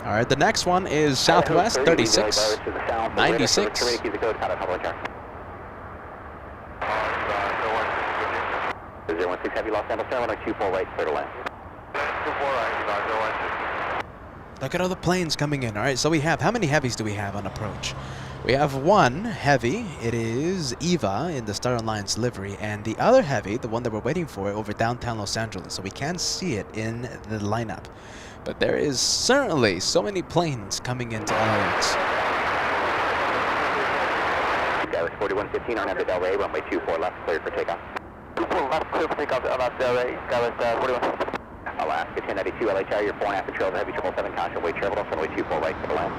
[SPEAKER 7] All right, the next one is Southwest 36, 96.
[SPEAKER 4] 016 heavy Los Angeles Tower, 24 right, clear to land.
[SPEAKER 7] Look at all the planes coming in. All right, so we have, how many heavies do we have on approach? We have one heavy. It is Eva in the Star Alliance livery, and the other heavy, the one that we're waiting for, over downtown Los Angeles, so we can see it in the lineup. But there is certainly so many planes coming into LAX.
[SPEAKER 4] Dallas 4115 on Del Rey, runway 24 left, cleared for takeoff.
[SPEAKER 6] 24 left, clear for takeoff to Del Rey, Dallas 4115.
[SPEAKER 4] Alaska 1092 LA Tower, your 4.5 trail, heavy 777, caution, weight terminal, runway 24 right, clear to land.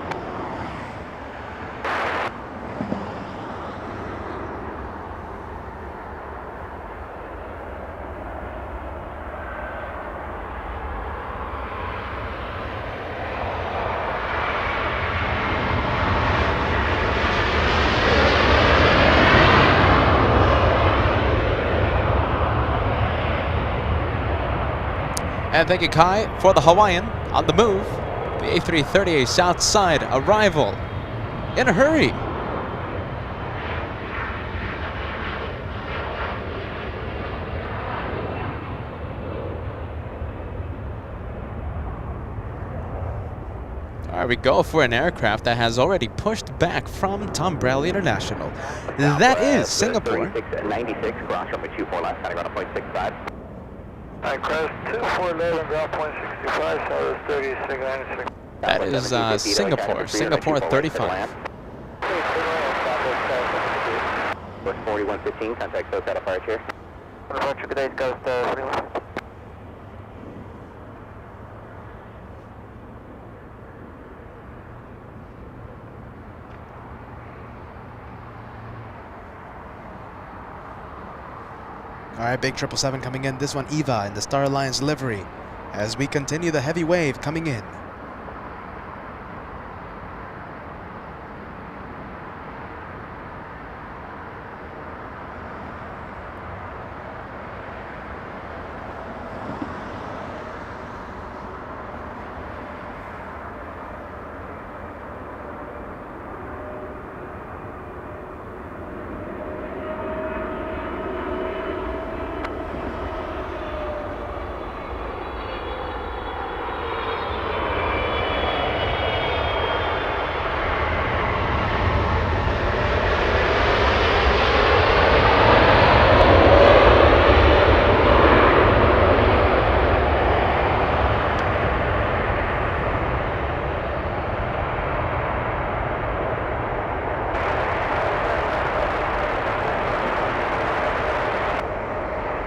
[SPEAKER 7] And thank you, Kai, for the Hawaiian on the move. The A330, a south side arrival. In a hurry. All right, we go for an aircraft that has already pushed back from Tom Bradley International. That is Singapore.
[SPEAKER 4] 96, cross runway 24 left, heading on 0.65.
[SPEAKER 8] Alright, crest 2411, ground point 65, southwest 3696.
[SPEAKER 7] That is Singapore. Singapore 35.
[SPEAKER 4] Course 4115, contact SoCal departure.
[SPEAKER 8] Departure, good day, coast 41.
[SPEAKER 7] All right, big 777 coming in. This one, Eva, in the Star Alliance livery. As we continue the heavy wave coming in.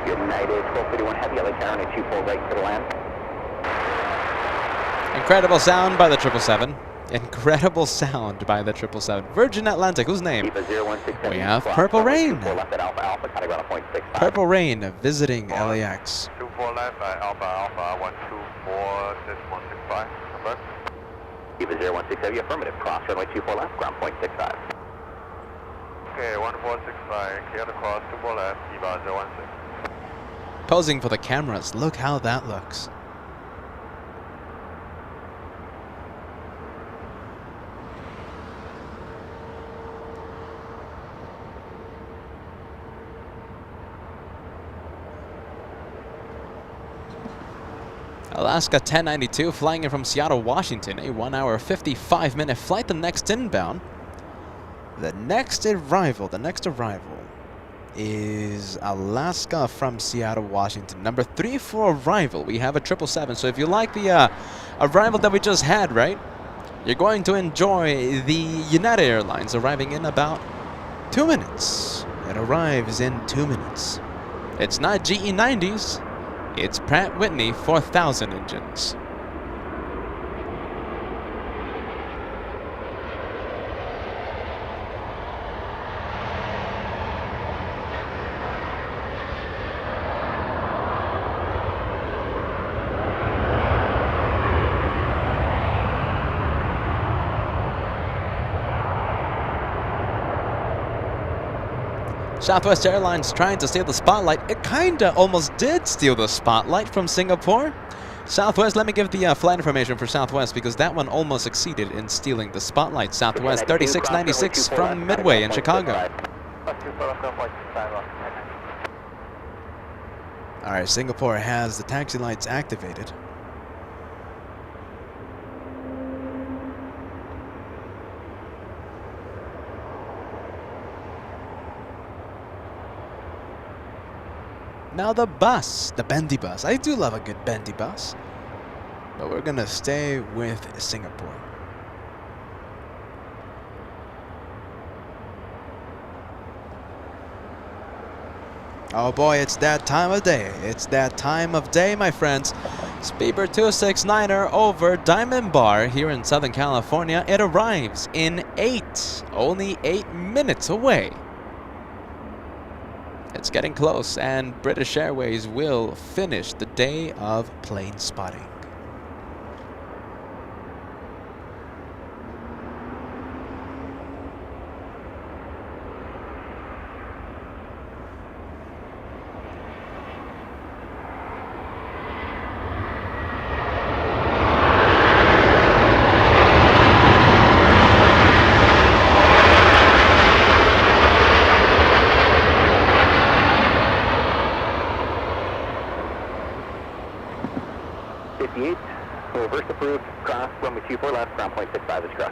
[SPEAKER 4] United 1231 Heavy, LA Tower, 24 right to the land.
[SPEAKER 3] Incredible sound by the 777. Incredible sound by the 777. Virgin Atlantic, whose name? We have Purple Rain. Purple Rain visiting LAX.
[SPEAKER 8] 24 left, Alpha Alpha 124.165. Number.
[SPEAKER 4] Eva 016 Heavy, affirmative, cross runway 24 left, ground point 65.
[SPEAKER 8] Okay, 1465, clear to cross 24 left, Eva 016.
[SPEAKER 7] Posing for the cameras. Look how that looks.
[SPEAKER 3] Alaska 1092 flying in from Seattle, Washington. A 1 hour 55-minute flight. The next inbound.
[SPEAKER 7] The next arrival is Alaska from Seattle, Washington.
[SPEAKER 3] Number 3 for arrival. We have a 777. So if you like the arrival that we just had, right? You're going to enjoy the United Airlines arriving in about 2 minutes.
[SPEAKER 7] It arrives in 2 minutes.
[SPEAKER 3] It's not GE90s. It's Pratt Whitney 4000 engines. Southwest Airlines trying to steal the spotlight. It kinda almost did steal the spotlight from Singapore. Southwest, let me give the flight information for Southwest because that one almost succeeded in stealing the spotlight. Southwest 3696 from Midway in Chicago.
[SPEAKER 7] All right, Singapore has the taxi lights activated. Now the bus, the bendy bus. I do love a good bendy bus. But we're gonna stay with Singapore. Oh boy, it's that time of day. It's that time of day, my friends.
[SPEAKER 3] Speedbird 269er over Diamond Bar here in Southern California. It arrives in only 8 minutes away. It's getting close, and British Airways will finish the day of
[SPEAKER 7] Plane spotting.
[SPEAKER 4] left, ground 0.65 is cross.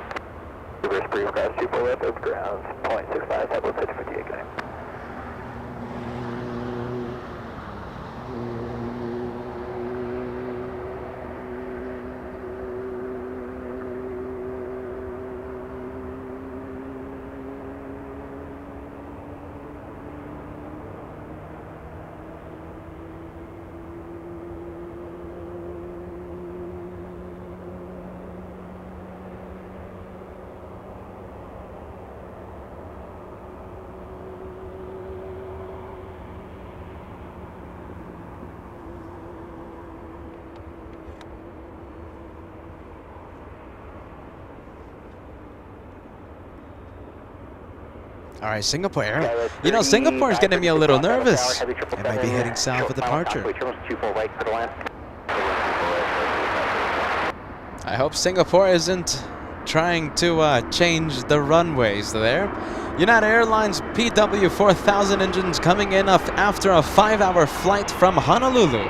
[SPEAKER 4] Reverse brief, cross 24 left, over ground 0.65, head will pitch 58 guy.
[SPEAKER 7] All right, Singapore Air. You know, Singapore is getting me a little nervous. It might be heading south with departure. I hope Singapore isn't trying to change the runways there. United Airlines PW4000 engines coming in after a 5-hour flight from Honolulu.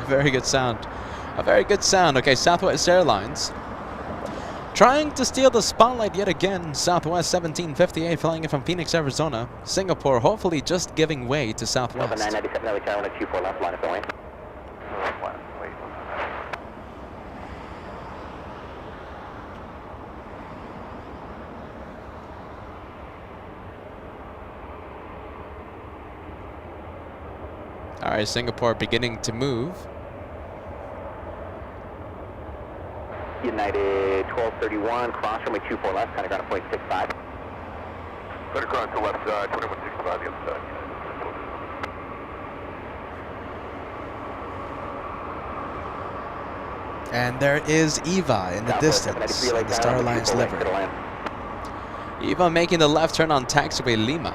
[SPEAKER 7] Very good sound. A very good sound. Okay, Southwest Airlines trying to steal the spotlight yet again. Southwest 1758 flying in from Phoenix, Arizona. Singapore hopefully just giving way to Southwest.
[SPEAKER 4] 997, LA Tower, 24 left, line of the lane.
[SPEAKER 7] All right, Singapore beginning to move.
[SPEAKER 4] United 1231, cross runway 24 left, kind of ground 0.65.
[SPEAKER 8] Better cross the left side, 2165, the other side.
[SPEAKER 7] And there is Eva in the distance, in the Star Alliance livery. Eva making the left turn on taxiway Lima.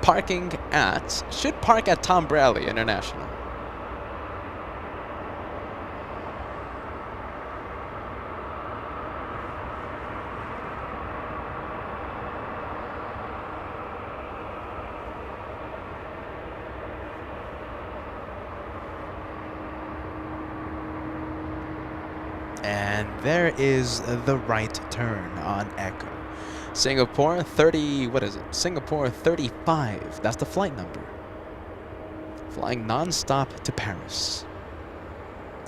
[SPEAKER 7] Parking at, should park at Tom Bradley International. And there is the right turn on Echo. Singapore 30, what is it? Singapore 35, that's the flight number. Flying non-stop to Paris.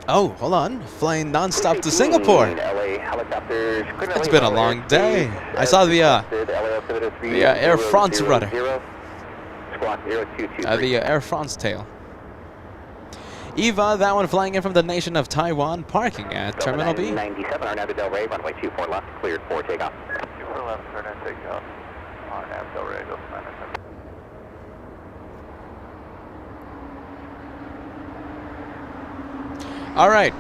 [SPEAKER 7] Oh, hold on, flying non-stop to Singapore. It's been a long day. I saw the Air France rudder. The Air France tail. Eva, that one flying in from the nation of Taiwan, parking at Terminal B.
[SPEAKER 4] 97, Arnab Del Rey, runway 24 left, cleared for takeoff.
[SPEAKER 8] 24 left, turn and take off. Arnab Del Rey, goes 97.
[SPEAKER 7] All right,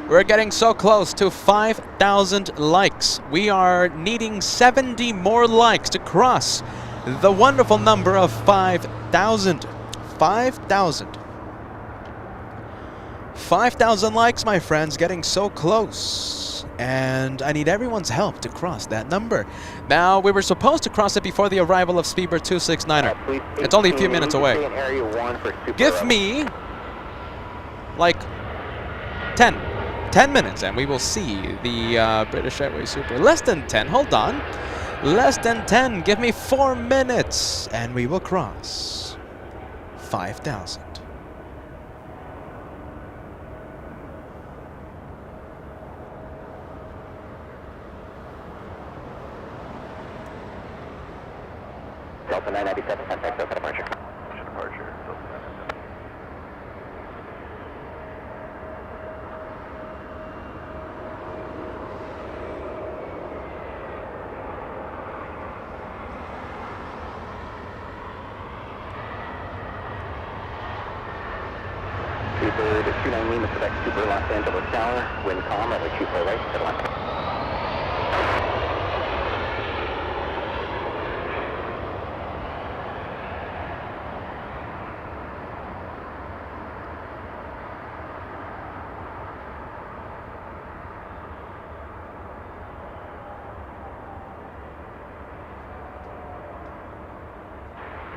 [SPEAKER 7] we're getting so close to 5,000 likes. We are needing 70 more likes to cross the wonderful number of 5,000. 5,000. 5,000 likes, my friends, getting so close. And I need everyone's help to cross that number. Now, we were supposed to cross it before the arrival of Speedbird 269er. It's only a few minutes away. Give me, like, 10 minutes, and we will see the British Airways Super. Less than 10, hold on. Less than 10, give me 4 minutes, and we will cross 5,000.
[SPEAKER 4] Delta 997, contact Delta departure.
[SPEAKER 8] Departure, Delta 997.
[SPEAKER 4] Speedbird 29 Lima, Quebec, Super Los Angeles Tower, wind calm, runway 24 right, to the left.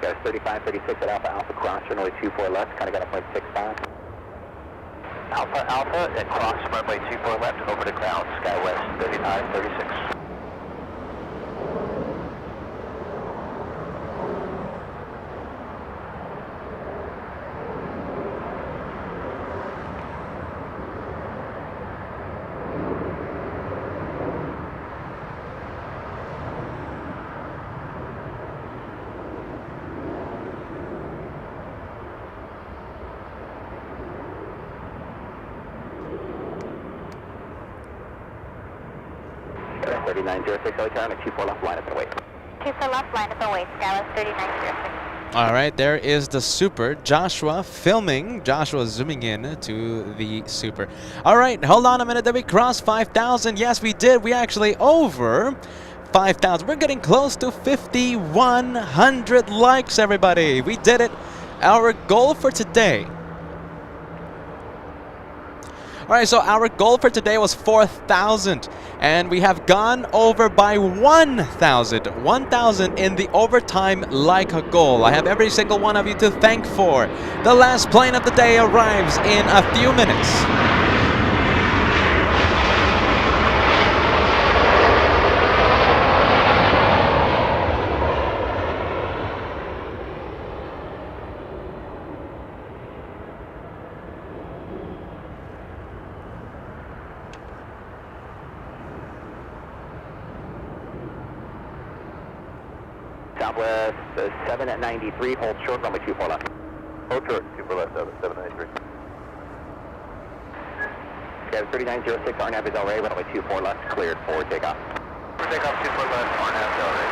[SPEAKER 4] Guys, 35, 36 at Alpha Alpha, cross runway 24 left, kind of got a 0.65. Alpha Alpha, at cross runway 24 left, over to ground, SkyWest 35, 36. Skywest 3906, LA time, at 24 left, line up and wait.
[SPEAKER 5] 24 left, line up and wait, Skywest 3906.
[SPEAKER 7] All right, there is the Super. Joshua filming. Joshua zooming in to the Super. All right, hold on a minute. Did we cross 5,000? Yes, we did. We actually over 5,000. We're getting close to 5,100 likes, everybody. We did it. Our goal for today. All right, so our goal for today was 4,000, and we have gone over by 1,000. 1,000 in the overtime like a goal. I have every single one of you to thank for. The last plane of the day arrives in a few minutes.
[SPEAKER 4] Southwest 7 at 93, hold short, runway 24 left.
[SPEAKER 8] Hold short, 24 left, 793.
[SPEAKER 4] Skywest 3906, RNAV is already, runway 24 left, cleared for takeoff.
[SPEAKER 8] Takeoff 24 left, RNAV already.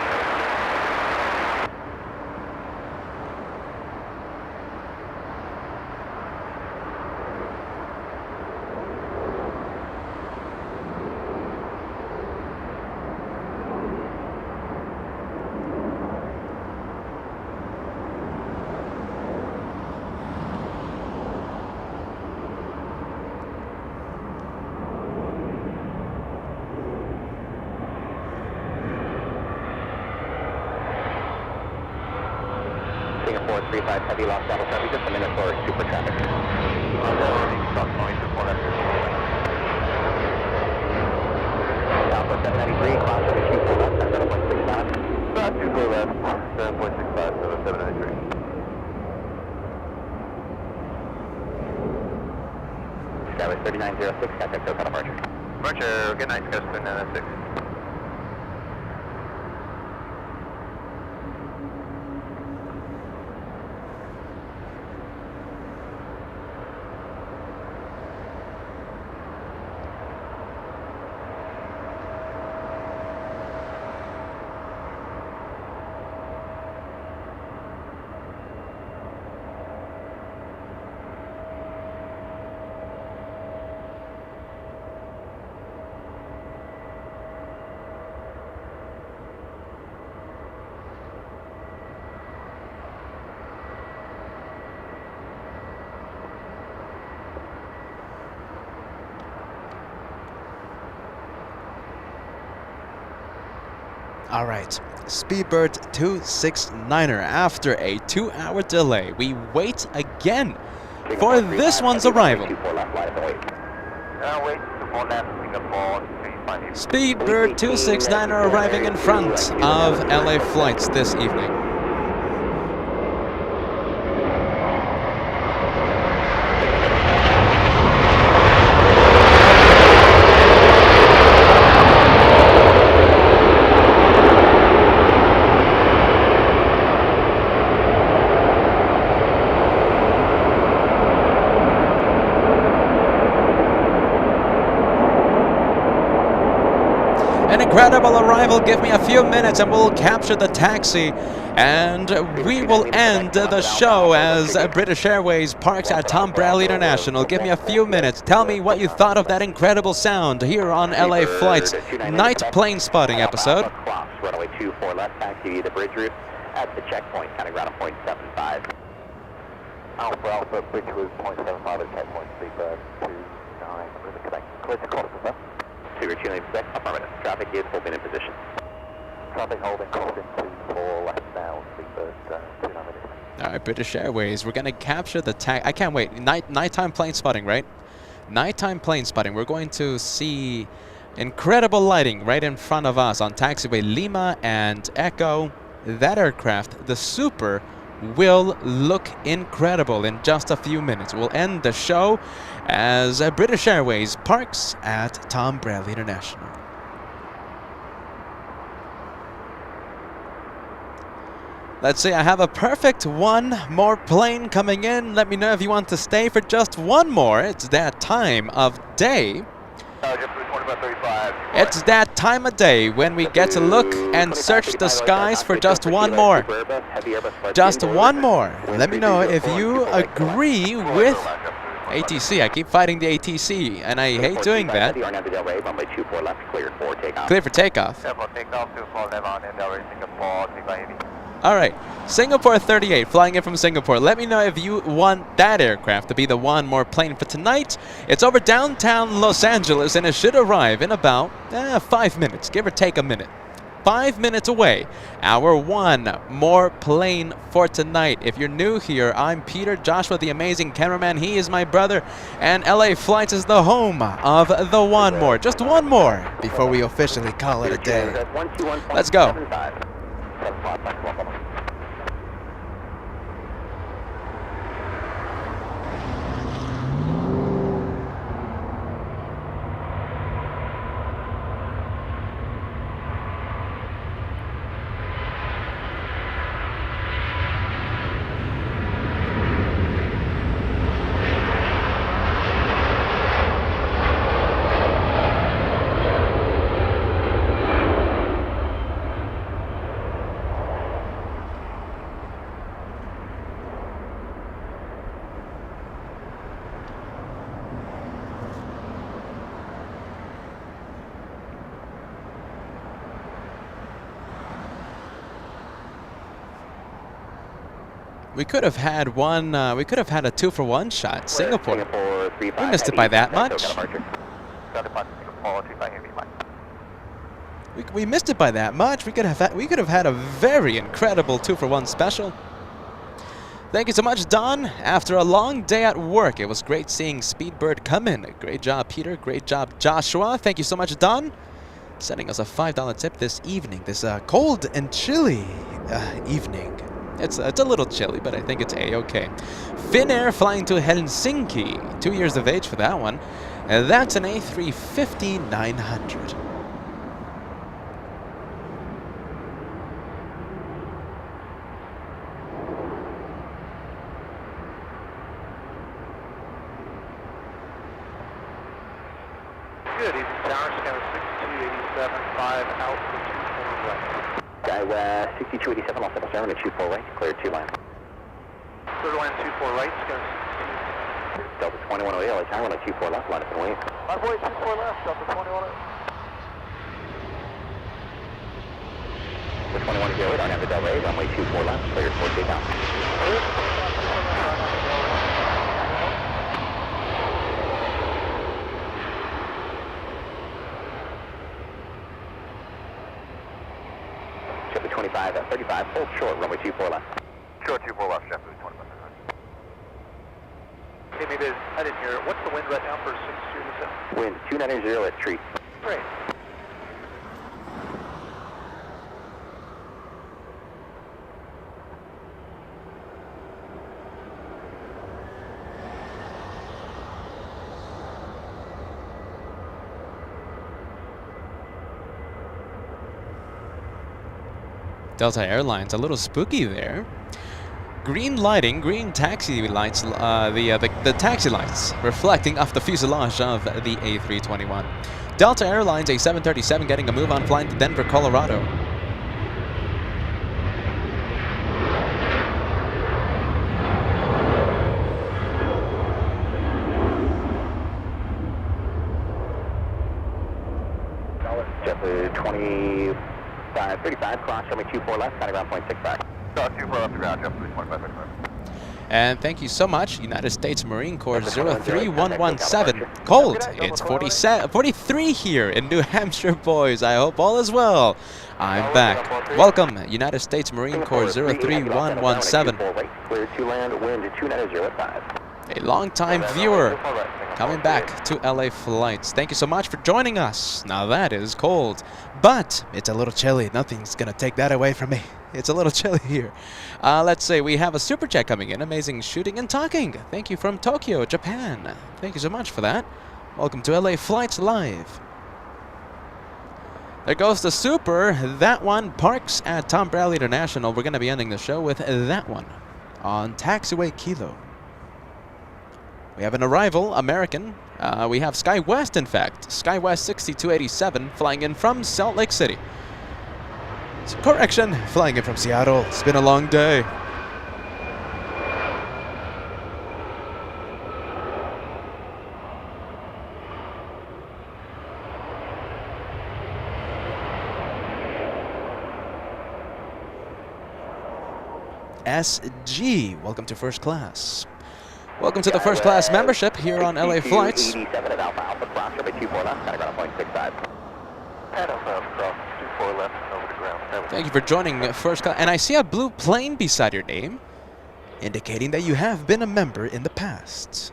[SPEAKER 4] Singapore 35 heavy lost battle traffic, just a minute for super traffic. Southwest 793, cross over 24 left, 7.65.
[SPEAKER 8] 24 left, 7.65, 793.
[SPEAKER 4] Skywest 3906, contact SoCal departure.
[SPEAKER 8] Departure, good night, Skywest 3906.
[SPEAKER 7] All right, Speedbird 269er. After a 2-hour delay, we wait again for this one's arrival. Speedbird 269er arriving in front of LA flights this evening. An incredible arrival. Give me a few minutes and we'll capture the taxi, and we will end the show as British Airways parks at Tom Bradley International. Give me a few minutes. Tell me what you thought of that incredible sound here on LA Flights Night Plane Spotting episode.
[SPEAKER 4] Runway 24 left, taxi the bridge route at the checkpoint, counting ground at 0.75.
[SPEAKER 8] Alpha Alpha, bridge route 0.75 at checkpoint, Speedbird 29, moving connect. Clear to cross, sir.
[SPEAKER 4] Super Chile, affirmative. Traffic is holding in position.
[SPEAKER 8] Traffic holding, crossing 24 left now, Speedbird
[SPEAKER 3] All right, British Airways. We're going to capture the tag. I can't wait. Nighttime plane spotting, right? Nighttime plane spotting. We're going to see incredible lighting right in front of us on taxiway Lima and Echo. That aircraft, the Super, will look incredible in just a few minutes. We'll end the show as British Airways parks
[SPEAKER 7] At Tom Bradley International.
[SPEAKER 3] Let's see, I have a perfect one more plane coming in. Let me know if you want to stay for just one more. It's that time of day. It's that time of day when we get to look and search the skies for just one more. Just one more. Let me know if you agree with ATC. I keep fighting the ATC, and I hate doing that. Clear for takeoff. All right, Singapore 38, flying in from Singapore. Let me know if you want that aircraft to be the one more plane for tonight. It's over downtown Los Angeles, and it should arrive in about 5 minutes, give or take a minute. 5 minutes away. Our one more plane for tonight. If you're new here, I'm Peter, Joshua the amazing cameraman. He is my brother, and LA Flights is the home of the one more. Just one more before we officially call it a day. Let's go. We could have had one. We could have had a 2-for-1 shot. Singapore. We missed it by that much. We missed it by that much. We could have had a very incredible 2-for-1 special. Thank you so much, Don. After a long day at work, it was great seeing Speedbird come in. Great job, Peter. Great job, Joshua. Thank you so much, Don. Sending us a $5 tip this evening. This cold and chilly evening. It's a little chilly, but I think it's A-okay. Finnair flying to Helsinki. 2 years of age for that one. That's an A350-900.
[SPEAKER 4] Good evening, tower. Scan 6287.5 out for 24 right.
[SPEAKER 8] 6287, lost 77 at 24 right, clear 2 line.
[SPEAKER 4] Third line 24 right, scan
[SPEAKER 8] Delta 2108, LA tower, line 24 left, line up and wait.
[SPEAKER 4] Line 24 left, Delta 2108.
[SPEAKER 8] The 2108, on Delta 8, runway 24 left, clear for takeoff. Chevy 25 at 35, hold short, runway 24 left.
[SPEAKER 4] Short 24 left, Chevy 25. Hey, maybe I didn't hear it. What's the wind right now for 6287?
[SPEAKER 8] Wind 290 at street.
[SPEAKER 4] Great.
[SPEAKER 3] Delta Airlines, a little spooky there. Green lighting, green taxi lights, the taxi lights reflecting off the fuselage of the A321. Delta Airlines, a 737 getting a move on flying to Denver, Colorado.
[SPEAKER 8] JetBlue 2535, cross, runway 24 left, 90 ground point 65.
[SPEAKER 4] 24 left to ground, JetBlue 2535.
[SPEAKER 3] And thank you so much, United States Marine Corps 03117. Cold, it's 43 here in New Hampshire, boys. I hope all is well. I'm back. Welcome, United States Marine Corps 03117.
[SPEAKER 8] Clear to land, wind 290
[SPEAKER 3] A long-time viewer coming back to LA flights. Thank you so much for joining us. Now that is cold, but
[SPEAKER 7] It's a little chilly. Nothing's going to take that away from me. It's a little chilly here.
[SPEAKER 3] let's say we have a super chat coming in. Amazing shooting and talking. Thank you from Tokyo, Japan. Thank you so much for that. Welcome to LA Flights Live. There goes the super. That one parks at Tom Bradley International. We're going to be ending the show with that one
[SPEAKER 7] On taxiway Kilo.
[SPEAKER 3] We have an arrival, American. We have SkyWest, in fact. SkyWest 6287 flying in from Salt Lake City.
[SPEAKER 7] Correction, flying in from Seattle. It's been a long day. SG, welcome to first class.
[SPEAKER 3] Welcome to the first class membership here on LA Flights.
[SPEAKER 8] 87 at Alpha Alpha, cross runway 24 left, kind of ground 0.65. At Alpha cross 24 left, over the ground.
[SPEAKER 3] Thank you for joining first class. And I see a blue plane beside your name.
[SPEAKER 7] Indicating that you have been a member in the past.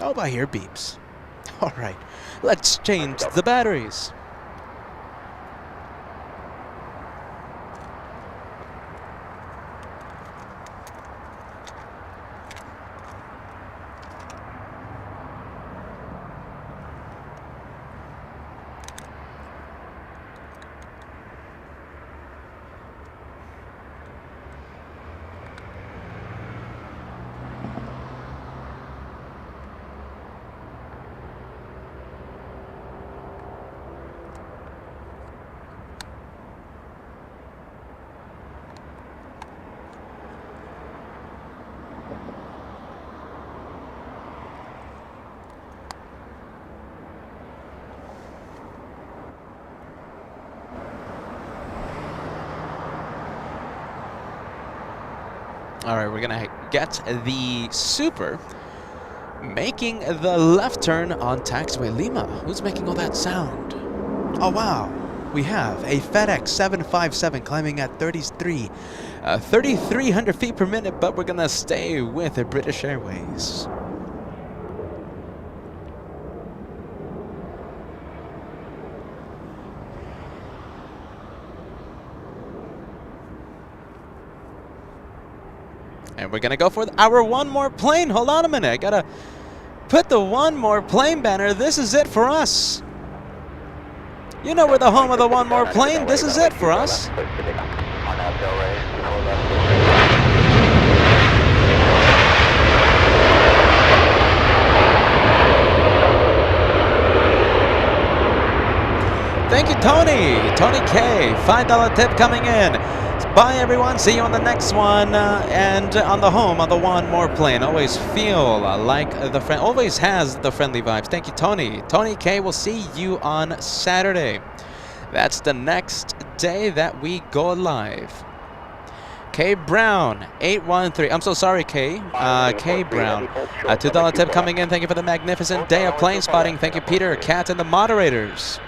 [SPEAKER 7] Oh, I hear beeps.
[SPEAKER 3] All right, let's change the batteries. All right, we're gonna get the super making the left turn on taxiway Lima. Who's making all that sound?
[SPEAKER 7] Oh, wow. We have a FedEx 757 climbing at
[SPEAKER 3] 3,300 feet per minute, but we're gonna stay with British Airways. And we're gonna go for our one more plane. Hold on a minute, I gotta put the one more plane banner. This is it for us. You know we're the home of the one more plane. This is it for us. Thank you, Tony. Tony K. $5 tip coming in. Bye, everyone. See you on the next one. And on the home, on the one more plane. Always feel like the friend. Always has the friendly vibes. Thank you, Tony. Tony K. We'll see you on Saturday. That's the next day that we go live. K Brown 813. I'm so sorry, K. K Brown. $2 tip coming in. Thank you for the magnificent day of plane spotting. Thank you, Peter, Kat, and the moderators.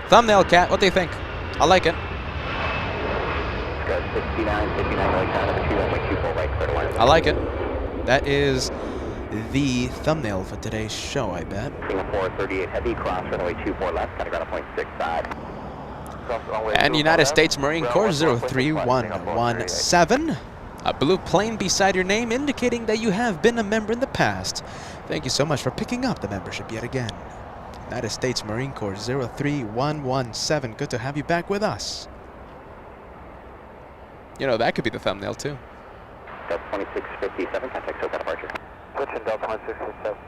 [SPEAKER 3] Thumbnail, Kat. What do you think? I like it. I like it. That is the thumbnail for today's show, I bet.
[SPEAKER 8] Singapore 38 heavy, cross runway 24 left, kind of ground 0.65.
[SPEAKER 3] And United States Marine Corps 03117. A blue plane beside your name indicating that you have been a member in the past.
[SPEAKER 7] Thank you so much for picking up the membership yet again. United States Marine Corps 03117. Good to have you back with us.
[SPEAKER 3] You know, that could be the thumbnail, too.
[SPEAKER 8] Delta 2657, contact SoCal departure.
[SPEAKER 6] Switching Delta 2657.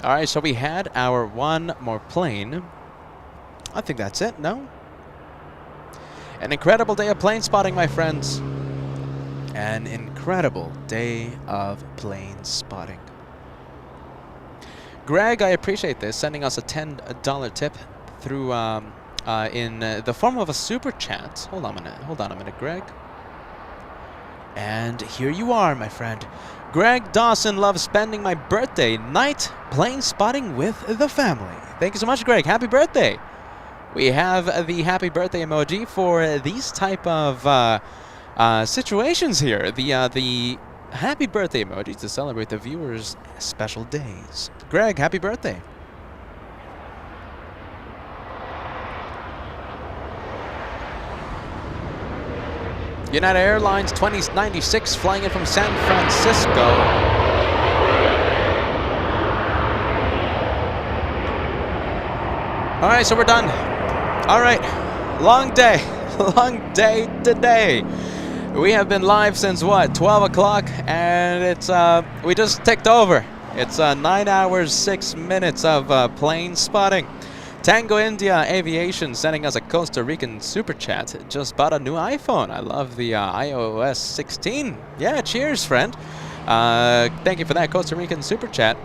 [SPEAKER 3] All right, so we had our one more plane.
[SPEAKER 7] I think that's it, no? An incredible day of plane spotting, my friends. An incredible day of plane spotting. Greg, I appreciate this, sending us a $10 tip through in the form of a super chat. Hold on a minute, Greg. And here you are, my friend. Greg Dawson loves spending my birthday night plane spotting with the family. Thank you so much, Greg. Happy birthday. We have the happy birthday emoji for these type of situations here. The happy birthday emoji to celebrate the viewers' special days. Greg, happy birthday. United Airlines 2096 flying in from San Francisco. All right, so we're done. All right, long day today. We have been live since what, 12 o'clock, and it's we just ticked over. It's 9 hours 6 minutes of plane spotting. Tango India Aviation sending us a Costa Rican super chat. Just bought a new iPhone. I love the iOS 16. Yeah, cheers, friend. Thank you for that Costa Rican super chat.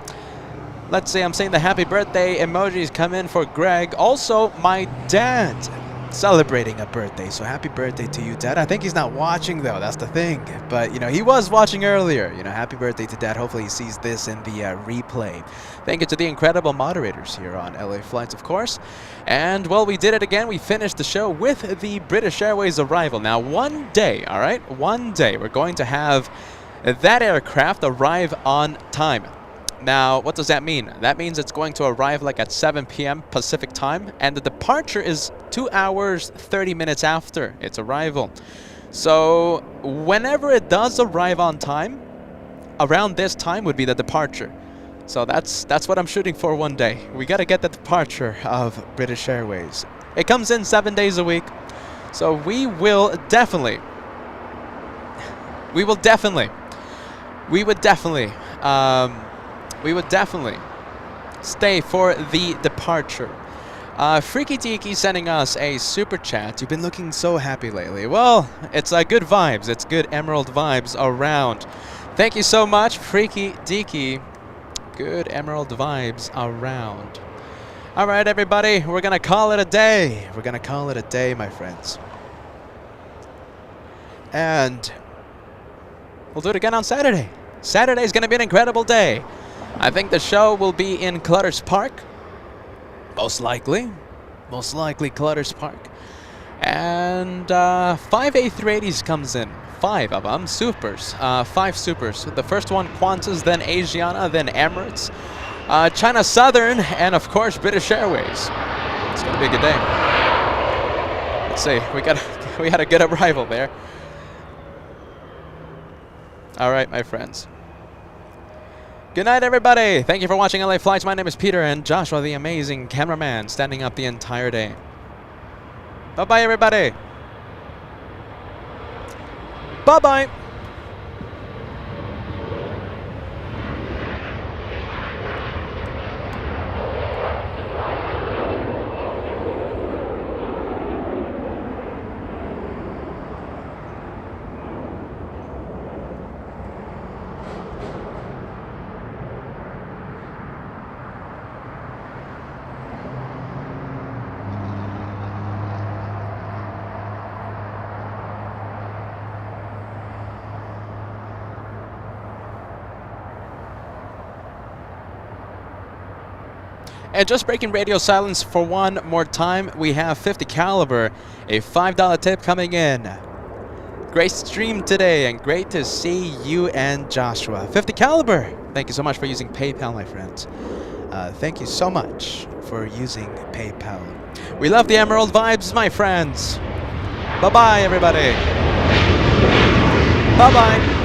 [SPEAKER 7] Let's see, I'm seeing the happy birthday emojis come in for Greg. Also, my dad celebrating a birthday. So happy birthday to you, Dad. I think he's not watching, though. That's the thing. But, you know, he was watching earlier. You know, happy birthday to Dad. Hopefully he sees this in the replay. Thank you to the incredible moderators here on LA Flights, of course. And, well, we did it again. We finished the show with the British Airways arrival. Now, one day, all right, one day we're going to have that aircraft arrive on time. Now, what does that mean? That means it's going to arrive like at 7 p.m. Pacific time, and the departure is 2 hours, 30 minutes after its arrival. So, whenever it does arrive on time, around this time would be the departure. So that's what I'm shooting for one day. We got to get the departure of British Airways. It comes in 7 days a week, so we would definitely stay for the departure. Freaky Deaky sending us a super chat. You've been looking so happy lately. Well, it's good vibes. It's good emerald vibes around. Thank you so much, Freaky Deaky. Good emerald vibes around. All right, everybody. We're going to call it a day. We're going to call it a day, my friends. And we'll do it again on Saturday. Saturday is going to be an incredible day. I think the show will be in Clutters Park. Most likely Clutters Park. And 5 A380s comes in. 5 of them. Supers. 5 supers. The first one, Qantas, then Asiana, then Emirates. China Southern, and of course, British Airways. It's going to be a good day. Let's see. We had a good arrival there. All right, my friends. Good night, everybody. Thank you for watching LA Flights. My name is Peter, and Joshua, the amazing cameraman, standing up the entire day. Bye-bye, everybody. Bye-bye. And just breaking radio silence for one more time, we have 50 caliber, a $5 tip coming in. Great stream today, and great to see you and Joshua. 50 caliber, thank you so much for using PayPal, my friends. Thank you so much for using PayPal. We love the emerald vibes, my friends. Bye-bye, everybody. Bye-bye.